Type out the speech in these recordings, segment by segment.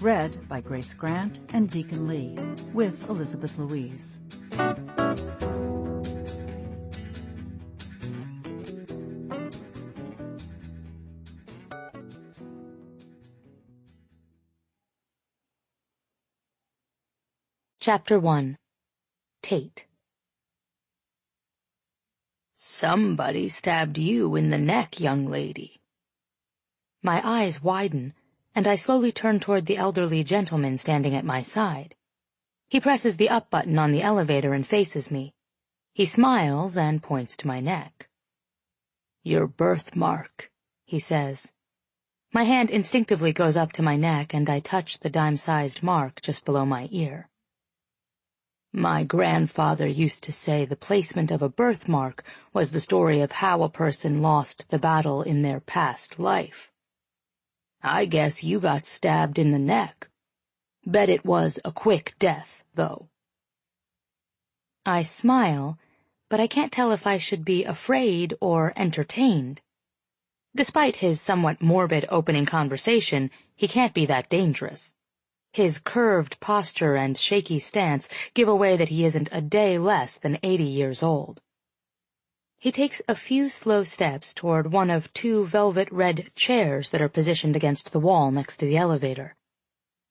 Read by Grace Grant and Deacon Lee, with Elizabeth Louise. Chapter 1. Tate. Somebody stabbed you in the neck, young lady. My eyes widen, and I slowly turn toward the elderly gentleman standing at my side. He presses the up button on the elevator and faces me. He smiles and points to my neck. Your birthmark, he says. My hand instinctively goes up to my neck, and I touch the dime-sized mark just below my ear. My grandfather used to say the placement of a birthmark was the story of how a person lost the battle in their past life. I guess you got stabbed in the neck. Bet it was a quick death, though. I smile, but I can't tell if I should be afraid or entertained. Despite his somewhat morbid opening conversation, he can't be that dangerous. His curved posture and shaky stance give away that he isn't a day less than 80 years old. He takes a few slow steps toward one of two velvet-red chairs that are positioned against the wall next to the elevator.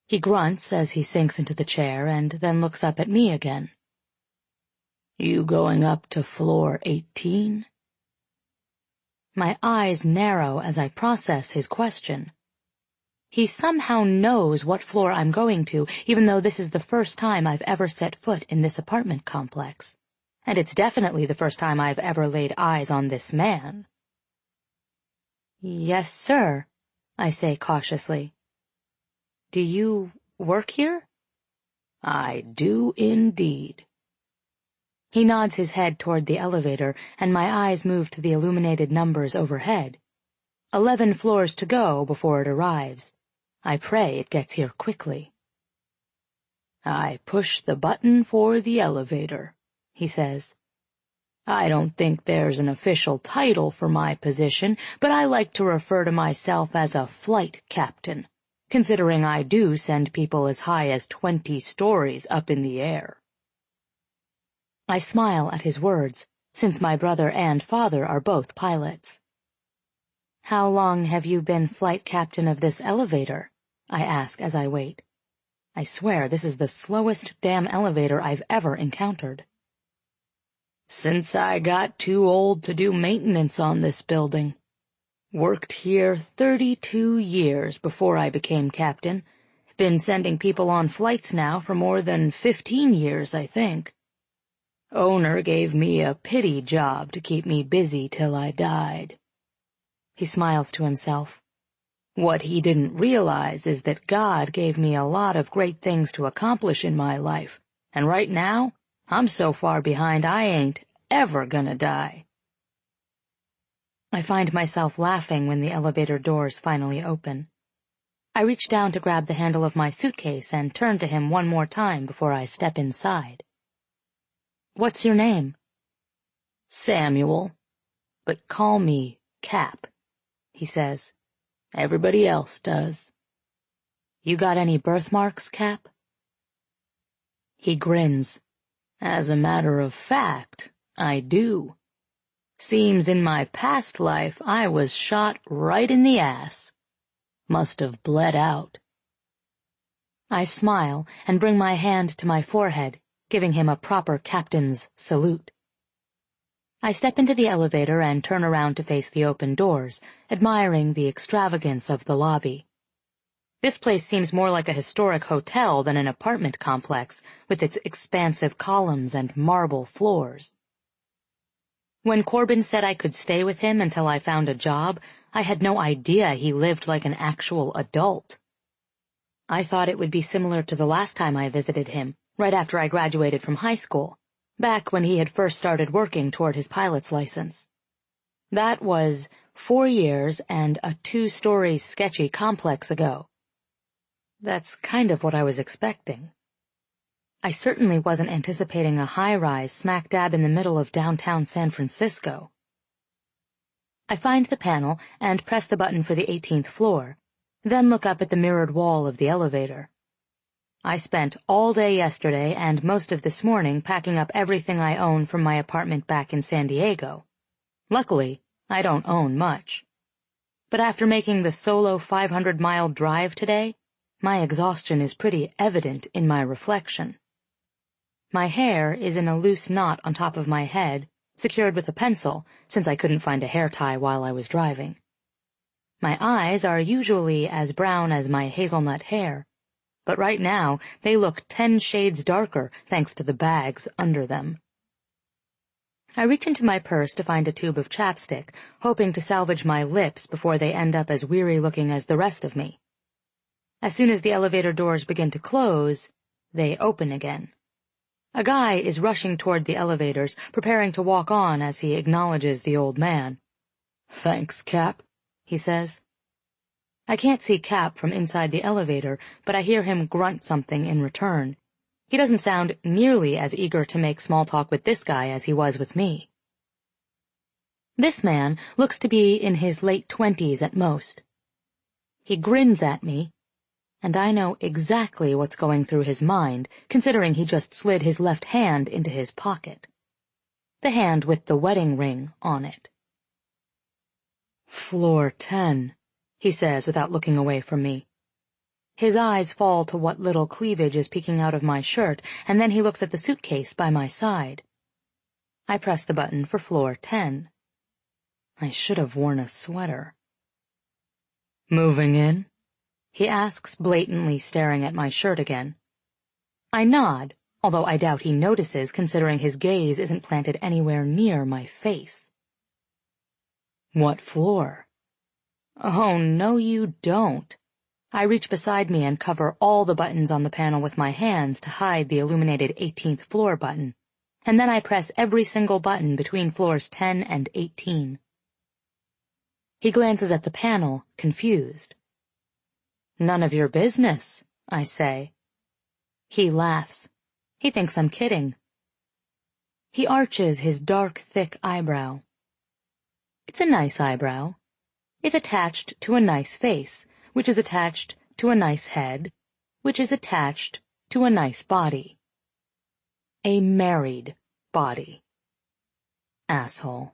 He grunts as he sinks into the chair and then looks up at me again. You going up to floor 18? My eyes narrow as I process his question. He somehow knows what floor I'm going to, even though this is the first time I've ever set foot in this apartment complex. And it's definitely the first time I've ever laid eyes on this man. Yes, sir, I say cautiously. Do you work here? I do indeed. He nods his head toward the elevator, and my eyes move to the illuminated numbers overhead. 11 floors to go before it arrives. I pray it gets here quickly. I push the button for the elevator, he says. I don't think there's an official title for my position, but I like to refer to myself as a flight captain, considering I do send people as high as 20 stories up in the air. I smile at his words, since my brother and father are both pilots. How long have you been flight captain of this elevator? I ask as I wait. I swear this is the slowest damn elevator I've ever encountered. Since I got too old to do maintenance on this building. Worked here 32 years before I became captain. Been sending people on flights now for more than 15 years, I think. Owner gave me a pity job to keep me busy till I died. He smiles to himself. What he didn't realize is that God gave me a lot of great things to accomplish in my life, and right now, I'm so far behind I ain't ever gonna die. I find myself laughing when the elevator doors finally open. I reach down to grab the handle of my suitcase and turn to him one more time before I step inside. What's your name? Samuel, but call me Cap, he says. Everybody else does. You got any birthmarks, Cap? He grins. As a matter of fact, I do. Seems in my past life I was shot right in the ass. Must have bled out. I smile and bring my hand to my forehead, giving him a proper captain's salute. I step into the elevator and turn around to face the open doors, admiring the extravagance of the lobby. This place seems more like a historic hotel than an apartment complex, with its expansive columns and marble floors. When Corbin said I could stay with him until I found a job, I had no idea he lived like an actual adult. I thought it would be similar to the last time I visited him, right after I graduated from high school, back when he had first started working toward his pilot's license. That was 4 years and a 2-story sketchy complex ago. That's kind of what I was expecting. I certainly wasn't anticipating a high-rise smack dab in the middle of downtown San Francisco. I find the panel and press the button for the 18th floor. then look up at the mirrored wall of the elevator. I spent all day yesterday and most of this morning packing up everything I own from my apartment back in San Diego. Luckily, I don't own much. But after making the solo 500-mile drive today, my exhaustion is pretty evident in my reflection. My hair is in a loose knot on top of my head, secured with a pencil, since I couldn't find a hair tie while I was driving. My eyes are usually as brown as my hazelnut hair, but right now they look 10 shades darker thanks to the bags under them. I reach into my purse to find a tube of chapstick, hoping to salvage my lips before they end up as weary-looking as the rest of me. As soon as the elevator doors begin to close, they open again. A guy is rushing toward the elevators, preparing to walk on as he acknowledges the old man. "Thanks, Cap," he says. I can't see Cap from inside the elevator, but I hear him grunt something in return. He doesn't sound nearly as eager to make small talk with this guy as he was with me. This man looks to be in his late 20s at most. He grins at me, and I know exactly what's going through his mind, considering he just slid his left hand into his pocket. The hand with the wedding ring on it. "Floor 10. He says without looking away from me. His eyes fall to what little cleavage is peeking out of my shirt, and then he looks at the suitcase by my side. I press the button for floor 10. I should have worn a sweater. "Moving in?" he asks, blatantly staring at my shirt again. I nod, although I doubt he notices considering his gaze isn't planted anywhere near my face. "What floor?" "Oh, no you don't." I reach beside me and cover all the buttons on the panel with my hands to hide the illuminated 18th floor button, and then I press every single button between floors 10 and 18. He glances at the panel, confused. "None of your business," I say. He laughs. He thinks I'm kidding. He arches his dark, thick eyebrow. It's a nice eyebrow. It's attached to a nice face, which is attached to a nice head, which is attached to a nice body. A married body. Asshole.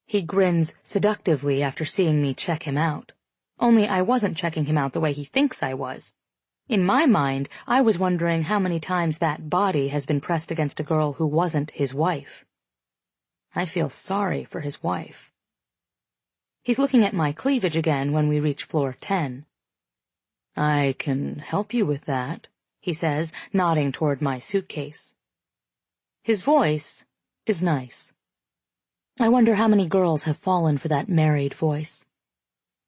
He grins seductively after seeing me check him out. Only I wasn't checking him out the way he thinks I was. In my mind, I was wondering how many times that body has been pressed against a girl who wasn't his wife. I feel sorry for his wife. He's looking at my cleavage again when we reach floor 10. "I can help you with that," he says, nodding toward my suitcase. His voice is nice. I wonder how many girls have fallen for that married voice.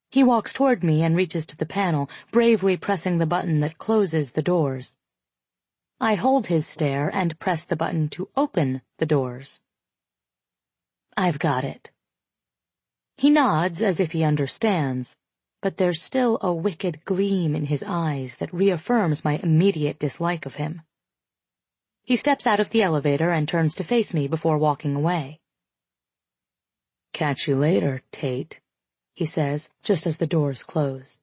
He walks toward me and reaches to the panel, bravely pressing the button that closes the doors. I hold his stare and press the button to open the doors. I've got it. He nods as if he understands, but there's still a wicked gleam in his eyes that reaffirms my immediate dislike of him. He steps out of the elevator and turns to face me before walking away. "Catch you later, Tate," he says, just as the doors close.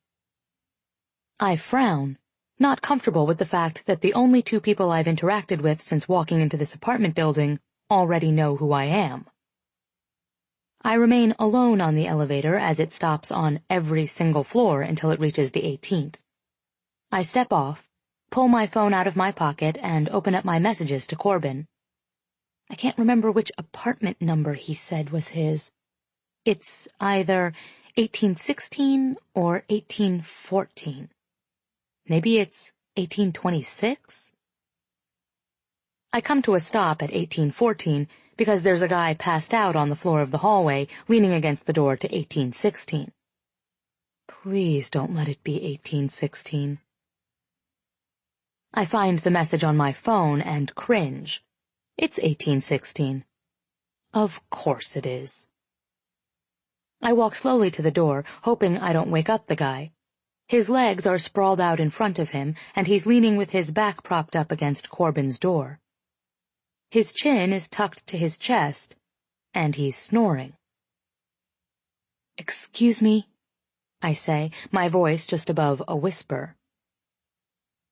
I frown, not comfortable with the fact that the only two people I've interacted with since walking into this apartment building already know who I am. I remain alone on the elevator as it stops on every single floor until it reaches the 18th. I step off, pull my phone out of my pocket, and open up my messages to Corbin. I can't remember which apartment number he said was his. It's either 1816 or 1814. Maybe it's 1826? I come to a stop at 1814 because there's a guy passed out on the floor of the hallway, leaning against the door to 1816. Please don't let it be 1816. I find the message on my phone and cringe. It's 1816. Of course it is. I walk slowly to the door, hoping I don't wake up the guy. His legs are sprawled out in front of him, and he's leaning with his back propped up against Corbin's door. His chin is tucked to his chest, and he's snoring. "Excuse me?" I say, my voice just above a whisper.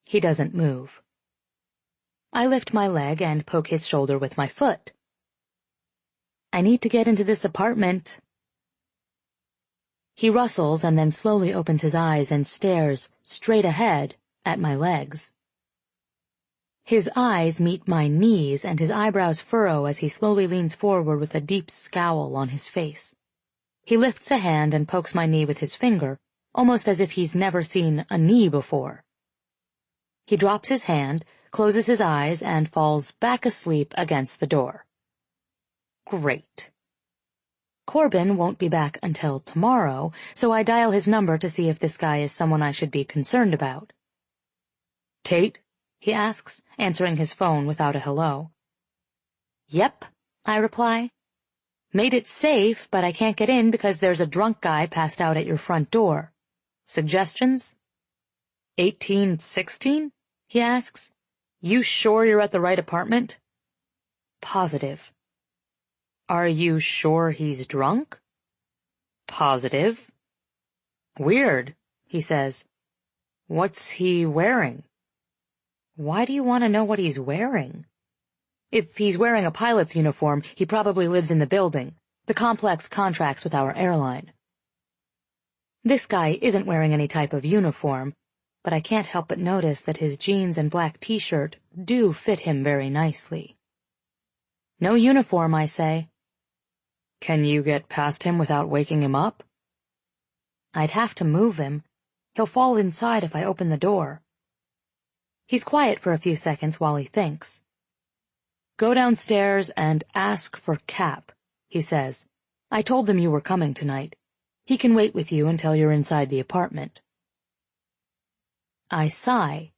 He doesn't move. I lift my leg and poke his shoulder with my foot. I need to get into this apartment. He rustles and then slowly opens his eyes and stares straight ahead at my legs. His eyes meet my knees and his eyebrows furrow as he slowly leans forward with a deep scowl on his face. He lifts a hand and pokes my knee with his finger, almost as if he's never seen a knee before. He drops his hand, closes his eyes, and falls back asleep against the door. Great. Corbin won't be back until tomorrow, so I dial his number to see if this guy is someone I should be concerned about. "Tate?" he asks, answering his phone without a hello. "Yep," I reply. "Made it safe, but I can't get in because there's a drunk guy passed out at your front door. Suggestions?" 1816? he asks. "You sure you're at the right apartment?" "Positive." "Are you sure he's drunk?" "Positive." "Weird," he says. "What's he wearing?" "Why do you want to know what he's wearing?" "If he's wearing a pilot's uniform, he probably lives in the building. The complex contracts with our airline." This guy isn't wearing any type of uniform, but I can't help but notice that his jeans and black t-shirt do fit him very nicely. "No uniform," I say. "Can you get past him without waking him up?" "I'd have to move him. He'll fall inside if I open the door." He's quiet for a few seconds while he thinks. "Go downstairs and ask for Cap," he says. "I told him you were coming tonight. He can wait with you until you're inside the apartment." I sigh,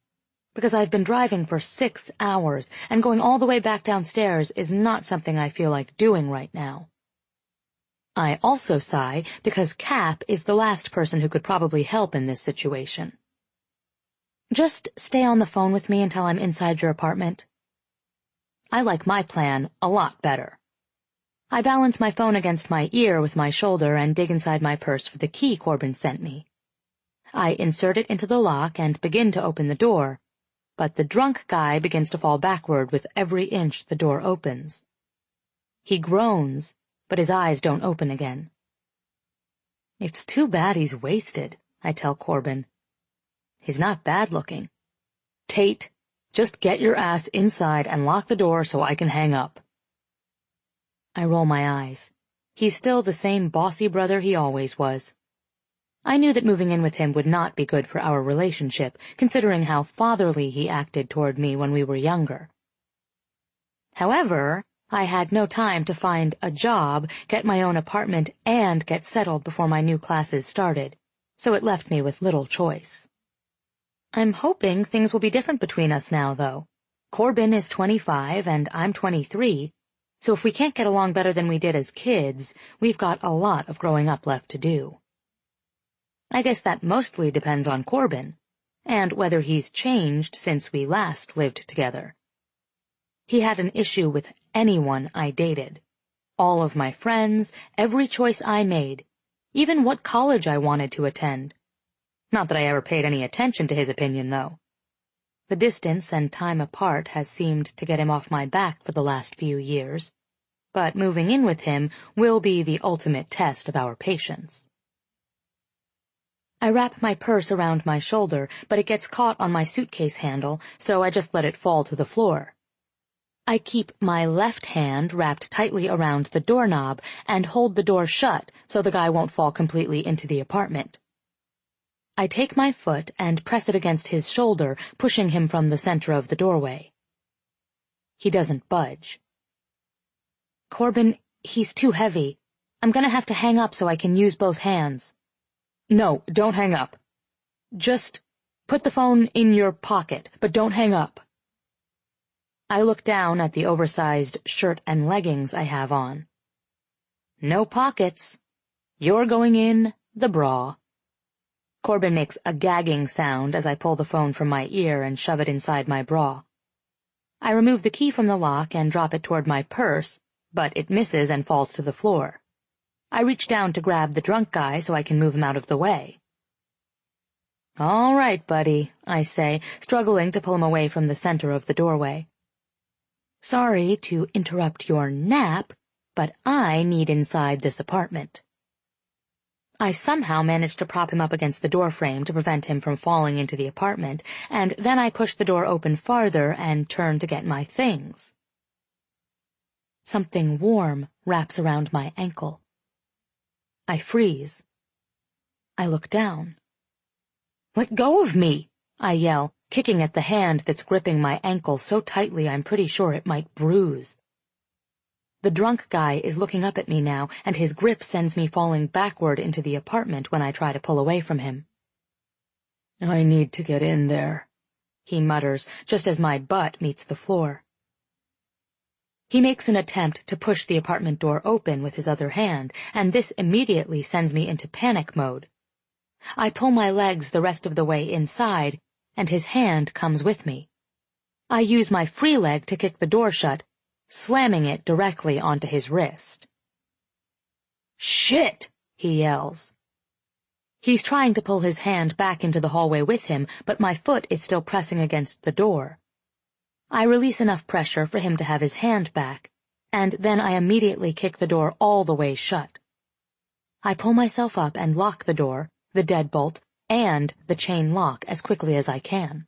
because I've been driving for 6 hours, and going all the way back downstairs is not something I feel like doing right now. I also sigh because Cap is the last person who could probably help in this situation. "Just stay on the phone with me until I'm inside your apartment." I like my plan a lot better. I balance my phone against my ear with my shoulder and dig inside my purse for the key Corbin sent me. I insert it into the lock and begin to open the door, but the drunk guy begins to fall backward with every inch the door opens. He groans, but his eyes don't open again. "It's too bad he's wasted," I tell Corbin. "He's not bad looking." "Tate, just get your ass inside and lock the door so I can hang up." I roll my eyes. He's still the same bossy brother he always was. I knew that moving in with him would not be good for our relationship, considering how fatherly he acted toward me when we were younger. However, I had no time to find a job, get my own apartment, and get settled before my new classes started, so it left me with little choice. I'm hoping things will be different between us now, though. Corbin is 25 and I'm 23, so if we can't get along better than we did as kids, we've got a lot of growing up left to do. I guess that mostly depends on Corbin, and whether he's changed since we last lived together. He had an issue with anyone I dated. All of my friends, every choice I made, even what college I wanted to attend. Not that I ever paid any attention to his opinion, though. The distance and time apart has seemed to get him off my back for the last few years, but moving in with him will be the ultimate test of our patience. I wrap my purse around my shoulder, but it gets caught on my suitcase handle, so I just let it fall to the floor. I keep my left hand wrapped tightly around the doorknob and hold the door shut so the guy won't fall completely into the apartment. I take my foot and press it against his shoulder, pushing him from the center of the doorway. He doesn't budge. "Corbin, he's too heavy. I'm gonna have to hang up so I can use both hands." "No, don't hang up. Just put the phone in your pocket, but don't hang up." I look down at the oversized shirt and leggings I have on. No pockets. You're going in the bra. Corbin makes a gagging sound as I pull the phone from my ear and shove it inside my bra. I remove the key from the lock and drop it toward my purse, but it misses and falls to the floor. I reach down to grab the drunk guy so I can move him out of the way. All right, buddy, I say, struggling to pull him away from the center of the doorway. Sorry to interrupt your nap, but I need inside this apartment. I somehow managed to prop him up against the doorframe to prevent him from falling into the apartment, and then I pushed the door open farther and turned to get my things. Something warm wraps around my ankle. I freeze. I look down. "Let go of me!" I yell, kicking at the hand that's gripping my ankle so tightly I'm pretty sure it might bruise. The drunk guy is looking up at me now, and his grip sends me falling backward into the apartment when I try to pull away from him. "I need to get in there," he mutters, just as my butt meets the floor. He makes an attempt to push the apartment door open with his other hand, and this immediately sends me into panic mode. I pull my legs the rest of the way inside, and his hand comes with me. I use my free leg to kick the door shut, slamming it directly onto his wrist. "Shit!" he yells. He's trying to pull his hand back into the hallway with him, but my foot is still pressing against the door. I release enough pressure for him to have his hand back, and then I immediately kick the door all the way shut. I pull myself up and lock the door, the deadbolt, and the chain lock as quickly as I can.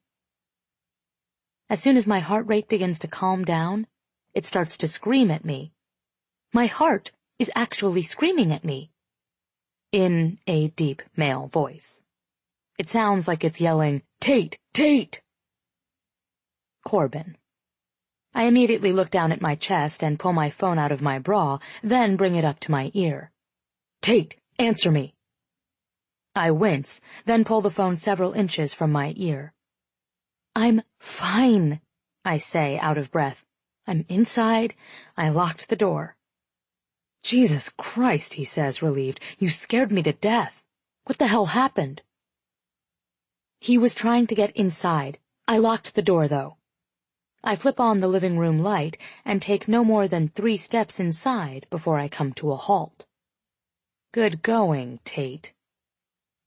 As soon as my heart rate begins to calm down, it starts to scream at me. My heart is actually screaming at me. In a deep male voice. It sounds like it's yelling, "Tate! Tate!" Corbin. I immediately look down at my chest and pull my phone out of my bra, then bring it up to my ear. "Tate, answer me." I wince, then pull the phone several inches from my ear. "I'm fine," I say, out of breath. "I'm inside. I locked the door." "Jesus Christ," he says, relieved. "You scared me to death. What the hell happened?" He was trying to get inside. I locked the door, though. I flip on the living room light and take no more than 3 steps inside before I come to a halt. Good going, Tate.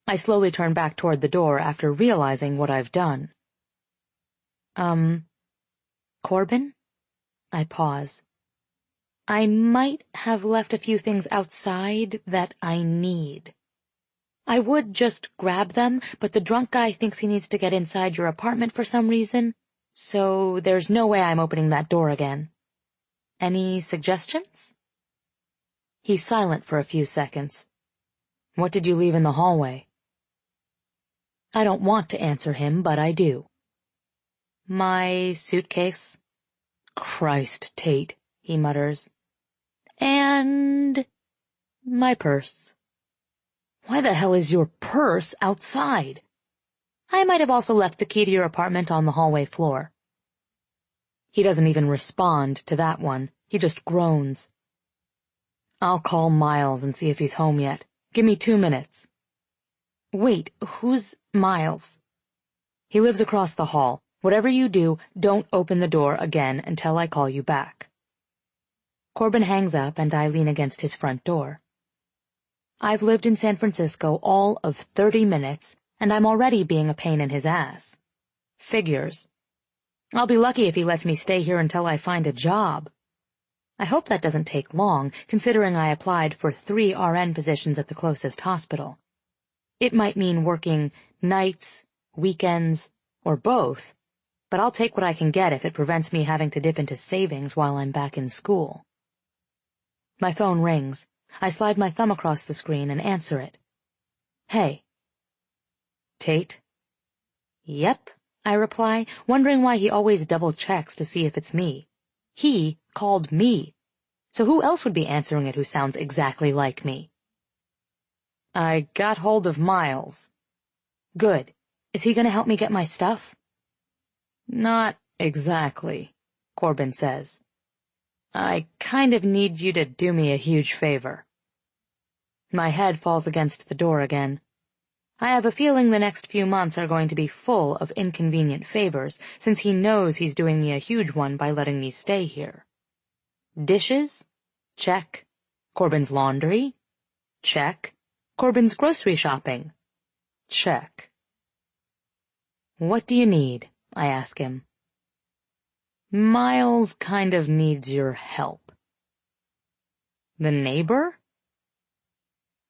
I slowly turn back toward the door after realizing what I've done. Corbin? I pause. I might have left a few things outside that I need. I would just grab them, but the drunk guy thinks he needs to get inside your apartment for some reason, so there's no way I'm opening that door again. Any suggestions? He's silent for a few seconds. What did you leave in the hallway? I don't want to answer him, but I do. My suitcase. Christ, Tate, he mutters. And my purse. Why the hell is your purse outside? I might have also left the key to your apartment on the hallway floor. He doesn't even respond to that one. He just groans. I'll call Miles and see if he's home yet. Give me 2 minutes. Wait, who's Miles? He lives across the hall. Whatever you do, don't open the door again until I call you back. Corbin hangs up and I lean against his front door. I've lived in San Francisco all of 30 minutes, and I'm already being a pain in his ass. Figures. I'll be lucky if he lets me stay here until I find a job. I hope that doesn't take long, considering I applied for 3 RN positions at the closest hospital. It might mean working nights, weekends, or both, but I'll take what I can get if it prevents me having to dip into savings while I'm back in school. My phone rings. I slide my thumb across the screen and answer it. Hey. Tate? Yep, I reply, wondering why he always double-checks to see if it's me. He called me. So who else would be answering it who sounds exactly like me? I got hold of Miles. Good. Is he going to help me get my stuff? Not exactly, Corbin says. I kind of need you to do me a huge favor. My head falls against the door again. I have a feeling the next few months are going to be full of inconvenient favors, since he knows he's doing me a huge one by letting me stay here. Dishes? Check. Corbin's laundry? Check. Corbin's grocery shopping? Check. "What do you need?" I ask him. "Miles kind of needs your help." "The neighbor?"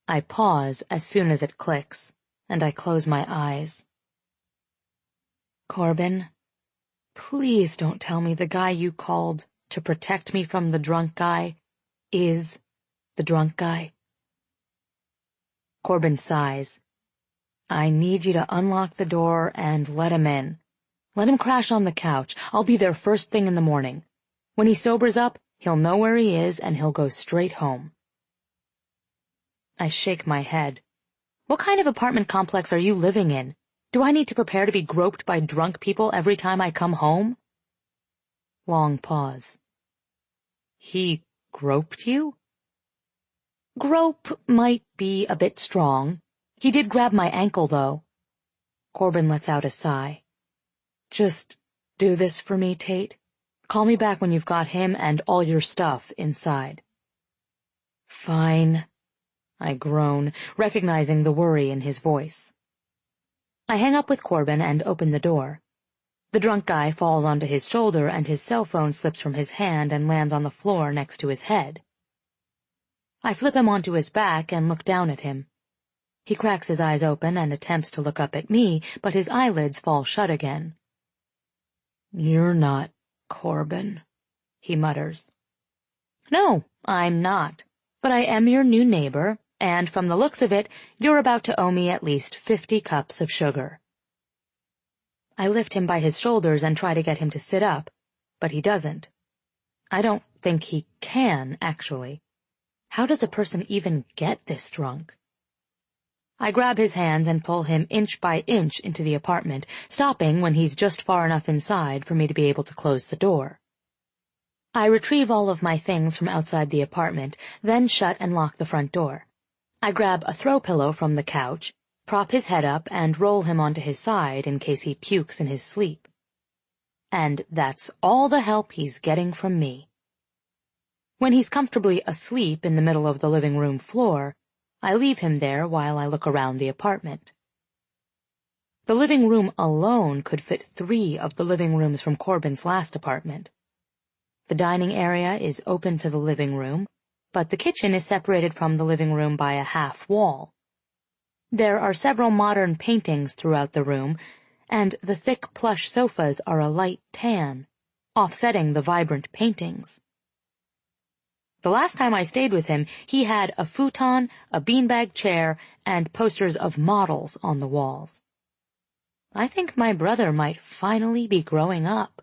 I pause as soon as it clicks, and I close my eyes. "Corbin, please don't tell me the guy you called to protect me from the drunk guy is the drunk guy." Corbin sighs. "I need you to unlock the door and let him in. Let him crash on the couch. I'll be there first thing in the morning. When he sobers up, he'll know where he is and he'll go straight home." I shake my head. "What kind of apartment complex are you living in? Do I need to prepare to be groped by drunk people every time I come home?" Long pause. "He groped you?" "Grope might be a bit strong. He did grab my ankle, though." Corbin lets out a sigh. "Just do this for me, Tate. Call me back when you've got him and all your stuff inside." "Fine," I groan, recognizing the worry in his voice. I hang up with Corbin and open the door. The drunk guy falls onto his shoulder and his cell phone slips from his hand and lands on the floor next to his head. I flip him onto his back and look down at him. He cracks his eyes open and attempts to look up at me, but his eyelids fall shut again. "You're not Corbin," he mutters. "No, I'm not. But I am your new neighbor, and from the looks of it, you're about to owe me at least 50 cups of sugar." I lift him by his shoulders and try to get him to sit up, but he doesn't. I don't think he can, actually. How does a person even get this drunk? I grab his hands and pull him inch by inch into the apartment, stopping when he's just far enough inside for me to be able to close the door. I retrieve all of my things from outside the apartment, then shut and lock the front door. I grab a throw pillow from the couch, prop his head up, and roll him onto his side in case he pukes in his sleep. And that's all the help he's getting from me. When he's comfortably asleep in the middle of the living room floor, I leave him there while I look around the apartment. The living room alone could fit 3 of the living rooms from Corbin's last apartment. The dining area is open to the living room, but the kitchen is separated from the living room by a half wall. There are several modern paintings throughout the room, and the thick plush sofas are a light tan, offsetting the vibrant paintings. The last time I stayed with him, he had a futon, a beanbag chair, and posters of models on the walls. I think my brother might finally be growing up.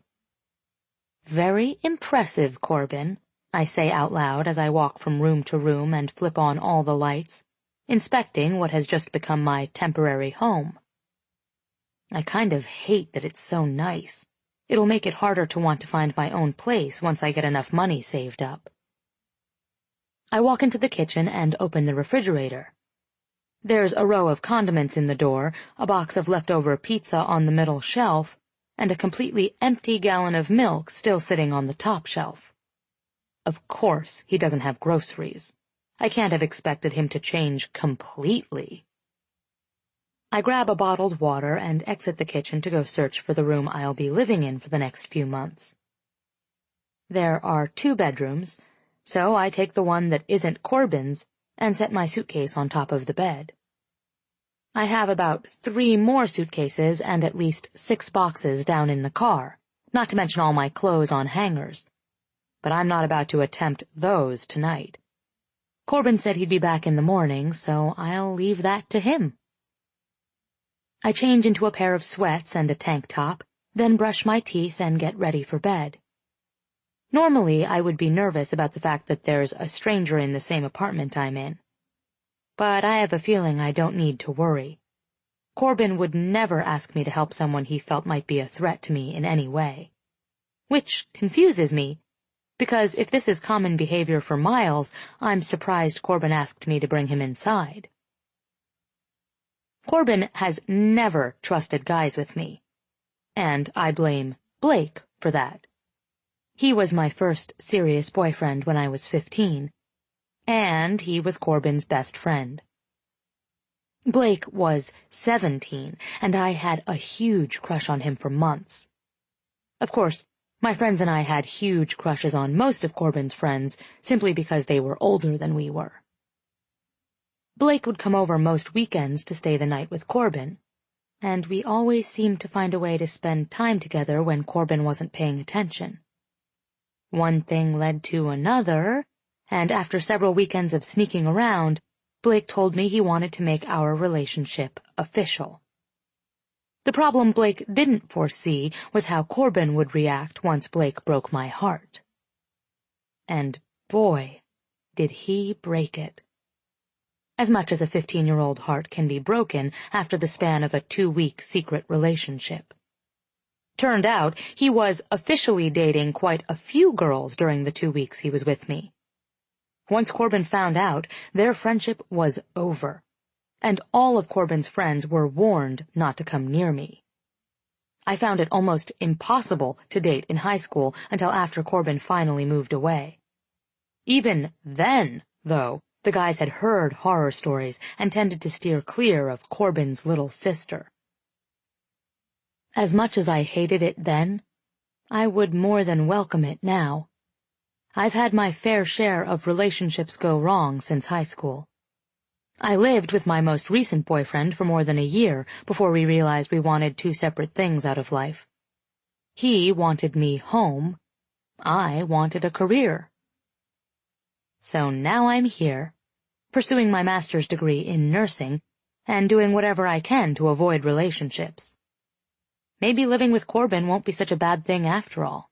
"Very impressive, Corbin," I say out loud as I walk from room to room and flip on all the lights, inspecting what has just become my temporary home. I kind of hate that it's so nice. It'll make it harder to want to find my own place once I get enough money saved up. I walk into the kitchen and open the refrigerator. There's a row of condiments in the door, a box of leftover pizza on the middle shelf, and a completely empty gallon of milk still sitting on the top shelf. Of course, he doesn't have groceries. I can't have expected him to change completely. I grab a bottled water and exit the kitchen to go search for the room I'll be living in for the next few months. There are 2 bedrooms, so I take the one that isn't Corbin's and set my suitcase on top of the bed. I have about 3 more suitcases and at least 6 boxes down in the car, not to mention all my clothes on hangers. But I'm not about to attempt those tonight. Corbin said he'd be back in the morning, so I'll leave that to him. I change into a pair of sweats and a tank top, then brush my teeth and get ready for bed. Normally, I would be nervous about the fact that there's a stranger in the same apartment I'm in. But I have a feeling I don't need to worry. Corbin would never ask me to help someone he felt might be a threat to me in any way. Which confuses me, because if this is common behavior for Miles, I'm surprised Corbin asked me to bring him inside. Corbin has never trusted guys with me, and I blame Blake for that. He was my first serious boyfriend when I was 15, and he was Corbin's best friend. Blake was 17, and I had a huge crush on him for months. Of course, my friends and I had huge crushes on most of Corbin's friends, simply because they were older than we were. Blake would come over most weekends to stay the night with Corbin, and we always seemed to find a way to spend time together when Corbin wasn't paying attention. One thing led to another, and after several weekends of sneaking around, Blake told me he wanted to make our relationship official. The problem Blake didn't foresee was how Corbin would react once Blake broke my heart. And boy, did he break it. As much as a 15-year-old heart can be broken after the span of a 2-week secret relationship. Turned out, he was officially dating quite a few girls during the 2 weeks he was with me. Once Corbin found out, their friendship was over, and all of Corbin's friends were warned not to come near me. I found it almost impossible to date in high school until after Corbin finally moved away. Even then, though, the guys had heard horror stories and tended to steer clear of Corbin's little sister. As much as I hated it then, I would more than welcome it now. I've had my fair share of relationships go wrong since high school. I lived with my most recent boyfriend for more than a year before we realized we wanted 2 separate things out of life. He wanted me home. I wanted a career. So now I'm here, pursuing my master's degree in nursing and doing whatever I can to avoid relationships. Maybe living with Corbin won't be such a bad thing after all.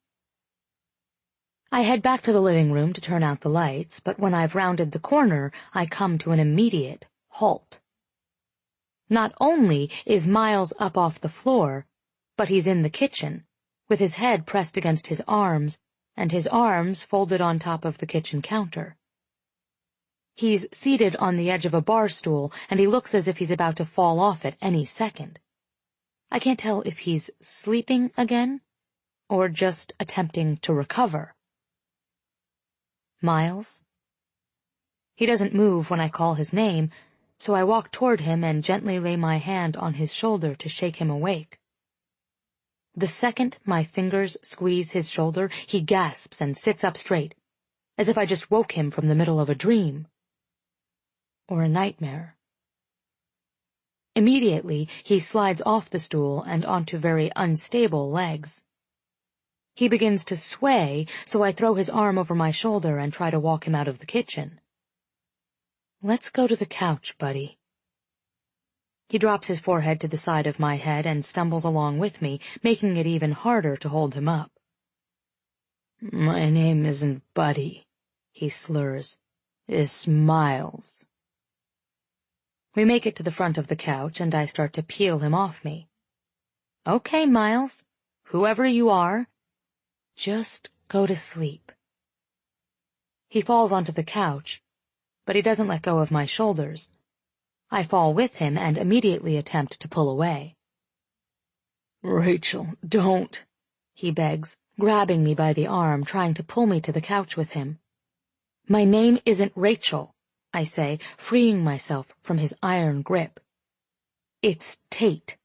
I head back to the living room to turn out the lights, but when I've rounded the corner, I come to an immediate halt. Not only is Miles up off the floor, but he's in the kitchen, with his head pressed against his arms, and his arms folded on top of the kitchen counter. He's seated on the edge of a bar stool, and he looks as if he's about to fall off it any second. I can't tell if he's sleeping again, or just attempting to recover. Miles? He doesn't move when I call his name, so I walk toward him and gently lay my hand on his shoulder to shake him awake. The second my fingers squeeze his shoulder, he gasps and sits up straight, as if I just woke him from the middle of a dream. Or a nightmare. Immediately, he slides off the stool and onto very unstable legs. He begins to sway, so I throw his arm over my shoulder and try to walk him out of the kitchen. Let's go to the couch, buddy. He drops his forehead to the side of my head and stumbles along with me, making it even harder to hold him up. My name isn't Buddy, he slurs. It's Miles. We make it to the front of the couch, and I start to peel him off me. Okay, Miles, whoever you are, just go to sleep. He falls onto the couch, but he doesn't let go of my shoulders. I fall with him and immediately attempt to pull away. Rachel, don't, he begs, grabbing me by the arm, trying to pull me to the couch with him. My name isn't Rachel, I say, freeing myself from his iron grip. It's Tate.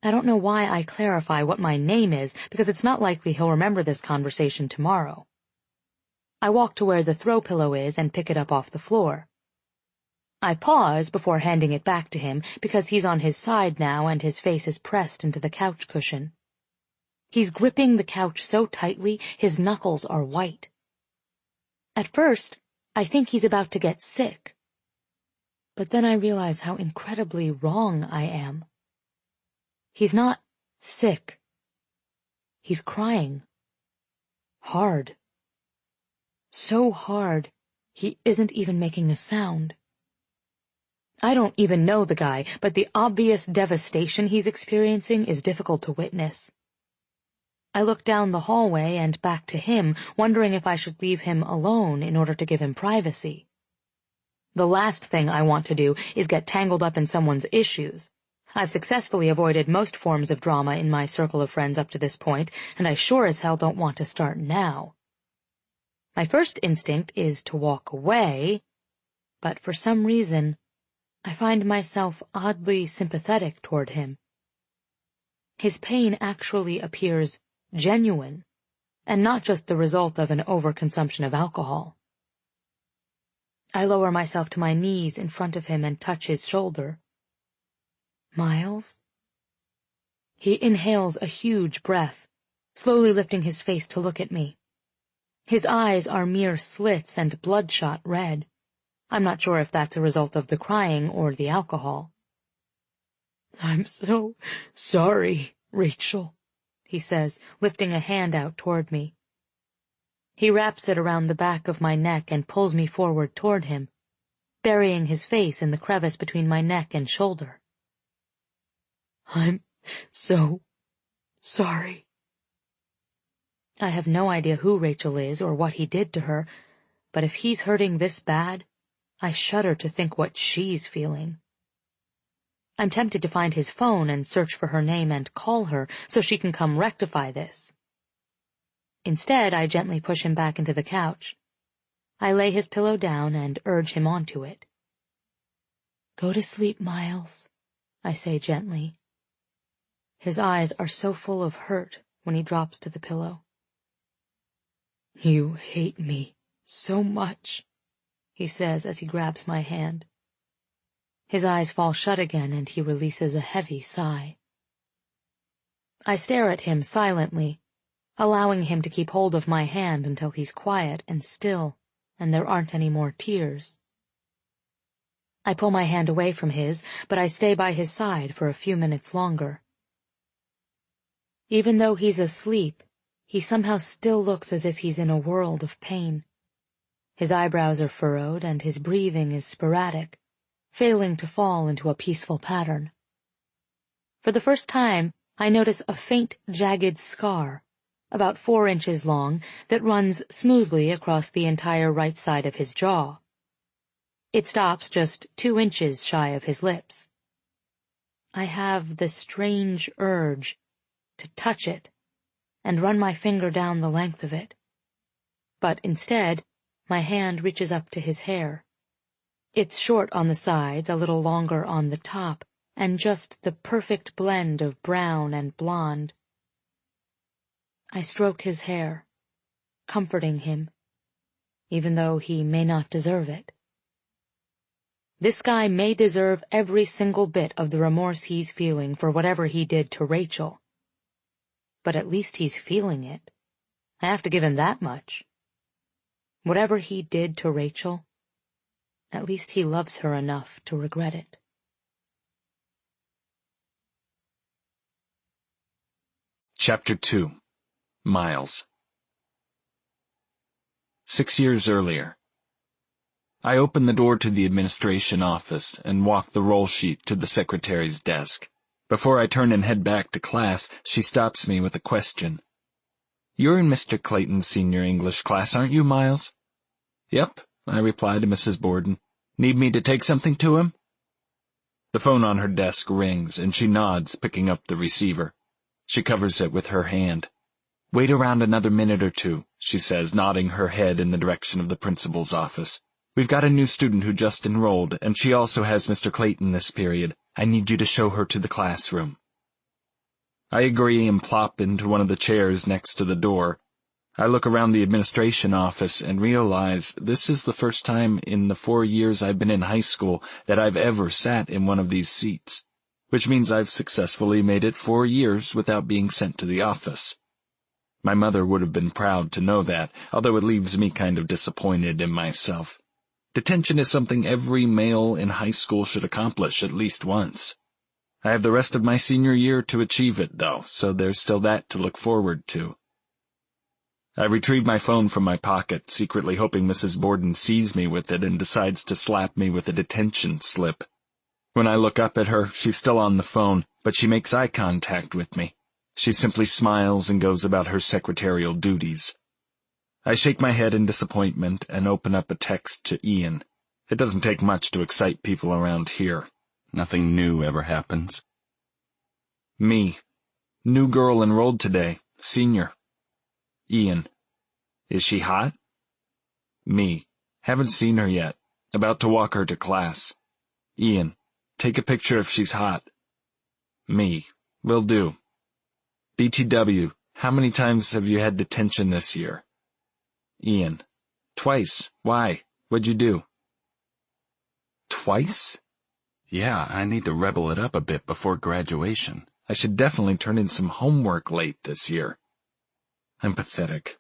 I don't know why I clarify what my name is, because it's not likely he'll remember this conversation tomorrow. I walk to where the throw pillow is and pick it up off the floor. I pause before handing it back to him, because he's on his side now and his face is pressed into the couch cushion. He's gripping the couch so tightly his knuckles are white. At first, I think he's about to get sick. But then I realize how incredibly wrong I am. He's not sick. He's crying. Hard. So hard, he isn't even making a sound. I don't even know the guy, but the obvious devastation he's experiencing is difficult to witness. I look down the hallway and back to him, wondering if I should leave him alone in order to give him privacy. The last thing I want to do is get tangled up in someone's issues. I've successfully avoided most forms of drama in my circle of friends up to this point, and I sure as hell don't want to start now. My first instinct is to walk away, but for some reason, I find myself oddly sympathetic toward him. His pain actually appears genuine, and not just the result of an overconsumption of alcohol. I lower myself to my knees in front of him and touch his shoulder. Miles? He inhales a huge breath, slowly lifting his face to look at me. His eyes are mere slits and bloodshot red. I'm not sure if that's a result of the crying or the alcohol. "I'm so sorry, Rachel," he says, lifting a hand out toward me. He wraps it around the back of my neck and pulls me forward toward him, burying his face in the crevice between my neck and shoulder. "I'm so sorry." I have no idea who Rachel is or what he did to her, but if he's hurting this bad, I shudder to think what she's feeling. I'm tempted to find his phone and search for her name and call her so she can come rectify this. Instead, I gently push him back into the couch. I lay his pillow down and urge him onto it. "Go to sleep, Miles," I say gently. His eyes are so full of hurt when he drops to the pillow. "You hate me so much," he says as he grabs my hand. His eyes fall shut again and he releases a heavy sigh. I stare at him silently, allowing him to keep hold of my hand until he's quiet and still and there aren't any more tears. I pull my hand away from his, but I stay by his side for a few minutes longer. Even though he's asleep, he somehow still looks as if he's in a world of pain. His eyebrows are furrowed and his breathing is sporadic, failing to fall into a peaceful pattern. For the first time, I notice a faint, jagged scar, about 4 inches long, that runs smoothly across the entire right side of his jaw. It stops just 2 inches shy of his lips. I have the strange urge to touch it and run my finger down the length of it. But instead, my hand reaches up to his hair. It's short on the sides, a little longer on the top, and just the perfect blend of brown and blonde. I stroke his hair, comforting him, even though he may not deserve it. This guy may deserve every single bit of the remorse he's feeling for whatever he did to Rachel. But at least he's feeling it. I have to give him that much. Whatever he did to Rachel, at least he loves her enough to regret it. Chapter 2. Miles. 6 years earlier. I open the door to the administration office and walk the roll sheet to the secretary's desk. Before I turn and head back to class, she stops me with a question. "You're in Mr. Clayton's senior English class, aren't you, Miles?" "Yep," I reply to Mrs. Borden. "Need me to take something to him?" The phone on her desk rings, and she nods, picking up the receiver. She covers it with her hand. "Wait around another minute or two," she says, nodding her head in the direction of the principal's office. "We've got a new student who just enrolled, and she also has Mr. Clayton this period. I need you to show her to the classroom." I agree and plop into one of the chairs next to the door. I look around the administration office and realize this is the first time in the 4 years I've been in high school that I've ever sat in one of these seats, which means I've successfully made it 4 years without being sent to the office. My mother would have been proud to know that, although it leaves me kind of disappointed in myself. Detention is something every male in high school should accomplish at least once. I have the rest of my senior year to achieve it, though, so there's still that to look forward to. I retrieve my phone from my pocket, secretly hoping Mrs. Borden sees me with it and decides to slap me with a detention slip. When I look up at her, she's still on the phone, but she makes eye contact with me. She simply smiles and goes about her secretarial duties. I shake my head in disappointment and open up a text to Ian. It doesn't take much to excite people around here. Nothing new ever happens. Me. New girl enrolled today. Senior. Ian. Is she hot? Me. Haven't seen her yet. About to walk her to class. Ian, take a picture if she's hot. Me. Will do. BTW, how many times have you had detention this year? Ian, twice. Why? What'd you do? Twice? Yeah, I need to rebel it up a bit before graduation. I should definitely turn in some homework late this year. I'm pathetic.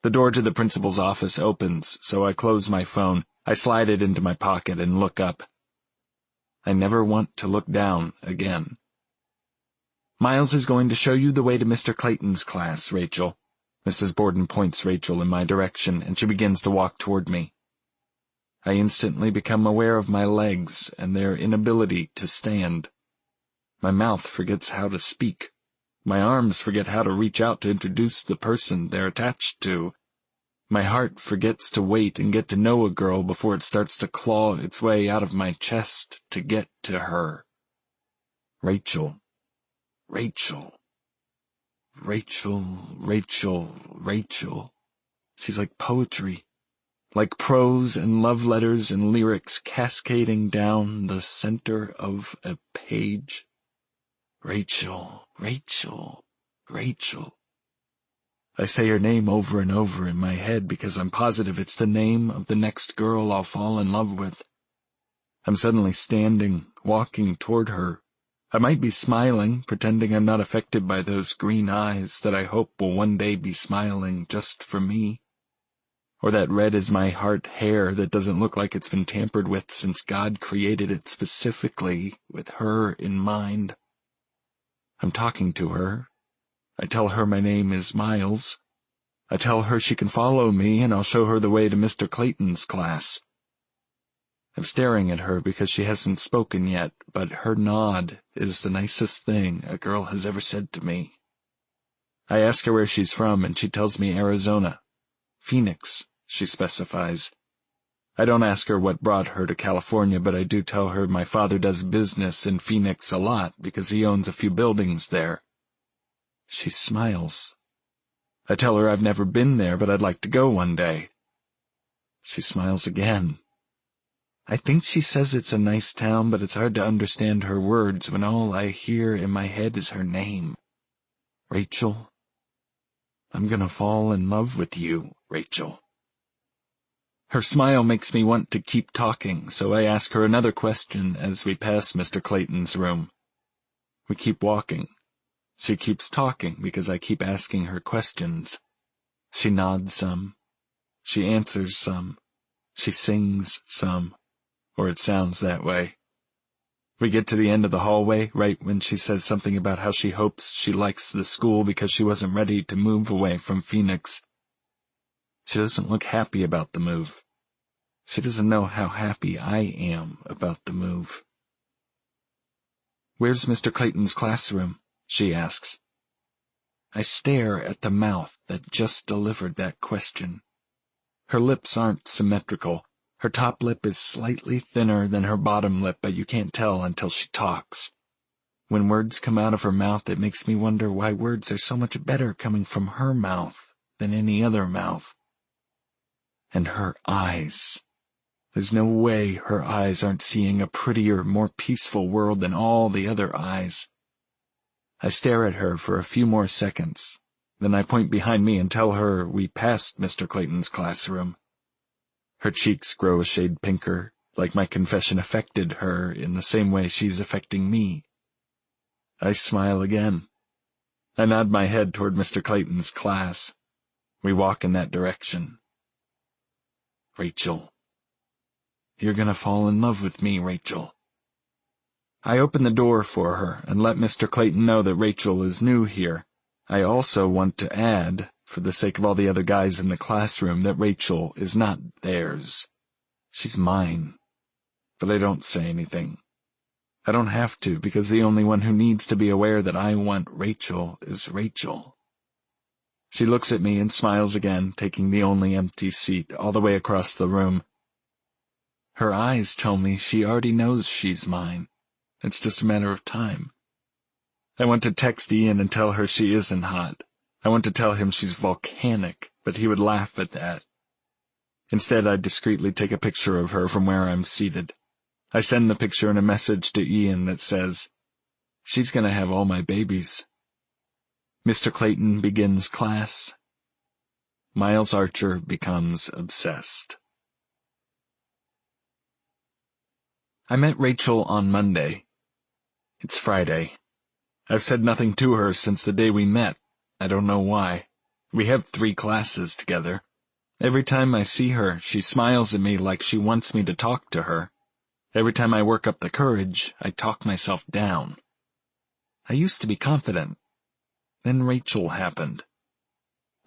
The door to the principal's office opens, so I close my phone. I slide it into my pocket and look up. I never want to look down again. Miles is going to show you the way to Mr. Clayton's class, Rachel. Mrs. Borden points Rachel in my direction, and she begins to walk toward me. I instantly become aware of my legs and their inability to stand. My mouth forgets how to speak. My arms forget how to reach out to introduce the person they're attached to. My heart forgets to wait and get to know a girl before it starts to claw its way out of my chest to get to her. Rachel. Rachel. Rachel, Rachel, Rachel. She's like poetry, like prose and love letters and lyrics cascading down the center of a page. Rachel, Rachel, Rachel. I say her name over and over in my head because I'm positive it's the name of the next girl I'll fall in love with. I'm suddenly standing, walking toward her. I might be smiling, pretending I'm not affected by those green eyes that I hope will one day be smiling just for me. Or that red as my heart hair that doesn't look like it's been tampered with since God created it specifically with her in mind. I'm talking to her. I tell her my name is Miles. I tell her she can follow me and I'll show her the way to Mr. Clayton's class. I'm staring at her because she hasn't spoken yet, but her nod is the nicest thing a girl has ever said to me. I ask her where she's from, and she tells me Arizona. Phoenix, she specifies. I don't ask her what brought her to California, but I do tell her my father does business in Phoenix a lot because he owns a few buildings there. She smiles. I tell her I've never been there, but I'd like to go one day. She smiles again. I think she says it's a nice town, but it's hard to understand her words when all I hear in my head is her name. Rachel. I'm gonna fall in love with you, Rachel. Her smile makes me want to keep talking, so I ask her another question as we pass Mr. Clayton's room. We keep walking. She keeps talking because I keep asking her questions. She nods some. She answers some. She sings some. Or it sounds that way. We get to the end of the hallway, right when she says something about how she hopes she likes the school because she wasn't ready to move away from Phoenix. She doesn't look happy about the move. She doesn't know how happy I am about the move. Where's Mr. Clayton's classroom? She asks. I stare at the mouth that just delivered that question. Her lips aren't symmetrical. Her top lip is slightly thinner than her bottom lip, but you can't tell until she talks. When words come out of her mouth, it makes me wonder why words are so much better coming from her mouth than any other mouth. And her eyes. There's no way her eyes aren't seeing a prettier, more peaceful world than all the other eyes. I stare at her for a few more seconds. Then I point behind me and tell her we passed Mr. Clayton's classroom. Her cheeks grow a shade pinker, like my confession affected her in the same way she's affecting me. I smile again. I nod my head toward Mr. Clayton's class. We walk in that direction. Rachel. You're gonna fall in love with me, Rachel. I open the door for her and let Mr. Clayton know that Rachel is new here. I also want to add, for the sake of all the other guys in the classroom, that Rachel is not theirs. She's mine. But I don't say anything. I don't have to, because the only one who needs to be aware that I want Rachel is Rachel. She looks at me and smiles again, taking the only empty seat all the way across the room. Her eyes tell me she already knows she's mine. It's just a matter of time. I want to text Ian and tell her she isn't hot. I want to tell him she's volcanic, but he would laugh at that. Instead, I discreetly take a picture of her from where I'm seated. I send the picture in a message to Ian that says, "She's gonna have all my babies." Mr. Clayton begins class. Miles Archer becomes obsessed. I met Rachel on Monday. It's Friday. I've said nothing to her since the day we met. I don't know why. We have 3 classes together. Every time I see her, she smiles at me like she wants me to talk to her. Every time I work up the courage, I talk myself down. I used to be confident. Then Rachel happened.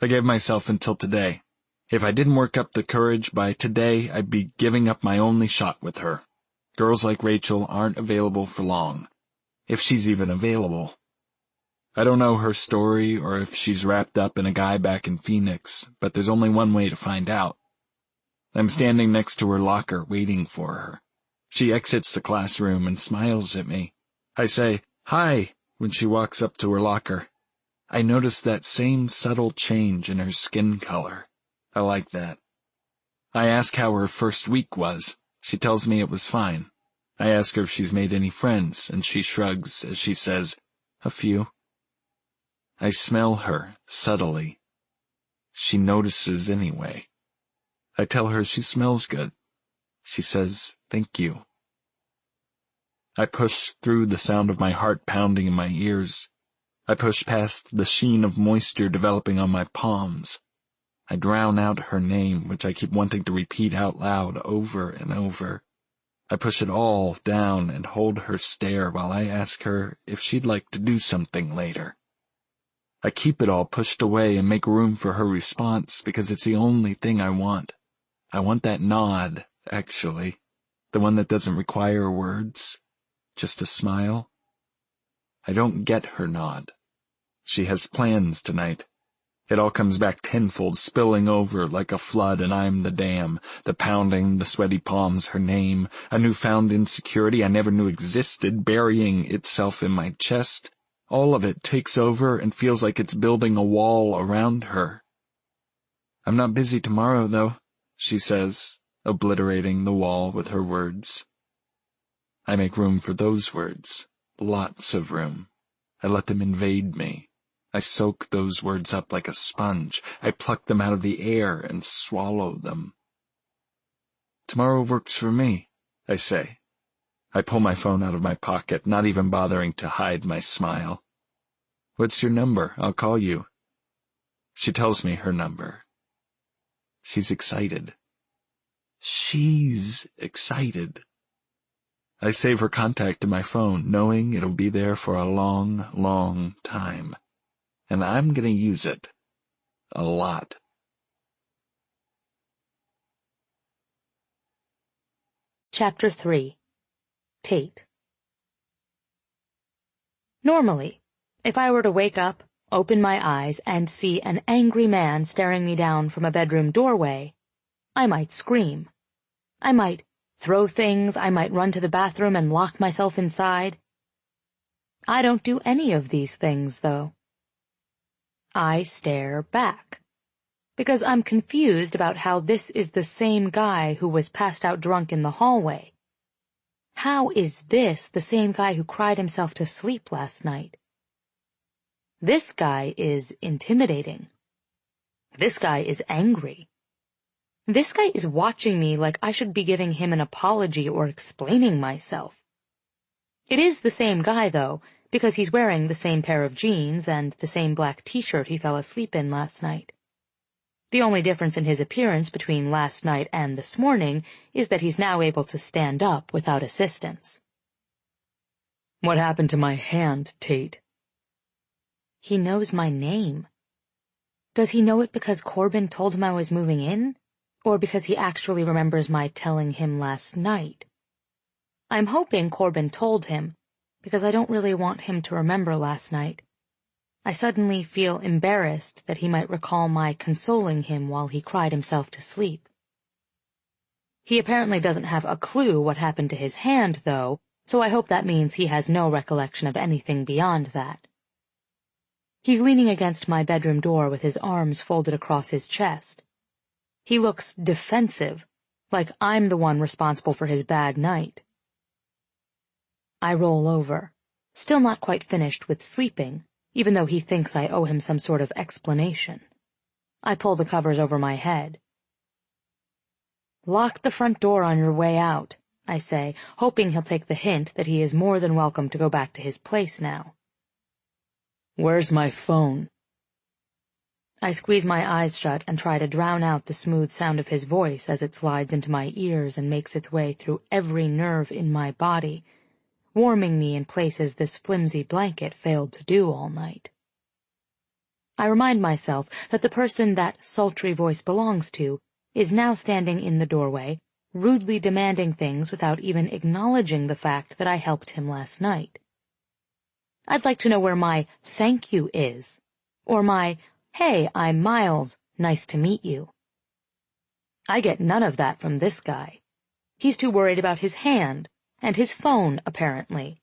I gave myself until today. If I didn't work up the courage by today, I'd be giving up my only shot with her. Girls like Rachel aren't available for long. If she's even available. I don't know her story or if she's wrapped up in a guy back in Phoenix, but there's only one way to find out. I'm standing next to her locker waiting for her. She exits the classroom and smiles at me. I say, "Hi," when she walks up to her locker. I notice that same subtle change in her skin color. I like that. I ask how her first week was. She tells me it was fine. I ask her if she's made any friends, and she shrugs as she says, "A few." I smell her, subtly. She notices anyway. I tell her she smells good. She says, "Thank you." I push through the sound of my heart pounding in my ears. I push past the sheen of moisture developing on my palms. I drown out her name, which I keep wanting to repeat out loud over and over. I push it all down and hold her stare while I ask her if she'd like to do something later. I keep it all pushed away and make room for her response because it's the only thing I want. I want that nod, actually. The one that doesn't require words. Just a smile. I don't get her nod. She has plans tonight. It all comes back tenfold, spilling over like a flood, and I'm the dam. The pounding, the sweaty palms, her name, a newfound insecurity I never knew existed, burying itself in my chest. All of it takes over and feels like it's building a wall around her. "I'm not busy tomorrow, though," she says, obliterating the wall with her words. I make room for those words. Lots of room. I let them invade me. I soak those words up like a sponge. I pluck them out of the air and swallow them. "Tomorrow works for me," I say. I pull my phone out of my pocket, not even bothering to hide my smile. "What's your number? I'll call you." She tells me her number. She's excited. She's excited. I save her contact to my phone, knowing it'll be there for a long, long time. And I'm gonna use it. A lot. Chapter 3. Tate. Normally, if I were to wake up, open my eyes, and see an angry man staring me down from a bedroom doorway, I might scream. I might throw things, I might run to the bathroom and lock myself inside. I don't do any of these things, though. I stare back, because I'm confused about how this is the same guy who was passed out drunk in the hallway. How is this the same guy who cried himself to sleep last night? This guy is intimidating. This guy is angry. This guy is watching me like I should be giving him an apology or explaining myself. It is the same guy, though, because he's wearing the same pair of jeans and the same black t-shirt he fell asleep in last night. The only difference in his appearance between last night and this morning is that he's now able to stand up without assistance. "What happened to my hand, Tate?" He knows my name. Does he know it because Corbin told him I was moving in, or because he actually remembers my telling him last night? I'm hoping Corbin told him, because I don't really want him to remember last night. I suddenly feel embarrassed that he might recall my consoling him while he cried himself to sleep. He apparently doesn't have a clue what happened to his hand, though, so I hope that means he has no recollection of anything beyond that. He's leaning against my bedroom door with his arms folded across his chest. He looks defensive, like I'm the one responsible for his bad night. I roll over, still not quite finished with sleeping, even though he thinks I owe him some sort of explanation. I pull the covers over my head. "Lock the front door on your way out," I say, hoping he'll take the hint that he is more than welcome to go back to his place now. "Where's my phone?" I squeeze my eyes shut and try to drown out the smooth sound of his voice as it slides into my ears and makes its way through every nerve in my body, warming me in places this flimsy blanket failed to do all night. I remind myself that the person that sultry voice belongs to is now standing in the doorway, rudely demanding things without even acknowledging the fact that I helped him last night. I'd like to know where my "thank you" is, or my "hey, I'm Miles, nice to meet you." I get none of that from this guy. He's too worried about his hand, and his phone, apparently.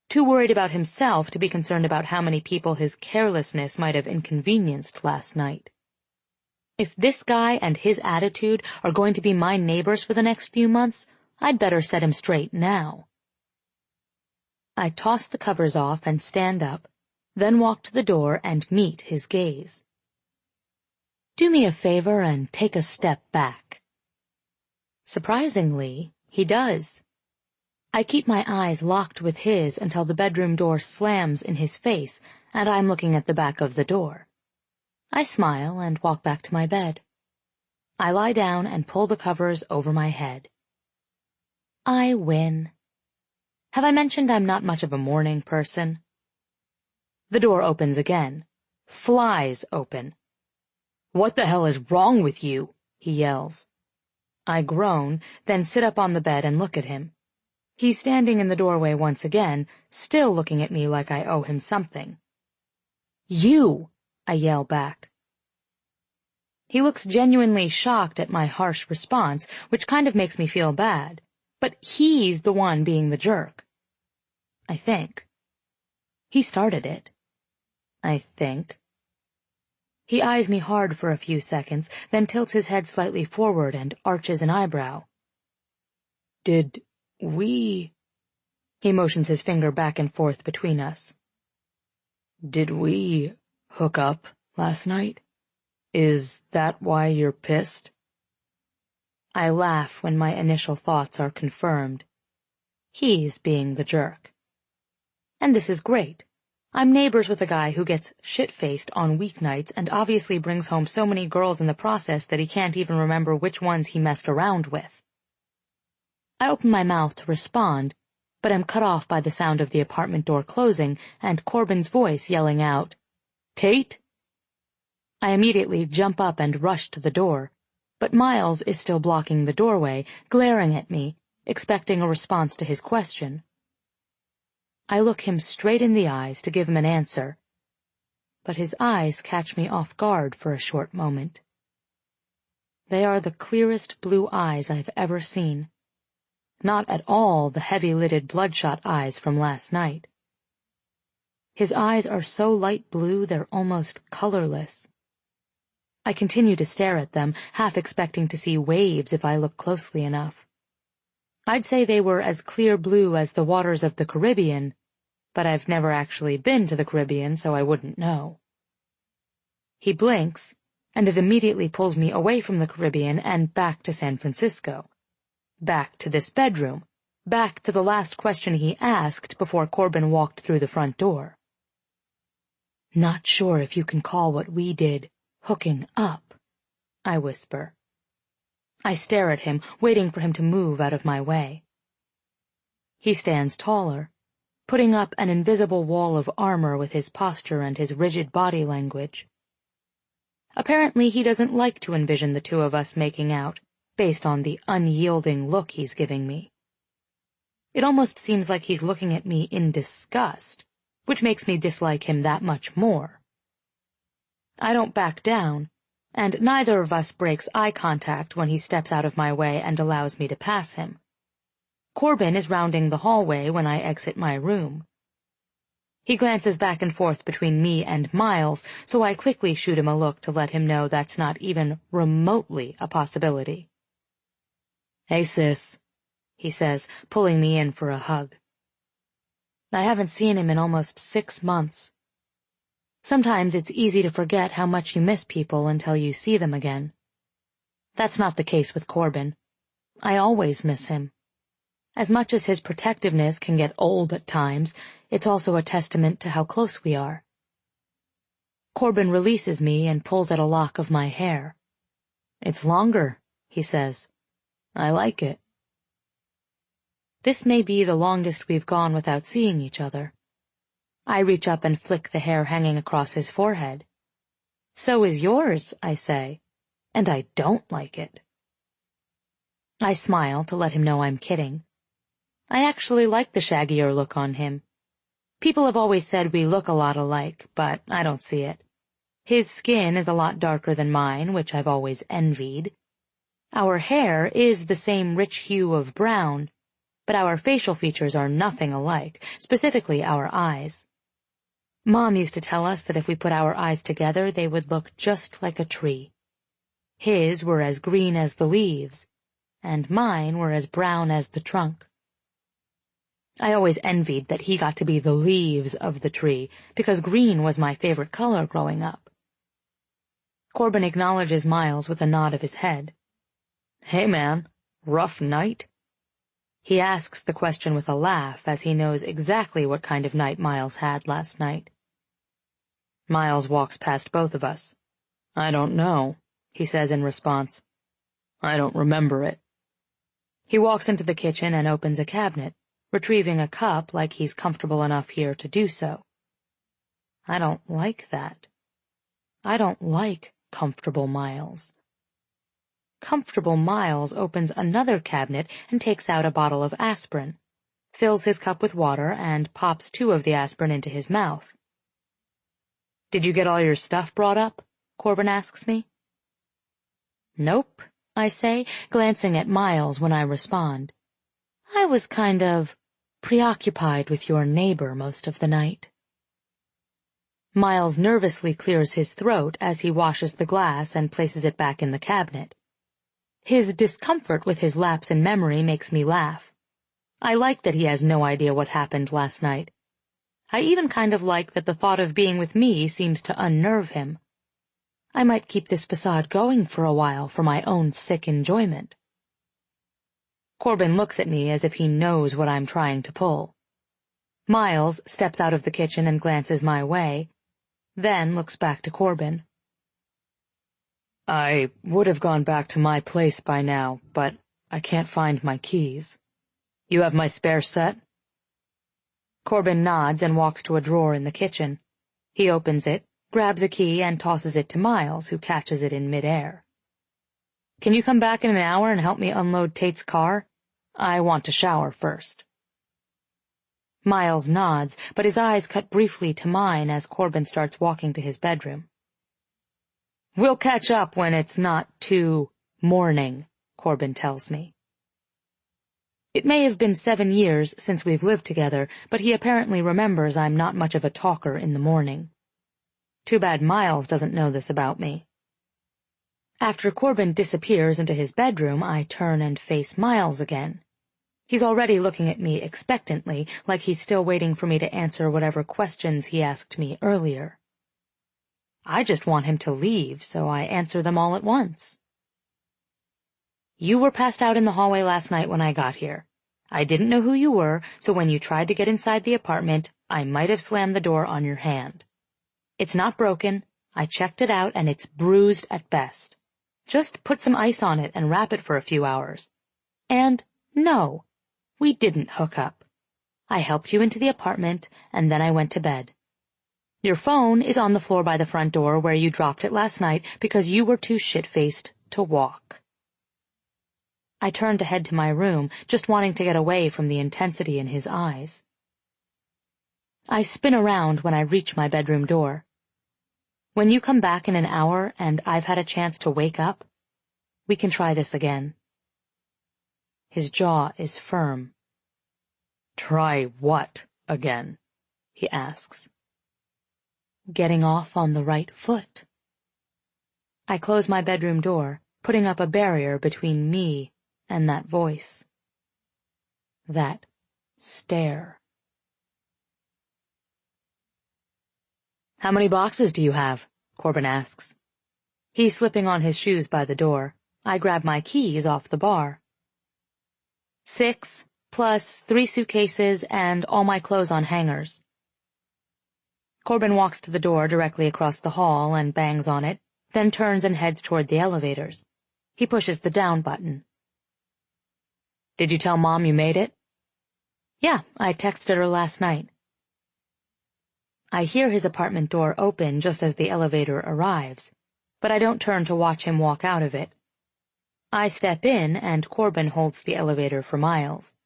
Too worried about himself to be concerned about how many people his carelessness might have inconvenienced last night. If this guy and his attitude are going to be my neighbors for the next few months, I'd better set him straight now. I toss the covers off and stand up, then walk to the door and meet his gaze. "Do me a favor and take a step back." Surprisingly, he does. I keep my eyes locked with his until the bedroom door slams in his face and I'm looking at the back of the door. I smile and walk back to my bed. I lie down and pull the covers over my head. I win. Have I mentioned I'm not much of a morning person? The door opens again. Flies open. "What the hell is wrong with you?" he yells. I groan, then sit up on the bed and look at him. He's standing in the doorway once again, still looking at me like I owe him something. "You!" I yell back. He looks genuinely shocked at my harsh response, which kind of makes me feel bad, but he's the one being the jerk. I think. He started it. I think. He eyes me hard for a few seconds, then tilts his head slightly forward and arches an eyebrow. "Did we—" He motions his finger back and forth between us. "Did we hook up last night? Is that why you're pissed?" I laugh when my initial thoughts are confirmed. He's being the jerk. And this is great. I'm neighbors with a guy who gets shit-faced on weeknights and obviously brings home so many girls in the process that he can't even remember which ones he messed around with. I open my mouth to respond, but am cut off by the sound of the apartment door closing and Corbin's voice yelling out, "Tate?" I immediately jump up and rush to the door, but Miles is still blocking the doorway, glaring at me, expecting a response to his question. I look him straight in the eyes to give him an answer, but his eyes catch me off guard for a short moment. They are the clearest blue eyes I've ever seen. Not at all the heavy-lidded bloodshot eyes from last night. His eyes are so light blue they're almost colorless. I continue to stare at them, half expecting to see waves if I look closely enough. I'd say they were as clear blue as the waters of the Caribbean, but I've never actually been to the Caribbean, so I wouldn't know. He blinks, and it immediately pulls me away from the Caribbean and back to San Francisco. Back to this bedroom. Back to the last question he asked before Corbin walked through the front door. "Not sure if you can call what we did hooking up," I whisper. I stare at him, waiting for him to move out of my way. He stands taller, putting up an invisible wall of armor with his posture and his rigid body language. Apparently he doesn't like to envision the two of us making out, based on the unyielding look he's giving me. It almost seems like he's looking at me in disgust, which makes me dislike him that much more. I don't back down, and neither of us breaks eye contact when he steps out of my way and allows me to pass him. Corbin is rounding the hallway when I exit my room. He glances back and forth between me and Miles, so I quickly shoot him a look to let him know that's not even remotely a possibility. "Hey, sis," he says, pulling me in for a hug. I haven't seen him in almost 6 months. Sometimes it's easy to forget how much you miss people until you see them again. That's not the case with Corbin. I always miss him. As much as his protectiveness can get old at times, it's also a testament to how close we are. Corbin releases me and pulls at a lock of my hair. "It's longer," he says. "I like it." This may be the longest we've gone without seeing each other. I reach up and flick the hair hanging across his forehead. "So is yours," I say, "and I don't like it." I smile to let him know I'm kidding. I actually like the shaggier look on him. People have always said we look a lot alike, but I don't see it. His skin is a lot darker than mine, which I've always envied. Our hair is the same rich hue of brown, but our facial features are nothing alike, specifically our eyes. Mom used to tell us that if we put our eyes together, they would look just like a tree. His were as green as the leaves, and mine were as brown as the trunk. I always envied that he got to be the leaves of the tree, because green was my favorite color growing up. Corbin acknowledges Miles with a nod of his head. "Hey, man, rough night?" He asks the question with a laugh, as he knows exactly what kind of night Miles had last night. Miles walks past both of us. "I don't know," he says in response. "I don't remember it." He walks into the kitchen and opens a cabinet, retrieving a cup like he's comfortable enough here to do so. I don't like that. I don't like comfortable Miles. Comfortable Miles opens another cabinet and takes out a bottle of aspirin, fills his cup with water, and pops 2 of the aspirin into his mouth. "Did you get all your stuff brought up?" Corbin asks me. "Nope," I say, glancing at Miles when I respond. "I was kind of preoccupied with your neighbor most of the night." Miles nervously clears his throat as he washes the glass and places it back in the cabinet. His discomfort with his lapse in memory makes me laugh. I like that he has no idea what happened last night. I even kind of like that the thought of being with me seems to unnerve him. I might keep this facade going for a while for my own sick enjoyment. Corbin looks at me as if he knows what I'm trying to pull. Miles steps out of the kitchen and glances my way, then looks back to Corbin. "I would have gone back to my place by now, but I can't find my keys. You have my spare set?" Corbin nods and walks to a drawer in the kitchen. He opens it, grabs a key, and tosses it to Miles, who catches it in midair. "Can you come back in an hour and help me unload Tate's car? I want to shower first." Miles nods, but his eyes cut briefly to mine as Corbin starts walking to his bedroom. "We'll catch up when it's not too morning," Corbin tells me. It may have been 7 years since we've lived together, but he apparently remembers I'm not much of a talker in the morning. Too bad Miles doesn't know this about me. After Corbin disappears into his bedroom, I turn and face Miles again. He's already looking at me expectantly, like he's still waiting for me to answer whatever questions he asked me earlier. I just want him to leave, so I answer them all at once. "You were passed out in the hallway last night when I got here. I didn't know who you were, so when you tried to get inside the apartment, I might have slammed the door on your hand. It's not broken. I checked it out, and it's bruised at best. Just put some ice on it and wrap it for a few hours. And no, we didn't hook up. I helped you into the apartment, and then I went to bed. Your phone is on the floor by the front door where you dropped it last night because you were too shit-faced to walk." I turned to head to my room, just wanting to get away from the intensity in his eyes. I spin around when I reach my bedroom door. "When you come back in an hour and I've had a chance to wake up, we can try this again." His jaw is firm. "Try what again?" he asks. "Getting off on the right foot." I close my bedroom door, putting up a barrier between me and that voice. That stare. "How many boxes do you have?" Corbin asks. He's slipping on his shoes by the door. I grab my keys off the bar. 6, plus 3 suitcases and all my clothes on hangers. Corbin walks to the door directly across the hall and bangs on it, then turns and heads toward the elevators. He pushes the down button. "Did you tell Mom you made it?" "Yeah, I texted her last night." I hear his apartment door open just as the elevator arrives, but I don't turn to watch him walk out of it. I step in, and Corbin holds the elevator for Miles.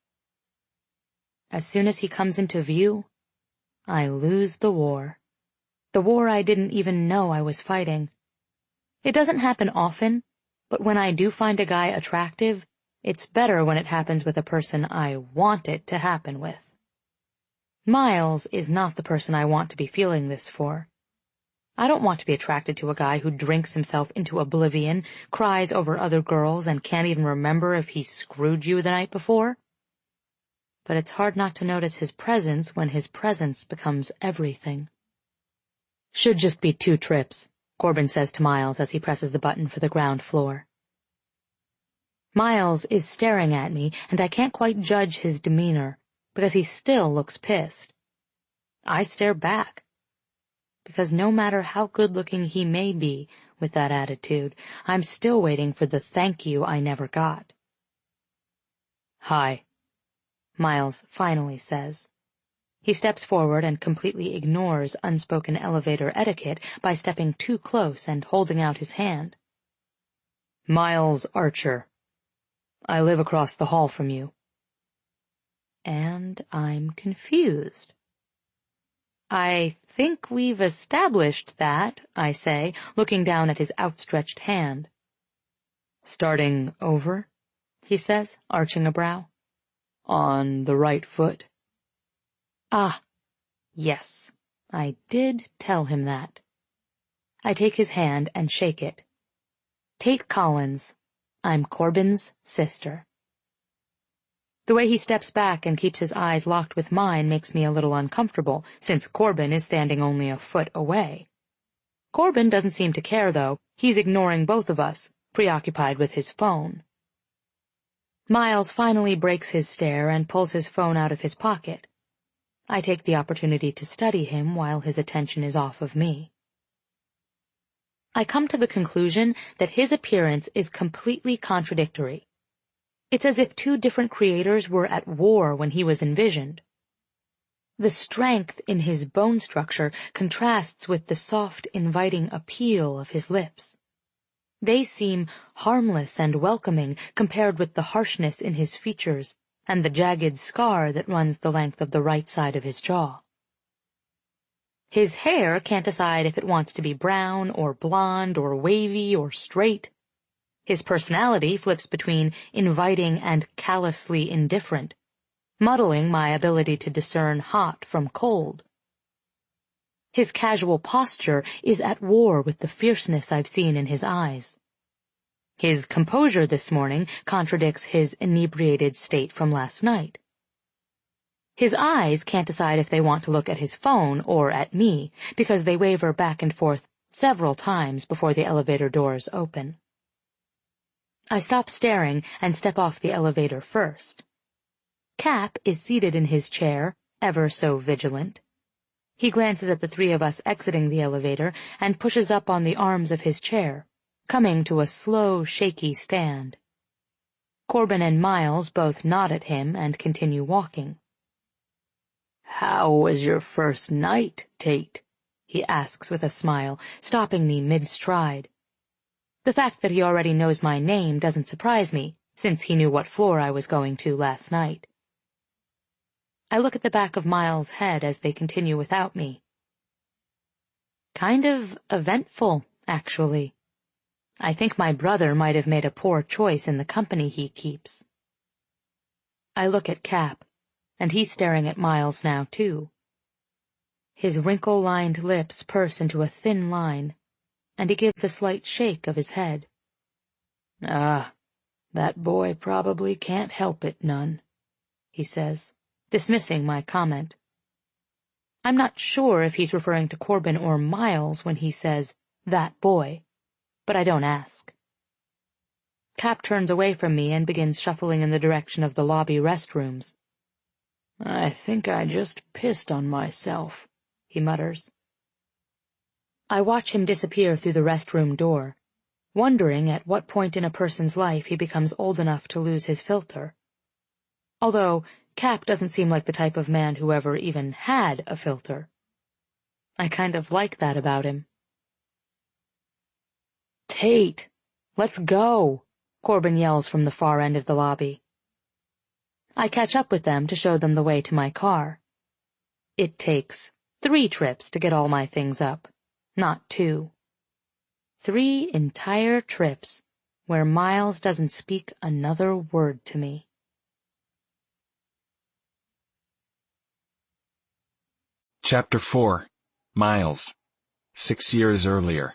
As soon as he comes into view, I lose the war I didn't even know I was fighting. It doesn't happen often, but when I do find a guy attractive, it's better when it happens with a person I want it to happen with. Miles is not the person I want to be feeling this for. I don't want to be attracted to a guy who drinks himself into oblivion, cries over other girls, and can't even remember if he screwed you the night before. But it's hard not to notice his presence when his presence becomes everything. "Should just be 2 trips, Corbin says to Miles as he presses the button for the ground floor. Miles is staring at me, and I can't quite judge his demeanor, because he still looks pissed. I stare back, because no matter how good-looking he may be with that attitude, I'm still waiting for the thank you I never got. "Hi," Miles finally says. He steps forward and completely ignores unspoken elevator etiquette by stepping too close and holding out his hand. "Miles Archer. I live across the hall from you." And I'm confused. "I think we've established that," I say, looking down at his outstretched hand. "Starting over?" he says, arching a brow. "On the right foot." Ah, yes, I did tell him that. I take his hand and shake it. "Tate Collins, I'm Corbin's sister." The way he steps back and keeps his eyes locked with mine makes me a little uncomfortable, since Corbin is standing only a foot away. Corbin doesn't seem to care, though. He's ignoring both of us, preoccupied with his phone. Miles finally breaks his stare and pulls his phone out of his pocket. I take the opportunity to study him while his attention is off of me. I come to the conclusion that his appearance is completely contradictory. It's as if 2 different creators were at war when he was envisioned. The strength in his bone structure contrasts with the soft, inviting appeal of his lips. They seem harmless and welcoming compared with the harshness in his features and the jagged scar that runs the length of the right side of his jaw. His hair can't decide if it wants to be brown or blonde or wavy or straight. His personality flips between inviting and callously indifferent, muddling my ability to discern hot from cold. His casual posture is at war with the fierceness I've seen in his eyes. His composure this morning contradicts his inebriated state from last night. His eyes can't decide if they want to look at his phone or at me, because they waver back and forth several times before the elevator doors open. I stop staring and step off the elevator first. Cap is seated in his chair, ever so vigilant. He glances at the 3 of us exiting the elevator and pushes up on the arms of his chair, coming to a slow, shaky stand. Corbin and Miles both nod at him and continue walking. "How was your first night, Tate?" he asks with a smile, stopping me mid-stride. The fact that he already knows my name doesn't surprise me, since he knew what floor I was going to last night. I look at the back of Miles' head as they continue without me. Kind of eventful, actually. I think my brother might have made a poor choice in the company he keeps. I look at Cap, and he's staring at Miles now, too. His wrinkle-lined lips purse into a thin line, and he gives a slight shake of his head. "Ah, that boy probably can't help it none," he says, dismissing my comment. I'm not sure if he's referring to Corbin or Miles when he says, "that boy," but I don't ask. Cap turns away from me and begins shuffling in the direction of the lobby restrooms. "I think I just pissed on myself," he mutters. I watch him disappear through the restroom door, wondering at what point in a person's life he becomes old enough to lose his filter. Although Cap doesn't seem like the type of man who ever even had a filter. I kind of like that about him. "Tate, let's go," Corbin yells from the far end of the lobby. I catch up with them to show them the way to my car. It takes 3 trips to get all my things up, not 2. 3 entire trips where Miles doesn't speak another word to me. Chapter 4. Miles. 6 years earlier.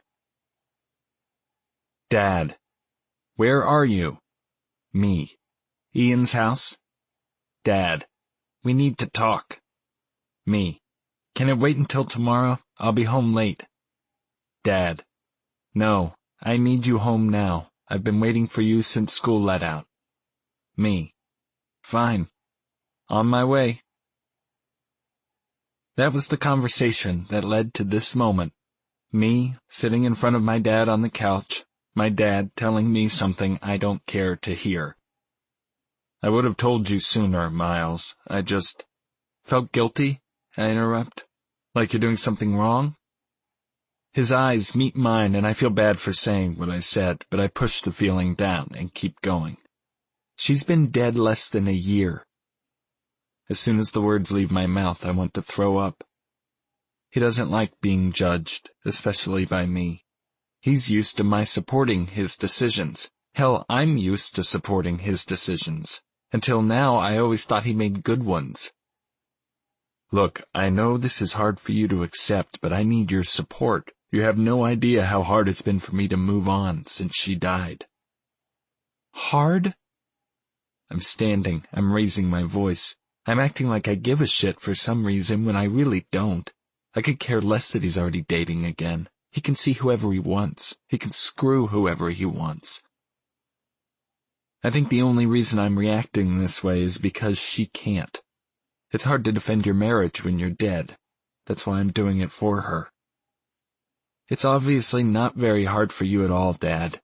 Dad. Where are you? Me. Ian's house? Dad. We need to talk. Me. Can it wait until tomorrow? I'll be home late. Dad. No, I need you home now. I've been waiting for you since school let out. Me. Fine. On my way. That was the conversation that led to this moment. Me, sitting in front of my dad on the couch, my dad telling me something I don't care to hear. I would have told you sooner, Miles. I just felt guilty, I interrupt. Like you're doing something wrong? His eyes meet mine, and I feel bad for saying what I said, but I push the feeling down and keep going. She's been dead less than a year. As soon as the words leave my mouth, I want to throw up. He doesn't like being judged, especially by me. He's used to my supporting his decisions. Hell, I'm used to supporting his decisions. Until now, I always thought he made good ones. Look, I know this is hard for you to accept, but I need your support. You have no idea how hard it's been for me to move on since she died. Hard? I'm standing. I'm raising my voice. I'm acting like I give a shit for some reason when I really don't. I could care less that he's already dating again. He can see whoever he wants. He can screw whoever he wants. I think the only reason I'm reacting this way is because she can't. It's hard to defend your marriage when you're dead. That's why I'm doing it for her. It's obviously not very hard for you at all, Dad.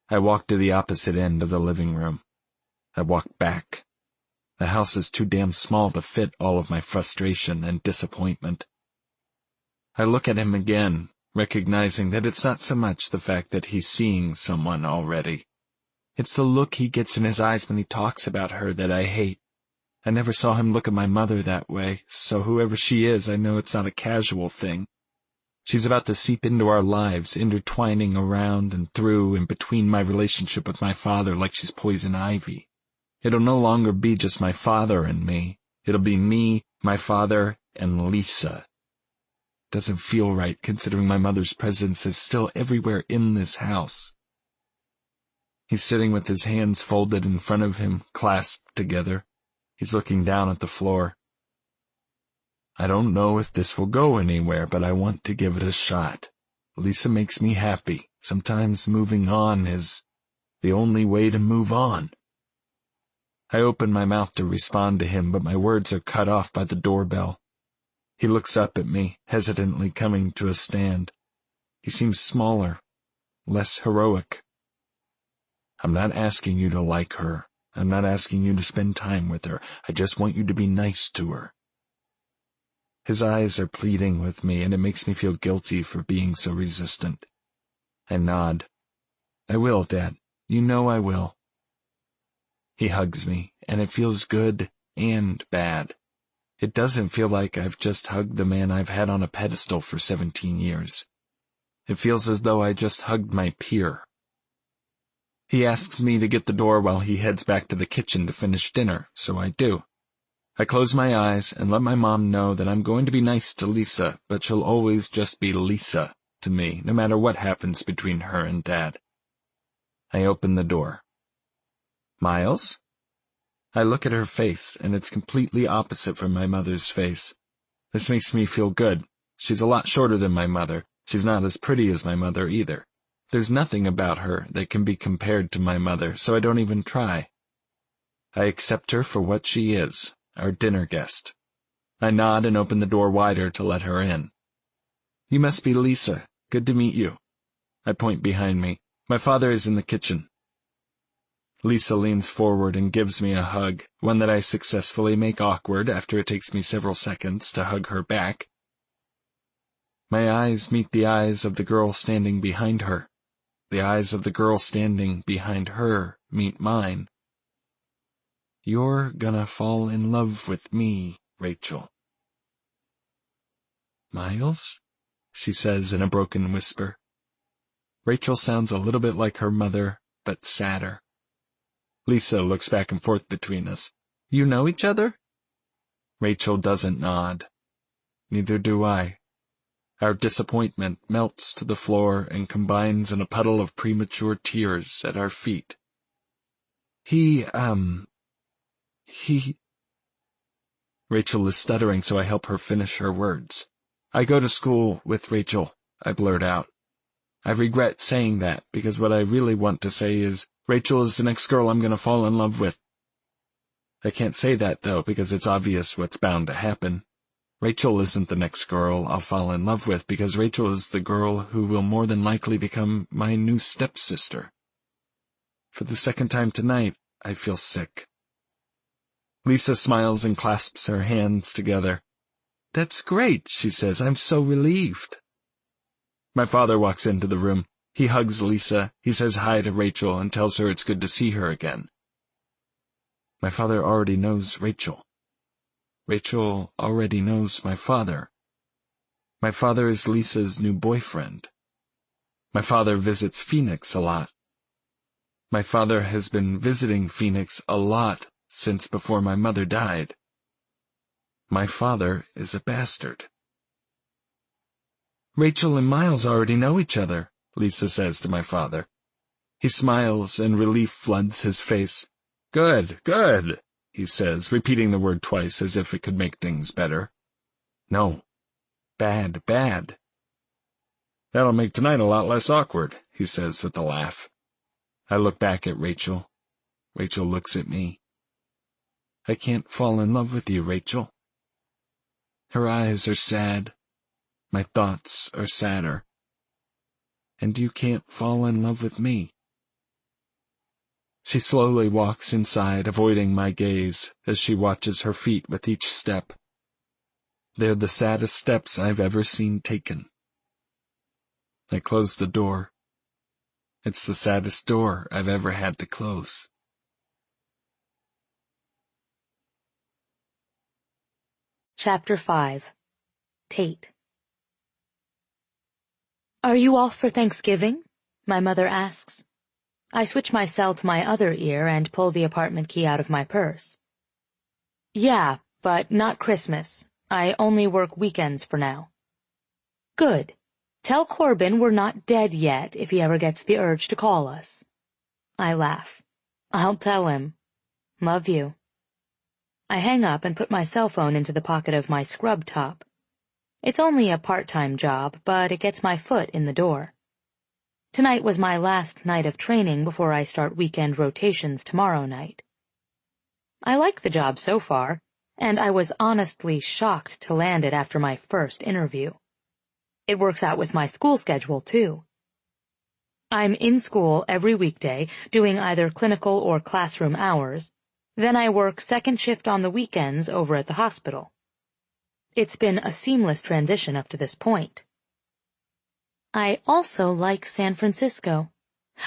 I walk to the opposite end of the living room. I walk back. The house is too damn small to fit all of my frustration and disappointment. I look at him again, recognizing that it's not so much the fact that he's seeing someone already. It's the look he gets in his eyes when he talks about her that I hate. I never saw him look at my mother that way, so whoever she is, I know it's not a casual thing. She's about to seep into our lives, intertwining around and through and between my relationship with my father like she's poison ivy. It'll no longer be just my father and me. It'll be me, my father, and Lisa. Doesn't feel right considering my mother's presence is still everywhere in this house. He's sitting with his hands folded in front of him, clasped together. He's looking down at the floor. I don't know if this will go anywhere, but I want to give it a shot. Lisa makes me happy. Sometimes moving on is the only way to move on. I open my mouth to respond to him, but my words are cut off by the doorbell. He looks up at me, hesitantly coming to a stand. He seems smaller, less heroic. I'm not asking you to like her. I'm not asking you to spend time with her. I just want you to be nice to her. His eyes are pleading with me, and it makes me feel guilty for being so resistant. I nod. I will, Dad. You know I will. He hugs me, and it feels good and bad. It doesn't feel like I've just hugged the man I've had on a pedestal for 17 years. It feels as though I just hugged my peer. He asks me to get the door while he heads back to the kitchen to finish dinner, so I do. I close my eyes and let my mom know that I'm going to be nice to Lisa, but she'll always just be Lisa to me, no matter what happens between her and Dad. I open the door. Miles? I look at her face, and it's completely opposite from my mother's face. This makes me feel good. She's a lot shorter than my mother. She's not as pretty as my mother either. There's nothing about her that can be compared to my mother, so I don't even try. I accept her for what she is, our dinner guest. I nod and open the door wider to let her in. You must be Lisa. Good to meet you. I point behind me. My father is in the kitchen. Lisa leans forward and gives me a hug, one that I successfully make awkward after it takes me several seconds to hug her back. My eyes meet the eyes of the girl standing behind her. The eyes of the girl standing behind her meet mine. You're gonna fall in love with me, Rachel. Miles? She says in a broken whisper. Rachel sounds a little bit like her mother, but sadder. Lisa looks back and forth between us. You know each other? Rachel doesn't nod. Neither do I. Our disappointment melts to the floor and combines in a puddle of premature tears at our feet. Rachel is stuttering, so I help her finish her words. I go to school with Rachel, I blurt out. I regret saying that, because what I really want to say is, Rachel is the next girl I'm gonna fall in love with. I can't say that, though, because it's obvious what's bound to happen. Rachel isn't the next girl I'll fall in love with, because Rachel is the girl who will more than likely become my new stepsister. For the second time tonight, I feel sick. Lisa smiles and clasps her hands together. That's great, she says. I'm so relieved. My father walks into the room. He hugs Lisa, he says hi to Rachel, and tells her it's good to see her again. My father already knows Rachel. Rachel already knows my father. My father is Lisa's new boyfriend. My father visits Phoenix a lot. My father has been visiting Phoenix a lot since before my mother died. My father is a bastard. Rachel and Miles already know each other, Lisa says to my father. He smiles and relief floods his face. Good, good, he says, repeating the word twice as if it could make things better. No, bad, bad. That'll make tonight a lot less awkward, he says with a laugh. I look back at Rachel. Rachel looks at me. I can't fall in love with you, Rachel. Her eyes are sad. My thoughts are sadder. And you can't fall in love with me. She slowly walks inside, avoiding my gaze, as she watches her feet with each step. They're the saddest steps I've ever seen taken. I close the door. It's the saddest door I've ever had to close. Chapter 5. Tate. Are you off for Thanksgiving? My mother asks. I switch my cell to my other ear and pull the apartment key out of my purse. Yeah, but not Christmas. I only work weekends for now. Good. Tell Corbin we're not dead yet if he ever gets the urge to call us. I laugh. I'll tell him. Love you. I hang up and put my cell phone into the pocket of my scrub top. It's only a part-time job, but it gets my foot in the door. Tonight was my last night of training before I start weekend rotations tomorrow night. I like the job so far, and I was honestly shocked to land it after my first interview. It works out with my school schedule, too. I'm in school every weekday, doing either clinical or classroom hours. Then I work second shift on the weekends over at the hospital. It's been a seamless transition up to this point. I also like San Francisco.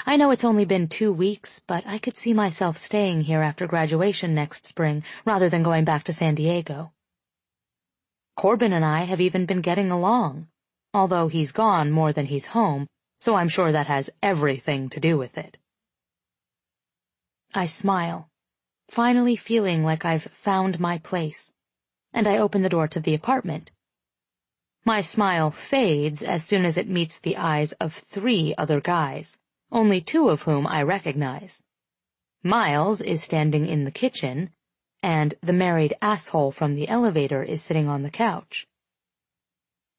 I know it's only been 2 weeks, but I could see myself staying here after graduation next spring rather than going back to San Diego. Corbin and I have even been getting along, although he's gone more than he's home, so I'm sure that has everything to do with it. I smile, finally feeling like I've found my place, and I open the door to the apartment. My smile fades as soon as it meets the eyes of 3 other guys, only 2 of whom I recognize. Miles is standing in the kitchen, and the married asshole from the elevator is sitting on the couch,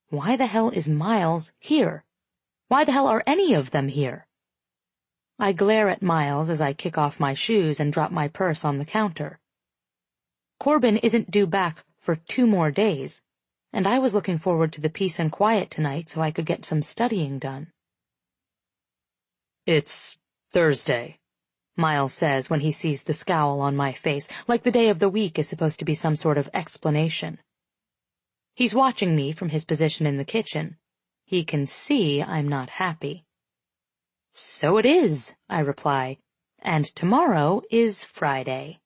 Why the hell is Miles here? Why the hell are any of them here? I glare at Miles as I kick off my shoes and drop my purse on the counter. Corbin isn't due back for 2 more days, and I was looking forward to the peace and quiet tonight so I could get some studying done. It's Thursday, Miles says when he sees the scowl on my face, like the day of the week is supposed to be some sort of explanation. He's watching me from his position in the kitchen. He can see I'm not happy. So it is, I reply, and tomorrow is Friday.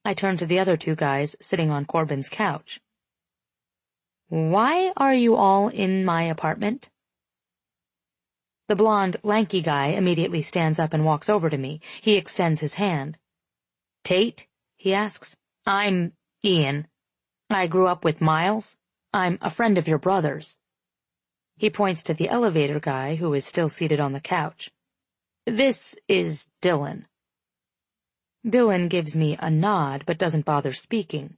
I turn to the other 2 guys sitting on Corbin's couch. Why are you all in my apartment? The blonde, lanky guy immediately stands up and walks over to me. He extends his hand. Tate, he asks. I'm Ian. I grew up with Miles. I'm a friend of your brother's. He points to the elevator guy who is still seated on the couch. This is Dylan. Dylan gives me a nod but doesn't bother speaking.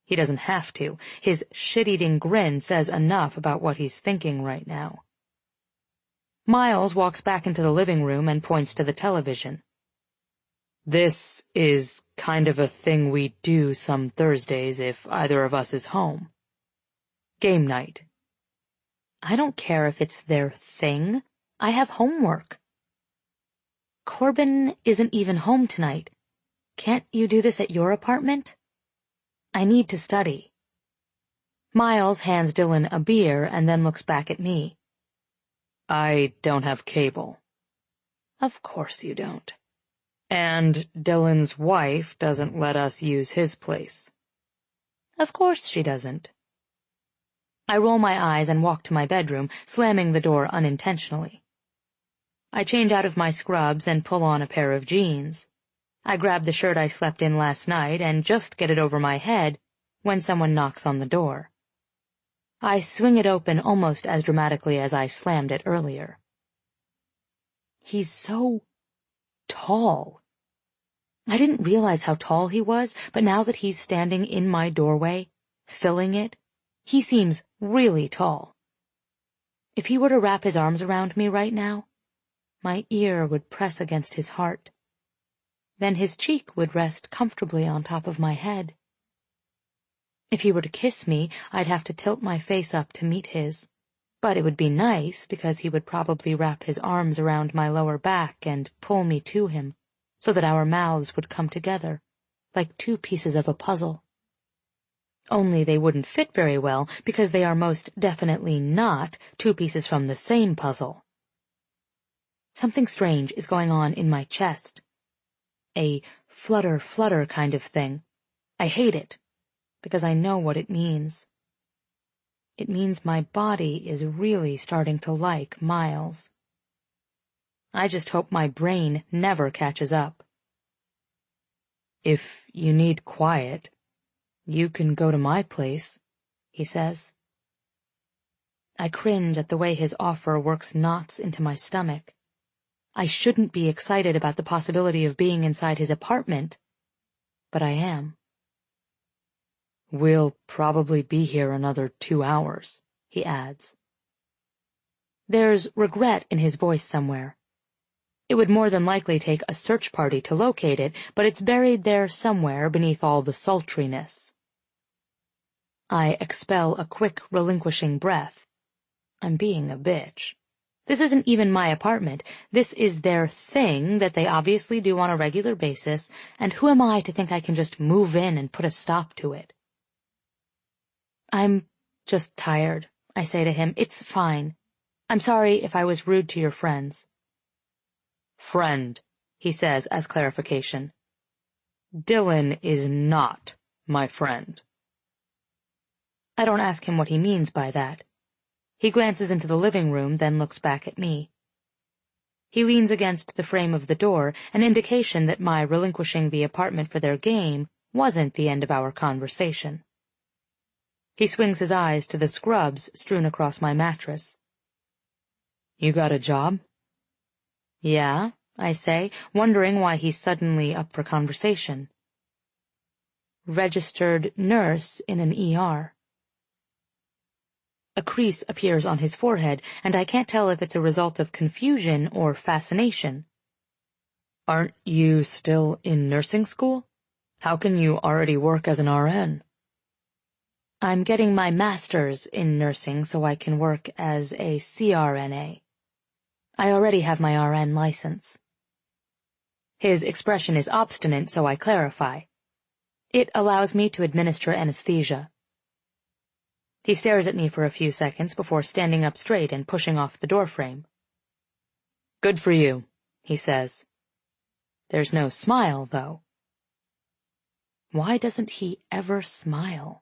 He doesn't have to. His shit-eating grin says enough about what he's thinking right now. Miles walks back into the living room and points to the television. This is kind of a thing we do some Thursdays if either of us is home. Game night. I don't care if it's their thing. I have homework. Corbin isn't even home tonight. Can't you do this at your apartment? I need to study. Miles hands Dylan a beer and then looks back at me. I don't have cable. Of course you don't. And Dylan's wife doesn't let us use his place. Of course she doesn't. I roll my eyes and walk to my bedroom, slamming the door unintentionally. I change out of my scrubs and pull on a pair of jeans. I grab the shirt I slept in last night and just get it over my head when someone knocks on the door. I swing it open almost as dramatically as I slammed it earlier. He's so tall. I didn't realize how tall he was, but now that he's standing in my doorway, filling it, he seems really tall. If he were to wrap his arms around me right now, my ear would press against his heart. Then his cheek would rest comfortably on top of my head. If he were to kiss me, I'd have to tilt my face up to meet his. But it would be nice because he would probably wrap his arms around my lower back and pull me to him, so that our mouths would come together, like 2 pieces of a puzzle. Only they wouldn't fit very well because they are most definitely not 2 pieces from the same puzzle. Something strange is going on in my chest. A flutter kind of thing. I hate it, because I know what it means. It means my body is really starting to like Miles. I just hope my brain never catches up. If you need quiet, you can go to my place, he says. I cringe at the way his offer works knots into my stomach. I shouldn't be excited about the possibility of being inside his apartment, but I am. We'll probably be here another 2 hours, he adds. There's regret in his voice somewhere. It would more than likely take a search party to locate it, but it's buried there somewhere beneath all the sultriness. I expel a quick, relinquishing breath. I'm being a bitch. This isn't even my apartment. This is their thing that they obviously do on a regular basis, and who am I to think I can just move in and put a stop to it? I'm just tired, I say to him. It's fine. I'm sorry if I was rude to your friends. Friend, he says as clarification. Dylan is not my friend. I don't ask him what he means by that. He glances into the living room, then looks back at me. He leans against the frame of the door, an indication that my relinquishing the apartment for their game wasn't the end of our conversation. He swings his eyes to the scrubs strewn across my mattress. You got a job? Yeah, I say, wondering why he's suddenly up for conversation. Registered nurse in an ER. A crease appears on his forehead, and I can't tell if it's a result of confusion or fascination. Aren't you still in nursing school? How can you already work as an RN? I'm getting my master's in nursing so I can work as a CRNA. I already have my RN license. His expression is obstinate, so I clarify. It allows me to administer anesthesia. He stares at me for a few seconds before standing up straight and pushing off the doorframe. Good for you, he says. There's no smile, though. Why doesn't he ever smile?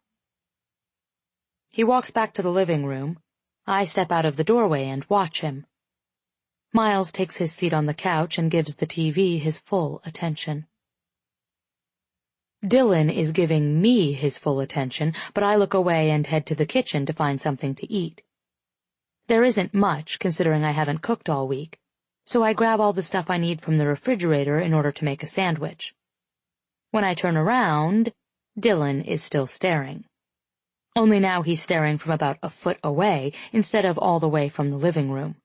He walks back to the living room. I step out of the doorway and watch him. Miles takes his seat on the couch and gives the TV his full attention. Dylan is giving me his full attention, but I look away and head to the kitchen to find something to eat. There isn't much, considering I haven't cooked all week, so I grab all the stuff I need from the refrigerator in order to make a sandwich. When I turn around, Dylan is still staring. Only now he's staring from about a foot away instead of all the way from the living room.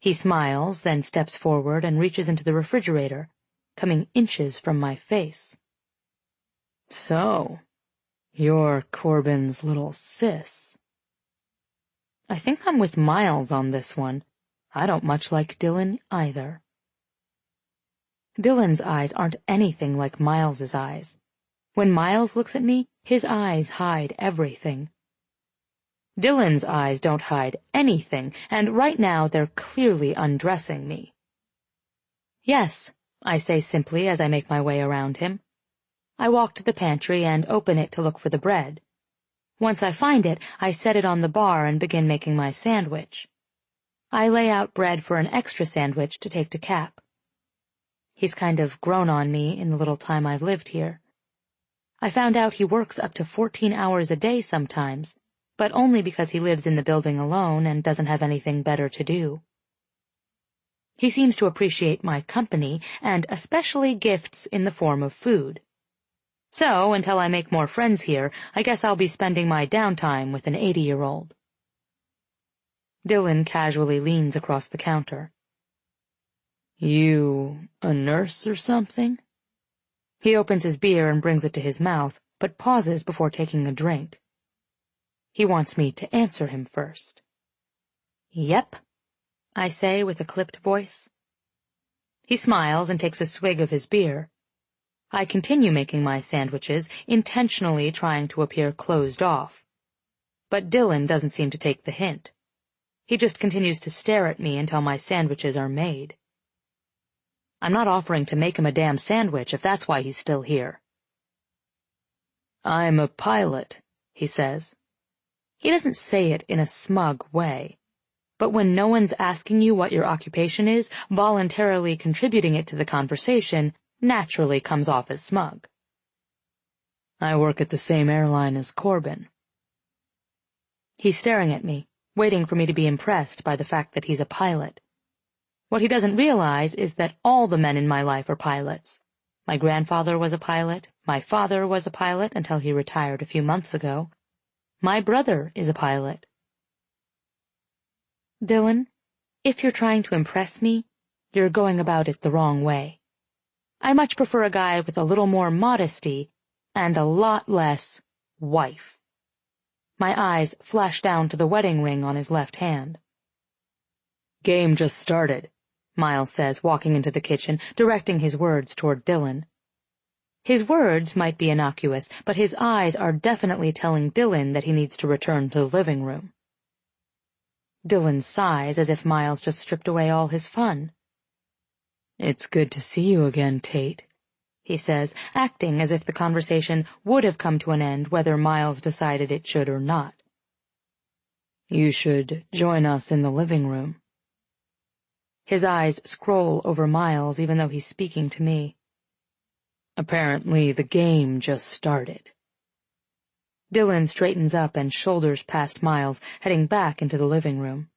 He smiles, then steps forward and reaches into the refrigerator, coming inches from my face. So, you're Corbin's little sis. I think I'm with Miles on this one. I don't much like Dylan either. Dylan's eyes aren't anything like Miles's eyes. When Miles looks at me, his eyes hide everything. Dylan's eyes don't hide anything, and right now they're clearly undressing me. Yes, I say simply as I make my way around him. I walk to the pantry and open it to look for the bread. Once I find it, I set it on the bar and begin making my sandwich. I lay out bread for an extra sandwich to take to Cap. He's kind of grown on me in the little time I've lived here. I found out he works up to 14 hours a day sometimes, but only because he lives in the building alone and doesn't have anything better to do. He seems to appreciate my company, and especially gifts in the form of food. So, until I make more friends here, I guess I'll be spending my downtime with an 80-year-old. Dylan casually leans across the counter. You a nurse or something? He opens his beer and brings it to his mouth, but pauses before taking a drink. He wants me to answer him first. Yep, I say with a clipped voice. He smiles and takes a swig of his beer. I continue making my sandwiches, intentionally trying to appear closed off. But Dylan doesn't seem to take the hint. He just continues to stare at me until my sandwiches are made. I'm not offering to make him a damn sandwich if that's why he's still here. I'm a pilot, he says. He doesn't say it in a smug way. But when no one's asking you what your occupation is, voluntarily contributing it to the conversation naturally comes off as smug. I work at the same airline as Corbin. He's staring at me, waiting for me to be impressed by the fact that he's a pilot. What he doesn't realize is that all the men in my life are pilots. My grandfather was a pilot, my father was a pilot until he retired a few months ago. My brother is a pilot. Dylan, if you're trying to impress me, you're going about it the wrong way. I much prefer a guy with a little more modesty and a lot less wife. My eyes flash down to the wedding ring on his left hand. Game just started, Miles says, walking into the kitchen, directing his words toward Dylan. His words might be innocuous, but his eyes are definitely telling Dylan that he needs to return to the living room. Dylan sighs as if Miles just stripped away all his fun. It's good to see you again, Tate, he says, acting as if the conversation would have come to an end whether Miles decided it should or not. You should join us in the living room. His eyes scroll over Miles even though he's speaking to me. Apparently the game just started. Dylan straightens up and shoulders past Miles, heading back into the living room.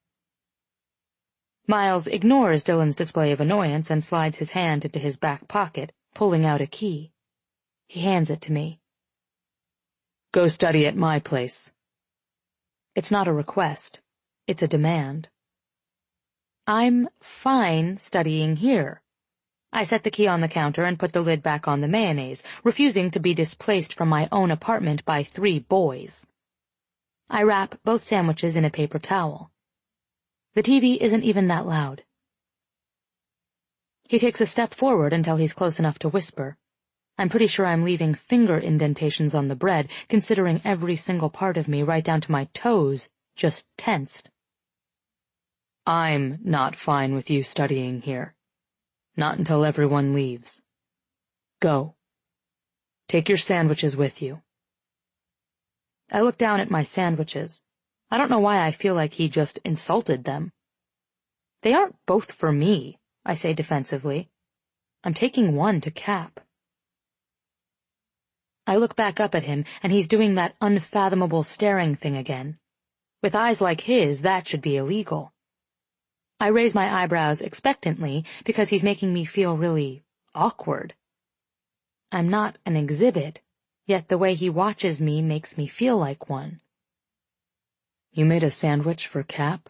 Miles ignores Dylan's display of annoyance and slides his hand into his back pocket, pulling out a key. He hands it to me. Go study at my place. It's not a request. It's a demand. I'm fine studying here. I set the key on the counter and put the lid back on the mayonnaise, refusing to be displaced from my own apartment by 3 boys. I wrap both sandwiches in a paper towel. The TV isn't even that loud. He takes a step forward until he's close enough to whisper. I'm pretty sure I'm leaving finger indentations on the bread, considering every single part of me, right down to my toes, just tensed. I'm not fine with you studying here. Not until everyone leaves. Go. Take your sandwiches with you. I look down at my sandwiches. I don't know why I feel like he just insulted them. They aren't both for me, I say defensively. I'm taking one to Cap. I look back up at him, and he's doing that unfathomable staring thing again. With eyes like his, that should be illegal. I raise my eyebrows expectantly because he's making me feel really awkward. I'm not an exhibit, yet the way he watches me makes me feel like one. You made a sandwich for Cap?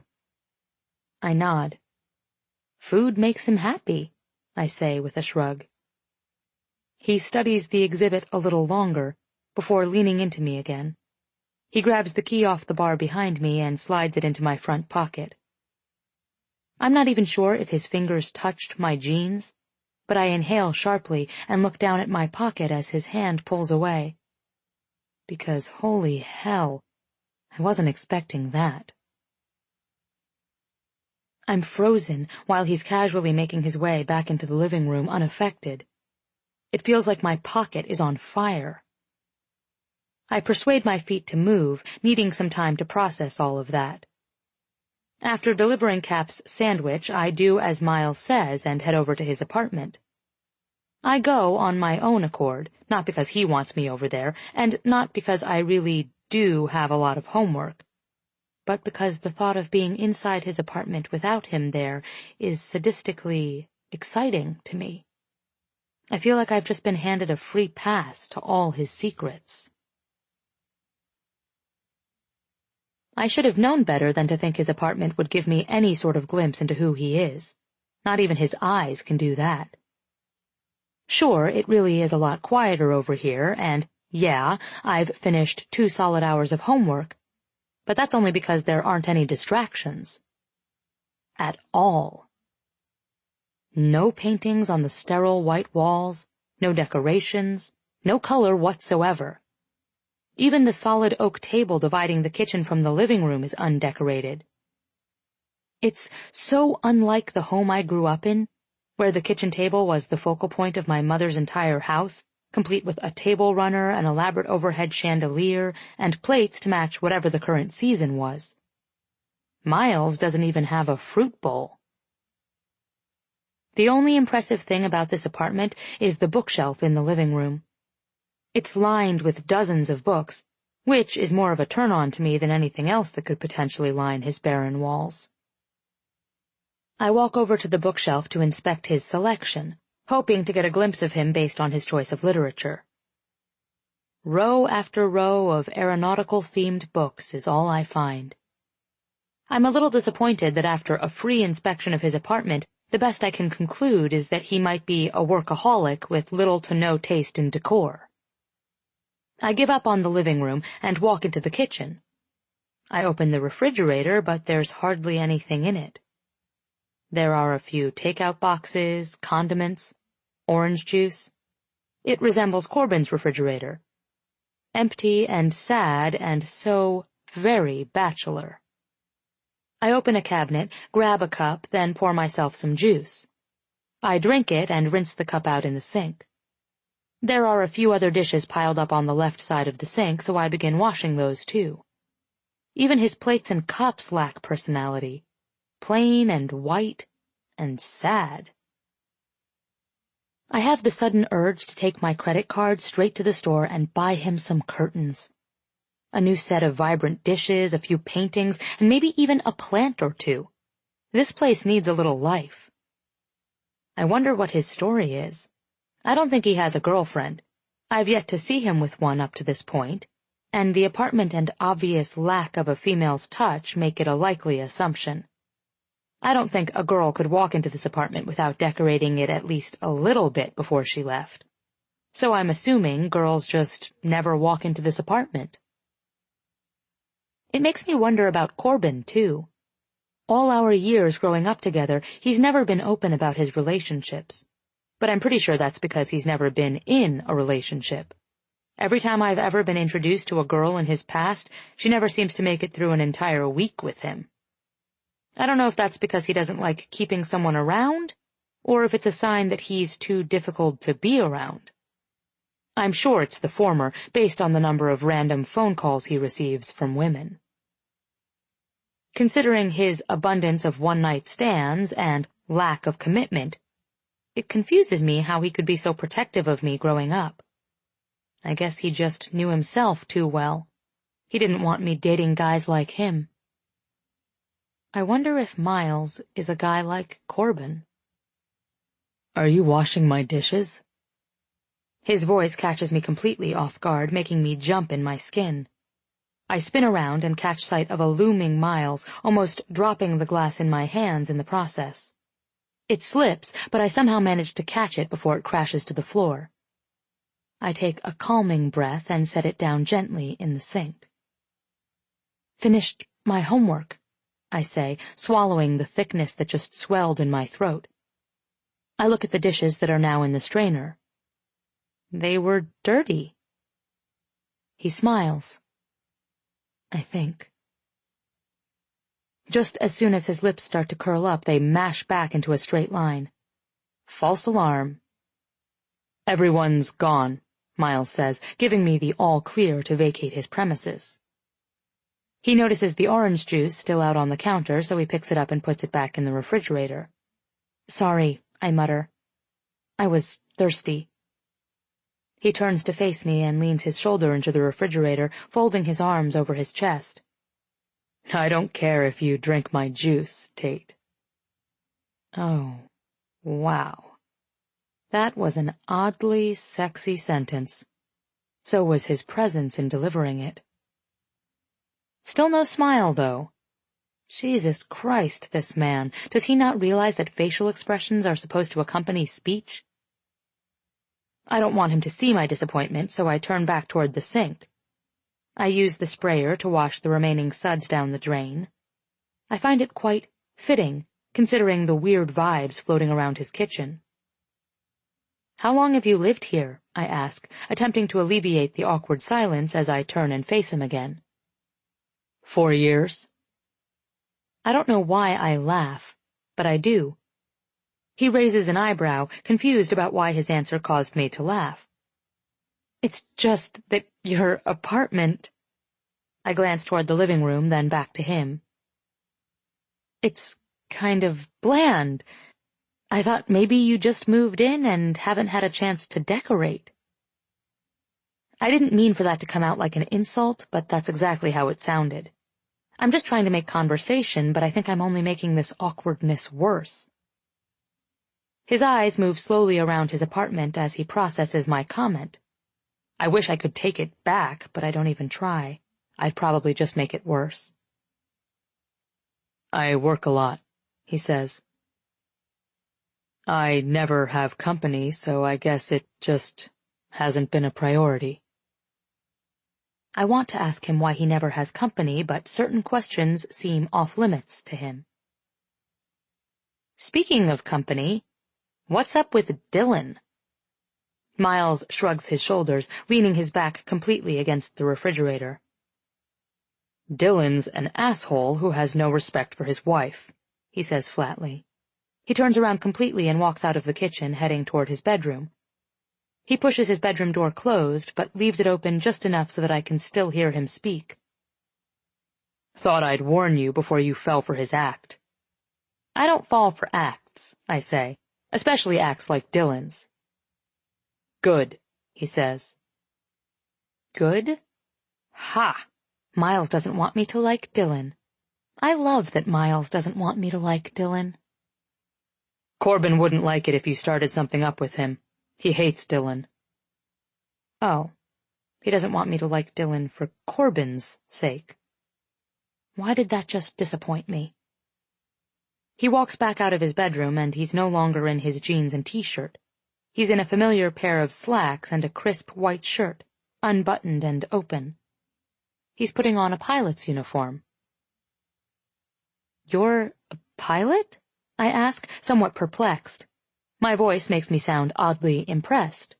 I nod. Food makes him happy, I say with a shrug. He studies the exhibit a little longer before leaning into me again. He grabs the key off the bar behind me and slides it into my front pocket. I'm not even sure if his fingers touched my jeans, but I inhale sharply and look down at my pocket as his hand pulls away. Because holy hell, I wasn't expecting that. I'm frozen while he's casually making his way back into the living room unaffected. It feels like my pocket is on fire. I persuade my feet to move, needing some time to process all of that. After delivering Cap's sandwich, I do as Miles says and head over to his apartment. I go on my own accord, not because he wants me over there, and not because I really do have a lot of homework, but because the thought of being inside his apartment without him there is sadistically exciting to me. I feel like I've just been handed a free pass to all his secrets. I should have known better than to think his apartment would give me any sort of glimpse into who he is. Not even his eyes can do that. Sure, it really is a lot quieter over here, and, yeah, I've finished 2 solid hours of homework, but that's only because there aren't any distractions. At all. No paintings on the sterile white walls, no decorations, no color whatsoever. Even the solid oak table dividing the kitchen from the living room is undecorated. It's so unlike the home I grew up in, where the kitchen table was the focal point of my mother's entire house, complete with a table runner, an elaborate overhead chandelier, and plates to match whatever the current season was. Miles doesn't even have a fruit bowl. The only impressive thing about this apartment is the bookshelf in the living room. It's lined with dozens of books, which is more of a turn-on to me than anything else that could potentially line his barren walls. I walk over to the bookshelf to inspect his selection, hoping to get a glimpse of him based on his choice of literature. Row after row of aeronautical-themed books is all I find. I'm a little disappointed that after a free inspection of his apartment, the best I can conclude is that he might be a workaholic with little to no taste in decor. I give up on the living room and walk into the kitchen. I open the refrigerator, but there's hardly anything in it. There are a few takeout boxes, condiments, orange juice. It resembles Corbin's refrigerator. Empty and sad and so very bachelor. I open a cabinet, grab a cup, then pour myself some juice. I drink it and rinse the cup out in the sink. There are a few other dishes piled up on the left side of the sink, so I begin washing those too. Even his plates and cups lack personality. Plain and white and sad. I have the sudden urge to take my credit card straight to the store and buy him some curtains. A new set of vibrant dishes, a few paintings, and maybe even a plant or 2. This place needs a little life. I wonder what his story is. I don't think he has a girlfriend. I've yet to see him with one up to this point, and the apartment and obvious lack of a female's touch make it a likely assumption. I don't think a girl could walk into this apartment without decorating it at least a little bit before she left. So I'm assuming girls just never walk into this apartment. It makes me wonder about Corbin, too. All our years growing up together, he's never been open about his relationships. But I'm pretty sure that's because he's never been in a relationship. Every time I've ever been introduced to a girl in his past, she never seems to make it through an entire week with him. I don't know if that's because he doesn't like keeping someone around, or if it's a sign that he's too difficult to be around. I'm sure it's the former, based on the number of random phone calls he receives from women. Considering his abundance of one-night stands and lack of commitment, it confuses me how he could be so protective of me growing up. I guess he just knew himself too well. He didn't want me dating guys like him. I wonder if Miles is a guy like Corbin. Are you washing my dishes? His voice catches me completely off guard, making me jump in my skin. I spin around and catch sight of a looming Miles, almost dropping the glass in my hands in the process. It slips, but I somehow manage to catch it before it crashes to the floor. I take a calming breath and set it down gently in the sink. Finished my homework, I say, swallowing the thickness that just swelled in my throat. I look at the dishes that are now in the strainer. They were dirty. He smiles. I think. Just as soon as his lips start to curl up, they mash back into a straight line. False alarm. Everyone's gone, Miles says, giving me the all-clear to vacate his premises. He notices the orange juice still out on the counter, so he picks it up and puts it back in the refrigerator. Sorry, I mutter. I was thirsty. He turns to face me and leans his shoulder into the refrigerator, folding his arms over his chest. I don't care if you drink my juice, Tate. Oh, wow. That was an oddly sexy sentence. So was his presence in delivering it. Still no smile, though. Jesus Christ, this man. Does he not realize that facial expressions are supposed to accompany speech? I don't want him to see my disappointment, so I turn back toward the sink. I use the sprayer to wash the remaining suds down the drain. I find it quite fitting, considering the weird vibes floating around his kitchen. How long have you lived here? I ask, attempting to alleviate the awkward silence as I turn and face him again. 4 years. I don't know why I laugh, but I do. He raises an eyebrow, confused about why his answer caused me to laugh. It's just that your apartment... I glance toward the living room, then back to him. It's kind of bland. I thought maybe you just moved in and haven't had a chance to decorate. I didn't mean for that to come out like an insult, but that's exactly how it sounded. I'm just trying to make conversation, but I think I'm only making this awkwardness worse. His eyes move slowly around his apartment as he processes my comment. I wish I could take it back, but I don't even try. I'd probably just make it worse. I work a lot, he says. I never have company, so I guess it just hasn't been a priority. I want to ask him why he never has company, but certain questions seem off-limits to him. Speaking of company, what's up with Dylan? Miles shrugs his shoulders, leaning his back completely against the refrigerator. Dylan's an asshole who has no respect for his wife, he says flatly. He turns around completely and walks out of the kitchen, heading toward his bedroom. He pushes his bedroom door closed, but leaves it open just enough so that I can still hear him speak. Thought I'd warn you before you fell for his act. I don't fall for acts, I say, especially acts like Dylan's. Good, he says. Good? Ha! Miles doesn't want me to like Dylan. I love that Miles doesn't want me to like Dylan. Corbin wouldn't like it if you started something up with him. He hates Dylan. Oh, He doesn't want me to like Dylan for Corbin's sake. Why did that just disappoint me? He walks back out of his bedroom, and he's no longer in his jeans and t-shirt. He's in a familiar pair of slacks and a crisp white shirt, unbuttoned and open. He's putting on a pilot's uniform. "You're a pilot?" I ask, somewhat perplexed. My voice makes me sound oddly impressed.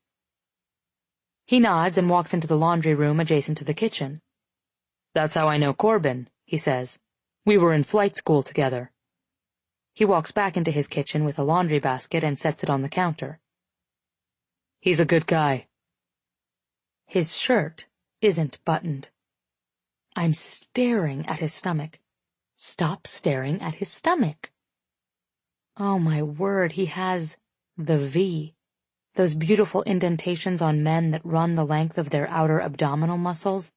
He nods and walks into the laundry room adjacent to the kitchen. "That's how I know Corbin," he says. "We were in flight school together." He walks back into his kitchen with a laundry basket and sets it on the counter. "He's a good guy." His shirt isn't buttoned. I'm staring at his stomach. Stop staring at his stomach. Oh my word, he has the V. Those beautiful indentations on men that run the length of their outer abdominal muscles,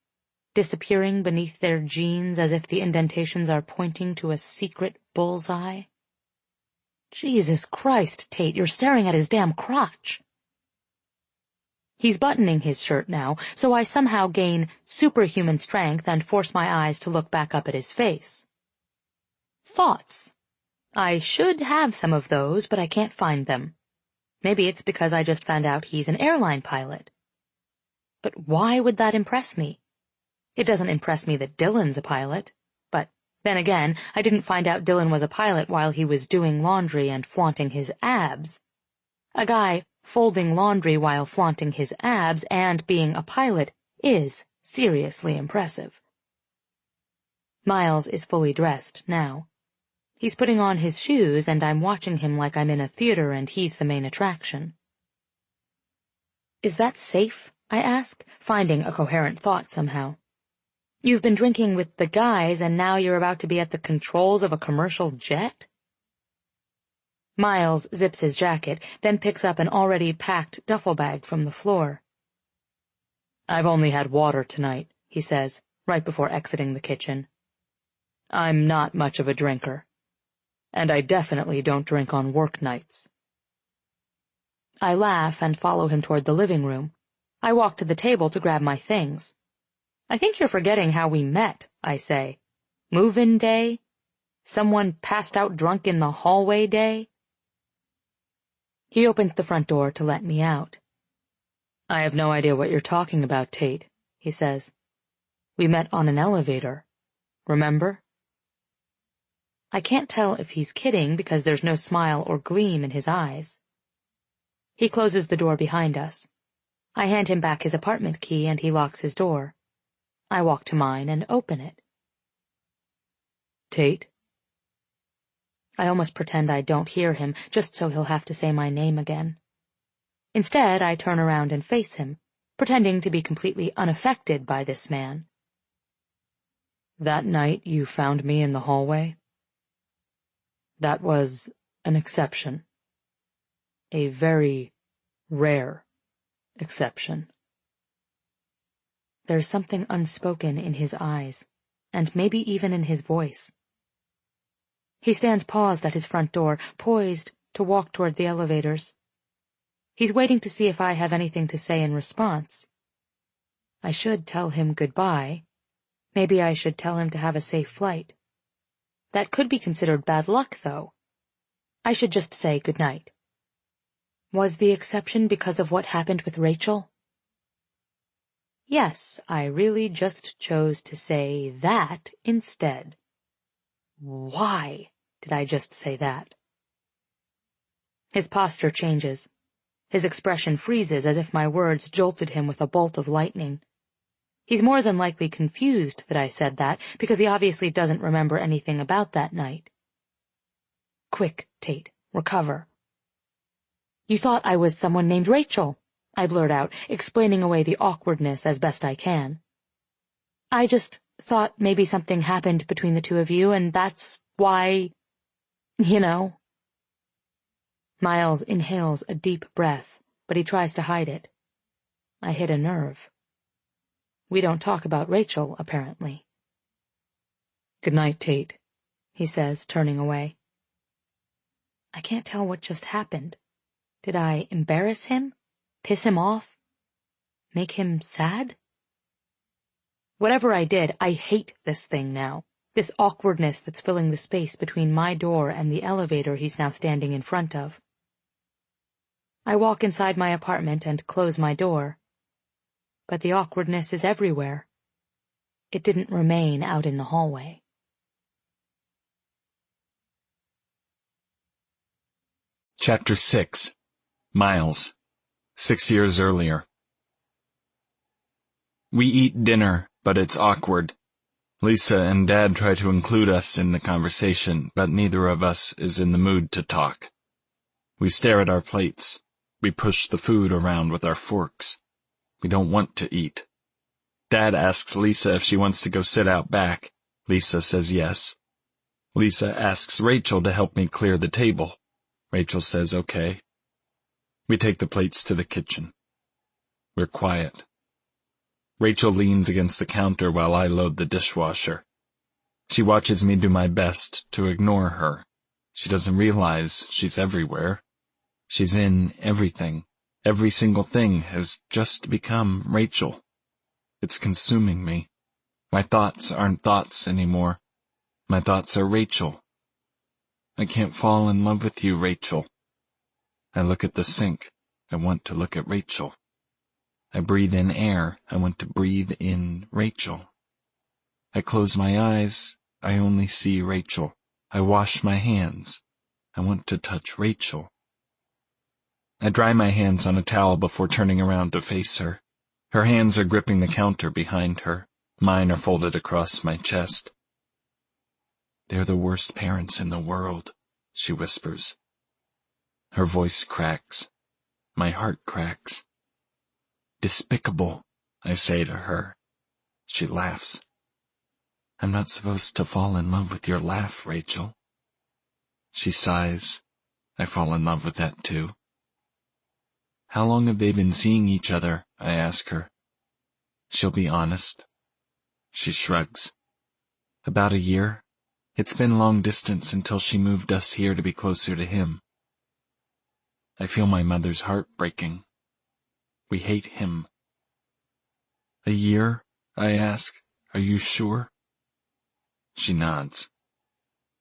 disappearing beneath their jeans as if the indentations are pointing to a secret bullseye. Jesus Christ, Tate, you're staring at his damn crotch. He's buttoning his shirt now, so I somehow gain superhuman strength and force my eyes to look back up at his face. Thoughts. I should have some of those, but I can't find them. Maybe it's because I just found out he's an airline pilot. But why would that impress me? It doesn't impress me that Dylan's a pilot. But then again, I didn't find out Dylan was a pilot while he was doing laundry and flaunting his abs. A guy folding laundry while flaunting his abs and being a pilot is seriously impressive. Miles is fully dressed now. He's putting on his shoes, and I'm watching him like I'm in a theater and he's the main attraction. "Is that safe?" I ask, finding a coherent thought somehow. "You've been drinking with the guys, and now you're about to be at the controls of a commercial jet?" Miles zips his jacket, then picks up an already packed duffel bag from the floor. "I've only had water tonight," he says, right before exiting the kitchen. "I'm not much of a drinker. And I definitely don't drink on work nights." I laugh and follow him toward the living room. I walk to the table to grab my things. "I think you're forgetting how we met," I say. "Move-in day? Someone passed out drunk in the hallway day?" He opens the front door to let me out. "I have no idea what you're talking about, Tate," he says. "We met on an elevator. Remember?" I can't tell if he's kidding because there's no smile or gleam in his eyes. He closes the door behind us. I hand him back his apartment key and he locks his door. I walk to mine and open it. "Tate?" I almost pretend I don't hear him, just so he'll have to say my name again. Instead, I turn around and face him, pretending to be completely unaffected by this man. "That night you found me in the hallway? That was an exception. A very rare exception." There's something unspoken in his eyes, and maybe even in his voice. He stands paused at his front door, poised to walk toward the elevators. He's waiting to see if I have anything to say in response. I should tell him goodbye. Maybe I should tell him to have a safe flight. That could be considered bad luck, though. I should just say goodnight. Was the exception because of what happened with Rachel? Yes, I really just chose to say that instead. Why did I just say that? His posture changes. His expression freezes as if my words jolted him with a bolt of lightning. He's more than likely confused that I said that, because he obviously doesn't remember anything about that night. "Quick, Tate, recover." "You thought I was someone named Rachel," I blurt out, explaining away the awkwardness as best I can. "I just thought maybe something happened between the two of you, and that's why, you know." Miles inhales a deep breath, but he tries to hide it. I hit a nerve. We don't talk about Rachel, apparently. "Good night, Tate," he says, turning away. I can't tell what just happened. Did I embarrass him? Piss him off? Make him sad? Whatever I did, I hate this thing now. This awkwardness that's filling the space between my door and the elevator he's now standing in front of. I walk inside my apartment and close my door. But the awkwardness is everywhere. It didn't remain out in the hallway. Chapter 6. Miles. 6 years earlier. We eat dinner, but it's awkward. Lisa and Dad try to include us in the conversation, but neither of us is in the mood to talk. We stare at our plates. We push the food around with our forks. We don't want to eat. Dad asks Lisa if she wants to go sit out back. Lisa says yes. Lisa asks Rachel to help me clear the table. Rachel says okay. We take the plates to the kitchen. We're quiet. Rachel leans against the counter while I load the dishwasher. She watches me do my best to ignore her. She doesn't realize she's everywhere. She's in everything. Every single thing has just become Rachel. It's consuming me. My thoughts aren't thoughts anymore. My thoughts are Rachel. I can't fall in love with you, Rachel. I look at the sink. I want to look at Rachel. I breathe in air. I want to breathe in Rachel. I close my eyes. I only see Rachel. I wash my hands. I want to touch Rachel. I dry my hands on a towel before turning around to face her. Her hands are gripping the counter behind her. Mine are folded across my chest. They're the worst parents in the world, she whispers. Her voice cracks. My heart cracks. Despicable, I say to her. She laughs. I'm not supposed to fall in love with your laugh, Rachel. She sighs. I fall in love with that too. How long have they been seeing each other? I ask her. She'll be honest. She shrugs. About a year. It's been long distance until she moved us here to be closer to him. I feel my mother's heart breaking. We hate him. A year? I ask. Are you sure? She nods.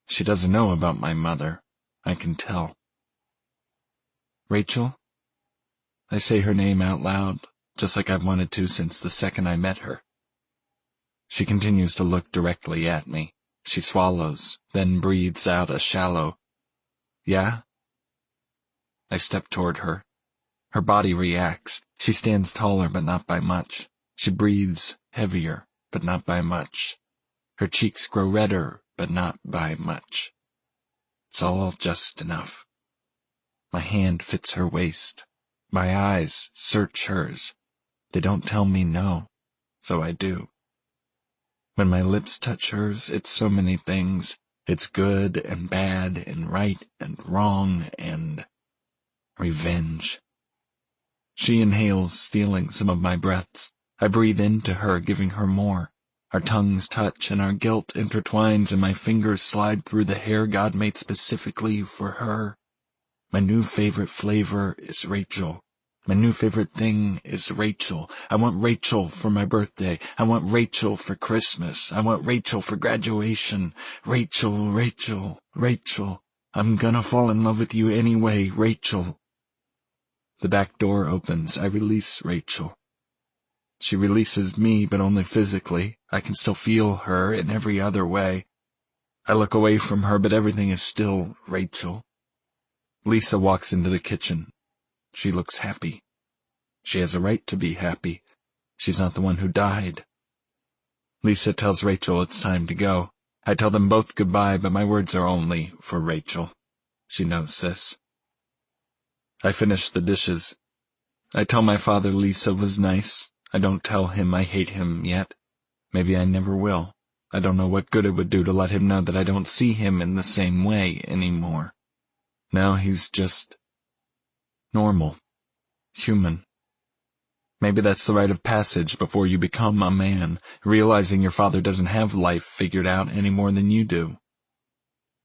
She doesn't know about my mother. I can tell. Rachel? I say her name out loud, just like I've wanted to since the second I met her. She continues to look directly at me. She swallows, then breathes out a shallow, yeah? I step toward her. Her body reacts. She stands taller, but not by much. She breathes heavier, but not by much. Her cheeks grow redder, but not by much. It's all just enough. My hand fits her waist. My eyes search hers. They don't tell me no, so I do. When my lips touch hers, it's so many things. It's good and bad and right and wrong and revenge. She inhales, stealing some of my breaths. I breathe into her, giving her more. Our tongues touch and our guilt intertwines and my fingers slide through the hair God made specifically for her. My new favorite flavor is Rachel. My new favorite thing is Rachel. I want Rachel for my birthday. I want Rachel for Christmas. I want Rachel for graduation. Rachel, Rachel, Rachel. I'm gonna fall in love with you anyway, Rachel. The back door opens. I release Rachel. She releases me, but only physically. I can still feel her in every other way. I look away from her, but everything is still Rachel. Lisa walks into the kitchen. She looks happy. She has a right to be happy. She's not the one who died. Lisa tells Rachel it's time to go. I tell them both goodbye, but my words are only for Rachel. She knows this. I finish the dishes. I tell my father Lisa was nice. I don't tell him I hate him yet. Maybe I never will. I don't know what good it would do to let him know that I don't see him in the same way anymore. Now he's just normal, human. Maybe that's the rite of passage before you become a man, realizing your father doesn't have life figured out any more than you do.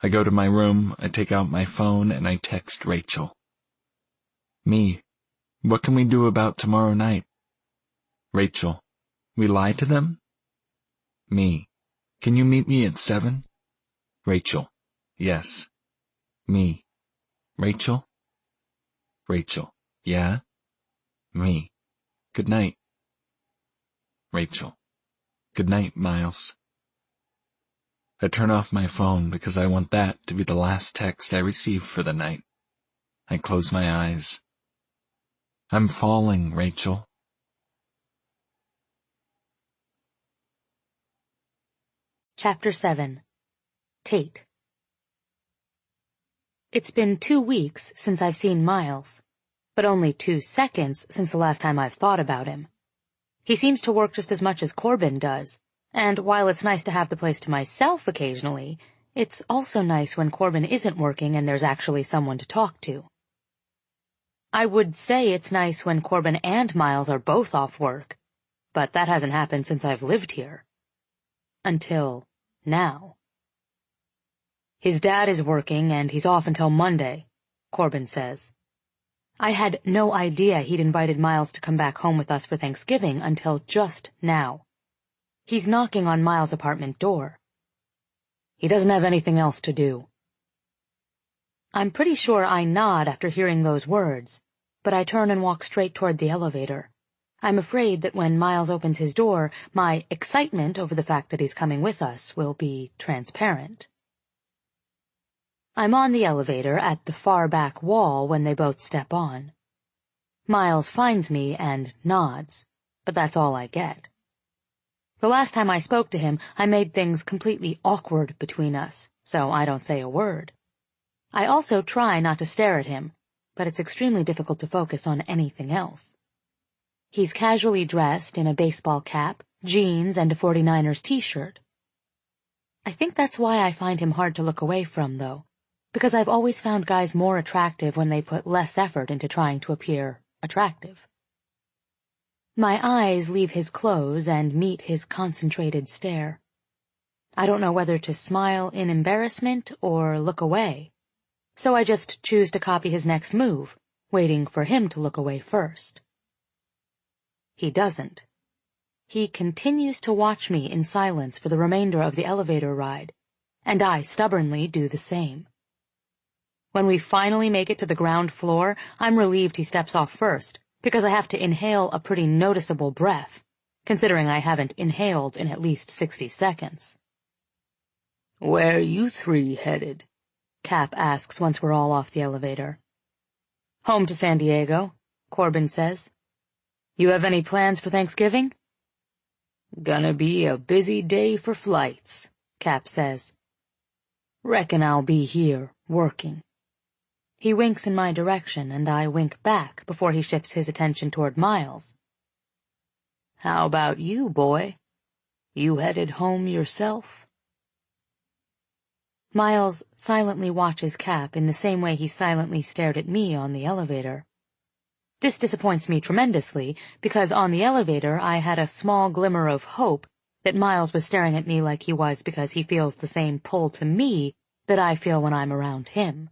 I go to my room, I take out my phone, and I text Rachel. Me, what can we do about tomorrow night? Rachel, we lie to them? Me. Can you meet me at 7? Rachel. Yes. Me. Rachel? Rachel. Yeah? Me. Good night. Rachel. Good night, Miles. I turn off my phone because I want that to be the last text I receive for the night. I close my eyes. I'm falling, Rachel. Chapter 7. Tate. It's been 2 weeks since I've seen Miles, but only 2 seconds since the last time I've thought about him. He seems to work just as much as Corbin does, and while it's nice to have the place to myself occasionally, it's also nice when Corbin isn't working and there's actually someone to talk to. I would say it's nice when Corbin and Miles are both off work, but that hasn't happened since I've lived here. Until now. His dad is working and he's off until Monday, Corbin says. I had no idea he'd invited Miles to come back home with us for Thanksgiving until just now. He's knocking on Miles' apartment door. He doesn't have anything else to do. I'm pretty sure I nod after hearing those words, but I turn and walk straight toward the elevator. I'm afraid that when Miles opens his door, my excitement over the fact that he's coming with us will be transparent. I'm on the elevator at the far back wall when they both step on. Miles finds me and nods, but that's all I get. The last time I spoke to him, I made things completely awkward between us, so I don't say a word. I also try not to stare at him, but it's extremely difficult to focus on anything else. He's casually dressed in a baseball cap, jeans, and a 49ers t-shirt. I think that's why I find him hard to look away from, though, because I've always found guys more attractive when they put less effort into trying to appear attractive. My eyes leave his clothes and meet his concentrated stare. I don't know whether to smile in embarrassment or look away, so I just choose to copy his next move, waiting for him to look away first. He doesn't. He continues to watch me in silence for the remainder of the elevator ride, and I stubbornly do the same. When we finally make it to the ground floor, I'm relieved he steps off first, because I have to inhale a pretty noticeable breath, considering I haven't inhaled in at least 60 seconds. "Where you 3 headed?" Cap asks once we're all off the elevator. "Home to San Diego," Corbin says. "You have any plans for Thanksgiving?" "Gonna be a busy day for flights," Cap says. "Reckon I'll be here, working." He winks in my direction, and I wink back before he shifts his attention toward Miles. "How about you, boy? You headed home yourself?" Miles silently watches Cap in the same way he silently stared at me on the elevator. This disappoints me tremendously, because on the elevator I had a small glimmer of hope that Miles was staring at me like he was because he feels the same pull to me that I feel when I'm around him.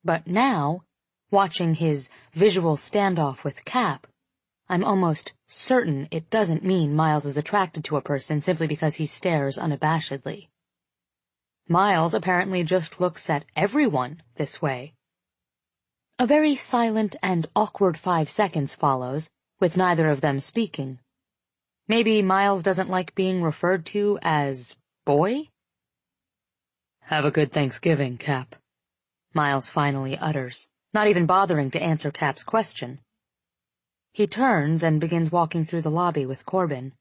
But now, watching his visual standoff with Cap, I'm almost certain it doesn't mean Miles is attracted to a person simply because he stares unabashedly. Miles apparently just looks at everyone this way. A very silent and awkward 5 seconds follows, with neither of them speaking. Maybe Miles doesn't like being referred to as boy? "Have a good Thanksgiving, Cap," Miles finally utters, not even bothering to answer Cap's question. He turns and begins walking through the lobby with Corbin.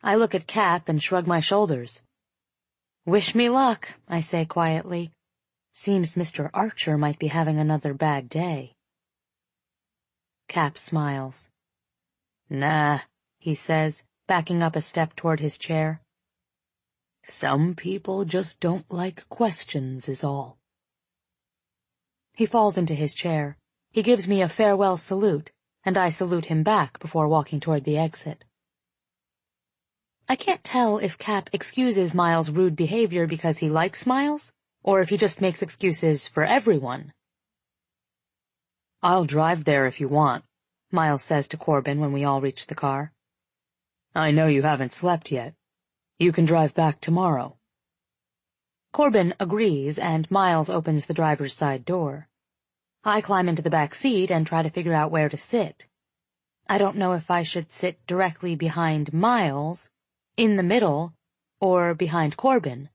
I look at Cap and shrug my shoulders. "Wish me luck," I say quietly. Seems Mr. Archer might be having another bad day. Cap smiles. "Nah," he says, backing up a step toward his chair. "Some people just don't like questions is all." He falls into his chair. He gives me a farewell salute, and I salute him back before walking toward the exit. I can't tell if Cap excuses Miles' rude behavior because he likes Miles, or if he just makes excuses for everyone. "I'll drive there if you want," Miles says to Corbin when we all reach the car. I know you haven't slept yet. You can drive back tomorrow. Corbin agrees, and Miles opens the driver's side door. I climb into the back seat and try to figure out where to sit. I don't know if I should sit directly behind Miles, in the middle, or behind Corbin.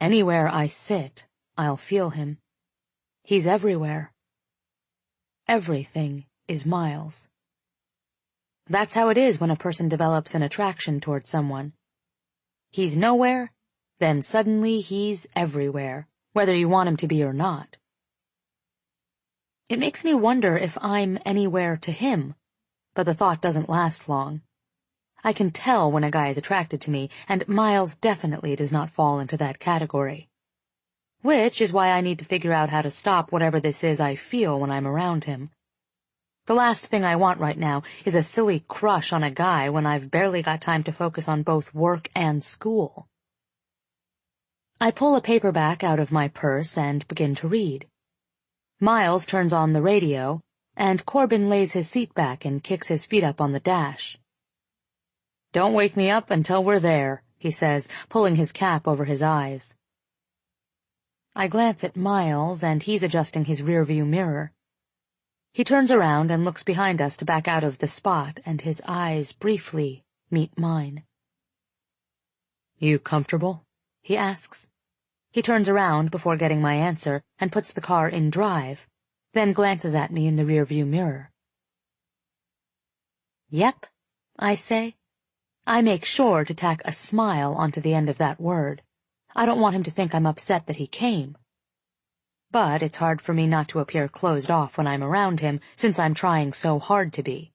Anywhere I sit, I'll feel him. He's everywhere. Everything is Miles. That's how it is when a person develops an attraction toward someone. He's nowhere, then suddenly he's everywhere, whether you want him to be or not. It makes me wonder if I'm anywhere to him, but the thought doesn't last long. I can tell when a guy is attracted to me, and Miles definitely does not fall into that category. Which is why I need to figure out how to stop whatever this is I feel when I'm around him. The last thing I want right now is a silly crush on a guy when I've barely got time to focus on both work and school. I pull a paperback out of my purse and begin to read. Miles turns on the radio, and Corbin lays his seat back and kicks his feet up on the dash. "Don't wake me up until we're there," he says, pulling his cap over his eyes. I glance at Miles, and he's adjusting his rearview mirror. He turns around and looks behind us to back out of the spot, and his eyes briefly meet mine. "You comfortable?" he asks. He turns around before getting my answer and puts the car in drive, then glances at me in the rearview mirror. "Yep," I say. I make sure to tack a smile onto the end of that word. I don't want him to think I'm upset that he came. But it's hard for me not to appear closed off when I'm around him, since I'm trying so hard to be.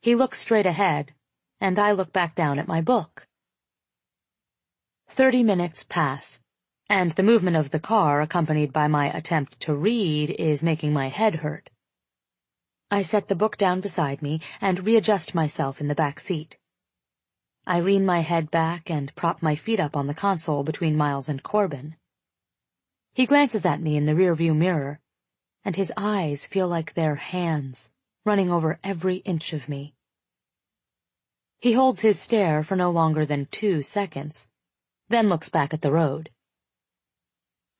He looks straight ahead, and I look back down at my book. 30 minutes pass, and the movement of the car, accompanied by my attempt to read, is making my head hurt. I set the book down beside me and readjust myself in the back seat. I lean my head back and prop my feet up on the console between Miles and Corbin. He glances at me in the rearview mirror, and his eyes feel like they're hands, running over every inch of me. He holds his stare for no longer than 2 seconds, then looks back at the road.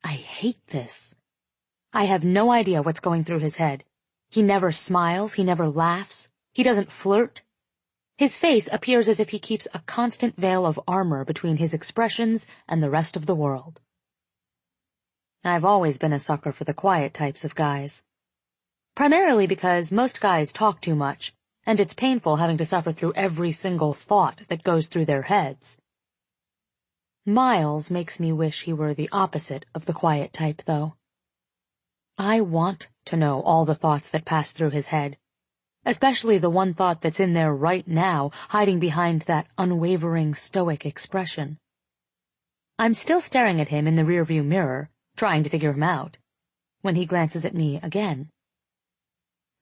I hate this. I have no idea what's going through his head. He never smiles, he never laughs, he doesn't flirt. His face appears as if he keeps a constant veil of armor between his expressions and the rest of the world. I've always been a sucker for the quiet types of guys. Primarily because most guys talk too much, and it's painful having to suffer through every single thought that goes through their heads. Miles makes me wish he were the opposite of the quiet type, though. I want to know all the thoughts that pass through his head, especially the one thought that's in there right now, hiding behind that unwavering stoic expression. I'm still staring at him in the rearview mirror, trying to figure him out, when he glances at me again.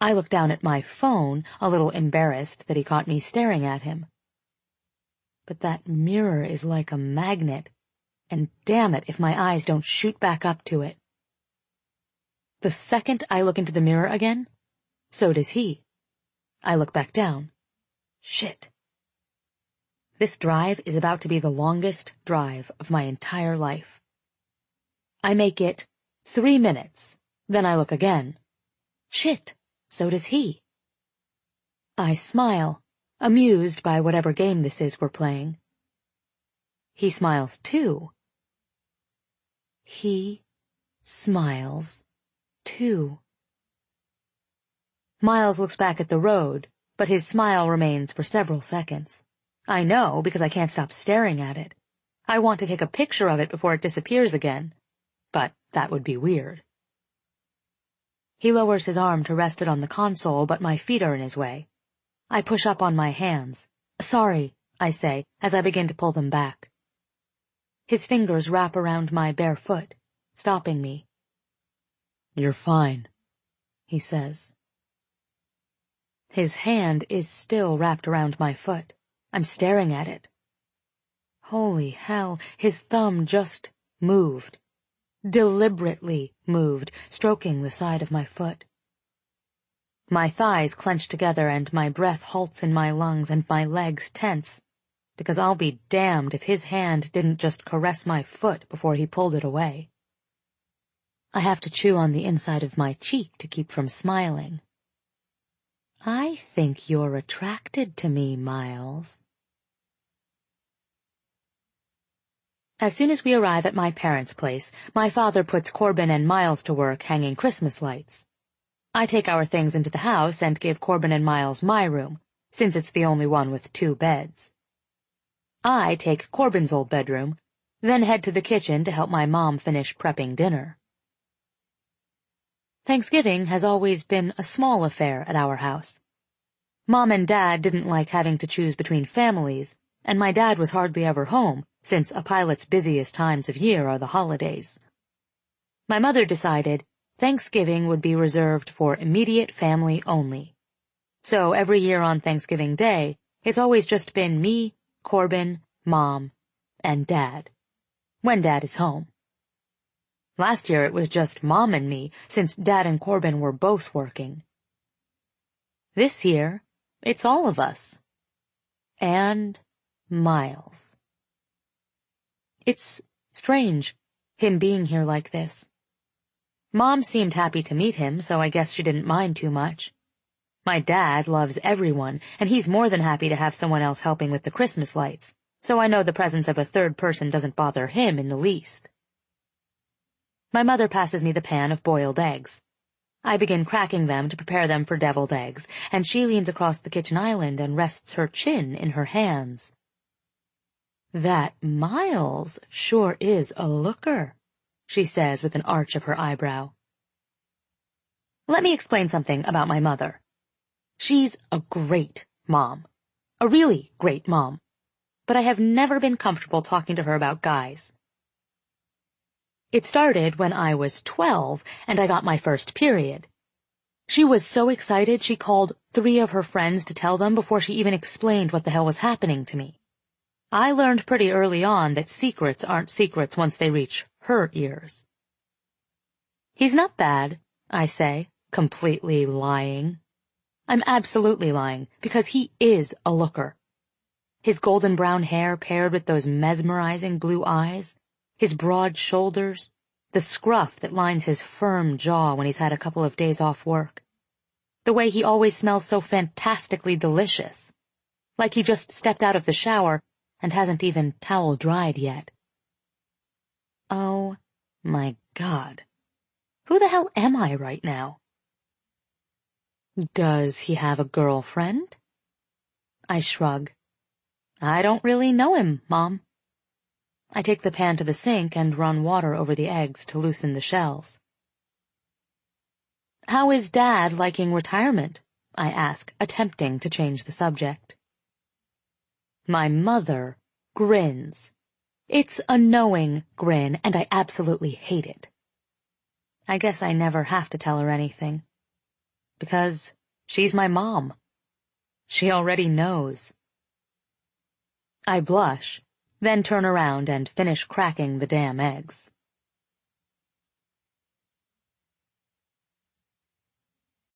I look down at my phone, a little embarrassed that he caught me staring at him. But that mirror is like a magnet, and damn it if my eyes don't shoot back up to it. The second I look into the mirror again, so does he. I look back down. Shit. This drive is about to be the longest drive of my entire life. I make it 3 minutes, then I look again. Shit, so does he. I smile, amused by whatever game this is we're playing. He smiles too. He smiles too. Miles looks back at the road, but his smile remains for several seconds. I know because I can't stop staring at it. I want to take a picture of it before it disappears again, but that would be weird. He lowers his arm to rest it on the console, but my feet are in his way. I push up on my hands. "Sorry," I say, as I begin to pull them back. His fingers wrap around my bare foot, stopping me. "You're fine," he says. His hand is still wrapped around my foot. I'm staring at it. Holy hell, his thumb just moved. Deliberately moved, stroking the side of my foot. My thighs clench together and my breath halts in my lungs and my legs tense, because I'll be damned if his hand didn't just caress my foot before he pulled it away. I have to chew on the inside of my cheek to keep from smiling. I think you're attracted to me, Miles. As soon as we arrive at my parents' place, my father puts Corbin and Miles to work hanging Christmas lights. I take our things into the house and give Corbin and Miles my room, since it's the only one with 2 beds. I take Corbin's old bedroom, then head to the kitchen to help my mom finish prepping dinner. Thanksgiving has always been a small affair at our house. Mom and Dad didn't like having to choose between families, and my dad was hardly ever home, since a pilot's busiest times of year are the holidays. My mother decided Thanksgiving would be reserved for immediate family only. So every year on Thanksgiving Day, it's always just been me, Corbin, Mom, and Dad, when Dad is home. Last year it was just Mom and me, since Dad and Corbin were both working. This year, it's all of us. And Miles. It's strange, him being here like this. Mom seemed happy to meet him, so I guess she didn't mind too much. My dad loves everyone, and he's more than happy to have someone else helping with the Christmas lights, so I know the presence of a third person doesn't bother him in the least. My mother passes me the pan of boiled eggs. I begin cracking them to prepare them for deviled eggs, and she leans across the kitchen island and rests her chin in her hands. That Miles sure is a looker, she says with an arch of her eyebrow. Let me explain something about my mother. She's a great mom. A really great mom. But I have never been comfortable talking to her about guys. It started when I was 12 and I got my first period. She was so excited she called 3 of her friends to tell them before she even explained what the hell was happening to me. I learned pretty early on that secrets aren't secrets once they reach her ears. He's not bad, I say, completely lying. I'm absolutely lying, because he is a looker. His golden brown hair paired with those mesmerizing blue eyes, his broad shoulders, the scruff that lines his firm jaw when he's had a couple of days off work, the way he always smells so fantastically delicious, like he just stepped out of the shower and hasn't even towel dried yet. Oh, my God. Who the hell am I right now? Does he have a girlfriend? I shrug. I don't really know him, Mom. I take the pan to the sink and run water over the eggs to loosen the shells. How is Dad liking retirement? I ask, attempting to change the subject. My mother grins. It's a knowing grin, and I absolutely hate it. I guess I never have to tell her anything. Because she's my mom. She already knows. I blush, then turn around and finish cracking the damn eggs.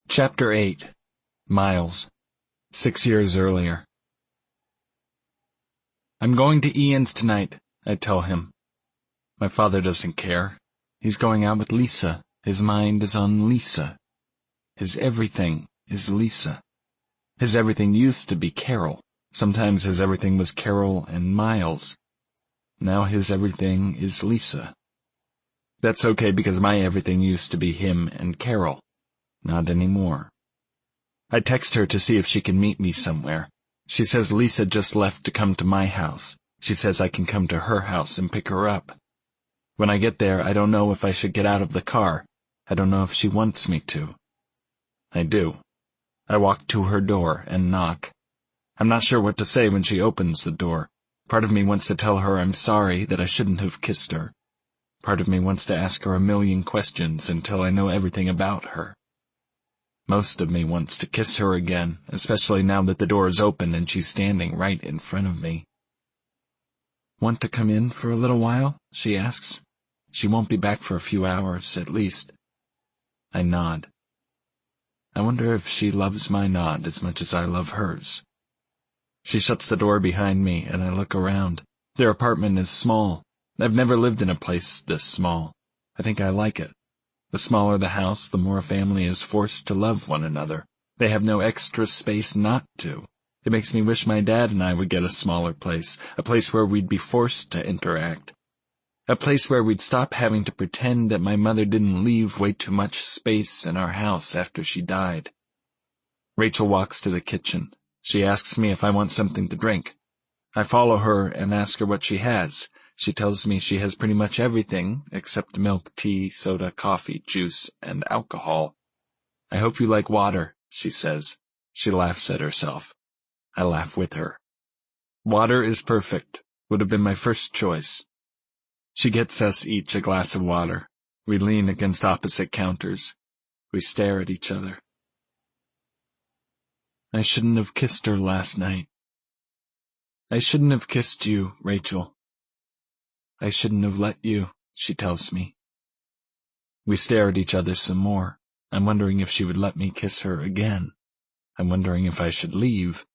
Chapter 8. Miles. 6 years earlier. I'm going to Ian's tonight, I tell him. My father doesn't care. He's going out with Lisa. His mind is on Lisa. His everything is Lisa. His everything used to be Carol. Sometimes his everything was Carol and Miles. Now his everything is Lisa. That's okay because my everything used to be him and Carol. Not anymore. I text her to see if she can meet me somewhere. She says Lisa just left to come to my house. She says I can come to her house and pick her up. When I get there, I don't know if I should get out of the car. I don't know if she wants me to. I do. I walk to her door and knock. I'm not sure what to say when she opens the door. Part of me wants to tell her I'm sorry that I shouldn't have kissed her. Part of me wants to ask her a million questions until I know everything about her. Most of me wants to kiss her again, especially now that the door is open and she's standing right in front of me. Want to come in for a little while? She asks. She won't be back for a few hours, at least. I nod. I wonder if she loves my nod as much as I love hers. She shuts the door behind me, and I look around. Their apartment is small. I've never lived in a place this small. I think I like it. The smaller the house, the more a family is forced to love one another. They have no extra space not to. It makes me wish my dad and I would get a smaller place, a place where we'd be forced to interact. A place where we'd stop having to pretend that my mother didn't leave way too much space in our house after she died. Rachel walks to the kitchen. She asks me if I want something to drink. I follow her and ask her what she has. She tells me she has pretty much everything except milk, tea, soda, coffee, juice, and alcohol. I hope you like water, she says. She laughs at herself. I laugh with her. Water is perfect. Would have been my first choice. She gets us each a glass of water. We lean against opposite counters. We stare at each other. I shouldn't have kissed her last night. I shouldn't have kissed you, Rachel. I shouldn't have let you, she tells me. We stare at each other some more. I'm wondering if she would let me kiss her again. I'm wondering if I should leave.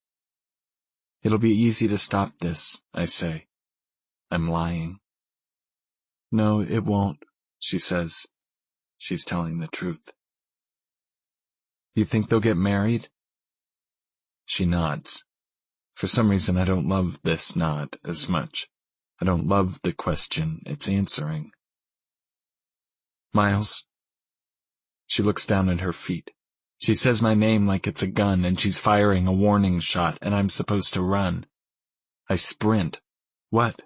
It'll be easy to stop this, I say. I'm lying. No, it won't, she says. She's telling the truth. You think they'll get married? She nods. For some reason I don't love this nod as much. I don't love the question it's answering. Miles. She looks down at her feet. She says my name like it's a gun and she's firing a warning shot and I'm supposed to run. I sprint. What?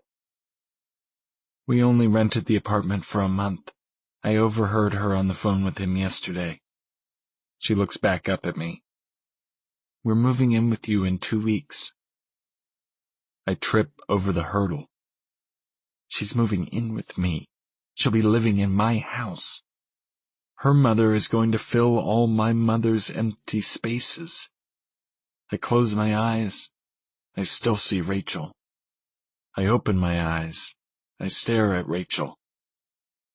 We only rented the apartment for a month. I overheard her on the phone with him yesterday. She looks back up at me. We're moving in with you in 2 weeks. I trip over the hurdle. She's moving in with me. She'll be living in my house. Her mother is going to fill all my mother's empty spaces. I close my eyes. I still see Rachel. I open my eyes. I stare at Rachel.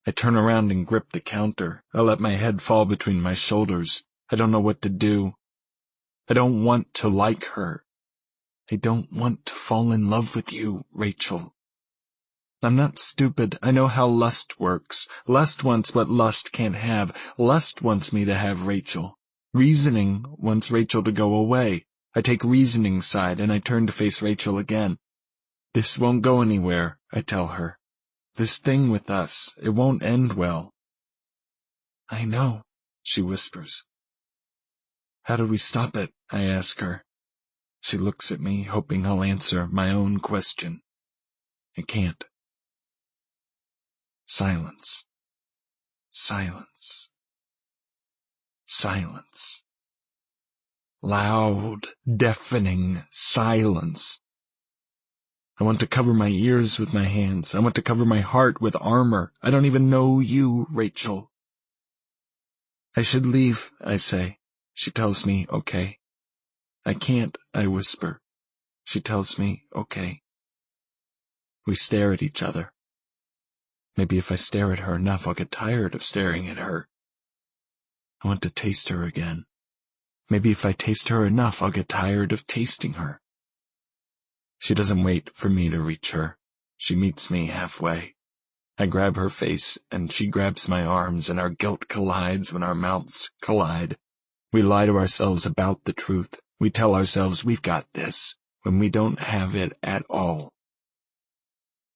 I turn around and grip the counter. I let my head fall between my shoulders. I don't know what to do. I don't want to like her. I don't want to fall in love with you, Rachel. I'm not stupid. I know how lust works. Lust wants what lust can't have. Lust wants me to have Rachel. Reasoning wants Rachel to go away. I take reasoning's side and I turn to face Rachel again. This won't go anywhere, I tell her. This thing with us, it won't end well. I know, she whispers. How do we stop it? I ask her. She looks at me, hoping I'll answer my own question. I can't. Silence. Silence. Silence. Loud, deafening silence. I want to cover my ears with my hands. I want to cover my heart with armor. I don't even know you, Rachel. I should leave, I say. She tells me, okay. I can't, I whisper. She tells me, okay. We stare at each other. Maybe if I stare at her enough, I'll get tired of staring at her. I want to taste her again. Maybe if I taste her enough, I'll get tired of tasting her. She doesn't wait for me to reach her. She meets me halfway. I grab her face, and she grabs my arms, and our guilt collides when our mouths collide. We lie to ourselves about the truth. We tell ourselves we've got this, when we don't have it at all.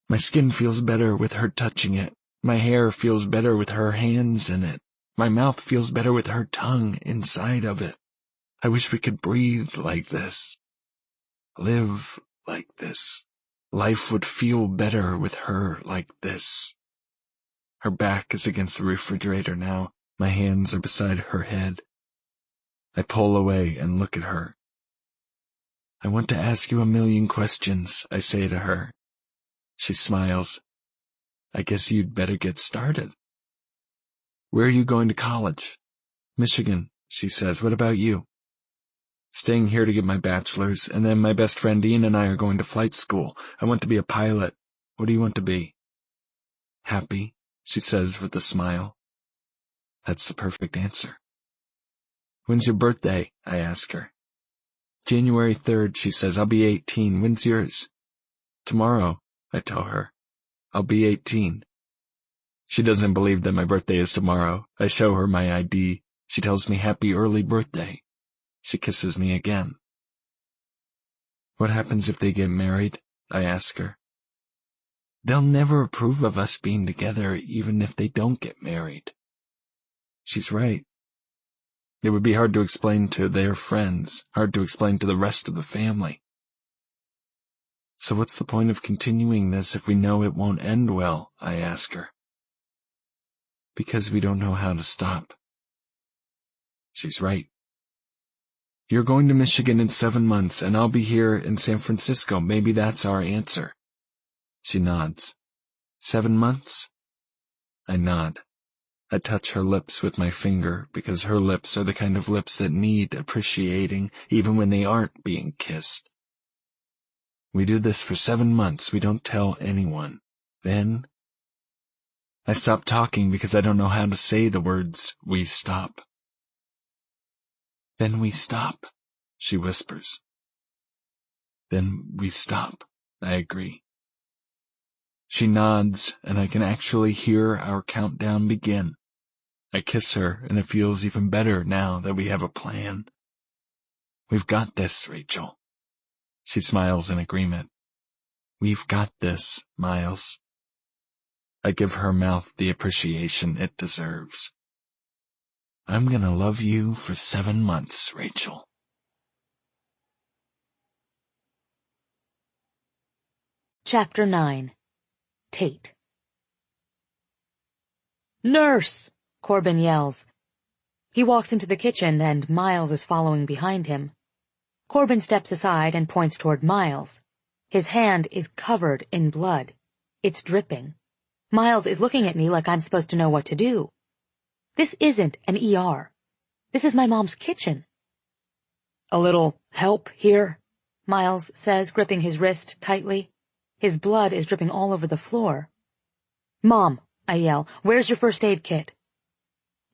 My skin feels better with her touching it. My hair feels better with her hands in it. My mouth feels better with her tongue inside of it. I wish we could breathe like this. Live like this. Life would feel better with her like this. Her back is against the refrigerator now. My hands are beside her head. I pull away and look at her. I want to ask you a million questions, I say to her. She smiles. I guess you'd better get started. Where are you going to college? Michigan, she says. What about you? Staying here to get my bachelor's, and then my best friend Ian and I are going to flight school. I want to be a pilot. What do you want to be? Happy, she says with a smile. That's the perfect answer. When's your birthday? I ask her. January 3rd, she says. I'll be 18. When's yours? Tomorrow, I tell her. I'll be 18. She doesn't believe that my birthday is tomorrow. I show her my ID. She tells me happy early birthday. She kisses me again. What happens if they get married? I ask her. They'll never approve of us being together even if they don't get married. She's right. It would be hard to explain to their friends, hard to explain to the rest of the family. So what's the point of continuing this if we know it won't end well? I ask her. Because we don't know how to stop. She's right. You're going to Michigan in 7 months, and I'll be here in San Francisco. Maybe that's our answer. She nods. 7 months? I nod. I touch her lips with my finger, because her lips are the kind of lips that need appreciating, even when they aren't being kissed. We do this for 7 months. We don't tell anyone. Then I stop talking because I don't know how to say the words, we stop. Then we stop, she whispers. Then we stop, I agree. She nods, and I can actually hear our countdown begin. I kiss her, and it feels even better now that we have a plan. We've got this, Rachel. She smiles in agreement. We've got this, Miles. I give her mouth the appreciation it deserves. I'm gonna love you for 7 months, Rachel. Chapter 9. Tate. Nurse! Corbin yells. He walks into the kitchen, and Miles is following behind him. Corbin steps aside and points toward Miles. His hand is covered in blood. It's dripping. Miles is looking at me like I'm supposed to know what to do. This isn't an ER. This is my mom's kitchen. A little help here? Miles says, gripping his wrist tightly. His blood is dripping all over the floor. Mom, I yell, where's your first aid kit?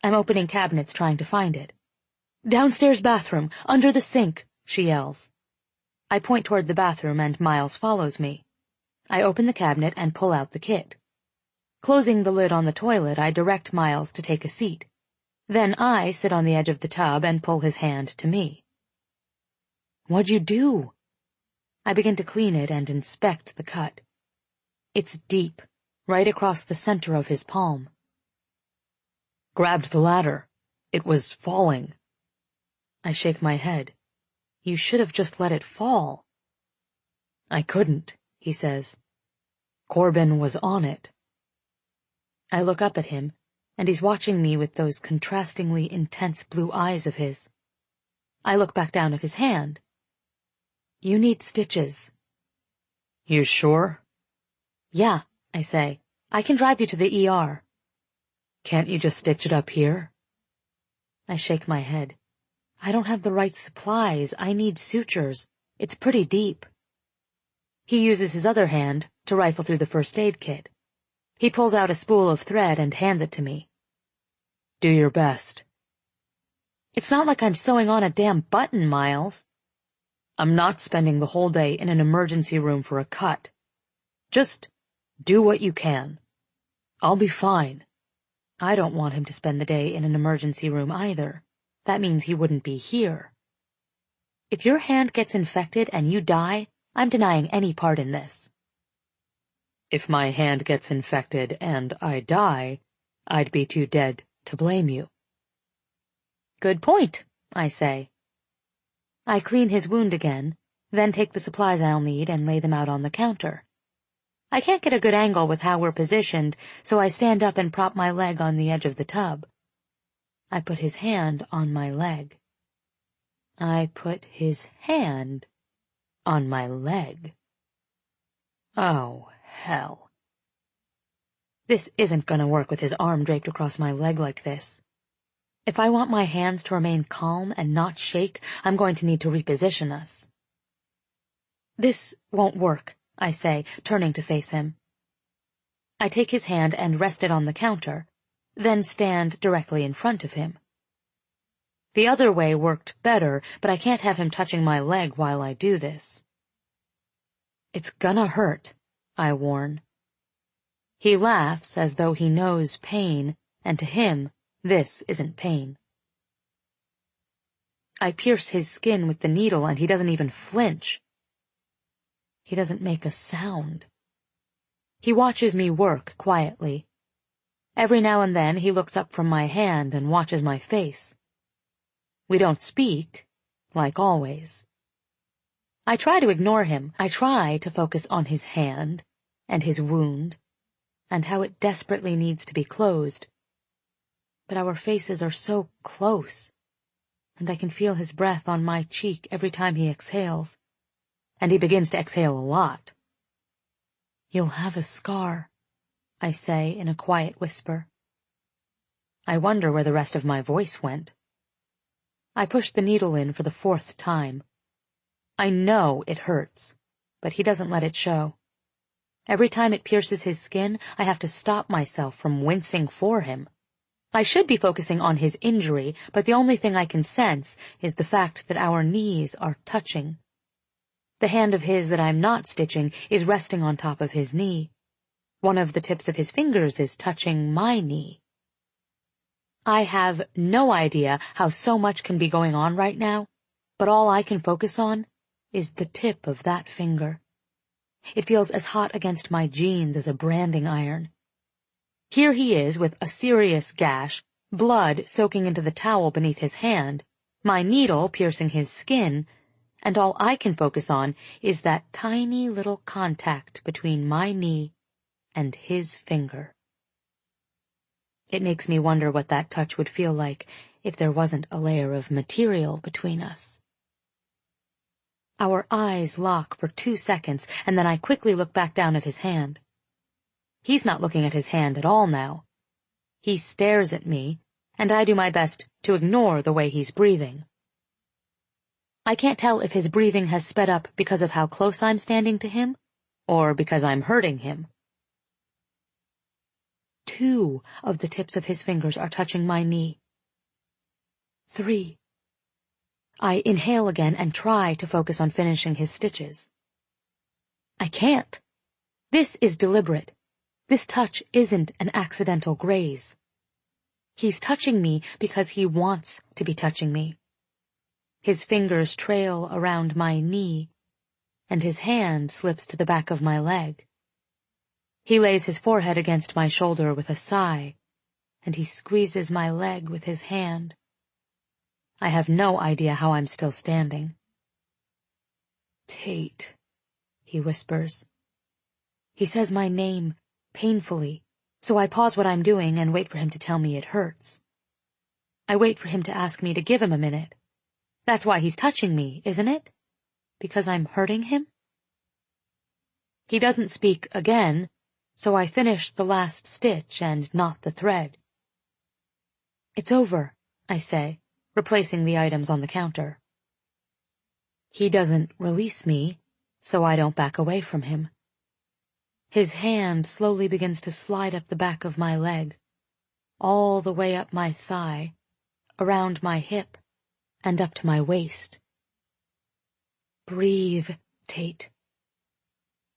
I'm opening cabinets trying to find it. Downstairs bathroom, under the sink, she yells. I point toward the bathroom and Miles follows me. I open the cabinet and pull out the kit. Closing the lid on the toilet, I direct Miles to take a seat. Then I sit on the edge of the tub and pull his hand to me. What'd you do? I begin to clean it and inspect the cut. It's deep, right across the center of his palm. Grabbed the ladder. It was falling. I shake my head. You should have just let it fall. I couldn't, he says. Corbin was on it. I look up at him, and he's watching me with those contrastingly intense blue eyes of his. I look back down at his hand. You need stitches. You sure? Yeah, I say. I can drive you to the ER. Can't you just stitch it up here? I shake my head. I don't have the right supplies. I need sutures. It's pretty deep. He uses his other hand to rifle through the first aid kit. He pulls out a spool of thread and hands it to me. Do your best. It's not like I'm sewing on a damn button, Miles. I'm not spending the whole day in an emergency room for a cut. Just do what you can. I'll be fine. I don't want him to spend the day in an emergency room either. That means he wouldn't be here. If your hand gets infected and you die, I'm denying any part in this. If my hand gets infected and I die, I'd be too dead to blame you. Good point, I say. I clean his wound again, then take the supplies I'll need and lay them out on the counter. I can't get a good angle with how we're positioned, so I stand up and prop my leg on the edge of the tub. I put his hand on my leg. I put his hand on my leg. Oh, hell. This isn't going to work with his arm draped across my leg like this. If I want my hands to remain calm and not shake, I'm going to need to reposition us. This won't work, I say, turning to face him. I take his hand and rest it on the counter, then stand directly in front of him. The other way worked better, but I can't have him touching my leg while I do this. It's gonna hurt, I warn. He laughs as though he knows pain, and to him, this isn't pain. I pierce his skin with the needle and he doesn't even flinch. He doesn't make a sound. He watches me work quietly. Every now and then he looks up from my hand and watches my face. We don't speak, like always. I try to ignore him. I try to focus on his hand and his wound and how it desperately needs to be closed. But our faces are so close, and I can feel his breath on my cheek every time he exhales, and he begins to exhale a lot. You'll have a scar, I say in a quiet whisper. I wonder where the rest of my voice went. I push the needle in for the 4th time. I know it hurts, but he doesn't let it show. Every time it pierces his skin, I have to stop myself from wincing for him. I should be focusing on his injury, but the only thing I can sense is the fact that our knees are touching. The hand of his that I'm not stitching is resting on top of his knee. One of the tips of his fingers is touching my knee. I have no idea how so much can be going on right now, but all I can focus on is the tip of that finger. It feels as hot against my jeans as a branding iron. Here he is with a serious gash, blood soaking into the towel beneath his hand, my needle piercing his skin, and all I can focus on is that tiny little contact between my knee and his finger. It makes me wonder what that touch would feel like if there wasn't a layer of material between us. Our eyes lock for 2 seconds, and then I quickly look back down at his hand. He's not looking at his hand at all now. He stares at me, and I do my best to ignore the way he's breathing. I can't tell if his breathing has sped up because of how close I'm standing to him, or because I'm hurting him. 2 of the tips of his fingers are touching my knee. 3. I inhale again and try to focus on finishing his stitches. I can't. This is deliberate. This touch isn't an accidental graze. He's touching me because he wants to be touching me. His fingers trail around my knee, and his hand slips to the back of my leg. He lays his forehead against my shoulder with a sigh, and he squeezes my leg with his hand. I have no idea how I'm still standing. Tate, he whispers. He says my name painfully, so I pause what I'm doing and wait for him to tell me it hurts. I wait for him to ask me to give him a minute. That's why he's touching me, isn't it? Because I'm hurting him? He doesn't speak again, so I finish the last stitch and knot the thread. It's over, I say, replacing the items on the counter. He doesn't release me, so I don't back away from him. His hand slowly begins to slide up the back of my leg, all the way up my thigh, around my hip, and up to my waist. Breathe, Tate.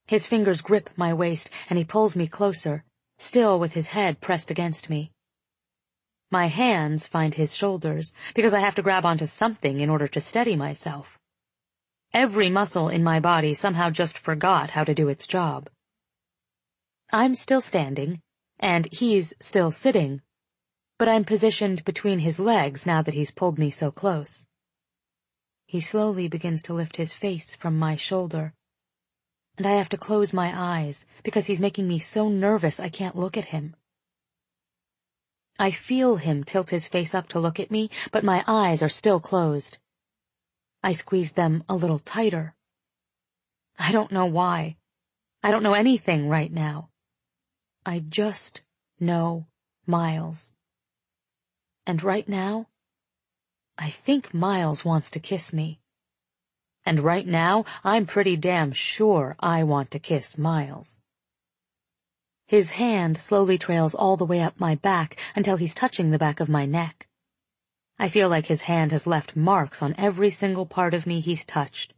His fingers grip my waist, and he pulls me closer, still with his head pressed against me. My hands find his shoulders, because I have to grab onto something in order to steady myself. Every muscle in my body somehow just forgot how to do its job. I'm still standing, and he's still sitting, but I'm positioned between his legs now that he's pulled me so close. He slowly begins to lift his face from my shoulder, and I have to close my eyes because he's making me so nervous I can't look at him. I feel him tilt his face up to look at me, but my eyes are still closed. I squeeze them a little tighter. I don't know why. I don't know anything right now. I just know Miles. And right now, I think Miles wants to kiss me. And right now, I'm pretty damn sure I want to kiss Miles. His hand slowly trails all the way up my back until he's touching the back of my neck. I feel like his hand has left marks on every single part of me he's touched.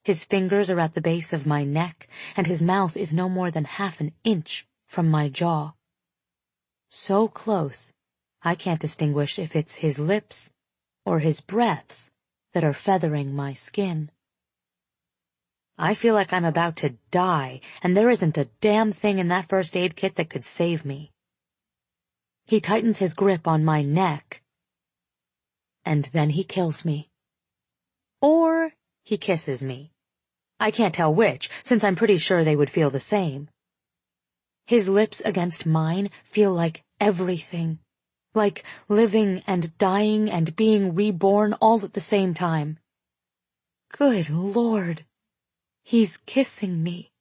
His fingers are at the base of my neck, and his mouth is no more than half an inch from my jaw. So close, I can't distinguish if it's his lips or his breaths that are feathering my skin. I feel like I'm about to die, and there isn't a damn thing in that first aid kit that could save me. He tightens his grip on my neck, and then he kills me. Or he kisses me. I can't tell which, since I'm pretty sure they would feel the same. His lips against mine feel like everything, like living and dying and being reborn all at the same time. Good Lord, he's kissing me.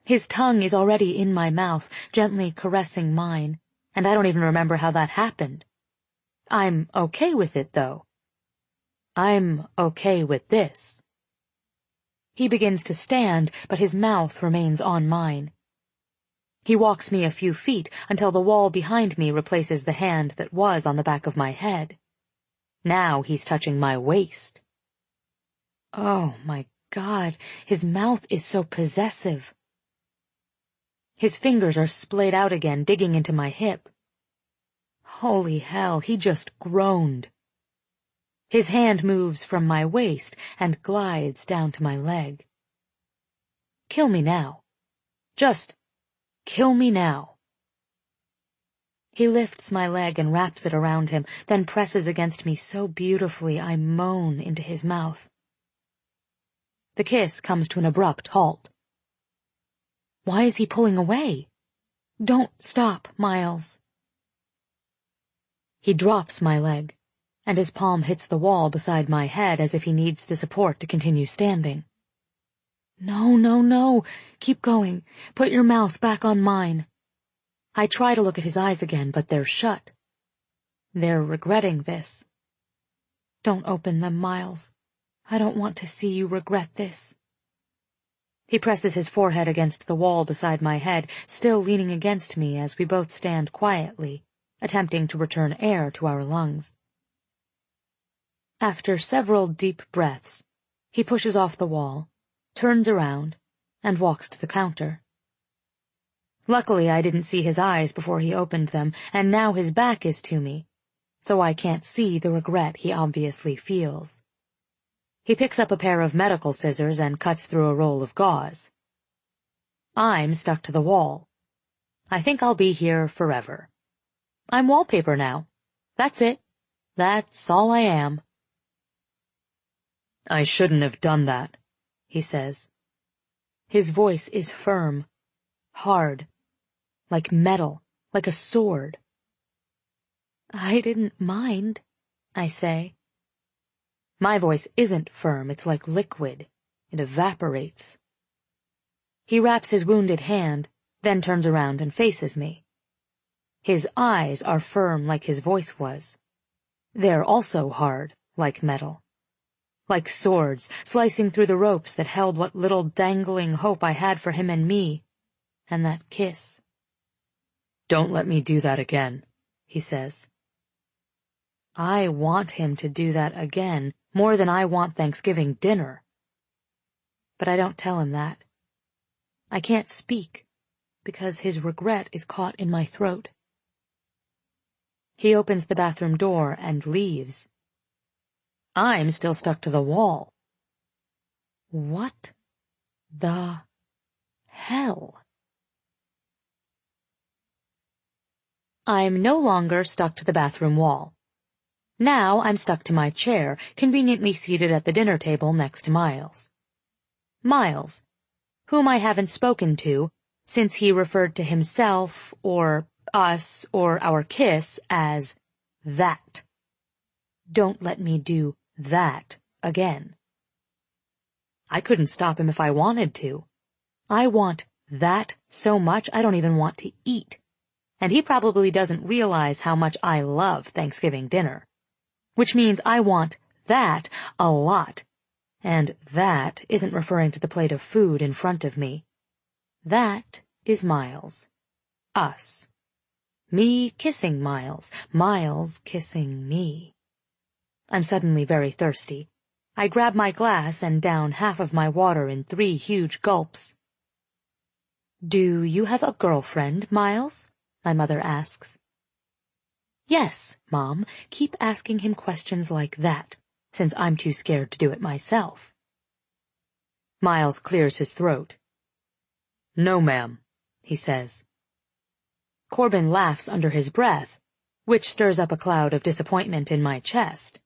His tongue is already in my mouth, gently caressing mine, and I don't even remember how that happened. I'm okay with it, though. I'm okay with this. He begins to stand, but his mouth remains on mine. He walks me a few feet until the wall behind me replaces the hand that was on the back of my head. Now he's touching my waist. Oh, my God, his mouth is so possessive. His fingers are splayed out again, digging into my hip. Holy hell, he just groaned. His hand moves from my waist and glides down to my leg. Kill me now. Just kill me now. He lifts my leg and wraps it around him, then presses against me so beautifully I moan into his mouth. The kiss comes to an abrupt halt. Why is he pulling away? Don't stop, Miles. He drops my leg, and his palm hits the wall beside my head as if he needs the support to continue standing. No, no, no. Keep going. Put your mouth back on mine. I try to look at his eyes again, but they're shut. They're regretting this. Don't open them, Miles. I don't want to see you regret this. He presses his forehead against the wall beside my head, still leaning against me as we both stand quietly, attempting to return air to our lungs. After several deep breaths, he pushes off the wall, turns around, and walks to the counter. Luckily, I didn't see his eyes before he opened them, and now his back is to me, so I can't see the regret he obviously feels. He picks up a pair of medical scissors and cuts through a roll of gauze. I'm stuck to the wall. I think I'll be here forever. I'm wallpaper now. That's it. That's all I am. I shouldn't have done that, he says. His voice is firm, hard, like metal, like a sword. I didn't mind, I say. My voice isn't firm, it's like liquid. It evaporates. He wraps his wounded hand, then turns around and faces me. His eyes are firm like his voice was. They're also hard, like metal. Like swords, slicing through the ropes that held what little dangling hope I had for him and me, and that kiss. Don't let me do that again, he says. I want him to do that again, more than I want Thanksgiving dinner. But I don't tell him that. I can't speak, because his regret is caught in my throat. He opens the bathroom door and leaves. I'm still stuck to the wall. What the hell? I'm no longer stuck to the bathroom wall. Now I'm stuck to my chair, conveniently seated at the dinner table next to Miles. Miles, whom I haven't spoken to since he referred to himself, or us, or our kiss as that. Don't let me do that again. I couldn't stop him if I wanted to. I want that so much I don't even want to eat. And he probably doesn't realize how much I love Thanksgiving dinner. Which means I want that a lot. And that isn't referring to the plate of food in front of me. That is Miles. Us. Me kissing Miles, Miles kissing me. I'm suddenly very thirsty. I grab my glass and down half of my water in 3 huge gulps. "Do you have a girlfriend, Miles?" my mother asks. "Yes, Mom, keep asking him questions like that, since I'm too scared to do it myself." Miles clears his throat. "No, ma'am," he says. Corbin laughs under his breath, which stirs up a cloud of disappointment in my chest.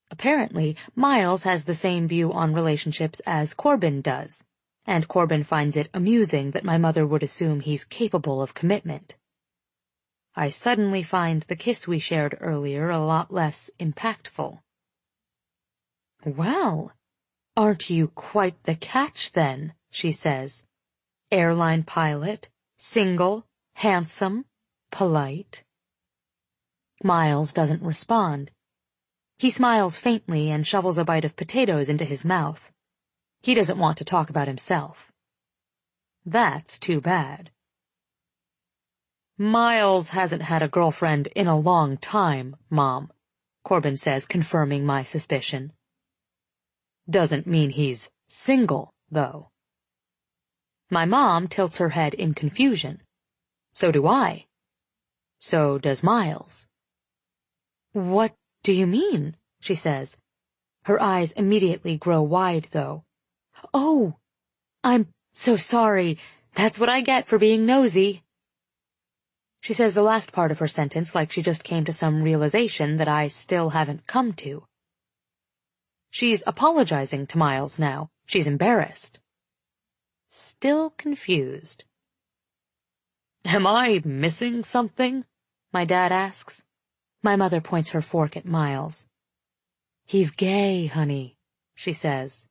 Apparently, Miles has the same view on relationships as Corbin does, and Corbin finds it amusing that my mother would assume he's capable of commitment. I suddenly find the kiss we shared earlier a lot less impactful. "Well, aren't you quite the catch then?" she says. "Airline pilot, single, handsome, polite." Miles doesn't respond. He smiles faintly and shovels a bite of potatoes into his mouth. He doesn't want to talk about himself. That's too bad. "Miles hasn't had a girlfriend in a long time, Mom," Corbin says, confirming my suspicion. "Doesn't mean he's single, though." My mom tilts her head in confusion. So do I. So does Miles. "What do you mean?" she says. Her eyes immediately grow wide, though. "Oh, I'm so sorry. That's what I get for being nosy." She says the last part of her sentence like she just came to some realization that I still haven't come to. She's apologizing to Miles now. She's embarrassed. Still confused. "Am I missing something?" my dad asks. My mother points her fork at Miles. "He's gay, honey," she says.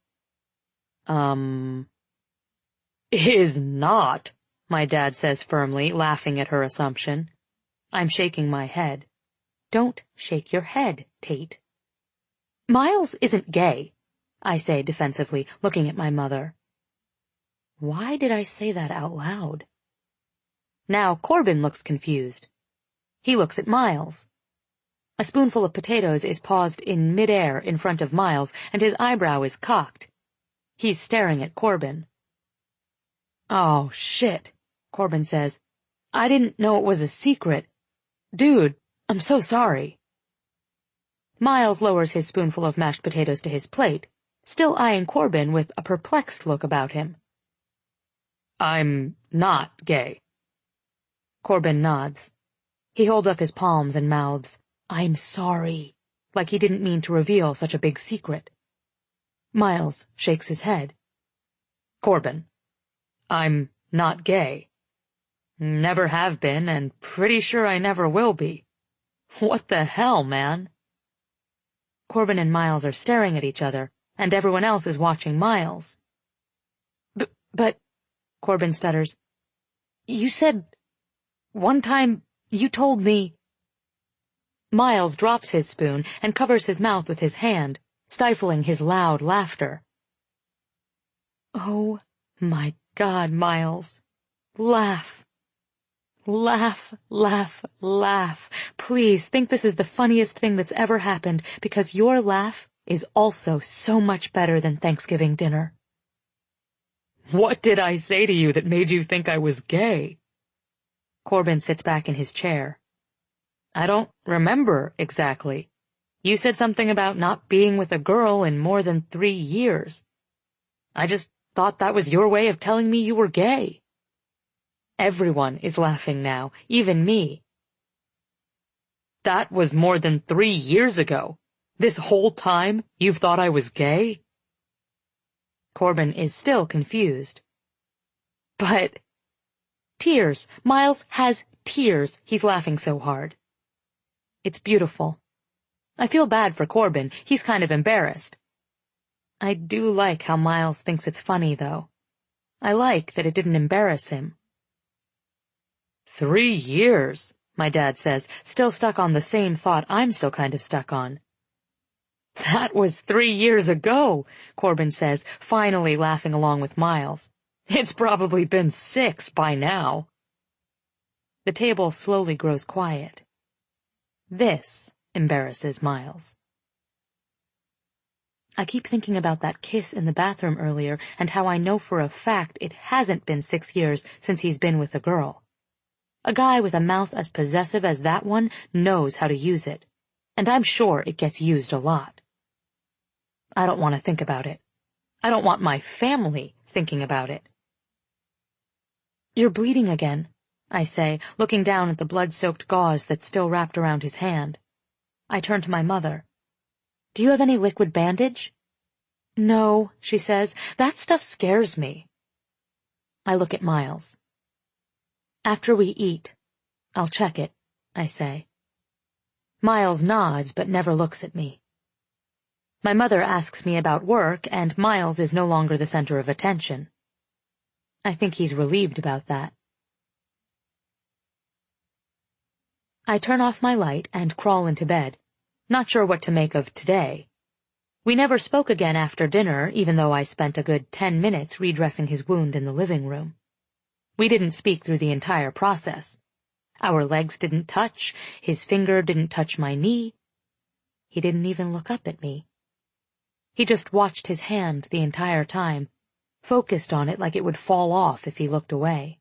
"Is not," my dad says firmly, laughing at her assumption. I'm shaking my head. Don't shake your head, Tate. "Miles isn't gay," I say defensively, looking at my mother. Why did I say that out loud? Now Corbin looks confused. He looks at Miles. A spoonful of potatoes is paused in midair in front of Miles, and his eyebrow is cocked. He's staring at Corbin. "Oh, shit," Corbin says. "I didn't know it was a secret. Dude, I'm so sorry." Miles lowers his spoonful of mashed potatoes to his plate, still eyeing Corbin with a perplexed look about him. "I'm not gay." Corbin nods. He holds up his palms and mouths, "I'm sorry," like he didn't mean to reveal such a big secret. Miles shakes his head. "Corbin, I'm not gay. Never have been, and pretty sure I never will be. What the hell, man?" Corbin and Miles are staring at each other, and everyone else is watching Miles. But, Corbin stutters, "You said, one time, you told me—" Miles drops his spoon and covers his mouth with his hand, stifling his loud laughter. "Oh, my God, Miles. Laugh. Laugh, laugh, laugh. Please think this is the funniest thing that's ever happened, because your laugh is also so much better than Thanksgiving dinner." "What did I say to you that made you think I was gay?" Corbin sits back in his chair. "I don't remember exactly. You said something about not being with a girl in more than 3 years. I just thought that was your way of telling me you were gay." Everyone is laughing now, even me. "That was more than 3 years ago. This whole time you've thought I was gay?" Corbin is still confused. "But—" Tears. Miles has tears. He's laughing so hard. It's beautiful. I feel bad for Corbin. He's kind of embarrassed. I do like how Miles thinks it's funny, though. I like that it didn't embarrass him. 3 years, my dad says, still stuck on the same thought I'm still kind of stuck on. "That was 3 years ago," Corbin says, finally laughing along with Miles. "It's probably been 6 by now." The table slowly grows quiet. This embarrasses Miles. I keep thinking about that kiss in the bathroom earlier and how I know for a fact it hasn't been 6 years since he's been with a girl. A guy with a mouth as possessive as that one knows how to use it, and I'm sure it gets used a lot. I don't want to think about it. I don't want my family thinking about it. "You're bleeding again," I say, looking down at the blood-soaked gauze that's still wrapped around his hand. I turn to my mother. "Do you have any liquid bandage?" "No," she says. "That stuff scares me." I look at Miles. "After we eat, I'll check it," I say. Miles nods but never looks at me. My mother asks me about work, and Miles is no longer the center of attention. I think he's relieved about that. I turn off my light and crawl into bed, not sure what to make of today. We never spoke again after dinner, even though I spent a good 10 minutes redressing his wound in the living room. We didn't speak through the entire process. Our legs didn't touch, his finger didn't touch my knee. He didn't even look up at me. He just watched his hand the entire time, focused on it like it would fall off if he looked away.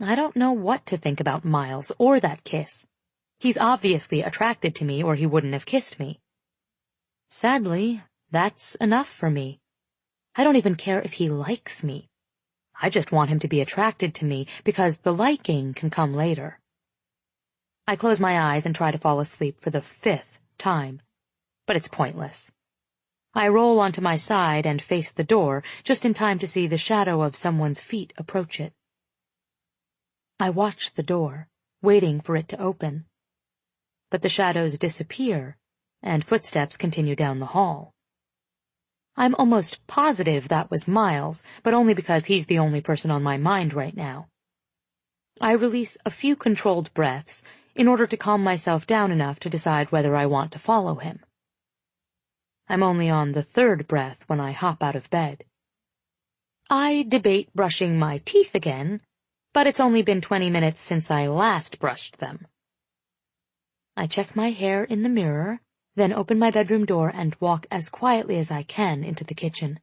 I don't know what to think about Miles or that kiss. He's obviously attracted to me or he wouldn't have kissed me. Sadly, that's enough for me. I don't even care if he likes me. I just want him to be attracted to me because the liking can come later. I close my eyes and try to fall asleep for the 5th time, but it's pointless. I roll onto my side and face the door just in time to see the shadow of someone's feet approach it. I watch the door, waiting for it to open. But the shadows disappear, and footsteps continue down the hall. I'm almost positive that was Miles, but only because he's the only person on my mind right now. I release a few controlled breaths in order to calm myself down enough to decide whether I want to follow him. I'm only on the 3rd breath when I hop out of bed. I debate brushing my teeth again, but it's only been 20 minutes since I last brushed them. I check my hair in the mirror, then open my bedroom door and walk as quietly as I can into the kitchen.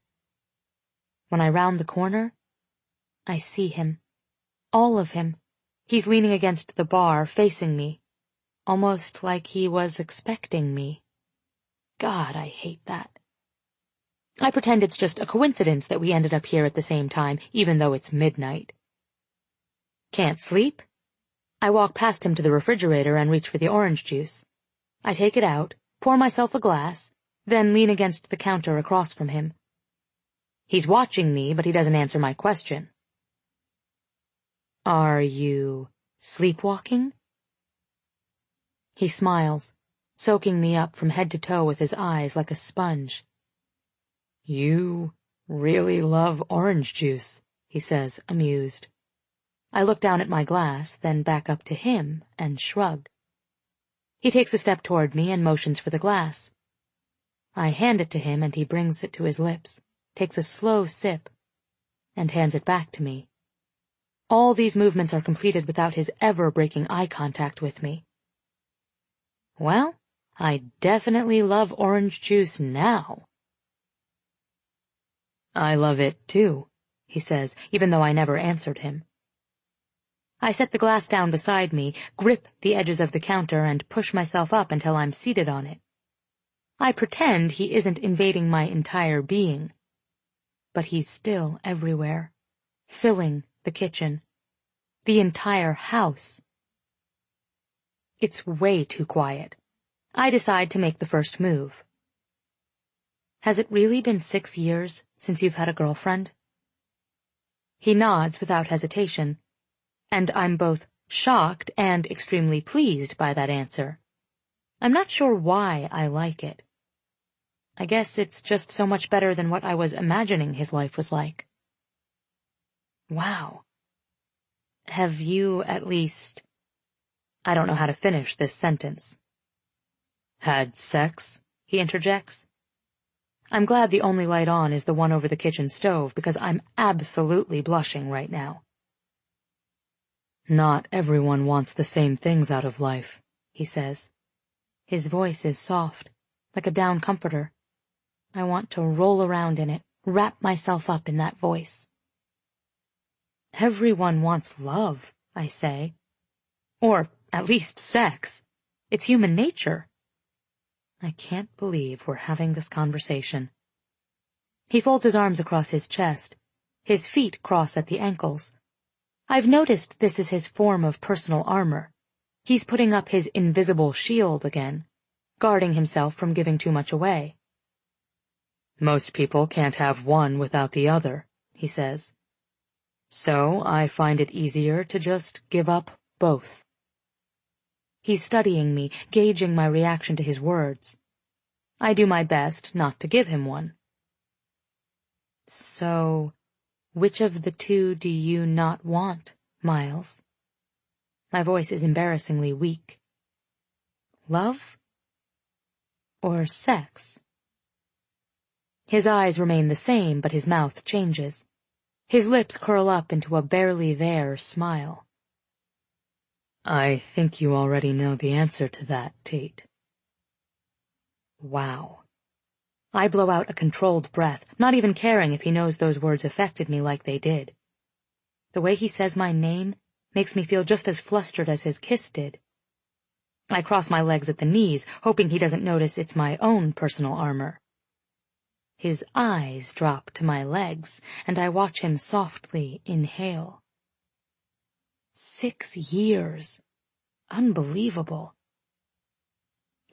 When I round the corner, I see him. All of him. He's leaning against the bar, facing me, almost like he was expecting me. God, I hate that. I pretend it's just a coincidence that we ended up here at the same time, even though it's midnight. Can't sleep? I walk past him to the refrigerator and reach for the orange juice. I take it out, pour myself a glass, then lean against the counter across from him. He's watching me, but he doesn't answer my question. "Are you sleepwalking?" He smiles, soaking me up from head to toe with his eyes like a sponge. "You really love orange juice," he says, amused. I look down at my glass, then back up to him, and shrug. He takes a step toward me and motions for the glass. I hand it to him and he brings it to his lips, takes a slow sip, and hands it back to me. All these movements are completed without his ever breaking eye contact with me. Well, I definitely love orange juice now. "I love it, too," he says, even though I never answered him. I set the glass down beside me, grip the edges of the counter, and push myself up until I'm seated on it. I pretend he isn't invading my entire being. But he's still everywhere, filling the kitchen, the entire house. It's way too quiet. I decide to make the first move. "Has it really been 6 years since you've had a girlfriend?" He nods without hesitation, and I'm both shocked and extremely pleased by that answer. I'm not sure why I like it. I guess it's just so much better than what I was imagining his life was like. Wow. Have you at least... I don't know how to finish this sentence. "Had sex?" he interjects. I'm glad the only light on is the one over the kitchen stove because I'm absolutely blushing right now. Not everyone wants the same things out of life, he says. His voice is soft, like a down comforter. I want to roll around in it, wrap myself up in that voice. Everyone wants love, I say. Or at least sex. It's human nature. I can't believe we're having this conversation. He folds his arms across his chest. His feet cross at the ankles. I've noticed this is his form of personal armor. He's putting up his invisible shield again, guarding himself from giving too much away. Most people can't have one without the other, he says. So I find it easier to just give up both. He's studying me, gauging my reaction to his words. I do my best not to give him one. So, which of the two do you not want, Miles? My voice is embarrassingly weak. Love? Or sex? His eyes remain the same, but his mouth changes. His lips curl up into a barely there smile. I think you already know the answer to that, Tate. Wow. I blow out a controlled breath, not even caring if he knows those words affected me like they did. The way he says my name makes me feel just as flustered as his kiss did. I cross my legs at the knees, hoping he doesn't notice it's my own personal armor. His eyes drop to my legs, and I watch him softly inhale. 6 years. Unbelievable.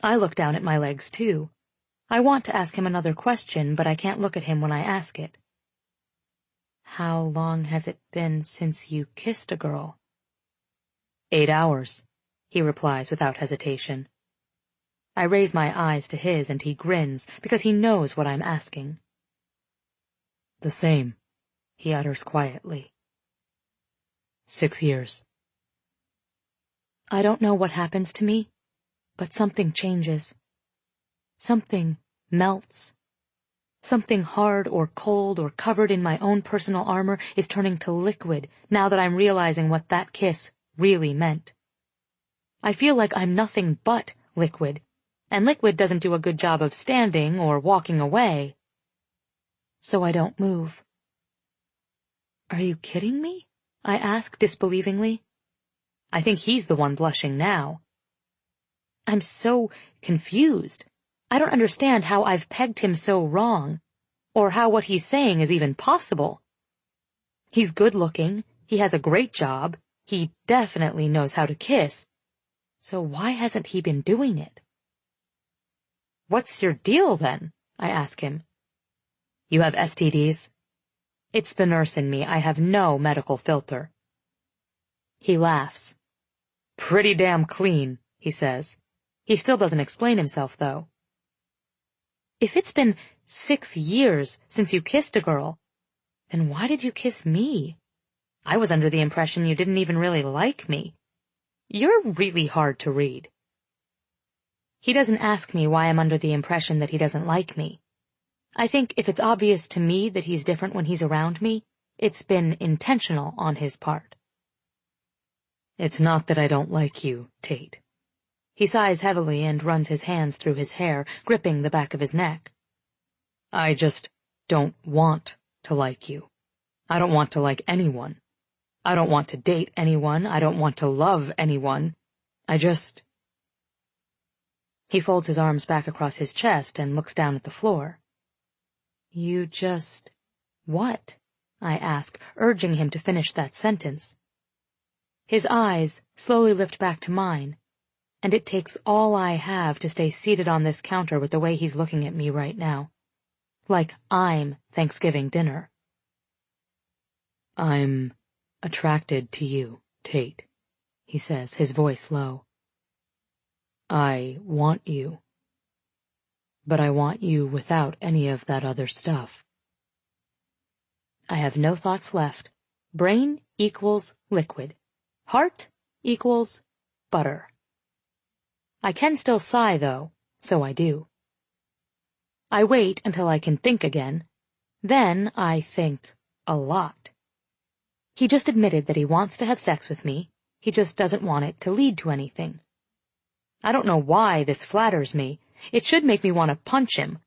I look down at my legs, too. I want to ask him another question, but I can't look at him when I ask it. How long has it been since you kissed a girl? 8 hours, he replies without hesitation. I raise my eyes to his and he grins because he knows what I'm asking. The same, he utters quietly. 6 years. I don't know what happens to me, but something changes. Something melts. Something hard or cold or covered in my own personal armor is turning to liquid now that I'm realizing what that kiss really meant. I feel like I'm nothing but liquid, and liquid doesn't do a good job of standing or walking away. So I don't move. Are you kidding me? I ask disbelievingly. I think he's the one blushing now. I'm so confused. I don't understand how I've pegged him so wrong, or how what he's saying is even possible. He's good-looking, he has a great job, he definitely knows how to kiss. So why hasn't he been doing it? What's your deal, then? I ask him. You have STDs? It's the nurse in me. I have no medical filter. He laughs. Pretty damn clean, he says. He still doesn't explain himself, though. If it's been 6 years since you kissed a girl, then why did you kiss me? I was under the impression you didn't even really like me. You're really hard to read. He doesn't ask me why I'm under the impression that he doesn't like me. I think if it's obvious to me that he's different when he's around me, it's been intentional on his part. It's not that I don't like you, Tate. He sighs heavily and runs his hands through his hair, gripping the back of his neck. I just don't want to like you. I don't want to like anyone. I don't want to date anyone. I don't want to love anyone. I just... He folds his arms back across his chest and looks down at the floor. You just... what? I ask, urging him to finish that sentence. His eyes slowly lift back to mine, and it takes all I have to stay seated on this counter with the way he's looking at me right now. Like I'm Thanksgiving dinner. I'm attracted to you, Tate, he says, his voice low. I want you. But I want you without any of that other stuff. I have no thoughts left. Brain equals liquid. Heart equals butter. I can still sigh, though, so I do. I wait until I can think again. Then I think a lot. He just admitted that he wants to have sex with me, He just doesn't want it to lead to anything. I don't know why this flatters me. It should make me want to punch him.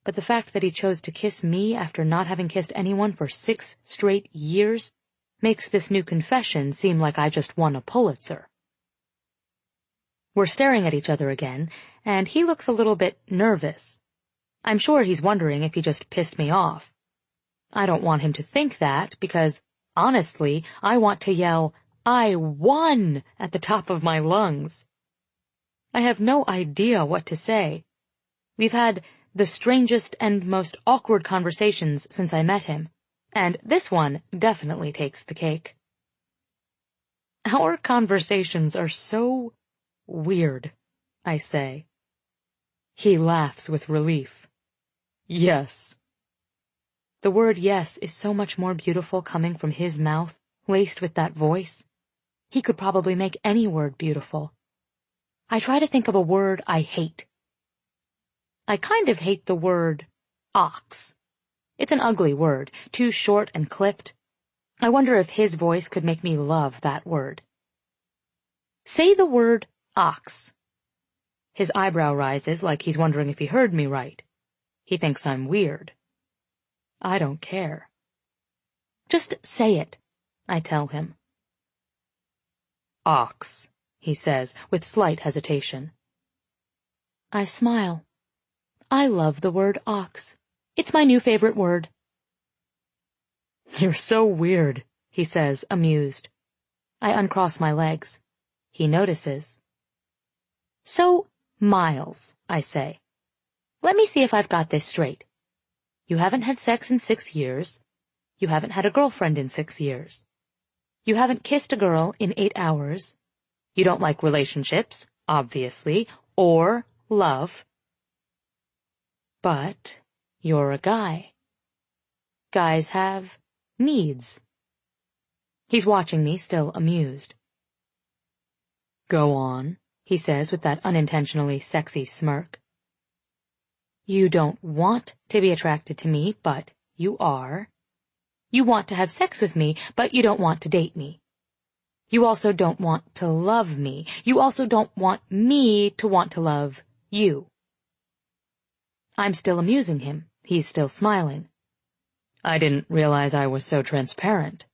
But the fact that he chose to kiss me after not having kissed anyone for 6 straight years makes this new confession seem like I just won a Pulitzer. We're staring at each other again, and he looks a little bit nervous. I'm sure he's wondering if he just pissed me off. I don't want him to think that because, honestly, I want to yell, "I won!" at the top of my lungs. I have no idea what to say. We've had the strangest and most awkward conversations since I met him, and this one definitely takes the cake. Our conversations are so weird, I say. He laughs with relief. Yes. The word yes is so much more beautiful coming from his mouth, laced with that voice. He could probably make any word beautiful. I try to think of a word I hate. I kind of hate the word ox. It's an ugly word, too short and clipped. I wonder if his voice could make me love that word. Say the word ox. His eyebrow rises like he's wondering if he heard me right. He thinks I'm weird. I don't care. Just say it, I tell him. Ox, he says with slight hesitation. I smile. I love the word ox. It's my new favorite word. You're so weird, he says, amused. I uncross my legs. He notices. So, Miles, I say. Let me see if I've got this straight. You haven't had sex in 6 years. You haven't had a girlfriend in 6 years. You haven't kissed a girl in 8 hours. You don't like relationships, obviously, or love. But you're a guy. Guys have needs. He's watching me, still amused. Go on, he says with that unintentionally sexy smirk. You don't want to be attracted to me, but you are. You want to have sex with me, but you don't want to date me. You also don't want to love me. You also don't want me to want to love you. I'm still amusing him. He's still smiling. I didn't realize I was so transparent.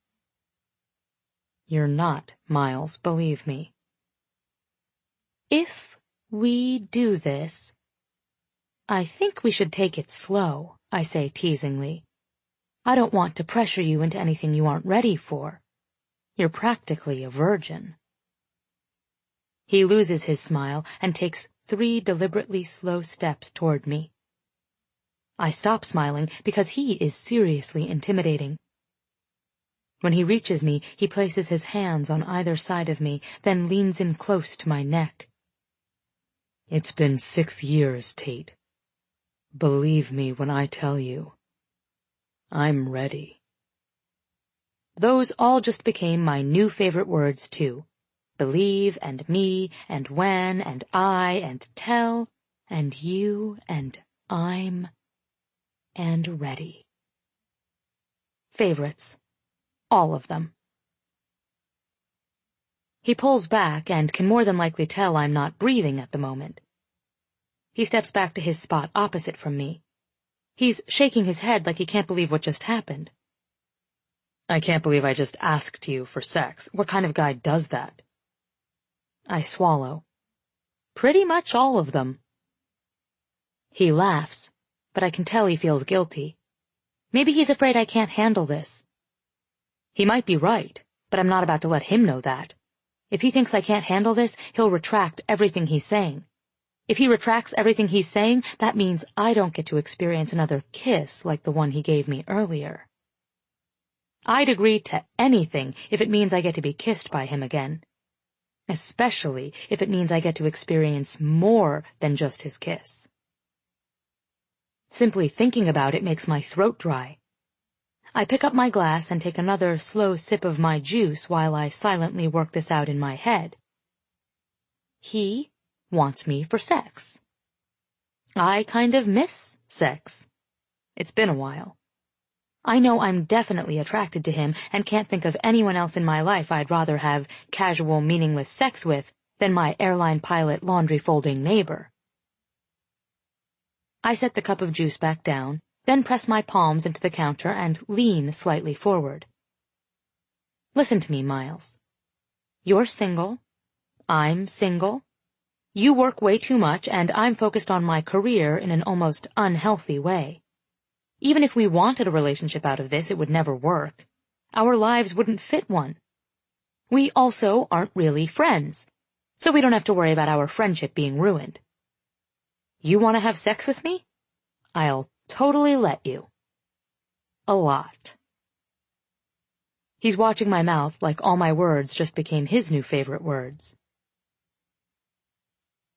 You're not, Miles, believe me. If we do this, I think we should take it slow, I say teasingly. I don't want to pressure you into anything you aren't ready for. You're practically a virgin. He loses his smile and takes 3 deliberately slow steps toward me. I stop smiling because he is seriously intimidating. When he reaches me, he places his hands on either side of me, then leans in close to my neck. It's been 6 years, Tate. Believe me when I tell you, I'm ready. Those all just became my new favorite words, too. Believe, and me, and when, and I, and tell, and you, and I'm, and ready. Favorites. All of them. He pulls back and can more than likely tell I'm not breathing at the moment. He steps back to his spot opposite from me. He's shaking his head like he can't believe what just happened. I can't believe I just asked you for sex. What kind of guy does that? I swallow. Pretty much all of them. He laughs, but I can tell he feels guilty. Maybe he's afraid I can't handle this. He might be right, but I'm not about to let him know that. If he thinks I can't handle this, he'll retract everything he's saying. If he retracts everything he's saying, that means I don't get to experience another kiss like the one he gave me earlier. I'd agree to anything if it means I get to be kissed by him again. Especially if it means I get to experience more than just his kiss. Simply thinking about it makes my throat dry. I pick up my glass and take another slow sip of my juice while I silently work this out in my head. He wants me for sex. I kind of miss sex. It's been a while. I know I'm definitely attracted to him and can't think of anyone else in my life I'd rather have casual, meaningless sex with than my airline pilot laundry-folding neighbor. I set the cup of juice back down, then press my palms into the counter and lean slightly forward. Listen to me, Miles. You're single. I'm single. You work way too much, and I'm focused on my career in an almost unhealthy way. Even if we wanted a relationship out of this, it would never work. Our lives wouldn't fit one. We also aren't really friends, so we don't have to worry about our friendship being ruined. You want to have sex with me? I'll totally let you. A lot. He's watching my mouth like all my words just became his new favorite words.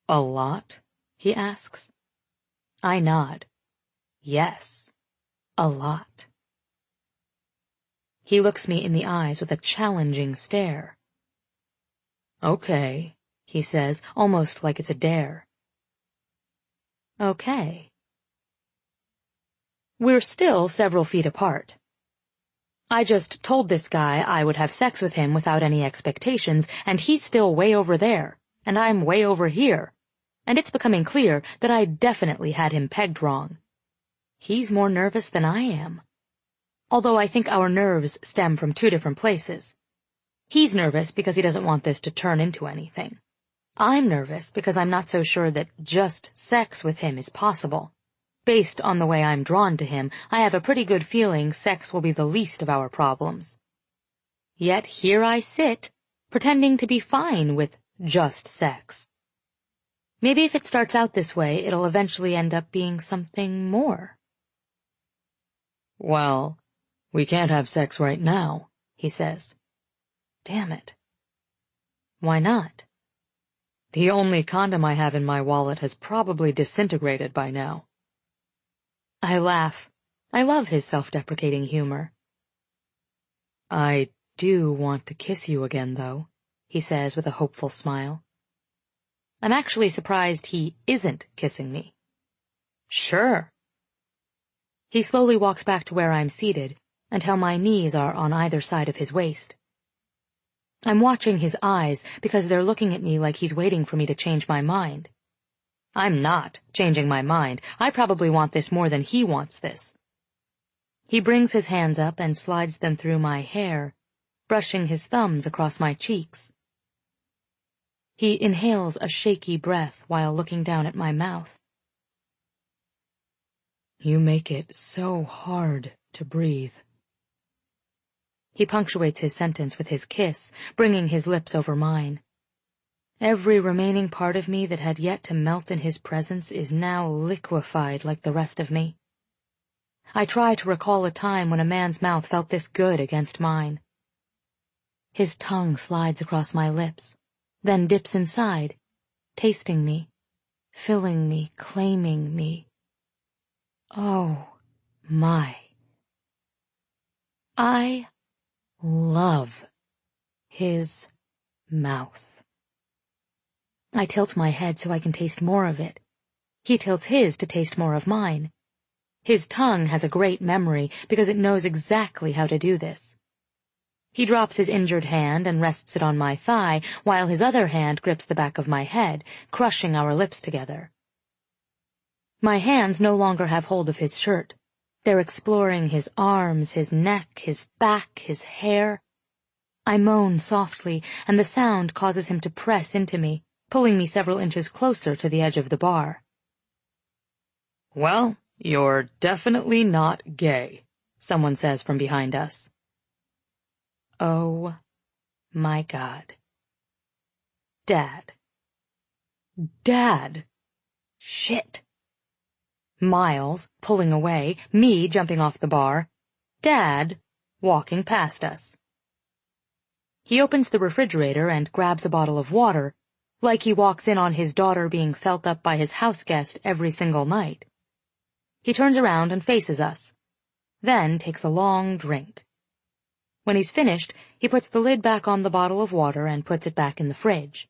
A lot? He asks. I nod. Yes, a lot. He looks me in the eyes with a challenging stare. Okay, he says, almost like it's a dare. Okay. We're still several feet apart. I just told this guy I would have sex with him without any expectations, and he's still way over there, and I'm way over here, and it's becoming clear that I definitely had him pegged wrong. He's more nervous than I am. Although I think our nerves stem from two different places. He's nervous because he doesn't want this to turn into anything. I'm nervous because I'm not so sure that just sex with him is possible. Based on the way I'm drawn to him, I have a pretty good feeling sex will be the least of our problems. Yet here I sit, pretending to be fine with just sex. Maybe if it starts out this way, it'll eventually end up being something more. Well, we can't have sex right now, he says. Damn it. Why not? The only condom I have in my wallet has probably disintegrated by now. I laugh. I love his self-deprecating humor. I do want to kiss you again, though, he says with a hopeful smile. I'm actually surprised he isn't kissing me. Sure. He slowly walks back to where I'm seated, until my knees are on either side of his waist. I'm watching his eyes because they're looking at me like he's waiting for me to change my mind. I'm not changing my mind. I probably want this more than he wants this. He brings his hands up and slides them through my hair, brushing his thumbs across my cheeks. He inhales a shaky breath while looking down at my mouth. You make it so hard to breathe. He punctuates his sentence with his kiss, bringing his lips over mine. Every remaining part of me that had yet to melt in his presence is now liquefied like the rest of me. I try to recall a time when a man's mouth felt this good against mine. His tongue slides across my lips, then dips inside, tasting me, filling me, claiming me. Oh, my. I love his mouth. I tilt my head so I can taste more of it. He tilts his to taste more of mine. His tongue has a great memory because it knows exactly how to do this. He drops his injured hand and rests it on my thigh, while his other hand grips the back of my head, crushing our lips together. My hands no longer have hold of his shirt. They're exploring his arms, his neck, his back, his hair. I moan softly, and the sound causes him to press into me, pulling me several inches closer to the edge of the bar. Well, you're definitely not gay, someone says from behind us. Oh, my God. Dad. Dad. Shit. Miles, pulling away, me jumping off the bar, Dad, walking past us. He opens the refrigerator and grabs a bottle of water, like he walks in on his daughter being felt up by his house guest every single night. He turns around and faces us, then takes a long drink. When he's finished, he puts the lid back on the bottle of water and puts it back in the fridge.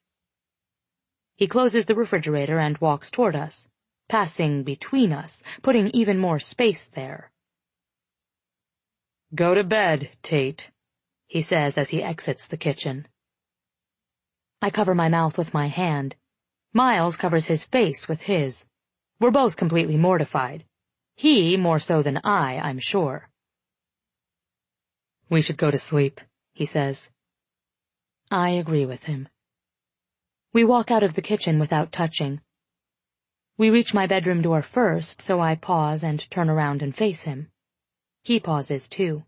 He closes the refrigerator and walks toward us, passing between us, putting even more space there. "Go to bed, Tate," he says as he exits the kitchen. I cover my mouth with my hand. Miles covers his face with his. We're both completely mortified. He more so than I'm sure. "We should go to sleep," he says. I agree with him. We walk out of the kitchen without touching. We reach my bedroom door first, so I pause and turn around and face him. He pauses too.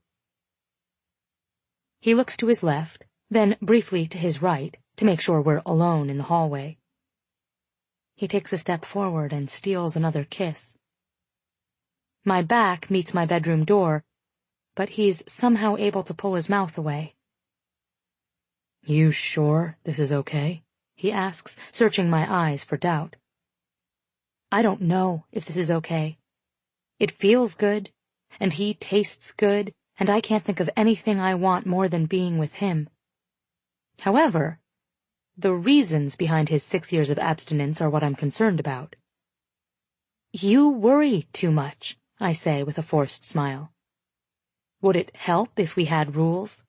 He looks to his left, then briefly to his right, to make sure we're alone in the hallway. He takes a step forward and steals another kiss. My back meets my bedroom door, but he's somehow able to pull his mouth away. "You sure this is okay?" he asks, searching my eyes for doubt. I don't know if this is okay. It feels good, and he tastes good, and I can't think of anything I want more than being with him. However, the reasons behind his 6 years of abstinence are what I'm concerned about. You worry too much, I say with a forced smile. Would it help if we had rules?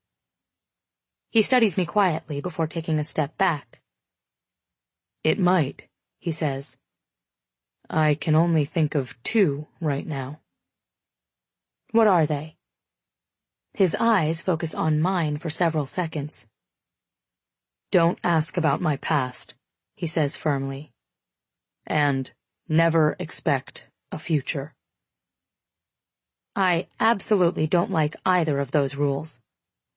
He studies me quietly before taking a step back. "It might," he says. "I can only think of 2 right now." What are they? His eyes focus on mine for several seconds. "Don't ask about my past," he says firmly. "And never expect a future." I absolutely don't like either of those rules.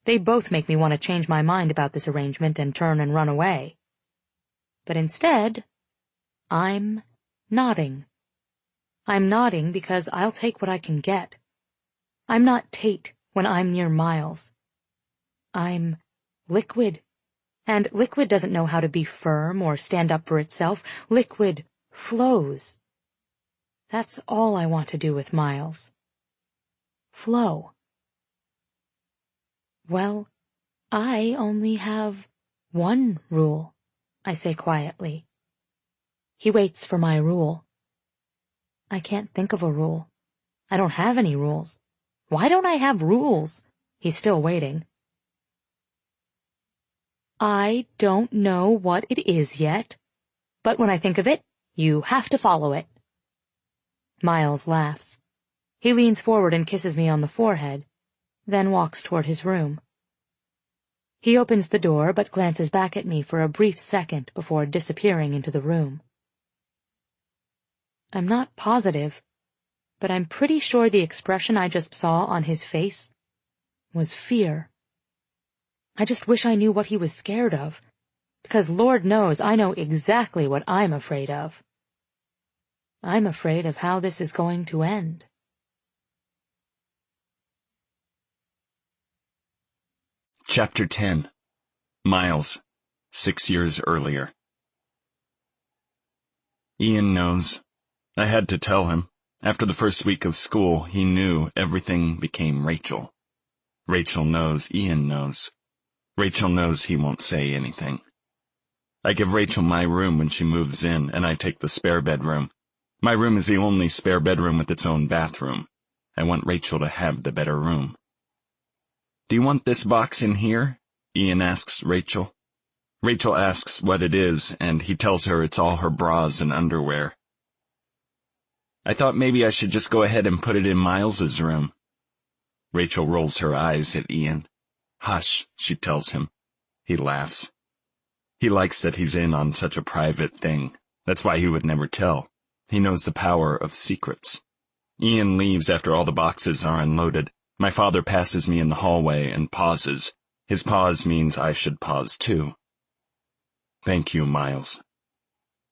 They both make me want to change my mind about this arrangement and turn and run away. But instead, I'm nodding. I'm nodding because I'll take what I can get. I'm not Tate when I'm near Miles. I'm liquid. And liquid doesn't know how to be firm or stand up for itself. Liquid flows. That's all I want to do with Miles. Flow. Well, I only have one rule, I say quietly. He waits for my rule. I can't think of a rule. I don't have any rules. Why don't I have rules? He's still waiting. I don't know what it is yet, but when I think of it, you have to follow it. Miles laughs. He leans forward and kisses me on the forehead, then walks toward his room. He opens the door but glances back at me for a brief second before disappearing into the room. I'm not positive, but I'm pretty sure the expression I just saw on his face was fear. I just wish I knew what he was scared of, because Lord knows I know exactly what I'm afraid of. I'm afraid of how this is going to end. Chapter 10. Miles, 6 years earlier. Ian knows. I had to tell him. After the first week of school, he knew everything became Rachel. Rachel knows Ian knows. Rachel knows he won't say anything. I give Rachel my room when she moves in, and I take the spare bedroom. My room is the only spare bedroom with its own bathroom. I want Rachel to have the better room. "Do you want this box in here?" Ian asks Rachel. Rachel asks what it is, and he tells her it's all her bras and underwear. "I thought maybe I should just go ahead and put it in Miles's room." Rachel rolls her eyes at Ian. "Hush," she tells him. He laughs. He likes that he's in on such a private thing. That's why he would never tell. He knows the power of secrets. Ian leaves after all the boxes are unloaded. My father passes me in the hallway and pauses. His pause means I should pause too. "Thank you, Miles."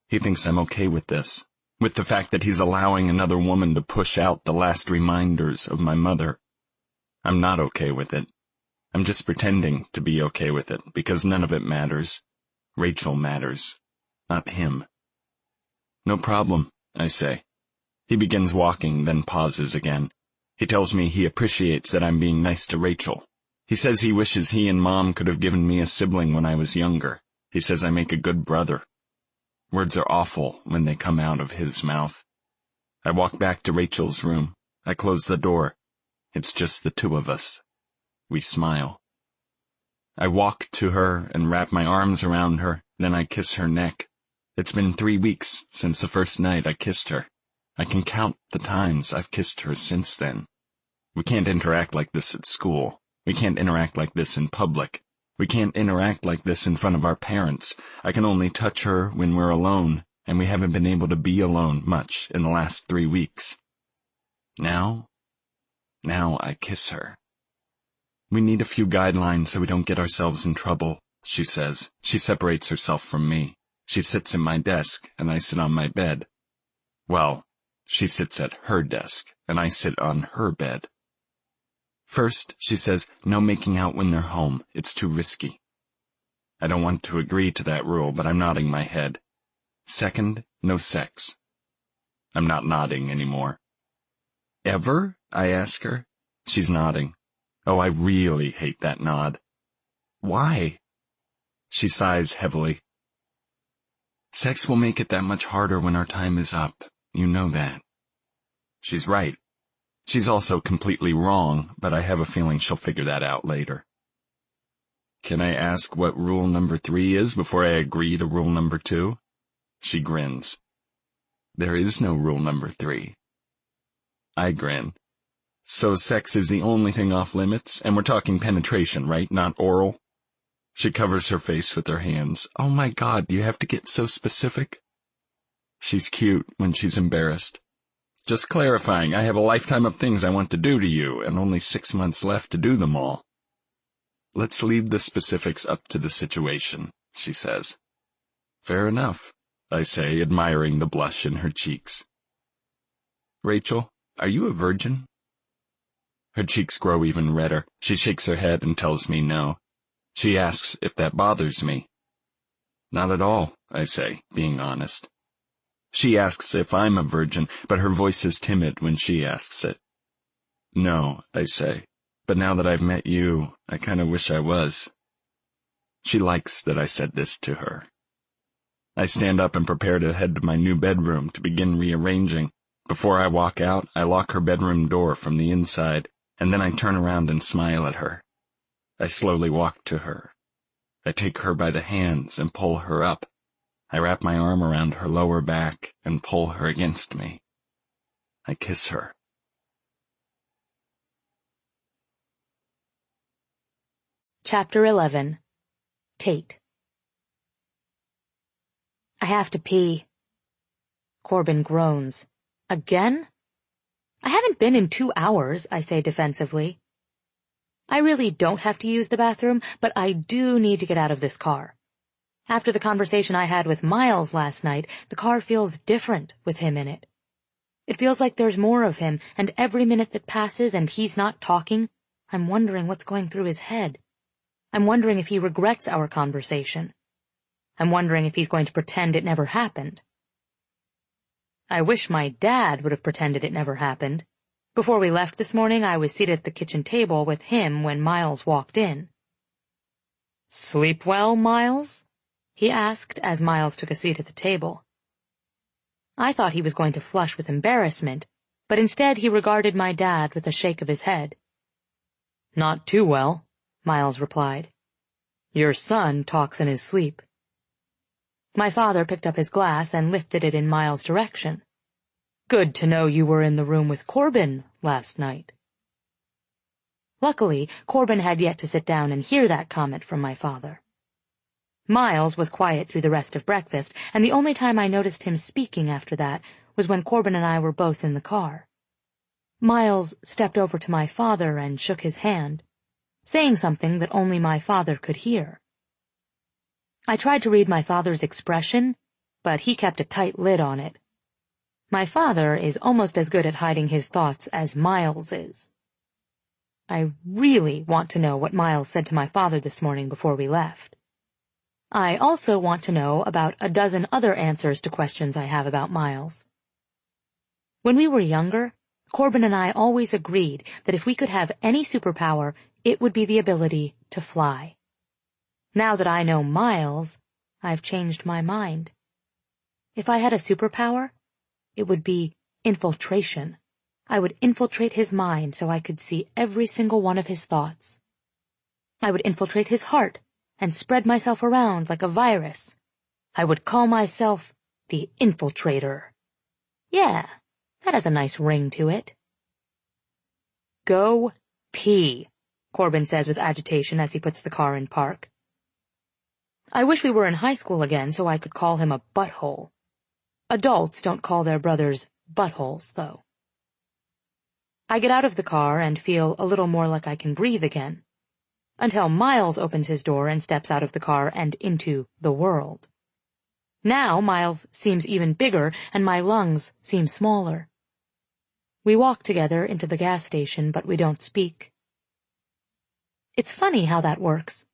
He thinks I'm okay with this, with the fact that he's allowing another woman to push out the last reminders of my mother. I'm not okay with it. I'm just pretending to be okay with it, because none of it matters. Rachel matters, not him. "No problem," I say. He begins walking, then pauses again. He tells me he appreciates that I'm being nice to Rachel. He says he wishes he and Mom could have given me a sibling when I was younger. He says I make a good brother. Words are awful when they come out of his mouth. I walk back to Rachel's room. I close the door. It's just the two of us. We smile. I walk to her and wrap my arms around her, then I kiss her neck. It's been 3 weeks since the first night I kissed her. I can count the times I've kissed her since then. We can't interact like this at school. We can't interact like this in public. We can't interact like this in front of our parents. I can only touch her when we're alone, and we haven't been able to be alone much in the last 3 weeks. Now I kiss her. We need a few guidelines so we don't get ourselves in trouble, she says. She separates herself from me. She sits at my desk, and I sit on my bed. Well, she sits at her desk, and I sit on her bed. First, she says, no making out when they're home. It's too risky. I don't want to agree to that rule, but I'm nodding my head. Second, no sex. I'm not nodding anymore. Ever? I ask her. She's nodding. Oh, I really hate that nod. Why? She sighs heavily. Sex will make it that much harder when our time is up. You know that. She's right. She's also completely wrong, but I have a feeling she'll figure that out later. Can I ask what rule number 3 is before I agree to rule number 2? She grins. There is no rule number 3. I grin. So sex is the only thing off limits, and we're talking penetration, right? Not oral? She covers her face with her hands. Oh my God, do you have to get so specific? She's cute when she's embarrassed. Just clarifying, I have a lifetime of things I want to do to you, and only 6 months left to do them all. Let's leave the specifics up to the situation, she says. Fair enough, I say, admiring the blush in her cheeks. Rachel, are you a virgin? Her cheeks grow even redder. She shakes her head and tells me no. She asks if that bothers me. Not at all, I say, being honest. She asks if I'm a virgin, but her voice is timid when she asks it. No, I say, but now that I've met you, I kind of wish I was. She likes that I said this to her. I stand up and prepare to head to my new bedroom to begin rearranging. Before I walk out, I lock her bedroom door from the inside, and then I turn around and smile at her. I slowly walk to her. I take her by the hands and pull her up. I wrap my arm around her lower back and pull her against me. I kiss her. Chapter 11. Tate. I have to pee. Corbin groans. Again? I haven't been in 2 hours, I say defensively. I really don't have to use the bathroom, but I do need to get out of this car. After the conversation I had with Miles last night, the car feels different with him in it. It feels like there's more of him, and every minute that passes and he's not talking, I'm wondering what's going through his head. I'm wondering if he regrets our conversation. I'm wondering if he's going to pretend it never happened. I wish my dad would have pretended it never happened. Before we left this morning, I was seated at the kitchen table with him when Miles walked in. "Sleep well, Miles?" he asked as Miles took a seat at the table. I thought he was going to flush with embarrassment, but instead he regarded my dad with a shake of his head. "Not too well," Miles replied. "Your son talks in his sleep." My father picked up his glass and lifted it in Miles' direction. "Good to know you were in the room with Corbin last night." Luckily, Corbin had yet to sit down and hear that comment from my father. Miles was quiet through the rest of breakfast, and the only time I noticed him speaking after that was when Corbin and I were both in the car. Miles stepped over to my father and shook his hand, saying something that only my father could hear. I tried to read my father's expression, but he kept a tight lid on it. My father is almost as good at hiding his thoughts as Miles is. I really want to know what Miles said to my father this morning before we left. I also want to know about a dozen other answers to questions I have about Miles. When we were younger, Corbin and I always agreed that if we could have any superpower, it would be the ability to fly. Now that I know Miles, I've changed my mind. If I had a superpower, it would be infiltration. I would infiltrate his mind so I could see every single one of his thoughts. I would infiltrate his heart and spread myself around like a virus. I would call myself the Infiltrator. Yeah, that has a nice ring to it. Go pee, Corbin says with agitation as he puts the car in park. I wish we were in high school again so I could call him a butthole. Adults don't call their brothers buttholes, though. I get out of the car and feel a little more like I can breathe again, until Miles opens his door and steps out of the car and into the world. Now Miles seems even bigger and my lungs seem smaller. We walk together into the gas station, but we don't speak. It's funny how that works.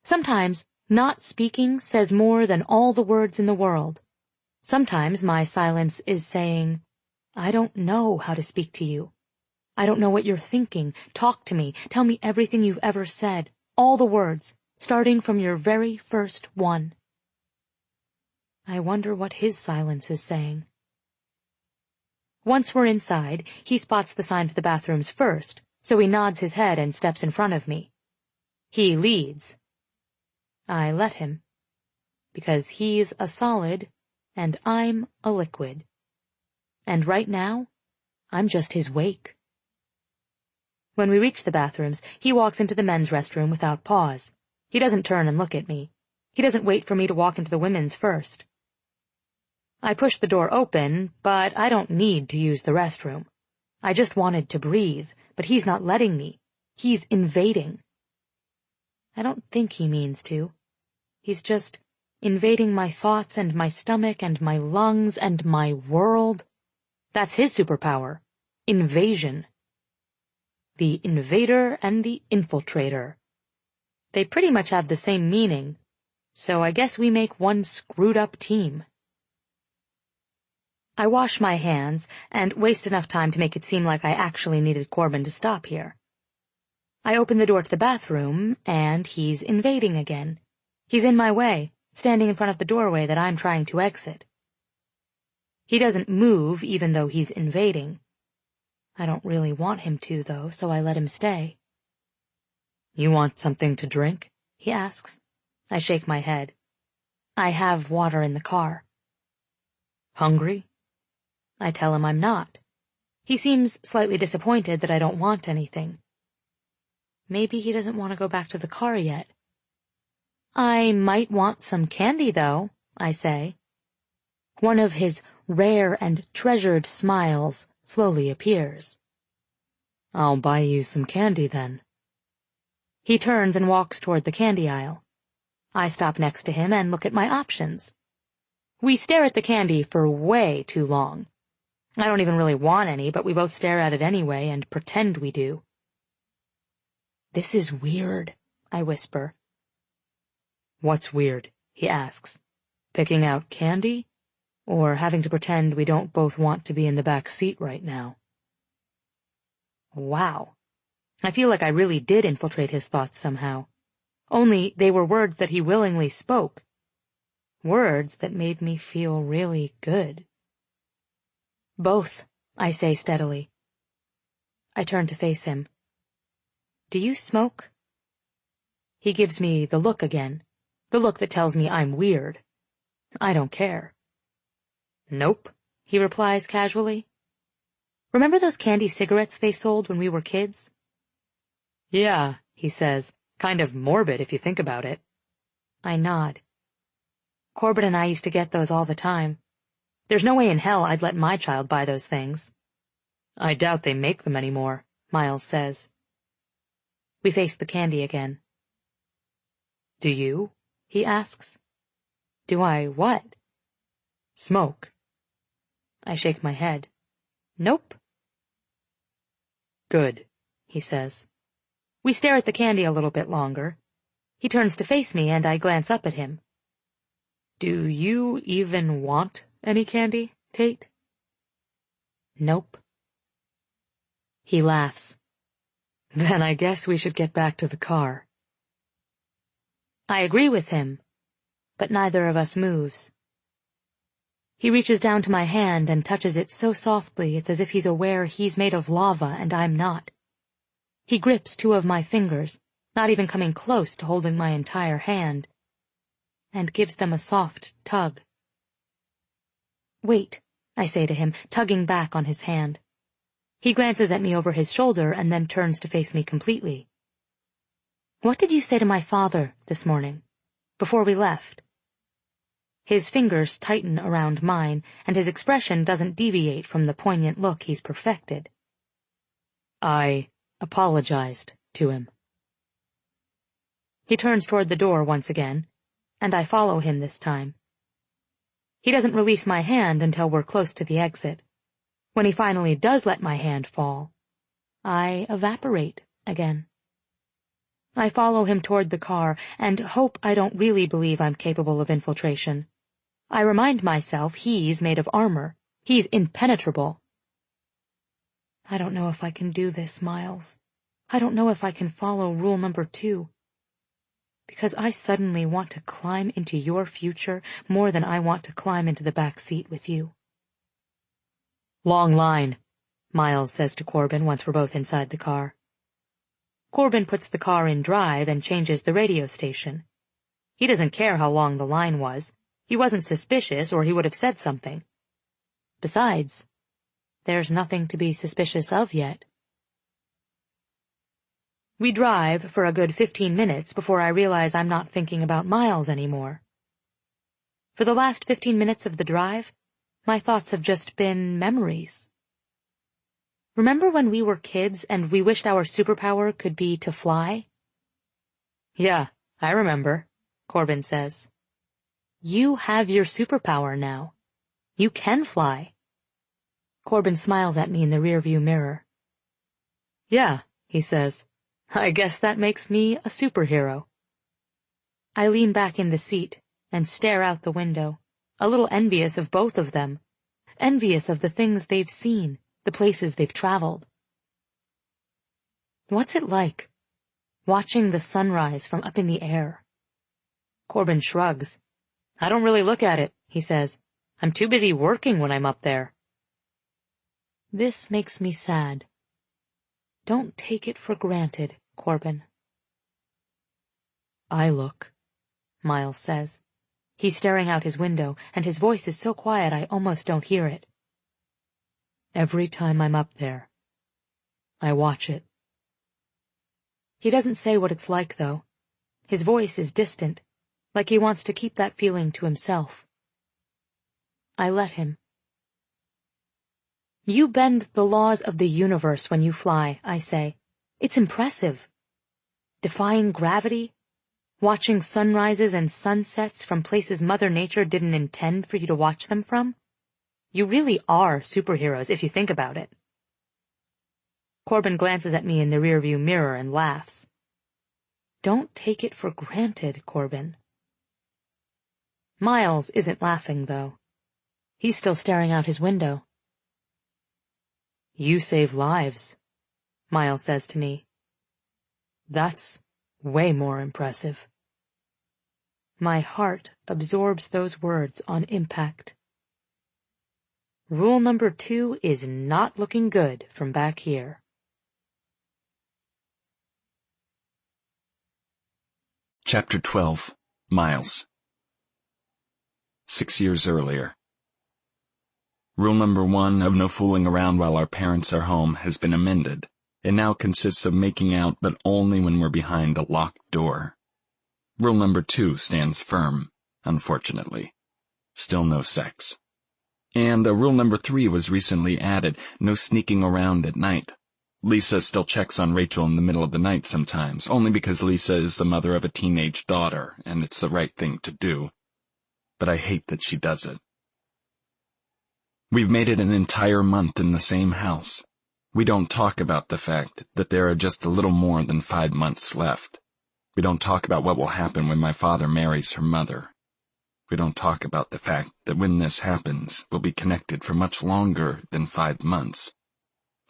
Sometimes not speaking says more than all the words in the world. Sometimes my silence is saying, I don't know how to speak to you. I don't know what you're thinking. Talk to me. Tell me everything you've ever said. All the words, starting from your very first one. I wonder what his silence is saying. Once we're inside, he spots the sign for the bathrooms first, so he nods his head and steps in front of me. He leads. I let him, because he's a solid and I'm a liquid. And right now, I'm just his wake. When we reach the bathrooms, he walks into the men's restroom without pause. He doesn't turn and look at me. He doesn't wait for me to walk into the women's first. I push the door open, but I don't need to use the restroom. I just wanted to breathe, but he's not letting me. He's invading. I don't think he means to. He's just invading my thoughts and my stomach and my lungs and my world. That's his superpower. Invasion. The invader and the infiltrator. They pretty much have the same meaning, so I guess we make one screwed-up team. I wash my hands and waste enough time to make it seem like I actually needed Corbin to stop here. I open the door to the bathroom, and he's invading again. He's in my way, standing in front of the doorway that I'm trying to exit. He doesn't move, even though he's invading. I don't really want him to, though, so I let him stay. You want something to drink? He asks. I shake my head. I have water in the car. Hungry? I tell him I'm not. He seems slightly disappointed that I don't want anything. Maybe he doesn't want to go back to the car yet. I might want some candy, though, I say. One of his rare and treasured smiles slowly appears. I'll buy you some candy, then. He turns and walks toward the candy aisle. I stop next to him and look at my options. We stare at the candy for way too long. I don't even really want any, but we both stare at it anyway and pretend we do. This is weird, I whisper. What's weird? He asks. Picking out candy? Or having to pretend we don't both want to be in the back seat right now? Wow. I feel like I really did infiltrate his thoughts somehow. Only they were words that he willingly spoke. Words that made me feel really good. Both, I say steadily. I turn to face him. Do you smoke? He gives me the look again, the look that tells me I'm weird. I don't care. Nope, he replies casually. Remember those candy cigarettes they sold when we were kids? Yeah, he says, kind of morbid if you think about it. I nod. Corbin and I used to get those all the time. There's no way in hell I'd let my child buy those things. I doubt they make them anymore, Miles says. We face the candy again. Do you? He asks. Do I what? Smoke. I shake my head. Nope. Good, he says. We stare at the candy a little bit longer. He turns to face me and I glance up at him. Do you even want any candy, Tate? Nope. He laughs. Then I guess we should get back to the car. I agree with him, but neither of us moves. He reaches down to my hand and touches it so softly it's as if he's aware he's made of lava and I'm not. He grips two of my fingers, not even coming close to holding my entire hand, and gives them a soft tug. "Wait," I say to him, tugging back on his hand. He glances at me over his shoulder and then turns to face me completely. "What did you say to my father this morning, before we left?" His fingers tighten around mine, and his expression doesn't deviate from the poignant look he's perfected. "I apologized to him." He turns toward the door once again, and I follow him this time. He doesn't release my hand until we're close to the exit. When he finally does let my hand fall, I evaporate again. I follow him toward the car and hope I don't really believe I'm capable of infiltration. I remind myself he's made of armor. He's impenetrable. I don't know if I can do this, Miles. I don't know if I can follow rule number 2. Because I suddenly want to climb into your future more than I want to climb into the back seat with you. "Long line," Miles says to Corbin once we're both inside the car. Corbin puts the car in drive and changes the radio station. He doesn't care how long the line was. He wasn't suspicious, or he would have said something. Besides, there's nothing to be suspicious of yet. We drive for a good 15 minutes before I realize I'm not thinking about Miles anymore. For the last 15 minutes of the drive, my thoughts have just been memories. Remember when we were kids and we wished our superpower could be to fly? "Yeah, I remember," Corbin says. "You have your superpower now. You can fly." Corbin smiles at me in the rearview mirror. "Yeah," he says. "I guess that makes me a superhero." I lean back in the seat and stare out the window, a little envious of both of them, envious of the things they've seen, the places they've traveled. "What's it like, watching the sunrise from up in the air?" Corbin shrugs. "I don't really look at it," he says. "I'm too busy working when I'm up there." This makes me sad. Don't take it for granted, Corbin. "I look," Miles says. He's staring out his window, and his voice is so quiet I almost don't hear it. "Every time I'm up there, I watch it." He doesn't say what it's like, though. His voice is distant, like he wants to keep that feeling to himself. I let him. "You bend the laws of the universe when you fly," I say. "It's impressive. Defying gravity, watching sunrises and sunsets from places Mother Nature didn't intend for you to watch them from. You really are superheroes if you think about it." Corbin glances at me in the rearview mirror and laughs. "Don't take it for granted, Corbin." Miles isn't laughing, though. He's still staring out his window. "You save lives," Miles says to me. "That's way more impressive." My heart absorbs those words on impact. Rule number 2 is not looking good from back here. Chapter 12. Miles. 6 years earlier. Rule number 1 of no fooling around while our parents are home has been amended. It now consists of making out, but only when we're behind a locked door. Rule number 2 stands firm, unfortunately. Still no sex. And rule number 3 was recently added, no sneaking around at night. Lisa still checks on Rachel in the middle of the night sometimes, only because Lisa is the mother of a teenage daughter, and it's the right thing to do. But I hate that she does it. We've made it an entire month in the same house. We don't talk about the fact that there are just a little more than 5 months left. We don't talk about what will happen when my father marries her mother. We don't talk about the fact that when this happens, we'll be connected for much longer than 5 months.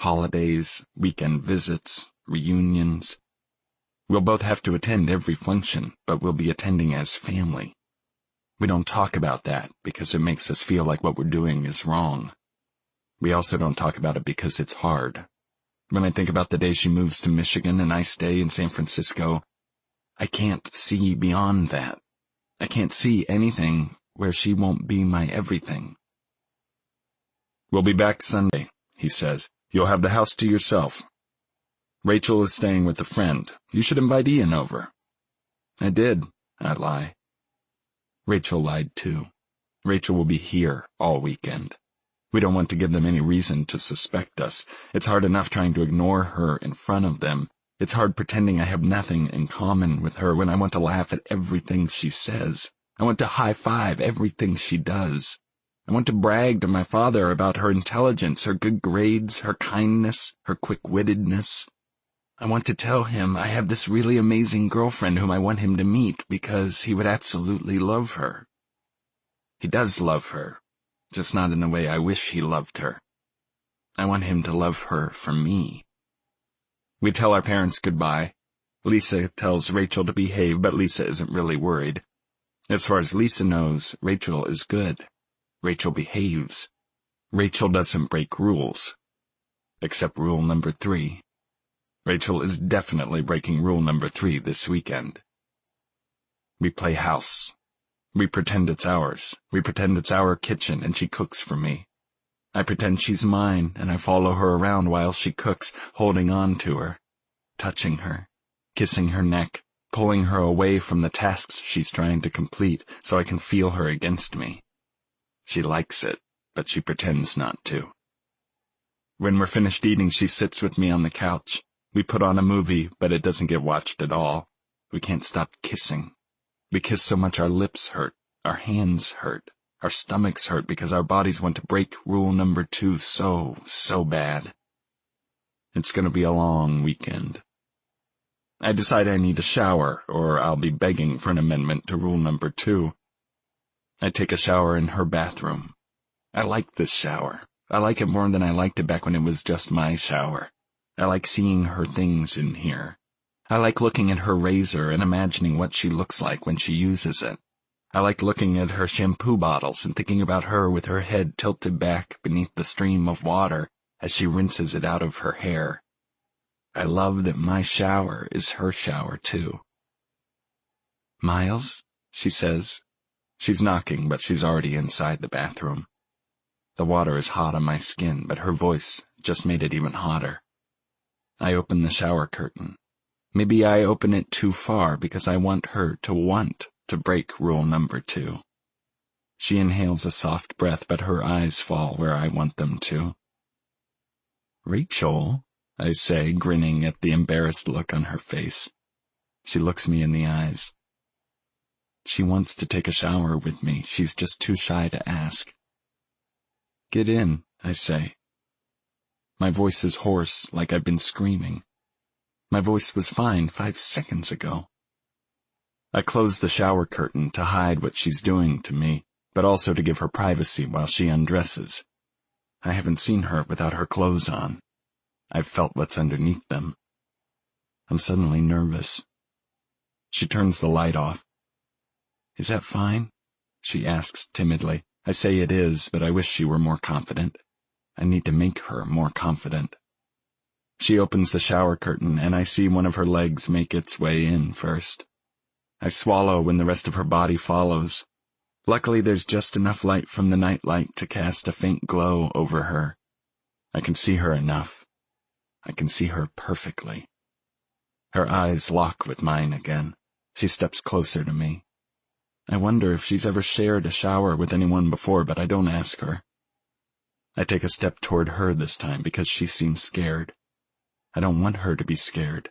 Holidays, weekend visits, reunions. We'll both have to attend every function, but we'll be attending as family. We don't talk about that because it makes us feel like what we're doing is wrong. We also don't talk about it because it's hard. When I think about the day she moves to Michigan and I stay in San Francisco, I can't see beyond that. I can't see anything where she won't be my everything. We'll be back Sunday, he says. You'll have the house to yourself. Rachel is staying with a friend. You should invite Ian over. I did, I lie. Rachel lied too. Rachel will be here all weekend. We don't want to give them any reason to suspect us. It's hard enough trying to ignore her in front of them. It's hard pretending I have nothing in common with her when I want to laugh at everything she says. I want to high-five everything she does. I want to brag to my father about her intelligence, her good grades, her kindness, her quick-wittedness. I want to tell him I have this really amazing girlfriend whom I want him to meet because he would absolutely love her. He does love her, just not in the way I wish he loved her. I want him to love her for me. We tell our parents goodbye. Lisa tells Rachel to behave, but Lisa isn't really worried. As far as Lisa knows, Rachel is good. Rachel behaves. Rachel doesn't break rules. Except rule number 3. Rachel is definitely breaking rule number 3 this weekend. We play house. We pretend it's ours. We pretend it's our kitchen and she cooks for me. I pretend she's mine and I follow her around while she cooks, holding on to her, touching her, kissing her neck, pulling her away from the tasks she's trying to complete so I can feel her against me. She likes it, but she pretends not to. When we're finished eating, she sits with me on the couch. We put on a movie, but it doesn't get watched at all. We can't stop kissing. We kiss so much our lips hurt, our hands hurt, our stomachs hurt because our bodies want to break rule number 2 so bad. It's going to be a long weekend. I decide I need a shower, or I'll be begging for an amendment to rule number 2. I take a shower in her bathroom. I like this shower. I like it more than I liked it back when it was just my shower. I like seeing her things in here. I like looking at her razor and imagining what she looks like when she uses it. I like looking at her shampoo bottles and thinking about her with her head tilted back beneath the stream of water as she rinses it out of her hair. I love that my shower is her shower too. Miles, she says. She's knocking, but she's already inside the bathroom. The water is hot on my skin, but her voice just made it even hotter. I open the shower curtain. Maybe I open it too far because I want her to want to break rule number 2. She inhales a soft breath, but her eyes fall where I want them to. Rachel, I say, grinning at the embarrassed look on her face. She looks me in the eyes. She wants to take a shower with me. She's just too shy to ask. Get in, I say. My voice is hoarse, like I've been screaming. My voice was fine 5 seconds ago. I close the shower curtain to hide what she's doing to me, but also to give her privacy while she undresses. I haven't seen her without her clothes on. I've felt what's underneath them. I'm suddenly nervous. She turns the light off. Is that fine? She asks timidly. I say it is, but I wish she were more confident. I need to make her more confident. She opens the shower curtain, and I see one of her legs make its way in first. I swallow when the rest of her body follows. Luckily, there's just enough light from the nightlight to cast a faint glow over her. I can see her enough. I can see her perfectly. Her eyes lock with mine again. She steps closer to me. I wonder if she's ever shared a shower with anyone before, but I don't ask her. I take a step toward her this time because she seems scared. I don't want her to be scared.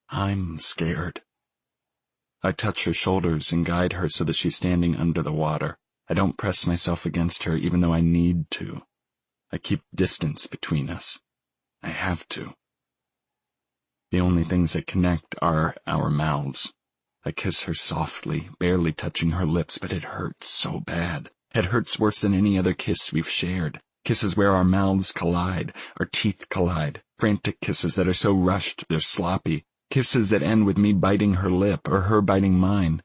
I'm scared. I touch her shoulders and guide her so that she's standing under the water. I don't press myself against her even though I need to. I keep distance between us. I have to. The only things that connect are our mouths. I kiss her softly, barely touching her lips, but it hurts so bad. It hurts worse than any other kiss we've shared. Kisses where our mouths collide, our teeth collide. Frantic kisses that are so rushed they're sloppy. Kisses that end with me biting her lip or her biting mine.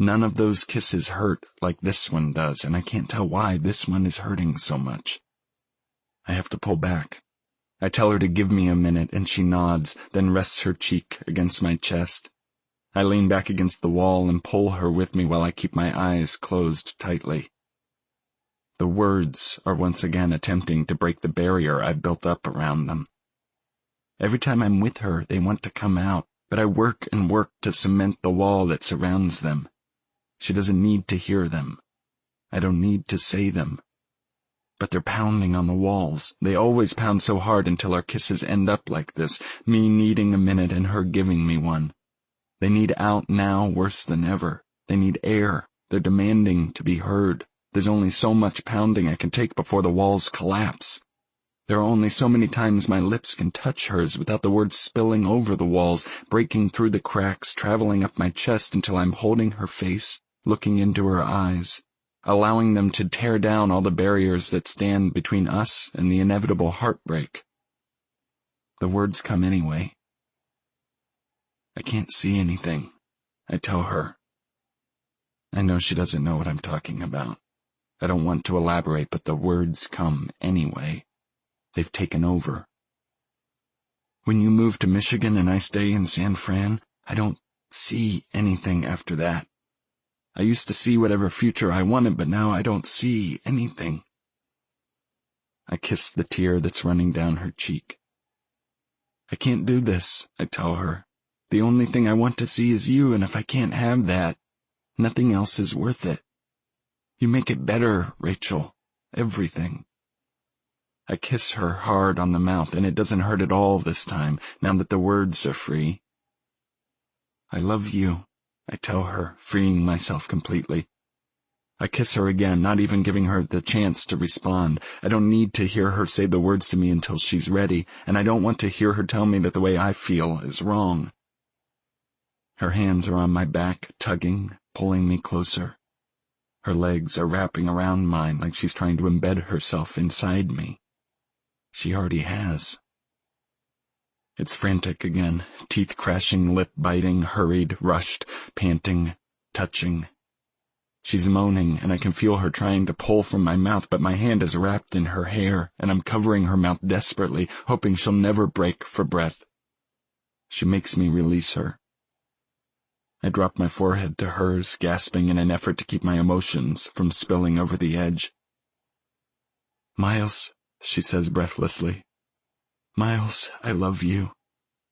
None of those kisses hurt like this one does, and I can't tell why this one is hurting so much. I have to pull back. I tell her to give me a minute, and she nods, then rests her cheek against my chest. I lean back against the wall and pull her with me while I keep my eyes closed tightly. The words are once again attempting to break the barrier I've built up around them. Every time I'm with her, they want to come out, but I work and work to cement the wall that surrounds them. She doesn't need to hear them. I don't need to say them. But they're pounding on the walls. They always pound so hard until our kisses end up like this, me needing a minute and her giving me one. They need out now worse than ever. They need air. They're demanding to be heard. There's only so much pounding I can take before the walls collapse. There are only so many times my lips can touch hers without the words spilling over the walls, breaking through the cracks, traveling up my chest until I'm holding her face, looking into her eyes, allowing them to tear down all the barriers that stand between us and the inevitable heartbreak. The words come anyway. I can't see anything, I tell her. I know she doesn't know what I'm talking about. I don't want to elaborate, but the words come anyway. They've taken over. When you move to Michigan and I stay in San Fran, I don't see anything after that. I used to see whatever future I wanted, but now I don't see anything. I kiss the tear that's running down her cheek. I can't do this, I tell her. The only thing I want to see is you, and if I can't have that, nothing else is worth it. You make it better, Rachel. Everything. I kiss her hard on the mouth, and it doesn't hurt at all this time, now that the words are free. I love you, I tell her, freeing myself completely. I kiss her again, not even giving her the chance to respond. I don't need to hear her say the words to me until she's ready, and I don't want to hear her tell me that the way I feel is wrong. Her hands are on my back, tugging, pulling me closer. Her legs are wrapping around mine like she's trying to embed herself inside me. She already has. It's frantic again, teeth crashing, lip biting, hurried, rushed, panting, touching. She's moaning, and I can feel her trying to pull from my mouth, but my hand is wrapped in her hair, and I'm covering her mouth desperately, hoping she'll never break for breath. She makes me release her. I drop my forehead to hers, gasping in an effort to keep my emotions from spilling over the edge. Miles, she says breathlessly. Miles, I love you.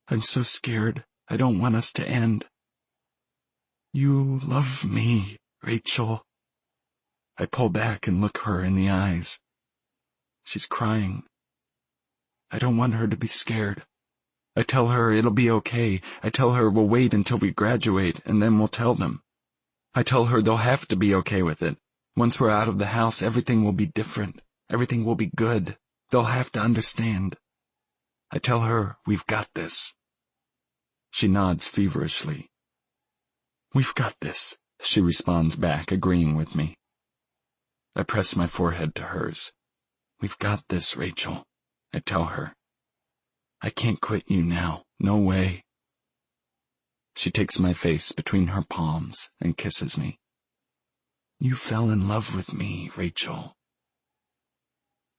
I'm so scared. I don't want us to end. You love me, Rachel. I pull back and look her in the eyes. She's crying. I don't want her to be scared. I tell her it'll be okay. I tell her we'll wait until we graduate, and then we'll tell them. I tell her they'll have to be okay with it. Once we're out of the house, everything will be different. Everything will be good. They'll have to understand. I tell her we've got this. She nods feverishly. We've got this, she responds back, agreeing with me. I press my forehead to hers. We've got this, Rachel, I tell her. I can't quit you now. No way. She takes my face between her palms and kisses me. You fell in love with me, Rachel.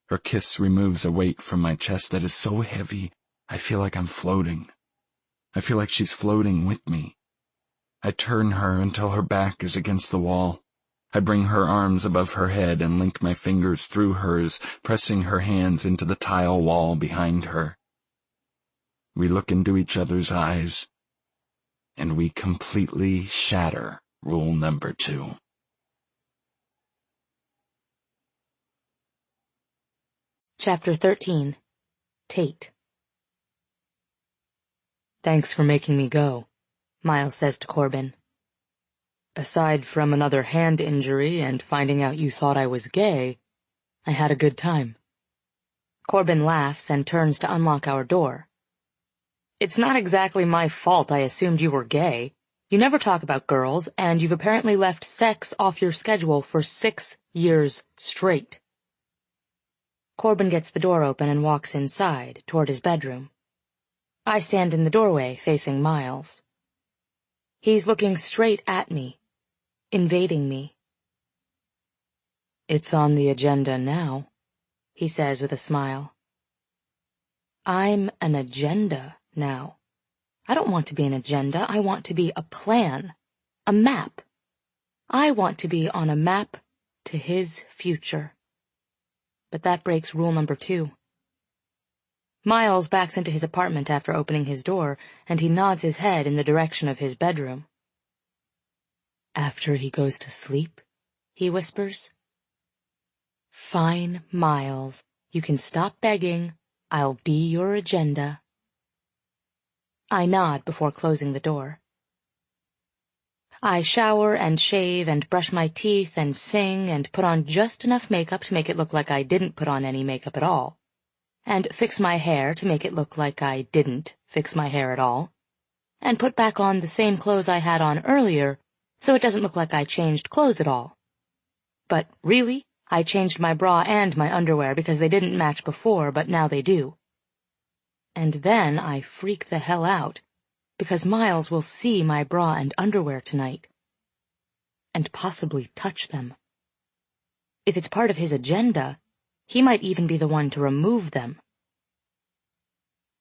Her kiss removes a weight from my chest that is so heavy, I feel like I'm floating. I feel like she's floating with me. I turn her until her back is against the wall. I bring her arms above her head and link my fingers through hers, pressing her hands into the tile wall behind her. We look into each other's eyes, and we completely shatter rule number 2. Chapter 13. Tate. Thanks for making me go, Miles says to Corbin. Aside from another hand injury and finding out you thought I was gay, I had a good time. Corbin laughs and turns to unlock our door. It's not exactly my fault I assumed you were gay. You never talk about girls, and you've apparently left sex off your schedule for 6 years straight. Corbin gets the door open and walks inside, toward his bedroom. I stand in the doorway, facing Miles. He's looking straight at me. invading me. "It's on the agenda now," he says with a smile. I'm an agenda now. I don't want to be an agenda, I want to be a plan, a map. I want to be on a map to his future. But that breaks rule number 2. Miles backs into his apartment after opening his door, and he nods his head in the direction of his bedroom. "After he goes to sleep?" he whispers. Fine, Miles. You can stop begging. I'll be your agenda. I nod before closing the door. I shower and shave and brush my teeth and sing and put on just enough makeup to make it look like I didn't put on any makeup at all, and fix my hair to make it look like I didn't fix my hair at all, and put back on the same clothes I had on earlier so it doesn't look like I changed clothes at all. But really, I changed my bra and my underwear because they didn't match before, but now they do. And then I freak the hell out, because Miles will see my bra and underwear tonight. And possibly touch them. If it's part of his agenda, he might even be the one to remove them.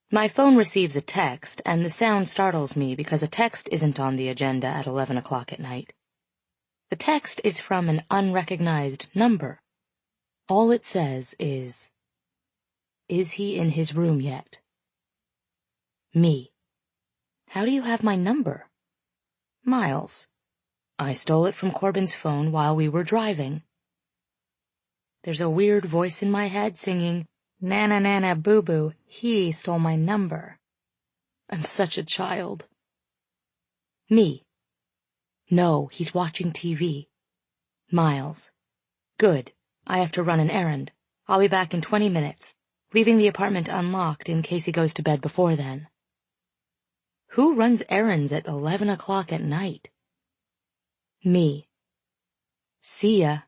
My phone receives a text, and the sound startles me because a text isn't on the agenda at 11 o'clock at night. The text is from an unrecognized number. All it says is he in his room yet? Me. How do you have my number? Miles. I stole it from Corbin's phone while we were driving. There's a weird voice in my head singing, "Nana Nana Boo Boo, he stole my number." I'm such a child. Me. No, he's watching TV. Miles. Good. I have to run an errand. I'll be back in 20 minutes, leaving the apartment unlocked in case he goes to bed before then. Who runs errands at 11 o'clock at night? Me. See ya.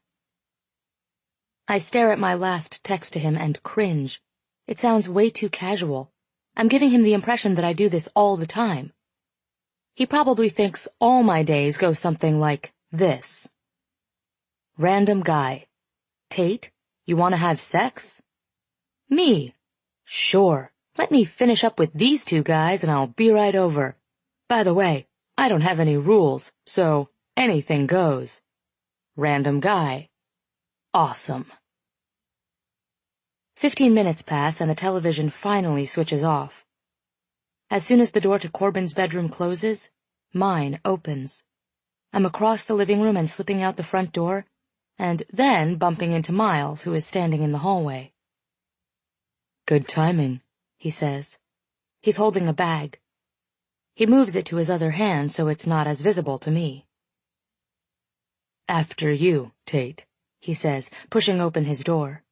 I stare at my last text to him and cringe. It sounds way too casual. I'm giving him the impression that I do this all the time. He probably thinks all my days go something like this. Random guy. Tate, you want to have sex? Me. Sure. Let me finish up with these 2 guys and I'll be right over. By the way, I don't have any rules, so anything goes. Random guy. Awesome. 15 minutes pass and the television finally switches off. As soon as the door to Corbin's bedroom closes, mine opens. I'm across the living room and slipping out the front door, and then bumping into Miles, who is standing in the hallway. "Good timing," he says. He's holding a bag. He moves it to his other hand so it's not as visible to me. "After you, Tate," he says, pushing open his door.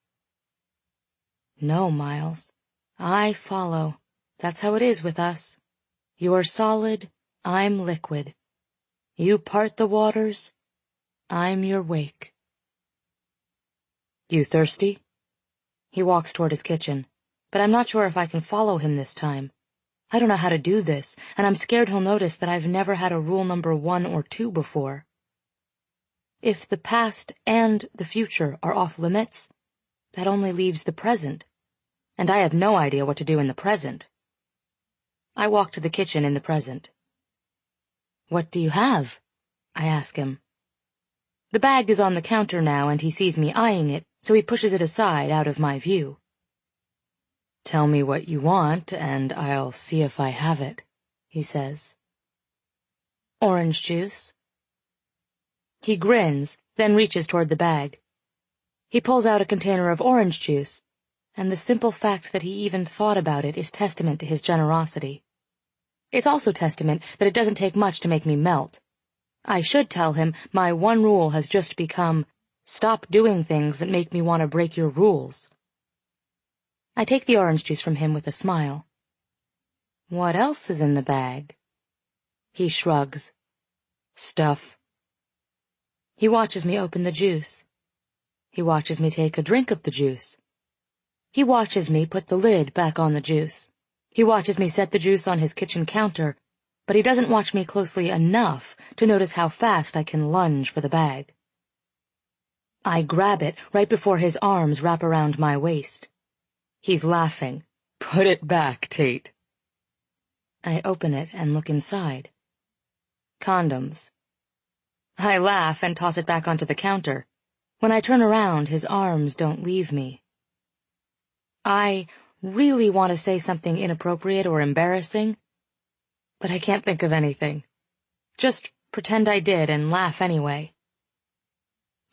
No, Miles. I follow. That's how it is with us. You're solid, I'm liquid. You part the waters, I'm your wake. "You thirsty?" He walks toward his kitchen, but I'm not sure if I can follow him this time. I don't know how to do this, and I'm scared he'll notice that I've never had a rule number 1 or 2 before. If the past and the future are off limits, that only leaves the present, and I have no idea what to do in the present. I walk to the kitchen in the present. What do you have? I ask him. The bag is on the counter now, and he sees me eyeing it, so he pushes it aside out of my view. "Tell me what you want, and I'll see if I have it," he says. Orange juice. He grins, then reaches toward the bag. He pulls out a container of orange juice, and the simple fact that he even thought about it is testament to his generosity. It's also testament that it doesn't take much to make me melt. I should tell him my one rule has just become, stop doing things that make me want to break your rules. I take the orange juice from him with a smile. What else is in the bag? He shrugs. Stuff. He watches me open the juice. He watches me take a drink of the juice. He watches me put the lid back on the juice. He watches me set the juice on his kitchen counter, but he doesn't watch me closely enough to notice how fast I can lunge for the bag. I grab it right before his arms wrap around my waist. He's laughing. "Put it back, Tate." I open it and look inside. Condoms. I laugh and toss it back onto the counter. When I turn around, his arms don't leave me. I really want to say something inappropriate or embarrassing, but I can't think of anything. Just pretend I did and laugh anyway.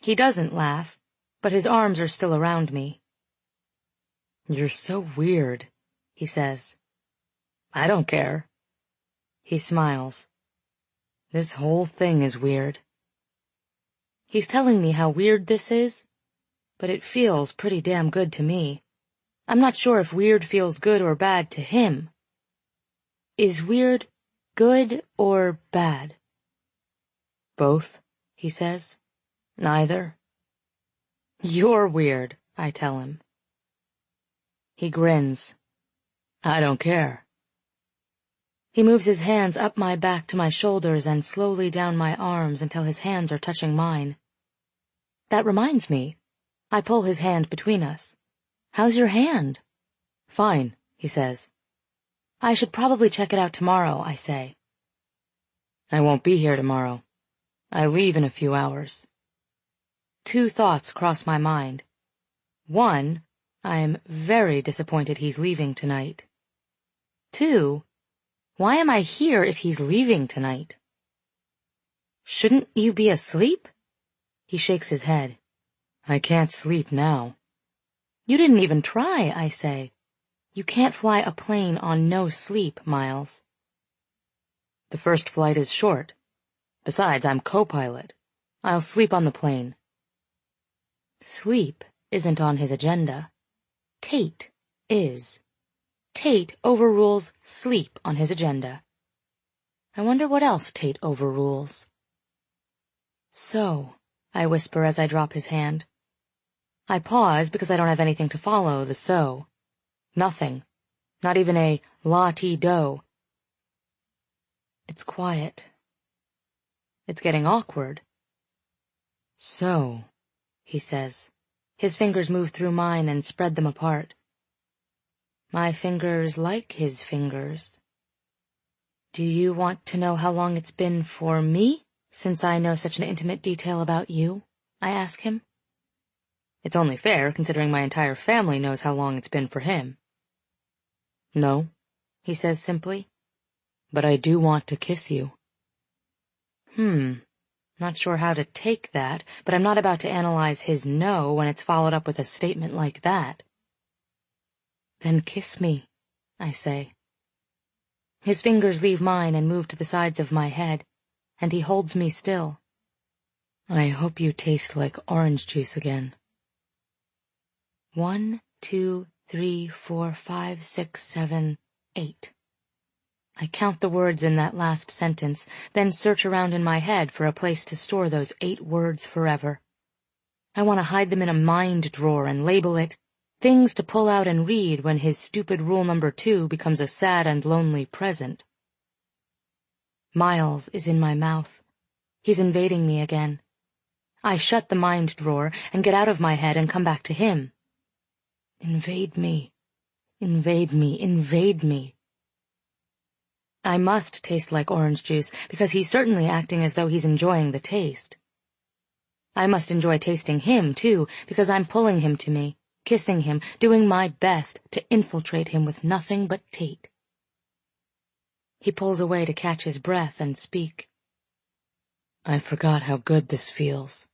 He doesn't laugh, but his arms are still around me. "You're so weird," he says. "I don't care." He smiles. "This whole thing is weird." He's telling me how weird this is, but it feels pretty damn good to me. I'm not sure if weird feels good or bad to him. Is weird good or bad? "Both," he says. "Neither." "You're weird," I tell him. He grins. "I don't care." He moves his hands up my back to my shoulders and slowly down my arms until his hands are touching mine. That reminds me. I pull his hand between us. "How's your hand?" "Fine," he says. "I should probably check it out tomorrow," I say. "I won't be here tomorrow. I leave in a few hours." Two thoughts cross my mind. One, I'm very disappointed he's leaving tonight. Two, why am I here if he's leaving tonight? "Shouldn't you be asleep?" He shakes his head. "I can't sleep now." "You didn't even try," I say. "You can't fly a plane on no sleep, Miles." "The first flight is short. Besides, I'm co-pilot. I'll sleep on the plane." Sleep isn't on his agenda. Tate is. Tate overrules sleep on his agenda. I wonder what else Tate overrules. "So," I whisper as I drop his hand. I pause because I don't have anything to follow the "so." Nothing. Not even a la-ti-do. It's quiet. It's getting awkward. "So," he says. His fingers move through mine and spread them apart. My fingers like his fingers. "Do you want to know how long it's been for me, since I know such an intimate detail about you?" I ask him. It's only fair, considering my entire family knows how long it's been for him. "No," he says simply. "But I do want to kiss you." Not sure how to take that, but I'm not about to analyze his no when it's followed up with a statement like that. "Then kiss me," I say. His fingers leave mine and move to the sides of my head, and he holds me still. "I hope you taste like orange juice again." 1, 2, 3, 4, 5, 6, 7, 8. I count the words in that last sentence, then search around in my head for a place to store those 8 words forever. I want to hide them in a mind drawer and label it things to pull out and read when his stupid rule number 2 becomes a sad and lonely present. Miles is in my mouth. He's invading me again. I shut the mind drawer and get out of my head and come back to him. Invade me. Invade me. Invade me. I must taste like orange juice because he's certainly acting as though he's enjoying the taste. I must enjoy tasting him, too, because I'm pulling him to me, kissing him, doing my best to infiltrate him with nothing but Tate. He pulls away to catch his breath and speak. "I forgot how good this feels."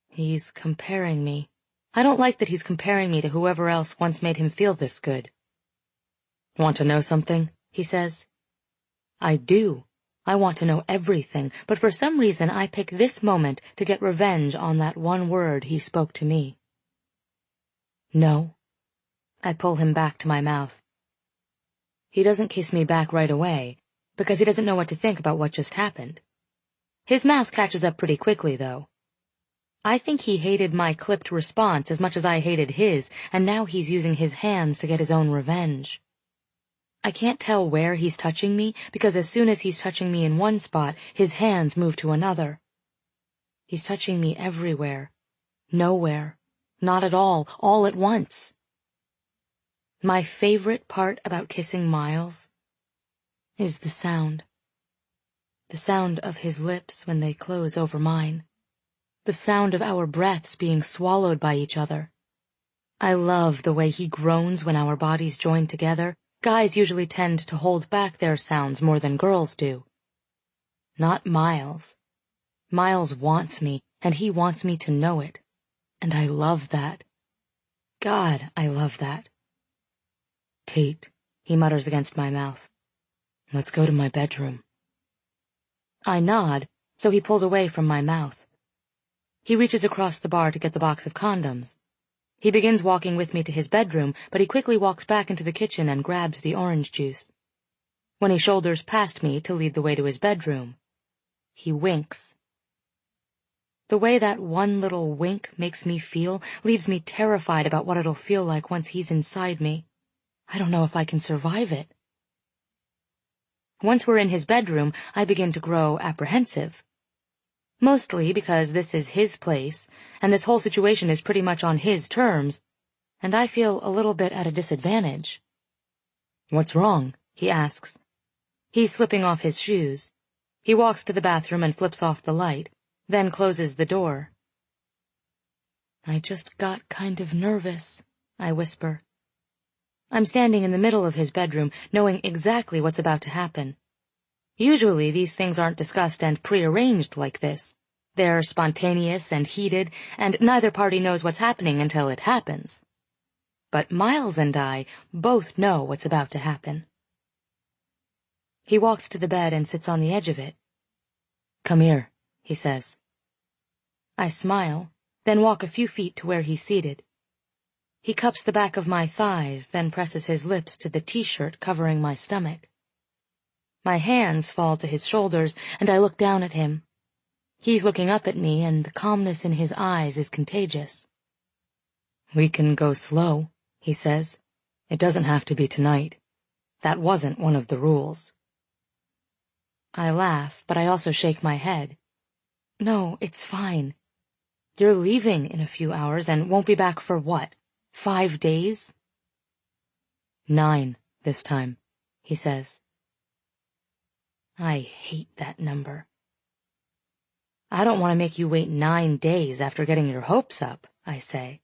He's comparing me. I don't like that he's comparing me to whoever else once made him feel this good. "Want to know something?" he says. I do. I want to know everything, but for some reason I pick this moment to get revenge on that one word he spoke to me. "No." I pull him back to my mouth. He doesn't kiss me back right away, because he doesn't know what to think about what just happened. His mouth catches up pretty quickly, though. I think he hated my clipped response as much as I hated his, and now he's using his hands to get his own revenge. I can't tell where he's touching me, because as soon as he's touching me in one spot, his hands move to another. He's touching me everywhere. Nowhere. Not at all at once. My favorite part about kissing Miles is the sound. The sound of his lips when they close over mine. The sound of our breaths being swallowed by each other. I love the way he groans when our bodies join together. Guys usually tend to hold back their sounds more than girls do. Not Miles. Miles wants me, and he wants me to know it. And I love that. God, I love that. Tate, he mutters against my mouth. Let's go to my bedroom. I nod, so he pulls away from my mouth. He reaches across the bar to get the box of condoms. He begins walking with me to his bedroom, but he quickly walks back into the kitchen and grabs the orange juice. When he shoulders past me to lead the way to his bedroom, he winks. The way that one little wink makes me feel leaves me terrified about what it'll feel like once he's inside me. I don't know if I can survive it. Once we're in his bedroom, I begin to grow apprehensive. Mostly because this is his place, and this whole situation is pretty much on his terms, and I feel a little bit at a disadvantage. What's wrong? He asks. He's slipping off his shoes. He walks to the bathroom and flips off the light, then closes the door. I just got kind of nervous, I whisper. I'm standing in the middle of his bedroom, knowing exactly what's about to happen. Usually these things aren't discussed and prearranged like this. They're spontaneous and heated, and neither party knows what's happening until it happens. But Miles and I both know what's about to happen. He walks to the bed and sits on the edge of it. Come here, he says. I smile, then walk a few feet to where he's seated. He cups the back of my thighs, then presses his lips to the t-shirt covering my stomach. My hands fall to his shoulders, and I look down at him. He's looking up at me, and the calmness in his eyes is contagious. We can go slow, he says. It doesn't have to be tonight. That wasn't one of the rules. I laugh, but I also shake my head. No, it's fine. You're leaving in a few hours and won't be back for what? 5 days? 9 this time, he says. I hate that number. I don't want to make you wait 9 days after getting your hopes up, I say.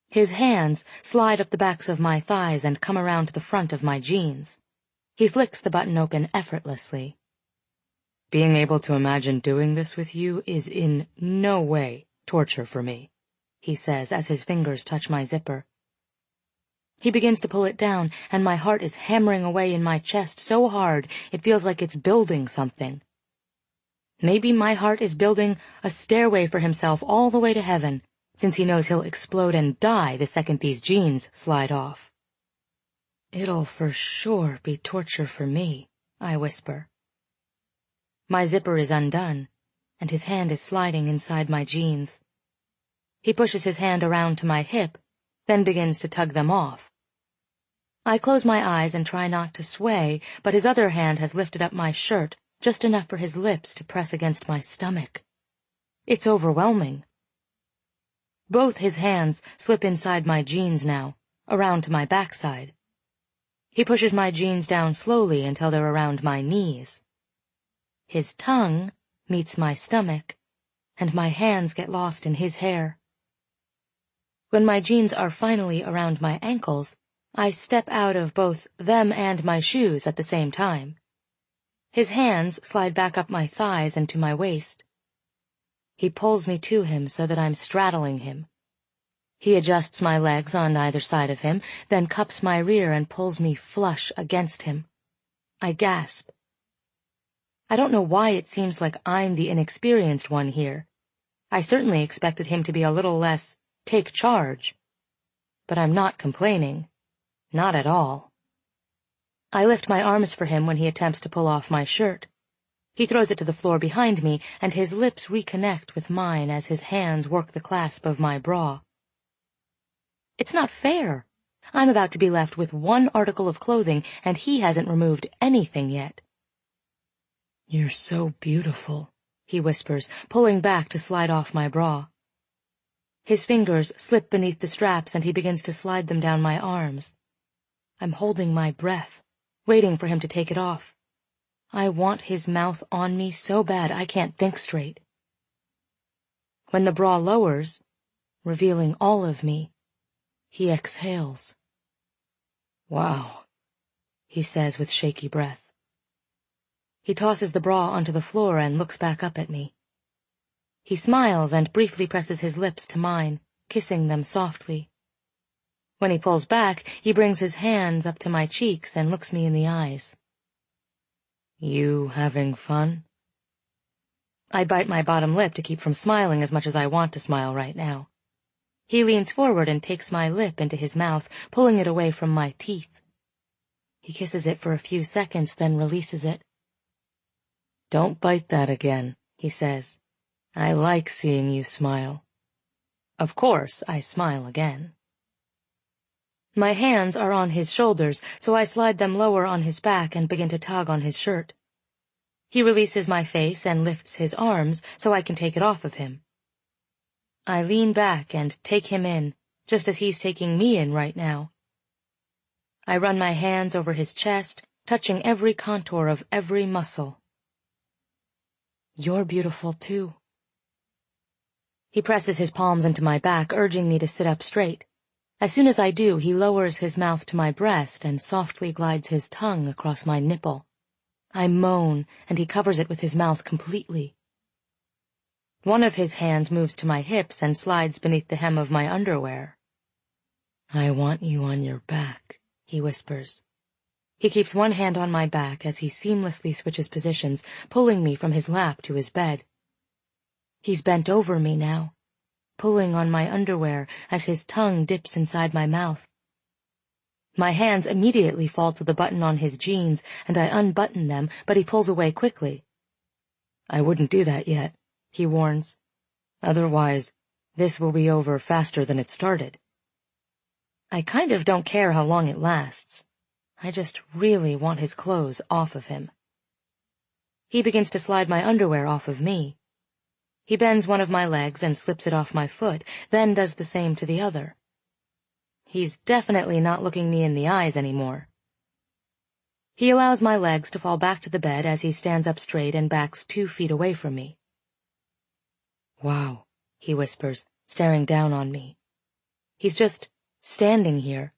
His hands slide up the backs of my thighs and come around to the front of my jeans. He flicks the button open effortlessly. Being able to imagine doing this with you is in no way torture for me, he says as his fingers touch my zipper. He begins to pull it down, and my heart is hammering away in my chest so hard it feels like it's building something. Maybe my heart is building a stairway for himself all the way to heaven, since he knows he'll explode and die the second these jeans slide off. It'll for sure be torture for me, I whisper. My zipper is undone, and his hand is sliding inside my jeans. He pushes his hand around to my hip, then begins to tug them off. I close my eyes and try not to sway, but his other hand has lifted up my shirt, just enough for his lips to press against my stomach. It's overwhelming. Both his hands slip inside my jeans now, around to my backside. He pushes my jeans down slowly until they're around my knees. His tongue meets my stomach, and my hands get lost in his hair. When my jeans are finally around my ankles, I step out of both them and my shoes at the same time. His hands slide back up my thighs and to my waist. He pulls me to him so that I'm straddling him. He adjusts my legs on either side of him, then cups my rear and pulls me flush against him. I gasp. I don't know why it seems like I'm the inexperienced one here. I certainly expected him to be a little less take charge. But I'm not complaining. Not at all. I lift my arms for him when he attempts to pull off my shirt. He throws it to the floor behind me, and his lips reconnect with mine as his hands work the clasp of my bra. It's not fair. I'm about to be left with one article of clothing, and he hasn't removed anything yet. "You're so beautiful," he whispers, pulling back to slide off my bra. His fingers slip beneath the straps and he begins to slide them down my arms. I'm holding my breath, waiting for him to take it off. I want his mouth on me so bad I can't think straight. When the bra lowers, revealing all of me, he exhales. "Wow," he says with shaky breath. He tosses the bra onto the floor and looks back up at me. He smiles and briefly presses his lips to mine, kissing them softly. When he pulls back, he brings his hands up to my cheeks and looks me in the eyes. "You having fun?" I bite my bottom lip to keep from smiling as much as I want to smile right now. He leans forward and takes my lip into his mouth, pulling it away from my teeth. He kisses it for a few seconds, then releases it. "Don't bite that again," he says. "I like seeing you smile." Of course, I smile again. My hands are on his shoulders, so I slide them lower on his back and begin to tug on his shirt. He releases my face and lifts his arms so I can take it off of him. I lean back and take him in, just as he's taking me in right now. I run my hands over his chest, touching every contour of every muscle. "You're beautiful, too." He presses his palms into my back, urging me to sit up straight. As soon as I do, he lowers his mouth to my breast and softly glides his tongue across my nipple. I moan, and he covers it with his mouth completely. One of his hands moves to my hips and slides beneath the hem of my underwear. "I want you on your back," he whispers. He keeps one hand on my back as he seamlessly switches positions, pulling me from his lap to his bed. He's bent over me now, pulling on my underwear as his tongue dips inside my mouth. My hands immediately fall to the button on his jeans, and I unbutton them, but he pulls away quickly. "I wouldn't do that yet," he warns. "Otherwise, this will be over faster than it started." I kind of don't care how long it lasts. I just really want his clothes off of him. He begins to slide my underwear off of me. He bends one of my legs and slips it off my foot, then does the same to the other. He's definitely not looking me in the eyes anymore. He allows my legs to fall back to the bed as he stands up straight and backs 2 feet away from me. "Wow," he whispers, staring down on me. He's just standing here,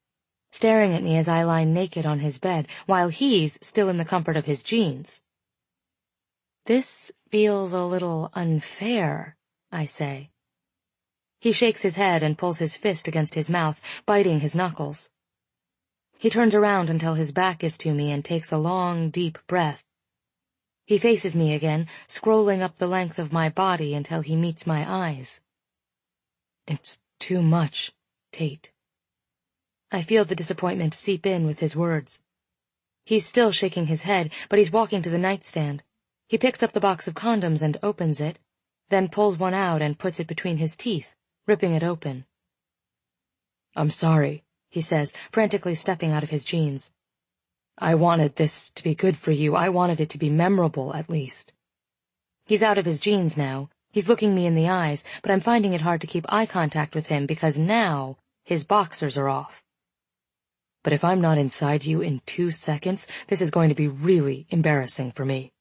staring at me as I lie naked on his bed, while he's still in the comfort of his jeans. This feels a little unfair, I say. He shakes his head and pulls his fist against his mouth, biting his knuckles. He turns around until his back is to me and takes a long, deep breath. He faces me again, scrolling up the length of my body until he meets my eyes. "It's too much, Tate." I feel the disappointment seep in with his words. He's still shaking his head, but he's walking to the nightstand. He picks up the box of condoms and opens it, then pulls one out and puts it between his teeth, ripping it open. "I'm sorry," he says, frantically stepping out of his jeans. "I wanted this to be good for you. I wanted it to be memorable, at least." He's out of his jeans now. He's looking me in the eyes, but I'm finding it hard to keep eye contact with him because now his boxers are off. "But if I'm not inside you in 2 seconds, this is going to be really embarrassing for me."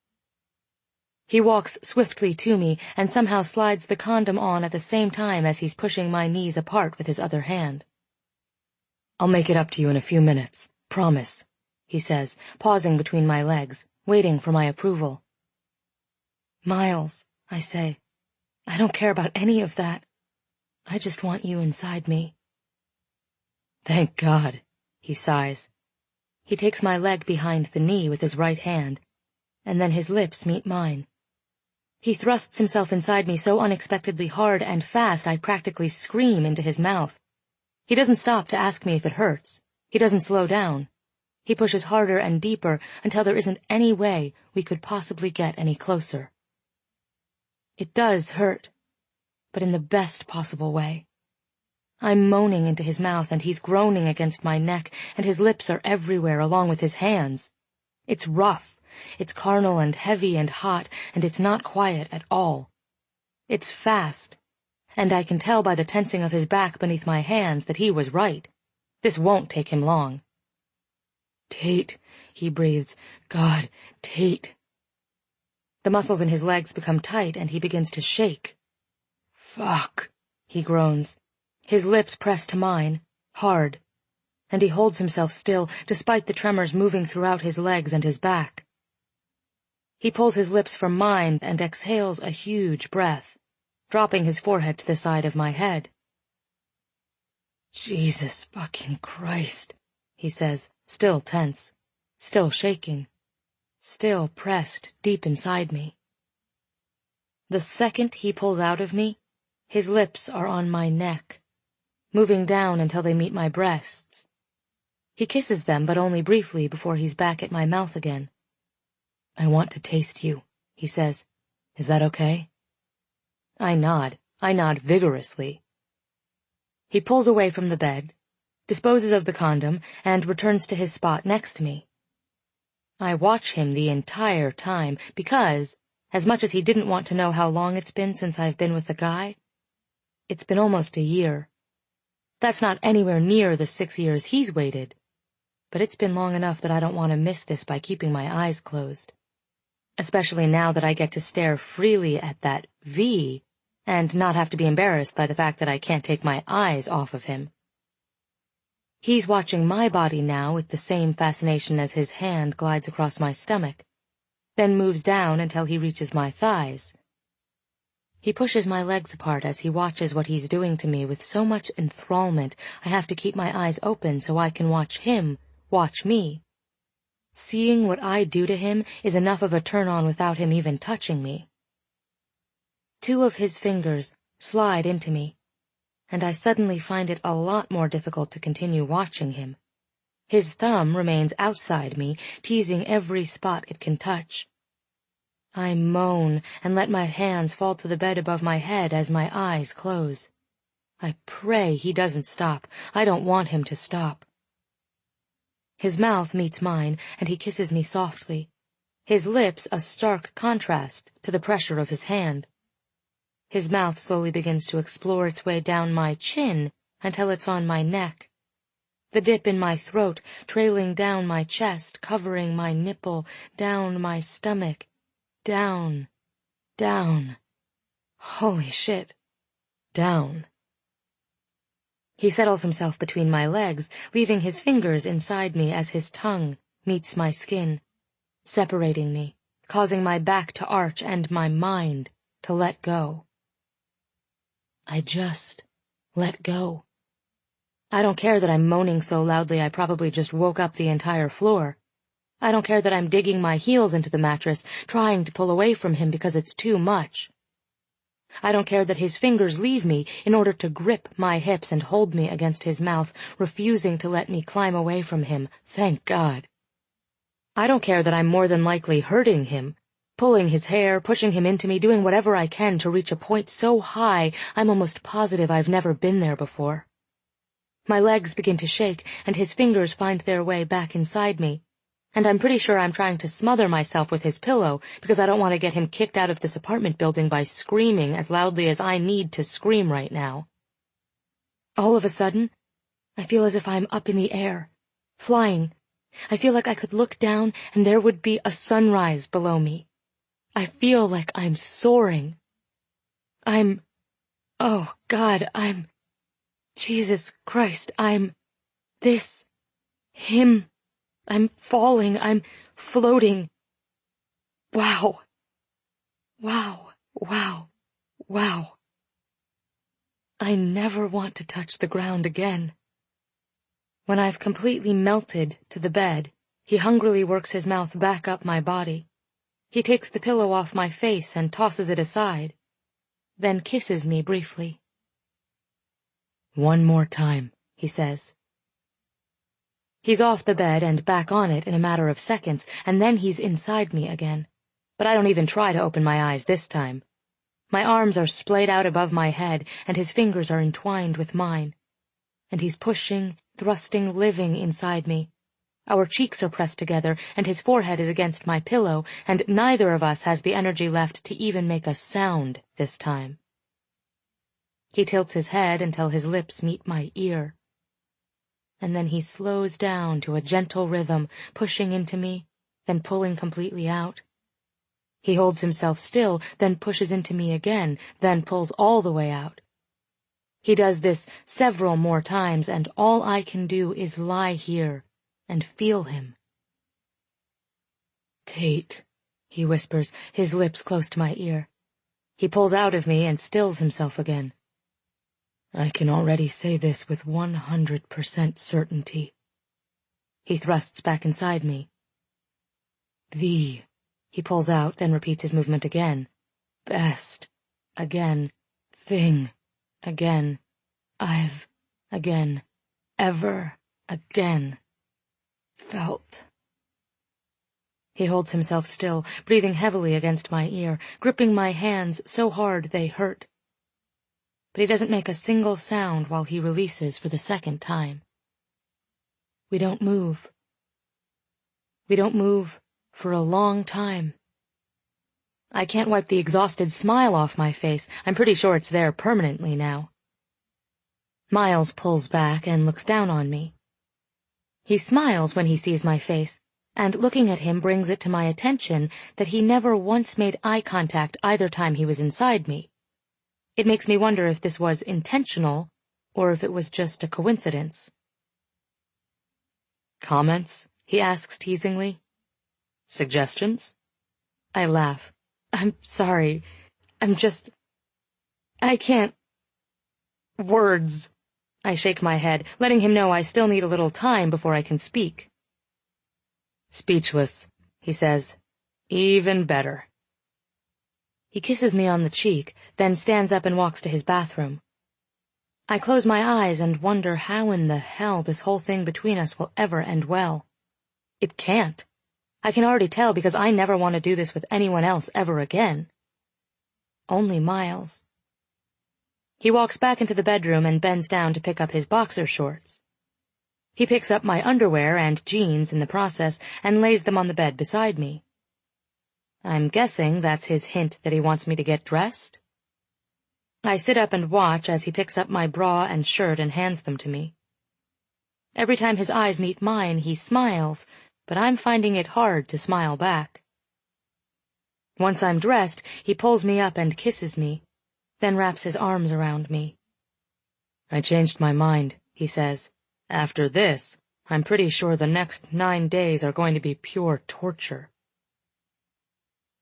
He walks swiftly to me and somehow slides the condom on at the same time as he's pushing my knees apart with his other hand. "I'll make it up to you in a few minutes. Promise," he says, pausing between my legs, waiting for my approval. "Miles," I say, "I don't care about any of that. I just want you inside me." "Thank God," he sighs. He takes my leg behind the knee with his right hand, and then his lips meet mine. He thrusts himself inside me so unexpectedly hard and fast I practically scream into his mouth. He doesn't stop to ask me if it hurts. He doesn't slow down. He pushes harder and deeper until there isn't any way we could possibly get any closer. It does hurt, but in the best possible way. I'm moaning into his mouth, and he's groaning against my neck, and his lips are everywhere along with his hands. It's rough, it's carnal and heavy and hot, and it's not quiet at all. It's fast, and I can tell by the tensing of his back beneath my hands that he was right. This won't take him long. "Tate," he breathes. "God, Tate." The muscles in his legs become tight, and he begins to shake. "Fuck," he groans. His lips press to mine, hard, and he holds himself still, despite the tremors moving throughout his legs and his back. He pulls his lips from mine and exhales a huge breath, dropping his forehead to the side of my head. "Jesus fucking Christ," he says, still tense, still shaking, still pressed deep inside me. The second he pulls out of me, his lips are on my neck, moving down until they meet my breasts. He kisses them, but only briefly before he's back at my mouth again. "I want to taste you," he says. "Is that okay?" I nod vigorously. He pulls away from the bed, disposes of the condom, and returns to his spot next to me. I watch him the entire time because, as much as he didn't want to know how long it's been since I've been with a guy, it's been almost a year. That's not anywhere near the 6 years he's waited, but it's been long enough that I don't want to miss this by keeping my eyes closed. Especially now that I get to stare freely at that V and not have to be embarrassed by the fact that I can't take my eyes off of him. He's watching my body now with the same fascination as his hand glides across my stomach, then moves down until he reaches my thighs. He pushes my legs apart as he watches what he's doing to me with so much enthrallment I have to keep my eyes open so I can watch him watch me. Seeing what I do to him is enough of a turn-on without him even touching me. 2 of his fingers slide into me, and I suddenly find it a lot more difficult to continue watching him. His thumb remains outside me, teasing every spot it can touch. I moan and let my hands fall to the bed above my head as my eyes close. I pray he doesn't stop. I don't want him to stop. His mouth meets mine, and he kisses me softly, his lips a stark contrast to the pressure of his hand. His mouth slowly begins to explore its way down my chin until it's on my neck, the dip in my throat trailing down my chest, covering my nipple, down my stomach, down, down. Holy shit. Down. He settles himself between my legs, leaving his fingers inside me as his tongue meets my skin, separating me, causing my back to arch and my mind to let go. I just let go. I don't care that I'm moaning so loudly I probably just woke up the entire floor. I don't care that I'm digging my heels into the mattress, trying to pull away from him because it's too much. I don't care that his fingers leave me in order to grip my hips and hold me against his mouth, refusing to let me climb away from him, thank God. I don't care that I'm more than likely hurting him, pulling his hair, pushing him into me, doing whatever I can to reach a point so high I'm almost positive I've never been there before. My legs begin to shake, and his fingers find their way back inside me. And I'm pretty sure I'm trying to smother myself with his pillow because I don't want to get him kicked out of this apartment building by screaming as loudly as I need to scream right now. All of a sudden, I feel as if I'm up in the air, flying. I feel like I could look down and there would be a sunrise below me. I feel like I'm soaring. Oh God, Jesus Christ, him. I'm falling, I'm floating. Wow. Wow, wow, wow. I never want to touch the ground again. When I've completely melted to the bed, he hungrily works his mouth back up my body. He takes the pillow off my face and tosses it aside, then kisses me briefly. "One more time," he says. He's off the bed and back on it in a matter of seconds, and then he's inside me again. But I don't even try to open my eyes this time. My arms are splayed out above my head, and his fingers are entwined with mine, and he's pushing, thrusting, living inside me. Our cheeks are pressed together, and his forehead is against my pillow, and neither of us has the energy left to even make a sound this time. He tilts his head until his lips meet my ear. And then he slows down to a gentle rhythm, pushing into me, then pulling completely out. He holds himself still, then pushes into me again, then pulls all the way out. He does this several more times, and all I can do is lie here and feel him. "Tate," he whispers, his lips close to my ear. He pulls out of me and stills himself again. "I can already say this with 100% certainty." He thrusts back inside me. He pulls out, then repeats his movement again. "Best, again, thing, again, I've, again, ever, again, felt." He holds himself still, breathing heavily against my ear, gripping my hands so hard they hurt. But he doesn't make a single sound while he releases for the second time. We don't move. We don't move for a long time. I can't wipe the exhausted smile off my face. I'm pretty sure it's there permanently now. Miles pulls back and looks down on me. He smiles when he sees my face, and looking at him brings it to my attention that he never once made eye contact either time he was inside me. It makes me wonder if this was intentional, or if it was just a coincidence. "Comments?" he asks teasingly. "Suggestions?" I laugh. "I'm sorry. I can't. Words." I shake my head, letting him know I still need a little time before I can speak. "Speechless," he says. "Even better." He kisses me on the cheek, then stands up and walks to his bathroom. I close my eyes and wonder how in the hell this whole thing between us will ever end well. It can't. I can already tell because I never want to do this with anyone else ever again. Only Miles. He walks back into the bedroom and bends down to pick up his boxer shorts. He picks up my underwear and jeans in the process and lays them on the bed beside me. I'm guessing that's his hint that he wants me to get dressed. I sit up and watch as he picks up my bra and shirt and hands them to me. Every time his eyes meet mine, he smiles, but I'm finding it hard to smile back. Once I'm dressed, he pulls me up and kisses me, then wraps his arms around me. "I changed my mind," he says. "After this, I'm pretty sure the next 9 days are going to be pure torture."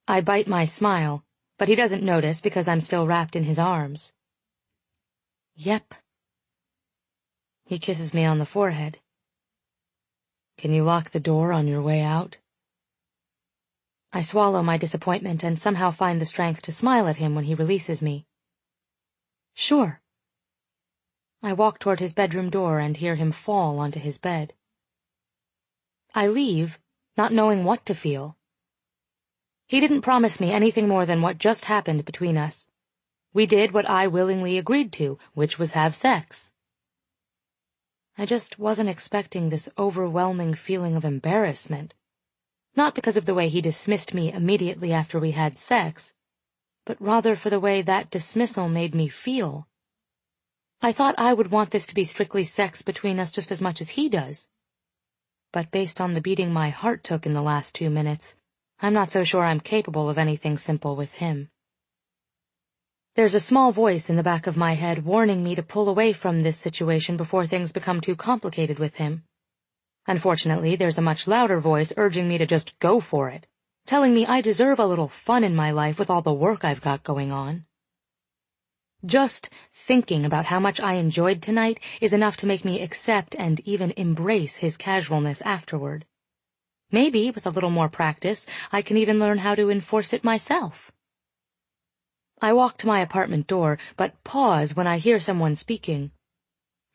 I bite my smile, but he doesn't notice because I'm still wrapped in his arms. "Yep." He kisses me on the forehead. "Can you lock the door on your way out?" I swallow my disappointment and somehow find the strength to smile at him when he releases me. "Sure." I walk toward his bedroom door and hear him fall onto his bed. I leave, not knowing what to feel. He didn't promise me anything more than what just happened between us. We did what I willingly agreed to, which was have sex. I just wasn't expecting this overwhelming feeling of embarrassment. Not because of the way he dismissed me immediately after we had sex, but rather for the way that dismissal made me feel. I thought I would want this to be strictly sex between us just as much as he does. But based on the beating my heart took in the last 2 minutes, I'm not so sure I'm capable of anything simple with him. There's a small voice in the back of my head warning me to pull away from this situation before things become too complicated with him. Unfortunately, there's a much louder voice urging me to just go for it, telling me I deserve a little fun in my life with all the work I've got going on. Just thinking about how much I enjoyed tonight is enough to make me accept and even embrace his casualness afterward. Maybe, with a little more practice, I can even learn how to enforce it myself. I walk to my apartment door, but pause when I hear someone speaking.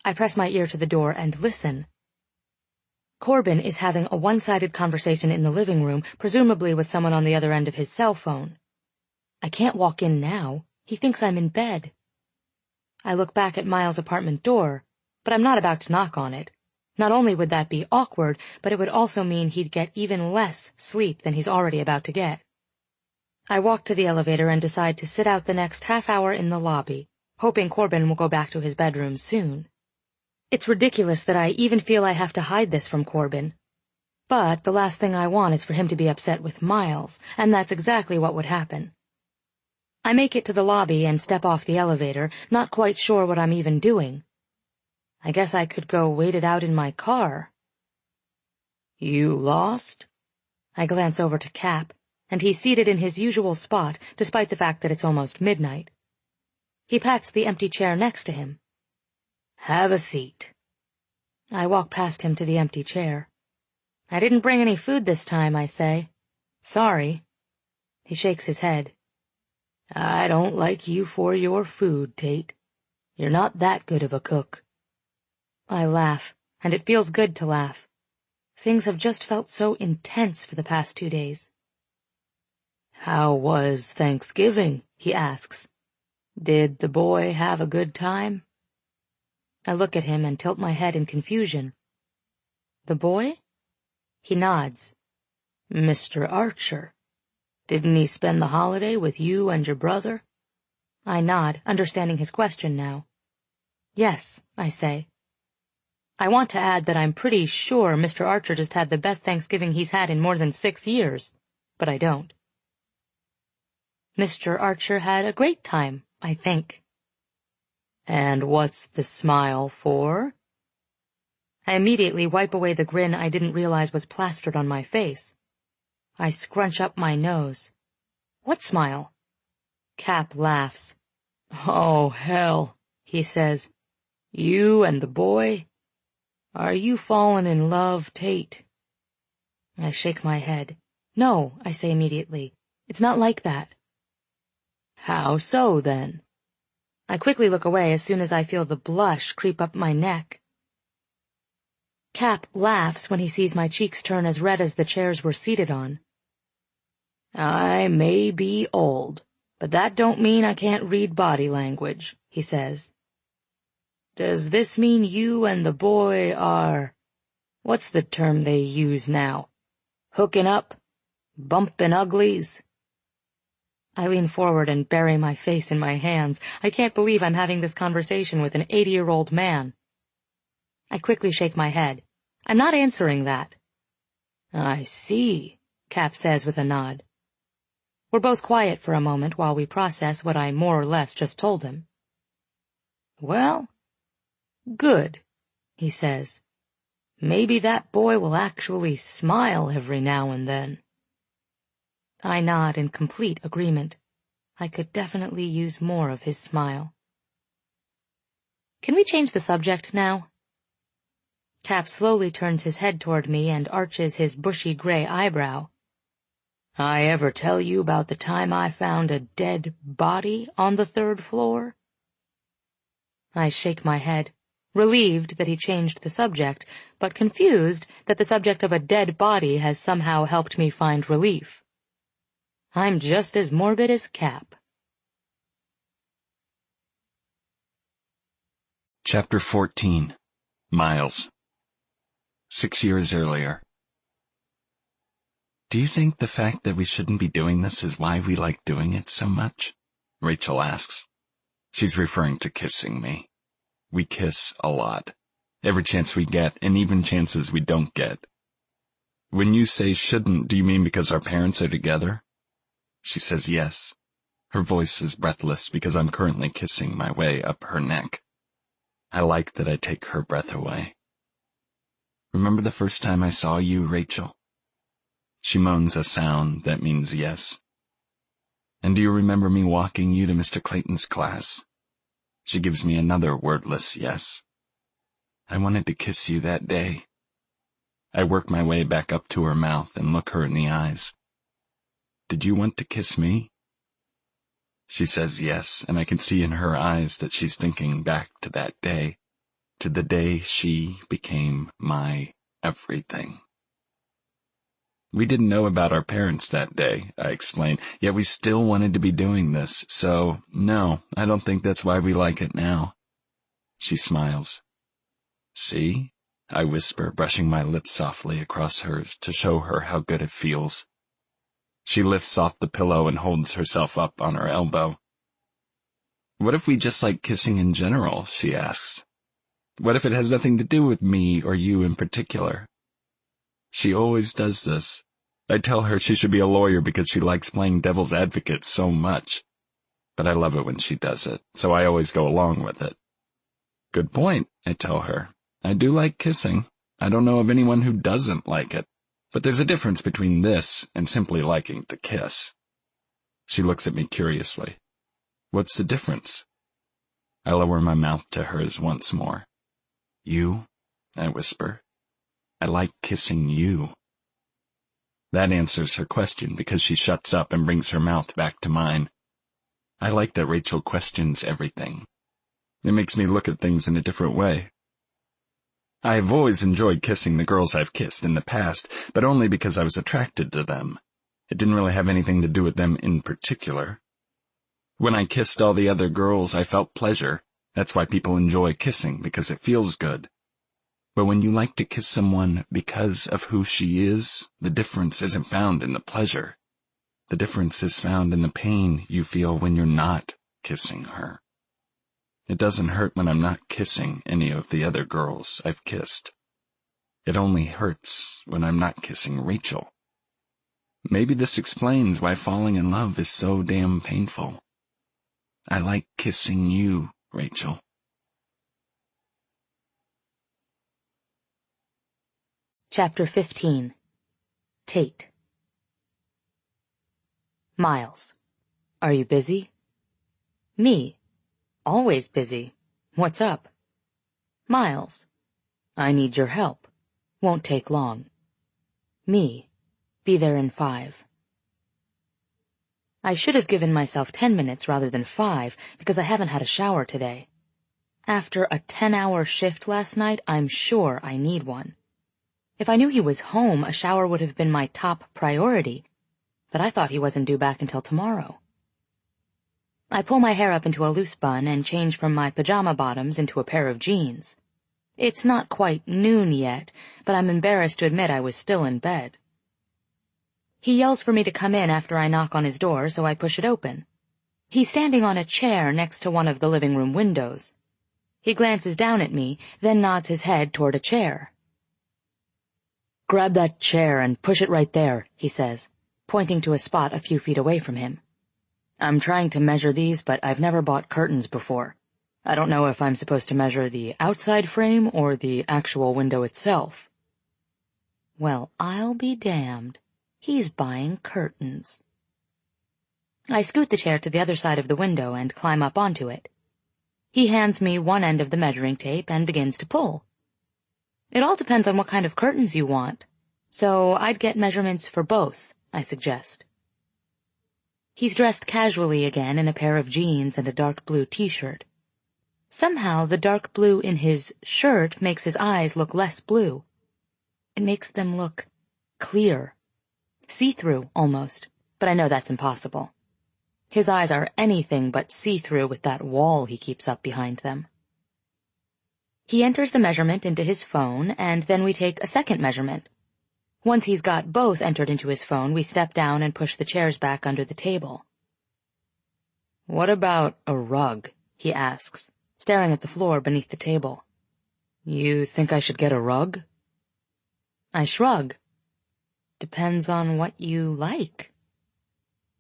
I press my ear to the door and listen. Corbin is having a one-sided conversation in the living room, presumably with someone on the other end of his cell phone. I can't walk in now. He thinks I'm in bed. I look back at Miles' apartment door, but I'm not about to knock on it. Not only would that be awkward, but it would also mean he'd get even less sleep than he's already about to get. I walk to the elevator and decide to sit out the next half hour in the lobby, hoping Corbin will go back to his bedroom soon. It's ridiculous that I even feel I have to hide this from Corbin. But the last thing I want is for him to be upset with Miles, and that's exactly what would happen. I make it to the lobby and step off the elevator, not quite sure what I'm even doing. I guess I could go wait it out in my car. You lost? I glance over to Cap, and he's seated in his usual spot, despite the fact that it's almost midnight. He pats the empty chair next to him. Have a seat. I walk past him to the empty chair. I didn't bring any food this time, I say. Sorry. He shakes his head. I don't like you for your food, Tate. You're not that good of a cook. I laugh, and it feels good to laugh. Things have just felt so intense for the past 2 days. How was Thanksgiving? He asks. Did the boy have a good time? I look at him and tilt my head in confusion. The boy? He nods. Mr. Archer. Didn't he spend the holiday with you and your brother? I nod, understanding his question now. Yes, I say. I want to add that I'm pretty sure Mr. Archer just had the best Thanksgiving he's had in more than 6 years, but I don't. Mr. Archer had a great time, I think. And what's the smile for? I immediately wipe away the grin I didn't realize was plastered on my face. I scrunch up my nose. What smile? Cap laughs. Oh, hell, he says. You and the boy? Are you fallen in love, Tate? I shake my head. No, I say immediately. It's not like that. How so, then? I quickly look away as soon as I feel the blush creep up my neck. Cap laughs when he sees my cheeks turn as red as the chairs we're seated on. I may be old, but that don't mean I can't read body language, he says. Does this mean you and the boy are, what's the term they use now? Hooking up? Bumping uglies? I lean forward and bury my face in my hands. I can't believe I'm having this conversation with an 80-year-old man. I quickly shake my head. I'm not answering that. I see, Cap says with a nod. We're both quiet for a moment while we process what I more or less just told him. Well, good, he says. Maybe that boy will actually smile every now and then. I nod in complete agreement. I could definitely use more of his smile. Can we change the subject now? Cap slowly turns his head toward me and arches his bushy gray eyebrow. I ever tell you about the time I found a dead body on the 3rd floor? I shake my head, relieved that he changed the subject, but confused that the subject of a dead body has somehow helped me find relief. I'm just as morbid as Cap. Chapter 14. Miles. 6 years earlier. Do you think the fact that we shouldn't be doing this is why we like doing it so much? Rachel asks. She's referring to kissing me. We kiss a lot. Every chance we get, and even chances we don't get. When you say shouldn't, do you mean because our parents are together? She says yes. Her voice is breathless because I'm currently kissing my way up her neck. I like that I take her breath away. Remember the first time I saw you, Rachel? She moans a sound that means yes. And do you remember me walking you to Mr. Clayton's class? She gives me another wordless yes. I wanted to kiss you that day. I work my way back up to her mouth and look her in the eyes. Did you want to kiss me? She says yes, and I can see in her eyes that she's thinking back to that day, to the day she became my everything. We didn't know about our parents that day, I explain, yet we still wanted to be doing this, so no, I don't think that's why we like it now. She smiles. See? I whisper, brushing my lips softly across hers to show her how good it feels. She lifts off the pillow and holds herself up on her elbow. What if we just like kissing in general, she asks. What if it has nothing to do with me or you in particular? She always does this. I tell her she should be a lawyer because she likes playing devil's advocate so much. But I love it when she does it, so I always go along with it. Good point, I tell her. I do like kissing. I don't know of anyone who doesn't like it. But there's a difference between this and simply liking to kiss. She looks at me curiously. What's the difference? I lower my mouth to hers once more. You, I whisper. I like kissing you. That answers her question because she shuts up and brings her mouth back to mine. I like that Rachel questions everything. It makes me look at things in a different way. I have always enjoyed kissing the girls I've kissed in the past, but only because I was attracted to them. It didn't really have anything to do with them in particular. When I kissed all the other girls, I felt pleasure. That's why people enjoy kissing, because it feels good. But when you like to kiss someone because of who she is, the difference isn't found in the pleasure. The difference is found in the pain you feel when you're not kissing her. It doesn't hurt when I'm not kissing any of the other girls I've kissed. It only hurts when I'm not kissing Rachel. Maybe this explains why falling in love is so damn painful. I like kissing you, Rachel. Chapter 15. Tate. Miles. Are you busy? Me. Always busy. What's up? Miles. I need your help. Won't take long. Me. Be there in 5. I should have given myself 10 minutes rather than 5 because I haven't had a shower today. After a 10-hour shift last night, I'm sure I need one. If I knew he was home, a shower would have been my top priority, but I thought he wasn't due back until tomorrow. I pull my hair up into a loose bun and change from my pajama bottoms into a pair of jeans. It's not quite noon yet, but I'm embarrassed to admit I was still in bed. He yells for me to come in after I knock on his door, so I push it open. He's standing on a chair next to one of the living room windows. He glances down at me, then nods his head toward a chair. Grab that chair and push it right there, he says, pointing to a spot a few feet away from him. I'm trying to measure these, but I've never bought curtains before. I don't know if I'm supposed to measure the outside frame or the actual window itself. Well, I'll be damned. He's buying curtains. I scoot the chair to the other side of the window and climb up onto it. He hands me one end of the measuring tape and begins to pull. It all depends on what kind of curtains you want, so I'd get measurements for both, I suggest. He's dressed casually again in a pair of jeans and a dark blue t-shirt. Somehow the dark blue in his shirt makes his eyes look less blue. It makes them look clear. See-through, almost, but I know that's impossible. His eyes are anything but see-through with that wall he keeps up behind them. He enters the measurement into his phone, and then we take a second measurement. Once he's got both entered into his phone, we step down and push the chairs back under the table. What about a rug? He asks, staring at the floor beneath the table. You think I should get a rug? I shrug. Depends on what you like.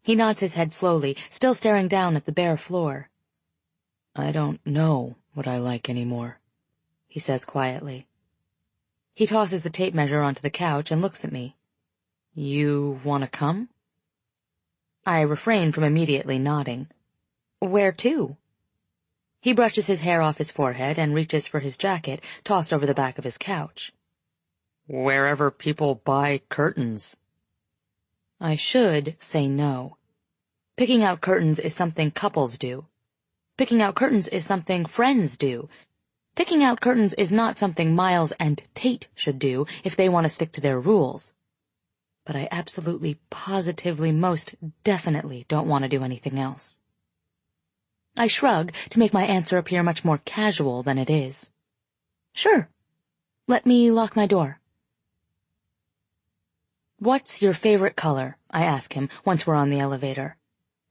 He nods his head slowly, still staring down at the bare floor. I don't know what I like anymore, he says quietly. He tosses the tape measure onto the couch and looks at me. You want to come? I refrain from immediately nodding. Where to? He brushes his hair off his forehead and reaches for his jacket, tossed over the back of his couch. Wherever people buy curtains. I should say no. Picking out curtains is something couples do. Picking out curtains is something friends do. Picking out curtains is not something Miles and Tate should do if they want to stick to their rules. But I absolutely, positively, most definitely don't want to do anything else. I shrug to make my answer appear much more casual than it is. Sure, Let me lock my door. What's your favorite color? I ask him once we're on the elevator.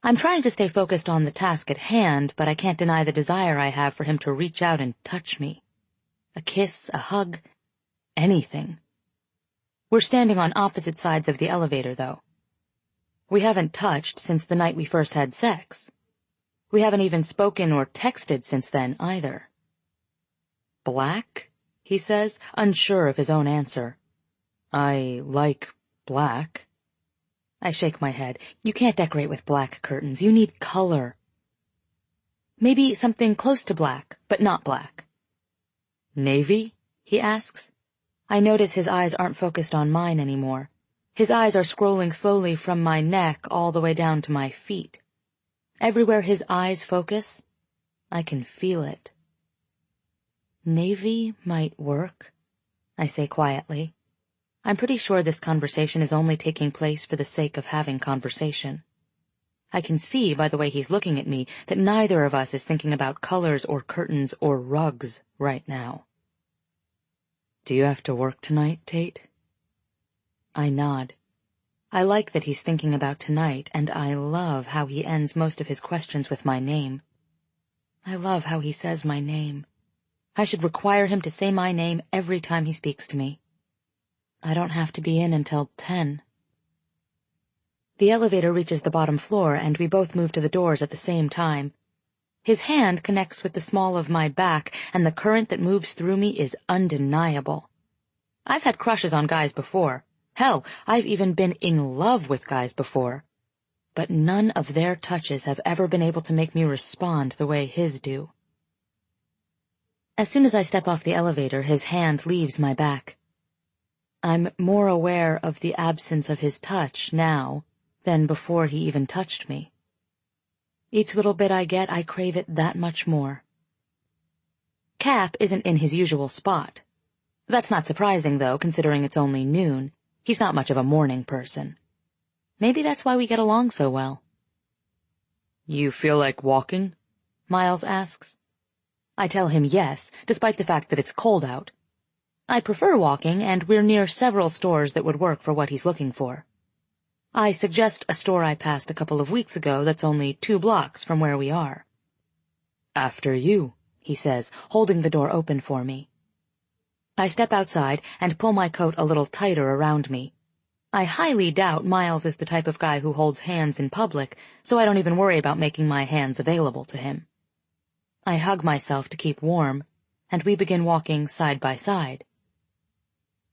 I'm trying to stay focused on the task at hand, but I can't deny the desire I have for him to reach out and touch me. A kiss, a hug, anything. We're standing on opposite sides of the elevator, though. We haven't touched since the night we first had sex. We haven't even spoken or texted since then, either. Black? He says, unsure of his own answer. I like black. I shake my head. You can't decorate with black curtains. You need color. Maybe something close to black, but not black. Navy? He asks. I notice his eyes aren't focused on mine anymore. His eyes are scrolling slowly from my neck all the way down to my feet. Everywhere his eyes focus, I can feel it. Navy might work, I say quietly. I'm pretty sure this conversation is only taking place for the sake of having conversation. I can see by the way he's looking at me that neither of us is thinking about colors or curtains or rugs right now. Do you have to work tonight, Tate? I nod. I like that he's thinking about tonight, and I love how he ends most of his questions with my name. I love how he says my name. I should require him to say my name every time he speaks to me. I don't have to be in until 10. The elevator reaches the bottom floor, and we both move to the doors at the same time. His hand connects with the small of my back, and the current that moves through me is undeniable. I've had crushes on guys before. Hell, I've even been in love with guys before. But none of their touches have ever been able to make me respond the way his do. As soon as I step off the elevator, his hand leaves my back. I'm more aware of the absence of his touch now than before he even touched me. Each little bit I get, I crave it that much more. Cap isn't in his usual spot. That's not surprising, though, considering it's only noon. He's not much of a morning person. Maybe that's why we get along so well. You feel like walking? Miles asks. I tell him yes, despite the fact that it's cold out. I prefer walking, and we're near several stores that would work for what he's looking for. I suggest a store I passed a couple of weeks ago that's only 2 blocks from where we are. After you, he says, holding the door open for me. I step outside and pull my coat a little tighter around me. I highly doubt Miles is the type of guy who holds hands in public, so I don't even worry about making my hands available to him. I hug myself to keep warm, and we begin walking side by side.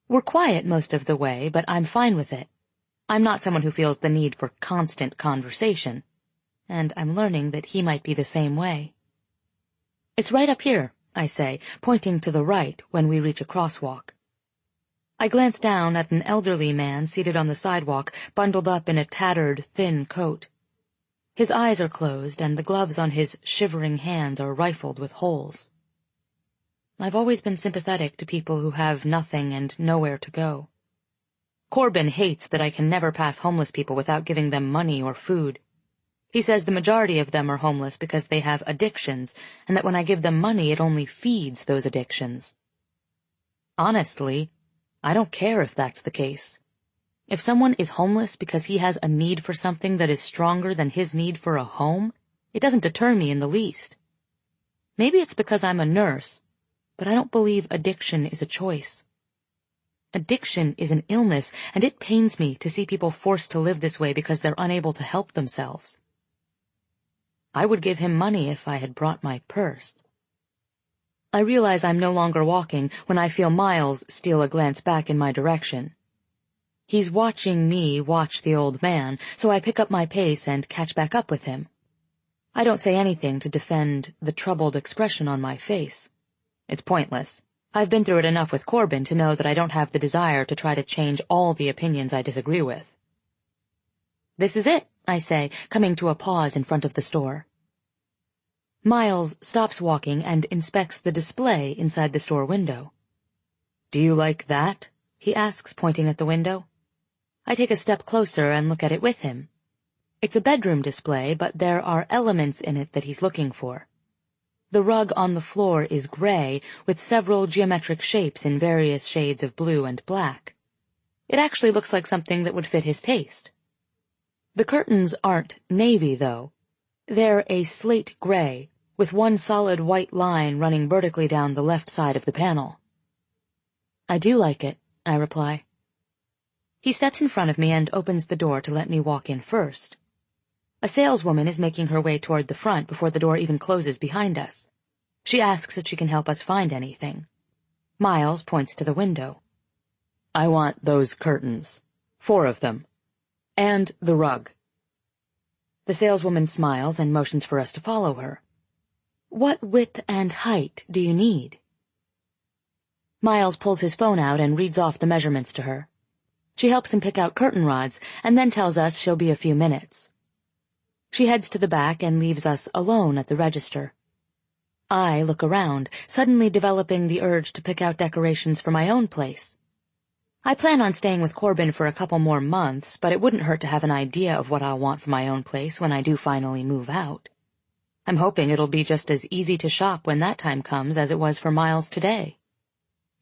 We're quiet most of the way, but I'm fine with it. I'm not someone who feels the need for constant conversation, and I'm learning that he might be the same way. It's right up here, I say, pointing to the right when we reach a crosswalk. I glance down at an elderly man seated on the sidewalk, bundled up in a tattered, thin coat. His eyes are closed, and the gloves on his shivering hands are rifled with holes. I've always been sympathetic to people who have nothing and nowhere to go. Corbin hates that I can never pass homeless people without giving them money or food. He says the majority of them are homeless because they have addictions, and that when I give them money it only feeds those addictions. Honestly, I don't care if that's the case. If someone is homeless because he has a need for something that is stronger than his need for a home, it doesn't deter me in the least. Maybe it's because I'm a nurse, but I don't believe addiction is a choice. Addiction is an illness, and it pains me to see people forced to live this way because they're unable to help themselves. I would give him money if I had brought my purse. I realize I'm no longer walking when I feel Miles steal a glance back in my direction. He's watching me watch the old man, so I pick up my pace and catch back up with him. I don't say anything to defend the troubled expression on my face. It's pointless. I've been through it enough with Corbin to know that I don't have the desire to try to change all the opinions I disagree with. This is it, I say, coming to a pause in front of the store. Miles stops walking and inspects the display inside the store window. Do you like that? He asks, pointing at the window. I take a step closer and look at it with him. It's a bedroom display, but there are elements in it that he's looking for. The rug on the floor is gray, with several geometric shapes in various shades of blue and black. It actually looks like something that would fit his taste. The curtains aren't navy, though. They're a slate gray, with one solid white line running vertically down the left side of the panel. I do like it, I reply. He steps in front of me and opens the door to let me walk in first. A saleswoman is making her way toward the front before the door even closes behind us. She asks if she can help us find anything. Miles points to the window. I want those curtains. 4 of them. And the rug. The saleswoman smiles and motions for us to follow her. What width and height do you need? Miles pulls his phone out and reads off the measurements to her. She helps him pick out curtain rods and then tells us she'll be a few minutes. She heads to the back and leaves us alone at the register. I look around, suddenly developing the urge to pick out decorations for my own place. I plan on staying with Corbin for a couple more months, but it wouldn't hurt to have an idea of what I'll want for my own place when I do finally move out. I'm hoping it'll be just as easy to shop when that time comes as it was for Miles today.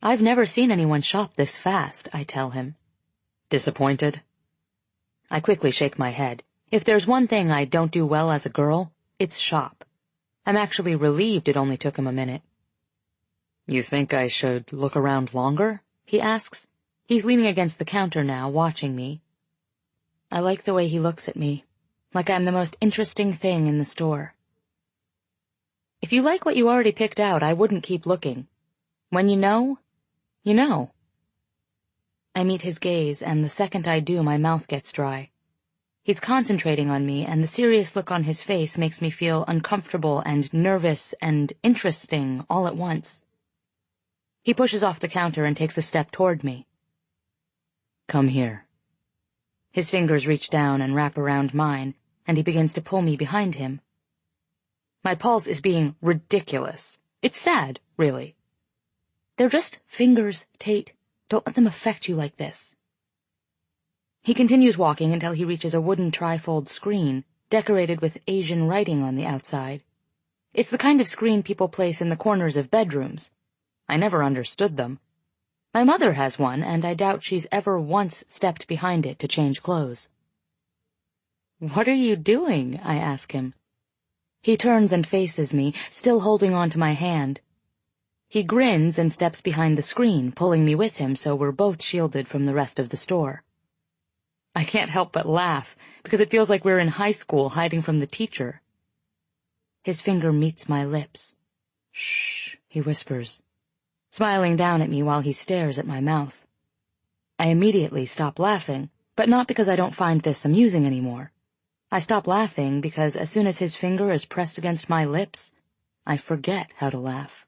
I've never seen anyone shop this fast, I tell him. Disappointed? I quickly shake my head. If there's one thing I don't do well as a girl, it's shop. I'm actually relieved it only took him a minute. You think I should look around longer? He asks. He's leaning against the counter now, watching me. I like the way he looks at me, like I'm the most interesting thing in the store. If you like what you already picked out, I wouldn't keep looking. When you know, you know. I meet his gaze, and the second I do, my mouth gets dry. He's concentrating on me, and the serious look on his face makes me feel uncomfortable and nervous and interesting all at once. He pushes off the counter and takes a step toward me. Come here. His fingers reach down and wrap around mine, and he begins to pull me behind him. My pulse is being ridiculous. It's sad, really. They're just fingers, Tate. Don't let them affect you like this. He continues walking until he reaches a wooden trifold screen, decorated with Asian writing on the outside. It's the kind of screen people place in the corners of bedrooms. I never understood them. My mother has one, and I doubt she's ever once stepped behind it to change clothes. What are you doing? I ask him. He turns and faces me, still holding on to my hand. He grins and steps behind the screen, pulling me with him so we're both shielded from the rest of the store. I can't help but laugh, because it feels like we're in high school hiding from the teacher. His finger meets my lips. Shh, he whispers, smiling down at me while he stares at my mouth. I immediately stop laughing, but not because I don't find this amusing anymore. I stop laughing because as soon as his finger is pressed against my lips, I forget how to laugh.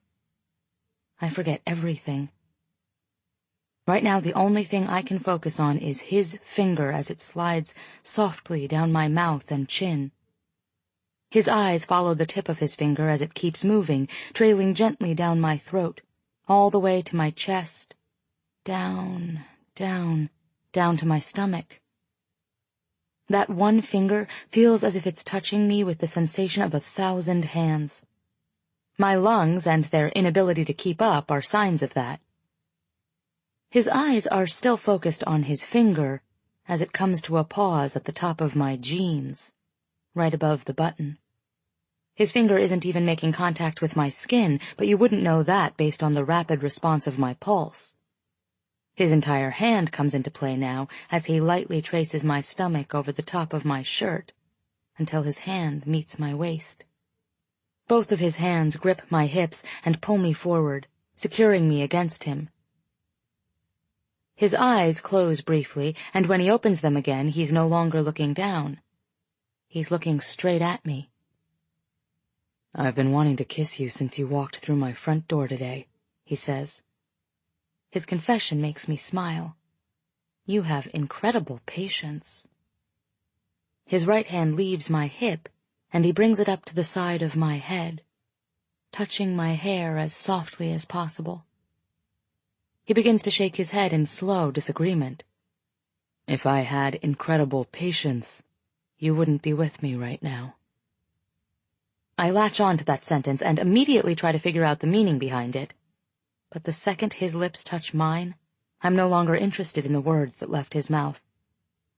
I forget everything. Right now, the only thing I can focus on is his finger as it slides softly down my mouth and chin. His eyes follow the tip of his finger as it keeps moving, trailing gently down my throat, all the way to my chest, down, down, down to my stomach. That one finger feels as if it's touching me with the sensation of 1,000 hands. My lungs and their inability to keep up are signs of that. His eyes are still focused on his finger as it comes to a pause at the top of my jeans, right above the button. His finger isn't even making contact with my skin, but you wouldn't know that based on the rapid response of my pulse. His entire hand comes into play now as he lightly traces my stomach over the top of my shirt until his hand meets my waist. Both of his hands grip my hips and pull me forward, securing me against him. His eyes close briefly, and when he opens them again, he's no longer looking down. He's looking straight at me. I've been wanting to kiss you since you walked through my front door today, he says. His confession makes me smile. You have incredible patience. His right hand leaves my hip, and he brings it up to the side of my head, touching my hair as softly as possible. He begins to shake his head in slow disagreement. If I had incredible patience, you wouldn't be with me right now. I latch on to that sentence and immediately try to figure out the meaning behind it. But the second his lips touch mine, I'm no longer interested in the words that left his mouth.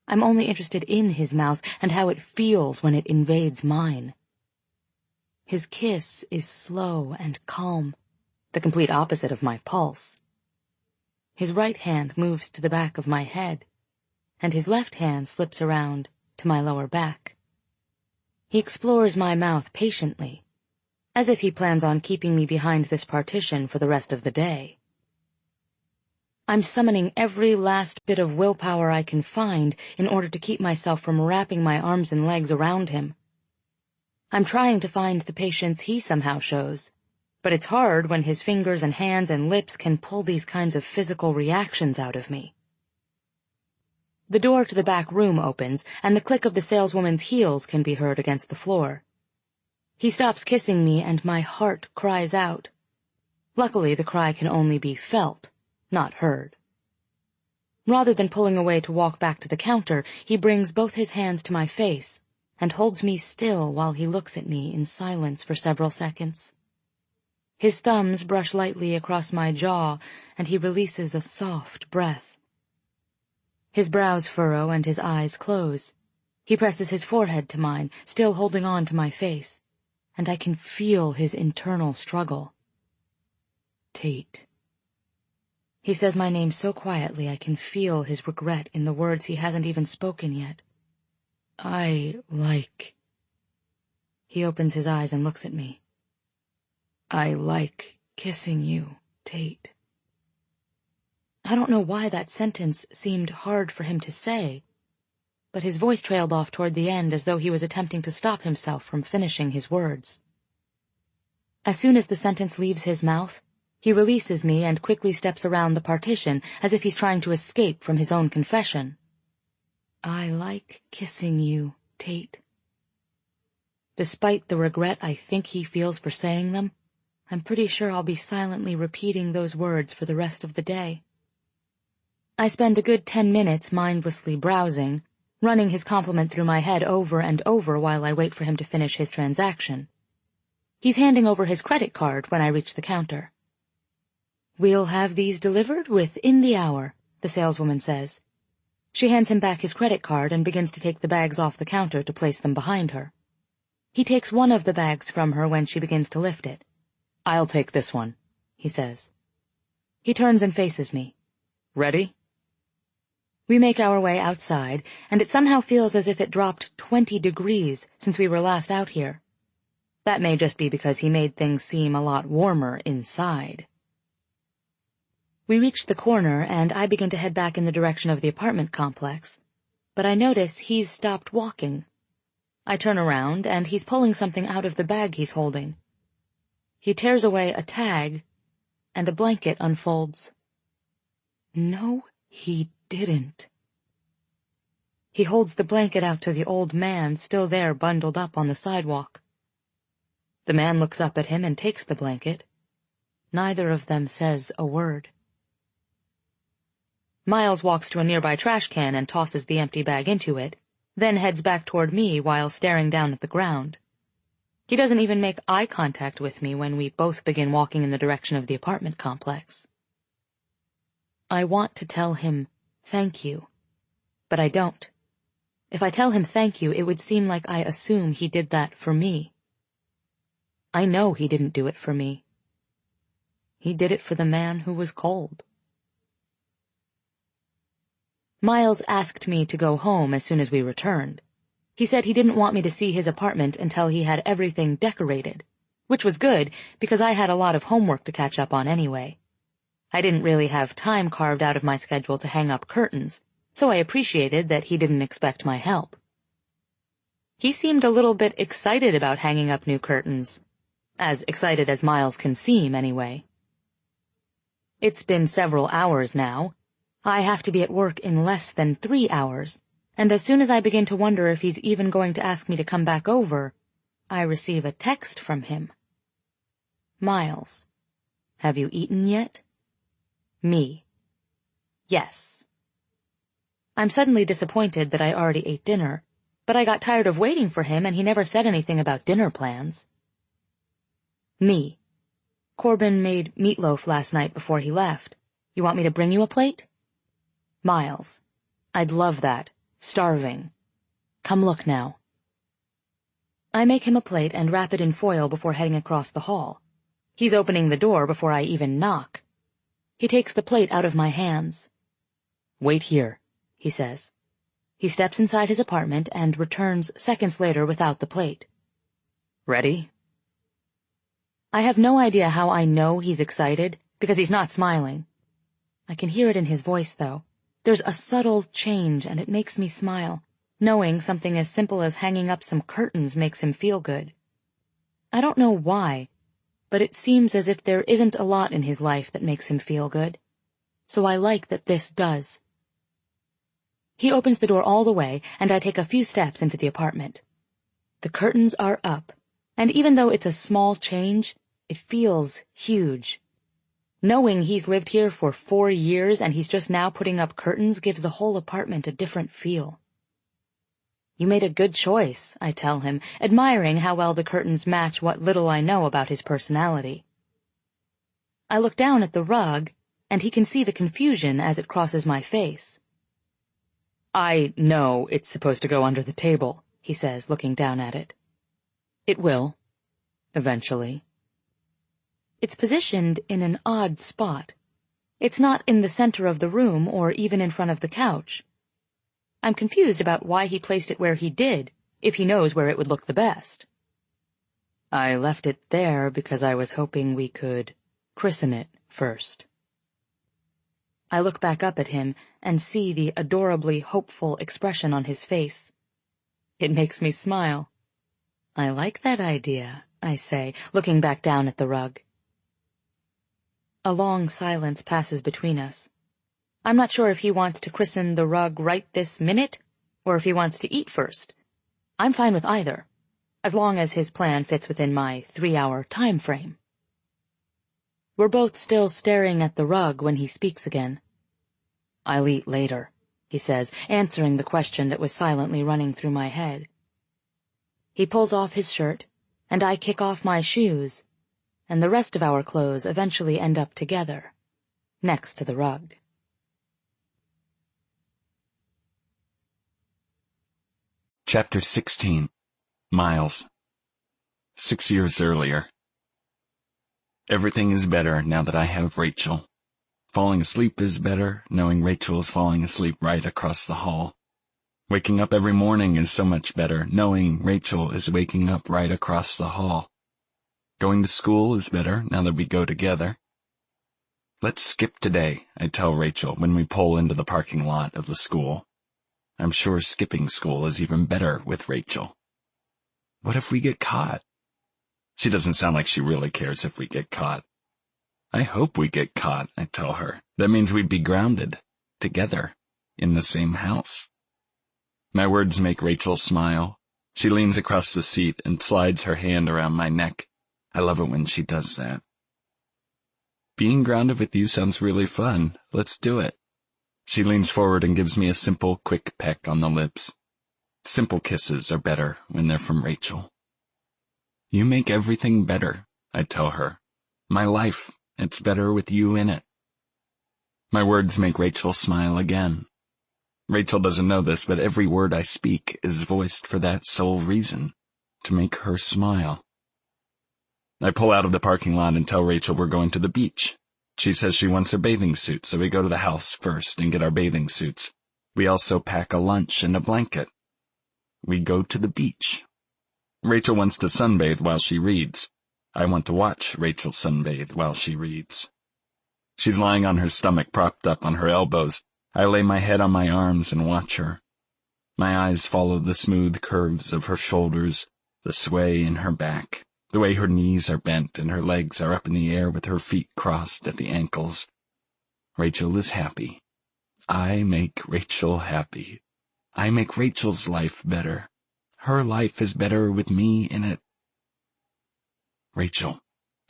I'm only interested in his mouth and how it feels when it invades mine. His kiss is slow and calm, the complete opposite of my pulse. His right hand moves to the back of my head, and his left hand slips around to my lower back. He explores my mouth patiently, as if he plans on keeping me behind this partition for the rest of the day. I'm summoning every last bit of willpower I can find in order to keep myself from wrapping my arms and legs around him. I'm trying to find the patience he somehow shows, but it's hard when his fingers and hands and lips can pull these kinds of physical reactions out of me. The door to the back room opens, and the click of the saleswoman's heels can be heard against the floor. He stops kissing me, and my heart cries out. Luckily, the cry can only be felt, not heard. Rather than pulling away to walk back to the counter, he brings both his hands to my face and holds me still while he looks at me in silence for several seconds. His thumbs brush lightly across my jaw, and he releases a soft breath. His brows furrow and his eyes close. He presses his forehead to mine, still holding on to my face, and I can feel his internal struggle. Tate. He says my name so quietly I can feel his regret in the words he hasn't even spoken yet. He opens his eyes and looks at me. I like kissing you, Tate. I don't know why that sentence seemed hard for him to say, but his voice trailed off toward the end as though he was attempting to stop himself from finishing his words. As soon as the sentence leaves his mouth, he releases me and quickly steps around the partition as if he's trying to escape from his own confession. I like kissing you, Tate. Despite the regret I think he feels for saying them, I'm pretty sure I'll be silently repeating those words for the rest of the day. I spend a good 10 minutes mindlessly browsing, running his compliment through my head over and over while I wait for him to finish his transaction. He's handing over his credit card when I reach the counter. We'll have these delivered within the hour, the saleswoman says. She hands him back his credit card and begins to take the bags off the counter to place them behind her. He takes one of the bags from her when she begins to lift it. I'll take this one, he says. He turns and faces me. Ready? We make our way outside, and it somehow feels as if it dropped 20 degrees since we were last out here. That may just be because he made things seem a lot warmer inside. We reach the corner, and I begin to head back in the direction of the apartment complex, but I notice he's stopped walking. I turn around, and he's pulling something out of the bag he's holding. He tears away a tag, and a blanket unfolds. No, he didn't. He holds the blanket out to the old man still there bundled up on the sidewalk. The man looks up at him and takes the blanket. Neither of them says a word. Miles walks to a nearby trash can and tosses the empty bag into it, then heads back toward me while staring down at the ground. He doesn't even make eye contact with me when we both begin walking in the direction of the apartment complex. I want to tell him thank you, but I don't. If I tell him thank you, it would seem like I assume he did that for me. I know he didn't do it for me. He did it for the man who was cold. Miles asked me to go home as soon as we returned. He said he didn't want me to see his apartment until he had everything decorated, which was good because I had a lot of homework to catch up on anyway. I didn't really have time carved out of my schedule to hang up curtains, so I appreciated that he didn't expect my help. He seemed a little bit excited about hanging up new curtains. As excited as Miles can seem, anyway. It's been several hours now. I have to be at work in less than 3 hours, and as soon as I begin to wonder if he's even going to ask me to come back over, I receive a text from him. Miles, have you eaten yet? Me. Yes. I'm suddenly disappointed that I already ate dinner, but I got tired of waiting for him and he never said anything about dinner plans. Me. Corbin made meatloaf last night before he left. You want me to bring you a plate? Miles. I'd love that. Starving. Come look now. I make him a plate and wrap it in foil before heading across the hall. He's opening the door before I even knock. He takes the plate out of my hands. Wait here, he says. He steps inside his apartment and returns seconds later without the plate. Ready? I have no idea how I know he's excited, because he's not smiling. I can hear it in his voice, though. There's a subtle change, and it makes me smile. Knowing something as simple as hanging up some curtains makes him feel good. I don't know why, but it seems as if there isn't a lot in his life that makes him feel good. So I like that this does. He opens the door all the way, and I take a few steps into the apartment. The curtains are up, and even though it's a small change, it feels huge. Knowing he's lived here for 4 years and he's just now putting up curtains gives the whole apartment a different feel. You made a good choice, I tell him, admiring how well the curtains match what little I know about his personality. I look down at the rug, and he can see the confusion as it crosses my face. I know it's supposed to go under the table, he says, looking down at it. It will. Eventually. It's positioned in an odd spot. It's not in the center of the room or even in front of the couch. I'm confused about why he placed it where he did, if he knows where it would look the best. I left it there because I was hoping we could christen it first. I look back up at him and see the adorably hopeful expression on his face. It makes me smile. I like that idea, I say, looking back down at the rug. A long silence passes between us. I'm not sure if he wants to christen the rug right this minute, or if he wants to eat first. I'm fine with either, as long as his plan fits within my 3-hour time frame. We're both still staring at the rug when he speaks again. I'll eat later, he says, answering the question that was silently running through my head. He pulls off his shirt, and I kick off my shoes, and the rest of our clothes eventually end up together, next to the rug. Chapter 16. Miles. 6 years earlier. Everything is better now that I have Rachel. Falling asleep is better, knowing Rachel is falling asleep right across the hall. Waking up every morning is so much better, knowing Rachel is waking up right across the hall. Going to school is better now that we go together. Let's skip today, I tell Rachel when we pull into the parking lot of the school. I'm sure skipping school is even better with Rachel. What if we get caught? She doesn't sound like she really cares if we get caught. I hope we get caught, I tell her. That means we'd be grounded, together, in the same house. My words make Rachel smile. She leans across the seat and slides her hand around my neck. I love it when she does that. Being grounded with you sounds really fun. Let's do it. She leans forward and gives me a simple, quick peck on the lips. Simple kisses are better when they're from Rachel. You make everything better, I tell her. My life, it's better with you in it. My words make Rachel smile again. Rachel doesn't know this, but every word I speak is voiced for that sole reason, to make her smile. I pull out of the parking lot and tell Rachel we're going to the beach. She says she wants a bathing suit, so we go to the house first and get our bathing suits. We also pack a lunch and a blanket. We go to the beach. Rachel wants to sunbathe while she reads. I want to watch Rachel sunbathe while she reads. She's lying on her stomach, propped up on her elbows. I lay my head on my arms and watch her. My eyes follow the smooth curves of her shoulders, the sway in her back, the way her knees are bent and her legs are up in the air with her feet crossed at the ankles. Rachel is happy. I make Rachel happy. I make Rachel's life better. Her life is better with me in it. Rachel,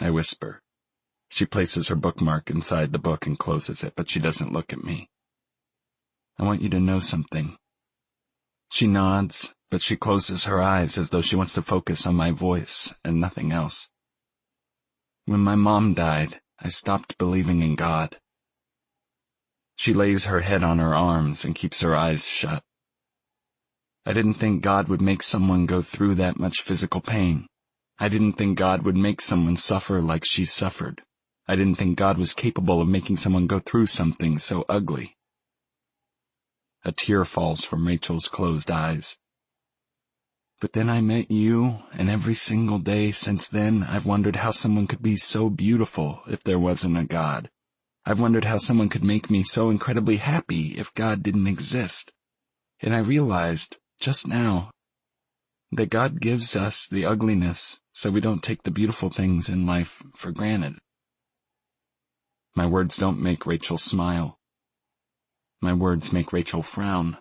I whisper. She places her bookmark inside the book and closes it, but she doesn't look at me. I want you to know something. She nods, but she closes her eyes as though she wants to focus on my voice and nothing else. When my mom died, I stopped believing in God. She lays her head on her arms and keeps her eyes shut. I didn't think God would make someone go through that much physical pain. I didn't think God would make someone suffer like she suffered. I didn't think God was capable of making someone go through something so ugly. A tear falls from Rachel's closed eyes. But then I met you, and every single day since then I've wondered how someone could be so beautiful if there wasn't a God. I've wondered how someone could make me so incredibly happy if God didn't exist. And I realized, just now, that God gives us the ugliness so we don't take the beautiful things in life for granted. My words don't make Rachel smile. My words make Rachel frown.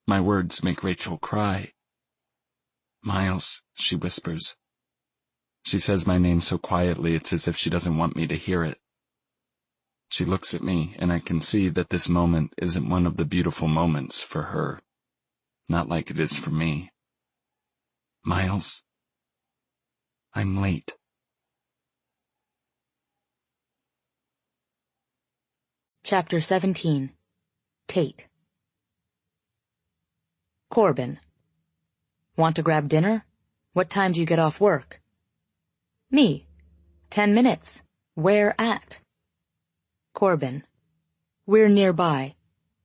My words make Rachel cry. Miles, she whispers. She says my name so quietly it's as if she doesn't want me to hear it. She looks at me, and I can see that this moment isn't one of the beautiful moments for her. Not like it is for me. Miles, I'm late. Chapter 17. Tate. Corbin. Want to grab dinner? What time do you get off work? Me. 10 minutes. Where at? Corbin. We're nearby.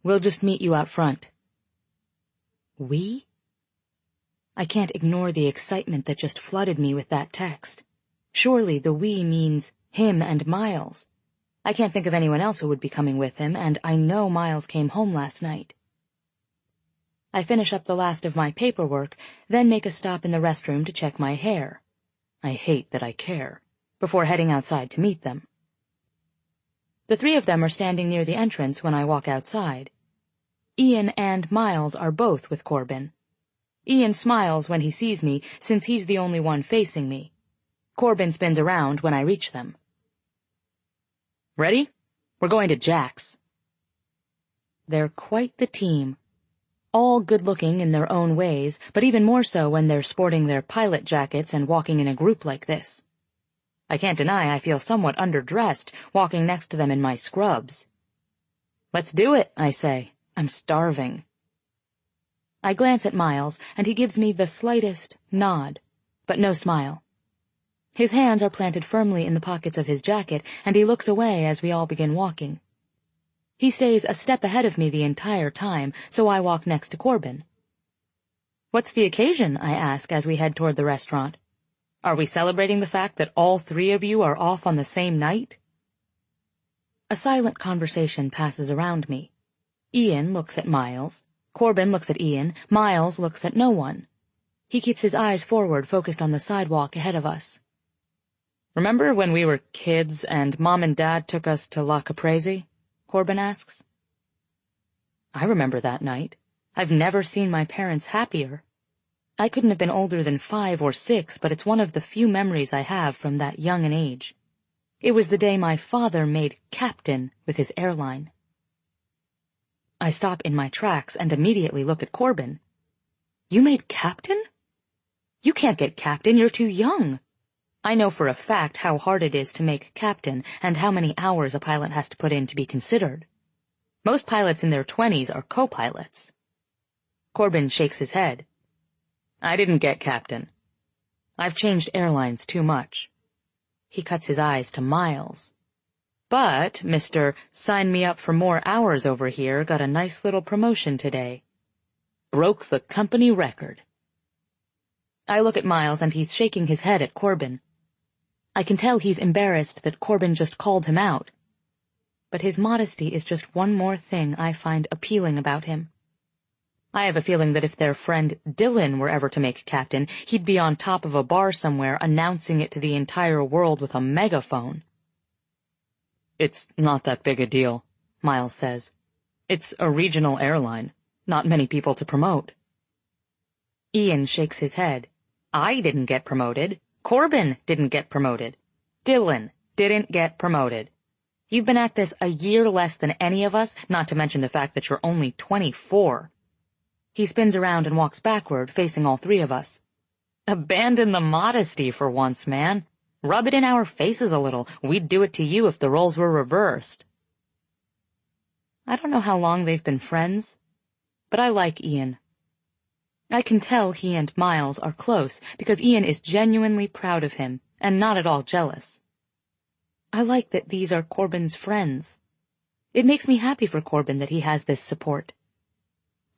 We'll just meet you out front. We? I can't ignore the excitement that just flooded me with that text. Surely the we means him and Miles. I can't think of anyone else who would be coming with him, and I know Miles came home last night. I finish up the last of my paperwork, then make a stop in the restroom to check my hair. I hate that I care, before heading outside to meet them. The three of them are standing near the entrance when I walk outside. Ian and Miles are both with Corbin. Ian smiles when he sees me, since he's the only one facing me. Corbin spins around when I reach them. Ready? We're going to Jack's. They're quite the team. All good-looking in their own ways, but even more so when they're sporting their pilot jackets and walking in a group like this. I can't deny I feel somewhat underdressed, walking next to them in my scrubs. Let's do it, I say. I'm starving. I glance at Miles, and he gives me the slightest nod, but no smile. His hands are planted firmly in the pockets of his jacket, and he looks away as we all begin walking. He stays a step ahead of me the entire time, so I walk next to Corbin. What's the occasion? I ask as we head toward the restaurant. Are we celebrating the fact that all three of you are off on the same night? A silent conversation passes around me. Ian looks at Miles. Corbin looks at Ian. Miles looks at no one. He keeps his eyes forward, focused on the sidewalk ahead of us. Remember when we were kids and Mom and Dad took us to La Caprese? Corbin asks. I remember that night. I've never seen my parents happier. I couldn't have been older than 5 or 6, but it's one of the few memories I have from that young an age. It was the day my father made captain with his airline. I stop in my tracks and immediately look at Corbin. You made captain? You can't get captain, you're too young. I know for a fact how hard it is to make captain and how many hours a pilot has to put in to be considered. Most pilots in their 20s are co-pilots. Corbin shakes his head. I didn't get captain. I've changed airlines too much. He cuts his eyes to Miles. But Mr. Sign me up for more hours over here got a nice little promotion today. Broke the company record. I look at Miles and he's shaking his head at Corbin. I can tell he's embarrassed that Corbin just called him out. But his modesty is just one more thing I find appealing about him. I have a feeling that if their friend Dylan were ever to make captain, he'd be on top of a bar somewhere announcing it to the entire world with a megaphone. It's not that big a deal, Miles says. It's a regional airline. Not many people to promote. Ian shakes his head. I didn't get promoted. Corbin didn't get promoted. Dylan didn't get promoted. You've been at this a year less than any of us, not to mention the fact that you're only 24. He spins around and walks backward, facing all three of us. Abandon the modesty for once, man. Rub it in our faces a little. We'd do it to you if the roles were reversed. I don't know how long they've been friends, but I like Ian. I can tell he and Miles are close because Ian is genuinely proud of him and not at all jealous. I like that these are Corbin's friends. It makes me happy for Corbin that he has this support.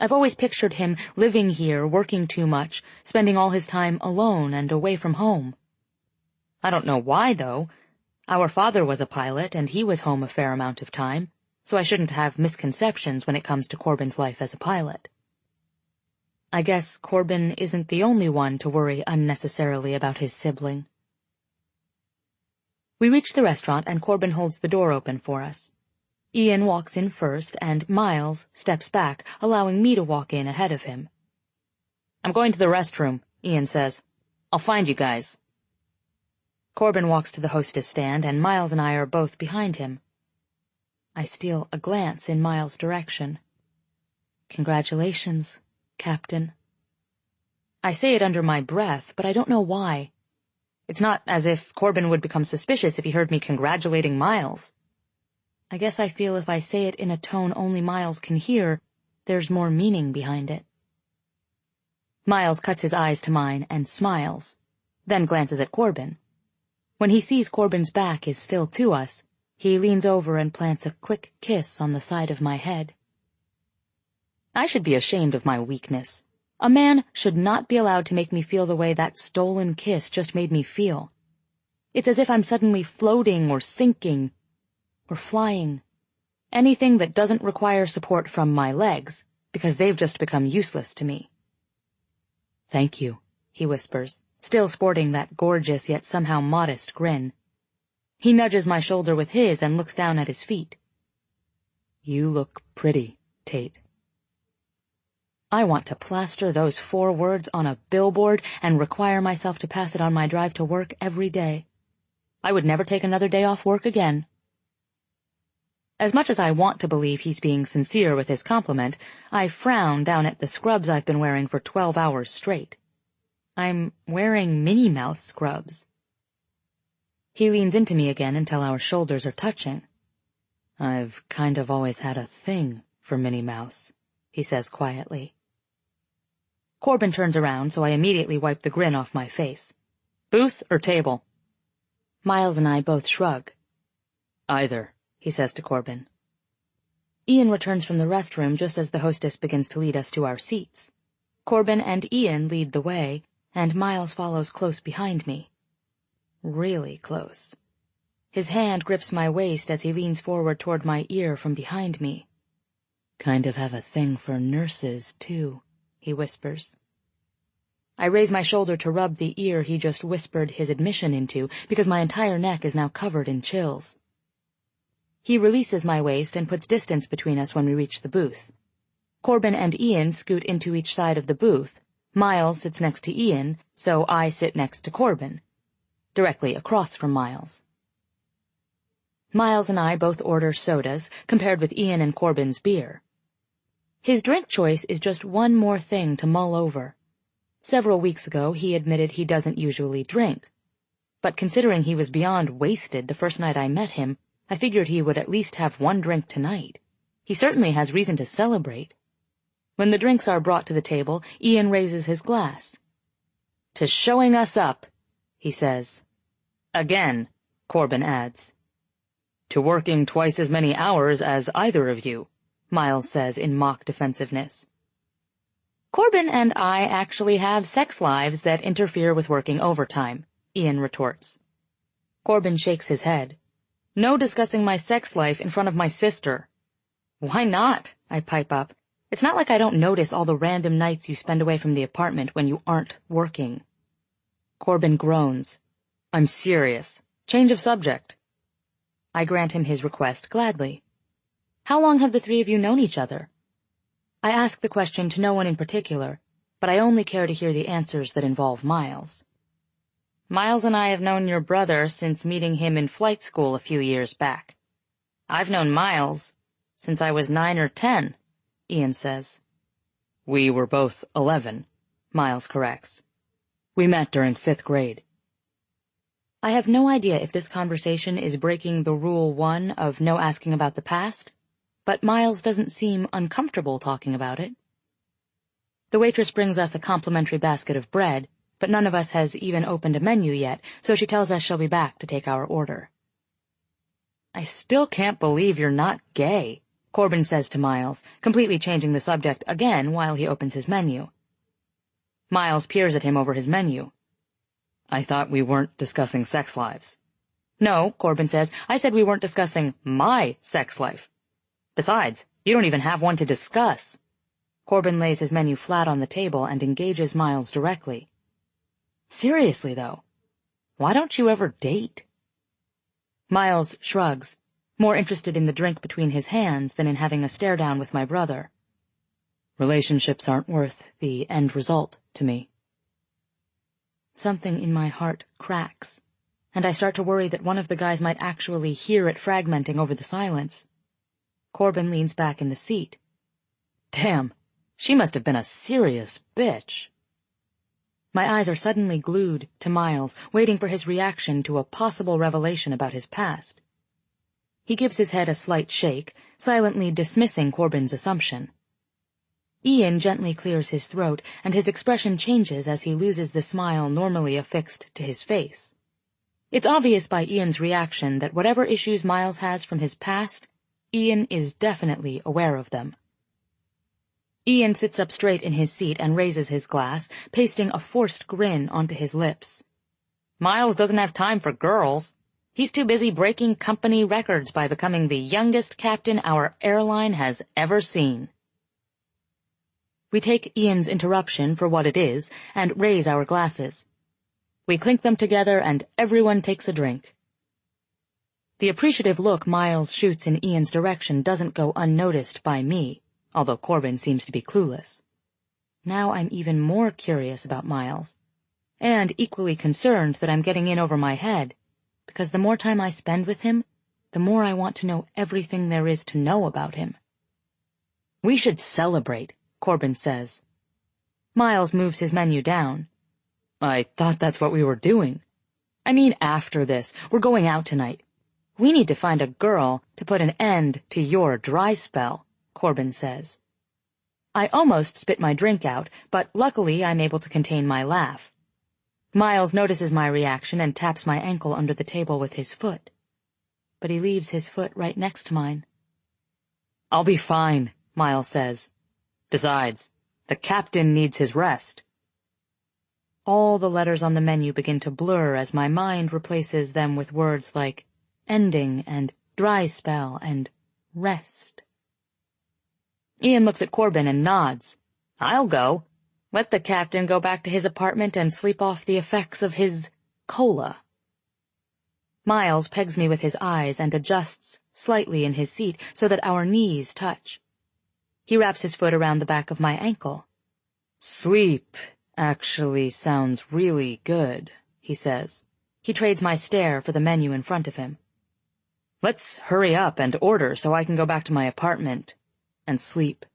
I've always pictured him living here, working too much, spending all his time alone and away from home. I don't know why, though. Our father was a pilot, and he was home a fair amount of time, so I shouldn't have misconceptions when it comes to Corbin's life as a pilot. I guess Corbin isn't the only one to worry unnecessarily about his sibling. We reach the restaurant, and Corbin holds the door open for us. Ian walks in first, and Miles steps back, allowing me to walk in ahead of him. "I'm going to the restroom," Ian says. "I'll find you guys." Corbin walks to the hostess stand, and Miles and I are both behind him. I steal a glance in Miles' direction. "Congratulations, Captain." I say it under my breath, but I don't know why. It's not as if Corbin would become suspicious if he heard me congratulating Miles. I guess I feel if I say it in a tone only Miles can hear, there's more meaning behind it. Miles cuts his eyes to mine and smiles, then glances at Corbin. When he sees Corbin's back is still to us, he leans over and plants a quick kiss on the side of my head. I should be ashamed of my weakness. A man should not be allowed to make me feel the way that stolen kiss just made me feel. It's as if I'm suddenly floating or sinking or flying. Anything that doesn't require support from my legs, because they've just become useless to me. "Thank you," he whispers, still sporting that gorgeous yet somehow modest grin. He nudges my shoulder with his and looks down at his feet. "You look pretty, Tate." I want to plaster those 4 words on a billboard and require myself to pass it on my drive to work every day. I would never take another day off work again. As much as I want to believe he's being sincere with his compliment, I frown down at the scrubs I've been wearing for 12 hours straight. I'm wearing Minnie Mouse scrubs. He leans into me again until our shoulders are touching. "I've kind of always had a thing for Minnie Mouse," he says quietly. Corbin turns around, so I immediately wipe the grin off my face. "Booth or table?" Miles and I both shrug. "Either," he says to Corbin. Ian returns from the restroom just as the hostess begins to lead us to our seats. Corbin and Ian lead the way, and Miles follows close behind me. Really close. His hand grips my waist as he leans forward toward my ear from behind me. "Kind of have a thing for nurses, too," he whispers. I raise my shoulder to rub the ear he just whispered his admission into, because my entire neck is now covered in chills. He releases my waist and puts distance between us when we reach the booth. Corbin and Ian scoot into each side of the booth. Miles sits next to Ian, so I sit next to Corbin, directly across from Miles. Miles and I both order sodas, compared with Ian and Corbin's beer. His drink choice is just one more thing to mull over. Several weeks ago, he admitted he doesn't usually drink. But considering he was beyond wasted the first night I met him, I figured he would at least have one drink tonight. He certainly has reason to celebrate. When the drinks are brought to the table, Ian raises his glass. "To showing us up," he says. "Again," Corbin adds. "To working twice as many hours as either of you," Miles says in mock defensiveness. "Corbin and I actually have sex lives that interfere with working overtime," Ian retorts. Corbin shakes his head. "No discussing my sex life in front of my sister." "Why not?" I pipe up. "It's not like I don't notice all the random nights you spend away from the apartment when you aren't working." Corbin groans. "I'm serious. Change of subject." I grant him his request gladly. "How long have the 3 of you known each other?" I ask the question to no one in particular, but I only care to hear the answers that involve Miles. "Miles and I have known your brother since meeting him in flight school a few years back. I've known Miles since I was 9 or 10, Ian says. "We were both 11, Miles corrects. We met during 5th grade. I have no idea if this conversation is breaking the rule 1 of no asking about the past, but Miles doesn't seem uncomfortable talking about it. The waitress brings us a complimentary basket of bread, but none of us has even opened a menu yet, so she tells us she'll be back to take our order. "I still can't believe you're not gay," Corbin says to Miles, completely changing the subject again while he opens his menu. Miles peers at him over his menu. "I thought we weren't discussing sex lives." "No," Corbin says, "I said we weren't discussing my sex life. Besides, you don't even have one to discuss." Corbin lays his menu flat on the table and engages Miles directly. "Seriously, though, why don't you ever date?" Miles shrugs, more interested in the drink between his hands than in having a stare-down with my brother. "Relationships aren't worth the end result to me." Something in my heart cracks, and I start to worry that one of the guys might actually hear it fragmenting over the silence. Corbin leans back in the seat. "Damn, she must have been a serious bitch." My eyes are suddenly glued to Miles, waiting for his reaction to a possible revelation about his past. He gives his head a slight shake, silently dismissing Corbin's assumption. Ian gently clears his throat, and his expression changes as he loses the smile normally affixed to his face. It's obvious by Ian's reaction that whatever issues Miles has from his past, Ian is definitely aware of them. Ian sits up straight in his seat and raises his glass, pasting a forced grin onto his lips. "Miles doesn't have time for girls. He's too busy breaking company records by becoming the youngest captain our airline has ever seen." We take Ian's interruption for what it is and raise our glasses. We clink them together and everyone takes a drink. The appreciative look Miles shoots in Ian's direction doesn't go unnoticed by me, although Corbin seems to be clueless. Now I'm even more curious about Miles, and equally concerned that I'm getting in over my head, because the more time I spend with him, the more I want to know everything there is to know about him. "We should celebrate," Corbin says. Miles moves his menu down. "I thought that's what we were doing." "I mean after this. We're going out tonight. We need to find a girl to put an end to your dry spell," Corbin says. I almost spit my drink out, but luckily I'm able to contain my laugh. Miles notices my reaction and taps my ankle under the table with his foot. But he leaves his foot right next to mine. "I'll be fine," Miles says. "Besides, the captain needs his rest." All the letters on the menu begin to blur as my mind replaces them with words like ending and dry spell and rest. Ian looks at Corbin and nods. "I'll go. Let the captain go back to his apartment and sleep off the effects of his cola." Miles pegs me with his eyes and adjusts slightly in his seat so that our knees touch. He wraps his foot around the back of my ankle. "Sleep actually sounds really good," he says. He trades my stare for the menu in front of him. "Let's hurry up and order so I can go back to my apartment and sleep.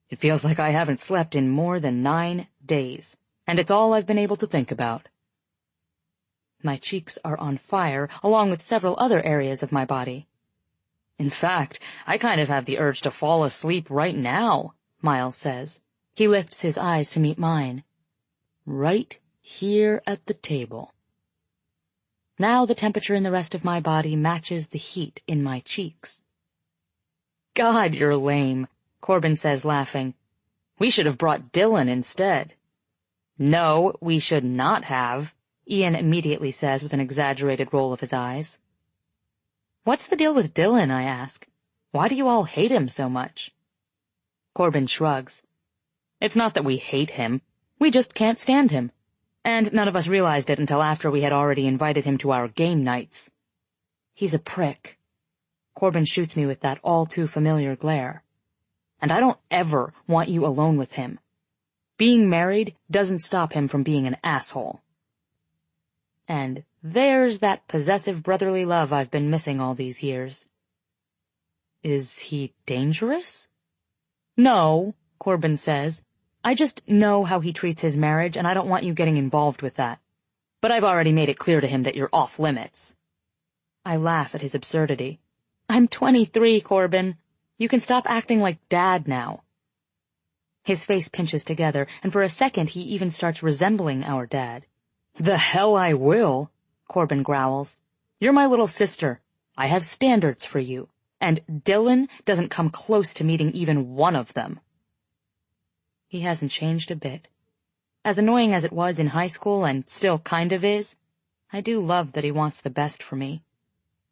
It feels like I haven't slept in more than 9 days, and it's all I've been able to think about." My cheeks are on fire, along with several other areas of my body. "In fact, I kind of have the urge to fall asleep right now," Miles says. He lifts his eyes to meet mine. "Right here at the table." Now the temperature in the rest of my body matches the heat in my cheeks. "God, you're lame," Corbin says, laughing. "We should have brought Dylan instead." "No, we should not have," Ian immediately says with an exaggerated roll of his eyes. "What's the deal with Dylan?" I ask. "Why do you all hate him so much?" Corbin shrugs. "It's not that we hate him. We just can't stand him. And none of us realized it until after we had already invited him to our game nights. He's a prick." Corbin shoots me with that all-too-familiar glare. "And I don't ever want you alone with him. Being married doesn't stop him from being an asshole." And there's that possessive brotherly love I've been missing all these years. "Is he dangerous?" "No," Corbin says. "I just know how he treats his marriage, and I don't want you getting involved with that. but I've already made it clear to him that you're off limits. I laugh at his absurdity. I'm 23, Corbin. You can stop acting like Dad now. His face pinches together, and for a second he even starts resembling our dad. The hell I will, Corbin growls. You're my little sister. I have standards for you, and Dylan doesn't come close to meeting even one of them. He hasn't changed a bit. As annoying as it was in high school, and still kind of is, I do love that he wants the best for me.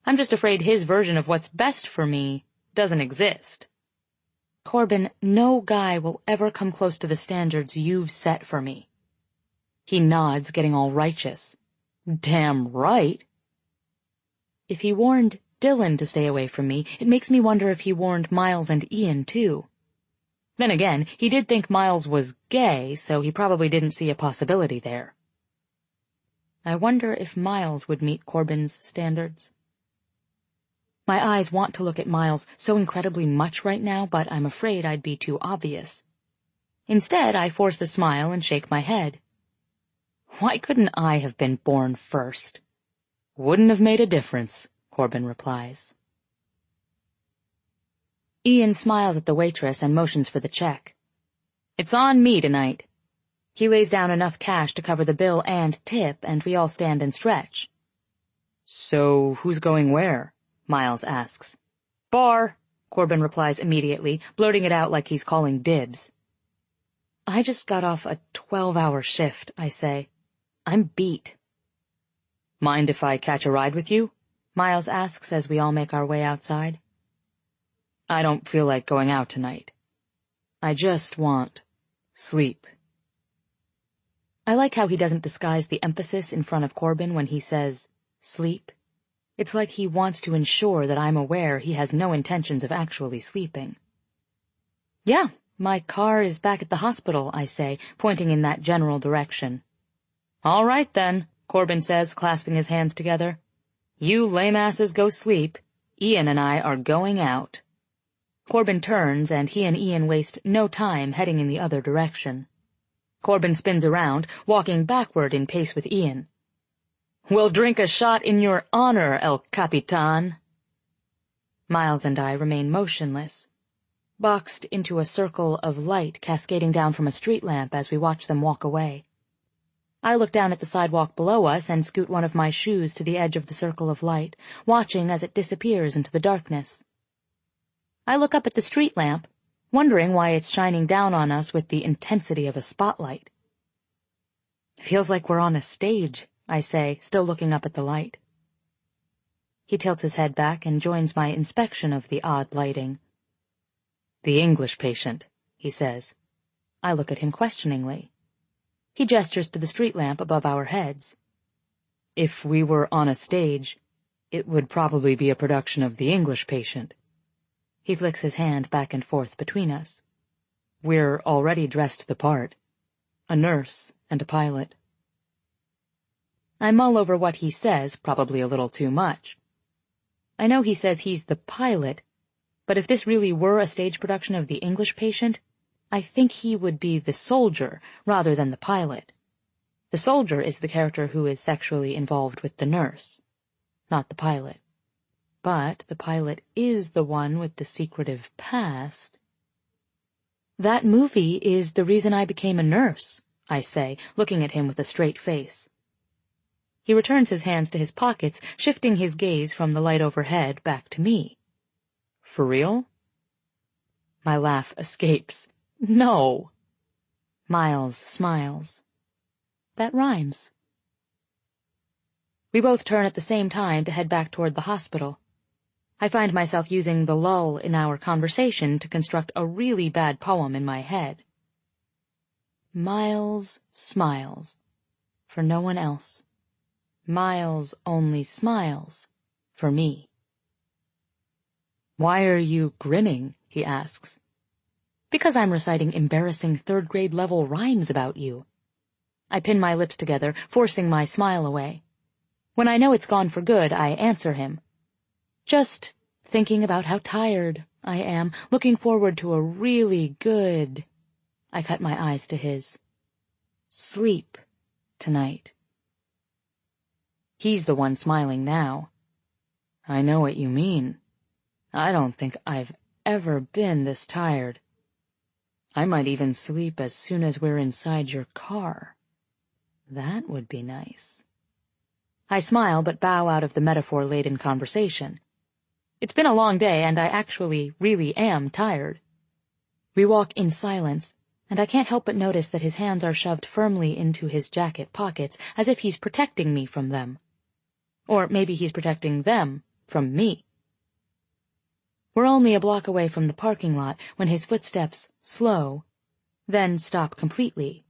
I'm just afraid his version of what's best for me doesn't exist. Corbin, no guy will ever come close to the standards you've set for me. He nods, getting all righteous. Damn right. If he warned Dylan to stay away from me, it makes me wonder if he warned Miles and Ian, too. Then again, he did think Miles was gay, so he probably didn't see a possibility there. I wonder if Miles would meet Corbin's standards. My eyes want to look at Miles so incredibly much right now, but I'm afraid I'd be too obvious. Instead, I force a smile and shake my head. Why couldn't I have been born first? Wouldn't have made a difference, Corbin replies. Ian smiles at the waitress and motions for the check. It's on me tonight. He lays down enough cash to cover the bill and tip, and we all stand and stretch. So, who's going where? Miles asks. Bar, Corbin replies immediately, blurting it out like he's calling dibs. I just got off a 12-hour shift, I say. I'm beat. Mind if I catch a ride with you? Miles asks as we all make our way outside. I don't feel like going out tonight. I just want sleep. I like how he doesn't disguise the emphasis in front of Corbin when he says sleep. It's like he wants to ensure that I'm aware he has no intentions of actually sleeping. Yeah, my car is back at the hospital, I say, pointing in that general direction. All right then, Corbin says, clasping his hands together. You lame asses go sleep. Ian and I are going out. Corbin turns, and he and Ian waste no time heading in the other direction. Corbin spins around, walking backward in pace with Ian. We'll drink a shot in your honor, El Capitan. Miles and I remain motionless, boxed into a circle of light cascading down from a street lamp as we watch them walk away. I look down at the sidewalk below us and scoot one of my shoes to the edge of the circle of light, watching as it disappears into the darkness. I look up at the street lamp, wondering why it's shining down on us with the intensity of a spotlight. Feels like we're on a stage, I say, still looking up at the light. He tilts his head back and joins my inspection of the odd lighting. The English patient, he says. I look at him questioningly. He gestures to the street lamp above our heads. If we were on a stage, it would probably be a production of The English Patient. He flicks his hand back and forth between us. We're already dressed the part. A nurse and a pilot. I mull over what he says, probably a little too much. I know he says he's the pilot, but if this really were a stage production of The English Patient, I think he would be the soldier rather than the pilot. The soldier is the character who is sexually involved with the nurse, not the pilot. But the pilot is the one with the secretive past. That movie is the reason I became a nurse, I say, looking at him with a straight face. He returns his hands to his pockets, shifting his gaze from the light overhead back to me. For real? My laugh escapes. No. Miles smiles. That rhymes. We both turn at the same time to head back toward the hospital. I find myself using the lull in our conversation to construct a really bad poem in my head. Miles smiles. For no one else. Miles only smiles. For me. Why are you grinning? He asks. Because I'm reciting embarrassing third-grade level rhymes about you. I pin my lips together, forcing my smile away. When I know it's gone for good, I answer him. Just thinking about how tired I am, looking forward to a really good... I cut my eyes to his. Sleep tonight. He's the one smiling now. I know what you mean. I don't think I've ever been this tired. I might even sleep as soon as we're inside your car. That would be nice. I smile but bow out of the metaphor-laden conversation. It's been a long day, and I actually really am tired. We walk in silence, and I can't help but notice that his hands are shoved firmly into his jacket pockets, as if he's protecting me from them. Or maybe he's protecting them from me. We're only a block away from the parking lot when his footsteps slow, then stop completely.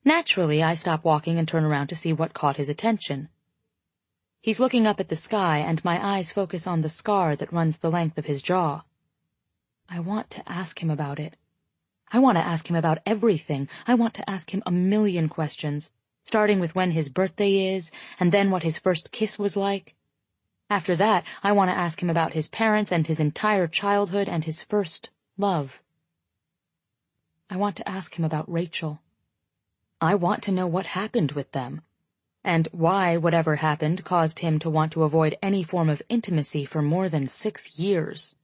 Naturally, I stop walking and turn around to see what caught his attention. He's looking up at the sky, and my eyes focus on the scar that runs the length of his jaw. I want to ask him about it. I want to ask him about everything. I want to ask him a million questions, starting with when his birthday is, and then what his first kiss was like. After that, I want to ask him about his parents and his entire childhood and his first love. I want to ask him about Rachel. I want to know what happened with them, and why whatever happened caused him to want to avoid any form of intimacy for more than 6 years.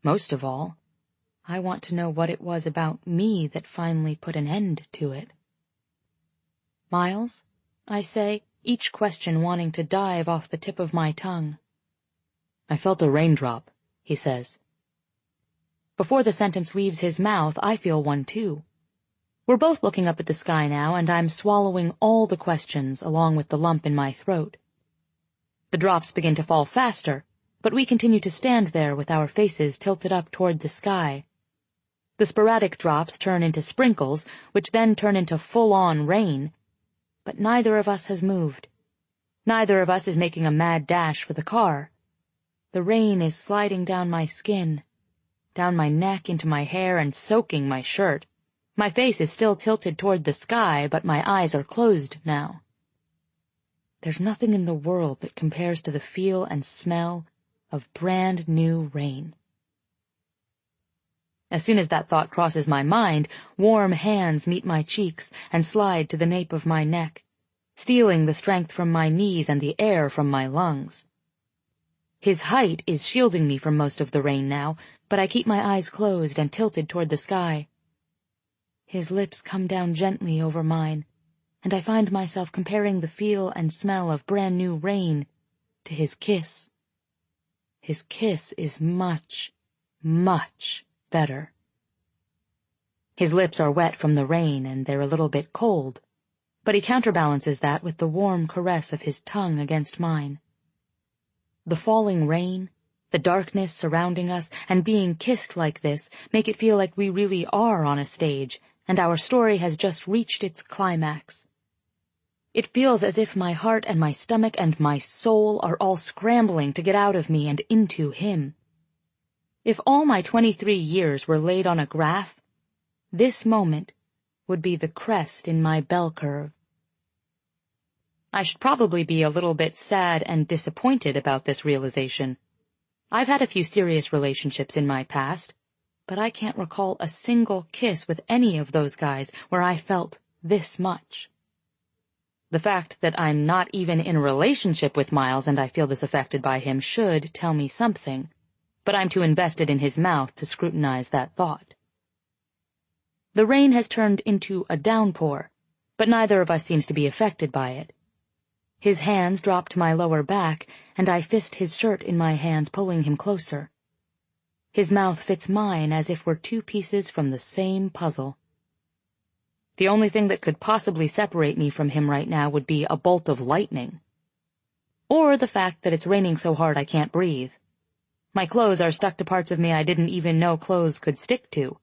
Most of all, I want to know what it was about me that finally put an end to it. Miles, I say, each question wanting to dive off the tip of my tongue. I felt a raindrop, he says. Before the sentence leaves his mouth, I feel one too. We're both looking up at the sky now, and I'm swallowing all the questions along with the lump in my throat. The drops begin to fall faster, but we continue to stand there with our faces tilted up toward the sky. The sporadic drops turn into sprinkles, which then turn into full-on rain, but neither of us has moved. Neither of us is making a mad dash for the car. The rain is sliding down my skin, down my neck into my hair and soaking my shirt. My face is still tilted toward the sky, but my eyes are closed now. There's nothing in the world that compares to the feel and smell of brand new rain. As soon as that thought crosses my mind, warm hands meet my cheeks and slide to the nape of my neck, stealing the strength from my knees and the air from my lungs. His height is shielding me from most of the rain now, but I keep my eyes closed and tilted toward the sky. His lips come down gently over mine, and I find myself comparing the feel and smell of brand new rain to his kiss. His kiss is much, much better. His lips are wet from the rain, and they're a little bit cold, but he counterbalances that with the warm caress of his tongue against mine. The falling rain, the darkness surrounding us, and being kissed like this make it feel like we really are on a stage, and our story has just reached its climax. It feels as if my heart and my stomach and my soul are all scrambling to get out of me and into him. If all my 23 years were laid on a graph, this moment would be the crest in my bell curve. I should probably be a little bit sad and disappointed about this realization. I've had a few serious relationships in my past, but I can't recall a single kiss with any of those guys where I felt this much. The fact that I'm not even in a relationship with Miles and I feel this affected by him should tell me something, but I'm too invested in his mouth to scrutinize that thought. The rain has turned into a downpour, but neither of us seems to be affected by it. His hands drop to my lower back, and I fist his shirt in my hands, pulling him closer. His mouth fits mine as if we're two pieces from the same puzzle. The only thing that could possibly separate me from him right now would be a bolt of lightning. Or the fact that it's raining so hard I can't breathe. My clothes are stuck to parts of me I didn't even know clothes could stick to.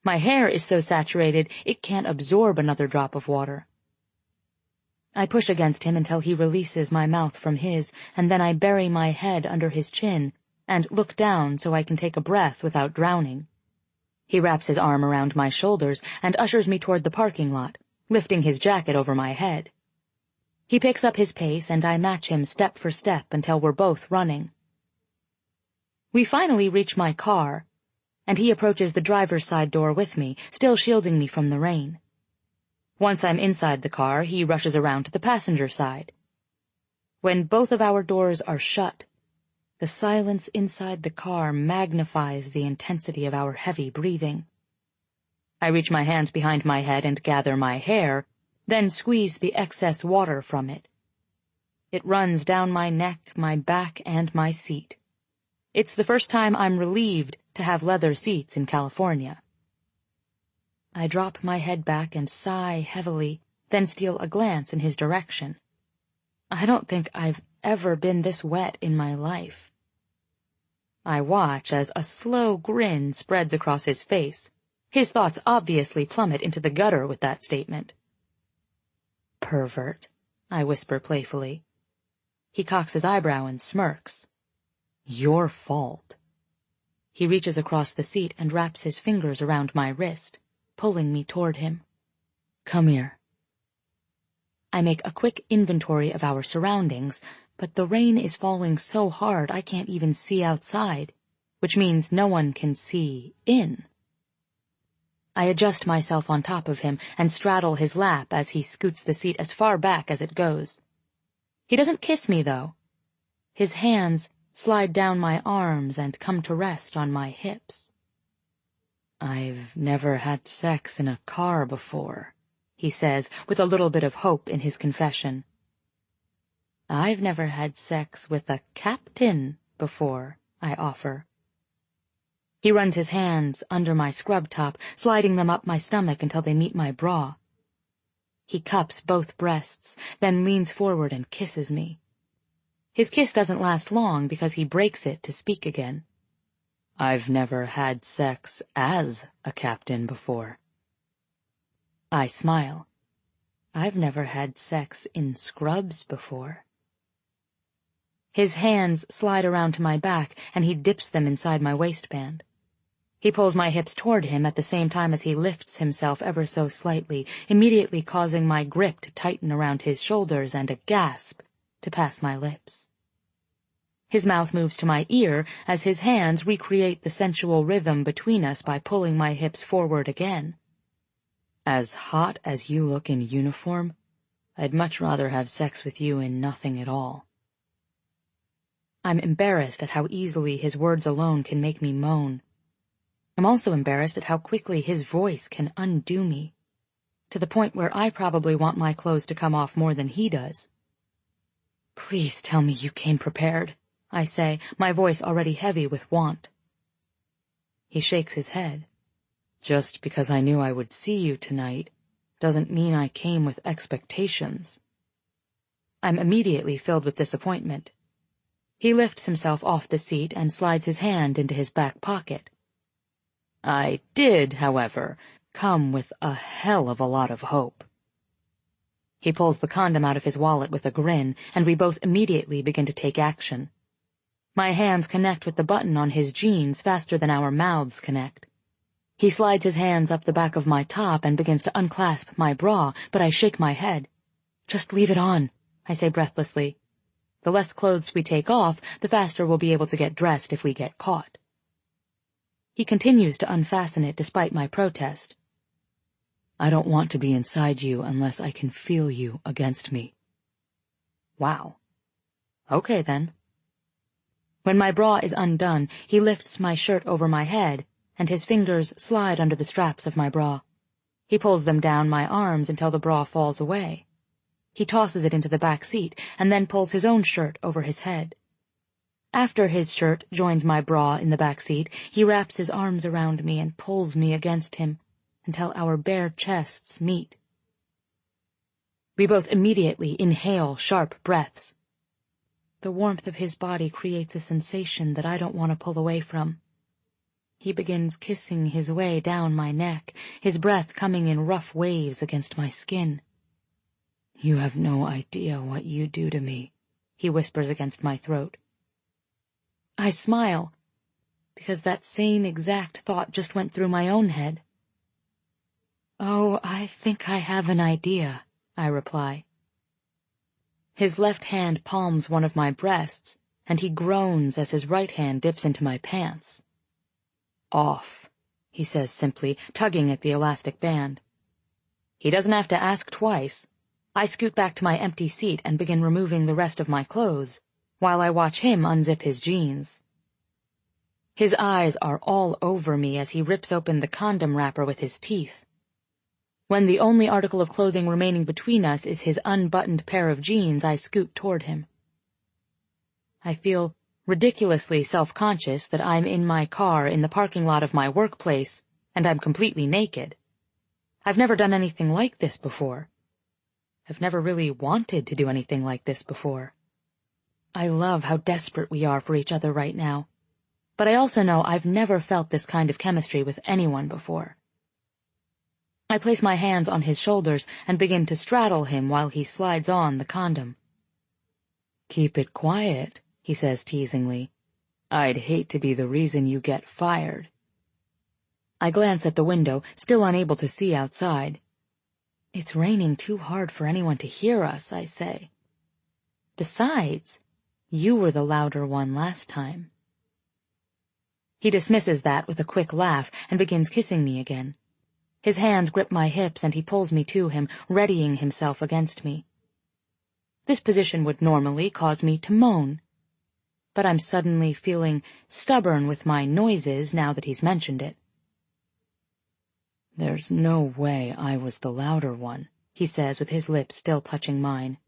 My hair is so saturated it can't absorb another drop of water. I push against him until he releases my mouth from his, and then I bury my head under his chin and look down so I can take a breath without drowning. He wraps his arm around my shoulders and ushers me toward the parking lot, lifting his jacket over my head. He picks up his pace, and I match him step for step until we're both running. We finally reach my car, and he approaches the driver's side door with me, still shielding me from the rain. Once I'm inside the car, he rushes around to the passenger side. When both of our doors are shut, the silence inside the car magnifies the intensity of our heavy breathing. I reach my hands behind my head and gather my hair, then squeeze the excess water from it. It runs down my neck, my back, and my seat. It's the first time I'm relieved to have leather seats in California. I drop my head back and sigh heavily, then steal a glance in his direction. I don't think I've ever been this wet in my life. I watch as a slow grin spreads across his face. His thoughts obviously plummet into the gutter with that statement. "Pervert," I whisper playfully. He cocks his eyebrow and smirks. "Your fault." He reaches across the seat and wraps his fingers around my wrist, pulling me toward him. "Come here." I make a quick inventory of our surroundings, but the rain is falling so hard I can't even see outside, which means no one can see in. I adjust myself on top of him and straddle his lap as he scoots the seat as far back as it goes. He doesn't kiss me, though. His hands slide down my arms and come to rest on my hips. "I've never had sex in a car before," he says, with a little bit of hope in his confession. "I've never had sex with a captain before," I offer. He runs his hands under my scrub top, sliding them up my stomach until they meet my bra. He cups both breasts, then leans forward and kisses me. His kiss doesn't last long because he breaks it to speak again. "I've never had sex as a captain before." I smile. "I've never had sex in scrubs before." His hands slide around to my back, and he dips them inside my waistband. He pulls my hips toward him at the same time as he lifts himself ever so slightly, immediately causing my grip to tighten around his shoulders and a gasp to pass my lips. His mouth moves to my ear as his hands recreate the sensual rhythm between us by pulling my hips forward again. "As hot as you look in uniform, I'd much rather have sex with you in nothing at all." I'm embarrassed at how easily his words alone can make me moan. I'm also embarrassed at how quickly his voice can undo me, to the point where I probably want my clothes to come off more than he does. "Please tell me you came prepared," I say, my voice already heavy with want. He shakes his head. "Just because I knew I would see you tonight doesn't mean I came with expectations." I'm immediately filled with disappointment. He lifts himself off the seat and slides his hand into his back pocket. "I did, however, come with a hell of a lot of hope." He pulls the condom out of his wallet with a grin, and we both immediately begin to take action. My hands connect with the button on his jeans faster than our mouths connect. He slides his hands up the back of my top and begins to unclasp my bra, but I shake my head. "Just leave it on," I say breathlessly. "The less clothes we take off, the faster we'll be able to get dressed if we get caught." He continues to unfasten it despite my protest. "I don't want to be inside you unless I can feel you against me." Wow. Okay, then. When my bra is undone, he lifts my shirt over my head, and his fingers slide under the straps of my bra. He pulls them down my arms until the bra falls away. He tosses it into the back seat, and then pulls his own shirt over his head. After his shirt joins my bra in the back seat, he wraps his arms around me and pulls me against him until our bare chests meet. We both immediately inhale sharp breaths. The warmth of his body creates a sensation that I don't want to pull away from. He begins kissing his way down my neck, his breath coming in rough waves against my skin. "You have no idea what you do to me," he whispers against my throat. I smile, because that same exact thought just went through my own head. "Oh, I think I have an idea," I reply. His left hand palms one of my breasts, and he groans as his right hand dips into my pants. "Off," he says simply, tugging at the elastic band. He doesn't have to ask twice. I scoot back to my empty seat and begin removing the rest of my clothes, while I watch him unzip his jeans. His eyes are all over me as he rips open the condom wrapper with his teeth. When the only article of clothing remaining between us is his unbuttoned pair of jeans, I scoot toward him. I feel ridiculously self-conscious that I'm in my car in the parking lot of my workplace, and I'm completely naked. I've never done anything like this before. I've never really wanted to do anything like this before. I love how desperate we are for each other right now, but I also know I've never felt this kind of chemistry with anyone before. I place my hands on his shoulders and begin to straddle him while he slides on the condom. "Keep it quiet," he says teasingly. "I'd hate to be the reason you get fired." I glance at the window, still unable to see outside. "It's raining too hard for anyone to hear us," I say. "Besides, you were the louder one last time." He dismisses that with a quick laugh and begins kissing me again. His hands grip my hips and he pulls me to him, readying himself against me. This position would normally cause me to moan, but I'm suddenly feeling stubborn with my noises now that he's mentioned it. "There's no way I was the louder one," he says with his lips still touching mine.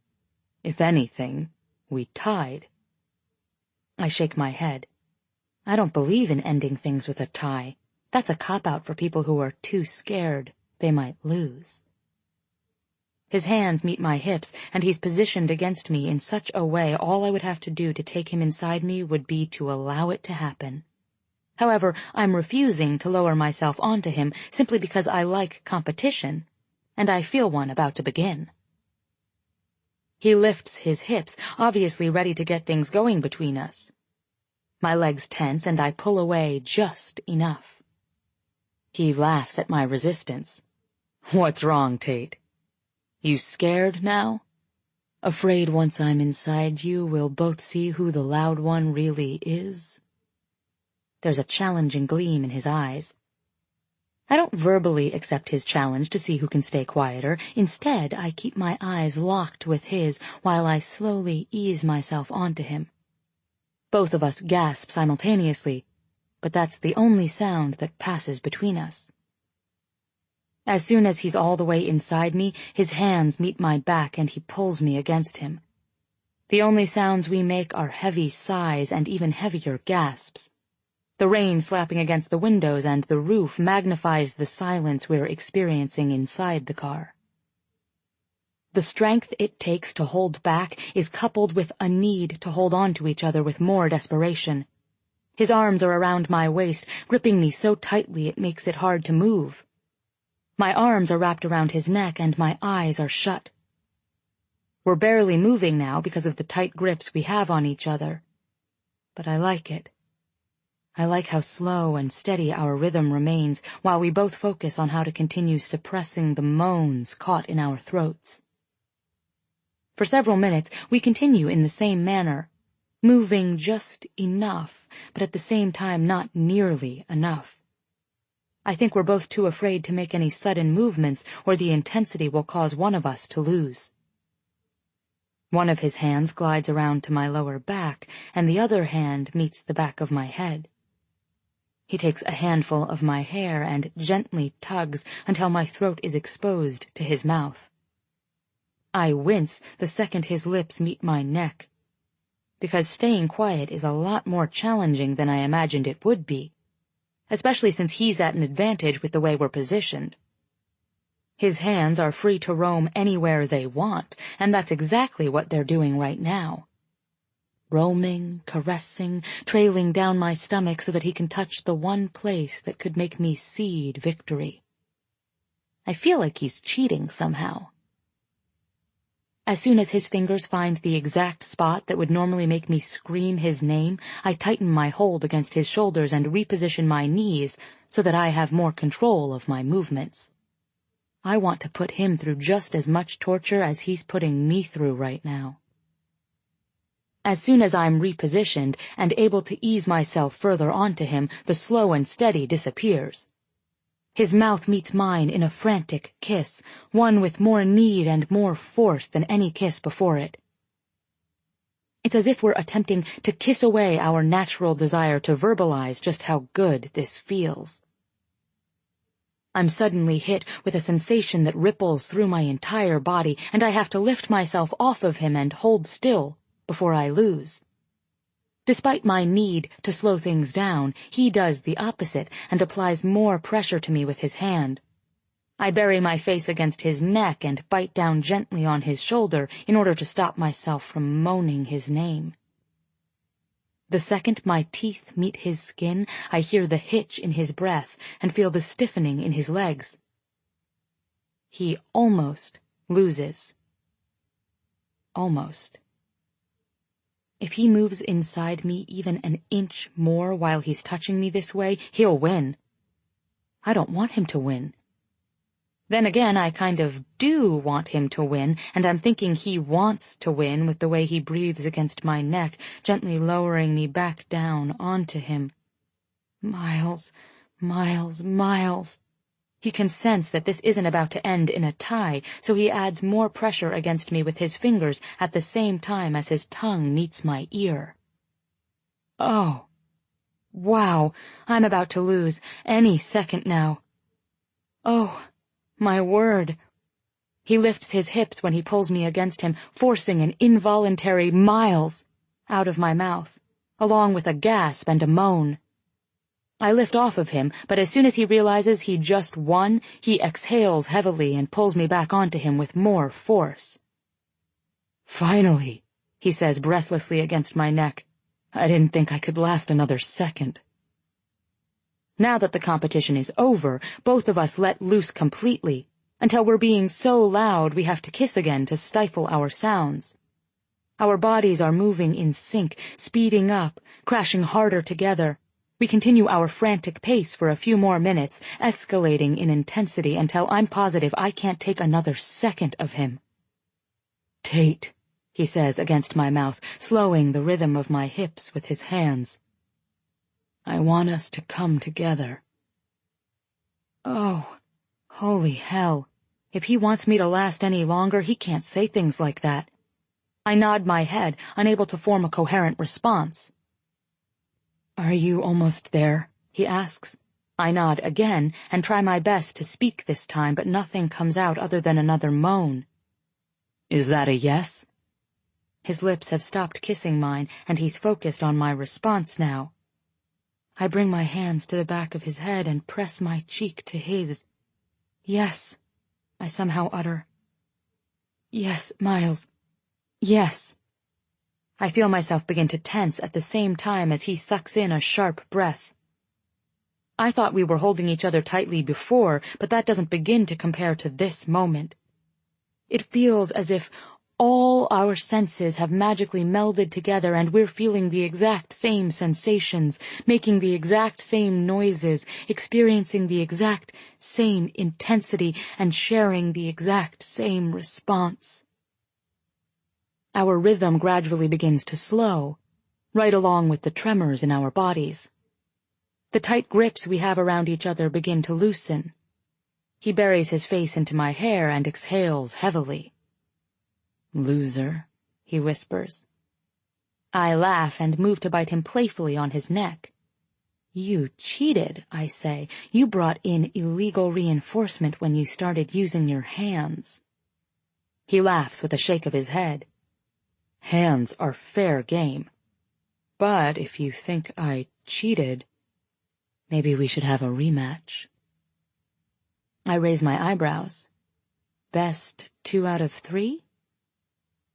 "If anything, we tied." I shake my head. I don't believe in ending things with a tie. That's a cop-out for people who are too scared they might lose. His hands meet my hips, and he's positioned against me in such a way all I would have to do to take him inside me would be to allow it to happen. However, I'm refusing to lower myself onto him simply because I like competition, and I feel one about to begin. He lifts his hips, obviously ready to get things going between us. My legs tense, and I pull away just enough. He laughs at my resistance. "What's wrong, Tate? You scared now? Afraid once I'm inside you we'll both see who the loud one really is?" There's a challenging gleam in his eyes. I don't verbally accept his challenge to see who can stay quieter. Instead, I keep my eyes locked with his while I slowly ease myself onto him. Both of us gasp simultaneously, but that's the only sound that passes between us. As soon as he's all the way inside me, his hands meet my back and he pulls me against him. The only sounds we make are heavy sighs and even heavier gasps. The rain slapping against the windows and the roof magnifies the silence we're experiencing inside the car. The strength it takes to hold back is coupled with a need to hold on to each other with more desperation. His arms are around my waist, gripping me so tightly it makes it hard to move. My arms are wrapped around his neck and my eyes are shut. We're barely moving now because of the tight grips we have on each other. But I like it. I like how slow and steady our rhythm remains while we both focus on how to continue suppressing the moans caught in our throats. For several minutes, we continue in the same manner, moving just enough, but at the same time not nearly enough. I think we're both too afraid to make any sudden movements or the intensity will cause one of us to lose. One of his hands glides around to my lower back, and the other hand meets the back of my head. He takes a handful of my hair and gently tugs until my throat is exposed to his mouth. I wince the second his lips meet my neck, because staying quiet is a lot more challenging than I imagined it would be, especially since he's at an advantage with the way we're positioned. His hands are free to roam anywhere they want, and that's exactly what they're doing right now. Roaming, caressing, trailing down my stomach so that he can touch the one place that could make me cede victory. I feel like he's cheating somehow. As soon as his fingers find the exact spot that would normally make me scream his name, I tighten my hold against his shoulders and reposition my knees so that I have more control of my movements. I want to put him through just as much torture as he's putting me through right now. As soon as I'm repositioned and able to ease myself further onto him, the slow and steady disappears. His mouth meets mine in a frantic kiss, one with more need and more force than any kiss before it. It's as if we're attempting to kiss away our natural desire to verbalize just how good this feels. I'm suddenly hit with a sensation that ripples through my entire body, and I have to lift myself off of him and hold still before I lose. Despite my need to slow things down, he does the opposite and applies more pressure to me with his hand. I bury my face against his neck and bite down gently on his shoulder in order to stop myself from moaning his name. The second my teeth meet his skin, I hear the hitch in his breath and feel the stiffening in his legs. He almost loses. Almost. If he moves inside me even an inch more while he's touching me this way, he'll win. I don't want him to win. Then again, I kind of do want him to win, and I'm thinking he wants to win with the way he breathes against my neck, gently lowering me back down onto him. Miles, Miles, Miles. He can sense that this isn't about to end in a tie, so he adds more pressure against me with his fingers at the same time as his tongue meets my ear. Oh. Wow, I'm about to lose any second now. Oh. My word. He lifts his hips when he pulls me against him, forcing an involuntary Miles out of my mouth, along with a gasp and a moan. I lift off of him, but as soon as he realizes he just won, he exhales heavily and pulls me back onto him with more force. Finally, he says breathlessly against my neck. I didn't think I could last another second. Now that the competition is over, both of us let loose completely, until we're being so loud we have to kiss again to stifle our sounds. Our bodies are moving in sync, speeding up, crashing harder together. We continue our frantic pace for a few more minutes, escalating in intensity until I'm positive I can't take another second of him. Tate, he says against my mouth, slowing the rhythm of my hips with his hands. I want us to come together. Oh, holy hell. If he wants me to last any longer, he can't say things like that. I nod my head, unable to form a coherent response. Are you almost there? He asks. I nod again and try my best to speak this time, but nothing comes out other than another moan. Is that a yes? His lips have stopped kissing mine, and he's focused on my response now. I bring my hands to the back of his head and press my cheek to his. Yes, I somehow utter. Yes, Miles. Yes. I feel myself begin to tense at the same time as he sucks in a sharp breath. I thought we were holding each other tightly before, but that doesn't begin to compare to this moment. It feels as if all our senses have magically melded together and we're feeling the exact same sensations, making the exact same noises, experiencing the exact same intensity, and sharing the exact same response. Our rhythm gradually begins to slow, right along with the tremors in our bodies. The tight grips we have around each other begin to loosen. He buries his face into my hair and exhales heavily. Loser, he whispers. I laugh and move to bite him playfully on his neck. You cheated, I say. You brought in illegal reinforcement when you started using your hands. He laughs with a shake of his head. Hands are fair game. But if you think I cheated, maybe we should have a rematch. I raise my eyebrows. Best 2 out of 3?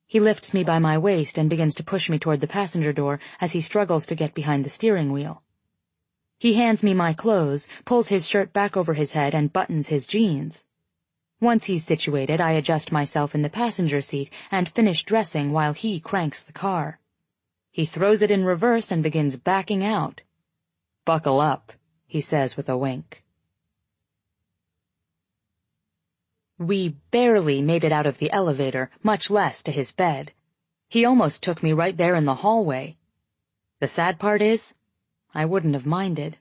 He lifts me by my waist and begins to push me toward the passenger door as he struggles to get behind the steering wheel. He hands me my clothes, pulls his shirt back over his head, and buttons his jeans. Once he's situated, I adjust myself in the passenger seat and finish dressing while he cranks the car. He throws it in reverse and begins backing out. Buckle up, he says with a wink. We barely made it out of the elevator, much less to his bed. He almost took me right there in the hallway. The sad part is, I wouldn't have minded.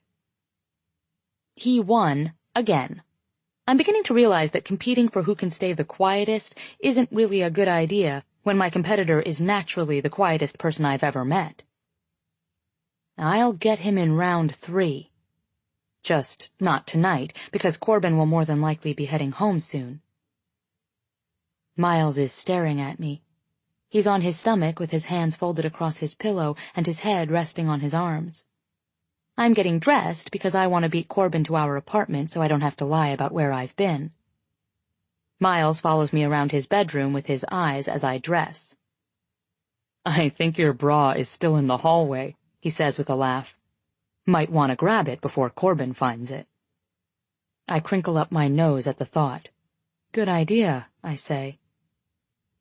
He won Again. I'm beginning to realize that competing for who can stay the quietest isn't really a good idea when my competitor is naturally the quietest person I've ever met. I'll get him in round 3. Just not tonight, because Corbin will more than likely be heading home soon. Miles is staring at me. He's on his stomach with his hands folded across his pillow and his head resting on his arms. I'm getting dressed because I want to beat Corbin to our apartment so I don't have to lie about where I've been. Miles follows me around his bedroom with his eyes as I dress. "I think your bra is still in the hallway," he says with a laugh. "Might want to grab it before Corbin finds it." I crinkle up my nose at the thought. "Good idea," I say.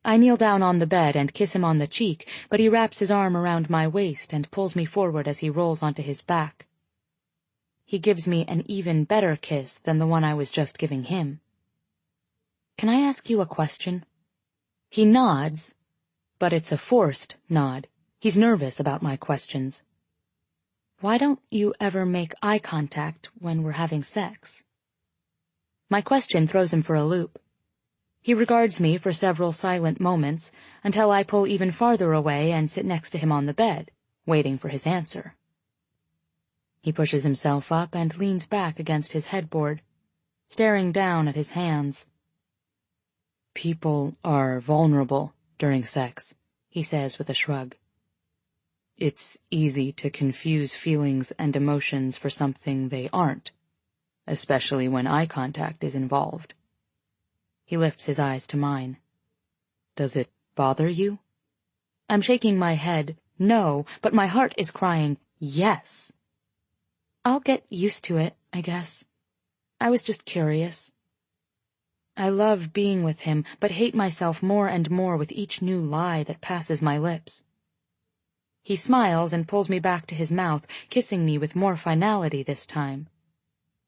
I kneel down on the bed and kiss him on the cheek, but he wraps his arm around my waist and pulls me forward as he rolls onto his back. He gives me an even better kiss than the one I was just giving him. "Can I ask you a question?" He nods, but it's a forced nod. He's nervous about my questions. "Why don't you ever make eye contact when we're having sex?" My question throws him for a loop. He regards me for several silent moments until I pull even farther away and sit next to him on the bed, waiting for his answer. He pushes himself up and leans back against his headboard, staring down at his hands. "People are vulnerable during sex," he says with a shrug. "It's easy to confuse feelings and emotions for something they aren't, especially when eye contact is involved." He lifts his eyes to mine. "Does it bother you?" I'm shaking my head, no, but my heart is crying, yes. I'll get used to it, I guess. I was just curious. I love being with him, but hate myself more and more with each new lie that passes my lips. He smiles and pulls me back to his mouth, kissing me with more finality this time.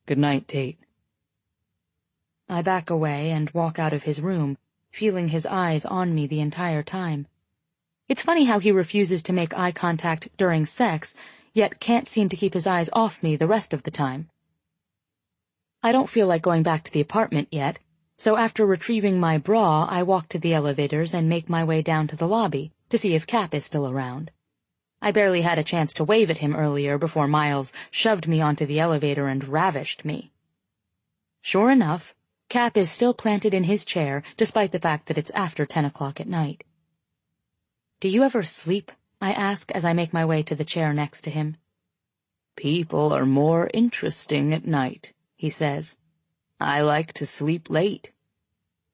"Good night, Tate." I back away and walk out of his room, feeling his eyes on me the entire time. It's funny how he refuses to make eye contact during sex, yet can't seem to keep his eyes off me the rest of the time. I don't feel like going back to the apartment yet, so after retrieving my bra, I walk to the elevators and make my way down to the lobby to see if Cap is still around. I barely had a chance to wave at him earlier before Miles shoved me onto the elevator and ravished me. Sure enough, Cap is still planted in his chair, despite the fact that it's after 10 o'clock at night. "Do you ever sleep?" I ask as I make my way to the chair next to him. "People are more interesting at night," he says. "I like to sleep late.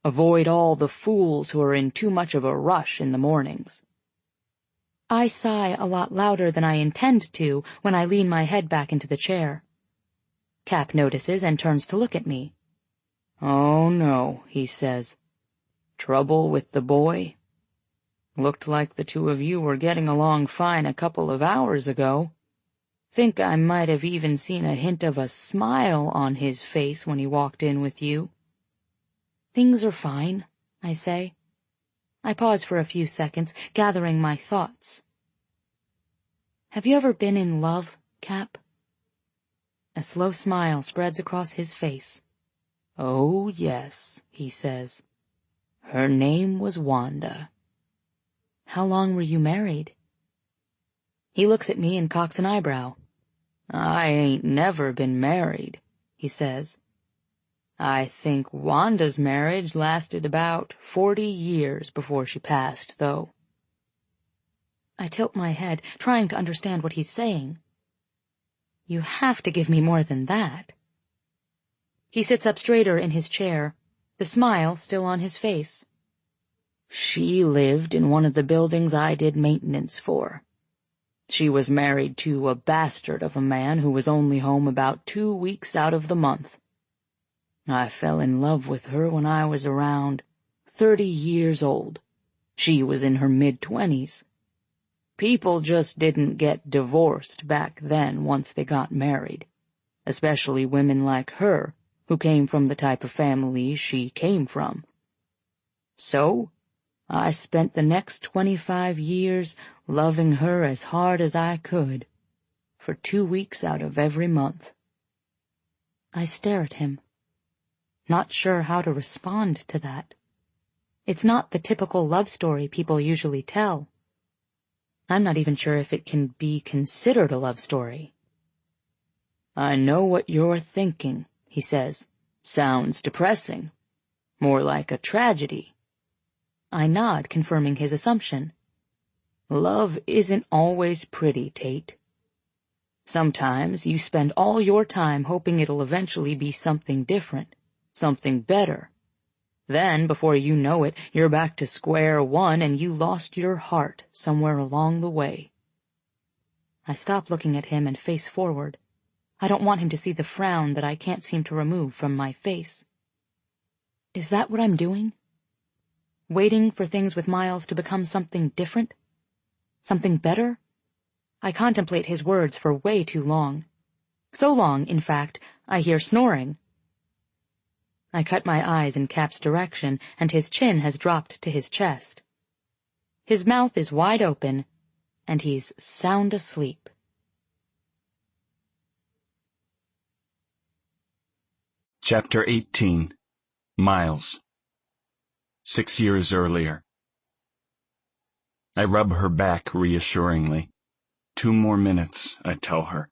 Avoid all the fools who are in too much of a rush in the mornings." I sigh a lot louder than I intend to when I lean my head back into the chair. Cap notices and turns to look at me. "Oh, no," he says. "Trouble with the boy? Looked like the two of you were getting along fine a couple of hours ago. Think I might have even seen a hint of a smile on his face when he walked in with you." "Things are fine," I say. I pause for a few seconds, gathering my thoughts. "Have you ever been in love, Cap?" A slow smile spreads across his face. "Oh, yes," he says. "Her name was Wanda." "How long were you married?" He looks at me and cocks an eyebrow. "I ain't never been married," he says. "I think Wanda's marriage lasted about 40 years before she passed, though." I tilt my head, trying to understand what he's saying. "You have to give me more than that." He sits up straighter in his chair, the smile still on his face. "She lived in one of the buildings I did maintenance for. She was married to a bastard of a man who was only home about 2 weeks out of the month. I fell in love with her when I was around 30 years old. She was in her mid-20s. People just didn't get divorced back then once they got married, especially women like her, who came from the type of family she came from. So, I spent the next 25 years loving her as hard as I could, for 2 weeks out of every month." I stare at him, not sure how to respond to that. It's not the typical love story people usually tell. I'm not even sure if it can be considered a love story. I know what you're thinking, he says. Sounds depressing. More like a tragedy. I nod, confirming his assumption. Love isn't always pretty, Tate. Sometimes you spend all your time hoping it'll eventually be something different, something better. Then, before you know it, you're back to square one and you lost your heart somewhere along the way. I stop looking at him and face forward. I don't want him to see the frown that I can't seem to remove from my face. Is that what I'm doing? Waiting for things with Miles to become something different? Something better? I contemplate his words for way too long. So long, in fact, I hear snoring. I cut my eyes in Cap's direction, and his chin has dropped to his chest. His mouth is wide open, and he's sound asleep. Chapter 18. Miles. 6 years earlier. I rub her back reassuringly. 2 more minutes, I tell her.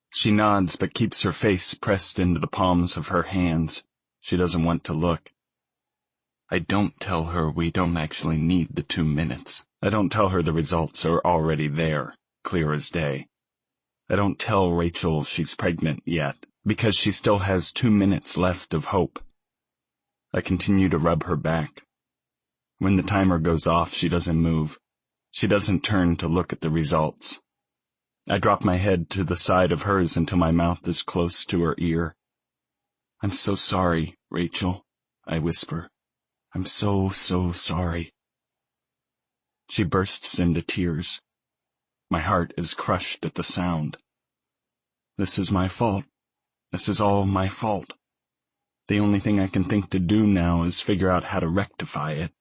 She nods but keeps her face pressed into the palms of her hands. She doesn't want to look. I don't tell her we don't actually need the 2 minutes. I don't tell her the results are already there, clear as day. I don't tell Rachel she's pregnant yet, because she still has 2 minutes left of hope. I continue to rub her back. When the timer goes off, she doesn't move. She doesn't turn to look at the results. I drop my head to the side of hers until my mouth is close to her ear. I'm so sorry, Rachel, I whisper. I'm so sorry. She bursts into tears. My heart is crushed at the sound. This is my fault. This is all my fault. The only thing I can think to do now is figure out how to rectify it.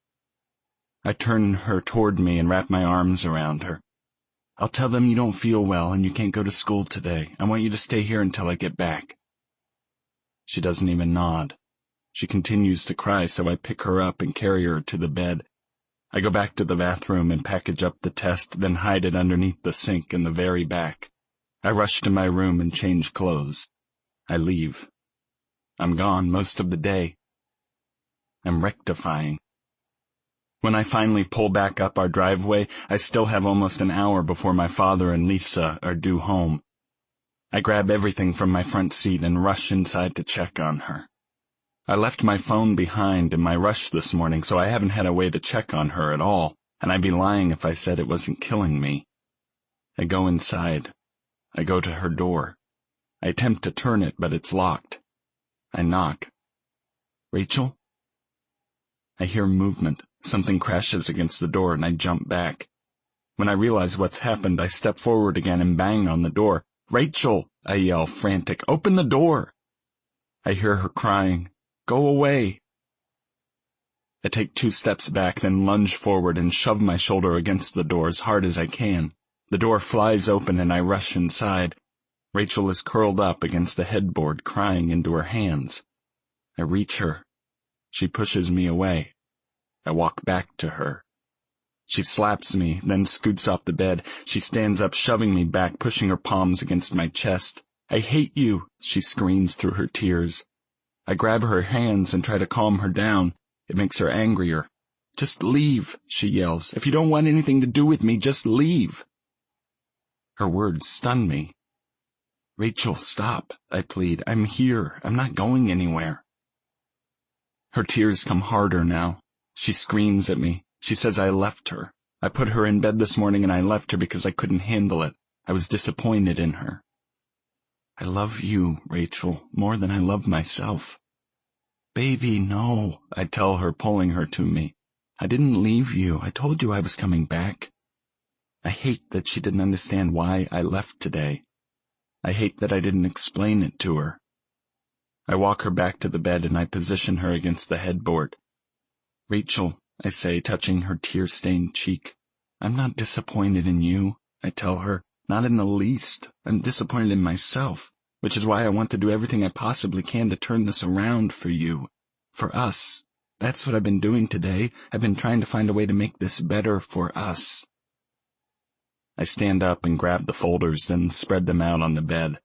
I turn her toward me and wrap my arms around her. I'll tell them you don't feel well and you can't go to school today. I want you to stay here until I get back. She doesn't even nod. She continues to cry, so I pick her up and carry her to the bed. I go back to the bathroom and package up the test, then hide it underneath the sink in the very back. I rush to my room and change clothes. I leave. I'm gone most of the day. I'm rectifying. When I finally pull back up our driveway, I still have almost an hour before my father and Lisa are due home. I grab everything from my front seat and rush inside to check on her. I left my phone behind in my rush this morning, so I haven't had a way to check on her at all, and I'd be lying if I said it wasn't killing me. I go inside. I go to her door. I attempt to turn it, but it's locked. I knock. Rachel? I hear movement. Something crashes against the door and I jump back. When I realize what's happened, I step forward again and bang on the door. Rachel, I yell, frantic, open the door. I hear her crying, go away. I take 2 steps back, then lunge forward and shove my shoulder against the door as hard as I can. The door flies open and I rush inside. Rachel is curled up against the headboard, crying into her hands. I reach her. She pushes me away. I walk back to her. She slaps me, then scoots off the bed. She stands up, shoving me back, pushing her palms against my chest. I hate you, she screams through her tears. I grab her hands and try to calm her down. It makes her angrier. Just leave, she yells. If you don't want anything to do with me, just leave. Her words stun me. Rachel, stop, I plead. I'm here. I'm not going anywhere. Her tears come harder now. She screams at me. She says I left her. I put her in bed this morning and I left her because I couldn't handle it. I was disappointed in her. I love you, Rachel, more than I love myself. Baby, no, I tell her, pulling her to me. I didn't leave you. I told you I was coming back. I hate that she didn't understand why I left today. I hate that I didn't explain it to her. I walk her back to the bed and I position her against the headboard. Rachel, I say, touching her tear-stained cheek. I'm not disappointed in you, I tell her. Not in the least. I'm disappointed in myself. which is why I want to do everything I possibly can to turn this around for you, for us. That's what I've been doing today. I've been trying to find a way to make this better for us. I stand up and grab the folders, then spread them out on the bed.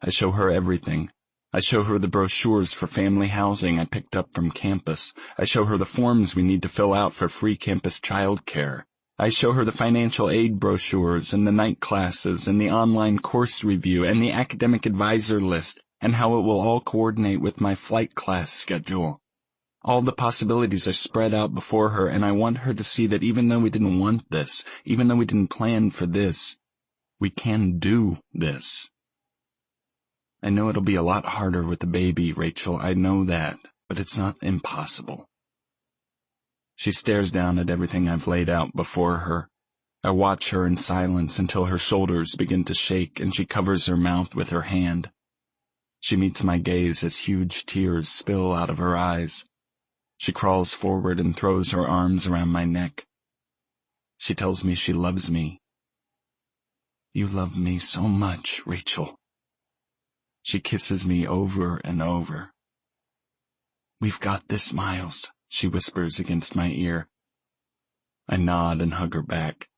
I show her everything. I show her the brochures for family housing I picked up from campus. I show her the forms we need to fill out for free campus childcare. I show her the financial aid brochures and the night classes and the online course review and the academic advisor list and how it will all coordinate with my flight class schedule. All the possibilities are spread out before her, and I want her to see that even though we didn't want this, even though we didn't plan for this, we can do this. I know it'll be a lot harder with the baby, Rachel, I know that, but it's not impossible. She stares down at everything I've laid out before her. I watch her in silence until her shoulders begin to shake and she covers her mouth with her hand. She meets my gaze as huge tears spill out of her eyes. She crawls forward and throws her arms around my neck. She tells me she loves me. You love me so much, Rachel. She kisses me over and over. We've got this, Miles, she whispers against my ear. I nod and hug her back.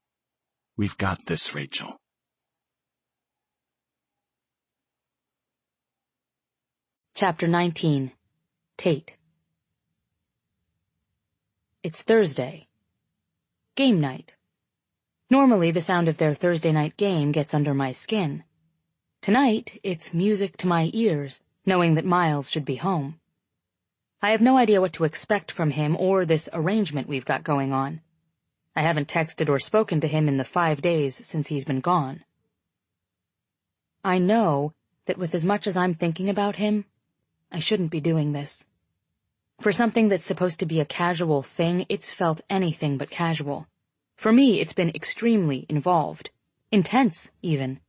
We've got this, Rachel. Chapter 19. Tate. It's Thursday. Game night. Normally, the sound of their Thursday night game gets under my skin. Tonight, it's music to my ears, knowing that Miles should be home. I have no idea what to expect from him or this arrangement we've got going on. I haven't texted or spoken to him in the 5 days since he's been gone. I know that with as much as I'm thinking about him, I shouldn't be doing this. For something that's supposed to be a casual thing, it's felt anything but casual. For me, it's been extremely involved. Intense, even.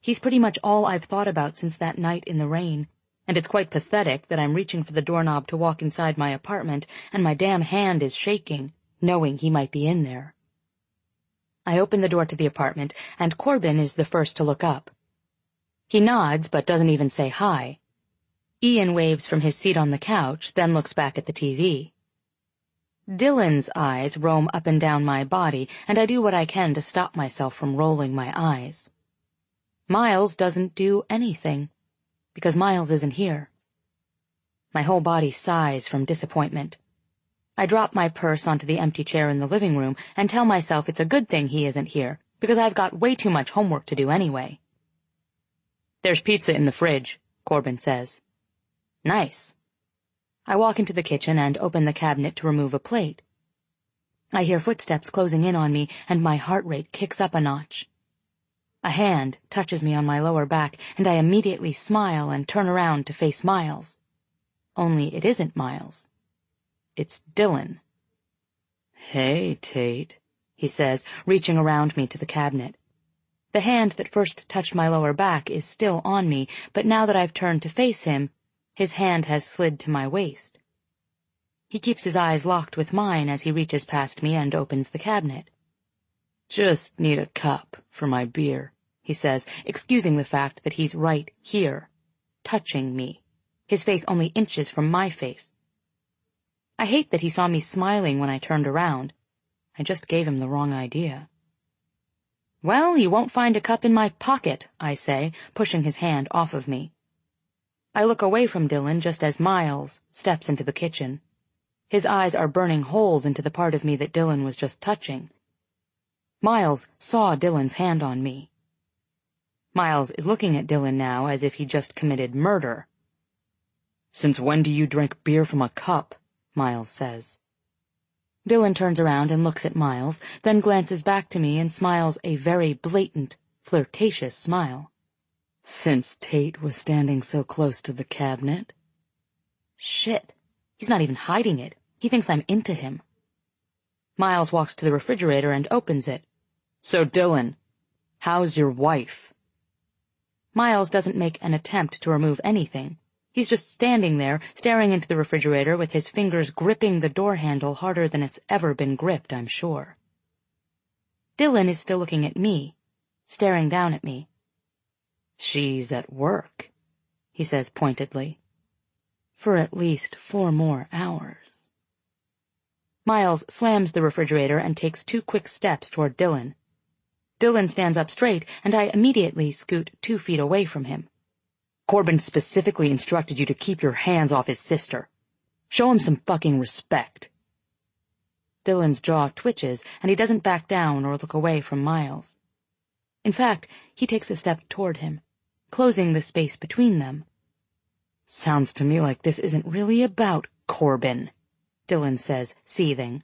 He's pretty much all I've thought about since that night in the rain, and it's quite pathetic that I'm reaching for the doorknob to walk inside my apartment, and my damn hand is shaking, knowing he might be in there. I open the door to the apartment, and Corbin is the first to look up. He nods, but doesn't even say hi. Ian waves from his seat on the couch, then looks back at the TV. Dylan's eyes roam up and down my body, and I do what I can to stop myself from rolling my eyes. Miles doesn't do anything, because Miles isn't here. My whole body sighs from disappointment. I drop my purse onto the empty chair in the living room and tell myself it's a good thing he isn't here, because I've got way too much homework to do anyway. There's pizza in the fridge, Corbin says. Nice. I walk into the kitchen and open the cabinet to remove a plate. I hear footsteps closing in on me, and my heart rate kicks up a notch. A hand touches me on my lower back, and I immediately smile and turn around to face Miles. Only it isn't Miles. It's Dylan. Hey, Tate, he says, reaching around me to the cabinet. The hand that first touched my lower back is still on me, but now that I've turned to face him, his hand has slid to my waist. He keeps his eyes locked with mine as he reaches past me and opens the cabinet. Just need a cup for my beer, he says, excusing the fact that he's right here, touching me, his face only inches from my face. I hate that he saw me smiling when I turned around. I just gave him the wrong idea. Well, you won't find a cup in my pocket, I say, pushing his hand off of me. I look away from Dylan just as Miles steps into the kitchen. His eyes are burning holes into the part of me that Dylan was just touching. Miles saw Dylan's hand on me. Miles is looking at Dylan now as if he just committed murder. Since when do you drink beer from a cup? Miles says. Dylan turns around and looks at Miles, then glances back to me and smiles a very blatant, flirtatious smile. Since Tate was standing so close to the cabinet. Shit, he's not even hiding it. He thinks I'm into him. Miles walks to the refrigerator and opens it. So, Dylan, how's your wife? Miles doesn't make an attempt to remove anything. He's just standing there, staring into the refrigerator with his fingers gripping the door handle harder than it's ever been gripped, I'm sure. Dylan is still looking at me, staring down at me. She's at work, he says pointedly. For at least 4 more hours. Miles slams the refrigerator and takes 2 quick steps toward Dylan. Dylan stands up straight, and I immediately scoot 2 feet away from him. Corbin specifically instructed you to keep your hands off his sister. Show him some fucking respect. Dylan's jaw twitches, and he doesn't back down or look away from Miles. In fact, he takes a step toward him, closing the space between them. Sounds to me like this isn't really about Corbin, Dylan says, seething.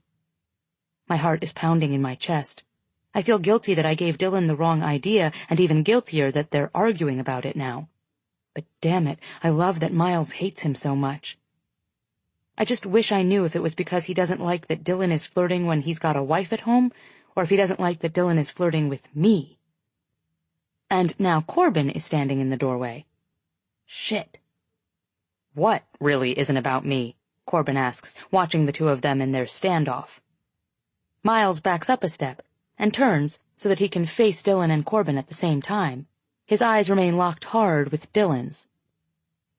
My heart is pounding in my chest. I feel guilty that I gave Dylan the wrong idea, and even guiltier that they're arguing about it now. But damn it, I love that Miles hates him so much. I just wish I knew if it was because he doesn't like that Dylan is flirting when he's got a wife at home, or if he doesn't like that Dylan is flirting with me. And now Corbin is standing in the doorway. Shit. What really isn't about me? Corbin asks, watching the 2 of them in their standoff. Miles backs up a step and turns so that he can face Dylan and Corbin at the same time. His eyes remain locked hard with Dylan's.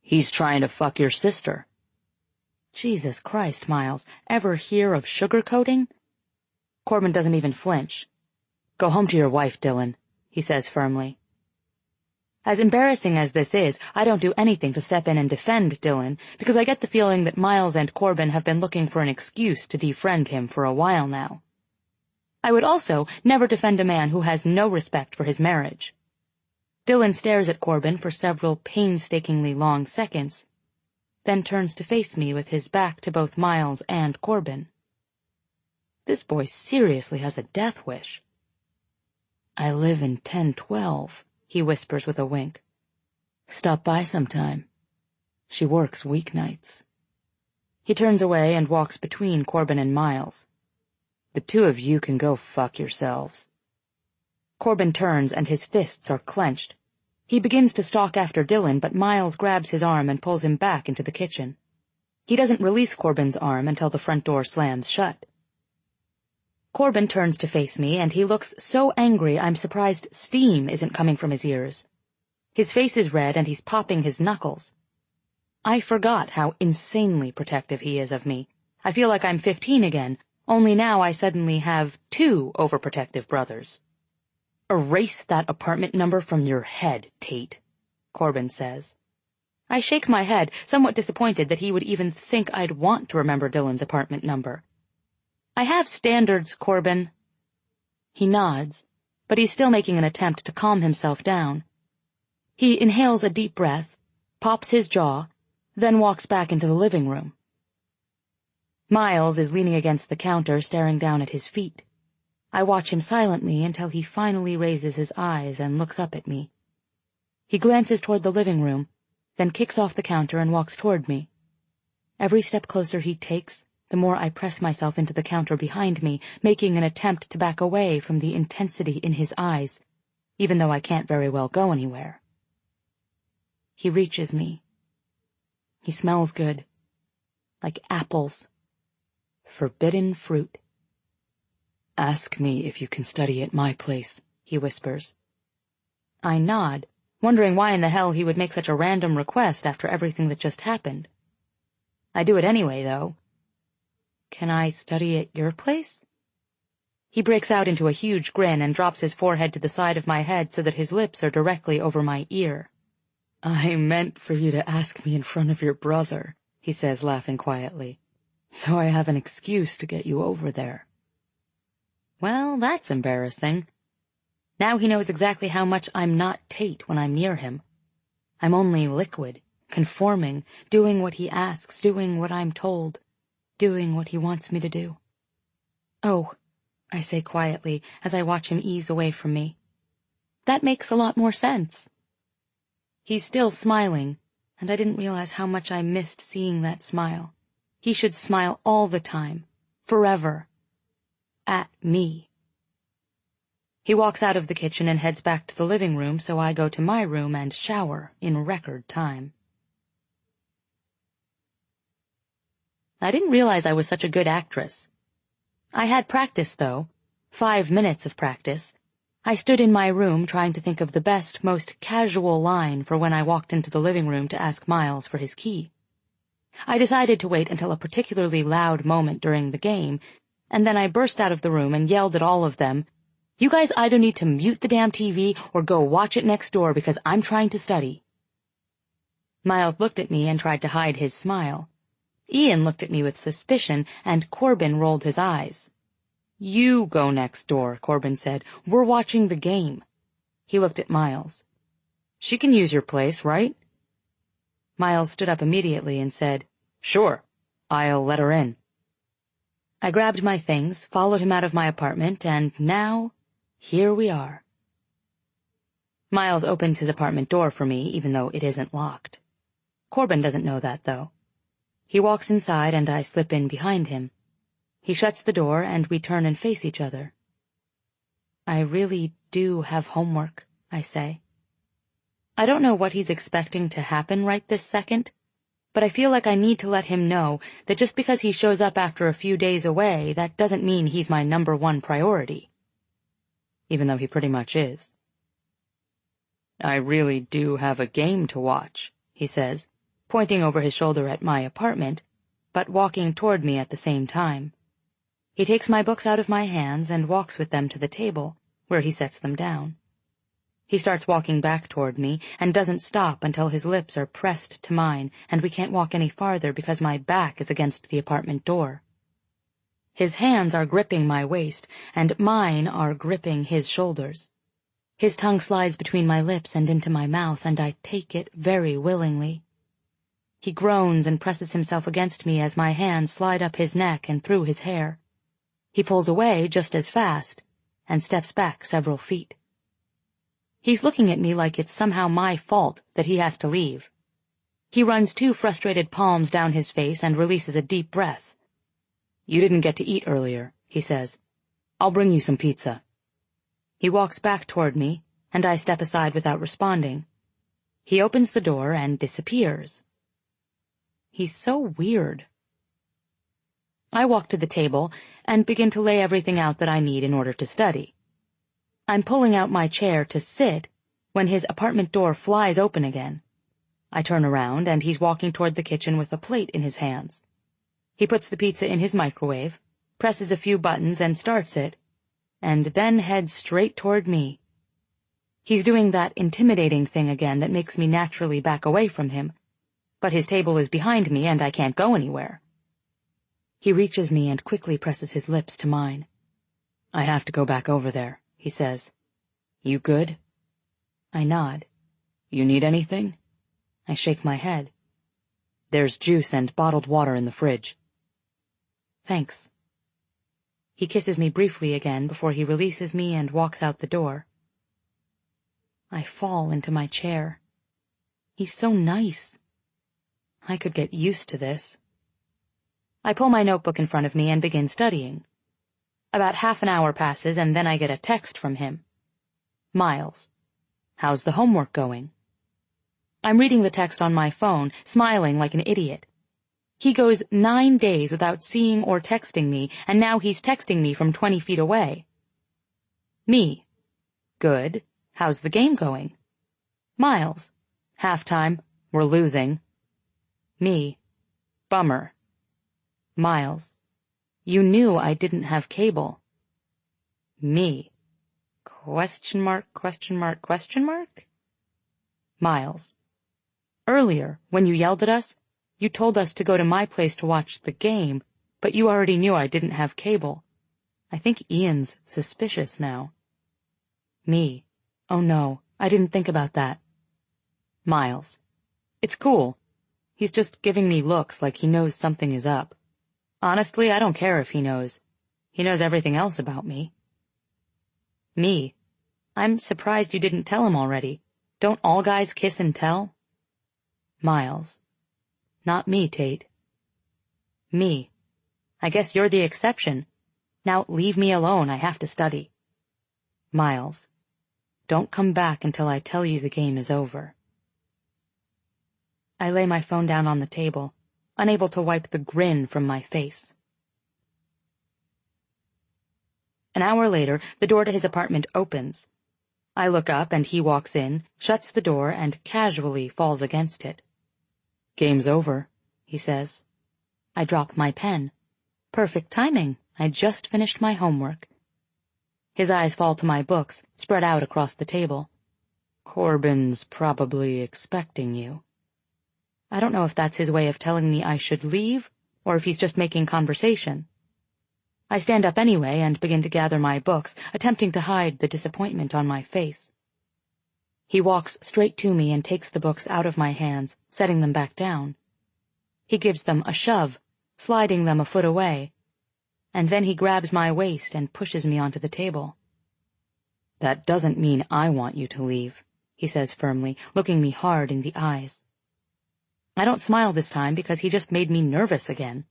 He's trying to fuck your sister. Jesus Christ, Miles, ever hear of sugarcoating? Corbin doesn't even flinch. Go home to your wife, Dylan, he says firmly. As embarrassing as this is, I don't do anything to step in and defend Dylan, because I get the feeling that Miles and Corbin have been looking for an excuse to defriend him for a while now. I would also never defend a man who has no respect for his marriage. Dylan stares at Corbin for several painstakingly long seconds, then turns to face me with his back to both Miles and Corbin. This boy seriously has a death wish. I live in 1012, he whispers with a wink. Stop by sometime. She works weeknights. He turns away and walks between Corbin and Miles. The 2 of you can go fuck yourselves. Corbin turns and his fists are clenched. He begins to stalk after Dylan, but Miles grabs his arm and pulls him back into the kitchen. He doesn't release Corbin's arm until the front door slams shut. Corbin turns to face me, and he looks so angry I'm surprised steam isn't coming from his ears. His face is red, and he's popping his knuckles. I forgot how insanely protective he is of me. I feel like I'm 15 again, only now I suddenly have 2 overprotective brothers. Erase that apartment number from your head, Tate, Corbin says. I shake my head, somewhat disappointed that he would even think I'd want to remember Dylan's apartment number. I have standards, Corbin. He nods, but he's still making an attempt to calm himself down. He inhales a deep breath, pops his jaw, then walks back into the living room. Miles is leaning against the counter, staring down at his feet. I watch him silently until he finally raises his eyes and looks up at me. He glances toward the living room, then kicks off the counter and walks toward me. Every step closer he takes, the more I press myself into the counter behind me, making an attempt to back away from the intensity in his eyes, even though I can't very well go anywhere. He reaches me. He smells good, like apples, forbidden fruit. Ask me if you can study at my place, he whispers. I nod, wondering why in the hell he would make such a random request after everything that just happened. I do it anyway, though. Can I study at your place? He breaks out into a huge grin and drops his forehead to the side of my head so that his lips are directly over my ear. I meant for you to ask me in front of your brother, he says, laughing quietly. So I have an excuse to get you over there. Well, that's embarrassing. Now he knows exactly how much I'm not Tate when I'm near him. I'm only liquid, conforming, doing what he asks, doing what I'm told, doing what he wants me to do. Oh, I say quietly as I watch him ease away from me. That makes a lot more sense. He's still smiling, and I didn't realize how much I missed seeing that smile. He should smile all the time, forever. At me. He walks out of the kitchen and heads back to the living room, so I go to my room and shower in record time. I didn't realize I was such a good actress. I had practice, though. 5 minutes of practice. I stood in my room trying to think of the best, most casual line for when I walked into the living room to ask Miles for his key. I decided to wait until a particularly loud moment during the game, and then I burst out of the room and yelled at all of them, "You guys either need to mute the damn TV or go watch it next door because I'm trying to study." Miles looked at me and tried to hide his smile. Ian looked at me with suspicion, and Corbin rolled his eyes. "You go next door," Corbin said. "We're watching the game." He looked at Miles. "She can use your place, right?" Miles stood up immediately and said, "Sure, I'll let her in." I grabbed my things, followed him out of my apartment, and now, here we are. Miles opens his apartment door for me, even though it isn't locked. Corbin doesn't know that, though. He walks inside, and I slip in behind him. He shuts the door, and we turn and face each other. "I really do have homework," I say. I don't know what he's expecting to happen right this second, but I feel like I need to let him know that just because he shows up after a few days away, that doesn't mean he's my #1 priority. Even though he pretty much is. "I really do have a game to watch," he says, pointing over his shoulder at my apartment, but walking toward me at the same time. He takes my books out of my hands and walks with them to the table, where he sets them down. He starts walking back toward me and doesn't stop until his lips are pressed to mine and we can't walk any farther because my back is against the apartment door. His hands are gripping my waist and mine are gripping his shoulders. His tongue slides between my lips and into my mouth, and I take it very willingly. He groans and presses himself against me as my hands slide up his neck and through his hair. He pulls away just as fast and steps back several feet. He's looking at me like it's somehow my fault that he has to leave. He runs 2 frustrated palms down his face and releases a deep breath. "You didn't get to eat earlier," he says. "I'll bring you some pizza." He walks back toward me, and I step aside without responding. He opens the door and disappears. He's so weird. I walk to the table and begin to lay everything out that I need in order to study. I'm pulling out my chair to sit when his apartment door flies open again. I turn around, and he's walking toward the kitchen with a plate in his hands. He puts the pizza in his microwave, presses a few buttons and starts it, and then heads straight toward me. He's doing that intimidating thing again that makes me naturally back away from him, but his table is behind me and I can't go anywhere. He reaches me and quickly presses his lips to mine. "I have to go back over there," he says. "You good?" I nod. "You need anything?" I shake my head. "There's juice and bottled water in the fridge." "Thanks." He kisses me briefly again before he releases me and walks out the door. I fall into my chair. He's so nice. I could get used to this. I pull my notebook in front of me and begin studying. About half an hour passes, and then I get a text from him. "Miles, how's the homework going?" I'm reading the text on my phone, smiling like an idiot. He goes 9 days without seeing or texting me, and now he's texting me from 20 feet away. Me: "Good. How's the game going?" Miles: "Halftime. We're losing." Me: "Bummer." Miles: "You knew I didn't have cable." Me: Question mark, question mark, question mark? Miles: "Earlier, when you yelled at us, you told us to go to my place to watch the game, but you already knew I didn't have cable. I think Ian's suspicious now." Me: "Oh no, I didn't think about that." Miles: "It's cool. He's just giving me looks like he knows something is up. Honestly, I don't care if he knows. He knows everything else about me." Me: "I'm surprised you didn't tell him already. Don't all guys kiss and tell?" Miles: "Not me, Tate." Me: "I guess you're the exception. Now leave me alone, I have to study." Miles: "Don't come back until I tell you the game is over." I lay my phone down on the table, unable to wipe the grin from my face. An hour later, the door to his apartment opens, I look up and he walks in, shuts the door, and casually falls against it. "Game's over," he says. I drop my pen. Perfect timing. I just finished my homework. His eyes fall to my books, spread out across the table. "Corbin's probably expecting you." I don't know if that's his way of telling me I should leave, or if he's just making conversation. I stand up anyway and begin to gather my books, attempting to hide the disappointment on my face. He walks straight to me and takes the books out of my hands, setting them back down. He gives them a shove, sliding them a foot away, and then he grabs my waist and pushes me onto the table. "That doesn't mean I want you to leave," he says firmly, looking me hard in the eyes. I don't smile this time because he just made me nervous again.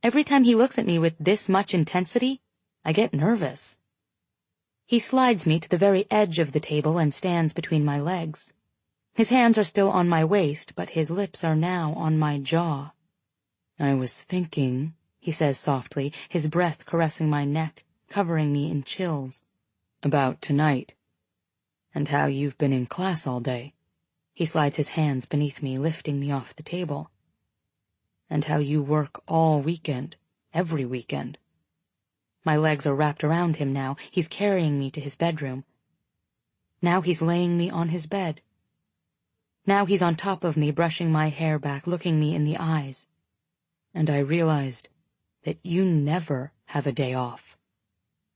Every time he looks at me with this much intensity, I get nervous. He slides me to the very edge of the table and stands between my legs. His hands are still on my waist, but his lips are now on my jaw. "I was thinking," he says softly, his breath caressing my neck, covering me in chills, "about tonight, and how you've been in class all day." He slides his hands beneath me, lifting me off the table. "And how you work all weekend, every weekend." My legs are wrapped around him now. He's carrying me to his bedroom. Now he's laying me on his bed. Now he's on top of me, brushing my hair back, looking me in the eyes. "And I realized that you never have a day off."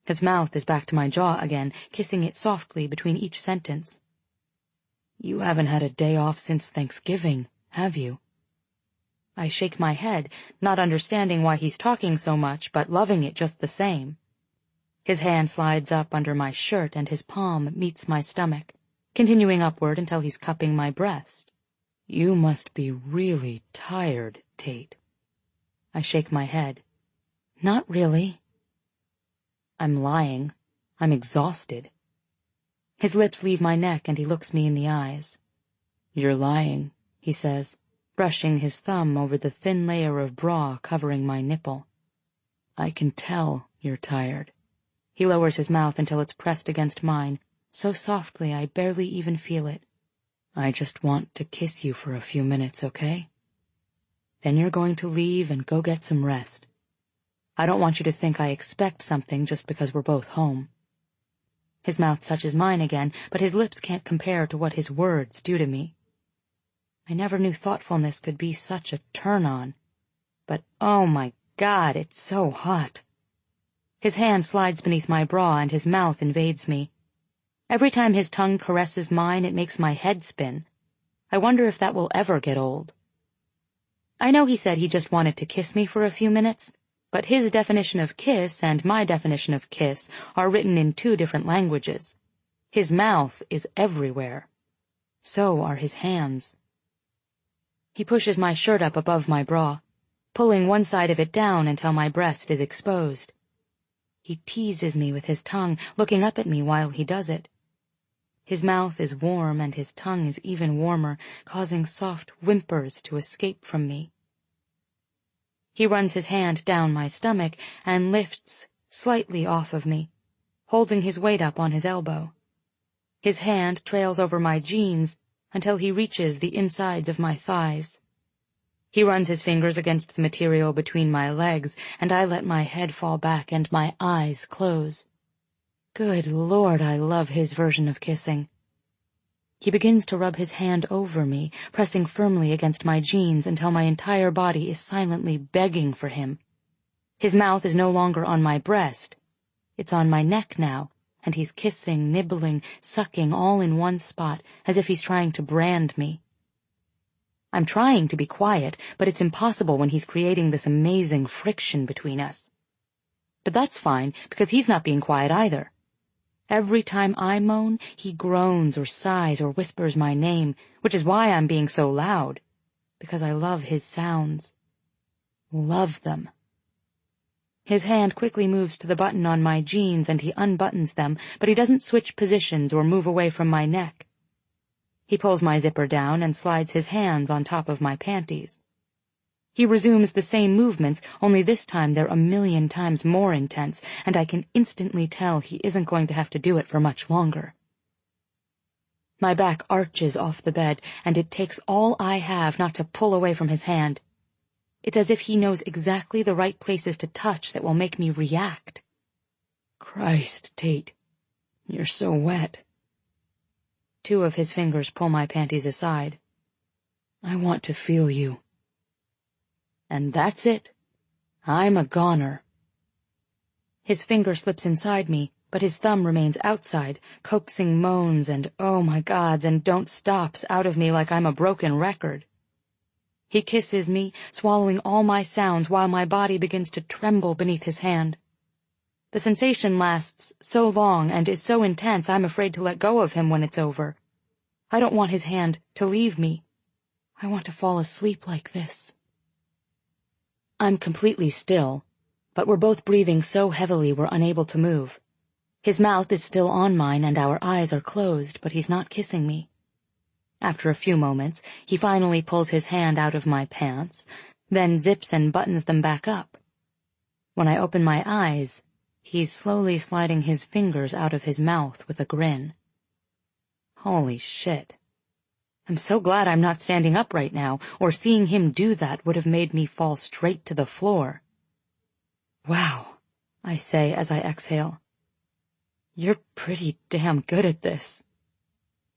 His mouth is back to my jaw again, kissing it softly between each sentence. "You haven't had a day off since Thanksgiving, have you?" I shake my head, not understanding why he's talking so much, but loving it just the same. His hand slides up under my shirt and his palm meets my stomach, continuing upward until he's cupping my breast. "You must be really tired, Tate." I shake my head. "Not really." I'm lying. I'm exhausted. His lips leave my neck and he looks me in the eyes. "You're lying," he says, brushing his thumb over the thin layer of bra covering my nipple. "I can tell you're tired." He lowers his mouth until it's pressed against mine, so softly I barely even feel it. "I just want to kiss you for a few minutes, okay? Then you're going to leave and go get some rest. I don't want you to think I expect something just because we're both home." His mouth touches mine again, but his lips can't compare to what his words do to me. I never knew thoughtfulness could be such a turn-on. But oh my God, it's so hot. His hand slides beneath my bra and his mouth invades me. Every time his tongue caresses mine, it makes my head spin. I wonder if that will ever get old. I know he said he just wanted to kiss me for a few minutes, but his definition of kiss and my definition of kiss are written in two different languages. His mouth is everywhere. So are his hands. He pushes my shirt up above my bra, pulling one side of it down until my breast is exposed. He teases me with his tongue, looking up at me while he does it. His mouth is warm and his tongue is even warmer, causing soft whimpers to escape from me. He runs his hand down my stomach and lifts slightly off of me, holding his weight up on his elbow. His hand trails over my jeans until he reaches the insides of my thighs. He runs his fingers against the material between my legs, and I let my head fall back and my eyes close. Good Lord, I love his version of kissing. He begins to rub his hand over me, pressing firmly against my jeans until my entire body is silently begging for him. His mouth is no longer on my breast. It's on my neck now, and he's kissing, nibbling, sucking all in one spot, as if he's trying to brand me. I'm trying to be quiet, but it's impossible when he's creating this amazing friction between us. But that's fine, because he's not being quiet either. Every time I moan, he groans or sighs or whispers my name, which is why I'm being so loud, because I love his sounds. Love them. His hand quickly moves to the button on my jeans and he unbuttons them, but he doesn't switch positions or move away from my neck. He pulls my zipper down and slides his hands on top of my panties. He resumes the same movements, only this time they're 1,000,000 times more intense, and I can instantly tell he isn't going to have to do it for much longer. My back arches off the bed, and it takes all I have not to pull away from his hand. It's as if he knows exactly the right places to touch that will make me react. Christ, Tate, you're so wet. 2 of his fingers pull my panties aside. I want to feel you. And that's it. I'm a goner. His finger slips inside me, but his thumb remains outside, coaxing moans and oh my gods and don't stops out of me like I'm a broken record. He kisses me, swallowing all my sounds while my body begins to tremble beneath his hand. The sensation lasts so long and is so intense I'm afraid to let go of him when it's over. I don't want his hand to leave me. I want to fall asleep like this. I'm completely still, but we're both breathing so heavily we're unable to move. His mouth is still on mine and our eyes are closed, but he's not kissing me. After a few moments, he finally pulls his hand out of my pants, then zips and buttons them back up. When I open my eyes, he's slowly sliding his fingers out of his mouth with a grin. Holy shit. I'm so glad I'm not standing up right now, or seeing him do that would have made me fall straight to the floor. Wow, I say as I exhale. You're pretty damn good at this.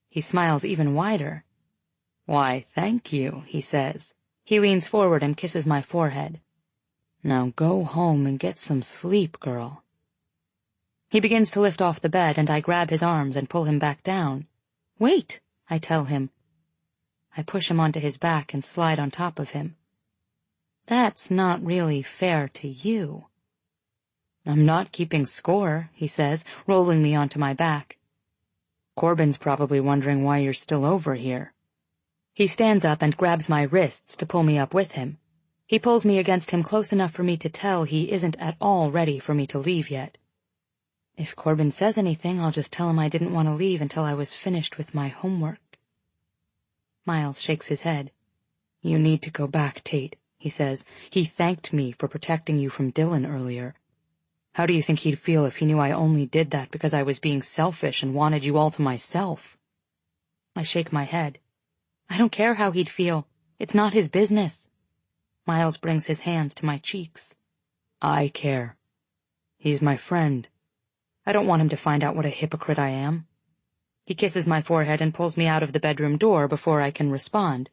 He smiles even wider. Why, thank you, he says. He leans forward and kisses my forehead. Now go home and get some sleep, girl. He begins to lift off the bed, and I grab his arms and pull him back down. Wait, I tell him. I push him onto his back and slide on top of him. That's not really fair to you. I'm not keeping score, he says, rolling me onto my back. Corbin's probably wondering why you're still over here. He stands up and grabs my wrists to pull me up with him. He pulls me against him close enough for me to tell he isn't at all ready for me to leave yet. If Corbin says anything, I'll just tell him I didn't want to leave until I was finished with my homework. Miles shakes his head. You need to go back, Tate, he says. He thanked me for protecting you from Dylan earlier. How do you think he'd feel if he knew I only did that because I was being selfish and wanted you all to myself? I shake my head. I don't care how he'd feel. It's not his business. Miles brings his hands to my cheeks. I care. He's my friend. I don't want him to find out what a hypocrite I am. He kisses my forehead and pulls me out of the bedroom door before I can respond.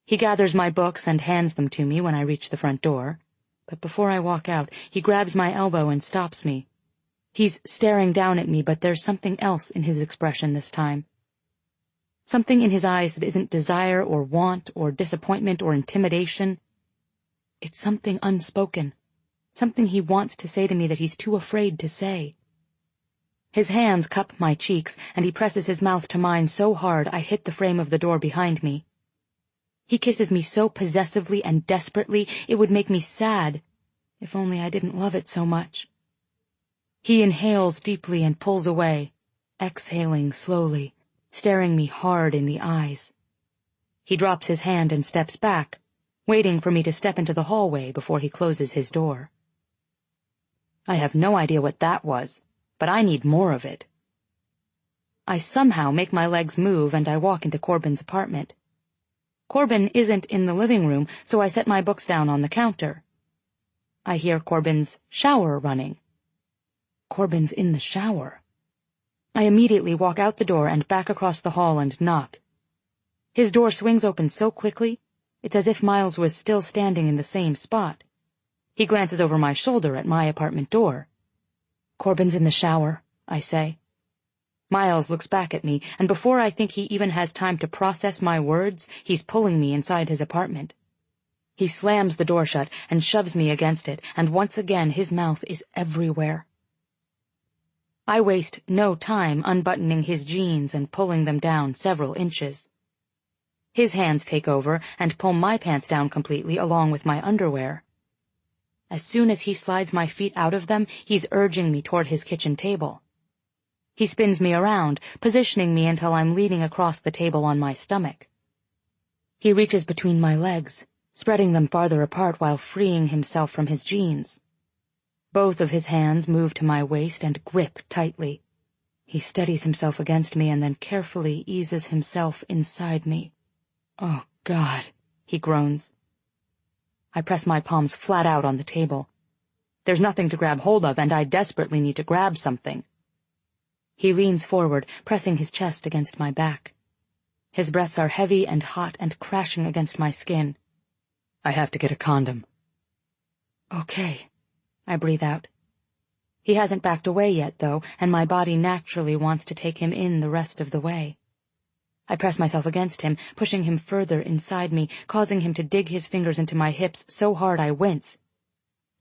He gathers my books and hands them to me when I reach the front door. But before I walk out, he grabs my elbow and stops me. He's staring down at me, but there's something else in his expression this time. Something in his eyes that isn't desire or want or disappointment or intimidation. It's something unspoken, something he wants to say to me that he's too afraid to say. His hands cup my cheeks, and he presses his mouth to mine so hard I hit the frame of the door behind me. He kisses me so possessively and desperately it would make me sad, if only I didn't love it so much. He inhales deeply and pulls away, exhaling slowly, staring me hard in the eyes. He drops his hand and steps back, waiting for me to step into the hallway before he closes his door. I have no idea what that was, but I need more of it. I somehow make my legs move and I walk into Corbin's apartment. Corbin isn't in the living room, so I set my books down on the counter. I hear Corbin's shower running. Corbin's in the shower. I immediately walk out the door and back across the hall and knock. His door swings open so quickly, it's as if Miles was still standing in the same spot. He glances over my shoulder at my apartment door. Corbin's in the shower, I say. Miles looks back at me, and before I think he even has time to process my words, he's pulling me inside his apartment. He slams the door shut and shoves me against it, and once again his mouth is everywhere. I waste no time unbuttoning his jeans and pulling them down several inches. His hands take over and pull my pants down completely along with my underwear. As soon as he slides my feet out of them, he's urging me toward his kitchen table. He spins me around, positioning me until I'm leaning across the table on my stomach. He reaches between my legs, spreading them farther apart while freeing himself from his jeans. Both of his hands move to my waist and grip tightly. He steadies himself against me and then carefully eases himself inside me. "Oh, God," he groans. I press my palms flat out on the table. There's nothing to grab hold of, and I desperately need to grab something. He leans forward, pressing his chest against my back. His breaths are heavy and hot and crashing against my skin. "I have to get a condom." "Okay," I breathe out. He hasn't backed away yet, though, and my body naturally wants to take him in the rest of the way. I press myself against him, pushing him further inside me, causing him to dig his fingers into my hips so hard I wince.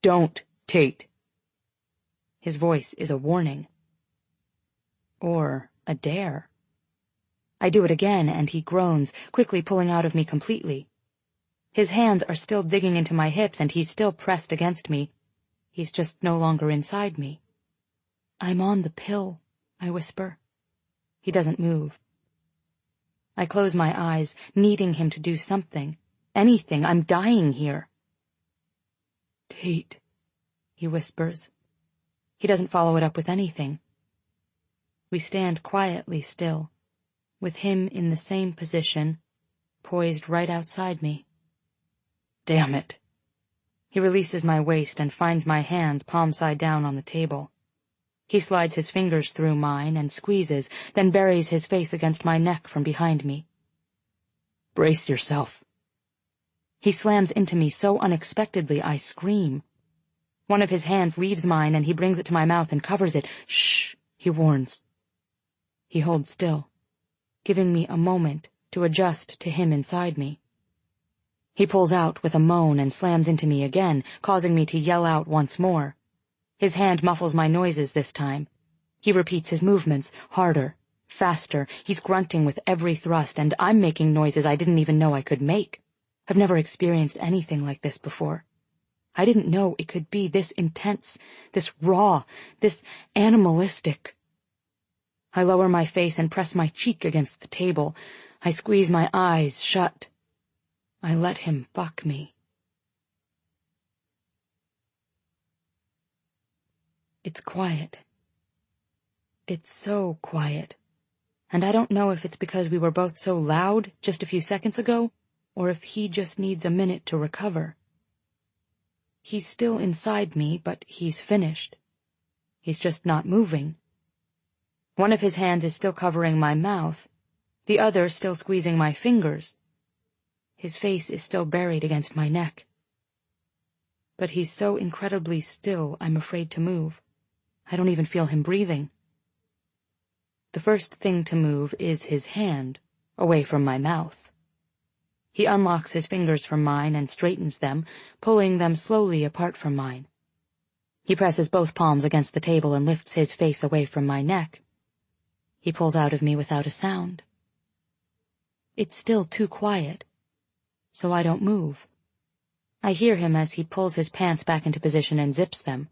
"Don't, Tate." His voice is a warning. Or a dare. I do it again, and he groans, quickly pulling out of me completely. His hands are still digging into my hips, and he's still pressed against me. He's just no longer inside me. "I'm on the pill," I whisper. He doesn't move. I close my eyes, needing him to do something. Anything. I'm dying here. "Tate," he whispers. He doesn't follow it up with anything. We stand quietly still, with him in the same position, poised right outside me. Damn it. He releases my waist and finds my hands palm side down on the table. He slides his fingers through mine and squeezes, then buries his face against my neck from behind me. "Brace yourself." He slams into me so unexpectedly I scream. One of his hands leaves mine and he brings it to my mouth and covers it. "Shh," he warns. He holds still, giving me a moment to adjust to him inside me. He pulls out with a moan and slams into me again, causing me to yell out once more. His hand muffles my noises this time. He repeats his movements, harder, faster. He's grunting with every thrust, and I'm making noises I didn't even know I could make. I've never experienced anything like this before. I didn't know it could be this intense, this raw, this animalistic. I lower my face and press my cheek against the table. I squeeze my eyes shut. I let him fuck me. It's quiet. It's so quiet. And I don't know if it's because we were both so loud just a few seconds ago, or if he just needs a minute to recover. He's still inside me, but he's finished. He's just not moving. One of his hands is still covering my mouth, the other still squeezing my fingers. His face is still buried against my neck. But he's so incredibly still, I'm afraid to move. I don't even feel him breathing. The first thing to move is his hand, away from my mouth. He unlocks his fingers from mine and straightens them, pulling them slowly apart from mine. He presses both palms against the table and lifts his face away from my neck. He pulls out of me without a sound. It's still too quiet, so I don't move. I hear him as he pulls his pants back into position and zips them.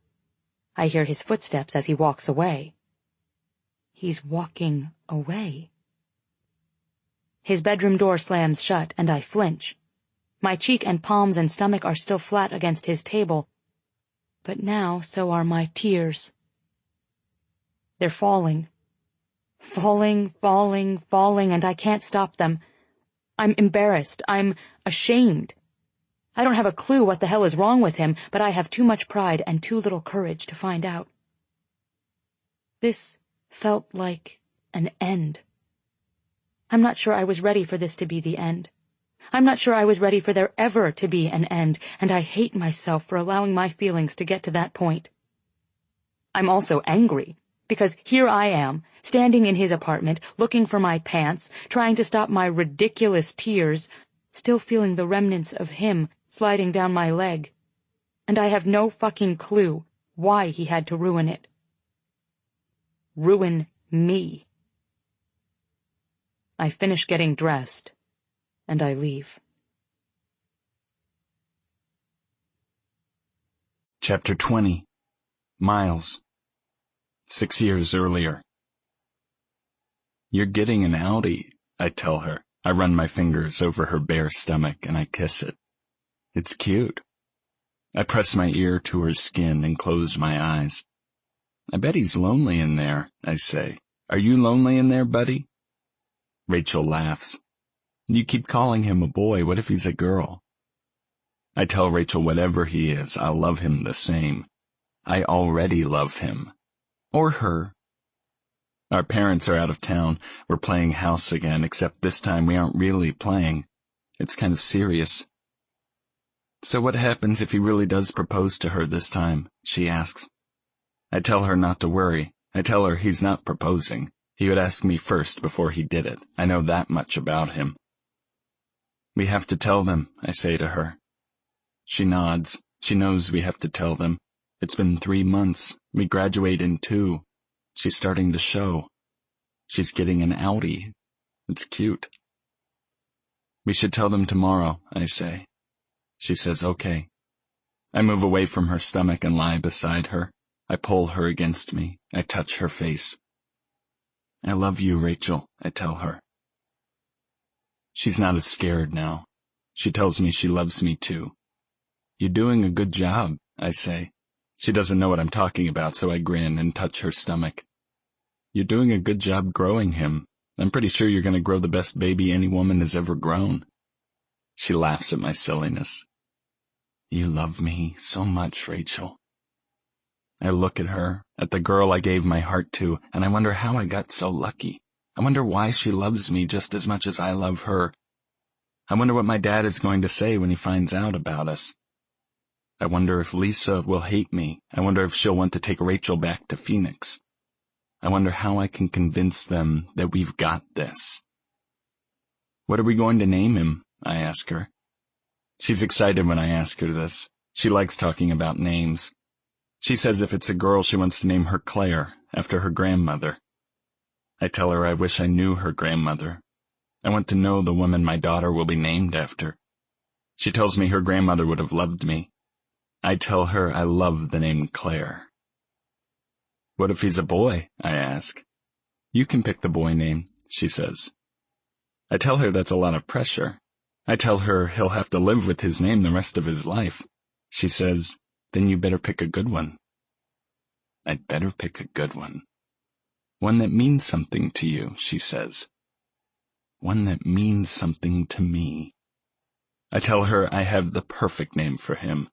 I hear his footsteps as he walks away. He's walking away. His bedroom door slams shut, and I flinch. My cheek and palms and stomach are still flat against his table, but now so are my tears. They're falling. Falling, falling, falling, and I can't stop them. I'm embarrassed. I'm ashamed. I don't have a clue what the hell is wrong with him, but I have too much pride and too little courage to find out. This felt like an end. I'm not sure I was ready for this to be the end. I'm not sure I was ready for there ever to be an end, and I hate myself for allowing my feelings to get to that point. I'm also angry, because here I am, standing in his apartment, looking for my pants, trying to stop my ridiculous tears, still feeling the remnants of him sliding down my leg. And I have no fucking clue why he had to ruin it. Ruin me. I finish getting dressed, and I leave. Chapter 20. Miles. 6 years earlier. "You're getting an outie," I tell her. I run my fingers over her bare stomach and I kiss it. It's cute. I press my ear to her skin and close my eyes. "I bet he's lonely in there," I say. Are you lonely in there, buddy? Rachel laughs. You keep calling him a boy. What if he's a girl? I tell Rachel whatever he is, I'll love him the same. I already love him. Or her. Our parents are out of town. We're playing house again, except this time we aren't really playing. It's kind of serious. So what happens if he really does propose to her this time? She asks. I tell her not to worry. I tell her he's not proposing. He would ask me first before he did it. I know that much about him. We have to tell them, I say to her. She nods. She knows we have to tell them. It's been 3 months. We graduate in 2. She's starting to show. She's getting an outie. It's cute. We should tell them tomorrow, I say. She says, okay. I move away from her stomach and lie beside her. I pull her against me. I touch her face. I love you, Rachel, I tell her. She's not as scared now. She tells me she loves me too. You're doing a good job, I say. She doesn't know what I'm talking about, so I grin and touch her stomach. You're doing a good job growing him. I'm pretty sure you're going to grow the best baby any woman has ever grown. She laughs at my silliness. You love me so much, Rachel. I look at her, at the girl I gave my heart to, and I wonder how I got so lucky. I wonder why she loves me just as much as I love her. I wonder what my dad is going to say when he finds out about us. I wonder if Lisa will hate me. I wonder if she'll want to take Rachel back to Phoenix. I wonder how I can convince them that we've got this. What are we going to name him? I ask her. She's excited when I ask her this. She likes talking about names. She says if it's a girl, she wants to name her Claire, after her grandmother. I tell her I wish I knew her grandmother. I want to know the woman my daughter will be named after. She tells me her grandmother would have loved me. I tell her I love the name Claire. What if he's a boy? I ask. You can pick the boy name, she says. I tell her that's a lot of pressure. I tell her he'll have to live with his name the rest of his life. She says, then you better pick a good one. I'd better pick a good one. One that means something to you, she says. One that means something to me. I tell her I have the perfect name for him.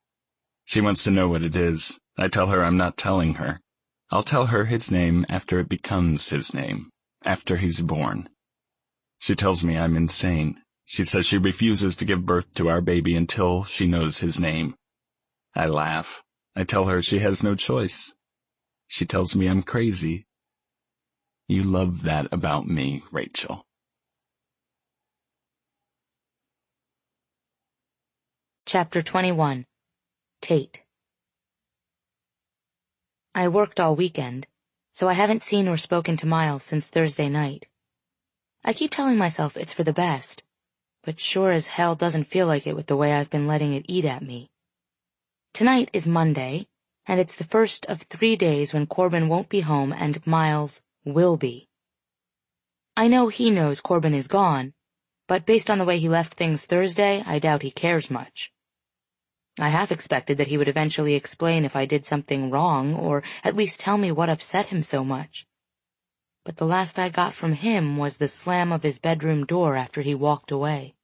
She wants to know what it is. I tell her I'm not telling her. I'll tell her his name after it becomes his name, after he's born. She tells me I'm insane. She says she refuses to give birth to our baby until she knows his name. I laugh. I tell her she has no choice. She tells me I'm crazy. You love that about me, Rachel. Chapter 21. Tate. I worked all weekend, so I haven't seen or spoken to Miles since Thursday night. I keep telling myself it's for the best, but sure as hell doesn't feel like it with the way I've been letting it eat at me. Tonight is Monday, and it's the first of 3 days when Corbin won't be home and Miles will be. I know he knows Corbin is gone, but based on the way he left things Thursday, I doubt he cares much. I half expected that he would eventually explain if I did something wrong, or at least tell me what upset him so much. But the last I got from him was the slam of his bedroom door after he walked away.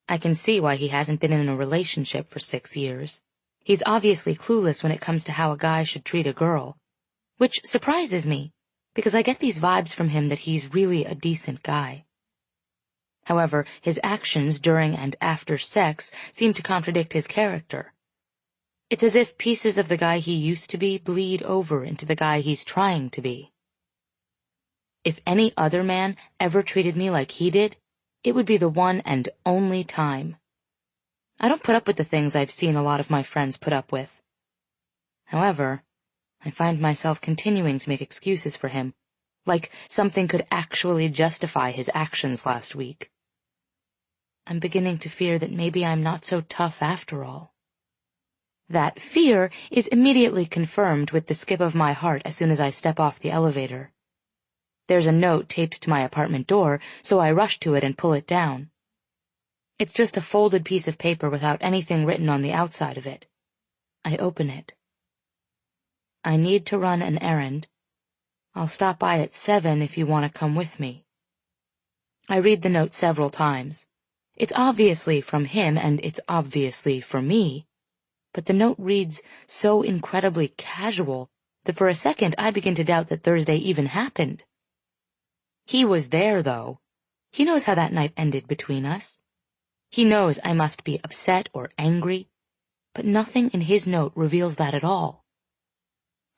I can see why he hasn't been in a relationship for 6 years. He's obviously clueless when it comes to how a guy should treat a girl, which surprises me, because I get these vibes from him that he's really a decent guy. However, his actions during and after sex seem to contradict his character. It's as if pieces of the guy he used to be bleed over into the guy he's trying to be. If any other man ever treated me like he did, it would be the one and only time. I don't put up with the things I've seen a lot of my friends put up with. However, I find myself continuing to make excuses for him, like something could actually justify his actions last week. I'm beginning to fear that maybe I'm not so tough after all. That fear is immediately confirmed with the skip of my heart as soon as I step off the elevator. There's a note taped to my apartment door, so I rush to it and pull it down. It's just a folded piece of paper without anything written on the outside of it. I open it. I need to run an errand. I'll stop by at 7 if you want to come with me. I read the note several times. It's obviously from him, and it's obviously for me, but the note reads so incredibly casual that for a second I begin to doubt that Thursday even happened. He was there, though. He knows how that night ended between us. He knows I must be upset or angry, but nothing in his note reveals that at all.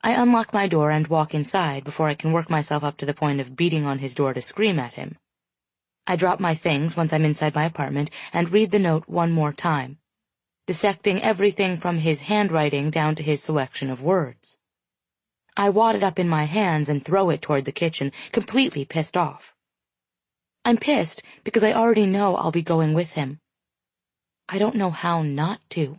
I unlock my door and walk inside before I can work myself up to the point of beating on his door to scream at him. I drop my things once I'm inside my apartment and read the note one more time, dissecting everything from his handwriting down to his selection of words. I wad it up in my hands and throw it toward the kitchen, completely pissed off. I'm pissed because I already know I'll be going with him. I don't know how not to.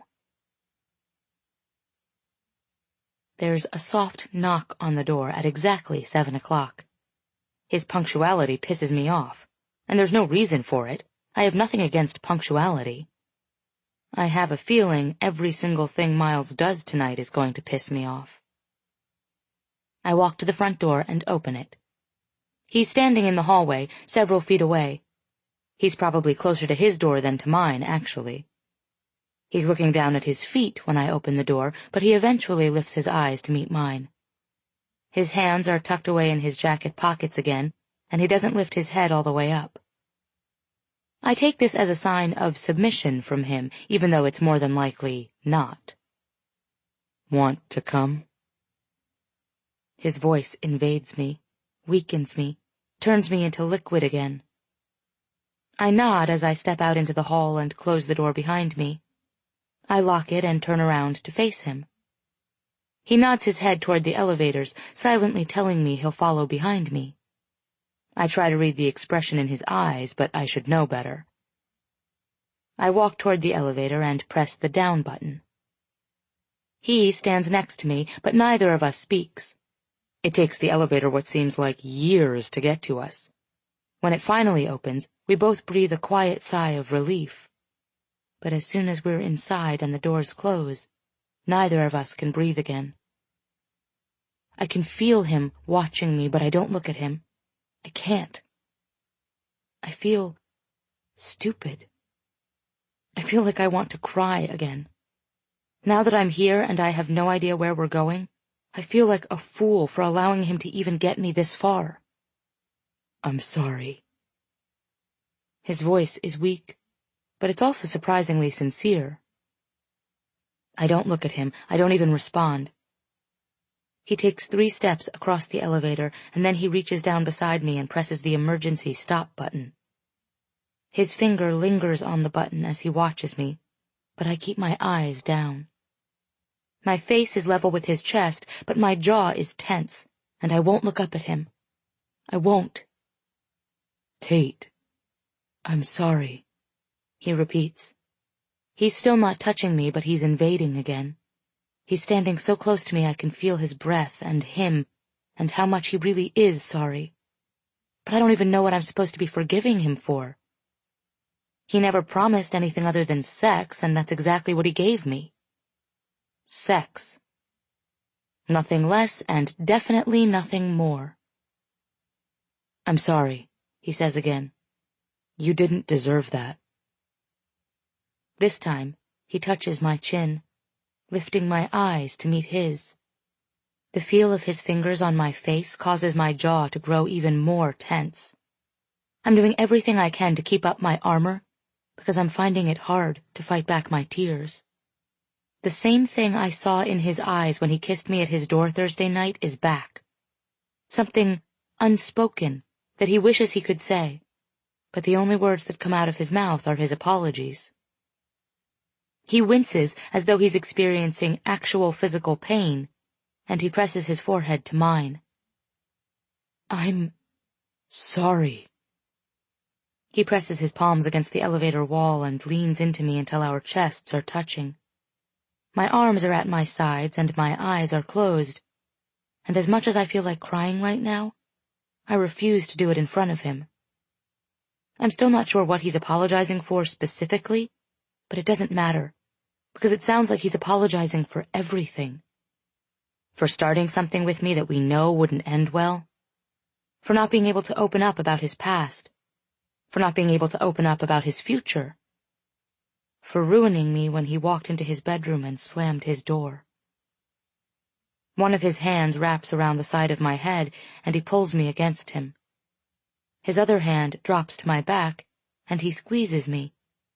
There's a soft knock on the door at exactly 7 o'clock. His punctuality pisses me off, and there's no reason for it. I have nothing against punctuality. I have a feeling every single thing Miles does tonight is going to piss me off. I walk to the front door and open it. He's standing in the hallway, several feet away. He's probably closer to his door than to mine, actually. He's looking down at his feet when I open the door, but he eventually lifts his eyes to meet mine. His hands are tucked away in his jacket pockets again, and he doesn't lift his head all the way up. I take this as a sign of submission from him, even though it's more than likely not. Want to come? His voice invades me, weakens me, turns me into liquid again. I nod as I step out into the hall and close the door behind me. I lock it and turn around to face him. He nods his head toward the elevators, silently telling me he'll follow behind me. I try to read the expression in his eyes, but I should know better. I walk toward the elevator and press the down button. He stands next to me, but neither of us speaks. It takes the elevator what seems like years to get to us. When it finally opens, we both breathe a quiet sigh of relief. But as soon as we're inside and the doors close, neither of us can breathe again. I can feel him watching me, but I don't look at him. I can't. I feel stupid. I feel like I want to cry again. Now that I'm here and I have no idea where we're going, I feel like a fool for allowing him to even get me this far. I'm sorry. His voice is weak, but it's also surprisingly sincere. I don't look at him. I don't even respond. He takes 3 steps across the elevator, and then he reaches down beside me and presses the emergency stop button. His finger lingers on the button as he watches me, but I keep my eyes down. My face is level with his chest, but my jaw is tense, and I won't look up at him. I won't. Tate, I'm sorry, he repeats. He's still not touching me, but he's invading again. He's standing so close to me I can feel his breath and him, and how much he really is sorry. But I don't even know what I'm supposed to be forgiving him for. He never promised anything other than sex, and that's exactly what he gave me. Sex. Nothing less and definitely nothing more. I'm sorry, he says again. You didn't deserve that. This time, he touches my chin, lifting my eyes to meet his. The feel of his fingers on my face causes my jaw to grow even more tense. I'm doing everything I can to keep up my armor, because I'm finding it hard to fight back my tears. The same thing I saw in his eyes when he kissed me at his door Thursday night is back. Something unspoken that he wishes he could say, but the only words that come out of his mouth are his apologies. He winces as though he's experiencing actual physical pain, and he presses his forehead to mine. I'm sorry. He presses his palms against the elevator wall and leans into me until our chests are touching. My arms are at my sides and my eyes are closed, and as much as I feel like crying right now, I refuse to do it in front of him. I'm still not sure what he's apologizing for specifically, but it doesn't matter, because it sounds like he's apologizing for everything. For starting something with me that we know wouldn't end well, for not being able to open up about his past, for not being able to open up about his future, for ruining me when he walked into his bedroom and slammed his door. One of his hands wraps around the side of my head, and he pulls me against him. His other hand drops to my back, and he squeezes me,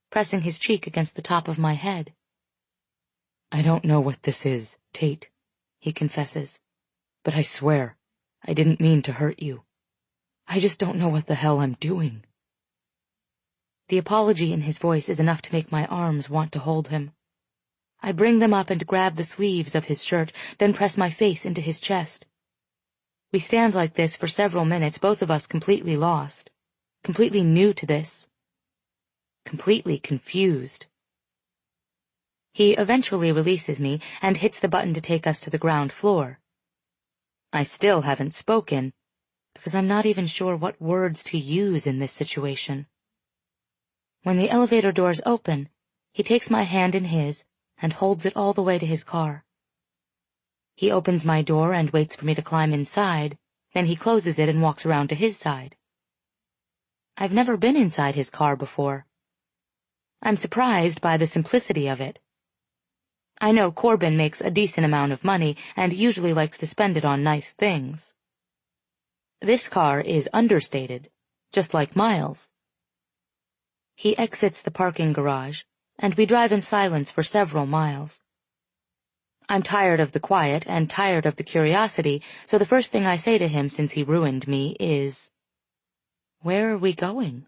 pressing his cheek against the top of my head. "I don't know what this is, Tate," he confesses, "but I swear, I didn't mean to hurt you. I just don't know what the hell I'm doing." The apology in his voice is enough to make my arms want to hold him. I bring them up and grab the sleeves of his shirt, then press my face into his chest. We stand like this for several minutes, both of us completely lost, completely new to this, completely confused. He eventually releases me and hits the button to take us to the ground floor. I still haven't spoken, because I'm not even sure what words to use in this situation. When the elevator doors open, he takes my hand in his and holds it all the way to his car. He opens my door and waits for me to climb inside, then he closes it and walks around to his side. I've never been inside his car before. I'm surprised by the simplicity of it. I know Corbin makes a decent amount of money and usually likes to spend it on nice things. This car is understated, just like Miles. He exits the parking garage, and we drive in silence for several miles. I'm tired of the quiet and tired of the curiosity, so the first thing I say to him since he ruined me is, "Where are we going?"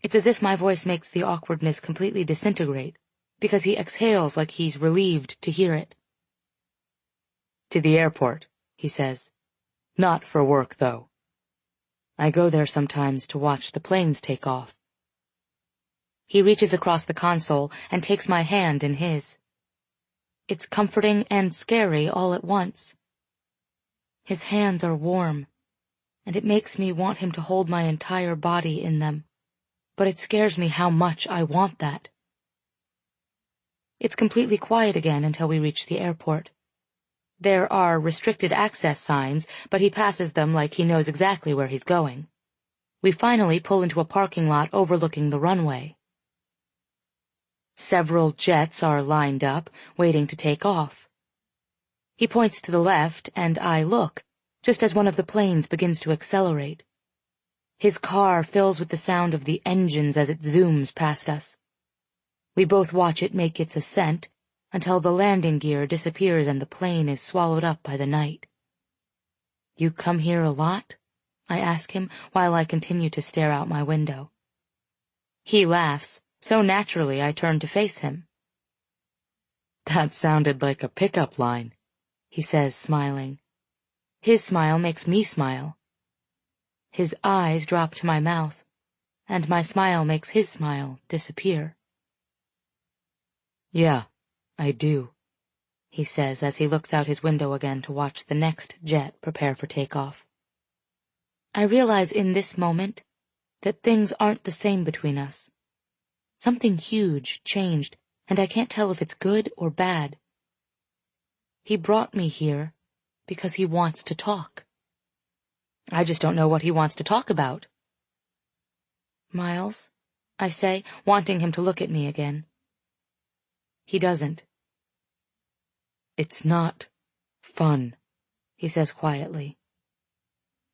It's as if my voice makes the awkwardness completely disintegrate, because he exhales like he's relieved to hear it. "To the airport," he says. "Not for work, though. I go there sometimes to watch the planes take off." He reaches across the console and takes my hand in his. It's comforting and scary all at once. His hands are warm, and it makes me want him to hold my entire body in them, but it scares me how much I want that. It's completely quiet again until we reach the airport. There are restricted access signs, but he passes them like he knows exactly where he's going. We finally pull into a parking lot overlooking the runway. Several jets are lined up, waiting to take off. He points to the left, and I look, just as one of the planes begins to accelerate. His car fills with the sound of the engines as it zooms past us. We both watch it make its ascent until the landing gear disappears and the plane is swallowed up by the night. "You come here a lot?" I ask him while I continue to stare out my window. He laughs, so naturally I turn to face him. "That sounded like a pickup line," he says, smiling. His smile makes me smile. His eyes drop to my mouth, and my smile makes his smile disappear. "Yeah, I do," he says as he looks out his window again to watch the next jet prepare for takeoff. I realize in this moment that things aren't the same between us. Something huge changed, and I can't tell if it's good or bad. He brought me here because he wants to talk. I just don't know what he wants to talk about. "Miles," I say, wanting him to look at me again. He doesn't. "It's not fun," he says quietly.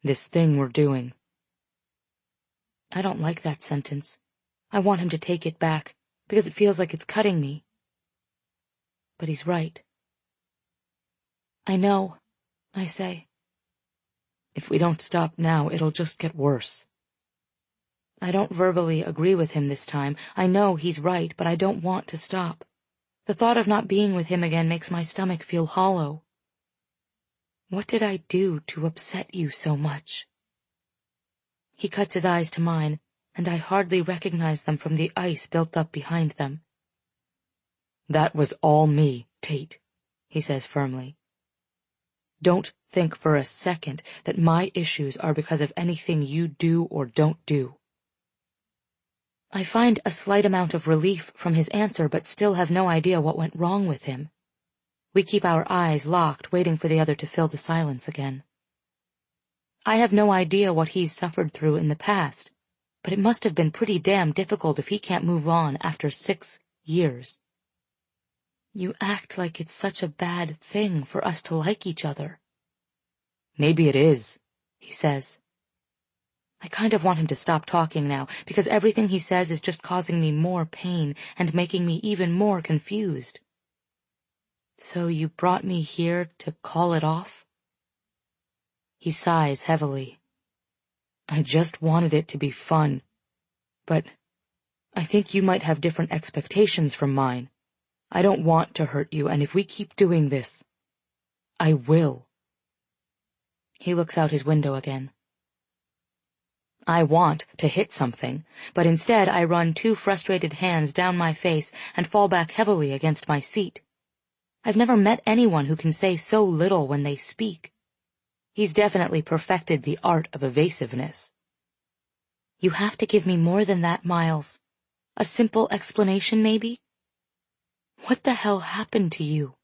"This thing we're doing." I don't like that sentence. I want him to take it back, because it feels like it's cutting me. But he's right. "I know," I say. "If we don't stop now, it'll just get worse." I don't verbally agree with him this time. I know he's right, but I don't want to stop. The thought of not being with him again makes my stomach feel hollow. What did I do to upset you so much? He cuts his eyes to mine, and I hardly recognize them from the ice built up behind them. "That was all me, Tate," he says firmly. "Don't think for a second that my issues are because of anything you do or don't do." I find a slight amount of relief from his answer, but still have no idea what went wrong with him. We keep our eyes locked, waiting for the other to fill the silence again. I have no idea what he's suffered through in the past, but it must have been pretty damn difficult if he can't move on after 6 years. You act like it's such a bad thing for us to like each other. Maybe it is, he says. I kind of want him to stop talking now, because everything he says is just causing me more pain and making me even more confused. So you brought me here to call it off? He sighs heavily. I just wanted it to be fun, but I think you might have different expectations from mine. I don't want to hurt you, and if we keep doing this, I will. He looks out his window again. I want to hit something, but instead I run 2 frustrated hands down my face and fall back heavily against my seat. I've never met anyone who can say so little when they speak. He's definitely perfected the art of evasiveness. You have to give me more than that, Miles. A simple explanation, maybe? What the hell happened to you?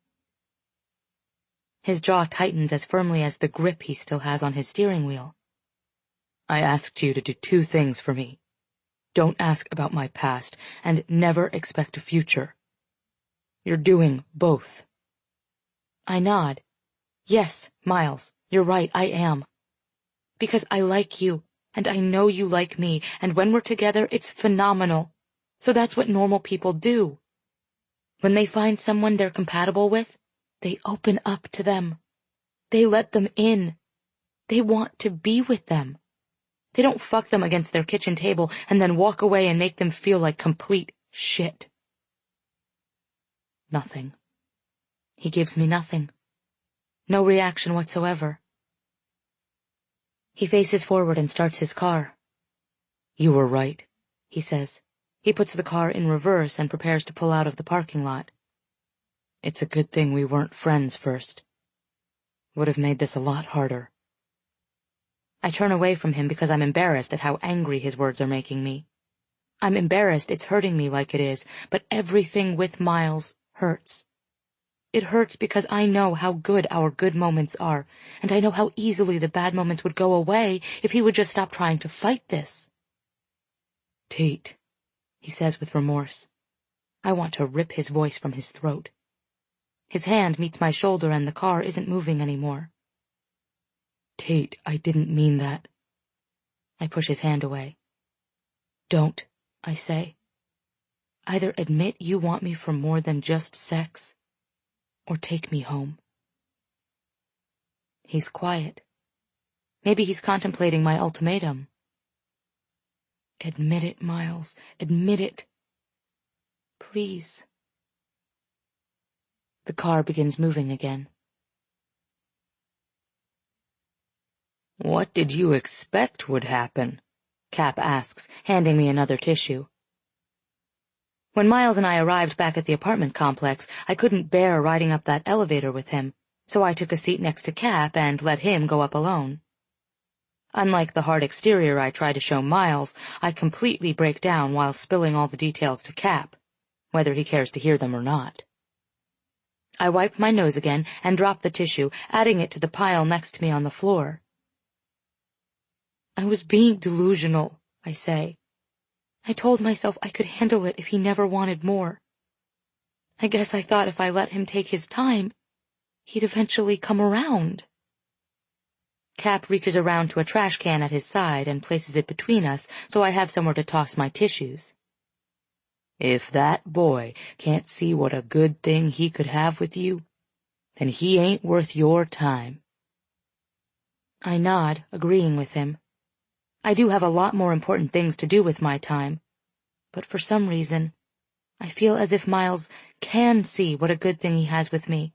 His jaw tightens as firmly as the grip he still has on his steering wheel. I asked you to do 2 things for me. Don't ask about my past, and never expect a future. You're doing both. I nod. Yes, Miles, you're right, I am. Because I like you, and I know you like me, and when we're together, it's phenomenal. So that's what normal people do. When they find someone they're compatible with, they open up to them. They let them in. They want to be with them. They don't fuck them against their kitchen table and then walk away and make them feel like complete shit. Nothing. He gives me nothing. No reaction whatsoever. He faces forward and starts his car. You were right, he says. He puts the car in reverse and prepares to pull out of the parking lot. It's a good thing we weren't friends first. Would have made this a lot harder. I turn away from him because I'm embarrassed at how angry his words are making me. I'm embarrassed it's hurting me like it is, but everything with Miles hurts. It hurts because I know how good our good moments are, and I know how easily the bad moments would go away if he would just stop trying to fight this. Tate, he says with remorse. I want to rip his voice from his throat. His hand meets my shoulder and the car isn't moving anymore. Tate, I didn't mean that. I push his hand away. Don't, I say. Either admit you want me for more than just sex, or take me home. He's quiet. Maybe he's contemplating my ultimatum. Admit it, Miles. Admit it. Please. The car begins moving again. What did you expect would happen? Cap asks, handing me another tissue. When Miles and I arrived back at the apartment complex, I couldn't bear riding up that elevator with him, so I took a seat next to Cap and let him go up alone. Unlike the hard exterior I try to show Miles, I completely break down while spilling all the details to Cap, whether he cares to hear them or not. I wipe my nose again and drop the tissue, adding it to the pile next to me on the floor. I was being delusional, I say. I told myself I could handle it if he never wanted more. I guess I thought if I let him take his time, he'd eventually come around. Cap reaches around to a trash can at his side and places it between us so I have somewhere to toss my tissues. If that boy can't see what a good thing he could have with you, then he ain't worth your time. I nod, agreeing with him. I do have a lot more important things to do with my time, but for some reason, I feel as if Miles can see what a good thing he has with me.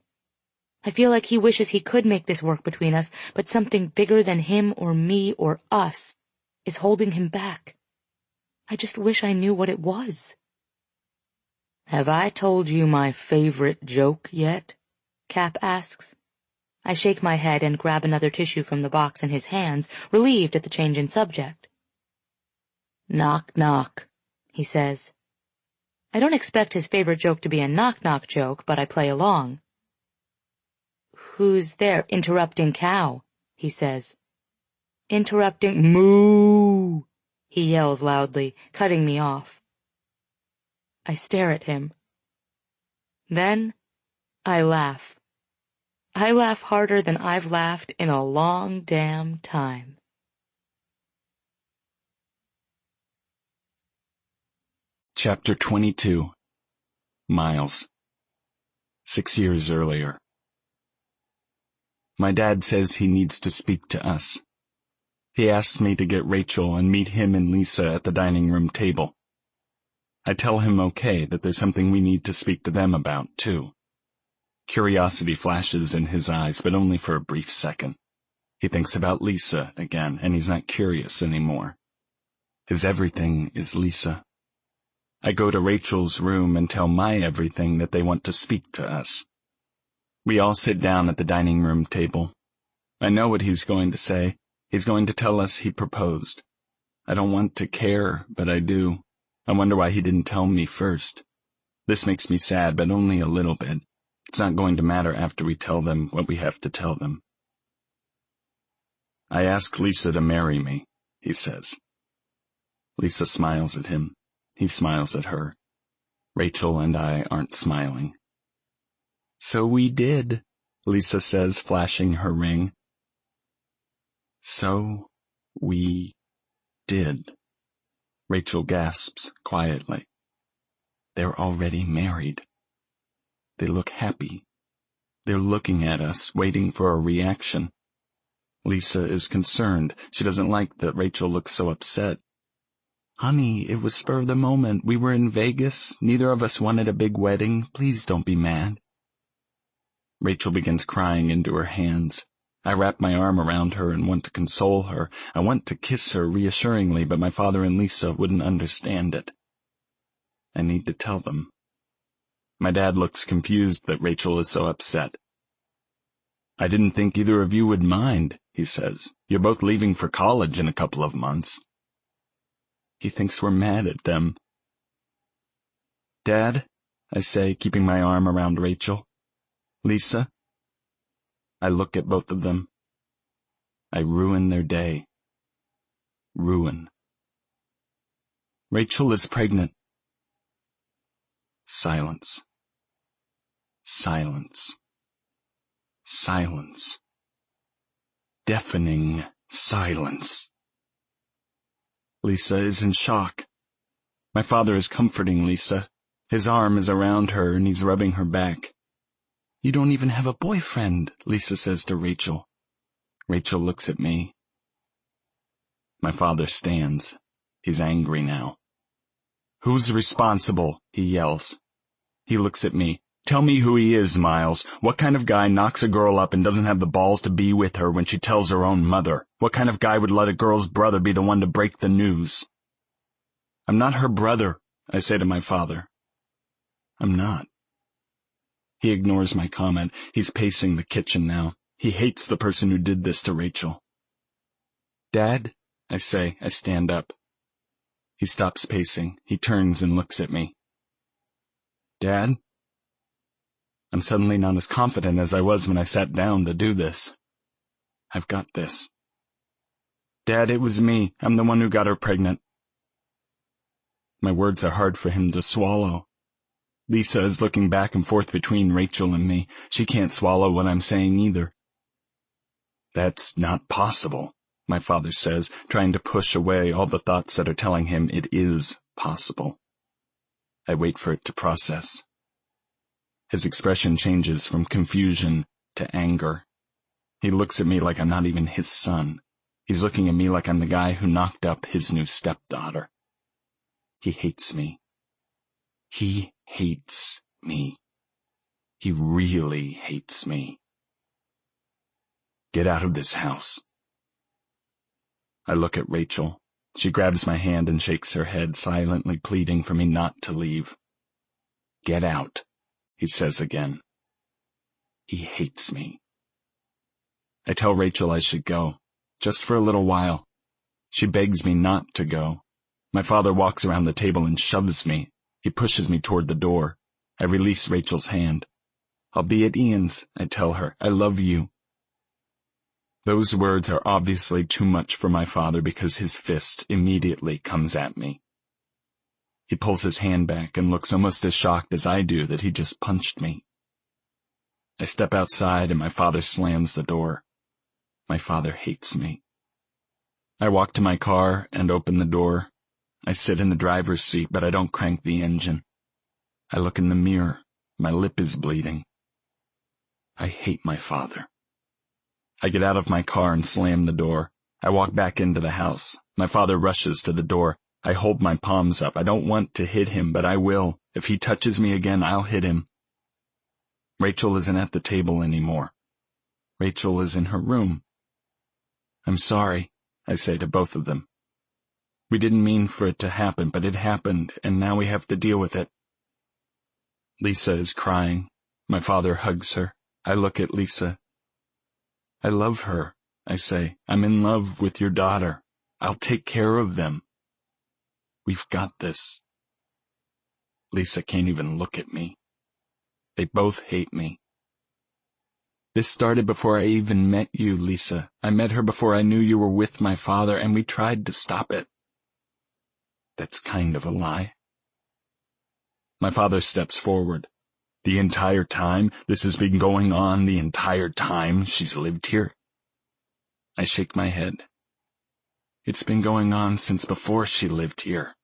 I feel like he wishes he could make this work between us, but something bigger than him or me or us is holding him back. I just wish I knew what it was. Have I told you my favorite joke yet? Cap asks. I shake my head and grab another tissue from the box in his hands, relieved at the change in subject. Knock, knock, he says. I don't expect his favorite joke to be a knock-knock joke, but I play along. Who's there interrupting cow? He says. interrupting. "Moo!" he yells loudly, cutting me off. I stare at him. Then I laugh. I laugh harder than I've laughed in a long damn time. Chapter 22. Miles. 6 years earlier. My dad says he needs to speak to us. He asks me to get Rachel and meet him and Lisa at the dining room table. I tell him okay, that there's something we need to speak to them about, too. Curiosity flashes in his eyes, but only for a brief second. He thinks about Lisa again, and he's not curious anymore. His everything is Lisa. I go to Rachel's room and tell my everything that they want to speak to us. We all sit down at the dining room table. I know what he's going to say. He's going to tell us he proposed. I don't want to care, but I do. I wonder why he didn't tell me first. This makes me sad, but only a little bit. It's not going to matter after we tell them what we have to tell them. I asked Lisa to marry me, he says. Lisa smiles at him. He smiles at her. Rachel and I aren't smiling. So we did, Lisa says, flashing her ring. So we did. Rachel gasps quietly. They're already married. They look happy. They're looking at us, waiting for a reaction. Lisa is concerned. She doesn't like that Rachel looks so upset. Honey, it was spur of the moment. We were in Vegas. Neither of us wanted a big wedding. Please don't be mad. Rachel begins crying into her hands. I wrap my arm around her and want to console her. I want to kiss her reassuringly, but my father and Lisa wouldn't understand it. I need to tell them. My dad looks confused that Rachel is so upset. I didn't think either of you would mind, he says. You're both leaving for college in a couple of months. He thinks we're mad at them. Dad, I say, keeping my arm around Rachel. Lisa. I look at both of them. I ruin their day. Ruin. Rachel is pregnant. Silence. Silence. Silence. Deafening silence. Lisa is in shock. My father is comforting Lisa. His arm is around her and he's rubbing her back. You don't even have a boyfriend, Lisa says to Rachel. Rachel looks at me. My father stands. He's angry now. Who's responsible? He yells. He looks at me. Tell me who he is, Miles. What kind of guy knocks a girl up and doesn't have the balls to be with her when she tells her own mother? What kind of guy would let a girl's brother be the one to break the news? I'm not her brother, I say to my father. I'm not. He ignores my comment. He's pacing the kitchen now. He hates the person who did this to Rachel. Dad, I say. I stand up. He stops pacing. He turns and looks at me. Dad? I'm suddenly not as confident as I was when I sat down to do this. I've got this. Dad, it was me. I'm the one who got her pregnant. My words are hard for him to swallow. Lisa is looking back and forth between Rachel and me. She can't swallow what I'm saying either. That's not possible, my father says, trying to push away all the thoughts that are telling him it is possible. I wait for it to process. His expression changes from confusion to anger. He looks at me like I'm not even his son. He's looking at me like I'm the guy who knocked up his new stepdaughter. He hates me. He hates me. He really hates me. Get out of this house. I look at Rachel. She grabs my hand and shakes her head, silently pleading for me not to leave. Get out, he says again. He hates me. I tell Rachel I should go, just for a little while. She begs me not to go. My father walks around the table and shoves me. He pushes me toward the door. I release Rachel's hand. I'll be at Ian's, I tell her. I love you. Those words are obviously too much for my father because his fist immediately comes at me. He pulls his hand back and looks almost as shocked as I do that he just punched me. I step outside and my father slams the door. My father hates me. I walk to my car and open the door. I sit in the driver's seat, but I don't crank the engine. I look in the mirror. My lip is bleeding. I hate my father. I get out of my car and slam the door. I walk back into the house. My father rushes to the door. I hold my palms up. I don't want to hit him, but I will. If he touches me again, I'll hit him. Rachel isn't at the table anymore. Rachel is in her room. I'm sorry, I say to both of them. We didn't mean for it to happen, but it happened, and now we have to deal with it. Lisa is crying. My father hugs her. I look at Lisa. I love her, I say. I'm in love with your daughter. I'll take care of them. We've got this. Lisa can't even look at me. They both hate me. This started before I even met you, Lisa. I met her before I knew you were with my father, and we tried to stop it. That's kind of a lie. My father steps forward. The entire time this has been going on, the entire time she's lived here? I shake my head. It's been going on since before she lived here.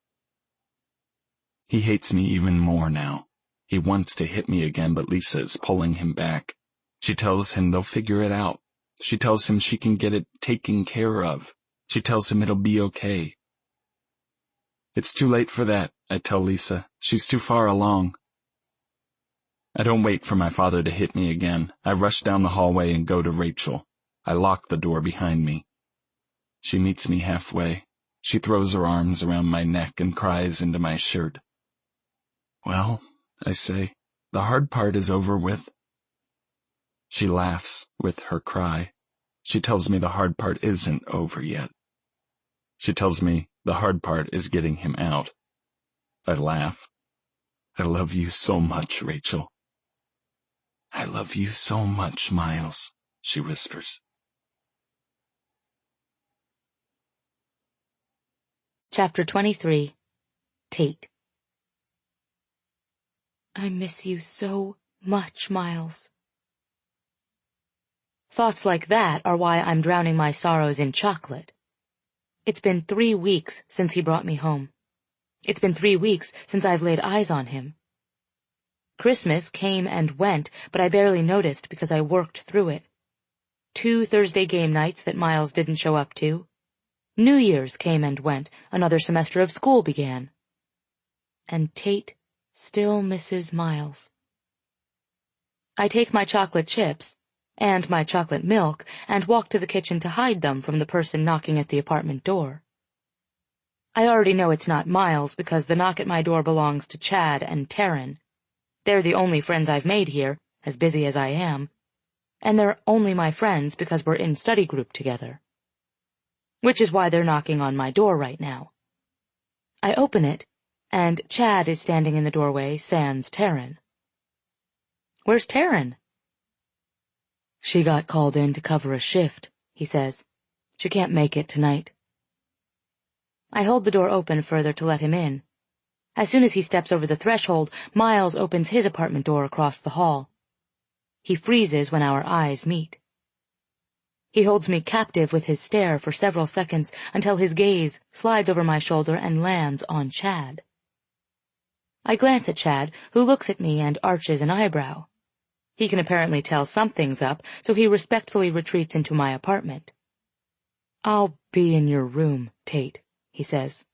He hates me even more now. He wants to hit me again, but Lisa is pulling him back. She tells him they'll figure it out. She tells him she can get it taken care of. She tells him it'll be okay. It's too late for that, I tell Lisa. She's too far along. I don't wait for my father to hit me again. I rush down the hallway and go to Rachel. I lock the door behind me. She meets me halfway. She throws her arms around my neck and cries into my shirt. Well, I say, the hard part is over with. She laughs with her cry. She tells me the hard part isn't over yet. She tells me the hard part is getting him out. I laugh. I love you so much, Rachel. I love you so much, Miles, she whispers. Chapter 23. Tate. I miss you so much, Miles. Thoughts like that are why I'm drowning my sorrows in chocolate. It's been 3 weeks since he brought me home. It's been 3 weeks since I've laid eyes on him. Christmas came and went, but I barely noticed because I worked through it. 2 Thursday game nights that Miles didn't show up to. New Year's came and went, another semester of school began. And Tate still misses Miles. I take my chocolate chips and my chocolate milk and walk to the kitchen to hide them from the person knocking at the apartment door. I already know it's not Miles because the knock at my door belongs to Chad and Taryn. They're the only friends I've made here, as busy as I am, and they're only my friends because we're in study group together. Which is why they're knocking on my door right now. I open it, and Chad is standing in the doorway sans Taryn. Where's Taryn? She got called in to cover a shift, he says. She can't make it tonight. I hold the door open further to let him in. As soon as he steps over the threshold, Miles opens his apartment door across the hall. He freezes when our eyes meet. He holds me captive with his stare for several seconds until his gaze slides over my shoulder and lands on Chad. I glance at Chad, who looks at me and arches an eyebrow. He can apparently tell something's up, so he respectfully retreats into my apartment. I'll be in your room, Tate, he says.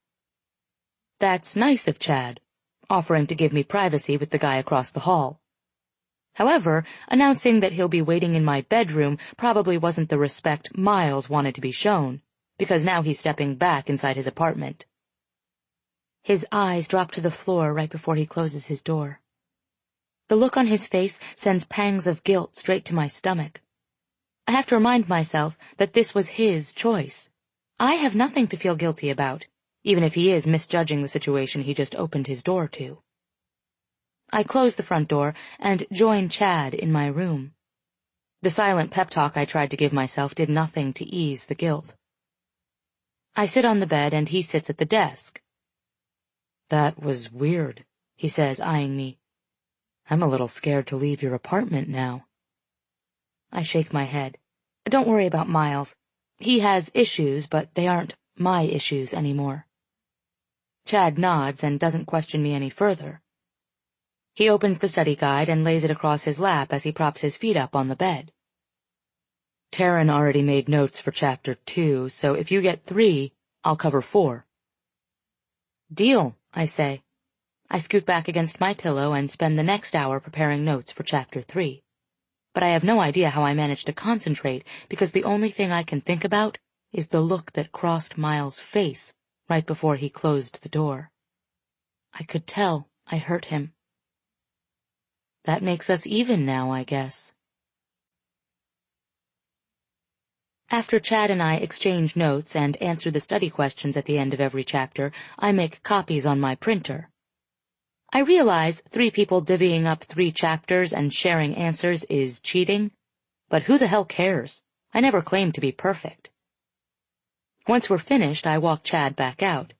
That's nice of Chad, offering to give me privacy with the guy across the hall. However, announcing that he'll be waiting in my bedroom probably wasn't the respect Miles wanted to be shown, because now he's stepping back inside his apartment. His eyes drop to the floor right before he closes his door. The look on his face sends pangs of guilt straight to my stomach. I have to remind myself that this was his choice. I have nothing to feel guilty about, even if he is misjudging the situation he just opened his door to. I close the front door and join Chad in my room. The silent pep talk I tried to give myself did nothing to ease the guilt. I sit on the bed and he sits at the desk. "That was weird," he says, eyeing me. "I'm a little scared to leave your apartment now." I shake my head. "Don't worry about Miles. He has issues, but they aren't my issues anymore." Chad nods and doesn't question me any further. He opens the study guide and lays it across his lap as he props his feet up on the bed. "Taryn already made notes for Chapter 2, so if you get 3, I'll cover 4. "Deal," I say. I scoot back against my pillow and spend the next hour preparing notes for Chapter 3. But I have no idea how I managed to concentrate because the only thing I can think about is the look that crossed Miles' face right before he closed the door. I could tell I hurt him. That makes us even now, I guess. After Chad and I exchange notes and answer the study questions at the end of every chapter, I make copies on my printer. I realize 3 people divvying up 3 chapters and sharing answers is cheating, but who the hell cares? I never claimed to be perfect. Once we're finished, I walk Chad back out.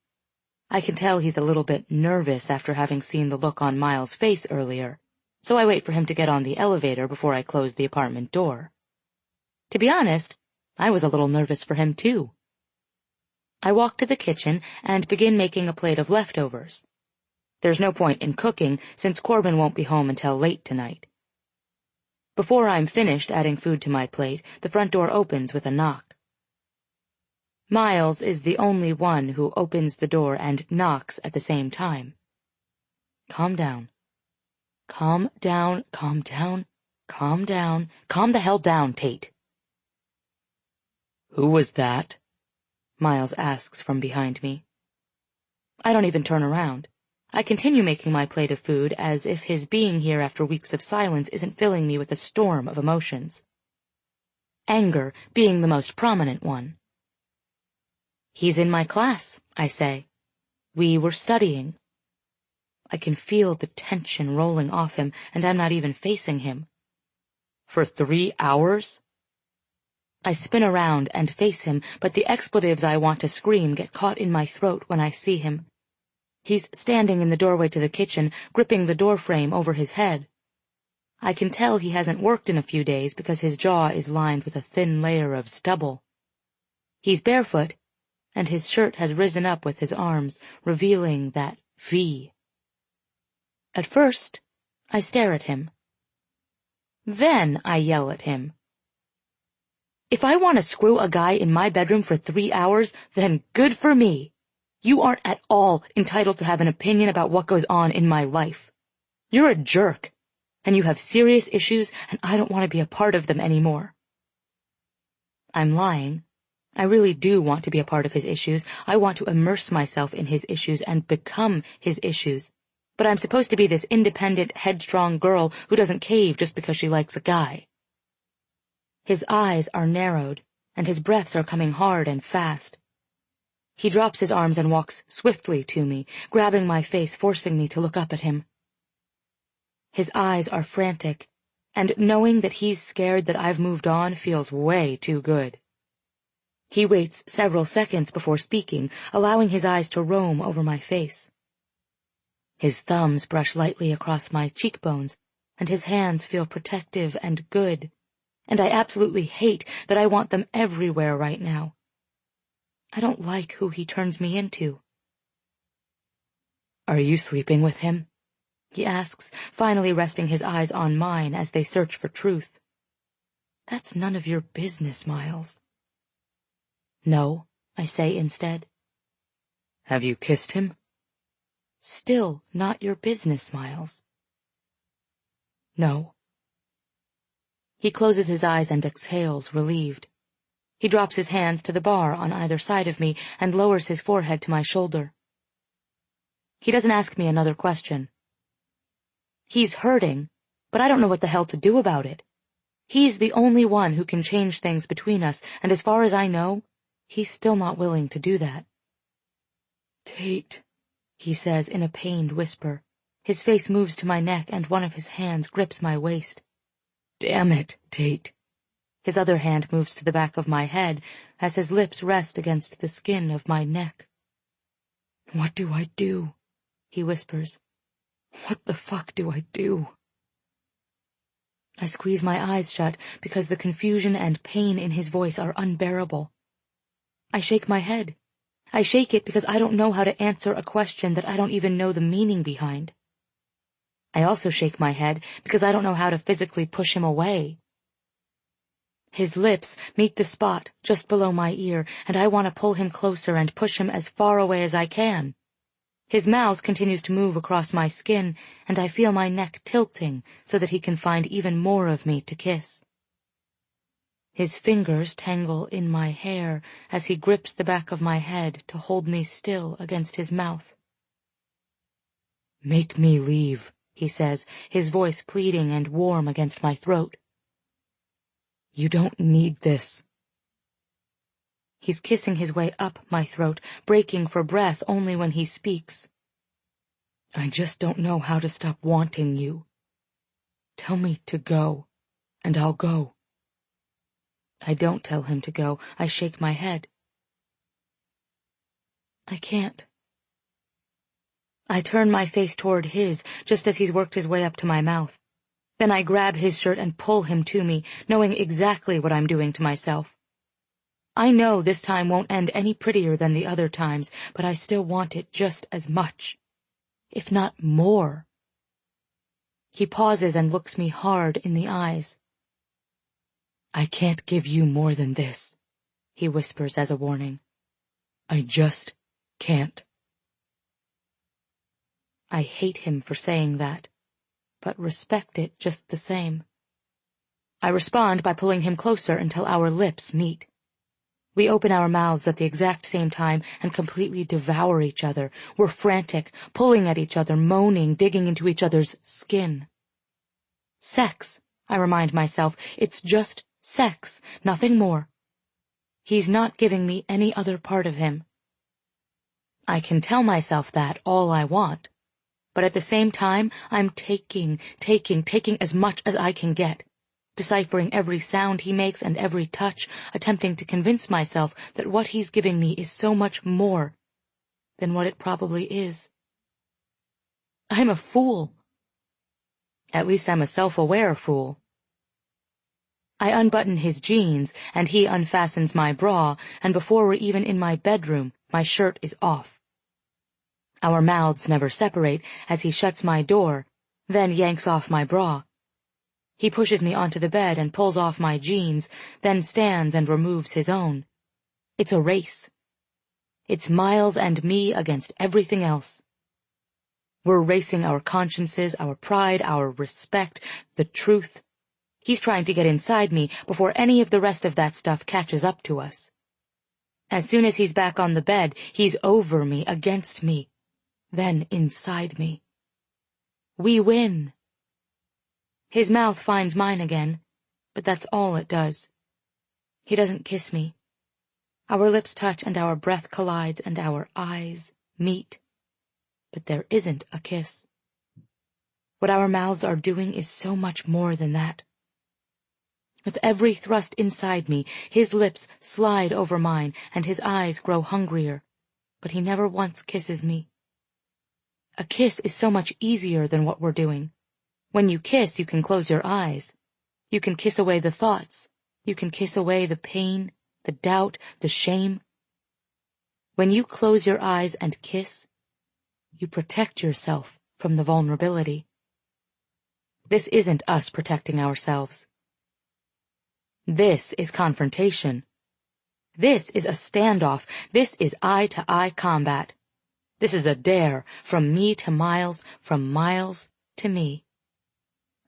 I can tell he's a little bit nervous after having seen the look on Miles' face earlier, so I wait for him to get on the elevator before I close the apartment door. To be honest, I was a little nervous for him too. I walk to the kitchen and begin making a plate of leftovers. There's no point in cooking since Corbin won't be home until late tonight. Before I'm finished adding food to my plate, the front door opens with a knock. Miles is the only one who opens the door and knocks at the same time. Calm down. Calm down, calm down, calm down. Calm the hell down, Tate. "Who was that?" Miles asks from behind me. I don't even turn around. I continue making my plate of food as if his being here after weeks of silence isn't filling me with a storm of emotions. Anger being the most prominent one. "He's in my class," I say. "We were studying." I can feel the tension rolling off him, and I'm not even facing him. "For 3 hours?" I spin around and face him, but the expletives I want to scream get caught in my throat when I see him. He's standing in the doorway to the kitchen, gripping the doorframe over his head. I can tell he hasn't worked in a few days because his jaw is lined with a thin layer of stubble. He's barefoot, and his shirt has risen up with his arms, revealing that V. At first, I stare at him. Then I yell at him. "If I want to screw a guy in my bedroom for 3 hours, then good for me. You aren't at all entitled to have an opinion about what goes on in my life. You're a jerk, and you have serious issues, and I don't want to be a part of them anymore." I'm lying. I really do want to be a part of his issues. I want to immerse myself in his issues and become his issues. But I'm supposed to be this independent, headstrong girl who doesn't cave just because she likes a guy. His eyes are narrowed, and his breaths are coming hard and fast. He drops his arms and walks swiftly to me, grabbing my face, forcing me to look up at him. His eyes are frantic, and knowing that he's scared that I've moved on feels way too good. He waits several seconds before speaking, allowing his eyes to roam over my face. His thumbs brush lightly across my cheekbones, and his hands feel protective and good, and I absolutely hate that I want them everywhere right now. I don't like who he turns me into. "Are you sleeping with him?" he asks, finally resting his eyes on mine as they search for truth. "That's none of your business, Miles." "No," I say instead. "Have you kissed him?" "Still not your business, Miles." "No." He closes his eyes and exhales, relieved. He drops his hands to the bar on either side of me and lowers his forehead to my shoulder. He doesn't ask me another question. He's hurting, but I don't know what the hell to do about it. He's the only one who can change things between us, and as far as I know, he's still not willing to do that. "Tate," he says in a pained whisper. His face moves to my neck and one of his hands grips my waist. "Damn it, Tate. His other hand moves to the back of my head as his lips rest against the skin of my neck. "What do I do?" he whispers. "What the fuck do I do?" I squeeze my eyes shut because the confusion and pain in his voice are unbearable. I shake my head. I shake it because I don't know how to answer a question that I don't even know the meaning behind. I also shake my head because I don't know how to physically push him away. His lips meet the spot just below my ear, and I want to pull him closer and push him as far away as I can. His mouth continues to move across my skin, and I feel my neck tilting so that he can find even more of me to kiss. His fingers tangle in my hair as he grips the back of my head to hold me still against his mouth. "Make me leave," he says, his voice pleading and warm against my throat. "You don't need this." He's kissing his way up my throat, breaking for breath only when he speaks. "I just don't know how to stop wanting you. Tell me to go, and I'll go." I don't tell him to go. I shake my head. "I can't." I turn my face toward his, just as he's worked his way up to my mouth. Then I grab his shirt and pull him to me, knowing exactly what I'm doing to myself. I know this time won't end any prettier than the other times, but I still want it just as much, if not more. He pauses and looks me hard in the eyes. "I can't give you more than this," he whispers as a warning. "I just can't." I hate him for saying that, but respect it just the same. I respond by pulling him closer until our lips meet. We open our mouths at the exact same time and completely devour each other. We're frantic, pulling at each other, moaning, digging into each other's skin. Sex, I remind myself, it's just sex, nothing more. He's not giving me any other part of him. I can tell myself that all I want, but at the same time, I'm taking as much as I can get, deciphering every sound he makes and every touch, attempting to convince myself that what he's giving me is so much more than what it probably is. I'm a fool. At least I'm a self-aware fool. I unbutton his jeans, and he unfastens my bra, and before we're even in my bedroom, my shirt is off. Our mouths never separate as he shuts my door, then yanks off my bra. He pushes me onto the bed and pulls off my jeans, then stands and removes his own. It's a race. It's Miles and me against everything else. We're racing our consciences, our pride, our respect, the truth. He's trying to get inside me before any of the rest of that stuff catches up to us. As soon as he's back on the bed, he's over me, against me, then inside me. We win. His mouth finds mine again, but that's all it does. He doesn't kiss me. Our lips touch and our breath collides and our eyes meet, but there isn't a kiss. What our mouths are doing is so much more than that. With every thrust inside me, his lips slide over mine and his eyes grow hungrier, but he never once kisses me. A kiss is so much easier than what we're doing. When you kiss, you can close your eyes. You can kiss away the thoughts. You can kiss away the pain, the doubt, the shame. When you close your eyes and kiss, you protect yourself from the vulnerability. This isn't us protecting ourselves. This is confrontation. This is a standoff. This is eye-to-eye combat. This is a dare, from me to Miles, from Miles to me.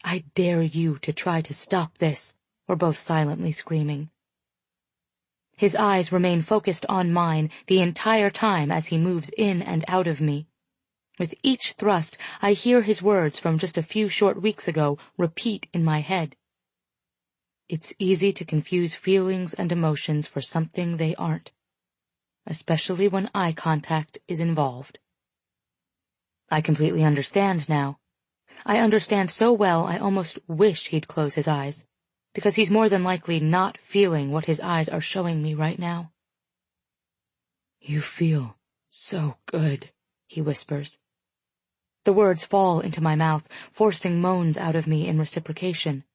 I dare you to try to stop this, we're both silently screaming. His eyes remain focused on mine the entire time as he moves in and out of me. With each thrust, I hear his words from just a few short weeks ago repeat in my head. It's easy to confuse feelings and emotions for something they aren't, especially when eye contact is involved. I completely understand now. I understand so well I almost wish he'd close his eyes. because he's more than likely not feeling what his eyes are showing me right now. "You feel so good," he whispers. The words fall into my mouth, forcing moans out of me in reciprocation.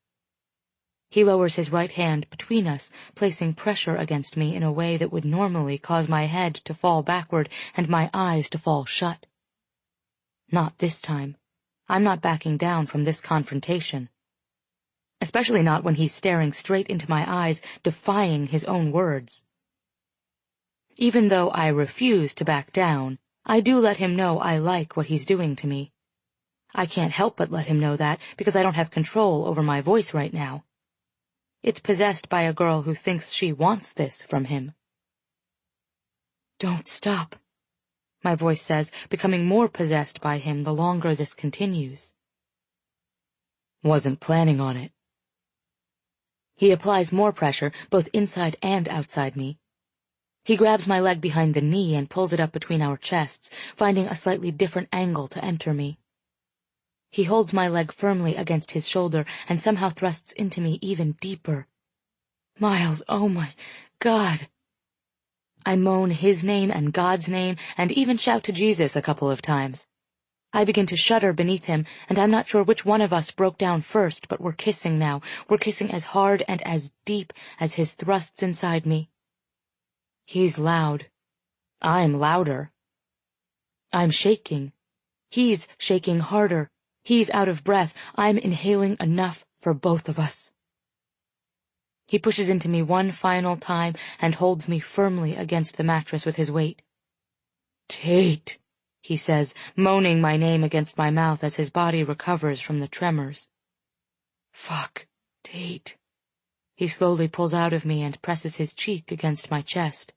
He lowers his right hand between us, placing pressure against me in a way that would normally cause my head to fall backward and my eyes to fall shut. Not this time. I'm not backing down from this confrontation. Especially not when he's staring straight into my eyes, defying his own words. Even though I refuse to back down, I do let him know I like what he's doing to me. I can't help but let him know that because I don't have control over my voice right now. It's possessed by a girl who thinks she wants this from him. "Don't stop," my voice says, becoming more possessed by him the longer this continues. "Wasn't planning on it." He applies more pressure, both inside and outside me. He grabs my leg behind the knee and pulls it up between our chests, finding a slightly different angle to enter me. He holds my leg firmly against his shoulder and somehow thrusts into me even deeper. "Miles, oh my God." I moan his name and God's name and even shout to Jesus a couple of times. I begin to shudder beneath him, and I'm not sure which one of us broke down first, but we're kissing now. We're kissing as hard and as deep as his thrusts inside me. He's loud. I'm louder. I'm shaking. He's shaking harder. He's out of breath. I'm inhaling enough for both of us. He pushes into me one final time and holds me firmly against the mattress with his weight. "Tate," he says, moaning my name against my mouth as his body recovers from the tremors. "Fuck, Tate." He slowly pulls out of me and presses his cheek against my chest.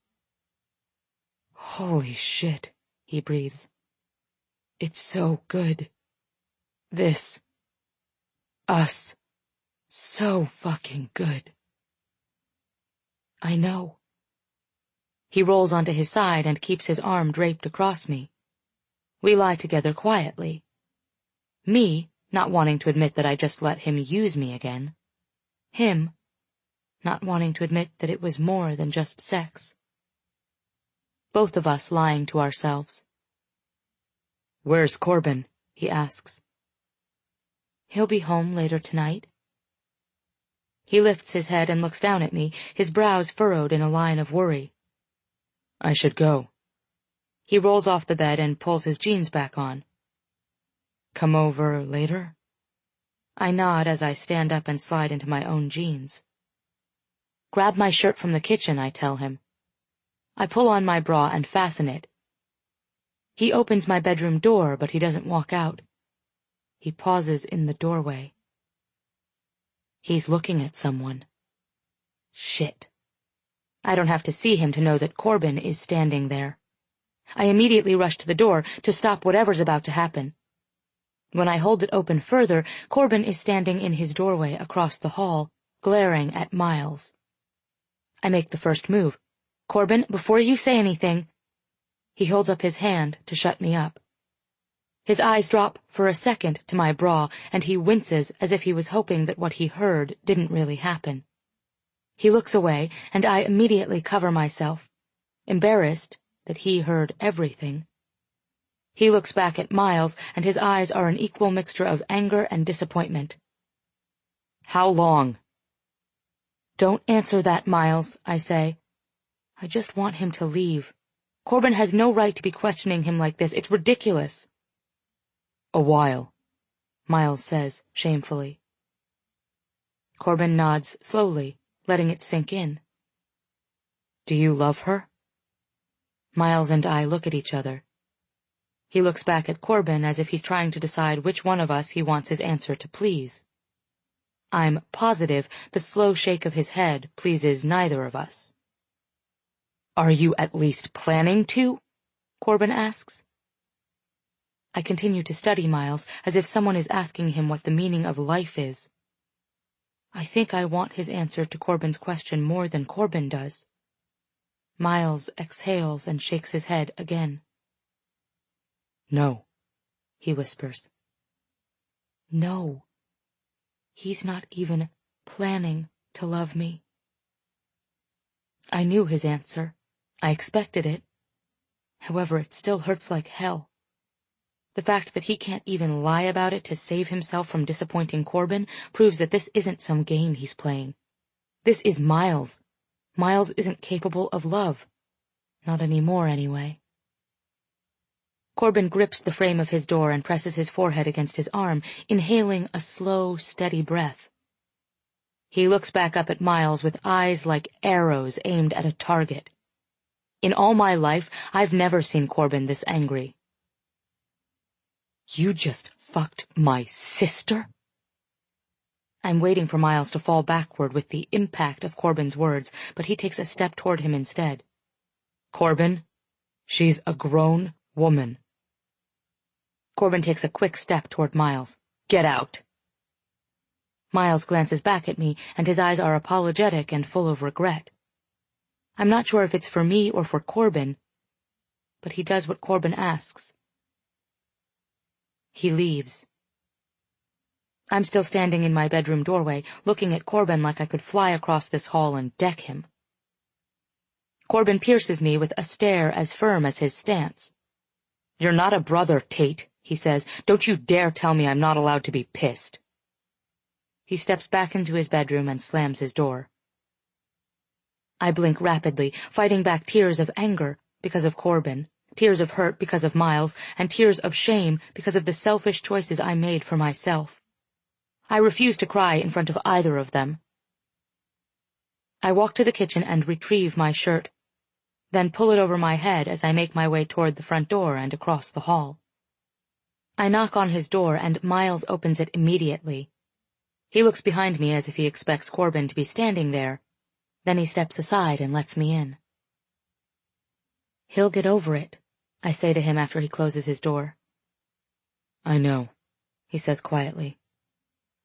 "Holy shit," he breathes. "It's so good. This. Us. So fucking good." I know. He rolls onto his side and keeps his arm draped across me. We lie together quietly. Me, not wanting to admit that I just let him use me again. Him, not wanting to admit that it was more than just sex. Both of us lying to ourselves. "Where's Corbin?" he asks. "He'll be home later tonight." He lifts his head and looks down at me, his brows furrowed in a line of worry. "I should go." He rolls off the bed and pulls his jeans back on. "Come over later?" I nod as I stand up and slide into my own jeans. "Grab my shirt from the kitchen," I tell him. I pull on my bra and fasten it. He opens my bedroom door, but he doesn't walk out. He pauses in the doorway. He's looking at someone. Shit. I don't have to see him to know that Corbin is standing there. I immediately rush to the door to stop whatever's about to happen. When I hold it open further, Corbin is standing in his doorway across the hall, glaring at Miles. I make the first move. "Corbin, before you say anything..." He holds up his hand to shut me up. His eyes drop for a second to my bra, and he winces as if he was hoping that what he heard didn't really happen. He looks away, and I immediately cover myself, embarrassed that he heard everything. He looks back at Miles, and his eyes are an equal mixture of anger and disappointment. "How long?" "Don't answer that, Miles," I say. I just want him to leave. Corbin has no right to be questioning him like this. It's ridiculous. "A while," Miles says shamefully. Corbin nods slowly, letting it sink in. "Do you love her?" Miles and I look at each other. He looks back at Corbin as if he's trying to decide which one of us he wants his answer to please. I'm positive the slow shake of his head pleases neither of us. "Are you at least planning to?" Corbin asks. I continue to study Miles as if someone is asking him what the meaning of life is. I think I want his answer to Corbin's question more than Corbin does. Miles exhales and shakes his head again. "No," he whispers. No. He's not even planning to love me? I knew his answer. I expected it. However, it still hurts like hell. The fact that he can't even lie about it to save himself from disappointing Corbin proves that this isn't some game he's playing. This is Miles. Miles isn't capable of love. Not anymore, anyway. Corbin grips the frame of his door and presses his forehead against his arm, inhaling a slow, steady breath. He looks back up at Miles with eyes like arrows aimed at a target. In all my life, I've never seen Corbin this angry. You just fucked my sister? I'm waiting for Miles to fall backward with the impact of Corbin's words, but he takes a step toward him instead. Corbin, she's a grown woman. Corbin takes a quick step toward Miles. Get out. Miles glances back at me, and his eyes are apologetic and full of regret. I'm not sure if it's for me or for Corbin, but he does what Corbin asks. He leaves. I'm still standing in my bedroom doorway, looking at Corbin like I could fly across this hall and deck him. Corbin pierces me with a stare as firm as his stance. You're not a brother, Tate, he says. Don't you dare tell me I'm not allowed to be pissed. He steps back into his bedroom and slams his door. I blink rapidly, fighting back tears of anger because of Corbin, tears of hurt because of Miles, and tears of shame because of the selfish choices I made for myself. I refuse to cry in front of either of them. I walk to the kitchen and retrieve my shirt, then pull it over my head as I make my way toward the front door and across the hall. I knock on his door, and Miles opens it immediately. He looks behind me as if he expects Corbin to be standing there. Then he steps aside and lets me in. He'll get over it, I say to him after he closes his door. I know, he says quietly,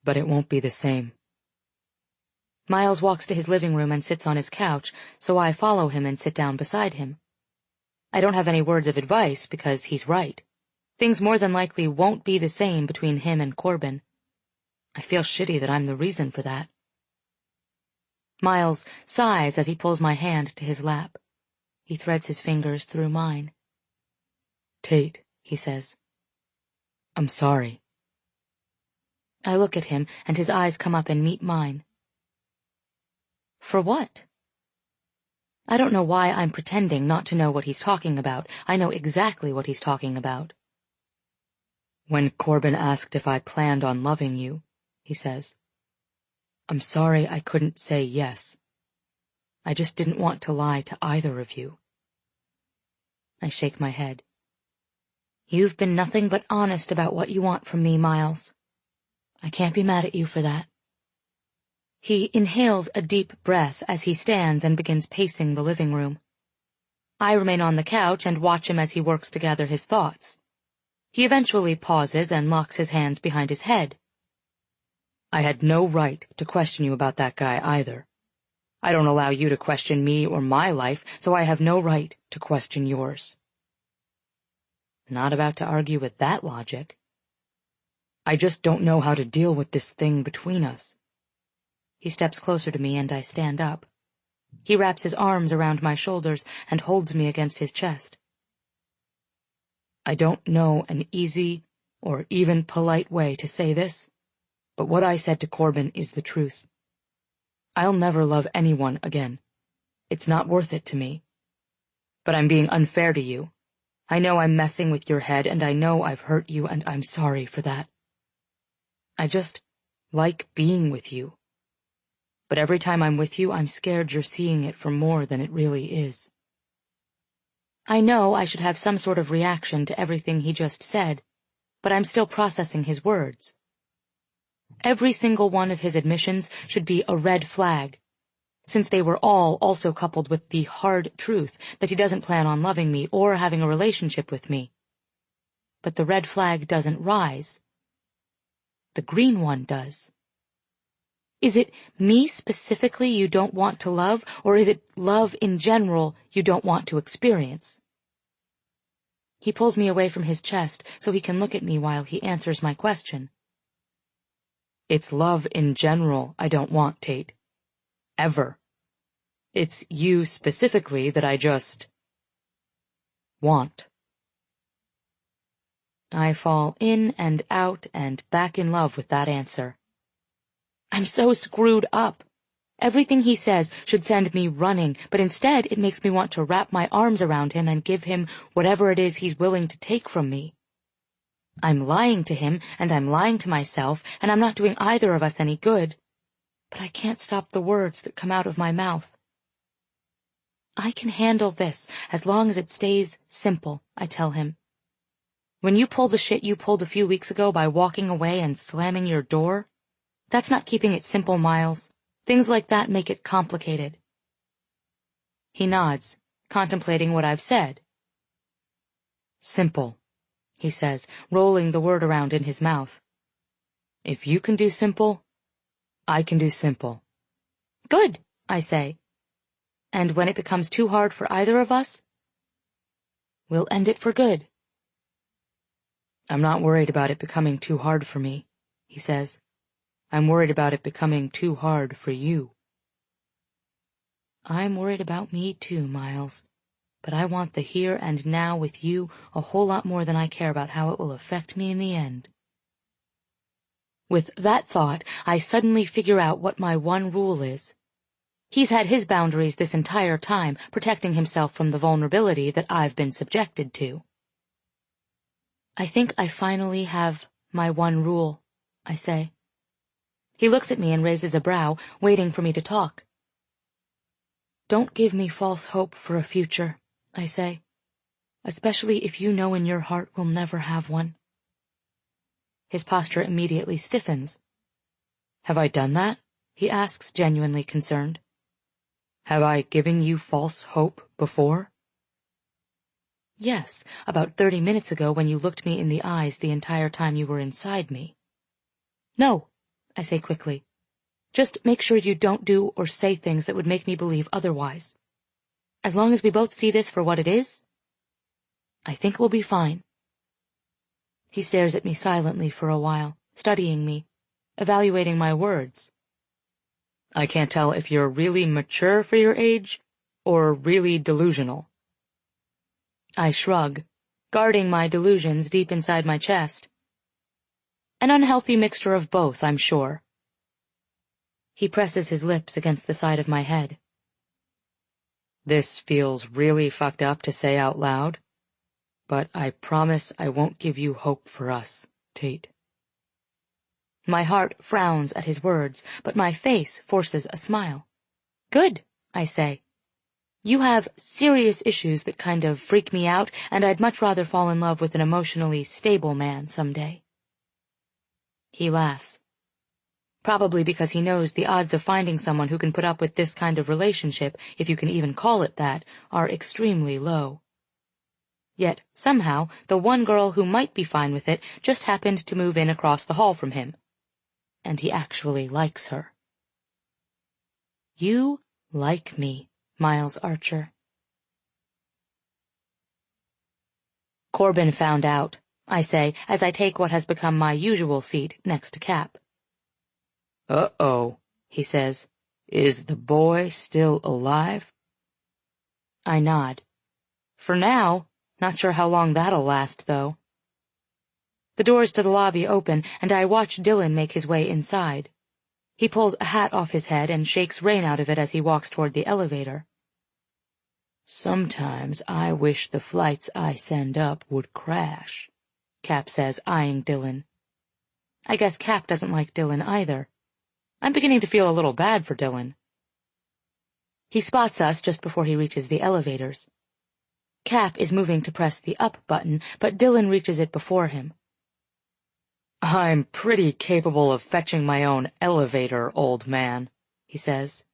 but it won't be the same. Miles walks to his living room and sits on his couch, so I follow him and sit down beside him. I don't have any words of advice because he's right. Things more than likely won't be the same between him and Corbin. I feel shitty that I'm the reason for that. Miles sighs as he pulls my hand to his lap. He threads his fingers through mine. Tate, he says. I'm sorry. I look at him, and his eyes come up and meet mine. For what? I don't know why I'm pretending not to know what he's talking about. I know exactly what he's talking about. When Corbin asked if I planned on loving you, he says, I'm sorry I couldn't say yes. I just didn't want to lie to either of you. I shake my head. You've been nothing but honest about what you want from me, Miles. I can't be mad at you for that. He inhales a deep breath as he stands and begins pacing the living room. I remain on the couch and watch him as he works to gather his thoughts. He eventually pauses and locks his hands behind his head. I had no right to question you about that guy either. I don't allow you to question me or my life, so I have no right to question yours. Not about to argue with that logic. I just don't know how to deal with this thing between us. He steps closer to me and I stand up. He wraps his arms around my shoulders and holds me against his chest. I don't know an easy or even polite way to say this, but what I said to Corbin is the truth. I'll never love anyone again. It's not worth it to me. But I'm being unfair to you. I know I'm messing with your head, and I know I've hurt you, and I'm sorry for that. I just like being with you. But every time I'm with you, I'm scared you're seeing it for more than it really is. I know I should have some sort of reaction to everything he just said, but I'm still processing his words. Every single one of his admissions should be a red flag, since they were all also coupled with the hard truth that he doesn't plan on loving me or having a relationship with me. But the red flag doesn't rise. The green one does. Is it me specifically you don't want to love, or is it love in general you don't want to experience? He pulls me away from his chest so he can look at me while he answers my question. It's love in general I don't want, Tate. Ever. It's you specifically that I just want. I fall in and out and back in love with that answer. I'm so screwed up. Everything he says should send me running, but instead it makes me want to wrap my arms around him and give him whatever it is he's willing to take from me. I'm lying to him, and I'm lying to myself, and I'm not doing either of us any good. But I can't stop the words that come out of my mouth. I can handle this as long as it stays simple, I tell him. When you pull the shit you pulled a few weeks ago by walking away and slamming your door, that's not keeping it simple, Miles. Things like that make it complicated. He nods, contemplating what I've said. Simple, he says, rolling the word around in his mouth. If you can do simple, I can do simple. Good, I say. And when it becomes too hard for either of us, we'll end it for good. I'm not worried about it becoming too hard for me, he says. I'm worried about it becoming too hard for you. I'm worried about me too, Miles. But I want the here and now with you a whole lot more than I care about how it will affect me in the end. With that thought, I suddenly figure out what my one rule is. He's had his boundaries this entire time, protecting himself from the vulnerability that I've been subjected to. I think I finally have my one rule, I say. He looks at me and raises a brow, waiting for me to talk. Don't give me false hope for a future, I say, especially if you know in your heart we'll never have one. His posture immediately stiffens. Have I done that? He asks, genuinely concerned. Have I given you false hope before? Yes, about 30 minutes ago when you looked me in the eyes the entire time you were inside me. No, I say quickly. Just make sure you don't do or say things that would make me believe otherwise. As long as we both see this for what it is, I think we'll be fine. He stares at me silently for a while, studying me, evaluating my words. I can't tell if you're really mature for your age or really delusional. I shrug, guarding my delusions deep inside my chest. An unhealthy mixture of both, I'm sure. He presses his lips against the side of my head. This feels really fucked up to say out loud, but I promise I won't give you hope for us, Tate. My heart frowns at his words, but my face forces a smile. Good, I say. You have serious issues that kind of freak me out, and I'd much rather fall in love with an emotionally stable man someday. He laughs. Probably because he knows the odds of finding someone who can put up with this kind of relationship, if you can even call it that, are extremely low. Yet, somehow, the one girl who might be fine with it just happened to move in across the hall from him. And he actually likes her. You like me, Miles Archer. Corbin found out, I say, as I take what has become my usual seat next to Cap. Uh-oh, he says. Is the boy still alive? I nod. For now, not sure how long that'll last, though. The doors to the lobby open, and I watch Dylan make his way inside. He pulls a hat off his head and shakes rain out of it as he walks toward the elevator. Sometimes I wish the flights I send up would crash, Cap says, eyeing Dylan. I guess Cap doesn't like Dylan either. I'm beginning to feel a little bad for Dylan. He spots us just before he reaches the elevators. Cap is moving to press the up button, but Dylan reaches it before him. I'm pretty capable of fetching my own elevator, old man, he says.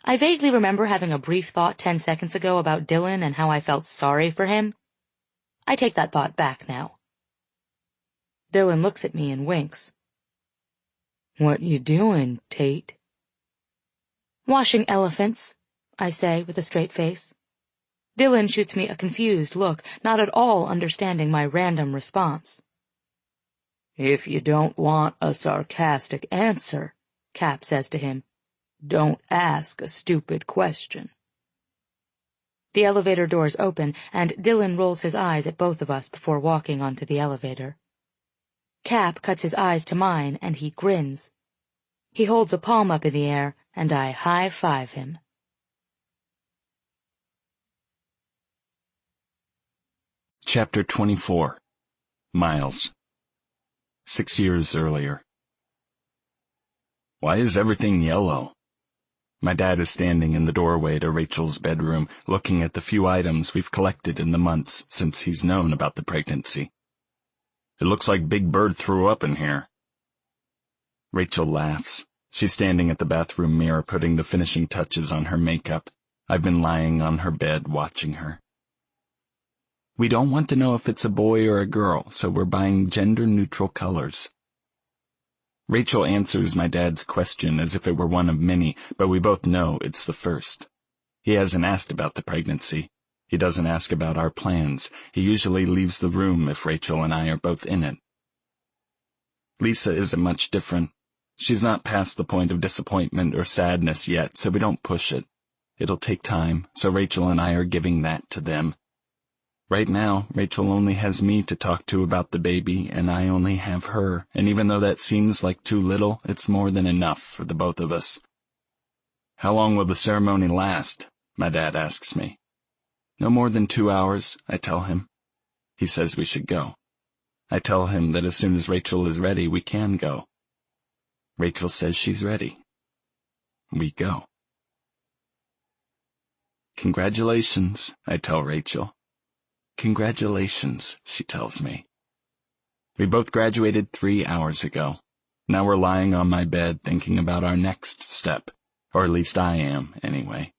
I vaguely remember having a brief thought 10 seconds ago about Dylan and how I felt sorry for him. I take that thought back now. Dylan looks at me and winks. What you doing, Tate? Washing elephants, I say with a straight face. Dylan shoots me a confused look, not at all understanding my random response. If you don't want a sarcastic answer, Cap says to him, don't ask a stupid question. The elevator doors open, and Dylan rolls his eyes at both of us before walking onto the elevator. Cap cuts his eyes to mine, and he grins. He holds a palm up in the air, and I high-five him. Chapter 24. Miles. 6 years earlier. Why is everything yellow? My dad is standing in the doorway to Rachel's bedroom, looking at the few items we've collected in the months since he's known about the pregnancy. It looks like Big Bird threw up in here. Rachel laughs. She's standing at the bathroom mirror putting the finishing touches on her makeup. I've been lying on her bed watching her. We don't want to know if it's a boy or a girl, so we're buying gender-neutral colors. Rachel answers my dad's question as if it were one of many, but we both know it's the first. He hasn't asked about the pregnancy. He doesn't ask about our plans. He usually leaves the room if Rachel and I are both in it. Lisa isn't much different. She's not past the point of disappointment or sadness yet, so we don't push it. It'll take time, so Rachel and I are giving that to them. Right now, Rachel only has me to talk to about the baby, and I only have her, and even though that seems like too little, it's more than enough for the both of us. How long will the ceremony last? My dad asks me. No more than 2 hours, I tell him. He says we should go. I tell him that as soon as Rachel is ready, we can go. Rachel says she's ready. We go. Congratulations, I tell Rachel. Congratulations, she tells me. We both graduated 3 hours ago. Now we're lying on my bed thinking about our next step, or at least I am, anyway.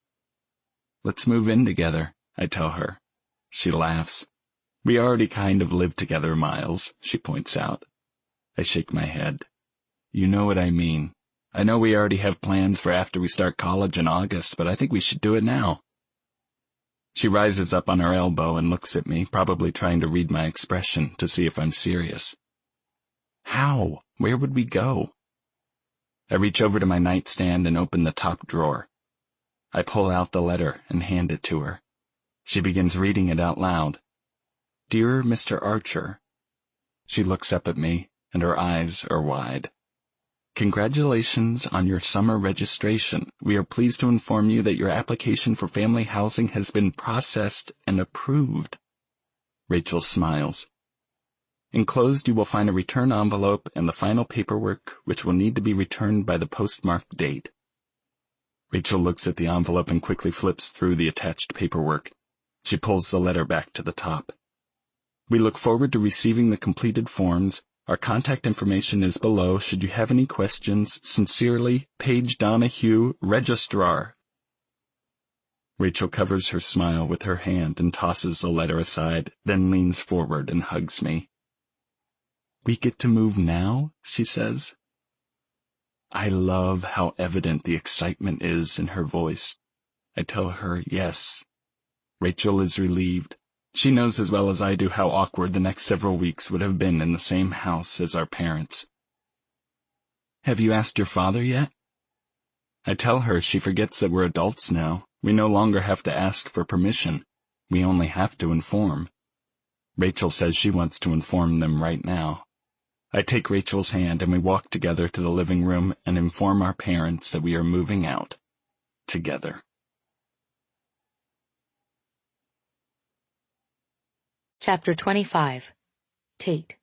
Let's move in together, I tell her. She laughs. We already kind of live together, Miles, she points out. I shake my head. You know what I mean. I know we already have plans for after we start college in August, but I think we should do it now. She rises up on her elbow and looks at me, probably trying to read my expression to see if I'm serious. How? Where would we go? I reach over to my nightstand and open the top drawer. I pull out the letter and hand it to her. She begins reading it out loud. Dear Mr. Archer. She looks up at me, and her eyes are wide. Congratulations on your summer registration. We are pleased to inform you that your application for family housing has been processed and approved. Rachel smiles. Enclosed you will find a return envelope and the final paperwork, which will need to be returned by the postmarked date. Rachel looks at the envelope and quickly flips through the attached paperwork. She pulls the letter back to the top. We look forward to receiving the completed forms. Our contact information is below should you have any questions. Sincerely, Paige Donahue, Registrar. Rachel covers her smile with her hand and tosses the letter aside, then leans forward and hugs me. We get to move now, she says. I love how evident the excitement is in her voice. I tell her yes. Rachel is relieved. She knows as well as I do how awkward the next several weeks would have been in the same house as our parents. Have you asked your father yet? I tell her she forgets that we're adults now. We no longer have to ask for permission. We only have to inform. Rachel says she wants to inform them right now. I take Rachel's hand and we walk together to the living room and inform our parents that we are moving out. Together. Chapter 25. Tate.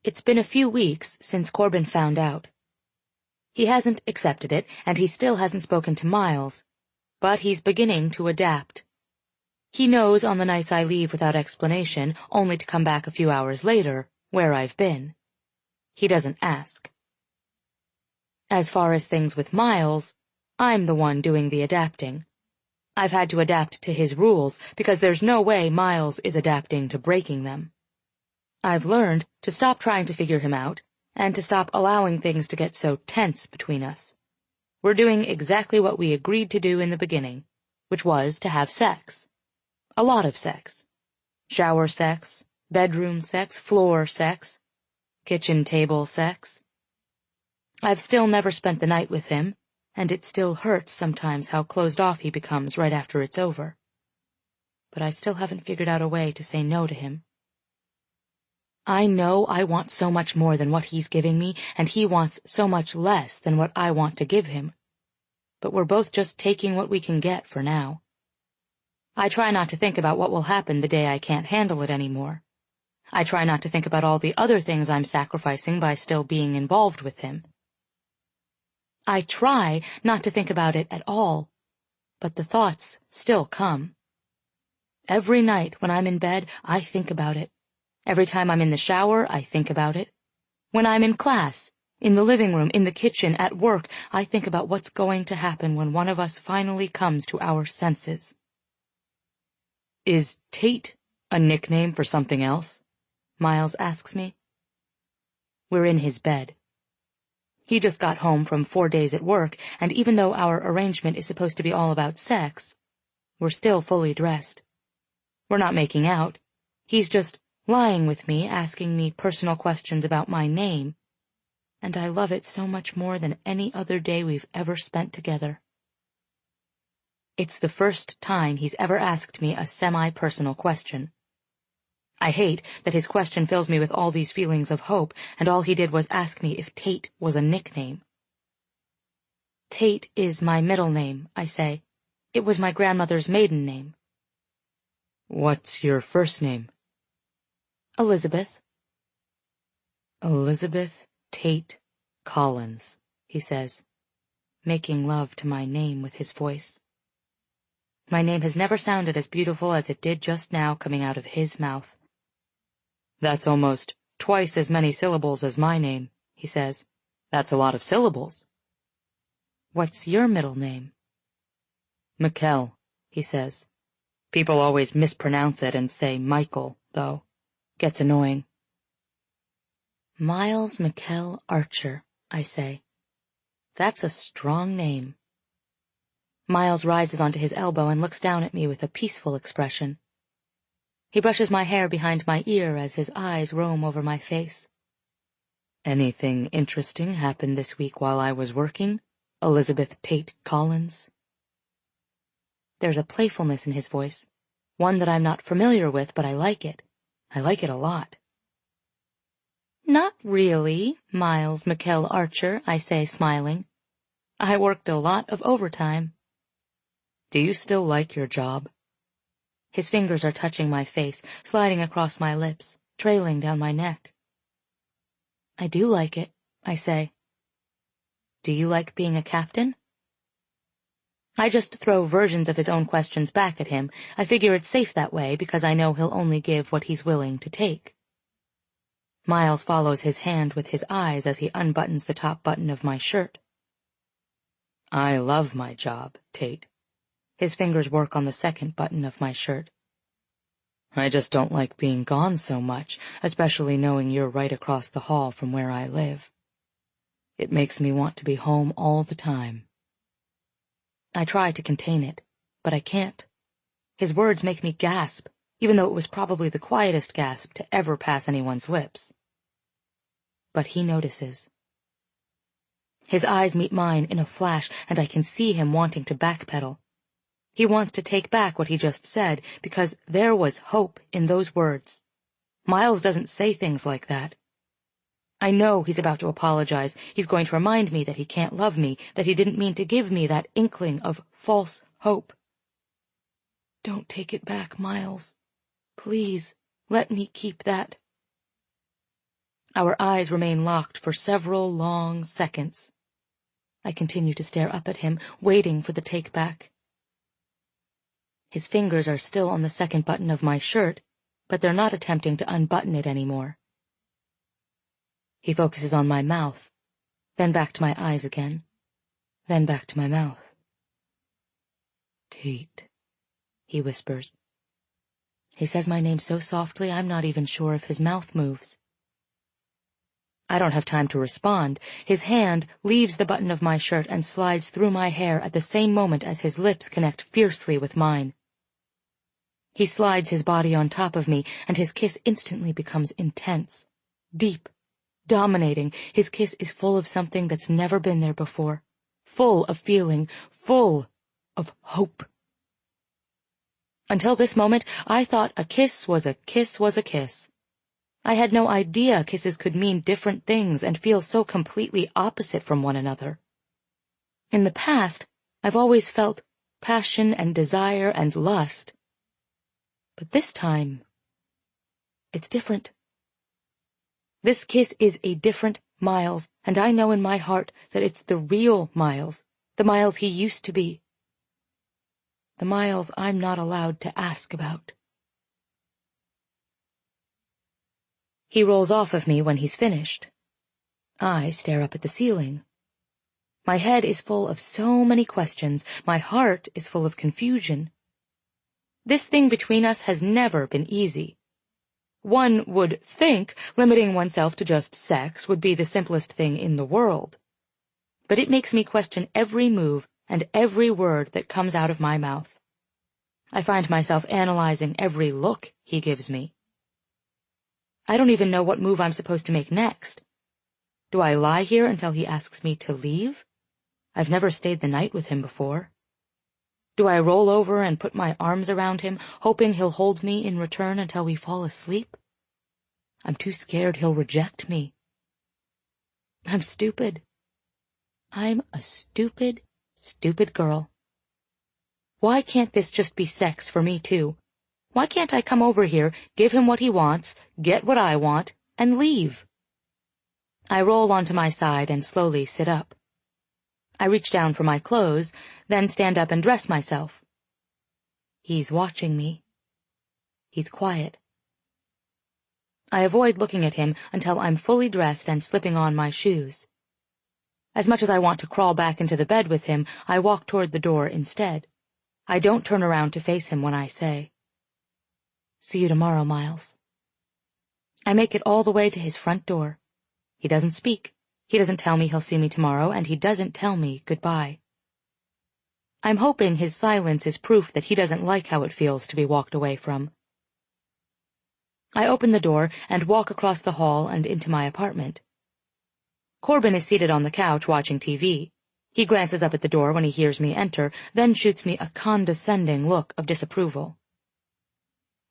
It's been a few weeks since Corbin found out. He hasn't accepted it, and he still hasn't spoken to Miles, but he's beginning to adapt. He knows on the nights I leave without explanation, only to come back a few hours later, where I've been. He doesn't ask. As far as things with Miles, I'm the one doing the adapting. I've had to adapt to his rules because there's no way Miles is adapting to breaking them. I've learned to stop trying to figure him out and to stop allowing things to get so tense between us. We're doing exactly what we agreed to do in the beginning, which was to have sex. A lot of sex. Shower sex, bedroom sex, floor sex, kitchen table sex. I've still never spent the night with him, and it still hurts sometimes how closed off he becomes right after it's over. But I still haven't figured out a way to say no to him. I know I want so much more than what he's giving me, and he wants so much less than what I want to give him. But we're both just taking what we can get for now. I try not to think about what will happen the day I can't handle it anymore. I try not to think about all the other things I'm sacrificing by still being involved with him. I try not to think about it at all, but the thoughts still come. Every night when I'm in bed, I think about it. Every time I'm in the shower, I think about it. When I'm in class, in the living room, in the kitchen, at work, I think about what's going to happen when one of us finally comes to our senses. Is Tate a nickname for something else? Miles asks me. We're in his bed. He just got home from 4 days at work, and even though our arrangement is supposed to be all about sex, we're still fully dressed. We're not making out. He's just lying with me, asking me personal questions about my name, and I love it so much more than any other day we've ever spent together. It's the first time he's ever asked me a semi-personal question. I hate that his question fills me with all these feelings of hope, and all he did was ask me if Tate was a nickname. Tate is my middle name, I say. It was my grandmother's maiden name. What's your first name? Elizabeth. Elizabeth Tate Collins, he says, making love to my name with his voice. My name has never sounded as beautiful as it did just now coming out of his mouth. That's almost twice as many syllables as my name, he says. That's a lot of syllables. What's your middle name? Mikkel, he says. People always mispronounce it and say Michael, though. Gets annoying. Miles Mikkel Archer, I say. That's a strong name. Miles rises onto his elbow and looks down at me with a peaceful expression. He brushes my hair behind my ear as his eyes roam over my face. Anything interesting happened this week while I was working, Elizabeth Tate Collins? There's a playfulness in his voice, one that I'm not familiar with, but I like it. I like it a lot. Not really, Miles Mikkel Archer, I say, smiling. I worked a lot of overtime. Do you still like your job? His fingers are touching my face, sliding across my lips, trailing down my neck. I do like it, I say. Do you like being a captain? I just throw versions of his own questions back at him. I figure it's safe that way because I know he'll only give what he's willing to take. Miles follows his hand with his eyes as he unbuttons the top button of my shirt. I love my job, Tate. His fingers work on the second button of my shirt. I just don't like being gone so much, especially knowing you're right across the hall from where I live. It makes me want to be home all the time. I try to contain it, but I can't. His words make me gasp, even though it was probably the quietest gasp to ever pass anyone's lips. But he notices. His eyes meet mine in a flash, and I can see him wanting to backpedal. He wants to take back what he just said, because there was hope in those words. Miles doesn't say things like that. I know he's about to apologize. He's going to remind me that he can't love me, that he didn't mean to give me that inkling of false hope. Don't take it back, Miles. Please, let me keep that. Our eyes remain locked for several long seconds. I continue to stare up at him, waiting for the take-back. His fingers are still on the second button of my shirt, but they're not attempting to unbutton it anymore. He focuses on my mouth, then back to my eyes again, then back to my mouth. Tate, he whispers. He says my name so softly I'm not even sure if his mouth moves. I don't have time to respond. His hand leaves the button of my shirt and slides through my hair at the same moment as his lips connect fiercely with mine. He slides his body on top of me, and his kiss instantly becomes intense, deep, dominating. His kiss is full of something that's never been there before, full of feeling, full of hope. Until this moment, I thought a kiss was a kiss was a kiss. I had no idea kisses could mean different things and feel so completely opposite from one another. In the past, I've always felt passion and desire and lust. But this time, it's different. This kiss is a different Miles, and I know in my heart that it's the real Miles, the Miles he used to be. The Miles I'm not allowed to ask about. He rolls off of me when he's finished. I stare up at the ceiling. My head is full of so many questions. My heart is full of confusion. This thing between us has never been easy. One would think limiting oneself to just sex would be the simplest thing in the world. But it makes me question every move and every word that comes out of my mouth. I find myself analyzing every look he gives me. I don't even know what move I'm supposed to make next. Do I lie here until he asks me to leave? I've never stayed the night with him before. Do I roll over and put my arms around him, hoping he'll hold me in return until we fall asleep? I'm too scared he'll reject me. I'm stupid. I'm a stupid, stupid girl. Why can't this just be sex for me too? Why can't I come over here, give him what he wants, get what I want, and leave? I roll onto my side and slowly sit up. I reach down for my clothes, then stand up and dress myself. He's watching me. He's quiet. I avoid looking at him until I'm fully dressed and slipping on my shoes. As much as I want to crawl back into the bed with him, I walk toward the door instead. I don't turn around to face him when I say, "See you tomorrow, Miles." I make it all the way to his front door. He doesn't speak. He doesn't tell me he'll see me tomorrow, and he doesn't tell me goodbye. I'm hoping his silence is proof that he doesn't like how it feels to be walked away from. I open the door and walk across the hall and into my apartment. Corbin is seated on the couch watching TV. He glances up at the door when he hears me enter, then shoots me a condescending look of disapproval.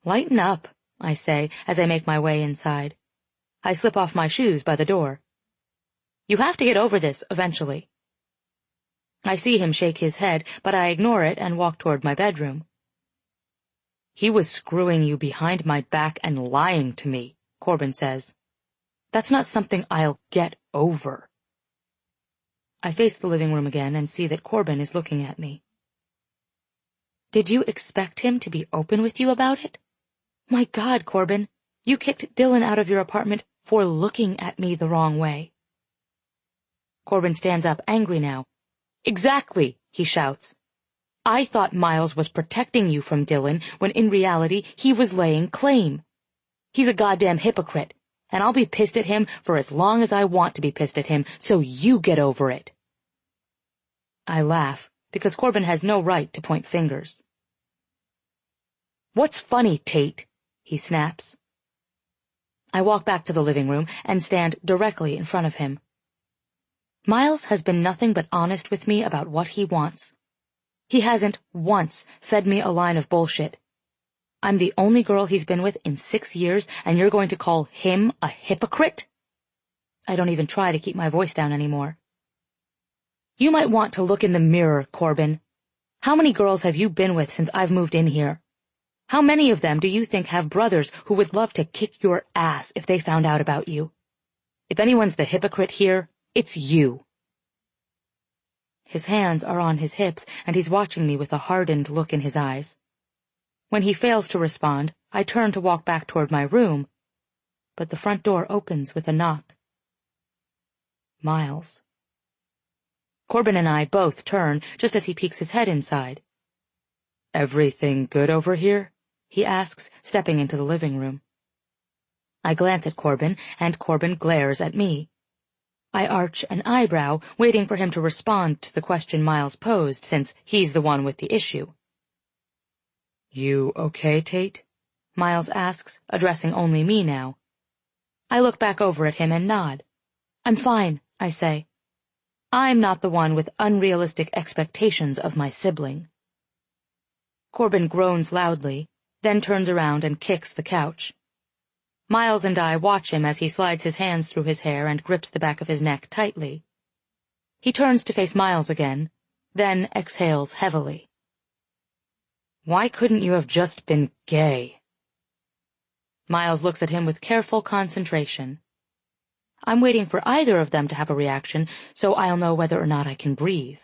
"Lighten up," I say as I make my way inside. I slip off my shoes by the door. "You have to get over this eventually." I see him shake his head, but I ignore it and walk toward my bedroom. "He was screwing you behind my back and lying to me," Corbin says. "That's not something I'll get over." I face the living room again and see that Corbin is looking at me. "Did you expect him to be open with you about it? My God, Corbin, you kicked Dylan out of your apartment for looking at me the wrong way." Corbin stands up angry now. "Exactly," he shouts. "I thought Miles was protecting you from Dylan when in reality he was laying claim. He's a goddamn hypocrite, and I'll be pissed at him for as long as I want to be pissed at him, so you get over it." I laugh, because Corbin has no right to point fingers. "What's funny, Tate?" he snaps. I walk back to the living room and stand directly in front of him. Miles has been nothing but honest with me about what he wants. He hasn't once fed me a line of bullshit. I'm the only girl he's been with in 6 years, and you're going to call him a hypocrite? I don't even try to keep my voice down anymore. You might want to look in the mirror, Corbin. How many girls have you been with since I've moved in here? How many of them do you think have brothers who would love to kick your ass if they found out about you? If anyone's the hypocrite here, it's you." His hands are on his hips, and he's watching me with a hardened look in his eyes. When he fails to respond, I turn to walk back toward my room, but the front door opens with a knock. Miles. Corbin and I both turn just as he peeks his head inside. "Everything good over here?" he asks, stepping into the living room. I glance at Corbin, and Corbin glares at me. I arch an eyebrow, waiting for him to respond to the question Miles posed, since he's the one with the issue. You okay, Tate? Miles asks, addressing only me now. I look back over at him and nod. I'm fine, I say. I'm not the one with unrealistic expectations of my sibling. Corbin groans loudly, then turns around and kicks the couch. Miles and I watch him as he slides his hands through his hair and grips the back of his neck tightly. He turns to face Miles again, then exhales heavily. Why couldn't you have just been gay? Miles looks at him with careful concentration. I'm waiting for either of them to have a reaction, so I'll know whether or not I can breathe.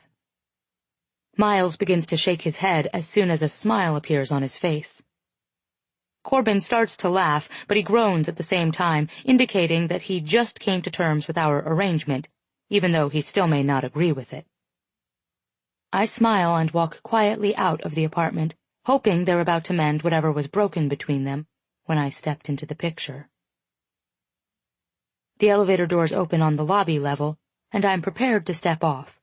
Miles begins to shake his head as soon as a smile appears on his face. Corbin starts to laugh, but he groans at the same time, indicating that he just came to terms with our arrangement, even though he still may not agree with it. I smile and walk quietly out of the apartment, hoping they're about to mend whatever was broken between them, when I stepped into the picture. The elevator doors open on the lobby level, and I'm prepared to step off,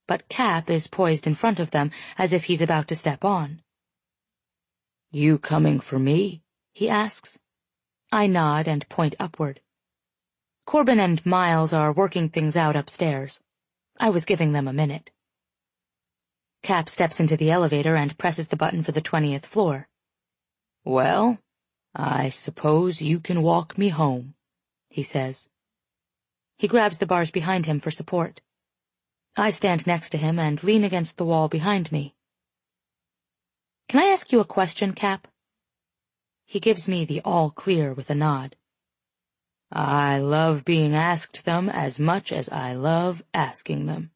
but Cap is poised in front of them as if he's about to step on. You coming for me? He asks. I nod and point upward. Corbin and Miles are working things out upstairs. I was giving them a minute. Cap steps into the elevator and presses the button for the 20th floor. Well, I suppose you can walk me home, he says. He grabs the bars behind him for support. I stand next to him and lean against the wall behind me. Can I ask you a question, Cap? He gives me the all clear with a nod. I love being asked them as much as I love asking them.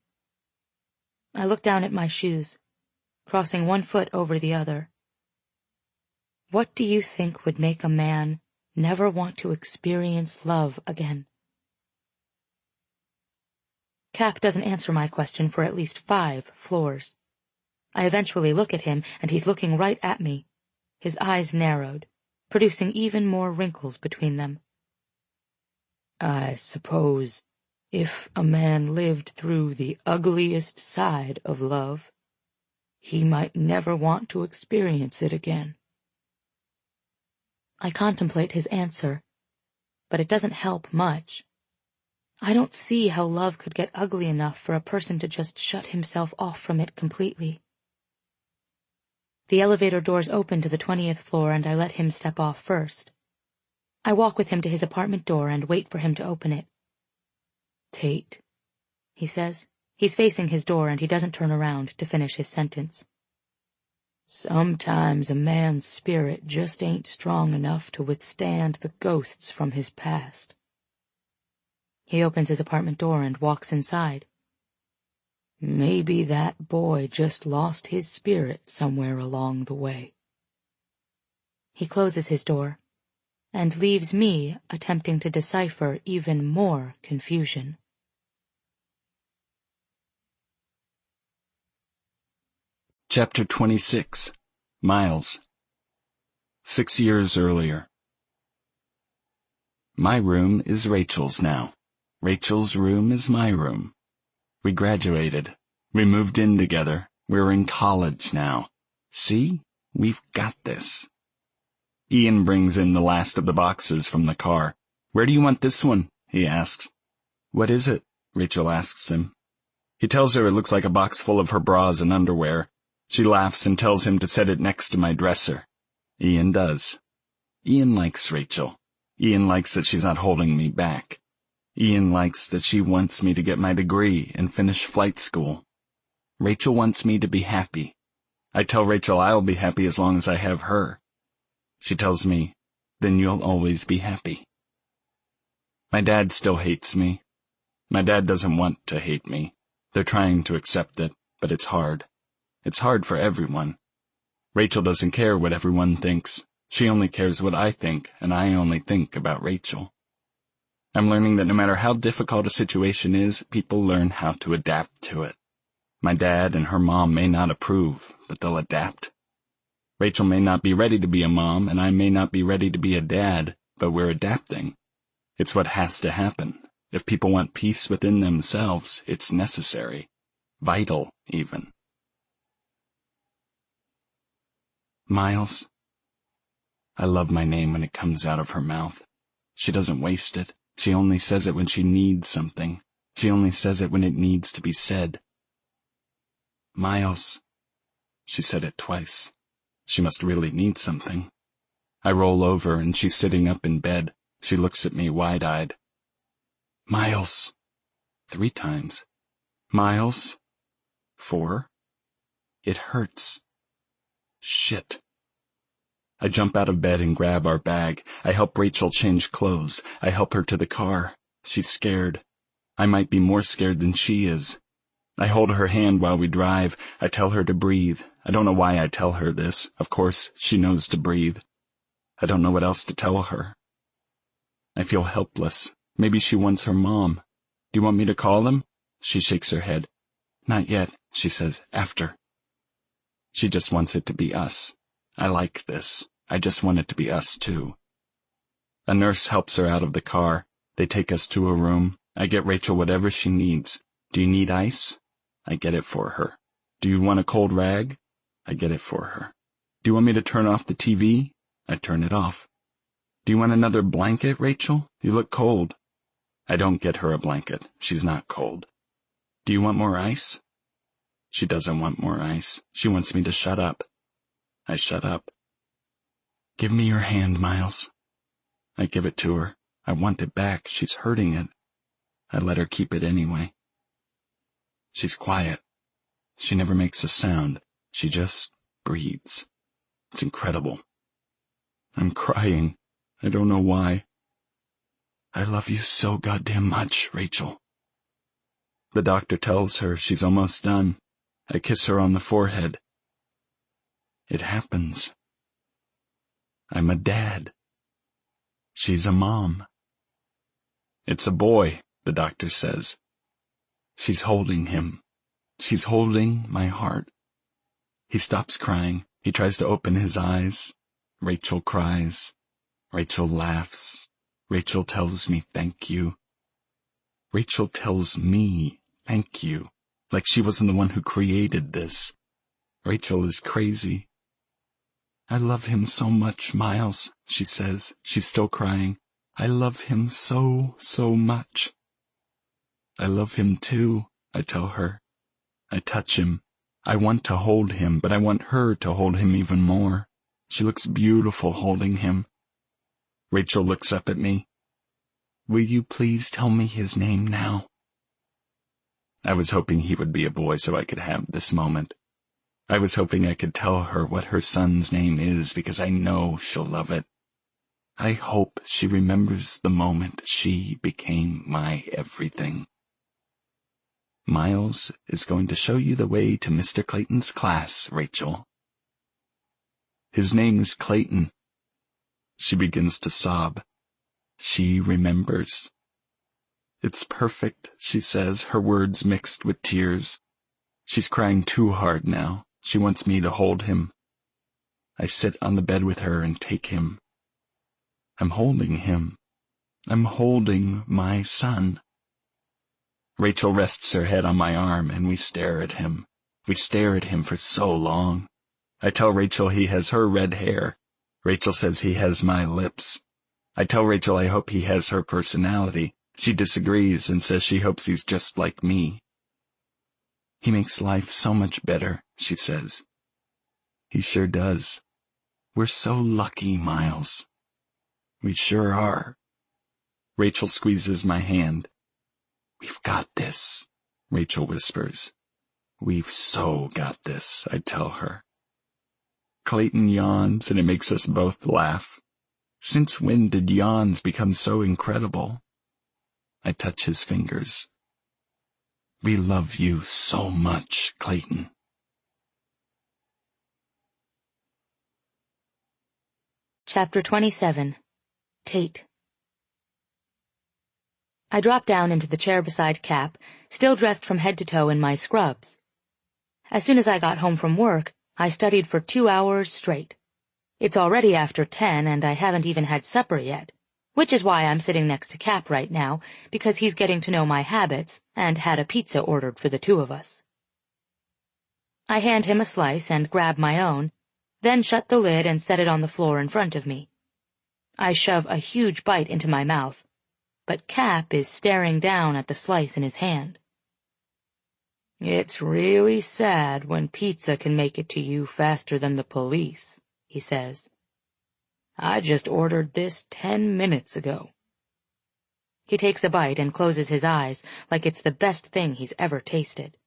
I look down at my shoes, crossing one foot over the other. What do you think would make a man never want to experience love again? Cap doesn't answer my question for at least 5 floors. I eventually look at him, and he's looking right at me, his eyes narrowed, producing even more wrinkles between them. I suppose if a man lived through the ugliest side of love, he might never want to experience it again. I contemplate his answer, but it doesn't help much. I don't see how love could get ugly enough for a person to just shut himself off from it completely. The elevator doors open to the 20th floor, and I let him step off first. I walk with him to his apartment door and wait for him to open it. Tate, he says. He's facing his door, and he doesn't turn around to finish his sentence. Sometimes a man's spirit just ain't strong enough to withstand the ghosts from his past. He opens his apartment door and walks inside. Maybe that boy just lost his spirit somewhere along the way. He closes his door and leaves me attempting to decipher even more confusion. Chapter 26. Miles. 6 years earlier. My room is Rachel's now. Rachel's room is my room. We graduated. We moved in together. We're in college now. See? We've got this. Ian brings in the last of the boxes from the car. Where do you want this one? He asks. What is it? Rachel asks him. He tells her it looks like a box full of her bras and underwear. She laughs and tells him to set it next to my dresser. Ian does. Ian likes Rachel. Ian likes that she's not holding me back. Ian likes that she wants me to get my degree and finish flight school. Rachel wants me to be happy. I tell Rachel I'll be happy as long as I have her. She tells me, then you'll always be happy. My dad still hates me. My dad doesn't want to hate me. They're trying to accept it, but it's hard. It's hard for everyone. Rachel doesn't care what everyone thinks. She only cares what I think, and I only think about Rachel. I'm learning that no matter how difficult a situation is, people learn how to adapt to it. My dad and her mom may not approve, but they'll adapt. Rachel may not be ready to be a mom, and I may not be ready to be a dad, but we're adapting. It's what has to happen. If people want peace within themselves, it's necessary. Vital, even. Miles. I love my name when it comes out of her mouth. She doesn't waste it. She only says it when she needs something. She only says it when it needs to be said. Miles. She said it twice. She must really need something. I roll over and she's sitting up in bed. She looks at me wide-eyed. Miles. 3 times. Miles. 4. It hurts. Shit. I jump out of bed and grab our bag. I help Rachel change clothes. I help her to the car. She's scared. I might be more scared than she is. I hold her hand while we drive. I tell her to breathe. I don't know why I tell her this. Of course, she knows to breathe. I don't know what else to tell her. I feel helpless. Maybe she wants her mom. Do you want me to call him? She shakes her head. Not yet, she says, after. She just wants it to be us. I like this. I just want it to be us too. A nurse helps her out of the car. They take us to a room. I get Rachel whatever she needs. Do you need ice? I get it for her. Do you want a cold rag? I get it for her. Do you want me to turn off the TV? I turn it off. Do you want another blanket, Rachel? You look cold. I don't get her a blanket. She's not cold. Do you want more ice? She doesn't want more ice. She wants me to shut up. I shut up. Give me your hand, Miles. I give it to her. I want it back. She's hurting it. I let her keep it anyway. She's quiet. She never makes a sound. She just breathes. It's incredible. I'm crying. I don't know why. I love you so goddamn much, Rachel. The doctor tells her she's almost done. I kiss her on the forehead. It happens. I'm a dad. She's a mom. It's a boy, the doctor says. She's holding him. She's holding my heart. He stops crying. He tries to open his eyes. Rachel cries. Rachel laughs. Rachel tells me thank you. Rachel tells me thank you, like she wasn't the one who created this. Rachel is crazy. I love him so much, Miles, she says. She's still crying. I love him so, so much. I love him too, I tell her. I touch him. I want to hold him, but I want her to hold him even more. She looks beautiful holding him. Rachel looks up at me. Will you please tell me his name now? I was hoping he would be a boy so I could have this moment. I was hoping I could tell her what her son's name is because I know she'll love it. I hope she remembers the moment she became my everything. Miles is going to show you the way to Mr. Clayton's class, Rachel. His name is Clayton. She begins to sob. She remembers. It's perfect, she says, her words mixed with tears. She's crying too hard now. She wants me to hold him. I sit on the bed with her and take him. I'm holding him. I'm holding my son. Rachel rests her head on my arm and we stare at him. We stare at him for so long. I tell Rachel he has her red hair. Rachel says he has my lips. I tell Rachel I hope he has her personality. She disagrees and says she hopes he's just like me. He makes life so much better, she says. He sure does. We're so lucky, Miles. We sure are. Rachel squeezes my hand. We've got this, Rachel whispers. We've so got this, I tell her. Clayton yawns and it makes us both laugh. Since when did yawns become so incredible? I touch his fingers. We love you so much, Clayton. Chapter 27. Tate. I dropped down into the chair beside Cap, still dressed from head to toe in my scrubs. As soon as I got home from work, I studied for 2 hours straight. It's already after 10 and I haven't even had supper yet, which is why I'm sitting next to Cap right now, because he's getting to know my habits and had a pizza ordered for the 2 of us. I hand him a slice and grab my own, then shut the lid and set it on the floor in front of me. I shove a huge bite into my mouth, but Cap is staring down at the slice in his hand. "It's really sad when pizza can make it to you faster than the police," he says. "I just ordered this 10 minutes ago." He takes a bite and closes his eyes like it's the best thing he's ever tasted.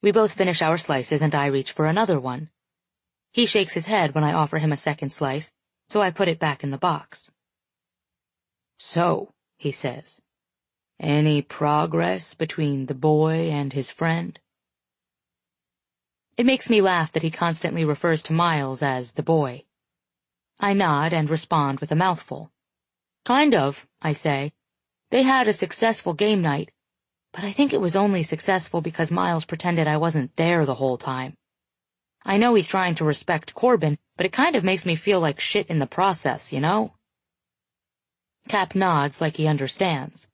We both finish our slices and I reach for another one. He shakes his head when I offer him a second slice, so I put it back in the box. "So," he says, "any progress between the boy and his friend?" It makes me laugh that he constantly refers to Miles as the boy. I nod and respond with a mouthful. "Kind of," I say. "They had a successful game night, but I think it was only successful because Miles pretended I wasn't there the whole time. I know he's trying to respect Corbin, but it kind of makes me feel like shit in the process, you know?" Cap nods like he understands.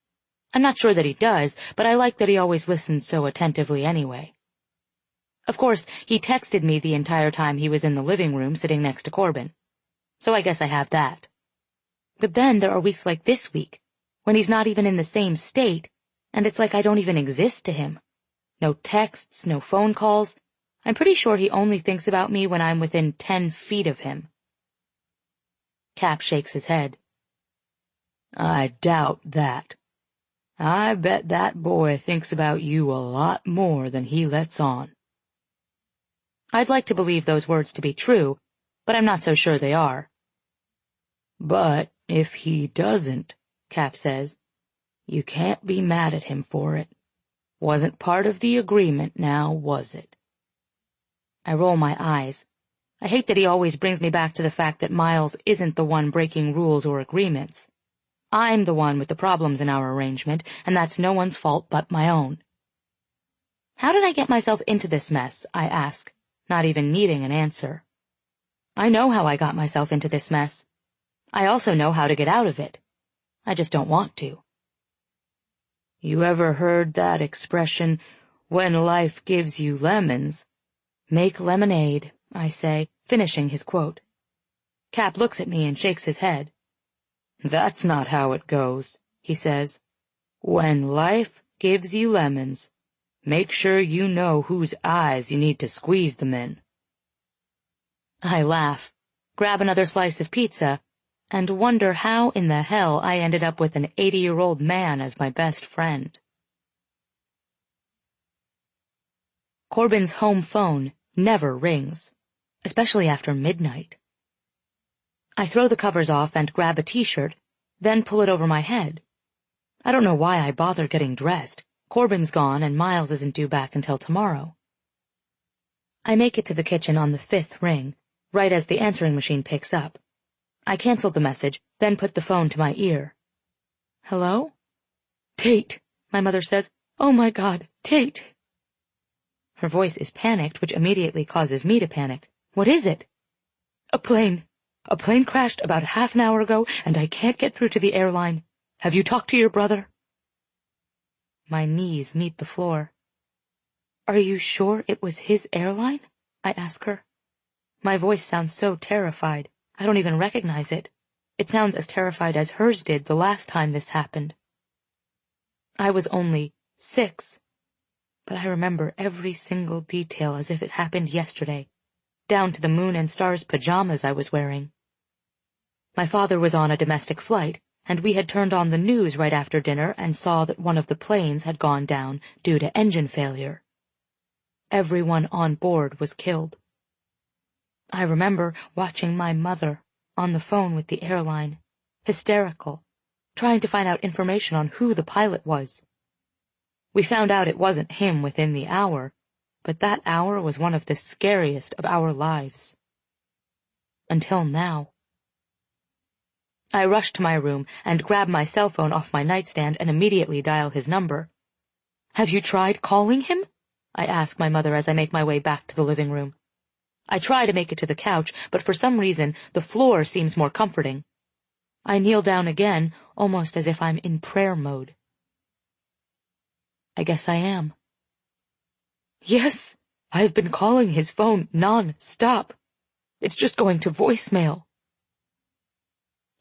I'm not sure that he does, but I like that he always listens so attentively anyway. Of course, he texted me the entire time he was in the living room sitting next to Corbin, so I guess I have that. But then there are weeks like this week, when he's not even in the same state, and it's like I don't even exist to him. No texts, no phone calls. I'm pretty sure he only thinks about me when I'm within 10 feet of him. Cap shakes his head. "I doubt that. I bet that boy thinks about you a lot more than he lets on." I'd like to believe those words to be true, but I'm not so sure they are. "But if he doesn't," Cap says, "you can't be mad at him for it. Wasn't part of the agreement now, was it?" I roll my eyes. I hate that he always brings me back to the fact that Miles isn't the one breaking rules or agreements. I'm the one with the problems in our arrangement, and that's no one's fault but my own. How did I get myself into this mess, I ask, not even needing an answer. I know how I got myself into this mess. I also know how to get out of it. I just don't want to. "You ever heard that expression, 'When life gives you lemons'?" "Make lemonade," I say, finishing his quote. Cap looks at me and shakes his head. "That's not how it goes," he says. "When life gives you lemons, make sure you know whose eyes you need to squeeze them in." I laugh, grab another slice of pizza, and wonder how in the hell I ended up with an 80-year-old man as my best friend. Corbin's home phone never rings, especially after midnight. I throw the covers off and grab a t-shirt, then pull it over my head. I don't know why I bother getting dressed. Corbin's gone and Miles isn't due back until tomorrow. I make it to the kitchen on the 5th ring, right as the answering machine picks up. I canceled the message, then put the phone to my ear. "Hello?" "Tate," my mother says. "Oh my God, Tate." Her voice is panicked, which immediately causes me to panic. "What is it?" A plane crashed about half an hour ago, and I can't get through to the airline. Have you talked to your brother?" My knees meet the floor. "Are you sure it was his airline?" I ask her. My voice sounds so terrified, I don't even recognize it. It sounds as terrified as hers did the last time this happened. I was only 6, but I remember every single detail as if it happened yesterday, down to the moon and stars pajamas I was wearing. My father was on a domestic flight, and we had turned on the news right after dinner and saw that one of the planes had gone down due to engine failure. Everyone on board was killed. I remember watching my mother on the phone with the airline, hysterical, trying to find out information on who the pilot was. We found out it wasn't him within the hour, but that hour was one of the scariest of our lives. Until now. I rush to my room and grab my cell phone off my nightstand and immediately dial his number. "Have you tried calling him?" I ask my mother as I make my way back to the living room. I try to make it to the couch, but for some reason the floor seems more comforting. I kneel down again, almost as if I'm in prayer mode. I guess I am. "Yes," I've been calling his phone non-stop. It's just going to voicemail.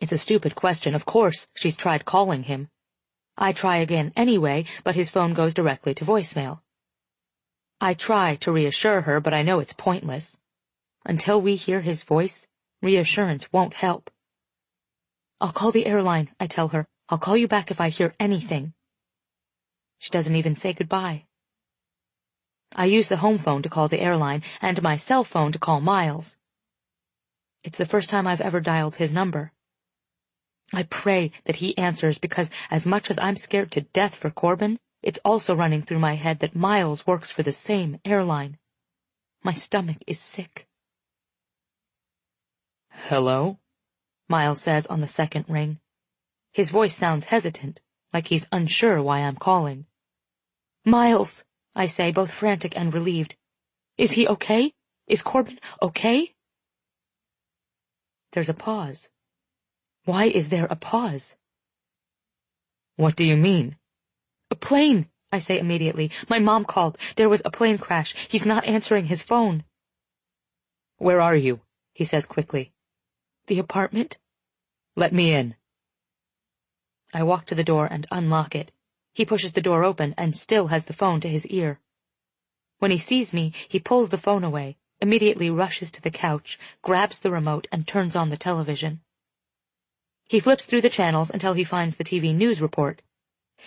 It's a stupid question. Of course, she's tried calling him. I try again anyway, but his phone goes directly to voicemail. I try to reassure her, but I know it's pointless. Until we hear his voice, reassurance won't help. I'll call the airline, I tell her. I'll call you back if I hear anything. She doesn't even say goodbye. I use the home phone to call the airline and my cell phone to call Miles. It's the first time I've ever dialed his number. I pray that he answers because as much as I'm scared to death for Corbin, it's also running through my head that Miles works for the same airline. My stomach is sick. Hello? Miles says on the second ring. His voice sounds hesitant, like he's unsure why I'm calling. Miles, I say, both frantic and relieved. Is he okay? Is Corbin okay? There's a pause. Why is there a pause? What do you mean? A plane, I say immediately. My mom called. There was a plane crash. He's not answering his phone. Where are you? He says quickly. The apartment? Let me in. I walk to the door and unlock it. He pushes the door open and still has the phone to his ear. When he sees me, he pulls the phone away, immediately rushes to the couch, grabs the remote, and turns on the television. He flips through the channels until he finds the TV news report.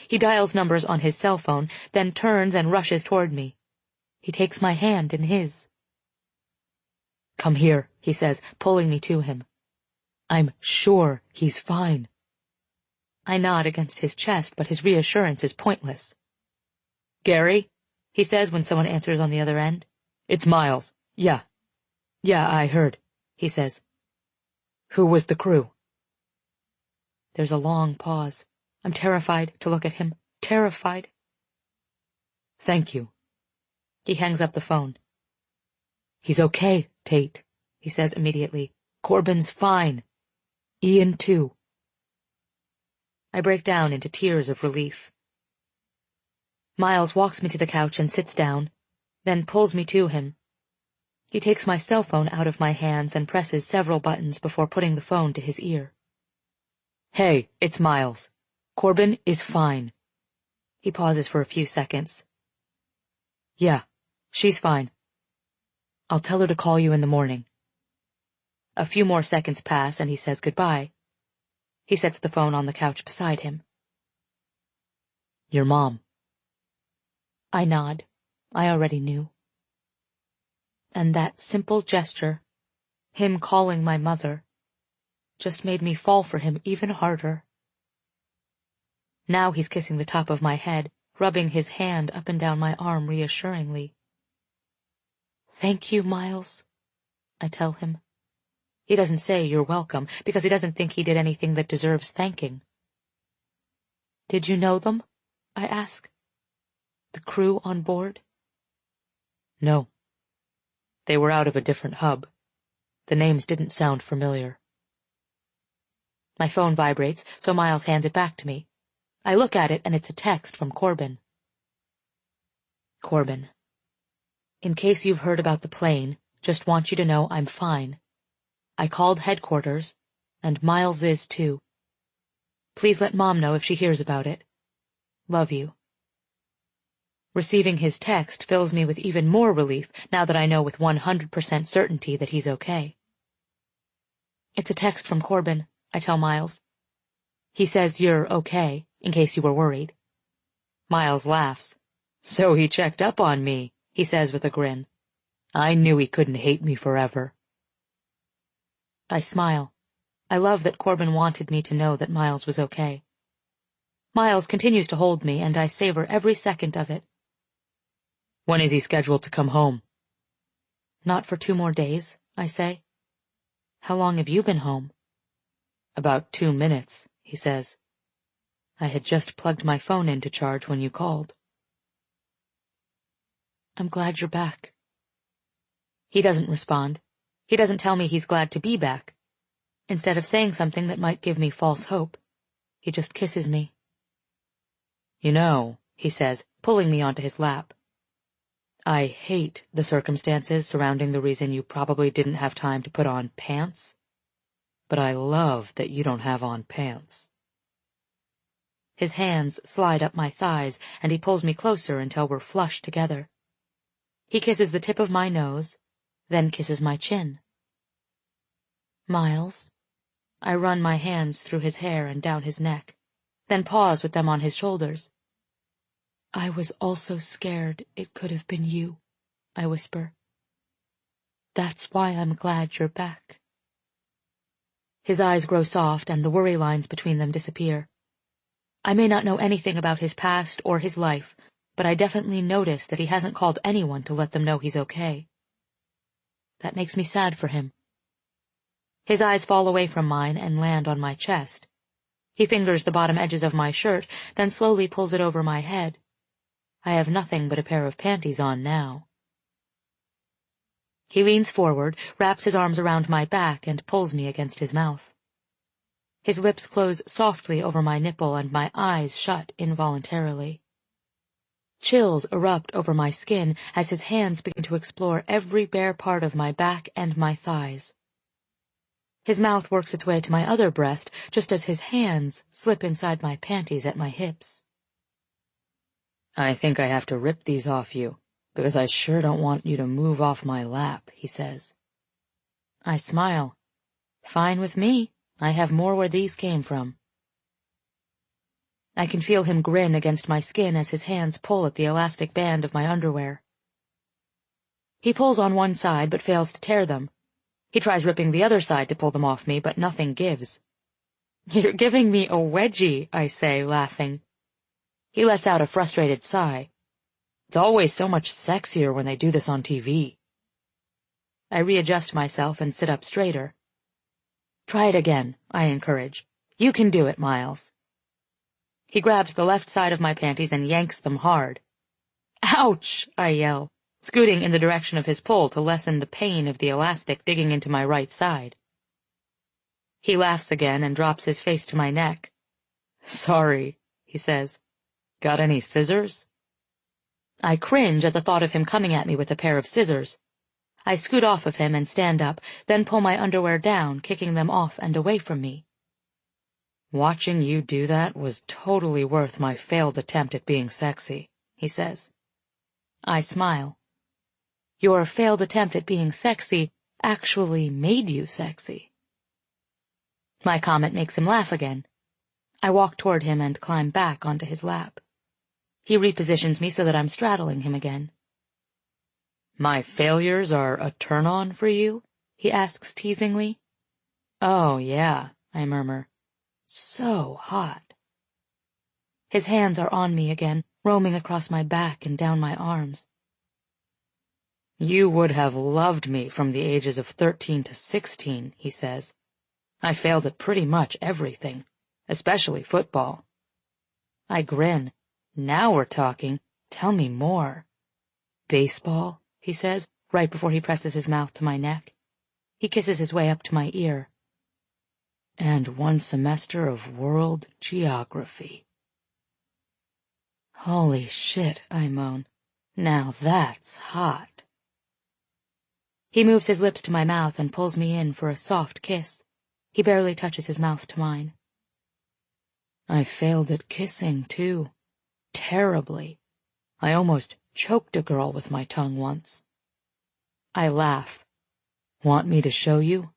He dials numbers on his cell phone, then turns and rushes toward me. He takes my hand in his. Come here, he says, pulling me to him. I'm sure he's fine. I nod against his chest, but his reassurance is pointless. Gary, he says when someone answers on the other end. It's Miles. Yeah, I heard, he says. Who was the crew? There's a long pause. I'm terrified to look at him. Terrified. Thank you. He hangs up the phone. He's okay, Tate, he says immediately. Corbin's fine. Ian too. I break down into tears of relief. Miles walks me to the couch and sits down, then pulls me to him. He takes my cell phone out of my hands and presses several buttons before putting the phone to his ear. Hey, it's Miles. Corbin is fine. He pauses for a few seconds. Yeah, she's fine. I'll tell her to call you in the morning. A few more seconds pass and he says goodbye. He sets the phone on the couch beside him. Your mom. I nod. I already knew. And that simple gesture, him calling my mother, just made me fall for him even harder. Now he's kissing the top of my head, rubbing his hand up and down my arm reassuringly. Thank you, Miles, I tell him. He doesn't say you're welcome, because he doesn't think he did anything that deserves thanking. Did you know them? I ask. The crew on board? No. They were out of a different hub. The names didn't sound familiar. My phone vibrates, so Miles hands it back to me. I look at it, and it's a text from Corbin. Corbin. In case you've heard about the plane, just want you to know I'm fine. I called headquarters, and Miles is too. Please let Mom know if she hears about it. Love you. Receiving his text fills me with even more relief now that I know with 100% certainty that he's okay. It's a text from Corbin, I tell Miles. He says you're okay, in case you were worried. Miles laughs. So he checked up on me, he says with a grin. I knew he couldn't hate me forever. I smile. I love that Corbin wanted me to know that Miles was okay. Miles continues to hold me, and I savor every second of it. When is he scheduled to come home? Not for 2 more days, I say. How long have you been home? About 2 minutes, he says. I had just plugged my phone in to charge when you called. I'm glad you're back. He doesn't respond. He doesn't tell me he's glad to be back. Instead of saying something that might give me false hope, he just kisses me. You know, he says, pulling me onto his lap. I hate the circumstances surrounding the reason you probably didn't have time to put on pants, but I love that you don't have on pants. His hands slide up my thighs, and he pulls me closer until we're flush together. He kisses the tip of my nose, then kisses my chin. Miles. I run my hands through his hair and down his neck, then pause with them on his shoulders. I was also scared it could have been you, I whisper. That's why I'm glad you're back. His eyes grow soft and the worry lines between them disappear. I may not know anything about his past or his life, but I definitely notice that he hasn't called anyone to let them know he's okay. That makes me sad for him. His eyes fall away from mine and land on my chest. He fingers the bottom edges of my shirt, then slowly pulls it over my head. I have nothing but a pair of panties on now. He leans forward, wraps his arms around my back, and pulls me against his mouth. His lips close softly over my nipple, and my eyes shut involuntarily. Chills erupt over my skin as his hands begin to explore every bare part of my back and my thighs. His mouth works its way to my other breast, just as his hands slip inside my panties at my hips. I think I have to rip these off you, because I sure don't want you to move off my lap, he says. I smile. Fine with me. I have more where these came from. I can feel him grin against my skin as his hands pull at the elastic band of my underwear. He pulls on one side but fails to tear them. He tries ripping the other side to pull them off me, but nothing gives. You're giving me a wedgie, I say, laughing. He lets out a frustrated sigh. It's always so much sexier when they do this on TV. I readjust myself and sit up straighter. Try it again, I encourage. You can do it, Miles. He grabs the left side of my panties and yanks them hard. Ouch, I yell, scooting in the direction of his pull to lessen the pain of the elastic digging into my right side. He laughs again and drops his face to my neck. Sorry, he says. Got any scissors? I cringe at the thought of him coming at me with a pair of scissors. I scoot off of him and stand up, then pull my underwear down, kicking them off and away from me. Watching you do that was totally worth my failed attempt at being sexy, he says. I smile. Your failed attempt at being sexy actually made you sexy. My comment makes him laugh again. I walk toward him and climb back onto his lap. He repositions me so that I'm straddling him again. My failures are a turn-on for you? He asks teasingly. Oh, yeah, I murmur. So hot. His hands are on me again, roaming across my back and down my arms. You would have loved me from the ages of 13 to 16, he says. I failed at pretty much everything, especially football. I grin. Now we're talking. Tell me more. Baseball, he says, right before he presses his mouth to my neck. He kisses his way up to my ear. And 1 semester of world geography. Holy shit, I moan. Now that's hot. He moves his lips to my mouth and pulls me in for a soft kiss. He barely touches his mouth to mine. I failed at kissing, too. Terribly. I almost choked a girl with my tongue once. I laugh. Want me to show you?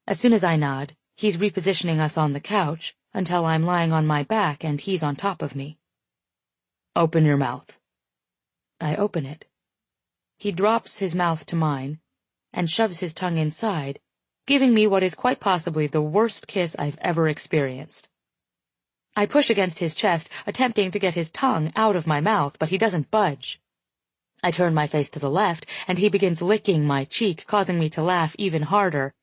As soon as I nod, he's repositioning us on the couch until I'm lying on my back and he's on top of me. Open your mouth. I open it. He drops his mouth to mine and shoves his tongue inside, giving me what is quite possibly the worst kiss I've ever experienced. I push against his chest, attempting to get his tongue out of my mouth, but he doesn't budge. I turn my face to the left, and he begins licking my cheek, causing me to laugh even harder.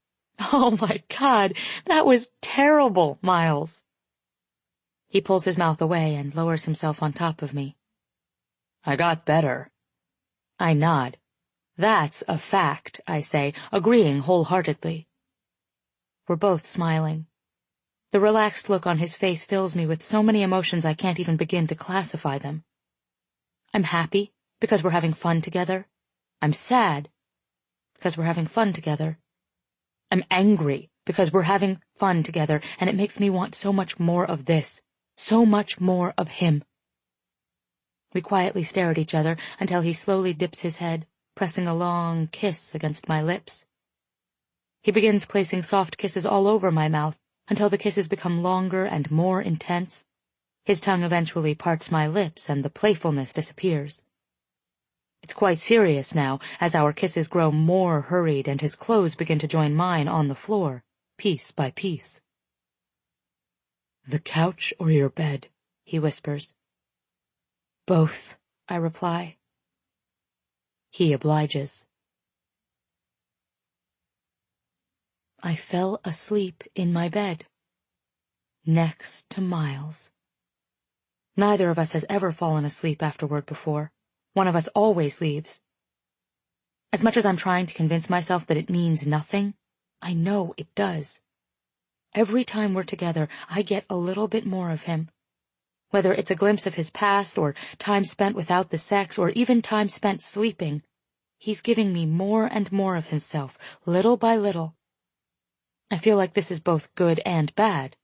Oh my God, that was terrible, Miles. He pulls his mouth away and lowers himself on top of me. I got better. I nod. That's a fact, I say, agreeing wholeheartedly. We're both smiling. The relaxed look on his face fills me with so many emotions I can't even begin to classify them. I'm happy, because we're having fun together. I'm sad because we're having fun together. I'm angry because we're having fun together, and it makes me want so much more of this, so much more of him. We quietly stare at each other until he slowly dips his head, pressing a long kiss against my lips. He begins placing soft kisses all over my mouth until the kisses become longer and more intense. His tongue eventually parts my lips and the playfulness disappears. It's quite serious now, as our kisses grow more hurried and his clothes begin to join mine on the floor, piece by piece. "The couch or your bed?" he whispers. "Both," I reply. He obliges. I fell asleep in my bed, next to Miles. Neither of us has ever fallen asleep afterward before. One of us always leaves. As much as I'm trying to convince myself that it means nothing, I know it does. Every time we're together, I get a little bit more of him. Whether it's a glimpse of his past, or time spent without the sex, or even time spent sleeping, he's giving me more and more of himself, little by little. I feel like this is both good and bad.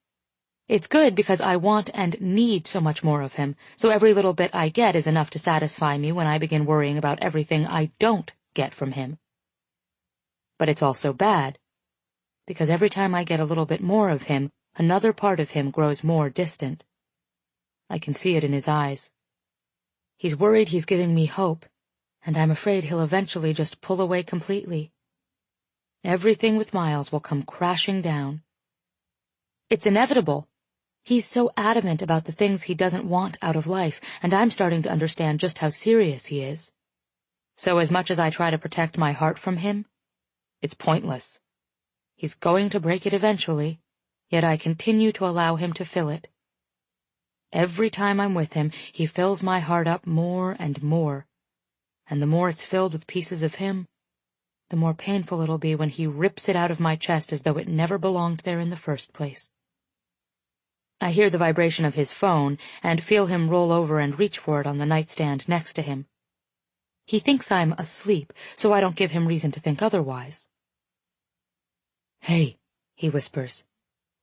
It's good because I want and need so much more of him, so every little bit I get is enough to satisfy me when I begin worrying about everything I don't get from him. But it's also bad, because every time I get a little bit more of him, another part of him grows more distant. I can see it in his eyes. He's worried he's giving me hope, and I'm afraid he'll eventually just pull away completely. Everything with Miles will come crashing down. It's inevitable. He's so adamant about the things he doesn't want out of life, and I'm starting to understand just how serious he is. So as much as I try to protect my heart from him, it's pointless. He's going to break it eventually, yet I continue to allow him to fill it. Every time I'm with him, he fills my heart up more and more, and the more it's filled with pieces of him, the more painful it'll be when he rips it out of my chest as though it never belonged there in the first place. I hear the vibration of his phone and feel him roll over and reach for it on the nightstand next to him. He thinks I'm asleep, so I don't give him reason to think otherwise. "Hey," he whispers.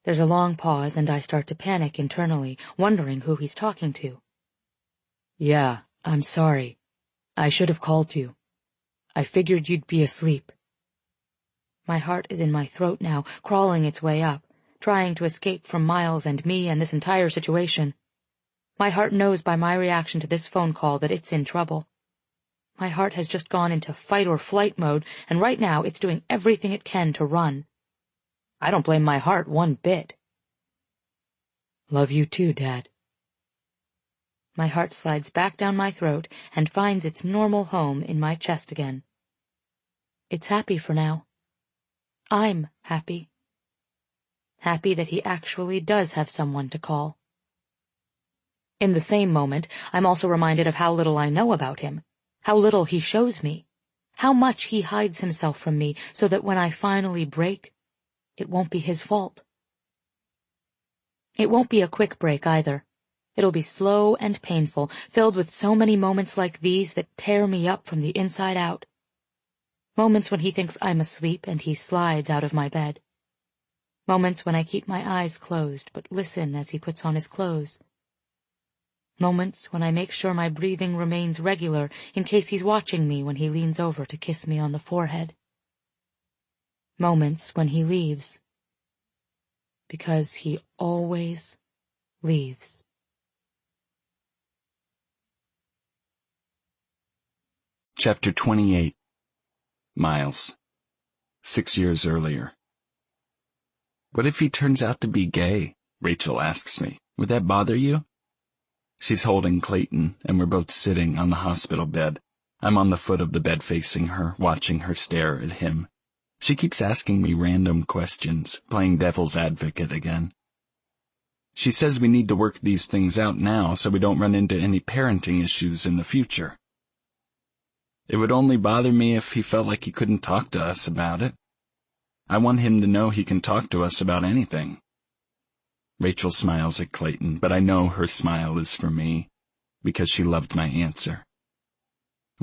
There's a long pause, and I start to panic internally, wondering who he's talking to. "Yeah, I'm sorry. I should have called you. I figured you'd be asleep." My heart is in my throat now, crawling its way up, trying to escape from Miles and me and this entire situation. My heart knows by my reaction to this phone call that it's in trouble. My heart has just gone into fight or flight mode, and right now it's doing everything it can to run. I don't blame my heart one bit. "Love you too, Dad." My heart slides back down my throat and finds its normal home in my chest again. It's happy for now. I'm happy. Happy that he actually does have someone to call. In the same moment, I'm also reminded of how little I know about him, how little he shows me, how much he hides himself from me so that when I finally break, it won't be his fault. It won't be a quick break either. It'll be slow and painful, filled with so many moments like these that tear me up from the inside out. Moments when he thinks I'm asleep and he slides out of my bed. Moments when I keep my eyes closed but listen as he puts on his clothes. Moments when I make sure my breathing remains regular in case he's watching me when he leans over to kiss me on the forehead. Moments when he leaves. Because he always leaves. Chapter 28. Miles. 6 years earlier. "What if he turns out to be gay?" Rachel asks me. "Would that bother you?" She's holding Clayton, and we're both sitting on the hospital bed. I'm on the foot of the bed facing her, watching her stare at him. She keeps asking me random questions, playing devil's advocate again. She says we need to work these things out now so we don't run into any parenting issues in the future. It would only bother me if he felt like he couldn't talk to us about it. I want him to know he can talk to us about anything. Rachel smiles at Clayton, but I know her smile is for me, because she loved my answer.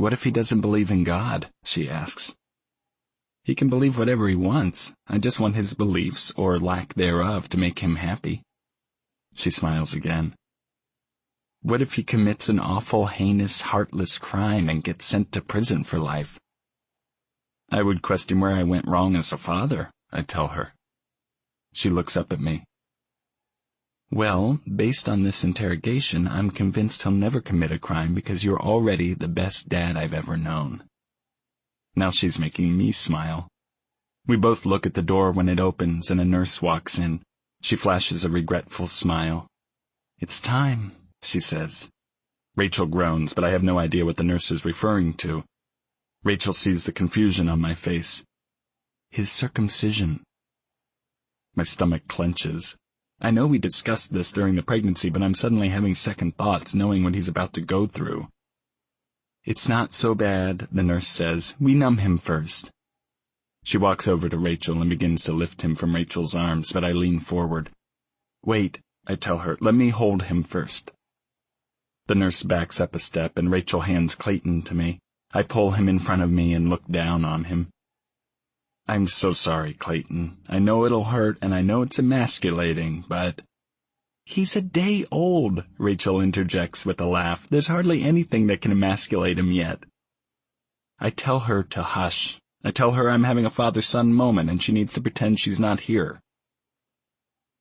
What if he doesn't believe in God? She asks. He can believe whatever he wants. I just want his beliefs, or lack thereof, to make him happy. She smiles again. What if he commits an awful, heinous, heartless crime and gets sent to prison for life? I would question where I went wrong as a father, I tell her. She looks up at me. Well, based on this interrogation, I'm convinced he'll never commit a crime because you're already the best dad I've ever known. Now she's making me smile. We both look at the door when it opens and a nurse walks in. She flashes a regretful smile. It's time, she says. Rachel groans, but I have no idea what the nurse is referring to. Rachel sees the confusion on my face. His circumcision. My stomach clenches. I know we discussed this during the pregnancy, but I'm suddenly having second thoughts knowing what he's about to go through. It's not so bad, the nurse says. We numb him first. She walks over to Rachel and begins to lift him from Rachel's arms, but I lean forward. Wait, I tell her, let me hold him first. The nurse backs up a step and Rachel hands Clayton to me. I pull him in front of me and look down on him. I'm so sorry, Clayton. I know it'll hurt and I know it's emasculating, but... He's a day old, Rachel interjects with a laugh. There's hardly anything that can emasculate him yet. I tell her to hush. I tell her I'm having a father-son moment and she needs to pretend she's not here.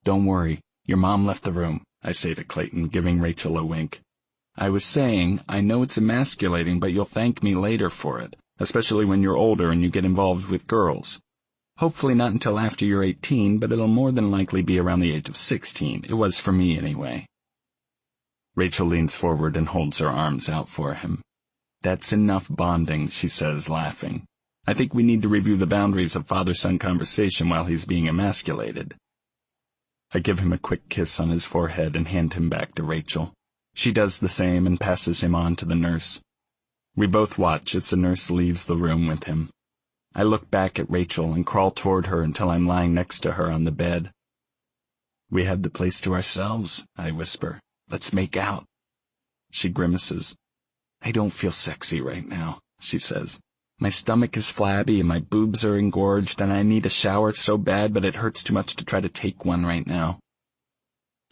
Don't worry, your mom left the room, I say to Clayton, giving Rachel a wink. I was saying, I know it's emasculating, but you'll thank me later for it, especially when you're older and you get involved with girls. Hopefully not until after you're 18, but it'll more than likely be around the age of 16. It was for me anyway. Rachel leans forward and holds her arms out for him. That's enough bonding, she says, laughing. I think we need to review the boundaries of father-son conversation while he's being emasculated. I give him a quick kiss on his forehead and hand him back to Rachel. She does the same and passes him on to the nurse. We both watch as the nurse leaves the room with him. I look back at Rachel and crawl toward her until I'm lying next to her on the bed. We have the place to ourselves, I whisper. Let's make out. She grimaces. I don't feel sexy right now, she says. My stomach is flabby and my boobs are engorged and I need a shower so bad, but it hurts too much to try to take one right now.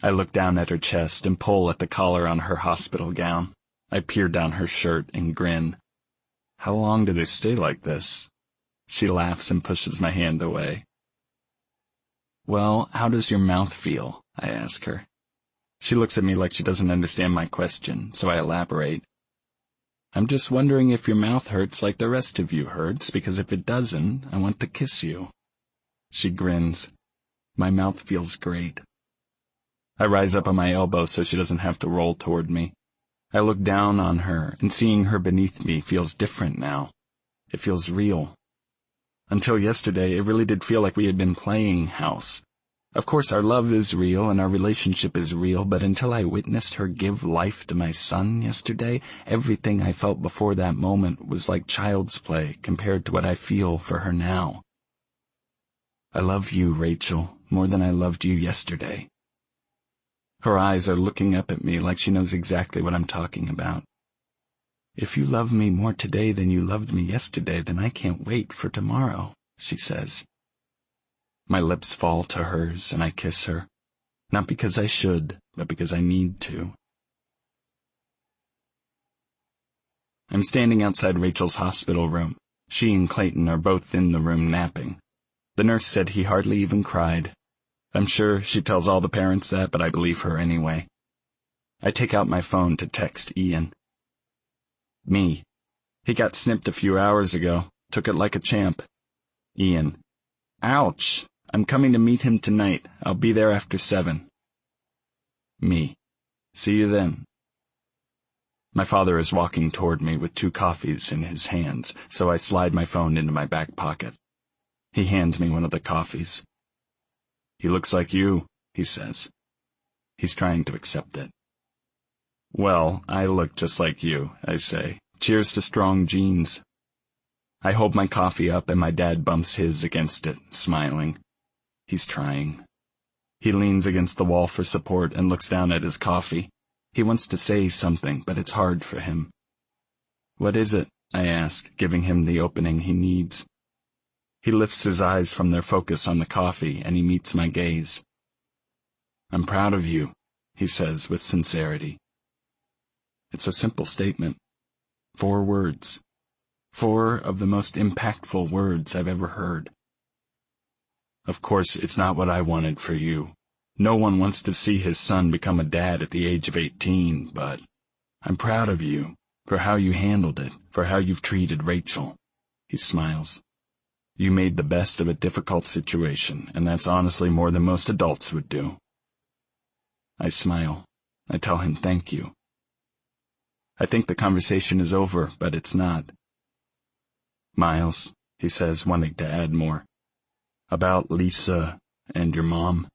I look down at her chest and pull at the collar on her hospital gown. I peer down her shirt and grin. How long do they stay like this? She laughs and pushes my hand away. Well, how does your mouth feel? I ask her. She looks at me like she doesn't understand my question, so I elaborate. I'm just wondering if your mouth hurts like the rest of you hurts, because if it doesn't, I want to kiss you. She grins. My mouth feels great. I rise up on my elbow so she doesn't have to roll toward me. I look down on her, and seeing her beneath me feels different now. It feels real. Until yesterday, it really did feel like we had been playing house. Of course, our love is real and our relationship is real, but until I witnessed her give life to my son yesterday, everything I felt before that moment was like child's play compared to what I feel for her now. I love you, Rachel, more than I loved you yesterday. Her eyes are looking up at me like she knows exactly what I'm talking about. If you love me more today than you loved me yesterday, then I can't wait for tomorrow, she says. My lips fall to hers and I kiss her, not because I should, but because I need to. I'm standing outside Rachel's hospital room. She and Clayton are both in the room napping. The nurse said he hardly even cried. I'm sure she tells all the parents that, but I believe her anyway. I take out my phone to text Ian. Me. He got snipped a few hours ago. Took it like a champ. Ian. Ouch. I'm coming to meet him tonight. I'll be there after 7. Me. See you then. My father is walking toward me with 2 coffees in his hands, so I slide my phone into my back pocket. He hands me one of the coffees. He looks like you, he says. He's trying to accept it. Well, I look just like you, I say. Cheers to strong genes. I hold my coffee up and my dad bumps his against it, smiling. He's trying. He leans against the wall for support and looks down at his coffee. He wants to say something, but it's hard for him. What is it? I ask, giving him the opening he needs. He lifts his eyes from their focus on the coffee, and he meets my gaze. I'm proud of you, he says with sincerity. It's a simple statement. 4 words. 4 of the most impactful words I've ever heard. Of course, it's not what I wanted for you. No one wants to see his son become a dad at the age of 18, but I'm proud of you for how you handled it, for how you've treated Rachel. He smiles. You made the best of a difficult situation, and that's honestly more than most adults would do. I smile. I tell him thank you. I think the conversation is over, but it's not. Miles, he says, wanting to add more. About Lisa and your mom.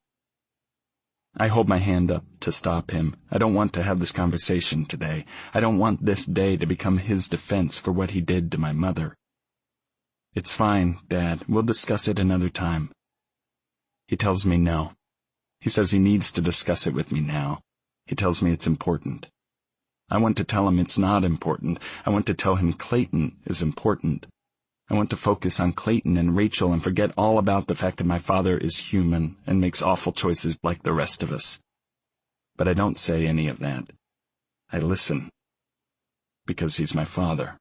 I hold my hand up to stop him. I don't want to have this conversation today. I don't want this day to become his defense for what he did to my mother. It's fine, Dad. We'll discuss it another time. He tells me no. He says he needs to discuss it with me now. He tells me it's important. I want to tell him it's not important. I want to tell him Clayton is important. I want to focus on Clayton and Rachel and forget all about the fact that my father is human and makes awful choices like the rest of us. But I don't say any of that. I listen. Because he's my father.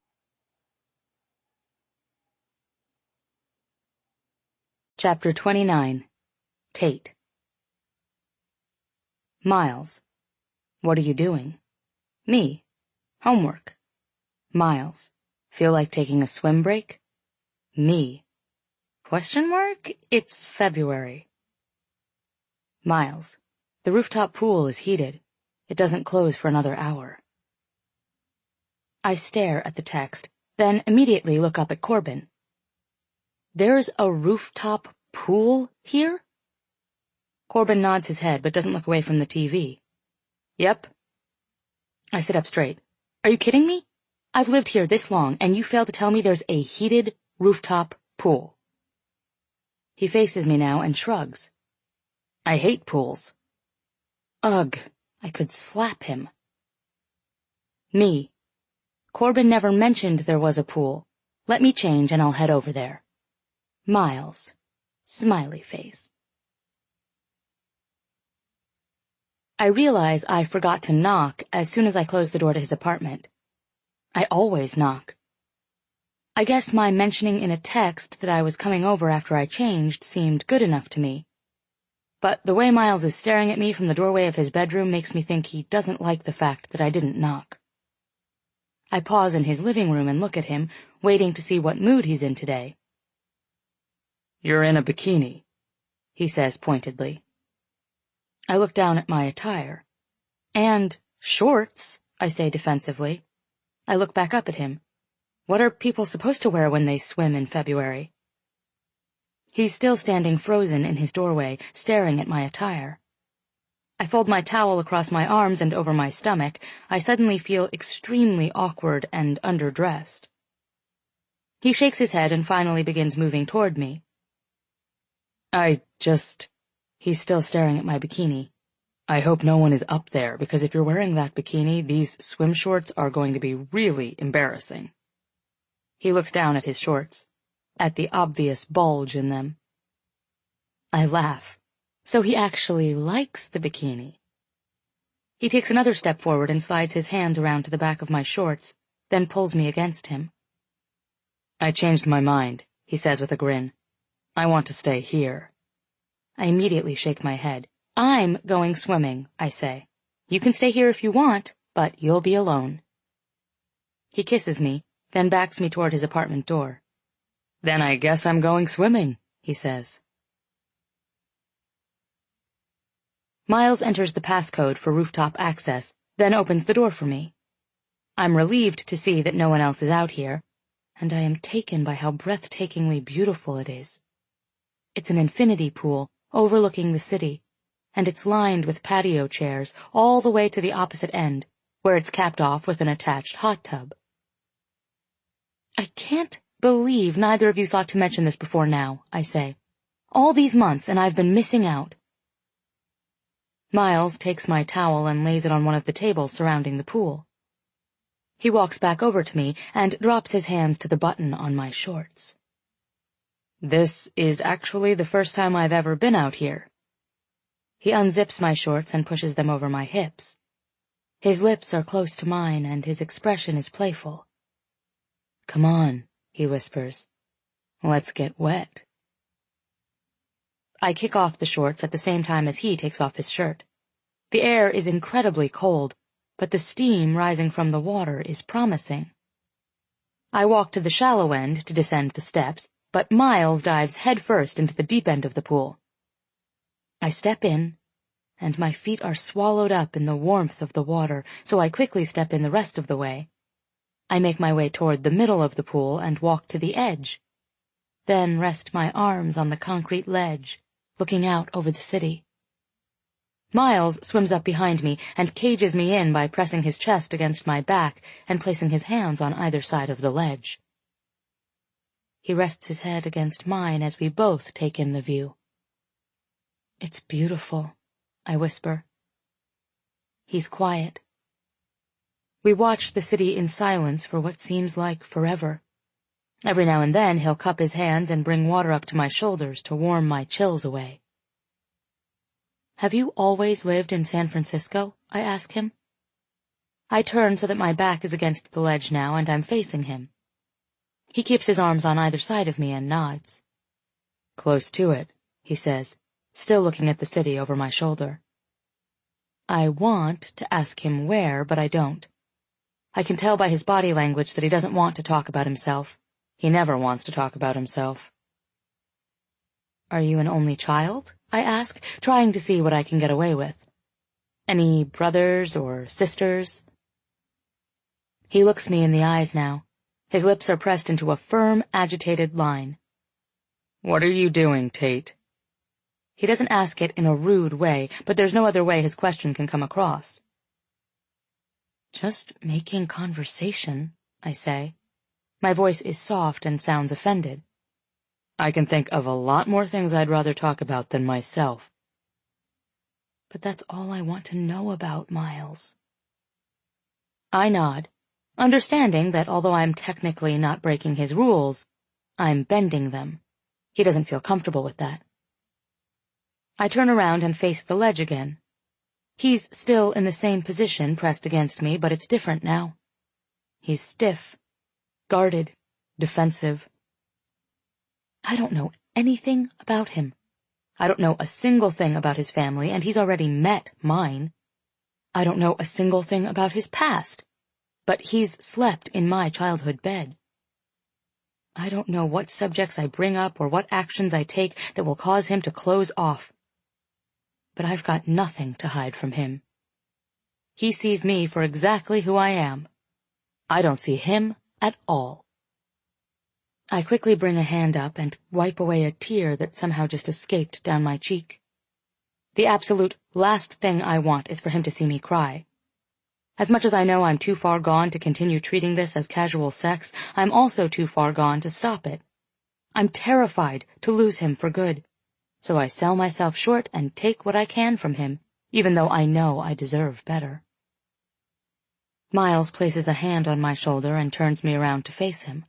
Chapter 29. Tate. Miles. What are you doing? Me. Homework. Miles. Feel like taking a swim break? Me. Question mark? It's February. Miles. The rooftop pool is heated. It doesn't close for another hour. I stare at the text, then immediately look up at Corbin. There's a rooftop pool here? Corbin nods his head but doesn't look away from the TV. Yep. I sit up straight. Are you kidding me? I've lived here this long, and you fail to tell me there's a heated rooftop pool. He faces me now and shrugs. I hate pools. Ugh, I could slap him. Me. Corbin never mentioned there was a pool. Let me change and I'll head over there. Miles. Smiley face. I realize I forgot to knock as soon as I closed the door to his apartment. I always knock. I guess my mentioning in a text that I was coming over after I changed seemed good enough to me. But the way Miles is staring at me from the doorway of his bedroom makes me think he doesn't like the fact that I didn't knock. I pause in his living room and look at him, waiting to see what mood he's in today. You're in a bikini, he says pointedly. I look down at my attire. And shorts, I say defensively. I look back up at him. What are people supposed to wear when they swim in February? He's still standing frozen in his doorway, staring at my attire. I fold my towel across my arms and over my stomach. I suddenly feel extremely awkward and underdressed. He shakes his head and finally begins moving toward me. He's still staring at my bikini. I hope no one is up there, because if you're wearing that bikini, these swim shorts are going to be really embarrassing. He looks down at his shorts, at the obvious bulge in them. I laugh. So he actually likes the bikini. He takes another step forward and slides his hands around to the back of my shorts, then pulls me against him. I changed my mind, he says with a grin. I want to stay here. I immediately shake my head. I'm going swimming, I say. You can stay here if you want, but you'll be alone. He kisses me, then backs me toward his apartment door. Then I guess I'm going swimming, he says. Miles enters the passcode for rooftop access, then opens the door for me. I'm relieved to see that no one else is out here, and I am taken by how breathtakingly beautiful it is. It's an infinity pool overlooking the city, and it's lined with patio chairs all the way to the opposite end, where it's capped off with an attached hot tub. I can't believe neither of you thought to mention this before now, I say. All these months, and I've been missing out. Miles takes my towel and lays it on one of the tables surrounding the pool. He walks back over to me and drops his hands to the button on my shorts. This is actually the first time I've ever been out here. He unzips my shorts and pushes them over my hips. His lips are close to mine and his expression is playful. Come on, he whispers. Let's get wet. I kick off the shorts at the same time as he takes off his shirt. The air is incredibly cold, but the steam rising from the water is promising. I walk to the shallow end to descend the steps, but Miles dives headfirst into the deep end of the pool. I step in, and my feet are swallowed up in the warmth of the water, so I quickly step in the rest of the way. I make my way toward the middle of the pool and walk to the edge, then rest my arms on the concrete ledge, looking out over the city. Miles swims up behind me and cages me in by pressing his chest against my back and placing his hands on either side of the ledge. He rests his head against mine as we both take in the view. "It's beautiful," I whisper. He's quiet. We watch the city in silence for what seems like forever. Every now and then he'll cup his hands and bring water up to my shoulders to warm my chills away. "Have you always lived in San Francisco?" I ask him. I turn so that my back is against the ledge now and I'm facing him. He keeps his arms on either side of me and nods. "Close to it," he says, still looking at the city over my shoulder. I want to ask him where, but I don't. I can tell by his body language that he doesn't want to talk about himself. He never wants to talk about himself. "Are you an only child?" I ask, trying to see what I can get away with. "Any brothers or sisters?" He looks me in the eyes now. His lips are pressed into a firm, agitated line. "What are you doing, Tate?" He doesn't ask it in a rude way, but there's no other way his question can come across. "Just making conversation," I say. My voice is soft and sounds offended. "I can think of a lot more things I'd rather talk about than myself." "But that's all I want to know about, Miles." I nod, understanding that although I'm technically not breaking his rules, I'm bending them. He doesn't feel comfortable with that. I turn around and face the ledge again. He's still in the same position, pressed against me, but it's different now. He's stiff, guarded, defensive. I don't know anything about him. I don't know a single thing about his family, and he's already met mine. I don't know a single thing about his past, but he's slept in my childhood bed. I don't know what subjects I bring up or what actions I take that will cause him to close off. But I've got nothing to hide from him. He sees me for exactly who I am. I don't see him at all. I quickly bring a hand up and wipe away a tear that somehow just escaped down my cheek. The absolute last thing I want is for him to see me cry. As much as I know I'm too far gone to continue treating this as casual sex, I'm also too far gone to stop it. I'm terrified to lose him for good, so I sell myself short and take what I can from him, even though I know I deserve better. Miles places a hand on my shoulder and turns me around to face him.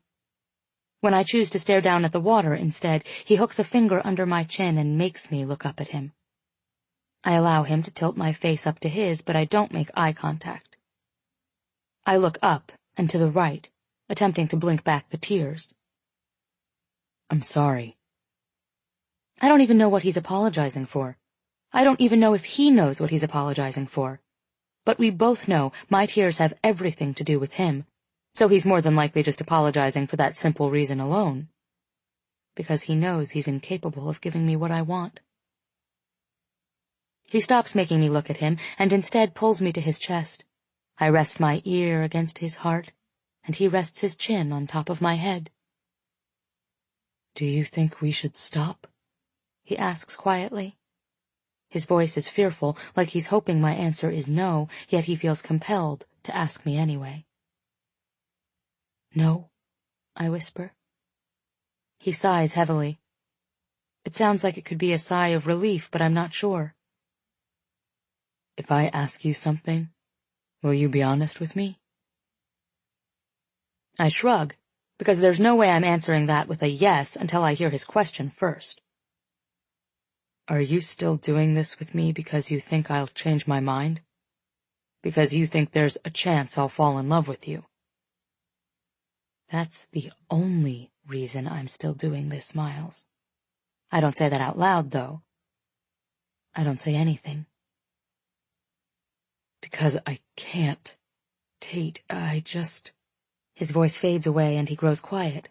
When I choose to stare down at the water instead, he hooks a finger under my chin and makes me look up at him. I allow him to tilt my face up to his, but I don't make eye contact. I look up and to the right, attempting to blink back the tears. "I'm sorry." I don't even know what he's apologizing for. I don't even know if he knows what he's apologizing for. But we both know my tears have everything to do with him, so he's more than likely just apologizing for that simple reason alone. Because he knows he's incapable of giving me what I want. He stops making me look at him and instead pulls me to his chest. I rest my ear against his heart, and he rests his chin on top of my head. "Do you think we should stop?" he asks quietly. His voice is fearful, like he's hoping my answer is no, yet he feels compelled to ask me anyway. "No," I whisper. He sighs heavily. It sounds like it could be a sigh of relief, but I'm not sure. "If I ask you something, will you be honest with me?" I shrug, because there's no way I'm answering that with a yes until I hear his question first. Are you still doing this with me because you think I'll change my mind? Because you think there's a chance I'll fall in love with you? That's the only reason I'm still doing this, Miles. I don't say that out loud, though. I don't say anything. Because I can't. Tate, His voice fades away and he grows quiet.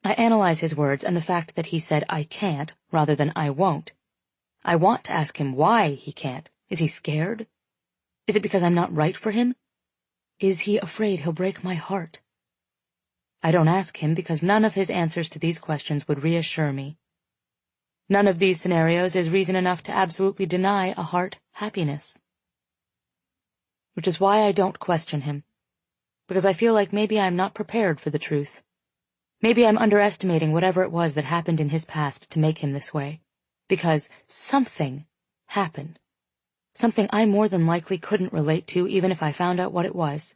I analyze his words and the fact that he said I can't rather than I won't. I want to ask him why he can't. Is he scared? Is it because I'm not right for him? Is he afraid he'll break my heart? I don't ask him because none of his answers to these questions would reassure me. None of these scenarios is reason enough to absolutely deny a heart happiness. Which is why I don't question him, because I feel like maybe I'm not prepared for the truth. Maybe I'm underestimating whatever it was that happened in his past to make him this way, because something happened. Something I more than likely couldn't relate to even if I found out what it was.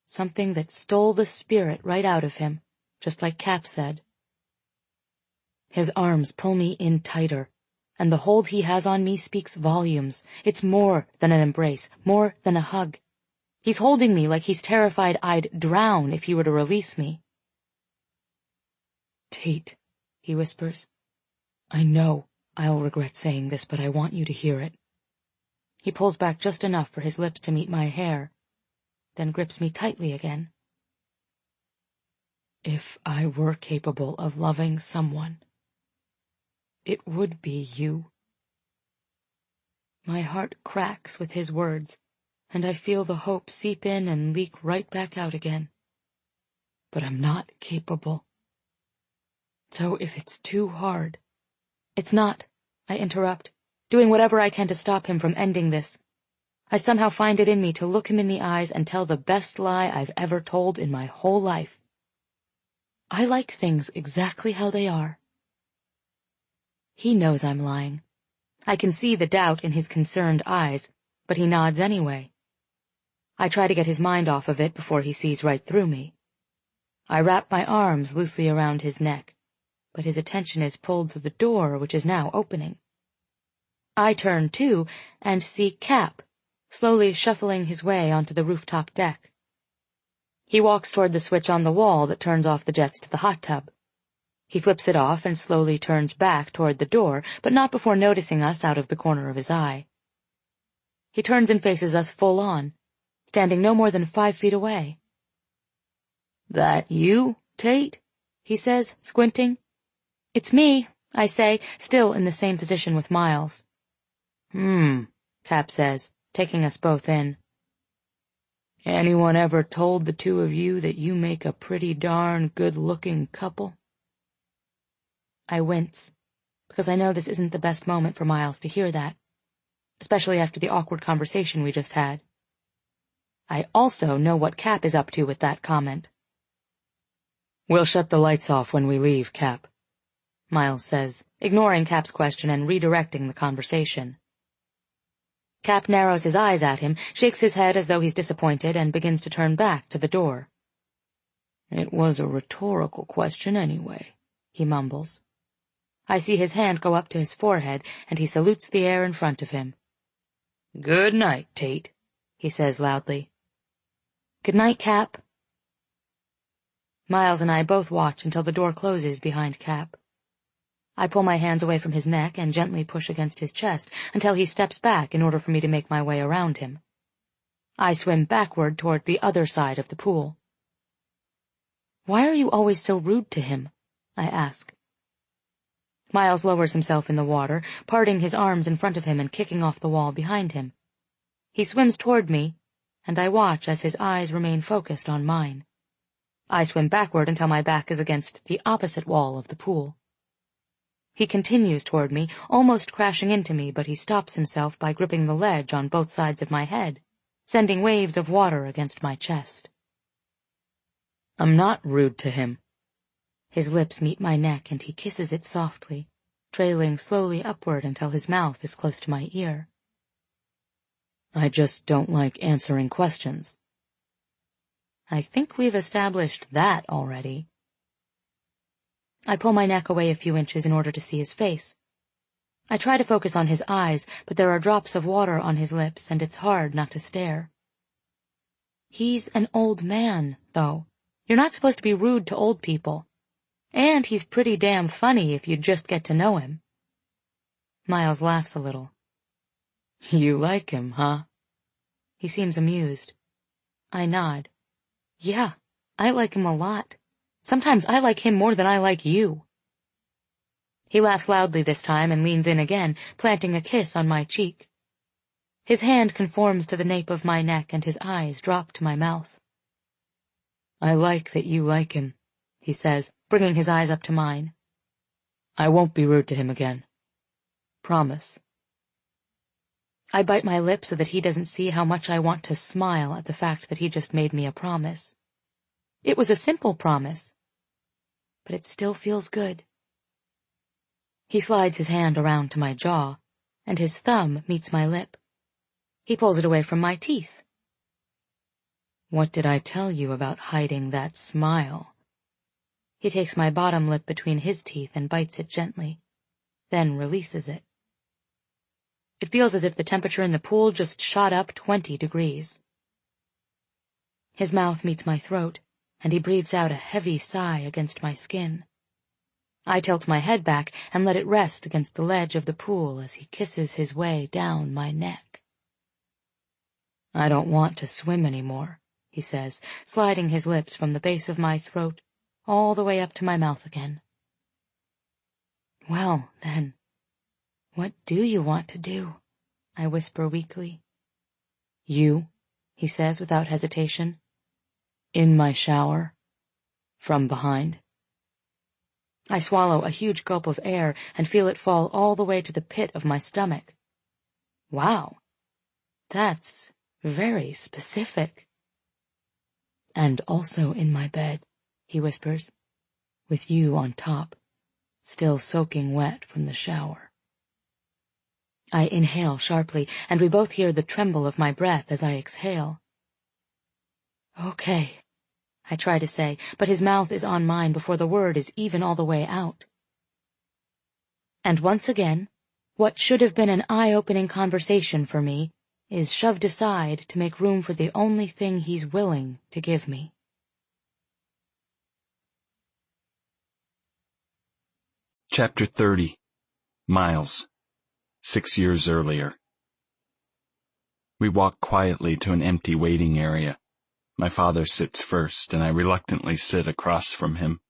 Something that stole the spirit right out of him, just like Cap said. His arms pull me in tighter, and the hold he has on me speaks volumes. It's more than an embrace, more than a hug. He's holding me like he's terrified I'd drown if he were to release me. Tate, he whispers. I know I'll regret saying this, but I want you to hear it. He pulls back just enough for his lips to meet my hair, then grips me tightly again. If I were capable of loving someone, it would be you. My heart cracks with his words, and I feel the hope seep in and leak right back out again. But I'm not capable. So if it's too hard— It's not, I interrupt, doing whatever I can to stop him from ending this. I somehow find it in me to look him in the eyes and tell the best lie I've ever told in my whole life. I like things exactly how they are. He knows I'm lying. I can see the doubt in his concerned eyes, but he nods anyway. I try to get his mind off of it before he sees right through me. I wrap my arms loosely around his neck, but his attention is pulled to the door, which is now opening. I turn, too, and see Cap slowly shuffling his way onto the rooftop deck. He walks toward the switch on the wall that turns off the jets to the hot tub. He flips it off and slowly turns back toward the door, but not before noticing us out of the corner of his eye. He turns and faces us full on, standing no more than 5 feet away. That you, Tate? He says, squinting. It's me, I say, still in the same position with Miles. Cap says, taking us both in. Anyone ever told the two of you that you make a pretty darn good-looking couple? I wince, because I know this isn't the best moment for Miles to hear that, especially after the awkward conversation we just had. I also know what Cap is up to with that comment. We'll shut the lights off when we leave, Cap, Miles says, ignoring Cap's question and redirecting the conversation. Cap narrows his eyes at him, shakes his head as though he's disappointed, and begins to turn back to the door. It was a rhetorical question anyway, he mumbles. I see his hand go up to his forehead, and he salutes the air in front of him. Good night, Tate, he says loudly. Good night, Cap. Miles and I both watch until the door closes behind Cap. I pull my hands away from his neck and gently push against his chest until he steps back in order for me to make my way around him. I swim backward toward the other side of the pool. Why are you always so rude to him? I ask. Miles lowers himself in the water, parting his arms in front of him and kicking off the wall behind him. He swims toward me, and I watch as his eyes remain focused on mine. I swim backward until my back is against the opposite wall of the pool. He continues toward me, almost crashing into me, but he stops himself by gripping the ledge on both sides of my head, sending waves of water against my chest. I'm not rude to him. His lips meet my neck and he kisses it softly, trailing slowly upward until his mouth is close to my ear. I just don't like answering questions. I think we've established that already. I pull my neck away a few inches in order to see his face. I try to focus on his eyes, but there are drops of water on his lips, and it's hard not to stare. He's an old man, though. You're not supposed to be rude to old people. And he's pretty damn funny if you just get to know him. Miles laughs a little. You like him, huh? He seems amused. I nod. Yeah, I like him a lot. Sometimes I like him more than I like you. He laughs loudly this time and leans in again, planting a kiss on my cheek. His hand conforms to the nape of my neck and his eyes drop to my mouth. I like that you like him, he says, bringing his eyes up to mine. I won't be rude to him again. Promise. I bite my lip so that he doesn't see how much I want to smile at the fact that he just made me a promise. It was a simple promise, but it still feels good. He slides his hand around to my jaw, and his thumb meets my lip. He pulls it away from my teeth. What did I tell you about hiding that smile? He takes my bottom lip between his teeth and bites it gently, then releases it. It feels as if the temperature in the pool just shot up 20 degrees. His mouth meets my throat, and he breathes out a heavy sigh against my skin. I tilt my head back and let it rest against the ledge of the pool as he kisses his way down my neck. I don't want to swim anymore, he says, sliding his lips from the base of my throat all the way up to my mouth again. Well, then, what do you want to do? I whisper weakly. You, he says without hesitation. In my shower. From behind. I swallow a huge gulp of air and feel it fall all the way to the pit of my stomach. Wow, that's very specific. And also in my bed, he whispers, with you on top, still soaking wet from the shower. I inhale sharply, and we both hear the tremble of my breath as I exhale. Okay, I try to say, but his mouth is on mine before the word is even all the way out. And once again, what should have been an eye-opening conversation for me is shoved aside to make room for the only thing he's willing to give me. Chapter 30. Miles. 6 years earlier. We walk quietly to an empty waiting area. My father sits first, and I reluctantly sit across from him.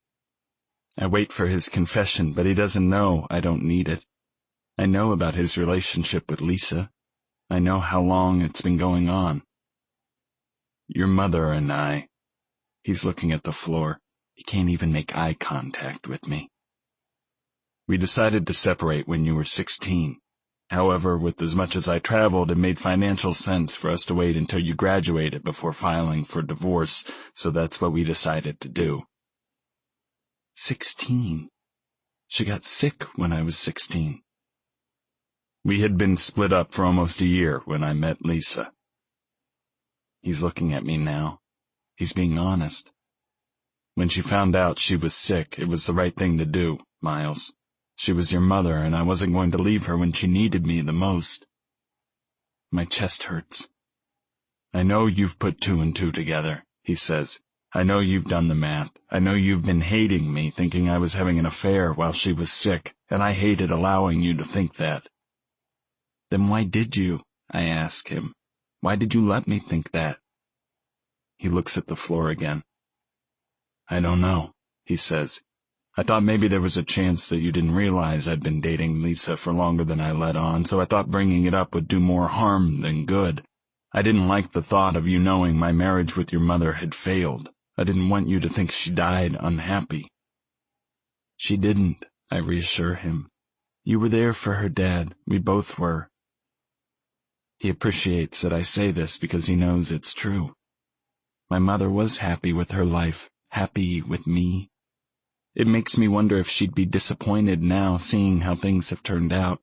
I wait for his confession, but he doesn't know I don't need it. I know about his relationship with Lisa. I know how long it's been going on. Your mother and I. He's looking at the floor. He can't even make eye contact with me. We decided to separate when you were 16. However, with as much as I traveled, it made financial sense for us to wait until you graduated before filing for divorce, so that's what we decided to do. 16. She got sick when I was 16. We had been split up for almost a year when I met Lisa. He's looking at me now. He's being honest. When she found out she was sick, it was the right thing to do, Miles. She was your mother, and I wasn't going to leave her when she needed me the most. My chest hurts. I know you've put 2 and 2 together, he says. I know you've done the math. I know you've been hating me, thinking I was having an affair while she was sick, and I hated allowing you to think that. Then why did you? I ask him. Why did you let me think that? He looks at the floor again. I don't know, he says. I thought maybe there was a chance that you didn't realize I'd been dating Lisa for longer than I let on, so I thought bringing it up would do more harm than good. I didn't like the thought of you knowing my marriage with your mother had failed. I didn't want you to think she died unhappy. She didn't, I reassure him. You were there for her, Dad. We both were. He appreciates that I say this because he knows it's true. My mother was happy with her life, happy with me. It makes me wonder if she'd be disappointed now, seeing how things have turned out.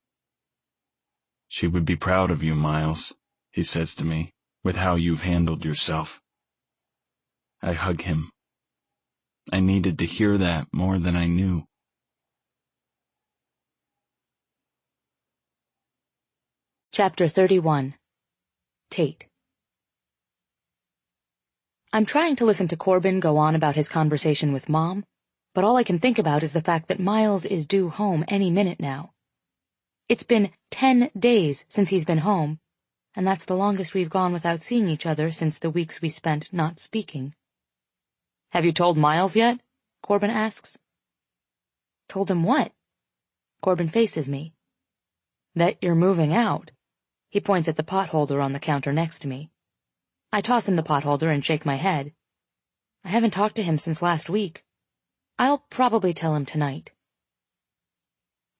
She would be proud of you, Miles, he says to me, with how you've handled yourself. I hug him. I needed to hear that more than I knew. Chapter 31. Tate. I'm trying to listen to Corbin go on about his conversation with Mom, but all I can think about is the fact that Miles is due home any minute now. It's been 10 days since he's been home, and that's the longest we've gone without seeing each other since the weeks we spent not speaking. "Have you told Miles yet?" Corbin asks. "Told him what?" Corbin faces me. "That you're moving out." He points at the potholder on the counter next to me. I toss him the potholder and shake my head. "I haven't talked to him since last week. I'll probably tell him tonight."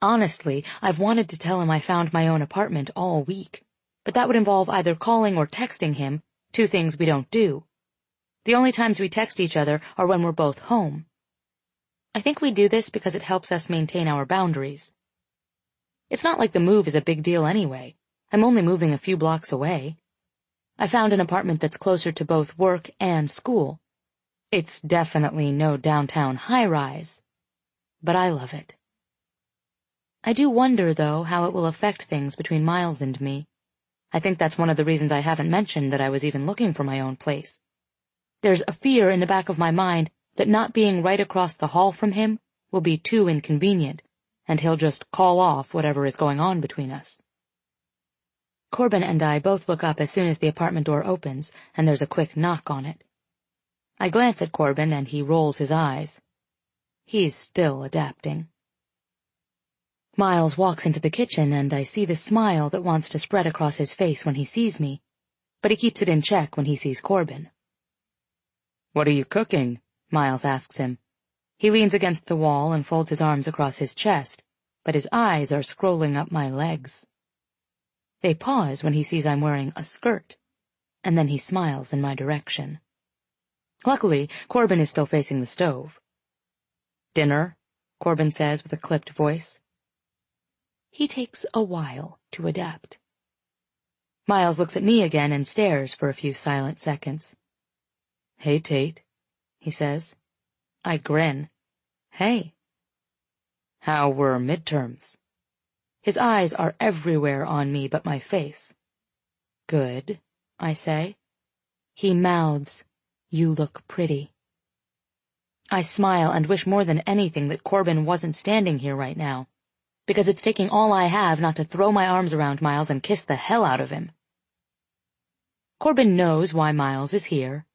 Honestly, I've wanted to tell him I found my own apartment all week, but that would involve either calling or texting him, two things we don't do. The only times we text each other are when we're both home. I think we do this because it helps us maintain our boundaries. It's not like the move is a big deal anyway. I'm only moving a few blocks away. I found an apartment that's closer to both work and school. It's definitely no downtown high-rise, but I love it. I do wonder, though, how it will affect things between Miles and me. I think that's one of the reasons I haven't mentioned that I was even looking for my own place. There's a fear in the back of my mind that not being right across the hall from him will be too inconvenient, and he'll just call off whatever is going on between us. Corbin and I both look up as soon as the apartment door opens, and there's a quick knock on it. I glance at Corbin, and he rolls his eyes. He's still adapting. Miles walks into the kitchen, and I see the smile that wants to spread across his face when he sees me, but he keeps it in check when he sees Corbin. "What are you cooking?" Miles asks him. He leans against the wall and folds his arms across his chest, but his eyes are scrolling up my legs. They pause when he sees I'm wearing a skirt, and then he smiles in my direction. Luckily, Corbin is still facing the stove. "Dinner?" Corbin says with a clipped voice. He takes a while to adapt. Miles looks at me again and stares for a few silent seconds. "Hey, Tate," he says. I grin. "Hey." "How were midterms?" His eyes are everywhere on me but my face. "Good," I say. He mouths, "You look pretty." I smile and wish more than anything that Corbin wasn't standing here right now, because it's taking all I have not to throw my arms around Miles and kiss the hell out of him. Corbin knows why Miles is here.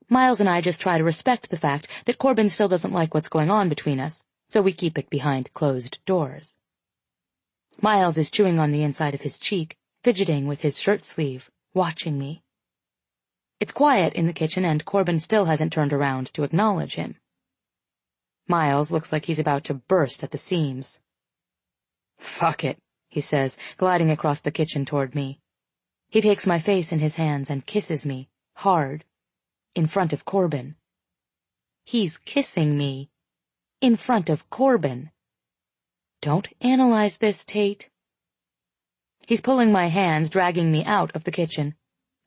Miles and I just try to respect the fact that Corbin still doesn't like what's going on between us, so we keep it behind closed doors. Miles is chewing on the inside of his cheek, fidgeting with his shirt sleeve, watching me. It's quiet in the kitchen, and Corbin still hasn't turned around to acknowledge him. Miles looks like he's about to burst at the seams. "Fuck it," he says, gliding across the kitchen toward me. He takes my face in his hands and kisses me, hard, in front of Corbin. He's kissing me, in front of Corbin. Don't analyze this, Tate. He's pulling my hands, dragging me out of the kitchen.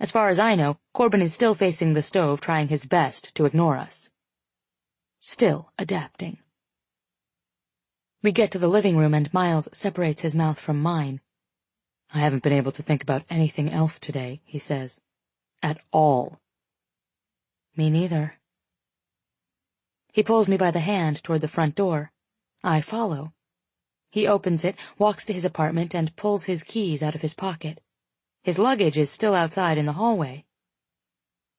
As far as I know, Corbin is still facing the stove, trying his best to ignore us. Still adapting. We get to the living room, and Miles separates his mouth from mine. "I haven't been able to think about anything else today," he says. "At all." "Me neither." He pulls me by the hand toward the front door. I follow. He opens it, walks to his apartment, and pulls his keys out of his pocket. His luggage is still outside in the hallway.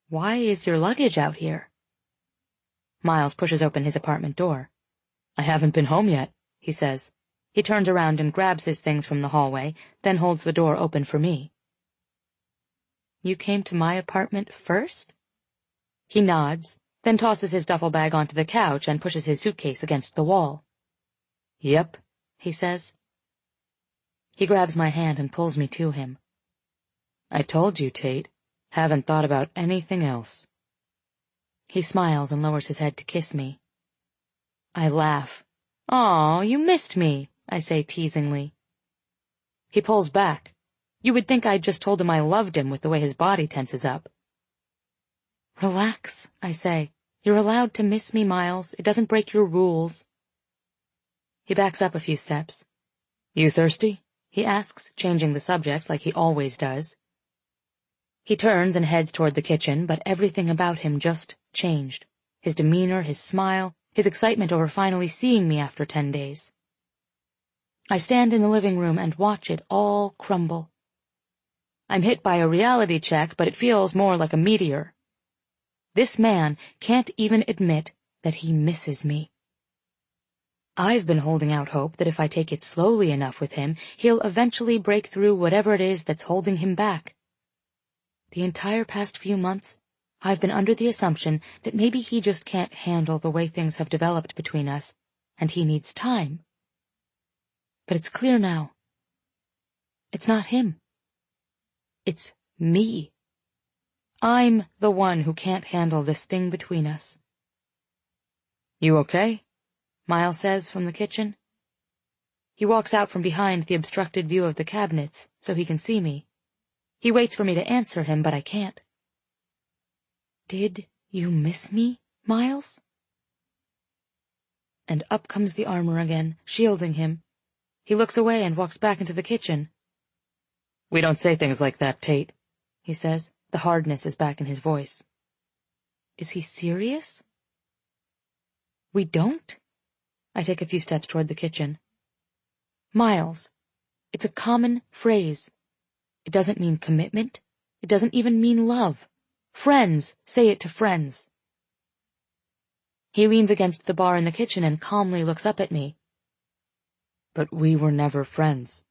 "Why is your luggage out here?" Miles pushes open his apartment door. "I haven't been home yet," he says. He turns around and grabs his things from the hallway, then holds the door open for me. "You came to my apartment first?" He nods, then tosses his duffel bag onto the couch and pushes his suitcase against the wall. "Yep," he says. He grabs my hand and pulls me to him. "I told you, Tate. Haven't thought about anything else." He smiles and lowers his head to kiss me. I laugh. "Aw, you missed me," I say teasingly. He pulls back. You would think I'd just told him I loved him with the way his body tenses up. Relax, I say. You're allowed to miss me, Miles. It doesn't break your rules. He backs up a few steps. You thirsty? He asks, changing the subject like he always does. He turns and heads toward the kitchen, but everything about him just changed. His demeanor, his smile, his excitement over finally seeing me after 10 days. I stand in the living room and watch it all crumble. I'm hit by a reality check, but it feels more like a meteor. This man can't even admit that he misses me. I've been holding out hope that if I take it slowly enough with him, he'll eventually break through whatever it is that's holding him back. The entire past few months, I've been under the assumption that maybe he just can't handle the way things have developed between us, and he needs time. But it's clear now. It's not him. It's me. I'm the one who can't handle this thing between us. You okay? Miles says from the kitchen. He walks out from behind the obstructed view of the cabinets so he can see me. He waits for me to answer him, but I can't. Did you miss me, Miles? And up comes the armor again, shielding him. He looks away and walks back into the kitchen. We don't say things like that, Tate, he says. The hardness is back in his voice. Is he serious? We don't? I take a few steps toward the kitchen. Miles, it's a common phrase. It doesn't mean commitment. It doesn't even mean love. Friends say it to friends. He leans against the bar in the kitchen and calmly looks up at me. But we were never friends.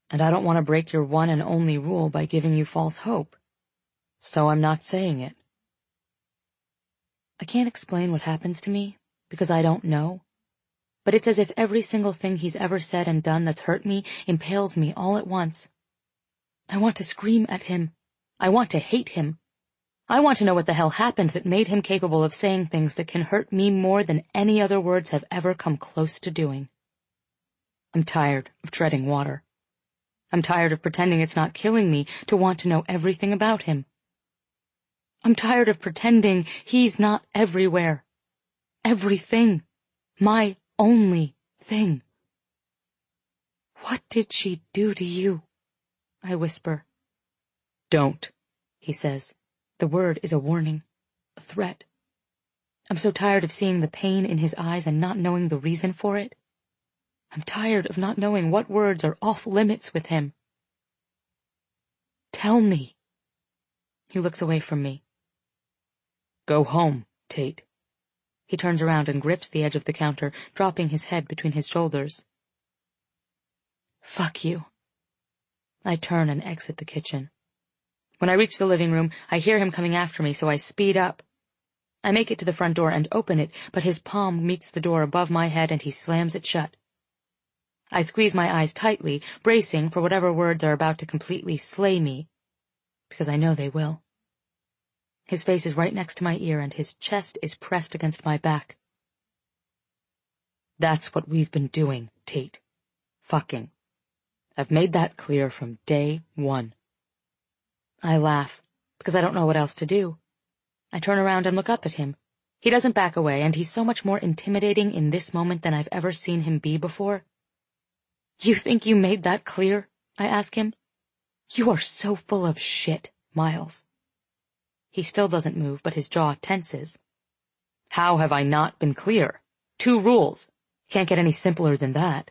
And I don't want to break your one and only rule by giving you false hope. So I'm not saying it. I can't explain what happens to me, because I don't know. But it's as if every single thing he's ever said and done that's hurt me impales me all at once. I want to scream at him. I want to hate him. I want to know what the hell happened that made him capable of saying things that can hurt me more than any other words have ever come close to doing. I'm tired of treading water. I'm tired of pretending it's not killing me to want to know everything about him. I'm tired of pretending he's not everywhere. Everything. My only thing. What did she do to you? I whisper. Don't, he says. The word is a warning, a threat. I'm so tired of seeing the pain in his eyes and not knowing the reason for it. I'm tired of not knowing what words are off limits with him. Tell me. He looks away from me. Go home, Tate. He turns around and grips the edge of the counter, dropping his head between his shoulders. Fuck you. I turn and exit the kitchen. When I reach the living room, I hear him coming after me, so I speed up. I make it to the front door and open it, but his palm meets the door above my head and he slams it shut. I squeeze my eyes tightly, bracing for whatever words are about to completely slay me, because I know they will. His face is right next to my ear and his chest is pressed against my back. That's what we've been doing, Tate. Fucking. I've made that clear from day one. I laugh, because I don't know what else to do. I turn around and look up at him. He doesn't back away, and he's so much more intimidating in this moment than I've ever seen him be before. You think you made that clear? I ask him. You are so full of shit, Miles. He still doesn't move, but his jaw tenses. How have I not been clear? 2 rules. Can't get any simpler than that.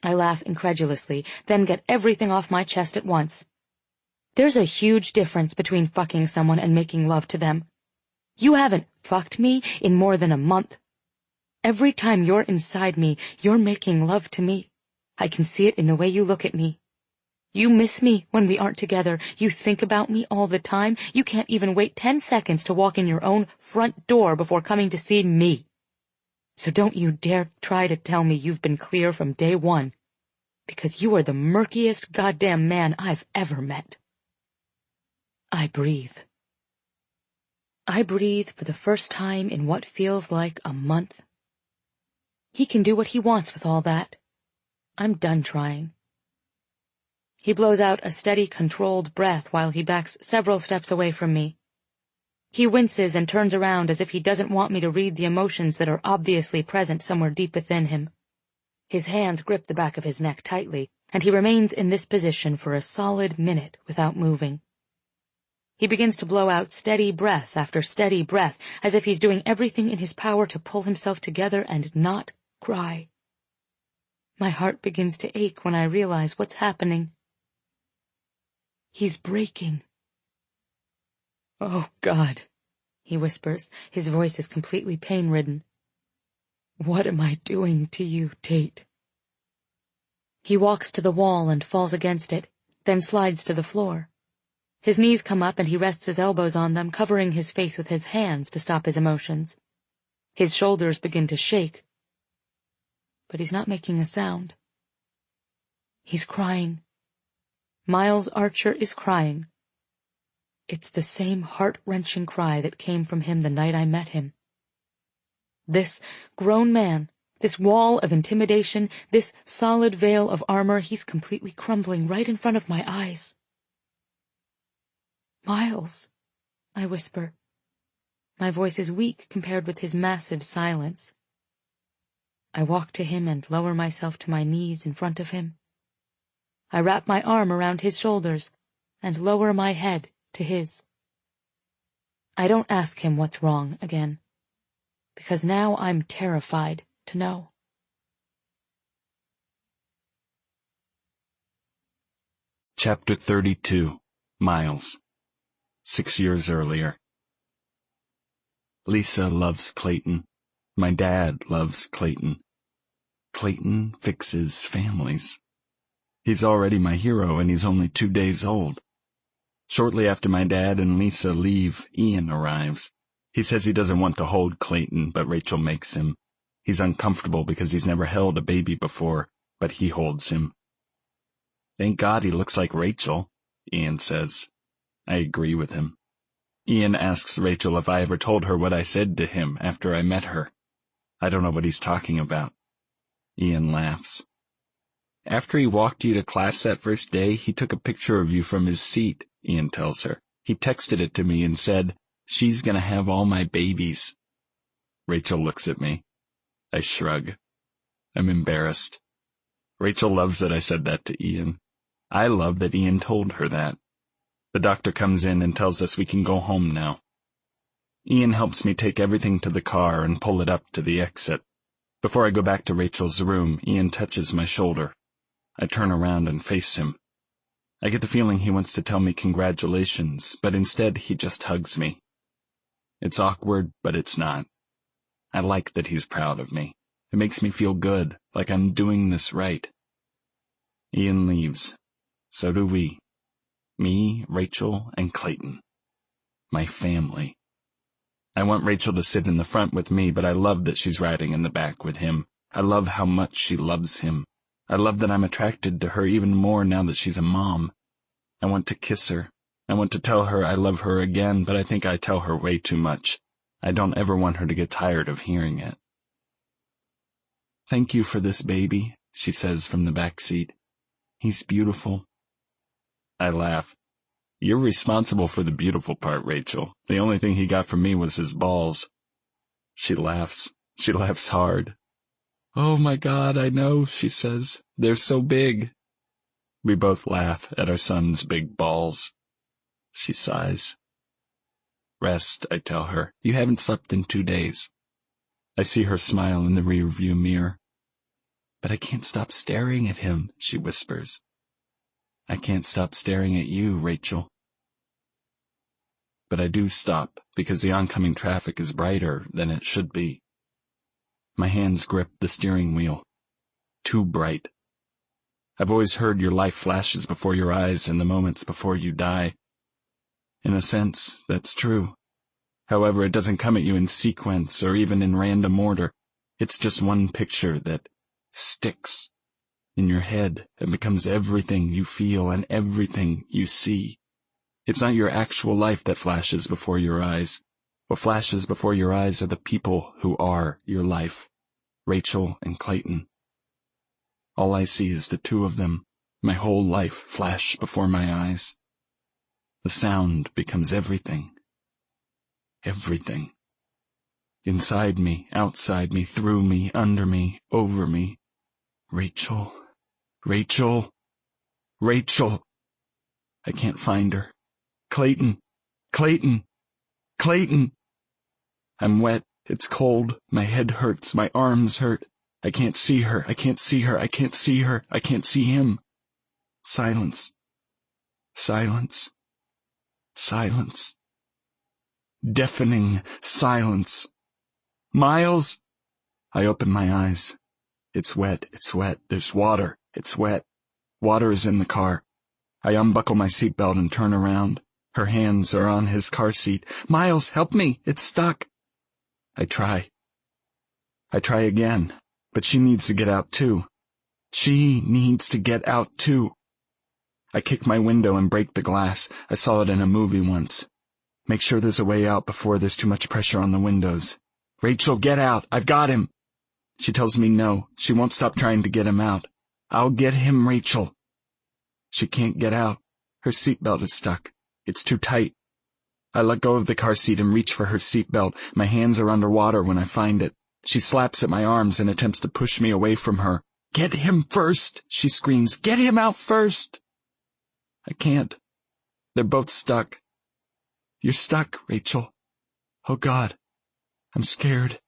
I laugh incredulously, then get everything off my chest at once. There's a huge difference between fucking someone and making love to them. You haven't fucked me in more than a month. Every time you're inside me, you're making love to me. I can see it in the way you look at me. You miss me when we aren't together. You think about me all the time. You can't even wait 10 seconds to walk in your own front door before coming to see me. So don't you dare try to tell me you've been clear from day one, because you are the murkiest goddamn man I've ever met. I breathe. I breathe for the first time in what feels like a month. He can do what he wants with all that. I'm done trying. He blows out a steady, controlled breath while he backs several steps away from me. He winces and turns around as if he doesn't want me to read the emotions that are obviously present somewhere deep within him. His hands grip the back of his neck tightly, and he remains in this position for a solid minute without moving. He begins to blow out steady breath after steady breath, as if he's doing everything in his power to pull himself together and not cry. My heart begins to ache when I realize what's happening. He's breaking. "Oh, God," he whispers. His voice is completely pain-ridden. "What am I doing to you, Tate?" He walks to the wall and falls against it, then slides to the floor. His knees come up and he rests his elbows on them, covering his face with his hands to stop his emotions. His shoulders begin to shake, but he's not making a sound. He's crying. Miles Archer is crying. It's the same heart-wrenching cry that came from him the night I met him. This grown man, this wall of intimidation, this solid veil of armor, he's completely crumbling right in front of my eyes. "Miles," I whisper. My voice is weak compared with his massive silence. I walk to him and lower myself to my knees in front of him. I wrap my arm around his shoulders and lower my head to his. I don't ask him what's wrong again, because now I'm terrified to know. Chapter 32. Miles. 6 years earlier. Lisa loves Clayton. My dad loves Clayton. Clayton fixes families. He's already my hero, and he's only 2 days old. Shortly after my dad and Lisa leave, Ian arrives. He says he doesn't want to hold Clayton, but Rachel makes him. He's uncomfortable because he's never held a baby before, but he holds him. "Thank God he looks like Rachel," Ian says. I agree with him. Ian asks Rachel if I ever told her what I said to him after I met her. I don't know what he's talking about. Ian laughs. "After he walked you to class that first day, he took a picture of you from his seat," Ian tells her. "He texted it to me and said, 'She's gonna have all my babies.'" Rachel looks at me. I shrug. I'm embarrassed. Rachel loves that I said that to Ian. I love that Ian told her that. The doctor comes in and tells us we can go home now. Ian helps me take everything to the car and pull it up to the exit. Before I go back to Rachel's room, Ian touches my shoulder. I turn around and face him. I get the feeling he wants to tell me congratulations, but instead he just hugs me. It's awkward, but it's not. I like that he's proud of me. It makes me feel good, like I'm doing this right. Ian leaves. So do we. Me, Rachel, and Clayton. My family. I want Rachel to sit in the front with me, but I love that she's riding in the back with him. I love how much she loves him. I love that I'm attracted to her even more now that she's a mom. I want to kiss her. I want to tell her I love her again, but I think I tell her way too much. I don't ever want her to get tired of hearing it. "Thank you for this baby," she says from the back seat. "He's beautiful." I laugh. "You're responsible for the beautiful part, Rachel. The only thing he got from me was his balls." She laughs. She laughs hard. "Oh my God, I know," she says. "They're so big." We both laugh at our son's big balls. She sighs. "Rest," I tell her. "You haven't slept in 2 days." I see her smile in the rearview mirror. "But I can't stop staring at him," she whispers. "I can't stop staring at you, Rachel." But I do stop, because the oncoming traffic is brighter than it should be. My hands grip the steering wheel. Too bright. I've always heard your life flashes before your eyes in the moments before you die. In a sense, that's true. However, it doesn't come at you in sequence or even in random order. It's just one picture that sticks in your head and becomes everything you feel and everything you see. It's not your actual life that flashes before your eyes. What flashes before your eyes are the people who are your life, Rachel and Clayton. All I see is the two of them, my whole life flash before my eyes. The sound becomes everything. Everything. Inside me, outside me, through me, under me, over me. Rachel. Rachel. Rachel. I can't find her. Clayton. Clayton. Clayton. I'm wet. It's cold. My head hurts. My arms hurt. I can't see her. I can't see her. I can't see her. I can't see him. Silence. Silence. Silence. Deafening silence. Miles? I open my eyes. It's wet. It's wet. There's water. It's wet. Water is in the car. I unbuckle my seatbelt and turn around. Her hands are on his car seat. Miles, help me. It's stuck. I try. I try again, but she needs to get out too. She needs to get out too. I kick my window and break the glass. I saw it in a movie once. Make sure there's a way out before there's too much pressure on the windows. Rachel, get out. I've got him. She tells me no. She won't stop trying to get him out. I'll get him, Rachel. She can't get out. Her seatbelt is stuck. It's too tight. I let go of the car seat and reach for her seatbelt. My hands are underwater when I find it. She slaps at my arms and attempts to push me away from her. Get him first, she screams. Get him out first. I can't. They're both stuck. You're stuck, Rachel. Oh, God. I'm scared.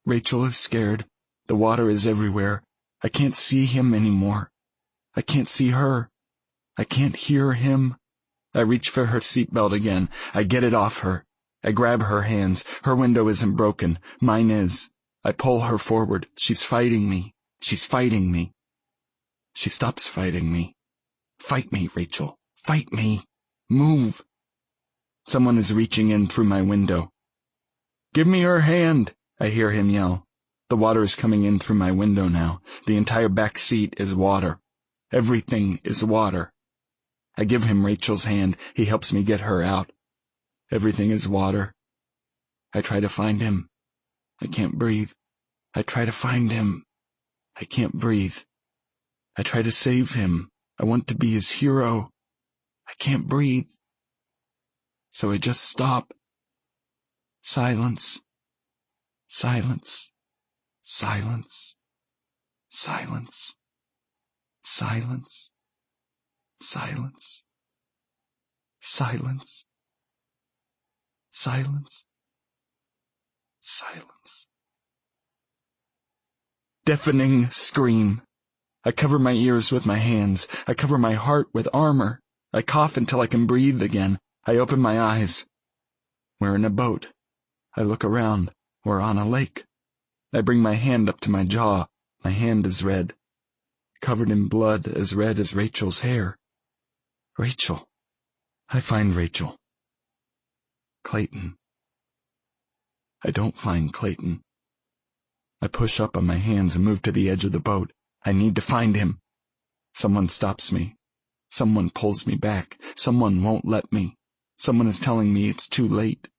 Rachel is scared. The water is everywhere. I can't see him anymore. I can't see her. I can't hear him. I reach for her seatbelt again. I get it off her. I grab her hands. Her window isn't broken. Mine is. I pull her forward. She's fighting me. She's fighting me. She stops fighting me. Fight me, Rachel. Fight me. Move. Someone is reaching in through my window. Give me her hand, I hear him yell. The water is coming in through my window now. The entire back seat is water. Everything is water. I give him Rachel's hand. He helps me get her out. Everything is water. I try to find him. I can't breathe. I try to find him. I can't breathe. I try to save him. I want to be his hero. I can't breathe. So I just stop. Silence. Silence. Silence. Silence. Silence. Silence. Silence. Silence. Silence. Deafening scream. I cover my ears with my hands. I cover my heart with armor. I cough until I can breathe again. I open my eyes. We're in a boat. I look around. We're on a lake. I bring my hand up to my jaw. My hand is red. Covered in blood as red as Rachel's hair. Rachel. I find Rachel. Clayton. I don't find Clayton. I push up on my hands and move to the edge of the boat. I need to find him. Someone stops me. Someone pulls me back. Someone won't let me. Someone is telling me it's too late.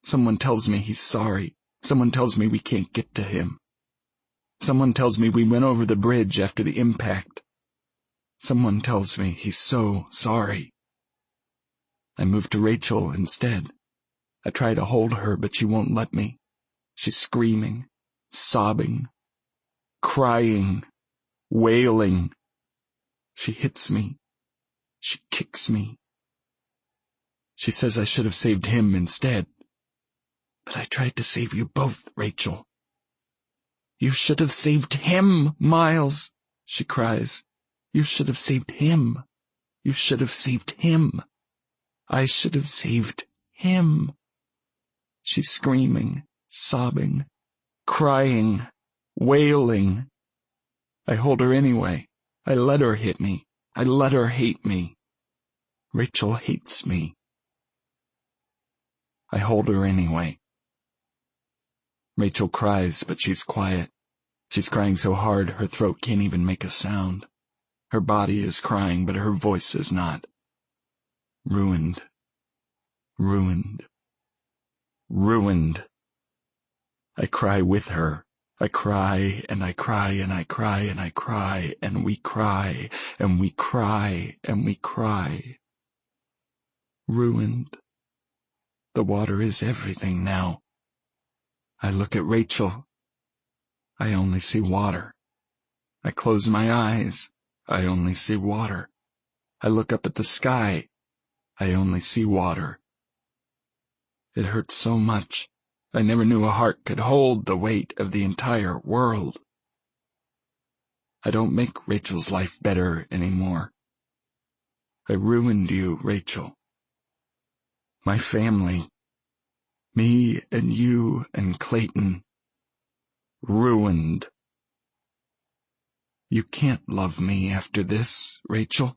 Someone tells me he's sorry. Someone tells me we can't get to him. Someone tells me we went over the bridge after the impact. Someone tells me he's so sorry. I move to Rachel instead. I try to hold her, but she won't let me. She's screaming, sobbing, crying, wailing. She hits me. She kicks me. She says I should have saved him instead. But I tried to save you both, Rachel. You should have saved him, Miles, she cries. You should have saved him. You should have saved him. I should have saved him. She's screaming, sobbing, crying, wailing. I hold her anyway. I let her hit me. I let her hate me. Rachel hates me. I hold her anyway. Rachel cries, but she's quiet. She's crying so hard her throat can't even make a sound. Her body is crying, but her voice is not. Ruined. Ruined. Ruined. I cry with her. I cry, and I cry, and I cry, and I cry, and we cry, and we cry, and we cry. Ruined. The water is everything now. I look at Rachel. I only see water. I close my eyes. I only see water. I look up at the sky. I only see water. It hurts so much. I never knew a heart could hold the weight of the entire world. I don't make Rachel's life better anymore. I ruined you, Rachel. My family. Me and you and Clayton. Ruined. You can't love me after this, Rachel.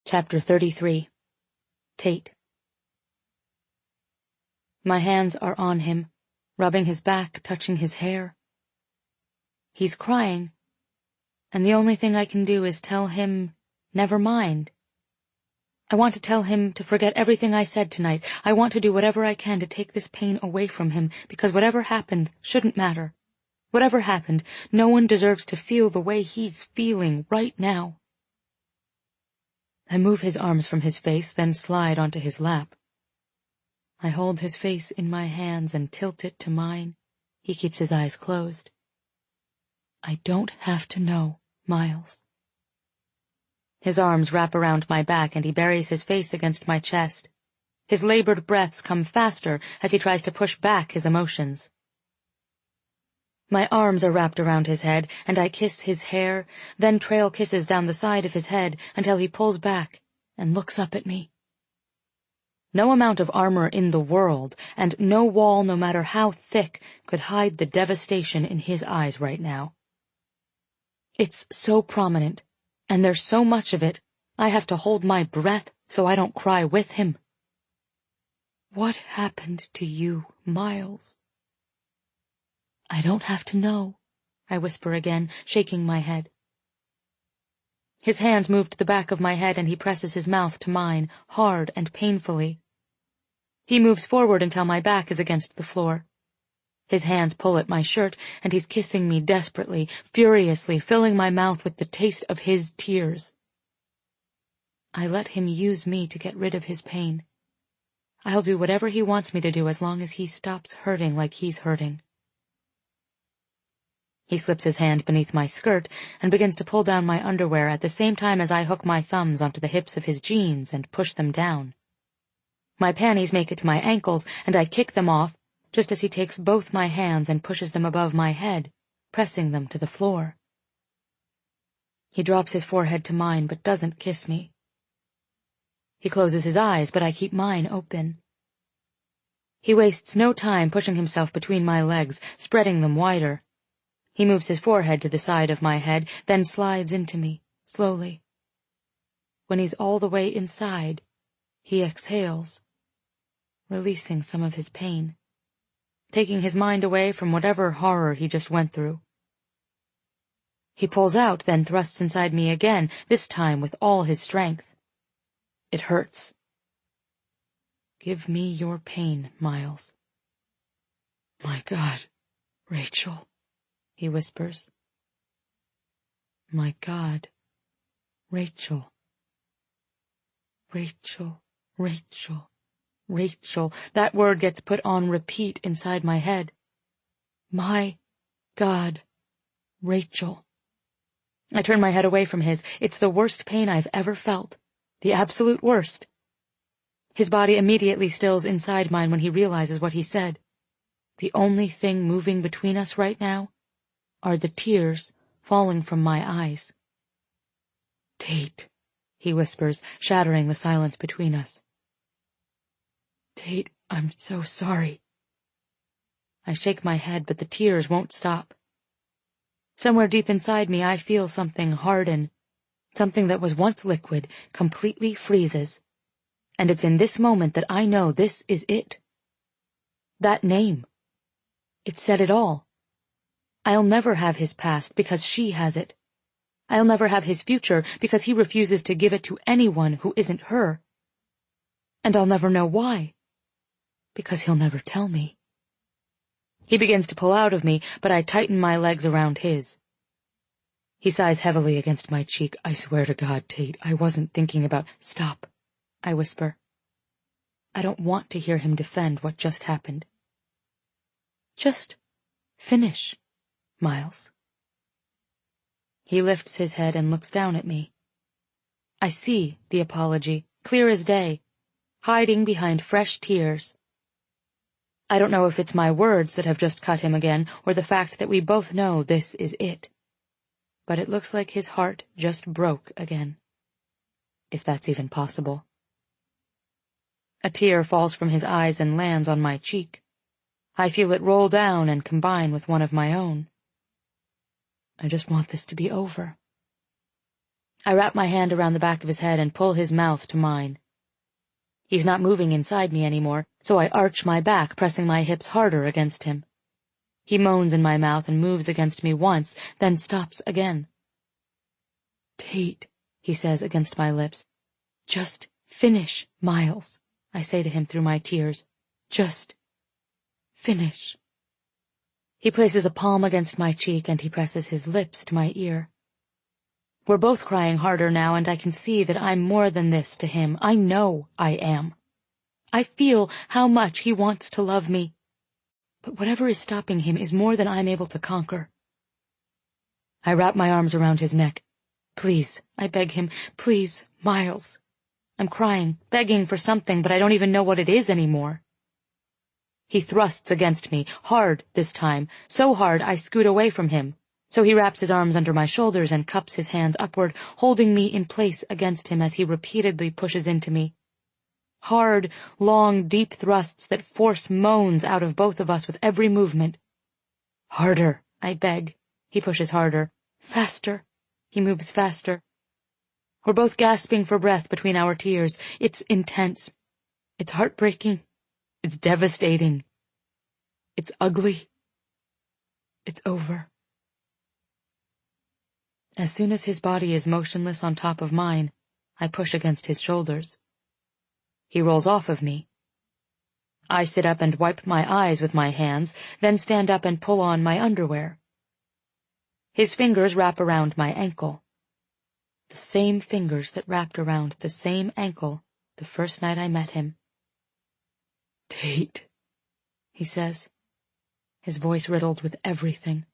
Chapter 33. Tate. My hands are on him, rubbing his back, touching his hair. He's crying, and the only thing I can do is tell him, never mind. I want to tell him to forget everything I said tonight. I want to do whatever I can to take this pain away from him, because whatever happened shouldn't matter. Whatever happened, no one deserves to feel the way he's feeling right now. I move his arms from his face, then slide onto his lap. I hold his face in my hands and tilt it to mine. He keeps his eyes closed. I don't have to know, Miles. His arms wrap around my back and he buries his face against my chest. His labored breaths come faster as he tries to push back his emotions. My arms are wrapped around his head, and I kiss his hair, then trail kisses down the side of his head until he pulls back and looks up at me. No amount of armor in the world, and no wall, no matter how thick, could hide the devastation in his eyes right now. It's so prominent, and there's so much of it, I have to hold my breath so I don't cry with him. What happened to you, Miles? I don't have to know, I whisper again, shaking my head. His hands move to the back of my head and he presses his mouth to mine, hard and painfully. He moves forward until my back is against the floor. His hands pull at my shirt and he's kissing me desperately, furiously, filling my mouth with the taste of his tears. I let him use me to get rid of his pain. I'll do whatever he wants me to do as long as he stops hurting like he's hurting. He slips his hand beneath my skirt and begins to pull down my underwear at the same time as I hook my thumbs onto the hips of his jeans and push them down. My panties make it to my ankles and I kick them off, just as he takes both my hands and pushes them above my head, pressing them to the floor. He drops his forehead to mine but doesn't kiss me. He closes his eyes, but I keep mine open. He wastes no time pushing himself between my legs, spreading them wider. He moves his forehead to the side of my head, then slides into me, slowly. When he's all the way inside, he exhales, releasing some of his pain, taking his mind away from whatever horror he just went through. He pulls out, then thrusts inside me again, this time with all his strength. It hurts. Give me your pain, Miles. My God, Rachel, he whispers. My God, Rachel. Rachel, Rachel, Rachel. That word gets put on repeat inside my head. My God, Rachel. I turn my head away from his. It's the worst pain I've ever felt. The absolute worst. His body immediately stills inside mine when he realizes what he said. The only thing moving between us right now are the tears falling from my eyes. Tate, he whispers, shattering the silence between us. Tate, I'm so sorry. I shake my head, but the tears won't stop. Somewhere deep inside me I feel something harden. Something that was once liquid completely freezes. And it's in this moment that I know this is it. That name. It said it all. I'll never have his past because she has it. I'll never have his future because he refuses to give it to anyone who isn't her. And I'll never know why. Because he'll never tell me. He begins to pull out of me, but I tighten my legs around his. He sighs heavily against my cheek. I swear to God, Tate, I wasn't thinking about— Stop, I whisper. I don't want to hear him defend what just happened. Just finish, Miles. He lifts his head and looks down at me. I see the apology, clear as day, hiding behind fresh tears. I don't know if it's my words that have just cut him again, or the fact that we both know this is it. But it looks like his heart just broke again. If that's even possible. A tear falls from his eyes and lands on my cheek. I feel it roll down and combine with one of my own. I just want this to be over. I wrap my hand around the back of his head and pull his mouth to mine. He's not moving inside me anymore, so I arch my back, pressing my hips harder against him. He moans in my mouth and moves against me once, then stops again. Tate, he says against my lips. Just finish, Miles, I say to him through my tears. Just finish. He places a palm against my cheek and he presses his lips to my ear. We're both crying harder now, and I can see that I'm more than this to him. I know I am. I feel how much he wants to love me. But whatever is stopping him is more than I'm able to conquer. I wrap my arms around his neck. Please, I beg him, please, Miles. I'm crying, begging for something, but I don't even know what it is anymore. He thrusts against me, hard this time, so hard I scoot away from him. So he wraps his arms under my shoulders and cups his hands upward, holding me in place against him as he repeatedly pushes into me. Hard, long, deep thrusts that force moans out of both of us with every movement. Harder, I beg. He pushes harder. Faster. He moves faster. We're both gasping for breath between our tears. It's intense. It's heartbreaking. It's devastating. It's ugly. It's over. As soon as his body is motionless on top of mine, I push against his shoulders. He rolls off of me. I sit up and wipe my eyes with my hands, then stand up and pull on my underwear. His fingers wrap around my ankle. The same fingers that wrapped around the same ankle the first night I met him. Tate, he says, his voice riddled with everything.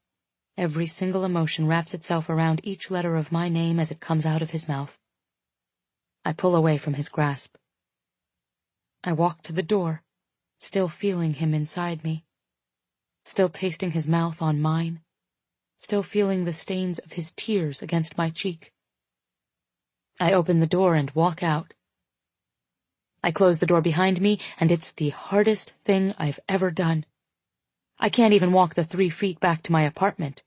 Every single emotion wraps itself around each letter of my name as it comes out of his mouth. I pull away from his grasp. I walk to the door, still feeling him inside me, still tasting his mouth on mine, still feeling the stains of his tears against my cheek. I open the door and walk out. I close the door behind me, and it's the hardest thing I've ever done. I can't even walk the 3 feet back to my apartment.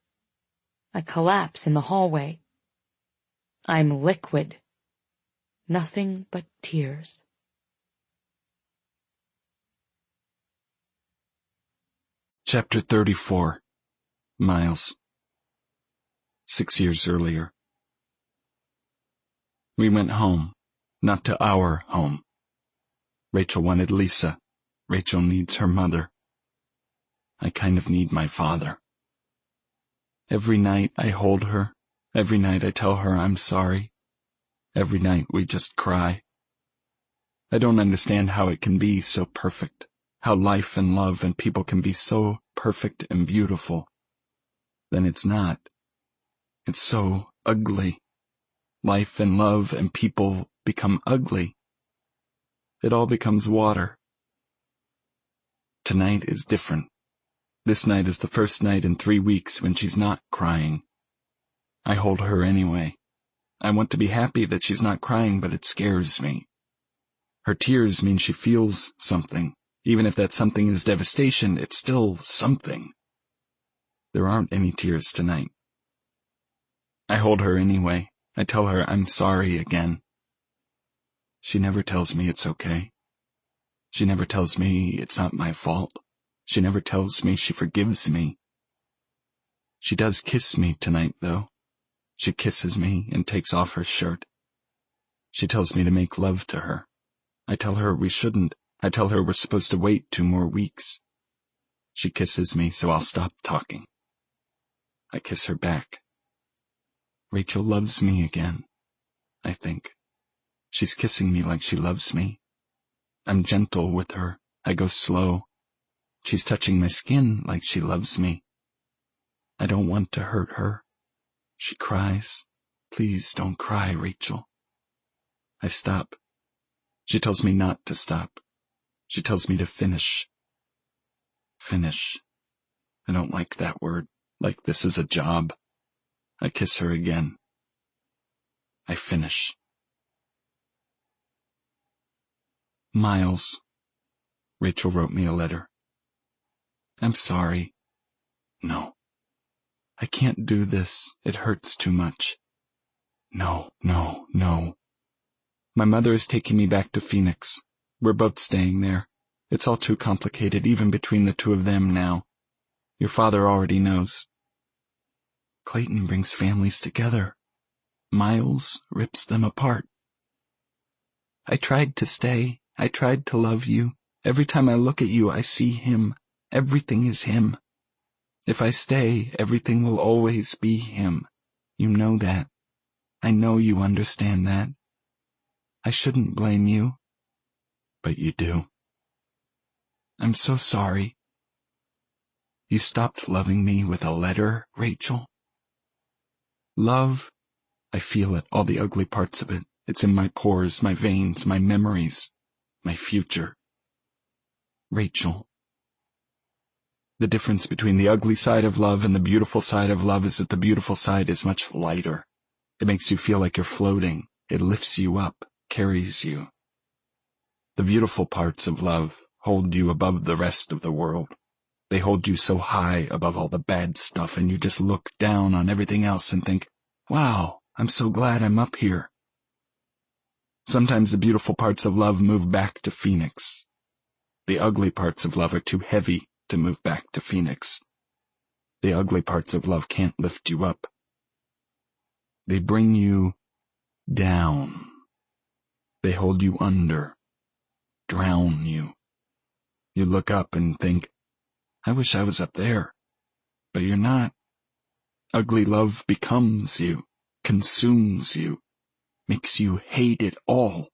I collapse in the hallway. I'm liquid. Nothing but tears. Chapter 34. Miles. 6 years earlier. We went home, not to our home. Rachel wanted Lisa. Rachel needs her mother. I kind of need my father. Every night I hold her. Every night I tell her I'm sorry. Every night we just cry. I don't understand how it can be so perfect, how life and love and people can be so perfect and beautiful. Then it's not. It's so ugly. Life and love and people become ugly. It all becomes water. Tonight is different. This night is the first night in 3 weeks when she's not crying. I hold her anyway. I want to be happy that she's not crying, but it scares me. Her tears mean she feels something. Even if that something is devastation, it's still something. There aren't any tears tonight. I hold her anyway. I tell her I'm sorry again. She never tells me it's okay. She never tells me it's not my fault. She never tells me she forgives me. She does kiss me tonight, though. She kisses me and takes off her shirt. She tells me to make love to her. I tell her we shouldn't. I tell her we're supposed to wait 2 more weeks. She kisses me, so I'll stop talking. I kiss her back. Rachel loves me again, I think. She's kissing me like she loves me. I'm gentle with her. I go slow. She's touching my skin like she loves me. I don't want to hurt her. She cries. Please don't cry, Rachel. I stop. She tells me not to stop. She tells me to finish. Finish. I don't like that word, like this is a job. I kiss her again. I finish. Miles. Rachel wrote me a letter. I'm sorry. No. I can't do this. It hurts too much. No. My mother is taking me back to Phoenix. We're both staying there. It's all too complicated, even between the two of them now. Your father already knows. Clayton brings families together. Miles rips them apart. I tried to stay. I tried to love you. Every time I look at you, I see him. Everything is him. If I stay, everything will always be him. You know that. I know you understand that. I shouldn't blame you. But you do. I'm so sorry. You stopped loving me with a letter, Rachel? Love, I feel it, all the ugly parts of it. It's in my pores, my veins, my memories, my future. Rachel. The difference between the ugly side of love and the beautiful side of love is that the beautiful side is much lighter. It makes you feel like you're floating. It lifts you up, carries you. The beautiful parts of love hold you above the rest of the world. They hold you so high above all the bad stuff, and you just look down on everything else and think, wow, I'm so glad I'm up here. Sometimes the beautiful parts of love move back to Phoenix. The ugly parts of love are too heavy to move back to Phoenix. The ugly parts of love can't lift you up. They bring you down. They hold you under, drown you. You look up and think, I wish I was up there. But you're not. Ugly love becomes you, consumes you, makes you hate it all,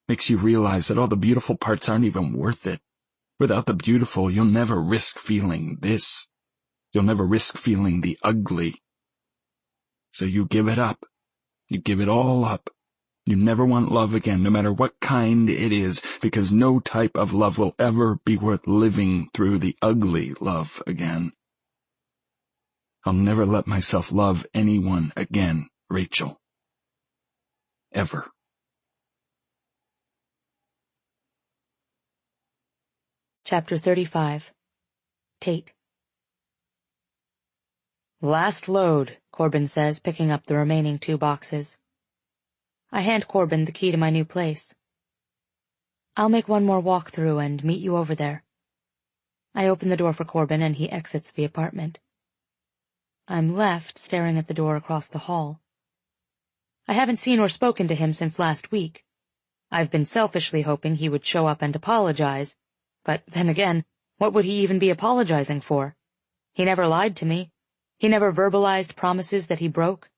makes you realize that all the beautiful parts aren't even worth it. Without the beautiful, you'll never risk feeling this. You'll never risk feeling the ugly. So you give it up. You give it all up. You never want love again, no matter what kind it is, because no type of love will ever be worth living through the ugly love again. I'll never let myself love anyone again, Rachel. Ever. Chapter 35. Tate. Last load, Corbin says, picking up the remaining 2 boxes. I hand Corbin the key to my new place. I'll make one more walk through and meet you over there. I open the door for Corbin and he exits the apartment. I'm left staring at the door across the hall. I haven't seen or spoken to him since last week. I've been selfishly hoping he would show up and apologize, but then again, what would he even be apologizing for? He never lied to me. He never verbalized promises that he broke.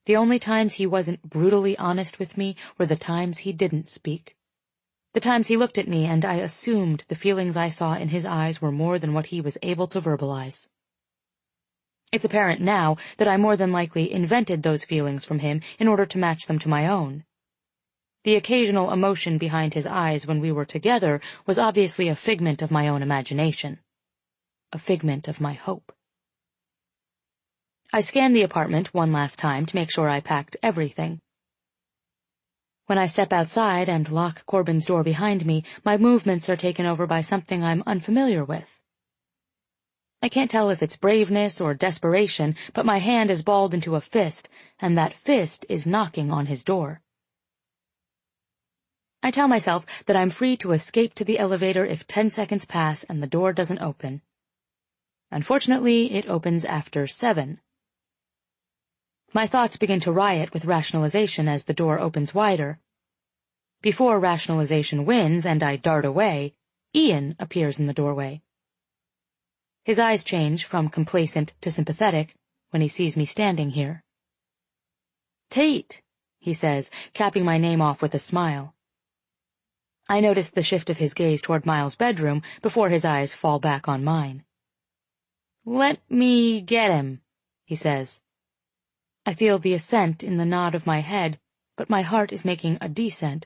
The only times he wasn't brutally honest with me were the times he didn't speak. The times he looked at me and I assumed the feelings I saw in his eyes were more than what he was able to verbalize. It's apparent now that I more than likely invented those feelings from him in order to match them to my own. The occasional emotion behind his eyes when we were together was obviously a figment of my own imagination. A figment of my hope. I scanned the apartment one last time to make sure I packed everything. When I step outside and lock Corbin's door behind me, my movements are taken over by something I'm unfamiliar with. I can't tell if it's braveness or desperation, but my hand is balled into a fist, and that fist is knocking on his door. I tell myself that I'm free to escape to the elevator if 10 seconds pass and the door doesn't open. Unfortunately, it opens after 7. My thoughts begin to riot with rationalization as the door opens wider. Before rationalization wins and I dart away, Ian appears in the doorway. His eyes change from complacent to sympathetic, when he sees me standing here. "Tate," he says, capping my name off with a smile. I notice the shift of his gaze toward Miles' bedroom before his eyes fall back on mine. "Let me get him," he says. I feel the ascent in the nod of my head, but my heart is making a descent,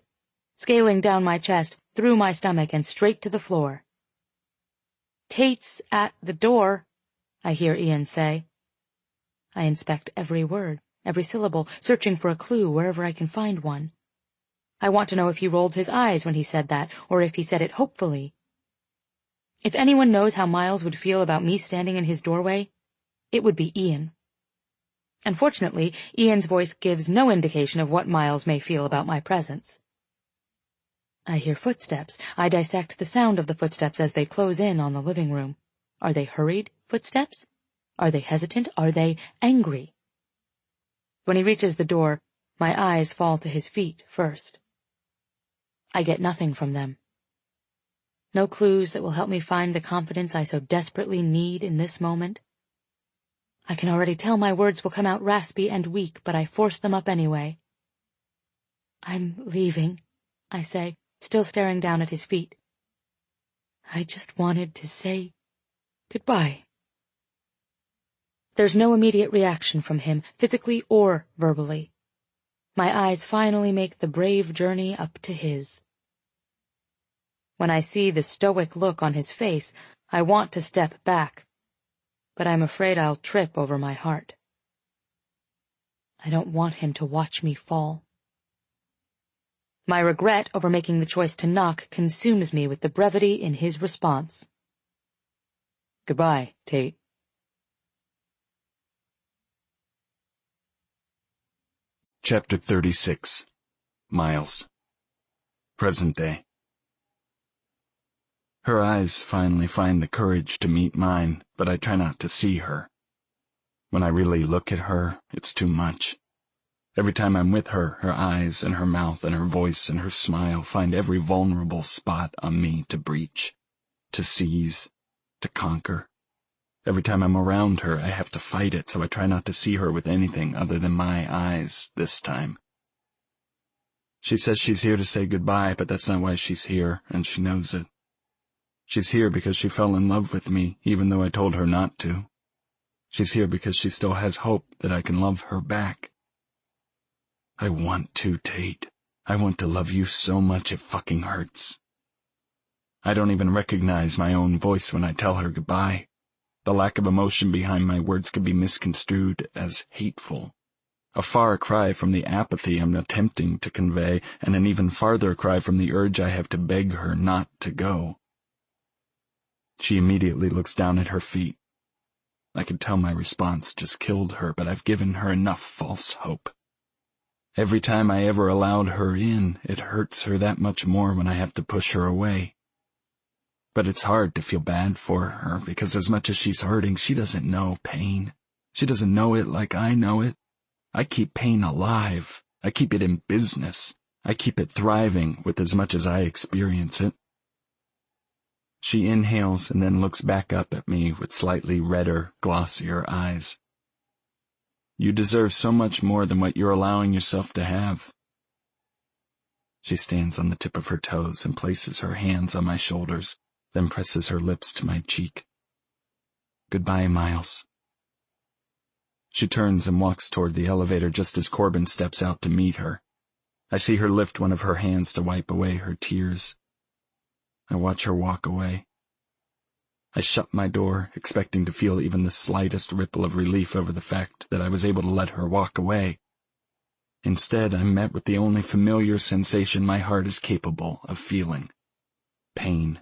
scaling down my chest, through my stomach, and straight to the floor. "Tate's at the door," I hear Ian say. I inspect every word, every syllable, searching for a clue wherever I can find one. I want to know if he rolled his eyes when he said that, or if he said it hopefully. If anyone knows how Miles would feel about me standing in his doorway, it would be Ian. Unfortunately, Ian's voice gives no indication of what Miles may feel about my presence. I hear footsteps. I dissect the sound of the footsteps as they close in on the living room. Are they hurried footsteps? Are they hesitant? Are they angry? When he reaches the door, my eyes fall to his feet first. I get nothing from them. No clues that will help me find the confidence I so desperately need in this moment. I can already tell my words will come out raspy and weak, but I force them up anyway. "I'm leaving," I say, still staring down at his feet. "I just wanted to say goodbye." There's no immediate reaction from him, physically or verbally. My eyes finally make the brave journey up to his. When I see the stoic look on his face, I want to step back, but I'm afraid I'll trip over my heart. I don't want him to watch me fall. My regret over making the choice to knock consumes me with the brevity in his response. "Goodbye, Tate." Chapter 36. Miles. Present day. Her eyes finally find the courage to meet mine, but I try not to see her. When I really look at her, it's too much. Every time I'm with her, her eyes and her mouth and her voice and her smile find every vulnerable spot on me to breach, to seize, to conquer. Every time I'm around her, I have to fight it, so I try not to see her with anything other than my eyes this time. She says she's here to say goodbye, but that's not why she's here, and she knows it. She's here because she fell in love with me, even though I told her not to. She's here because she still has hope that I can love her back. I want to, Tate. I want to love you so much it fucking hurts. I don't even recognize my own voice when I tell her goodbye. The lack of emotion behind my words could be misconstrued as hateful. A far cry from the apathy I'm attempting to convey, and an even farther cry from the urge I have to beg her not to go. She immediately looks down at her feet. I could tell my response just killed her, but I've given her enough false hope. Every time I ever allowed her in, it hurts her that much more when I have to push her away. But it's hard to feel bad for her, because as much as she's hurting, she doesn't know pain. She doesn't know it like I know it. I keep pain alive. I keep it in business. I keep it thriving with as much as I experience it. She inhales and then looks back up at me with slightly redder, glossier eyes. You deserve so much more than what you're allowing yourself to have. She stands on the tip of her toes and places her hands on my shoulders, then presses her lips to my cheek. Goodbye, Miles. She turns and walks toward the elevator just as Corbin steps out to meet her. I see her lift one of her hands to wipe away her tears. I watch her walk away. I shut my door, expecting to feel even the slightest ripple of relief over the fact that I was able to let her walk away. Instead, I'm met with the only familiar sensation my heart is capable of feeling. Pain.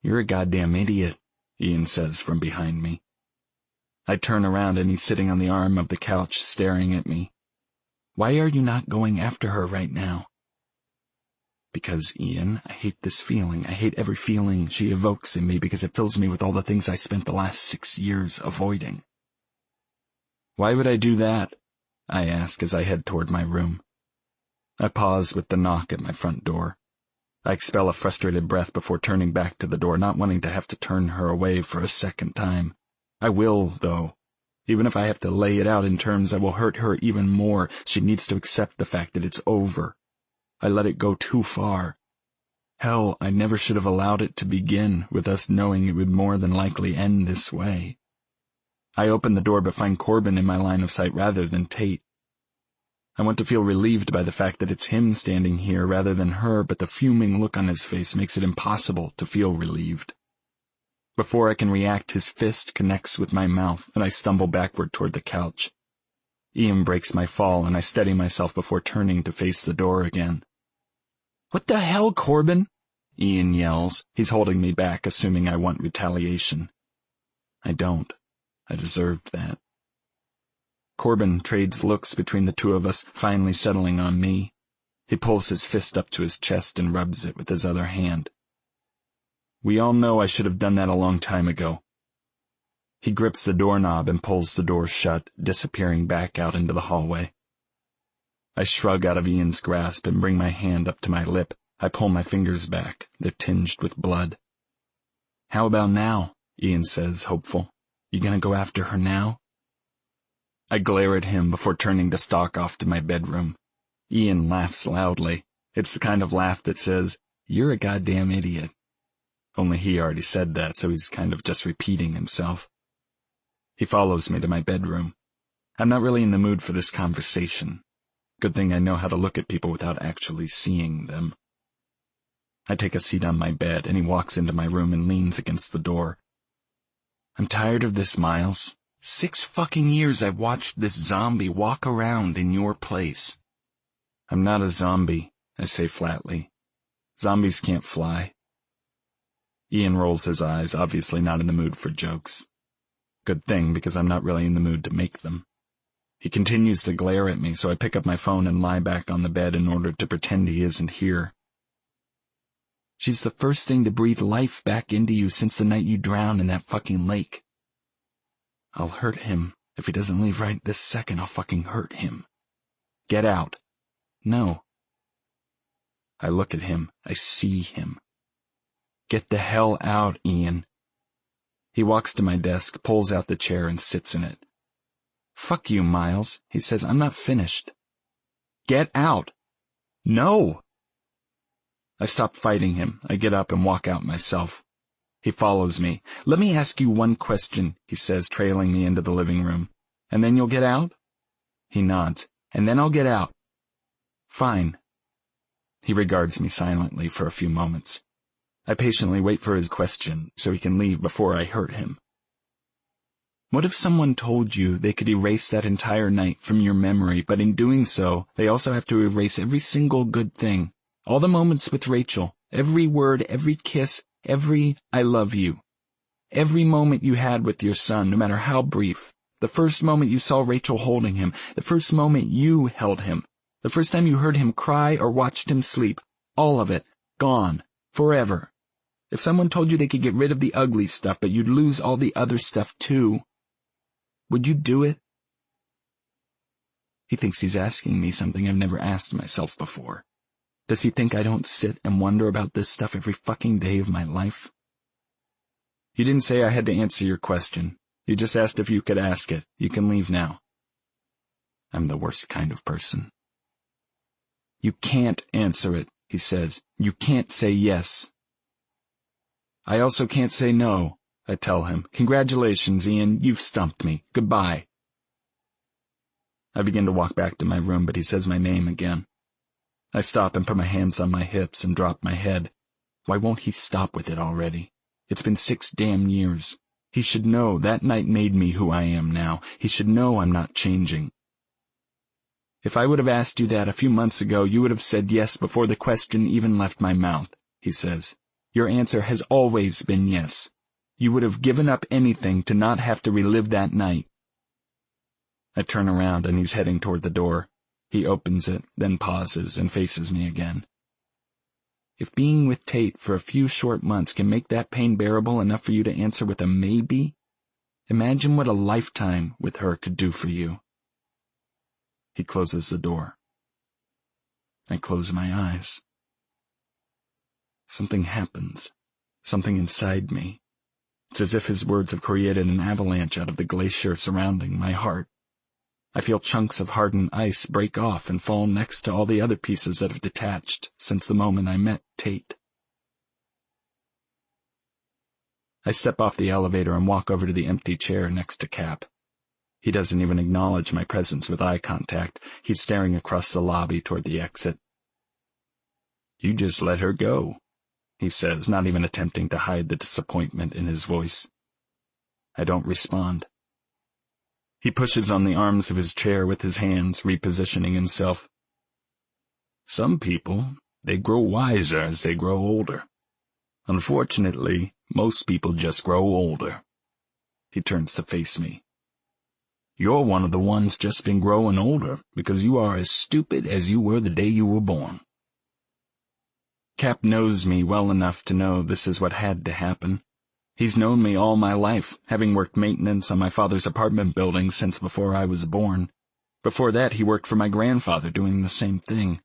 You're a goddamn idiot, Ian says from behind me. I turn around and he's sitting on the arm of the couch staring at me. Why are you not going after her right now? Because, Ian, I hate this feeling. I hate every feeling she evokes in me because it fills me with all the things I spent the last 6 years avoiding. Why would I do that? I ask as I head toward my room. I pause with the knock at my front door. I expel a frustrated breath before turning back to the door, not wanting to have to turn her away for a second time. I will, though. Even if I have to lay it out in terms that will hurt her even more, she needs to accept the fact that it's over. I let it go too far. Hell, I never should have allowed it to begin, with us knowing it would more than likely end this way. I open the door but find Corbin in my line of sight rather than Tate. I want to feel relieved by the fact that it's him standing here rather than her, but the fuming look on his face makes it impossible to feel relieved. Before I can react, his fist connects with my mouth, and I stumble backward toward the couch. Ian breaks my fall, and I steady myself before turning to face the door again. "What the hell, Corbin?" Ian yells. He's holding me back, assuming I want retaliation. I don't. I deserved that. Corbin trades looks between the two of us, finally settling on me. He pulls his fist up to his chest and rubs it with his other hand. "We all know I should have done that a long time ago." He grips the doorknob and pulls the door shut, disappearing back out into the hallway. I shrug out of Ian's grasp and bring my hand up to my lip. I pull my fingers back. They're tinged with blood. "How about now?" Ian says, hopeful. "You gonna go after her now?" I glare at him before turning to stalk off to my bedroom. Ian laughs loudly. It's the kind of laugh that says, "You're a goddamn idiot." Only he already said that, so he's kind of just repeating himself. He follows me to my bedroom. I'm not really in the mood for this conversation. Good thing I know how to look at people without actually seeing them. I take a seat on my bed, and he walks into my room and leans against the door. "I'm tired of this, Miles. 6 fucking years I've watched this zombie walk around in your place." "I'm not a zombie," I say flatly. "Zombies can't fly." Ian rolls his eyes, obviously not in the mood for jokes. Good thing, because I'm not really in the mood to make them. He continues to glare at me, so I pick up my phone and lie back on the bed in order to pretend he isn't here. "She's the first thing to breathe life back into you since the night you drowned in that fucking lake." "I'll hurt him. If he doesn't leave right this second, I'll fucking hurt him." "Get out." "No." I look at him. I see him. "Get the hell out, Ian." He walks to my desk, pulls out the chair, and sits in it. "Fuck you, Miles," he says. "I'm not finished." "Get out." "No." I stop fighting him. I get up and walk out myself. He follows me. "Let me ask you one question," he says, trailing me into the living room. "And then you'll get out?" He nods. "And then I'll get out." "Fine." He regards me silently for a few moments. I patiently wait for his question so he can leave before I hurt him. "What if someone told you they could erase that entire night from your memory, but in doing so, they also have to erase every single good thing, all the moments with Rachel, every word, every kiss, every I love you, every moment you had with your son, no matter how brief, the first moment you saw Rachel holding him, the first moment you held him, the first time you heard him cry or watched him sleep, all of it, gone, forever. If someone told you they could get rid of the ugly stuff, but you'd lose all the other stuff too, would you do it?" He thinks he's asking me something I've never asked myself before. Does he think I don't sit and wonder about this stuff every fucking day of my life? "You didn't say I had to answer your question. You just asked if you could ask it. You can leave now." I'm the worst kind of person. "You can't answer it," he says. "You can't say yes." "I also can't say no," I tell him. "Congratulations, Ian. You've stumped me. Goodbye." I begin to walk back to my room, but he says my name again. I stop and put my hands on my hips and drop my head. Why won't he stop with it already? It's been 6 damn years. He should know that night made me who I am now. He should know I'm not changing. "If I would have asked you that a few months ago, you would have said yes before the question even left my mouth," he says. "Your answer has always been yes. You would have given up anything to not have to relive that night." I turn around and he's heading toward the door. He opens it, then pauses and faces me again. "If being with Tate for a few short months can make that pain bearable enough for you to answer with a maybe, imagine what a lifetime with her could do for you." He closes the door. I close my eyes. Something happens. Something inside me. It's as if his words have created an avalanche out of the glacier surrounding my heart. I feel chunks of hardened ice break off and fall next to all the other pieces that have detached since the moment I met Tate. I step off the elevator and walk over to the empty chair next to Cap. He doesn't even acknowledge my presence with eye contact. He's staring across the lobby toward the exit. "You just let her go," he says, not even attempting to hide the disappointment in his voice. I don't respond. He pushes on the arms of his chair with his hands, repositioning himself. "Some people, they grow wiser as they grow older. Unfortunately, most people just grow older." He turns to face me. "You're one of the ones just been growing older because you are as stupid as you were the day you were born." Cap knows me well enough to know this is what had to happen. He's known me all my life, having worked maintenance on my father's apartment building since before I was born. Before that, he worked for my grandfather doing the same thing.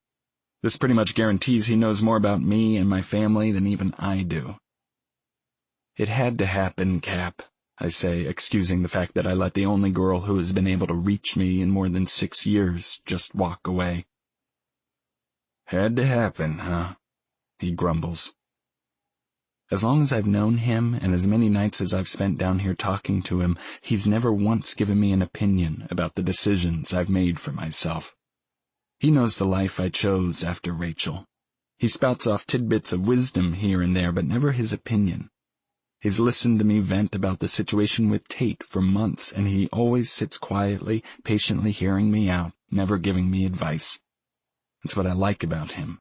This pretty much guarantees he knows more about me and my family than even I do. "It had to happen, Cap," I say, excusing the fact that I let the only girl who has been able to reach me in more than 6 years just walk away. "Had to happen, huh?" he grumbles. As long as I've known him, and as many nights as I've spent down here talking to him, he's never once given me an opinion about the decisions I've made for myself. He knows the life I chose after Rachel. He spouts off tidbits of wisdom here and there, but never his opinion. He's listened to me vent about the situation with Tate for months, and he always sits quietly, patiently hearing me out, never giving me advice. That's what I like about him.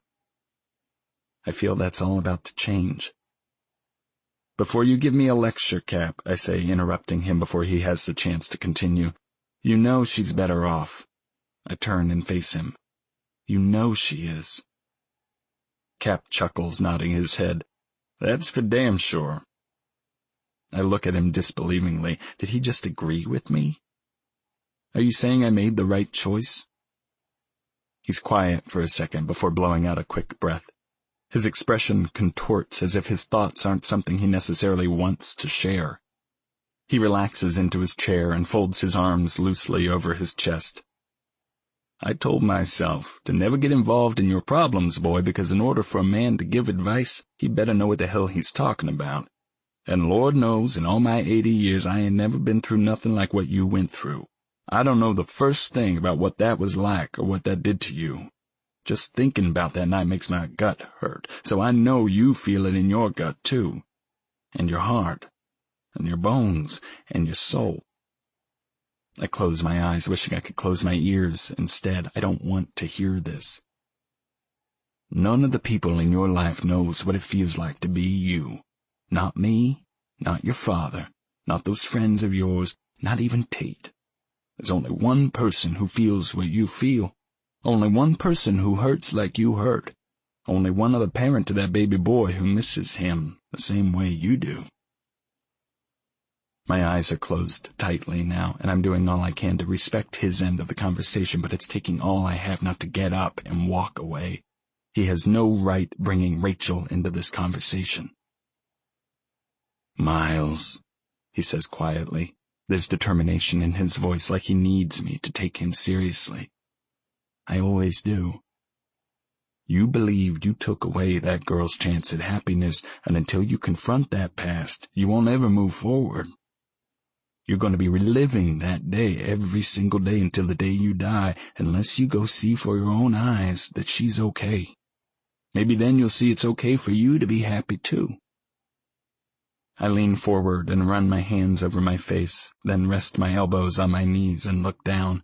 I feel that's all about to change. "Before you give me a lecture, Cap," I say, interrupting him before he has the chance to continue, "you know she's better off." I turn and face him. "You know she is." Cap chuckles, nodding his head. "That's for damn sure." I look at him disbelievingly. Did he just agree with me? "Are you saying I made the right choice?" He's quiet for a second before blowing out a quick breath. His expression contorts as if his thoughts aren't something he necessarily wants to share. He relaxes into his chair and folds his arms loosely over his chest. "I told myself to never get involved in your problems, boy, because in order for a man to give advice, he better know what the hell he's talking about. And Lord knows, in all my 80 years, I ain't never been through nothing like what you went through. I don't know the first thing about what that was like or what that did to you. Just thinking about that night makes my gut hurt, so I know you feel it in your gut, too. And your heart, and your bones, and your soul." I close my eyes, wishing I could close my ears. Instead, I don't want to hear this. "None of the people in your life knows what it feels like to be you. Not me, not your father, not those friends of yours, not even Tate. There's only one person who feels what you feel. Only one person who hurts like you hurt. Only one other parent to that baby boy who misses him the same way you do." My eyes are closed tightly now, and I'm doing all I can to respect his end of the conversation, but it's taking all I have not to get up and walk away. He has no right bringing Rachel into this conversation. "Miles," he says quietly. There's determination in his voice, like he needs me to take him seriously. I always do. "You believed you took away that girl's chance at happiness, and until you confront that past, you won't ever move forward. You're going to be reliving that day every single day until the day you die, unless you go see for your own eyes that she's okay. Maybe then you'll see it's okay for you to be happy too." I lean forward and run my hands over my face, then rest my elbows on my knees and look down.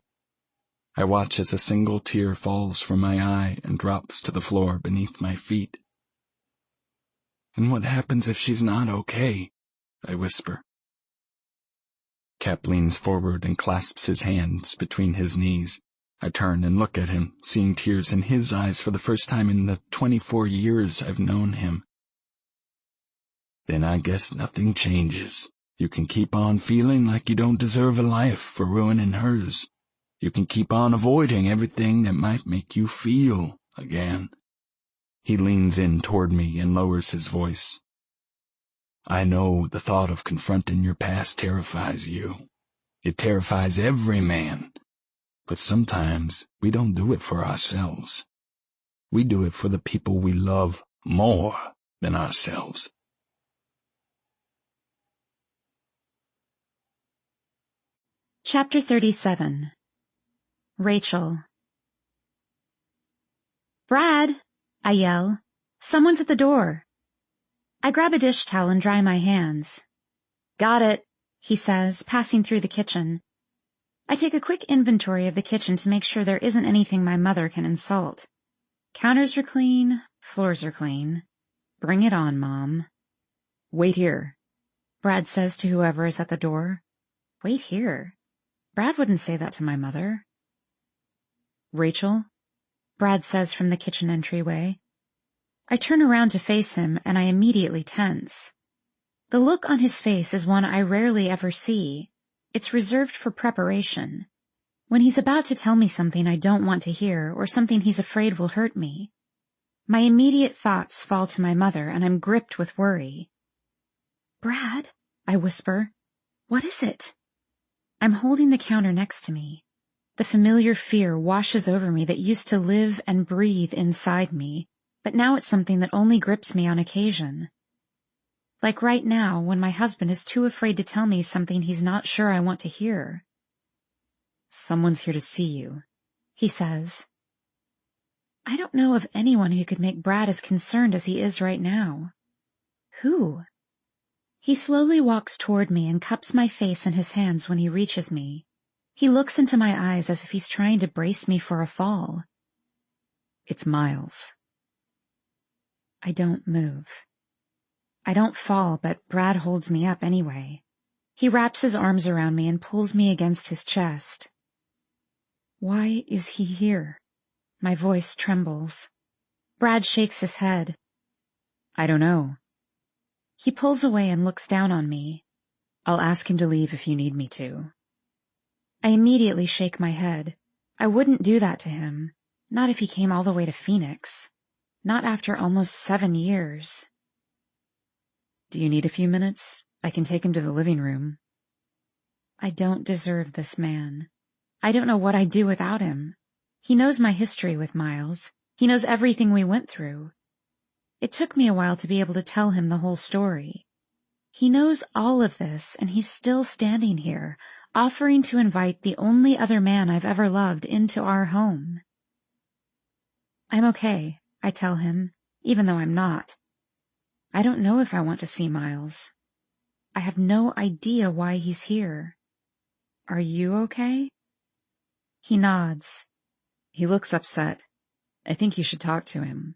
I watch as a single tear falls from my eye and drops to the floor beneath my feet. "And what happens if she's not okay?" I whisper. Cap leans forward and clasps his hands between his knees. I turn and look at him, seeing tears in his eyes for the first time in the 24 years I've known him. "Then I guess nothing changes. You can keep on feeling like you don't deserve a life for ruining hers. You can keep on avoiding everything that might make you feel again." He leans in toward me and lowers his voice. I know the thought of confronting your past terrifies you. It terrifies every man. But sometimes we don't do it for ourselves. We do it for the people we love more than ourselves. Chapter 37. Rachel. "Brad!" I yell. "Someone's at the door." I grab a dish towel and dry my hands. "Got it," he says, passing through the kitchen. I take a quick inventory of the kitchen to make sure there isn't anything my mother can insult. Counters are clean, floors are clean. Bring it on, Mom. "Wait here," Brad says to whoever is at the door. Wait here? Brad wouldn't say that to my mother. "Rachel?" Brad says from the kitchen entryway. I turn around to face him, and I immediately tense. The look on his face is one I rarely ever see. It's reserved for preparation. When he's about to tell me something I don't want to hear, or something he's afraid will hurt me. My immediate thoughts fall to my mother, and I'm gripped with worry. "Brad," I whisper, "what is it?" I'm holding the counter next to me. The familiar fear washes over me that used to live and breathe inside me, but now it's something that only grips me on occasion. Like right now, when my husband is too afraid to tell me something he's not sure I want to hear. "Someone's here to see you," he says. I don't know of anyone who could make Brad as concerned as he is right now. Who? He slowly walks toward me and cups my face in his hands when he reaches me. He looks into my eyes as if he's trying to brace me for a fall. "It's Miles." I don't move. I don't fall, but Brad holds me up anyway. He wraps his arms around me and pulls me against his chest. "Why is he here?" My voice trembles. Brad shakes his head. "I don't know." He pulls away and looks down on me. "I'll ask him to leave if you need me to." I immediately shake my head. I wouldn't do that to him. Not if he came all the way to Phoenix. Not after almost 7 years. "Do you need a few minutes? I can take him to the living room." I don't deserve this man. I don't know what I'd do without him. He knows my history with Miles. He knows everything we went through. It took me a while to be able to tell him the whole story. He knows all of this, and he's still standing here, offering to invite the only other man I've ever loved into our home. "I'm okay," I tell him, even though I'm not. I don't know if I want to see Miles. I have no idea why he's here. "Are you okay?" He nods. "He looks upset. I think you should talk to him."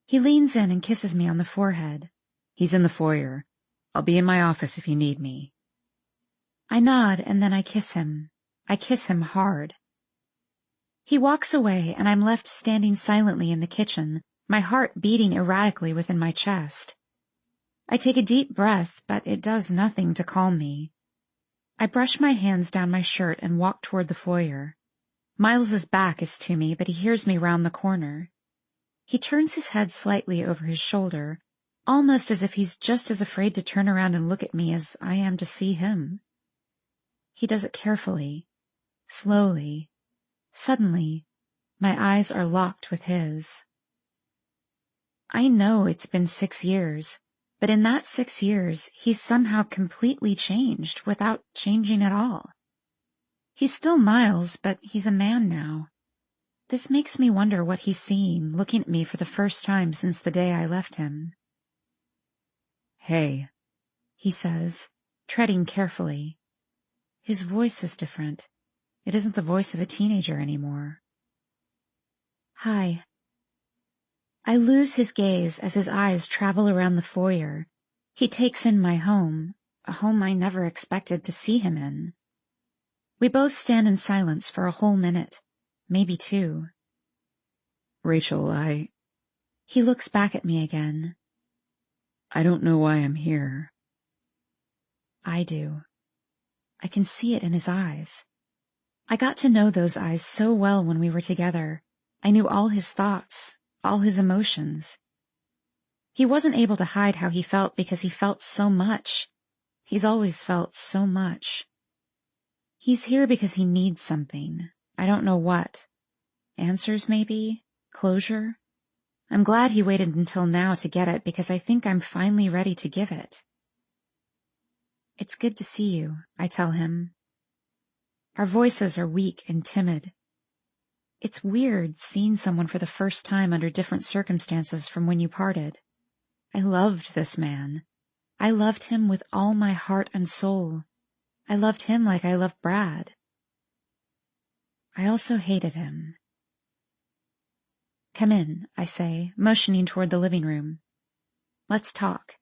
He leans in and kisses me on the forehead. "He's in the foyer. I'll be in my office if you need me." I nod, and then I kiss him. I kiss him hard. He walks away, and I'm left standing silently in the kitchen, my heart beating erratically within my chest. I take a deep breath, but it does nothing to calm me. I brush my hands down my shirt and walk toward the foyer. Miles's back is to me, but he hears me round the corner. He turns his head slightly over his shoulder, almost as if he's just as afraid to turn around and look at me as I am to see him. He does it carefully, slowly. Suddenly, my eyes are locked with his. I know it's been 6 years, but in that 6 years, he's somehow completely changed without changing at all. He's still Miles, but he's a man now. This makes me wonder what he's seeing, looking at me for the first time since the day I left him. "Hey," he says, treading carefully. His voice is different. It isn't the voice of a teenager anymore. "Hi." I lose his gaze as his eyes travel around the foyer. He takes in my home, a home I never expected to see him in. We both stand in silence for a whole minute, maybe 2. "Rachel, He looks back at me again. "I don't know why I'm here." I do. I can see it in his eyes. I got to know those eyes so well when we were together. I knew all his thoughts, all his emotions. He wasn't able to hide how he felt because he felt so much. He's always felt so much. He's here because he needs something. I don't know what. Answers, maybe? Closure? I'm glad he waited until now to get it because I think I'm finally ready to give it. It's good to see you, I tell him. Our voices are weak and timid. It's weird seeing someone for the first time under different circumstances from when you parted. I loved this man. I loved him with all my heart and soul. I loved him like I loved Brad. I also hated him. Come in, I say, motioning toward the living room. Let's talk.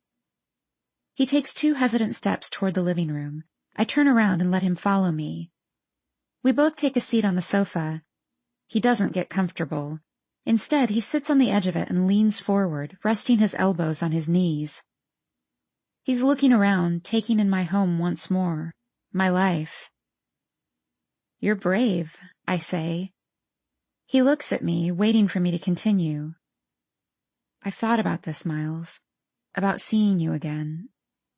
He takes 2 hesitant steps toward the living room. I turn around and let him follow me. We both take a seat on the sofa. He doesn't get comfortable. Instead, he sits on the edge of it and leans forward, resting his elbows on his knees. He's looking around, taking in my home once more, my life. You're brave, I say. He looks at me, waiting for me to continue. I've thought about this, Miles, about seeing you again.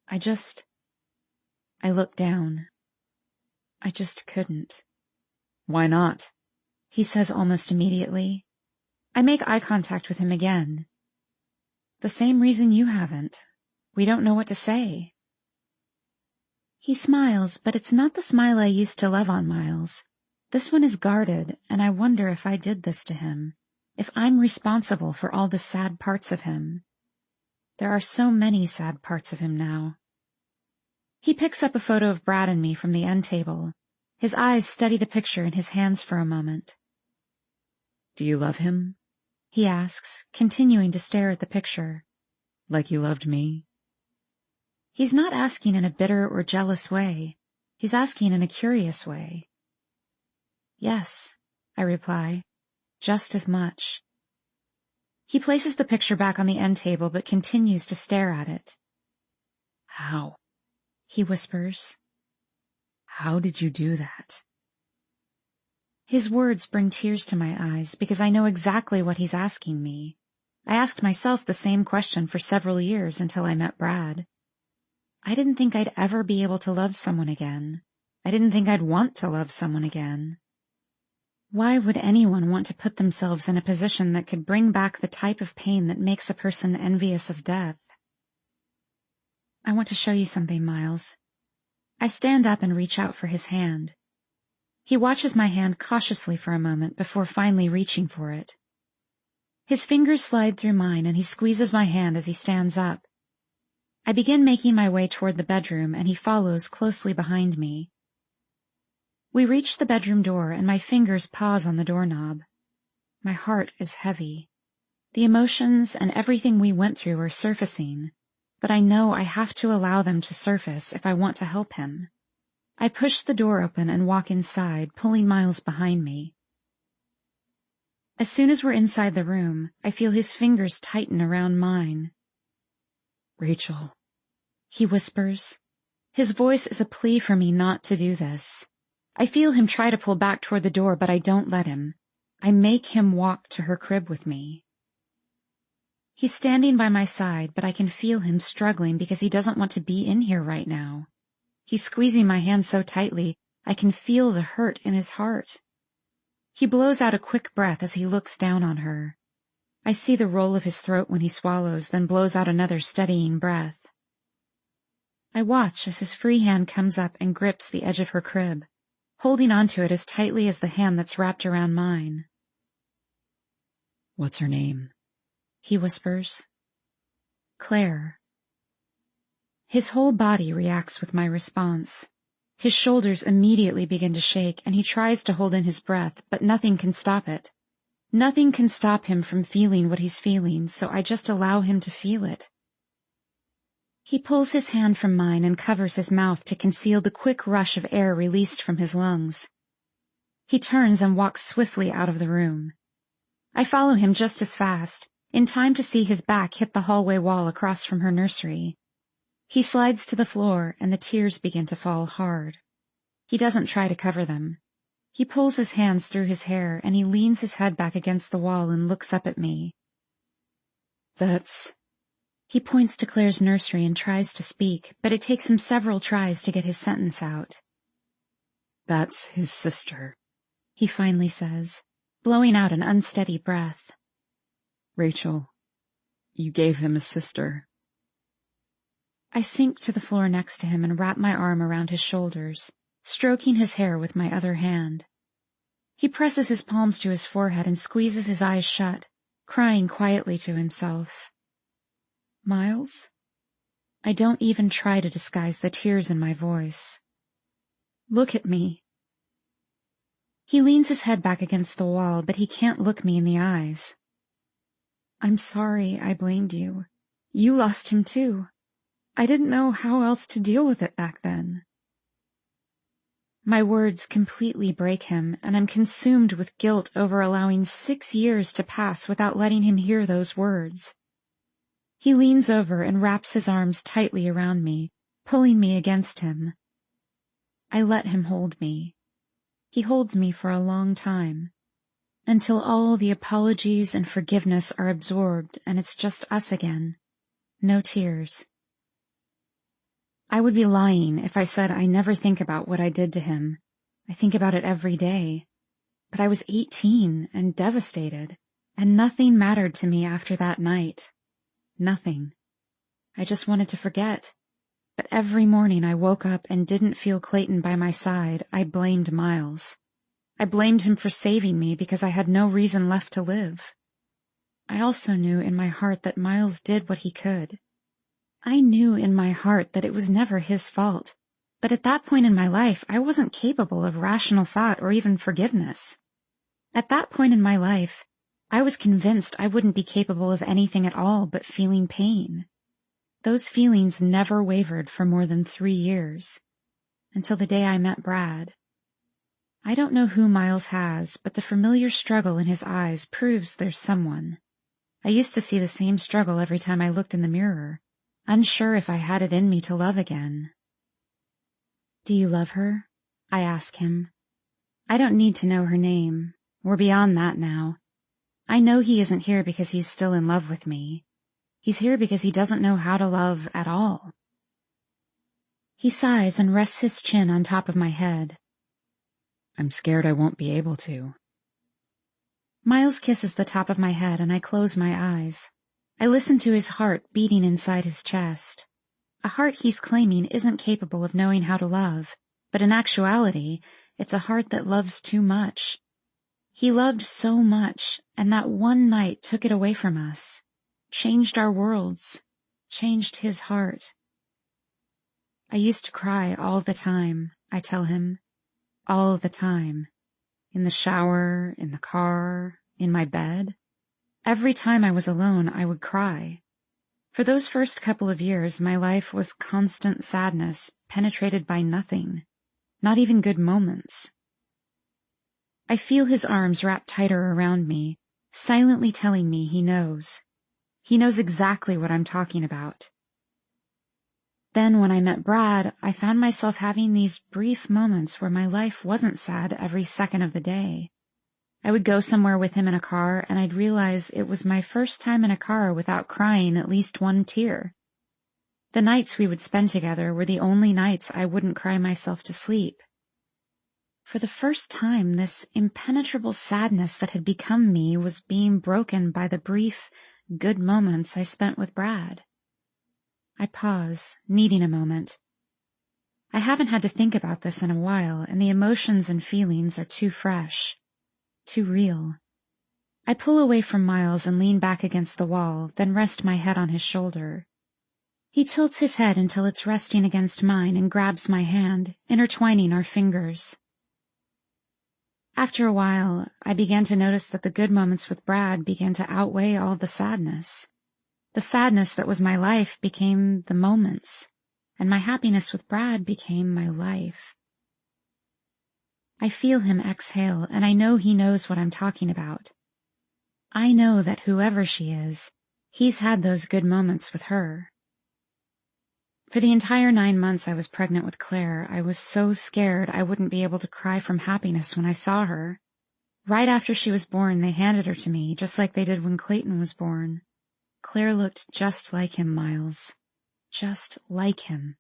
I look down. I just couldn't. Why not? He says almost immediately. I make eye contact with him again. The same reason you haven't. We don't know what to say. He smiles, but it's not the smile I used to love on Miles. This one is guarded, and I wonder if I did this to him, if I'm responsible for all the sad parts of him. There are so many sad parts of him now. He picks up a photo of Brad and me from the end table. His eyes study the picture in his hands for a moment. Do you love him? He asks, continuing to stare at the picture. Like you loved me? He's not asking in a bitter or jealous way. He's asking in a curious way. Yes, I reply, just as much. He places the picture back on the end table but continues to stare at it. How? He whispers. How did you do that? His words bring tears to my eyes because I know exactly what he's asking me. I asked myself the same question for several years until I met Brad. I didn't think I'd ever be able to love someone again. I didn't think I'd want to love someone again. Why would anyone want to put themselves in a position that could bring back the type of pain that makes a person envious of death? I want to show you something, Miles. I stand up and reach out for his hand. He watches my hand cautiously for a moment before finally reaching for it. His fingers slide through mine and he squeezes my hand as he stands up. I begin making my way toward the bedroom and he follows closely behind me. We reach the bedroom door and my fingers pause on the doorknob. My heart is heavy. The emotions and everything we went through are surfacing, but I know I have to allow them to surface if I want to help him. I push the door open and walk inside, pulling Miles behind me. As soon as we're inside the room, I feel his fingers tighten around mine. Rachel, he whispers. His voice is a plea for me not to do this. I feel him try to pull back toward the door, but I don't let him. I make him walk to her crib with me. He's standing by my side, but I can feel him struggling because he doesn't want to be in here right now. He's squeezing my hand so tightly, I can feel the hurt in his heart. He blows out a quick breath as he looks down on her. I see the roll of his throat when he swallows, then blows out another steadying breath. I watch as his free hand comes up and grips the edge of her crib, holding onto it as tightly as the hand that's wrapped around mine. What's her name? He whispers. Claire. His whole body reacts with my response. His shoulders immediately begin to shake and he tries to hold in his breath, but nothing can stop it. Nothing can stop him from feeling what he's feeling, so I just allow him to feel it. He pulls his hand from mine and covers his mouth to conceal the quick rush of air released from his lungs. He turns and walks swiftly out of the room. I follow him just as fast, in time to see his back hit the hallway wall across from her nursery. He slides to the floor and the tears begin to fall hard. He doesn't try to cover them. He pulls his hands through his hair and he leans his head back against the wall and looks up at me. That's He points to Claire's nursery and tries to speak, but it takes him several tries to get his sentence out. That's his sister, he finally says, blowing out an unsteady breath. Rachel, you gave him a sister. I sink to the floor next to him and wrap my arm around his shoulders, stroking his hair with my other hand. He presses his palms to his forehead and squeezes his eyes shut, crying quietly to himself. Miles? I don't even try to disguise the tears in my voice. Look at me. He leans his head back against the wall, but he can't look me in the eyes. I'm sorry I blamed you. You lost him too. I didn't know how else to deal with it back then. My words completely break him, and I'm consumed with guilt over allowing 6 years to pass without letting him hear those words. He leans over and wraps his arms tightly around me, pulling me against him. I let him hold me. He holds me for a long time, until all the apologies and forgiveness are absorbed and it's just us again. No tears. I would be lying if I said I never think about what I did to him. I think about it every day. But I was 18 and devastated, and nothing mattered to me after that night. Nothing. I just wanted to forget. But every morning I woke up and didn't feel Clayton by my side, I blamed Miles. I blamed him for saving me because I had no reason left to live. I also knew in my heart that Miles did what he could. I knew in my heart that it was never his fault, but at that point in my life I wasn't capable of rational thought or even forgiveness. At that point in my life, I was convinced I wouldn't be capable of anything at all but feeling pain. Those feelings never wavered for more than 3 years, until the day I met Brad. I don't know who Miles has, but the familiar struggle in his eyes proves there's someone. I used to see the same struggle every time I looked in the mirror, unsure if I had it in me to love again. Do you love her? I ask him. I don't need to know her name. We're beyond that now. I know he isn't here because he's still in love with me. He's here because he doesn't know how to love at all. He sighs and rests his chin on top of my head. I'm scared I won't be able to. Miles kisses the top of my head and I close my eyes. I listen to his heart beating inside his chest. A heart he's claiming isn't capable of knowing how to love, but in actuality, it's a heart that loves too much. He loved so much, and that one night took it away from us. Changed our worlds, changed his heart. I used to cry all the time, I tell him. All the time. In the shower, in the car, in my bed. Every time I was alone, I would cry. For those first couple of years, my life was constant sadness, penetrated by nothing, not even good moments. I feel his arms wrapped tighter around me, silently telling me he knows. He knows exactly what I'm talking about. Then when I met Brad, I found myself having these brief moments where my life wasn't sad every second of the day. I would go somewhere with him in a car and I'd realize it was my first time in a car without crying at least one tear. The nights we would spend together were the only nights I wouldn't cry myself to sleep. For the first time, this impenetrable sadness that had become me was being broken by the brief, good moments I spent with Brad. I pause, needing a moment. I haven't had to think about this in a while, and the emotions and feelings are too fresh, too real. I pull away from Miles and lean back against the wall, then rest my head on his shoulder. He tilts his head until it's resting against mine and grabs my hand, intertwining our fingers. After a while, I began to notice that the good moments with Brad began to outweigh all the sadness. The sadness that was my life became the moments, and my happiness with Brad became my life. I feel him exhale, and I know he knows what I'm talking about. I know that whoever she is, he's had those good moments with her. For the entire 9 months I was pregnant with Claire, I was so scared I wouldn't be able to cry from happiness when I saw her. Right after she was born, they handed her to me, just like they did when Clayton was born. Claire looked just like him, Miles. Just like him.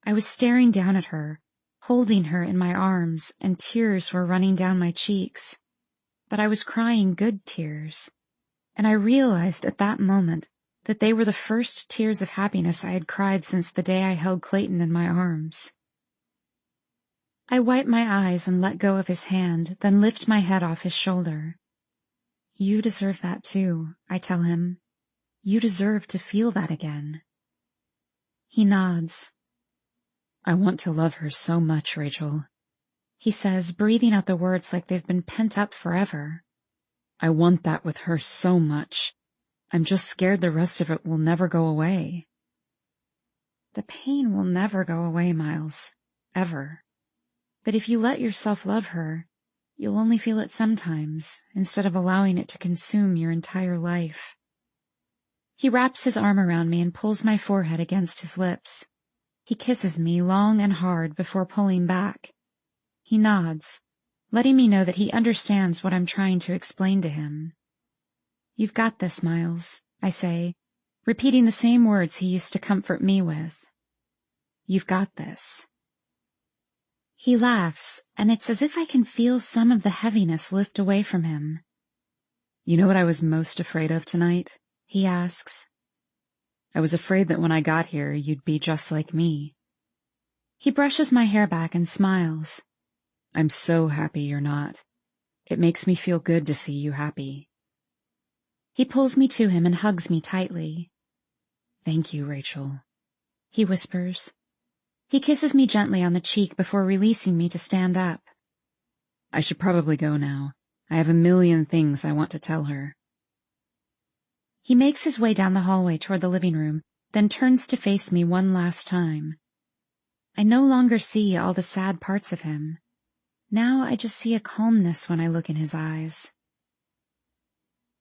I was staring down at her, holding her in my arms, and tears were running down my cheeks. But I was crying good tears, and I realized at that moment that they were the first tears of happiness I had cried since the day I held Clayton in my arms. I wiped my eyes and let go of his hand, then lift my head off his shoulder. You deserve that too, I tell him. You deserve to feel that again. He nods. I want to love her so much, Rachel, he says, breathing out the words like they've been pent up forever. I want that with her so much. I'm just scared the rest of it will never go away. The pain will never go away, Miles. Ever. But if you let yourself love her, you'll only feel it sometimes, instead of allowing it to consume your entire life. He wraps his arm around me and pulls my forehead against his lips. He kisses me long and hard before pulling back. He nods, letting me know that he understands what I'm trying to explain to him. You've got this, Miles, I say, repeating the same words he used to comfort me with. You've got this. He laughs, and it's as if I can feel some of the heaviness lift away from him. You know what I was most afraid of tonight? He asks. I was afraid that when I got here, you'd be just like me. He brushes my hair back and smiles. I'm so happy you're not. It makes me feel good to see you happy. He pulls me to him and hugs me tightly. Thank you, Rachel, he whispers. He kisses me gently on the cheek before releasing me to stand up. I should probably go now. I have a million things I want to tell her. He makes his way down the hallway toward the living room, then turns to face me one last time. I no longer see all the sad parts of him. Now I just see a calmness when I look in his eyes.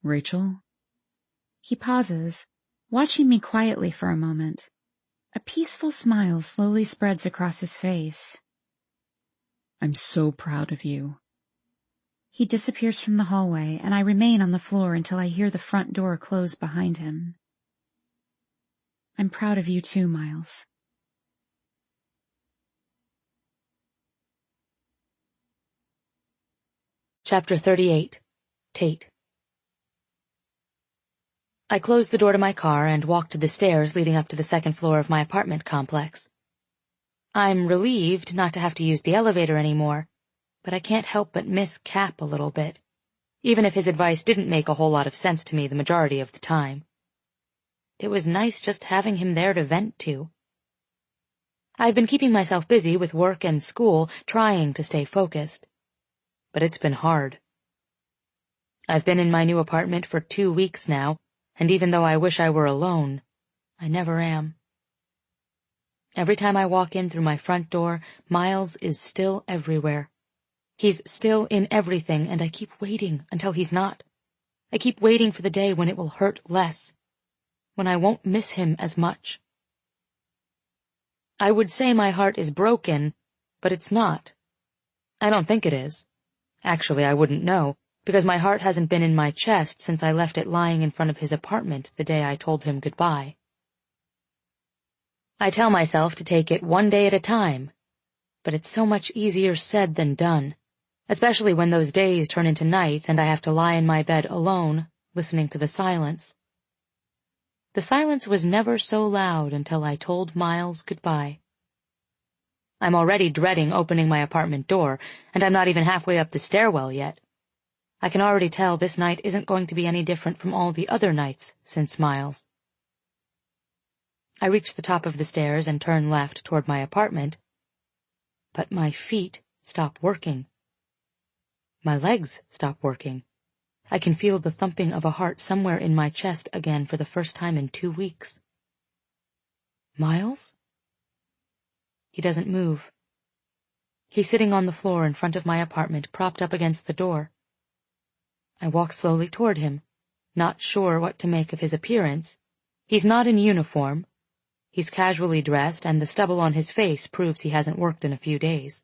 Rachel? He pauses, watching me quietly for a moment. A peaceful smile slowly spreads across his face. I'm so proud of you. He disappears from the hallway, and I remain on the floor until I hear the front door close behind him. I'm proud of you too, Miles. Chapter 38. Tate. I closed the door to my car and walked to the stairs leading up to the second floor of my apartment complex. I'm relieved not to have to use the elevator anymore, but I can't help but miss Cap a little bit, even if his advice didn't make a whole lot of sense to me the majority of the time. It was nice just having him there to vent to. I've been keeping myself busy with work and school, trying to stay focused. But it's been hard. I've been in my new apartment for 2 weeks now, and even though I wish I were alone, I never am. Every time I walk in through my front door, Miles is still everywhere. He's still in everything, and I keep waiting until he's not. I keep waiting for the day when it will hurt less, when I won't miss him as much. I would say my heart is broken, but it's not. I don't think it is. Actually, I wouldn't know, because my heart hasn't been in my chest since I left it lying in front of his apartment the day I told him goodbye. I tell myself to take it one day at a time, but it's so much easier said than done, especially when those days turn into nights and I have to lie in my bed alone, listening to the silence. The silence was never so loud until I told Miles goodbye. I'm already dreading opening my apartment door, and I'm not even halfway up the stairwell yet. I can already tell this night isn't going to be any different from all the other nights since Miles. I reach the top of the stairs and turn left toward my apartment, but my feet stop working. My legs stop working. I can feel the thumping of a heart somewhere in my chest again for the first time in 2 weeks. Miles? He doesn't move. He's sitting on the floor in front of my apartment, propped up against the door. I walk slowly toward him, not sure what to make of his appearance. He's not in uniform. He's casually dressed, and the stubble on his face proves he hasn't worked in a few days.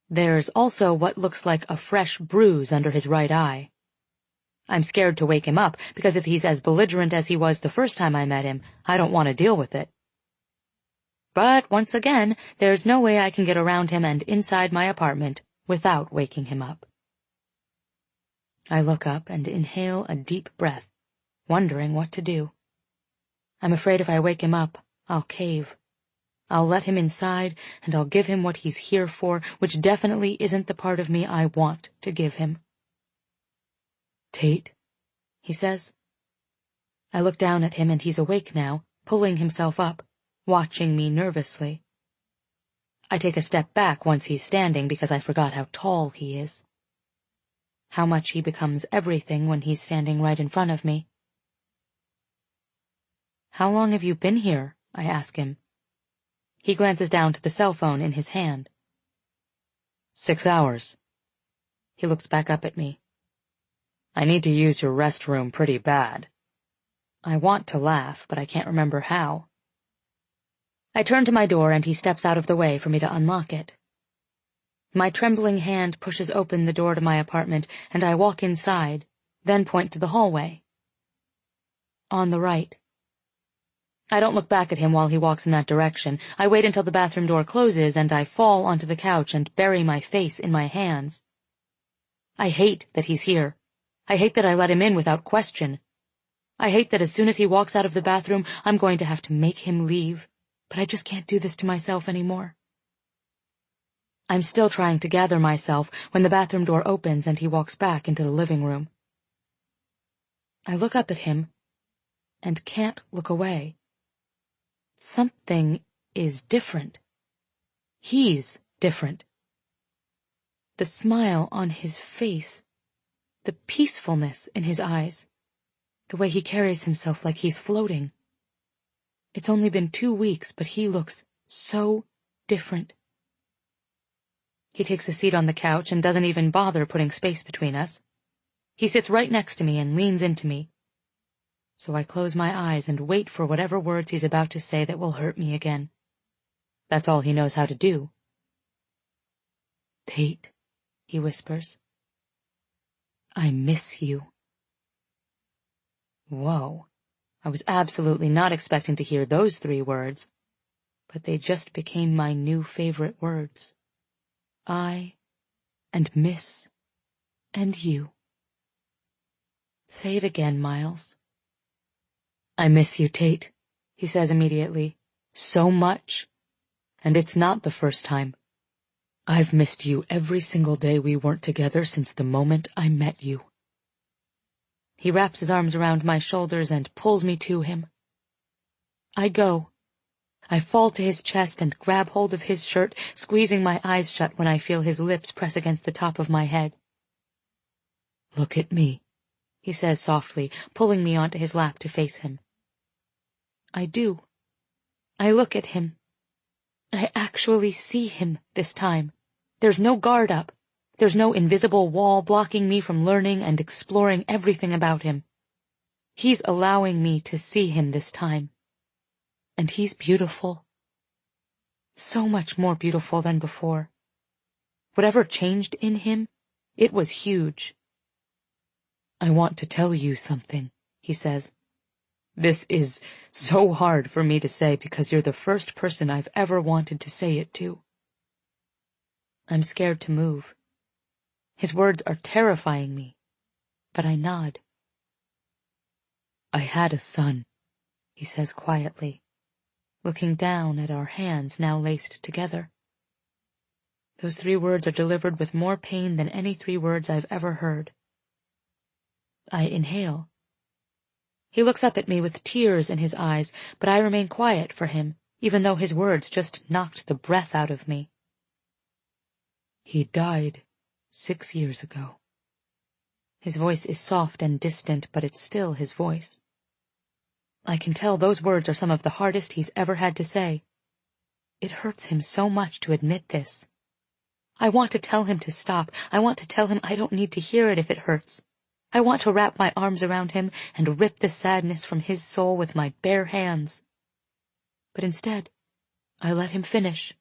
There's also what looks like a fresh bruise under his right eye. I'm scared to wake him up, because if he's as belligerent as he was the first time I met him, I don't want to deal with it. But once again, there's no way I can get around him and inside my apartment without waking him up. I look up and inhale a deep breath, wondering what to do. I'm afraid if I wake him up, I'll cave. I'll let him inside, and I'll give him what he's here for, which definitely isn't the part of me I want to give him. "Tate," he says. I look down at him, and he's awake now, pulling himself up, watching me nervously. I take a step back once he's standing because I forgot how tall he is. How much he becomes everything when he's standing right in front of me. "How long have you been here?" I ask him. He glances down to the cell phone in his hand. 6 hours. He looks back up at me. "I need to use your restroom pretty bad." I want to laugh, but I can't remember how. I turn to my door and he steps out of the way for me to unlock it. My trembling hand pushes open the door to my apartment and I walk inside, then point to the hallway. On the right. I don't look back at him while he walks in that direction. I wait until the bathroom door closes and I fall onto the couch and bury my face in my hands. I hate that he's here. I hate that I let him in without question. I hate that as soon as he walks out of the bathroom, I'm going to have to make him leave. But I just can't do this to myself anymore. I'm still trying to gather myself when the bathroom door opens and he walks back into the living room. I look up at him and can't look away. Something is different. He's different. The smile on his face, the peacefulness in his eyes, the way he carries himself like he's floating. It's only been 2 weeks, but he looks so different. He takes a seat on the couch and doesn't even bother putting space between us. He sits right next to me and leans into me. So I close my eyes and wait for whatever words he's about to say that will hurt me again. That's all he knows how to do. "Tate," he whispers. "I miss you." Whoa. I was absolutely not expecting to hear those 3 words, but they just became my new favorite words. I, and miss, and you. Say it again, Miles. "I miss you, Tate," he says immediately. "So much. And it's not the first time. I've missed you every single day we weren't together since the moment I met you." He wraps his arms around my shoulders and pulls me to him. I go. I fall to his chest and grab hold of his shirt, squeezing my eyes shut when I feel his lips press against the top of my head. "Look at me," he says softly, pulling me onto his lap to face him. I do. I look at him. I actually see him this time. There's no guard up. There's no invisible wall blocking me from learning and exploring everything about him. He's allowing me to see him this time. And he's beautiful. So much more beautiful than before. Whatever changed in him, it was huge. "I want to tell you something," he says. "This is so hard for me to say because you're the first person I've ever wanted to say it to." I'm scared to move. His words are terrifying me, but I nod. "I had a son," he says quietly, looking down at our hands now laced together. Those 3 words are delivered with more pain than any 3 words I've ever heard. I inhale. He looks up at me with tears in his eyes, but I remain quiet for him, even though his words just knocked the breath out of me. "He died 6 years ago." His voice is soft and distant, but it's still his voice. I can tell those words are some of the hardest he's ever had to say. It hurts him so much to admit this. I want to tell him to stop. I want to tell him I don't need to hear it if it hurts. I want to wrap my arms around him and rip the sadness from his soul with my bare hands. But instead, I let him finish.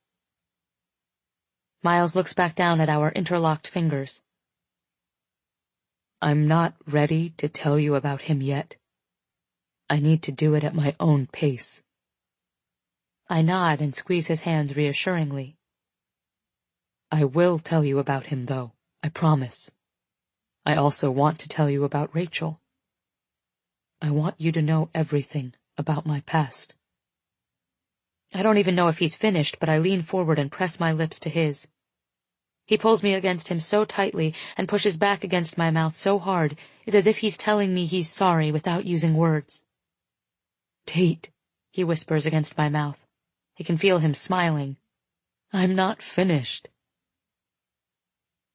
Miles looks back down at our interlocked fingers. I'm not ready to tell you about him yet. I need to do it at my own pace. I nod and squeeze his hands reassuringly. I will tell you about him, though, I promise. I also want to tell you about Rachel. I want you to know everything about my past. I don't even know if he's finished, but I lean forward and press my lips to his. He pulls me against him so tightly and pushes back against my mouth so hard, it's as if he's telling me he's sorry without using words. Tate, he whispers against my mouth. I can feel him smiling. I'm not finished.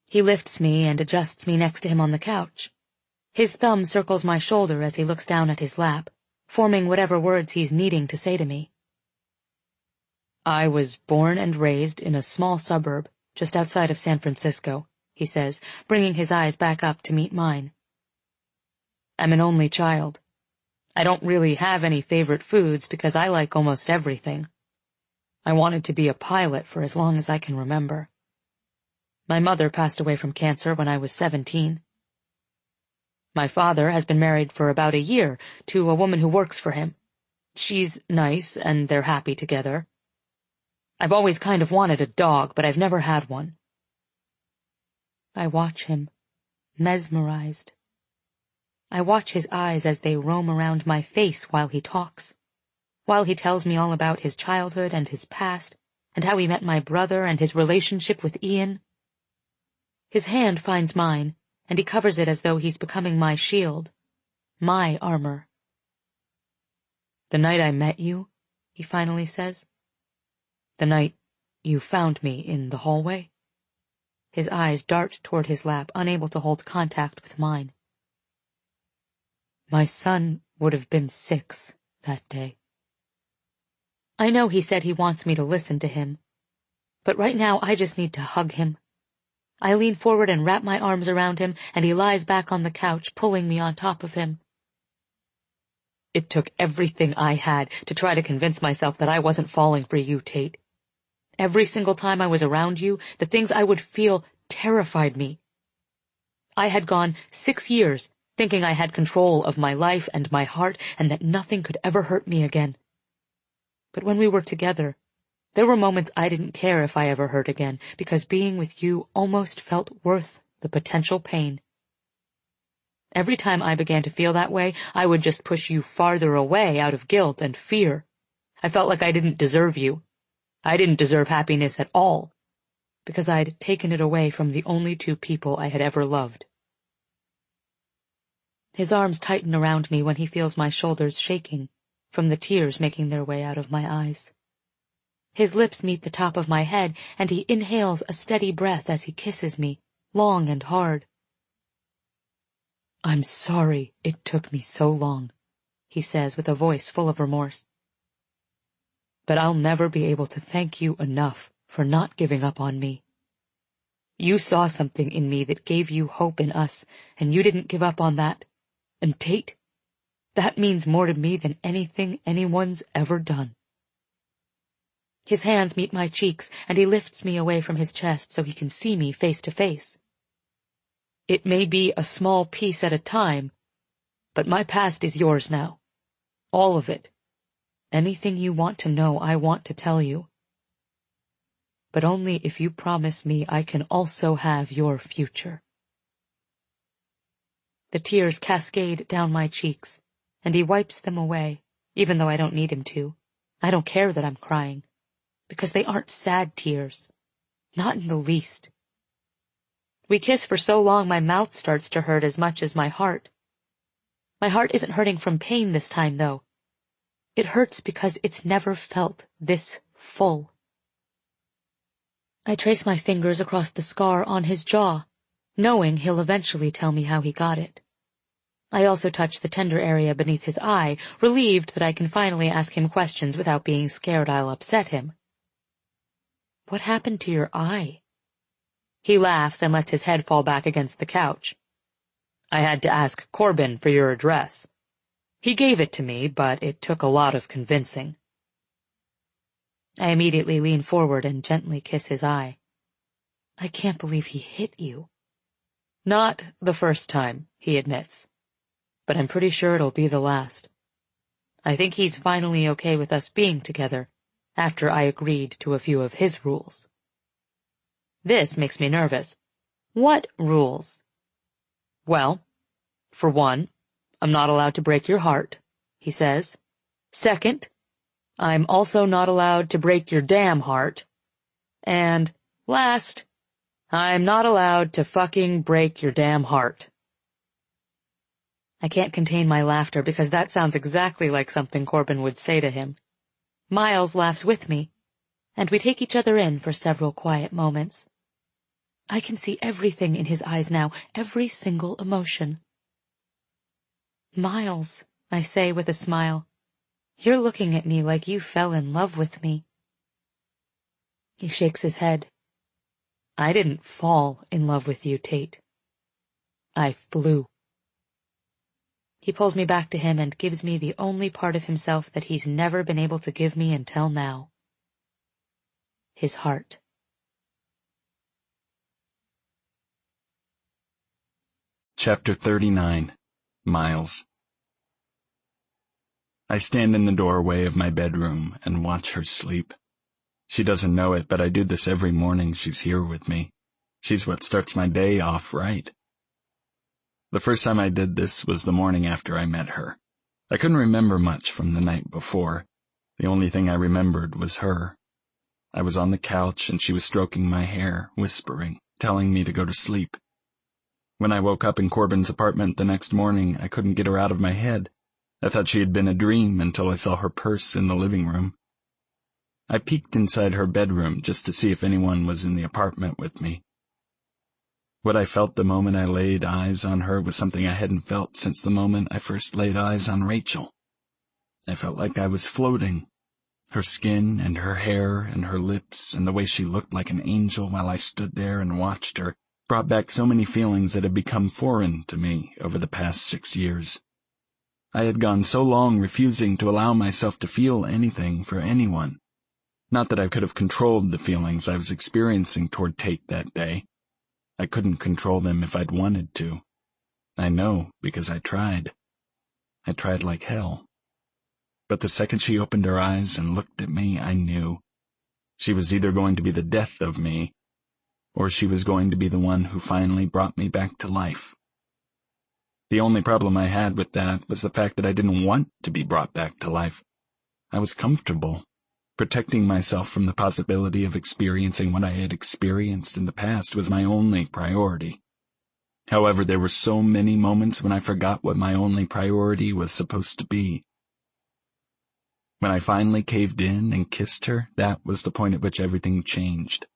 He lifts me and adjusts me next to him on the couch. His thumb circles my shoulder as he looks down at his lap, forming whatever words he's needing to say to me. I was born and raised in a small suburb just outside of San Francisco, he says, bringing his eyes back up to meet mine. I'm an only child. I don't really have any favorite foods because I like almost everything. I wanted to be a pilot for as long as I can remember. My mother passed away from cancer when I was 17. My father has been married for about a year to a woman who works for him. She's nice and they're happy together. I've always kind of wanted a dog, but I've never had one. I watch him, mesmerized. I watch his eyes as they roam around my face while he talks, while he tells me all about his childhood and his past, and how he met my brother and his relationship with Ian. His hand finds mine, and he covers it as though he's becoming my shield, my armor. The night I met you, he finally says. The night you found me in the hallway. His eyes dart toward his lap, unable to hold contact with mine. My son would have been 6 that day. I know he said he wants me to listen to him, but right now I just need to hug him. I lean forward and wrap my arms around him, and he lies back on the couch, pulling me on top of him. It took everything I had to try to convince myself that I wasn't falling for you, Tate. Every single time I was around you, the things I would feel terrified me. I had gone 6 years thinking I had control of my life and my heart and that nothing could ever hurt me again. But when we were together, there were moments I didn't care if I ever hurt again, because being with you almost felt worth the potential pain. Every time I began to feel that way, I would just push you farther away out of guilt and fear. I felt like I didn't deserve you. I didn't deserve happiness at all, because I'd taken it away from the only 2 people I had ever loved. His arms tighten around me when he feels my shoulders shaking, from the tears making their way out of my eyes. His lips meet the top of my head, and he inhales a steady breath as he kisses me, long and hard. I'm sorry it took me so long, he says with a voice full of remorse. But I'll never be able to thank you enough for not giving up on me. You saw something in me that gave you hope in us, and you didn't give up on that. And Tate, that means more to me than anything anyone's ever done. His hands meet my cheeks, and he lifts me away from his chest so he can see me face to face. It may be a small piece at a time, but my past is yours now. All of it. Anything you want to know, I want to tell you. But only if you promise me I can also have your future. The tears cascade down my cheeks, and he wipes them away, even though I don't need him to. I don't care that I'm crying, because they aren't sad tears. Not in the least. We kiss for so long my mouth starts to hurt as much as my heart. My heart isn't hurting from pain this time, though. It hurts because it's never felt this full. I trace my fingers across the scar on his jaw, knowing he'll eventually tell me how he got it. I also touch the tender area beneath his eye, relieved that I can finally ask him questions without being scared I'll upset him. What happened to your eye? He laughs and lets his head fall back against the couch. I had to ask Corbin for your address. He gave it to me, but it took a lot of convincing. I immediately lean forward and gently kiss his eye. I can't believe he hit you. Not the first time, he admits. But I'm pretty sure it'll be the last. I think he's finally okay with us being together, after I agreed to a few of his rules. This makes me nervous. What rules? Well, for one, I'm not allowed to break your heart, he says. Second, I'm also not allowed to break your damn heart. And last, I'm not allowed to fucking break your damn heart. I can't contain my laughter because that sounds exactly like something Corbin would say to him. Miles laughs with me, and we take each other in for several quiet moments. I can see everything in his eyes now, every single emotion. Miles, I say with a smile, you're looking at me like you fell in love with me. He shakes his head. I didn't fall in love with you, Tate. I flew. He pulls me back to him and gives me the only part of himself that he's never been able to give me until now. His heart. Chapter 39. Miles. I stand in the doorway of my bedroom and watch her sleep. She doesn't know it, but I do this every morning she's here with me. She's what starts my day off right. The first time I did this was the morning after I met her. I couldn't remember much from the night before. The only thing I remembered was her. I was on the couch and she was stroking my hair, whispering, telling me to go to sleep. When I woke up in Corbin's apartment the next morning, I couldn't get her out of my head. I thought she had been a dream until I saw her purse in the living room. I peeked inside her bedroom just to see if anyone was in the apartment with me. What I felt the moment I laid eyes on her was something I hadn't felt since the moment I first laid eyes on Rachel. I felt like I was floating. Her skin and her hair and her lips and the way she looked like an angel while I stood there and watched her brought back so many feelings that had become foreign to me over the past 6 years. I had gone so long refusing to allow myself to feel anything for anyone. Not that I could have controlled the feelings I was experiencing toward Tate that day. I couldn't control them if I'd wanted to. I know, because I tried. I tried like hell. But the second she opened her eyes and looked at me, I knew. She was either going to be the death of me, or she was going to be the one who finally brought me back to life. The only problem I had with that was the fact that I didn't want to be brought back to life. I was comfortable. Protecting myself from the possibility of experiencing what I had experienced in the past was my only priority. However, there were so many moments when I forgot what my only priority was supposed to be. When I finally caved in and kissed her, that was the point at which everything changed.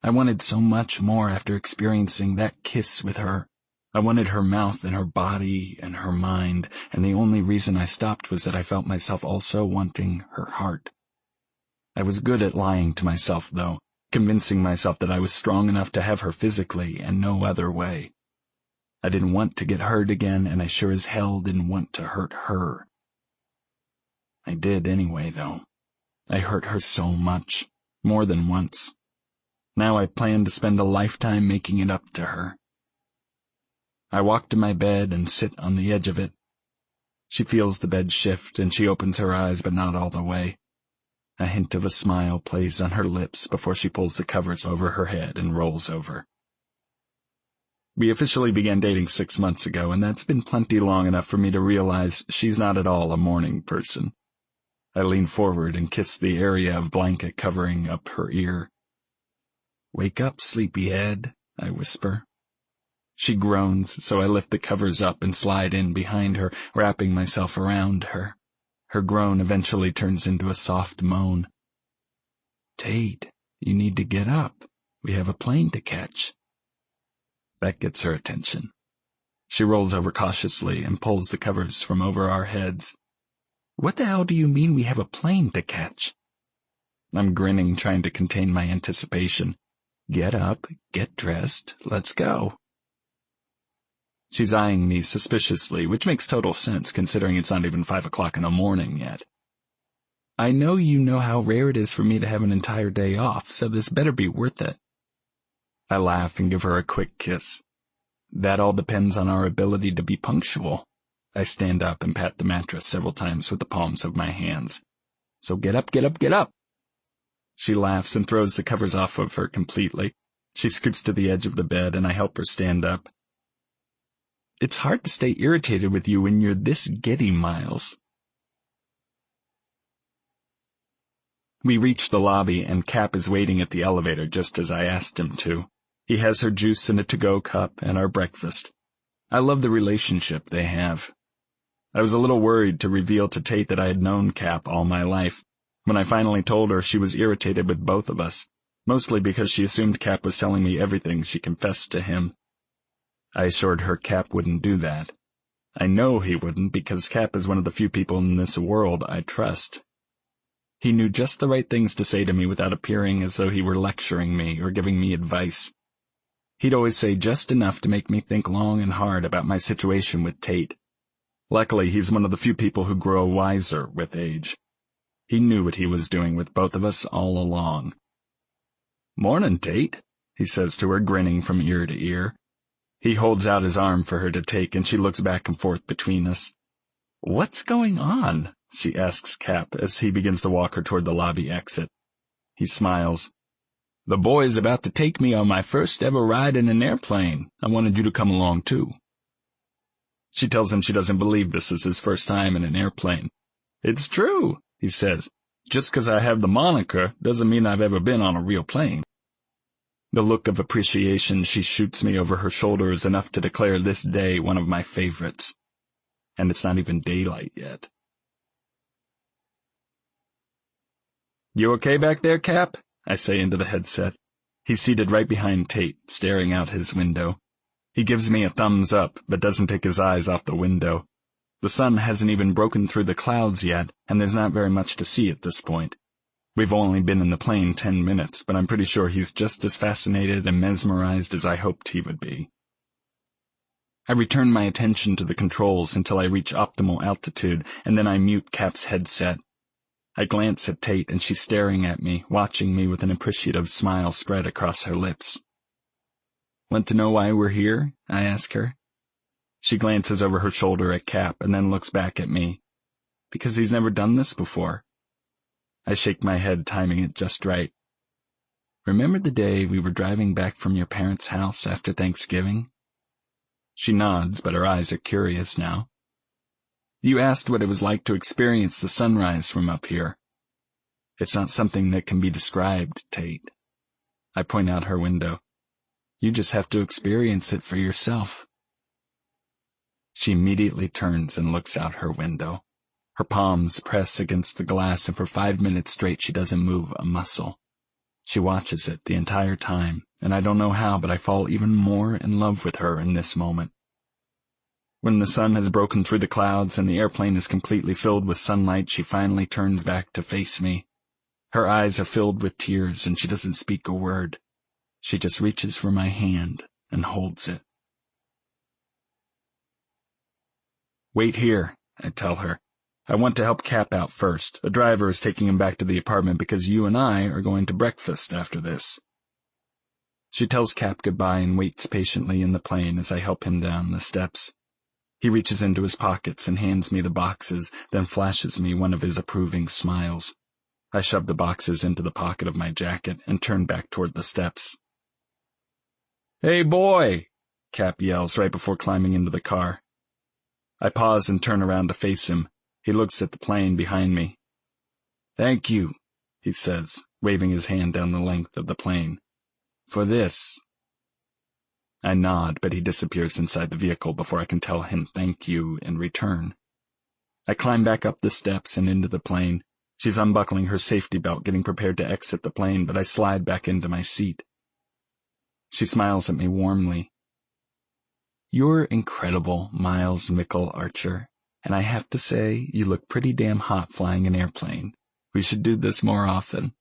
I wanted so much more after experiencing that kiss with her. I wanted her mouth and her body and her mind, and the only reason I stopped was that I felt myself also wanting her heart. I was good at lying to myself, though, convincing myself that I was strong enough to have her physically and no other way. I didn't want to get hurt again, and I sure as hell didn't want to hurt her. I did anyway, though. I hurt her so much, more than once. Now I plan to spend a lifetime making it up to her. I walk to my bed and sit on the edge of it. She feels the bed shift, and she opens her eyes, but not all the way. A hint of a smile plays on her lips before she pulls the covers over her head and rolls over. We officially began dating 6 months ago, and that's been plenty long enough for me to realize she's not at all a morning person. I lean forward and kiss the area of blanket covering up her ear. "Wake up, sleepyhead," I whisper. She groans, so I lift the covers up and slide in behind her, wrapping myself around her. Her groan eventually turns into a soft moan. "Tate, you need to get up. We have a plane to catch." That gets her attention. She rolls over cautiously and pulls the covers from over our heads. "What the hell do you mean we have a plane to catch?" I'm grinning, trying to contain my anticipation. "Get up, get dressed, let's go." She's eyeing me suspiciously, which makes total sense considering it's not even 5 o'clock in the morning yet. "I know you know how rare it is for me to have an entire day off, so this better be worth it." I laugh and give her a quick kiss. That all depends on our ability to be punctual. I stand up and pat the mattress several times with the palms of my hands. So get up, get up, get up. She laughs and throws the covers off of her completely. She scoots to the edge of the bed and I help her stand up. It's hard to stay irritated with you when you're this giddy, Miles. We reach the lobby and Cap is waiting at the elevator just as I asked him to. He has her juice in a to-go cup and our breakfast. I love the relationship they have. I was a little worried to reveal to Tate that I had known Cap all my life. When I finally told her, she was irritated with both of us, mostly because she assumed Cap was telling me everything she confessed to him. I assured her Cap wouldn't do that. I know he wouldn't because Cap is one of the few people in this world I trust. He knew just the right things to say to me without appearing as though he were lecturing me or giving me advice. He'd always say just enough to make me think long and hard about my situation with Tate. Luckily, he's one of the few people who grow wiser with age. He knew what he was doing with both of us all along. "Morning, Tate," he says to her, grinning from ear to ear. He holds out his arm for her to take, and she looks back and forth between us. "What's going on?" she asks Cap as he begins to walk her toward the lobby exit. He smiles. "The boy's about to take me on my first ever ride in an airplane. I wanted you to come along, too." She tells him she doesn't believe this is his first time in an airplane. "It's true," he says. "Just 'cause I have the moniker doesn't mean I've ever been on a real plane." The look of appreciation she shoots me over her shoulder is enough to declare this day one of my favorites. And it's not even daylight yet. "You okay back there, Cap?" I say into the headset. He's seated right behind Tate, staring out his window. He gives me a thumbs up, but doesn't take his eyes off the window. The sun hasn't even broken through the clouds yet, and there's not very much to see at this point. We've only been in the plane 10 minutes, but I'm pretty sure he's just as fascinated and mesmerized as I hoped he would be. I return my attention to the controls until I reach optimal altitude, and then I mute Cap's headset. I glance at Tate, and she's staring at me, watching me with an appreciative smile spread across her lips. "Want to know why we're here?" I ask her. She glances over her shoulder at Cap and then looks back at me. "Because he's never done this before." I shake my head, timing it just right. "Remember the day we were driving back from your parents' house after Thanksgiving?" She nods, but her eyes are curious now. "You asked what it was like to experience the sunrise from up here. It's not something that can be described, Tate." I point out her window. "You just have to experience it for yourself." She immediately turns and looks out her window. Her palms press against the glass, and for 5 minutes straight she doesn't move a muscle. She watches it the entire time, and I don't know how, but I fall even more in love with her in this moment. When the sun has broken through the clouds and the airplane is completely filled with sunlight, she finally turns back to face me. Her eyes are filled with tears, and she doesn't speak a word. She just reaches for my hand and holds it. "Wait here," I tell her. "I want to help Cap out first. A driver is taking him back to the apartment because you and I are going to breakfast after this." She tells Cap goodbye and waits patiently in the plane as I help him down the steps. He reaches into his pockets and hands me the boxes, then flashes me one of his approving smiles. I shove the boxes into the pocket of my jacket and turn back toward the steps. "Hey, boy!" Cap yells right before climbing into the car. I pause and turn around to face him. He looks at the plane behind me. "Thank you," he says, waving his hand down the length of the plane. "For this." I nod, but he disappears inside the vehicle before I can tell him thank you in return. I climb back up the steps and into the plane. She's unbuckling her safety belt, getting prepared to exit the plane, but I slide back into my seat. She smiles at me warmly. "You're incredible, Miles Mickle Archer, and I have to say, you look pretty damn hot flying an airplane. We should do this more often."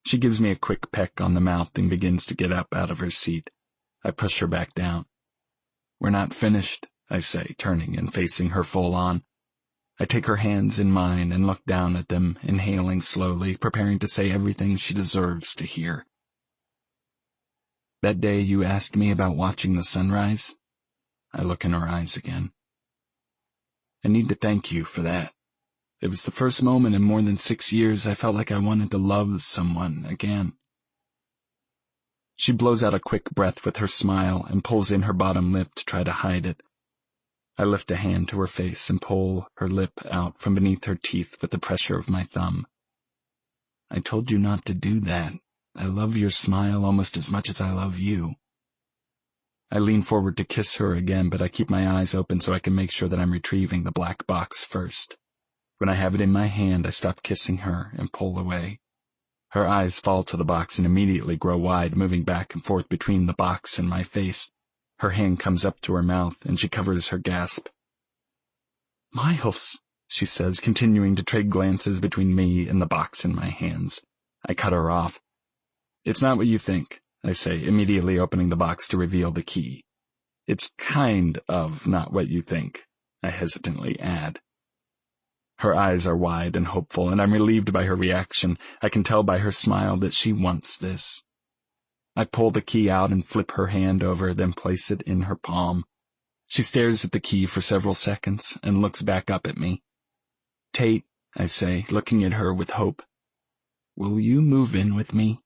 She gives me a quick peck on the mouth and begins to get up out of her seat. I push her back down. "We're not finished," I say, turning and facing her full on. I take her hands in mine and look down at them, inhaling slowly, preparing to say everything she deserves to hear. That day you asked me about watching the sunrise? I look in her eyes again. I need to thank you for that. It was the first moment in more than 6 years I felt like I wanted to love someone again. She blows out a quick breath with her smile and pulls in her bottom lip to try to hide it. I lift a hand to her face and pull her lip out from beneath her teeth with the pressure of my thumb. I told you not to do that. I love your smile almost as much as I love you. I lean forward to kiss her again, but I keep my eyes open so I can make sure that I'm retrieving the black box first. When I have it in my hand, I stop kissing her and pull away. Her eyes fall to the box and immediately grow wide, moving back and forth between the box and my face. Her hand comes up to her mouth, and she covers her gasp. "Miles," she says, continuing to trade glances between me and the box in my hands. I cut her off. "It's not what you think," I say, immediately opening the box to reveal the key. "It's kind of not what you think," I hesitantly add. Her eyes are wide and hopeful, and I'm relieved by her reaction. I can tell by her smile that she wants this. I pull the key out and flip her hand over, then place it in her palm. She stares at the key for several seconds and looks back up at me. "Tate," I say, looking at her with hope, "will you move in with me?"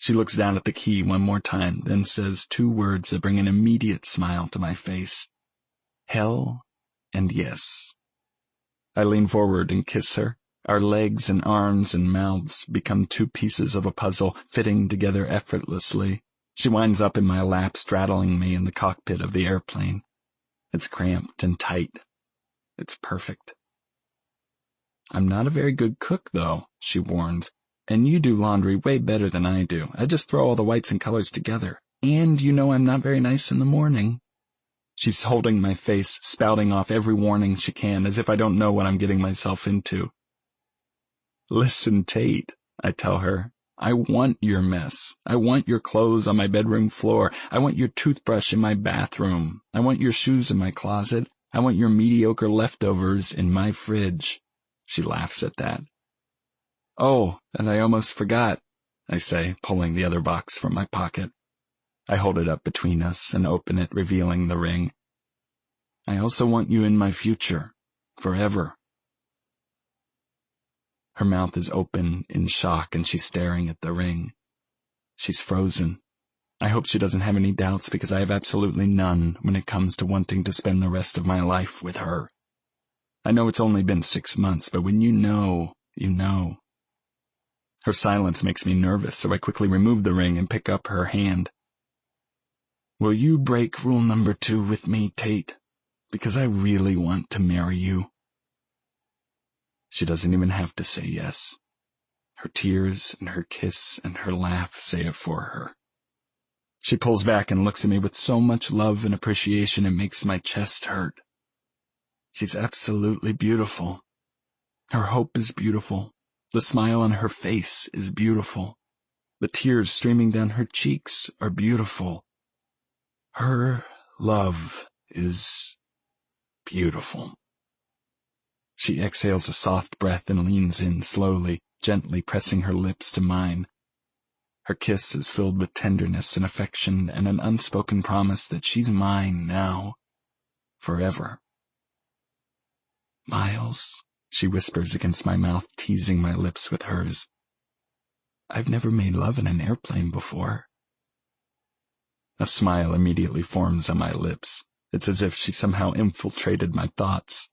She looks down at the key one more time, then says 2 words that bring an immediate smile to my face. "Hell and yes." I lean forward and kiss her. Our legs and arms and mouths become 2 pieces of a puzzle, fitting together effortlessly. She winds up in my lap, straddling me in the cockpit of the airplane. It's cramped and tight. It's perfect. "I'm not a very good cook, though," she warns, "and you do laundry way better than I do. I just throw all the whites and colors together. And you know I'm not very nice in the morning." She's holding my face, spouting off every warning she can, as if I don't know what I'm getting myself into. "Listen, Tate," I tell her, "I want your mess. I want your clothes on my bedroom floor. I want your toothbrush in my bathroom. I want your shoes in my closet. I want your mediocre leftovers in my fridge." She laughs at that. "Oh, and I almost forgot," I say, pulling the other box from my pocket. I hold it up between us and open it, revealing the ring. "I also want you in my future, forever." Her mouth is open in shock and she's staring at the ring. She's frozen. I hope she doesn't have any doubts, because I have absolutely none when it comes to wanting to spend the rest of my life with her. I know it's only been 6 months, but when you know, you know. Her silence makes me nervous, so I quickly remove the ring and pick up her hand. "Will you break rule number 2 with me, Tate? Because I really want to marry you." She doesn't even have to say yes. Her tears and her kiss and her laugh say it for her. She pulls back and looks at me with so much love and appreciation it makes my chest hurt. She's absolutely beautiful. Her hope is beautiful. The smile on her face is beautiful. The tears streaming down her cheeks are beautiful. Her love is beautiful. She exhales a soft breath and leans in slowly, gently pressing her lips to mine. Her kiss is filled with tenderness and affection and an unspoken promise that she's mine now, forever. "Miles," she whispers against my mouth, teasing my lips with hers. "I've never made love in an airplane before." A smile immediately forms on my lips. It's as if she somehow infiltrated my thoughts.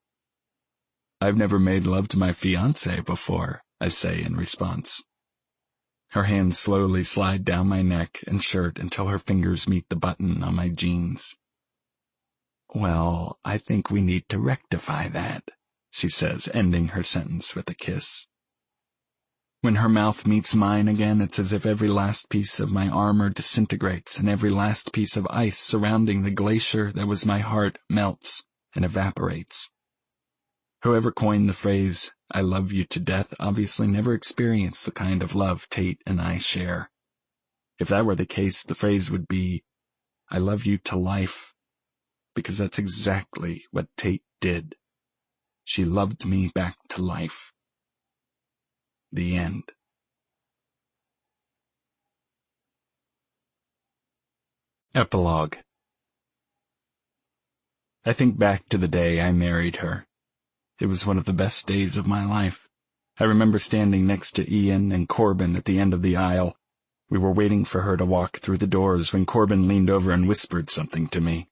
"I've never made love to my fiancé before," I say in response. Her hands slowly slide down my neck and shirt until her fingers meet the button on my jeans. "Well, I think we need to rectify that," she says, ending her sentence with a kiss. When her mouth meets mine again, it's as if every last piece of my armor disintegrates and every last piece of ice surrounding the glacier that was my heart melts and evaporates. Whoever coined the phrase, "I love you to death," obviously never experienced the kind of love Tate and I share. If that were the case, the phrase would be, "I love you to life," because that's exactly what Tate did. She loved me back to life. The end. Epilogue. I think back to the day I married her. It was one of the best days of my life. I remember standing next to Ian and Corbin at the end of the aisle. We were waiting for her to walk through the doors when Corbin leaned over and whispered something to me.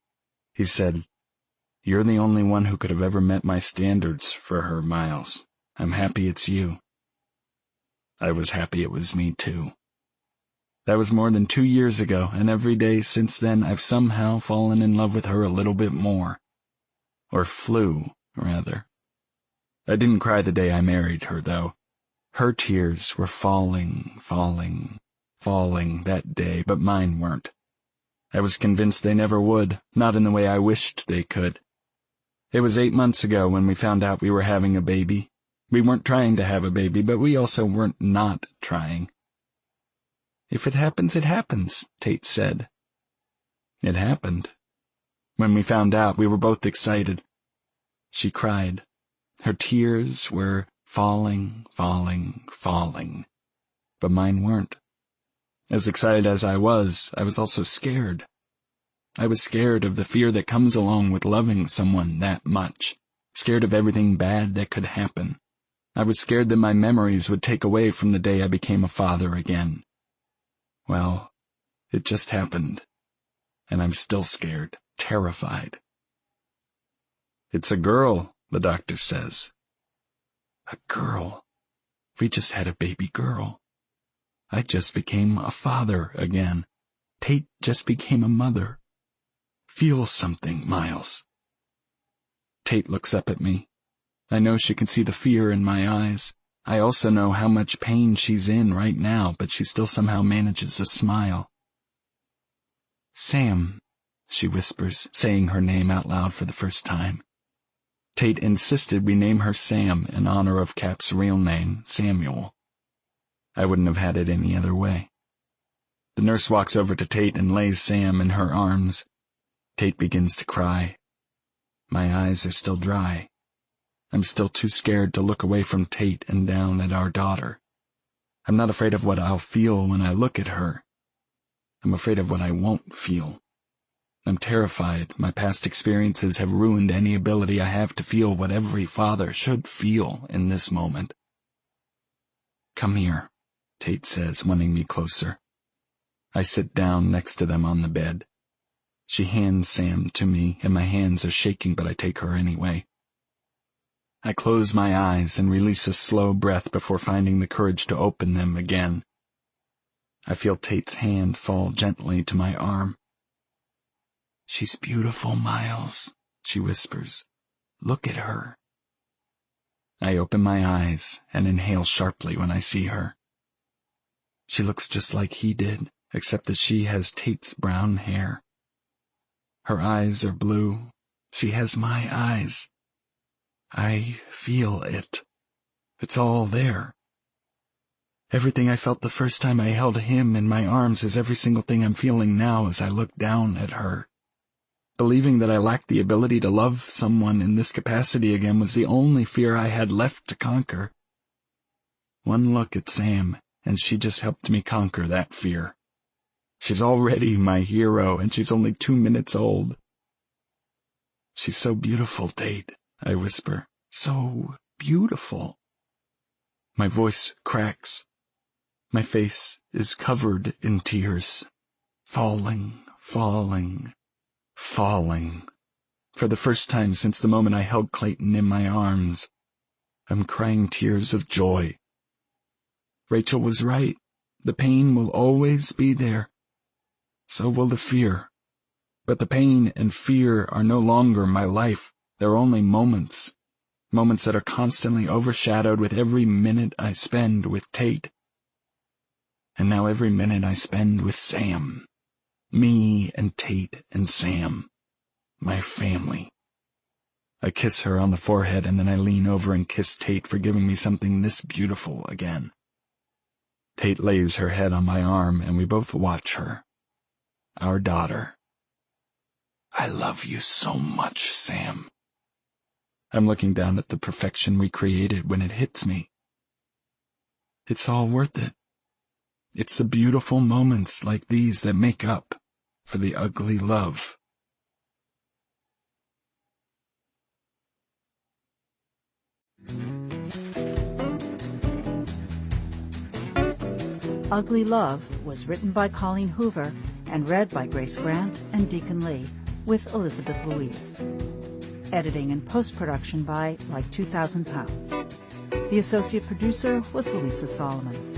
He said, "You're the only one who could have ever met my standards for her, Miles. I'm happy it's you." I was happy it was me too. That was more than 2 years ago, and every day since then I've somehow fallen in love with her a little bit more. Or flew, rather. I didn't cry the day I married her, though. Her tears were falling that day, but mine weren't. I was convinced they never would, not in the way I wished they could. It was 8 months ago when we found out we were having a baby. We weren't trying to have a baby, but we also weren't not trying. "If it happens, it happens," Tate said. It happened. When we found out, we were both excited. She cried. Her tears were falling, but mine weren't. As excited as I was also scared. I was scared of the fear that comes along with loving someone that much, scared of everything bad that could happen. I was scared that my memories would take away from the day I became a father again. Well, it just happened, and I'm still scared, terrified. "It's a girl," the doctor says. A girl. We just had a baby girl. I just became a father again. Tate just became a mother. Feel something, Miles. Tate looks up at me. I know she can see the fear in my eyes. I also know how much pain she's in right now, but she still somehow manages a smile. "Sam," she whispers, saying her name out loud for the first time. Tate insisted we name her Sam in honor of Cap's real name, Samuel. I wouldn't have had it any other way. The nurse walks over to Tate and lays Sam in her arms. Tate begins to cry. My eyes are still dry. I'm still too scared to look away from Tate and down at our daughter. I'm not afraid of what I'll feel when I look at her. I'm afraid of what I won't feel. I'm terrified. My past experiences have ruined any ability I have to feel what every father should feel in this moment. "Come here," Tate says, wanting me closer. I sit down next to them on the bed. She hands Sam to me, and my hands are shaking, but I take her anyway. I close my eyes and release a slow breath before finding the courage to open them again. I feel Tate's hand fall gently to my arm. "She's beautiful, Miles," she whispers. "Look at her." I open my eyes and inhale sharply when I see her. She looks just like he did, except that she has Tate's brown hair. Her eyes are blue. She has my eyes. I feel it. It's all there. Everything I felt the first time I held him in my arms is every single thing I'm feeling now as I look down at her. Believing that I lacked the ability to love someone in this capacity again was the only fear I had left to conquer. One look at Sam, and she just helped me conquer that fear. She's already my hero, and she's only 2 minutes old. "She's so beautiful, Tate," I whisper. "So beautiful." My voice cracks. My face is covered in tears. Falling. For the first time since the moment I held Clayton in my arms, I'm crying tears of joy. Rachel was right. The pain will always be there. So will the fear. But the pain and fear are no longer my life. They're only moments. Moments that are constantly overshadowed with every minute I spend with Tate. And now every minute I spend with Sam. Me and Tate and Sam. My family. I kiss her on the forehead, and then I lean over and kiss Tate for giving me something this beautiful again. Tate lays her head on my arm, and we both watch her. Our daughter. "I love you so much, Sam." I'm looking down at the perfection we created when it hits me. It's all worth it. It's the beautiful moments like these that make up for the ugly love. Ugly Love was written by Colleen Hoover and read by Grace Grant and Deacon Lee, with Elizabeth Louise. Editing and post-production by Like 2,000 Pounds. The associate producer was Louisa Solomon.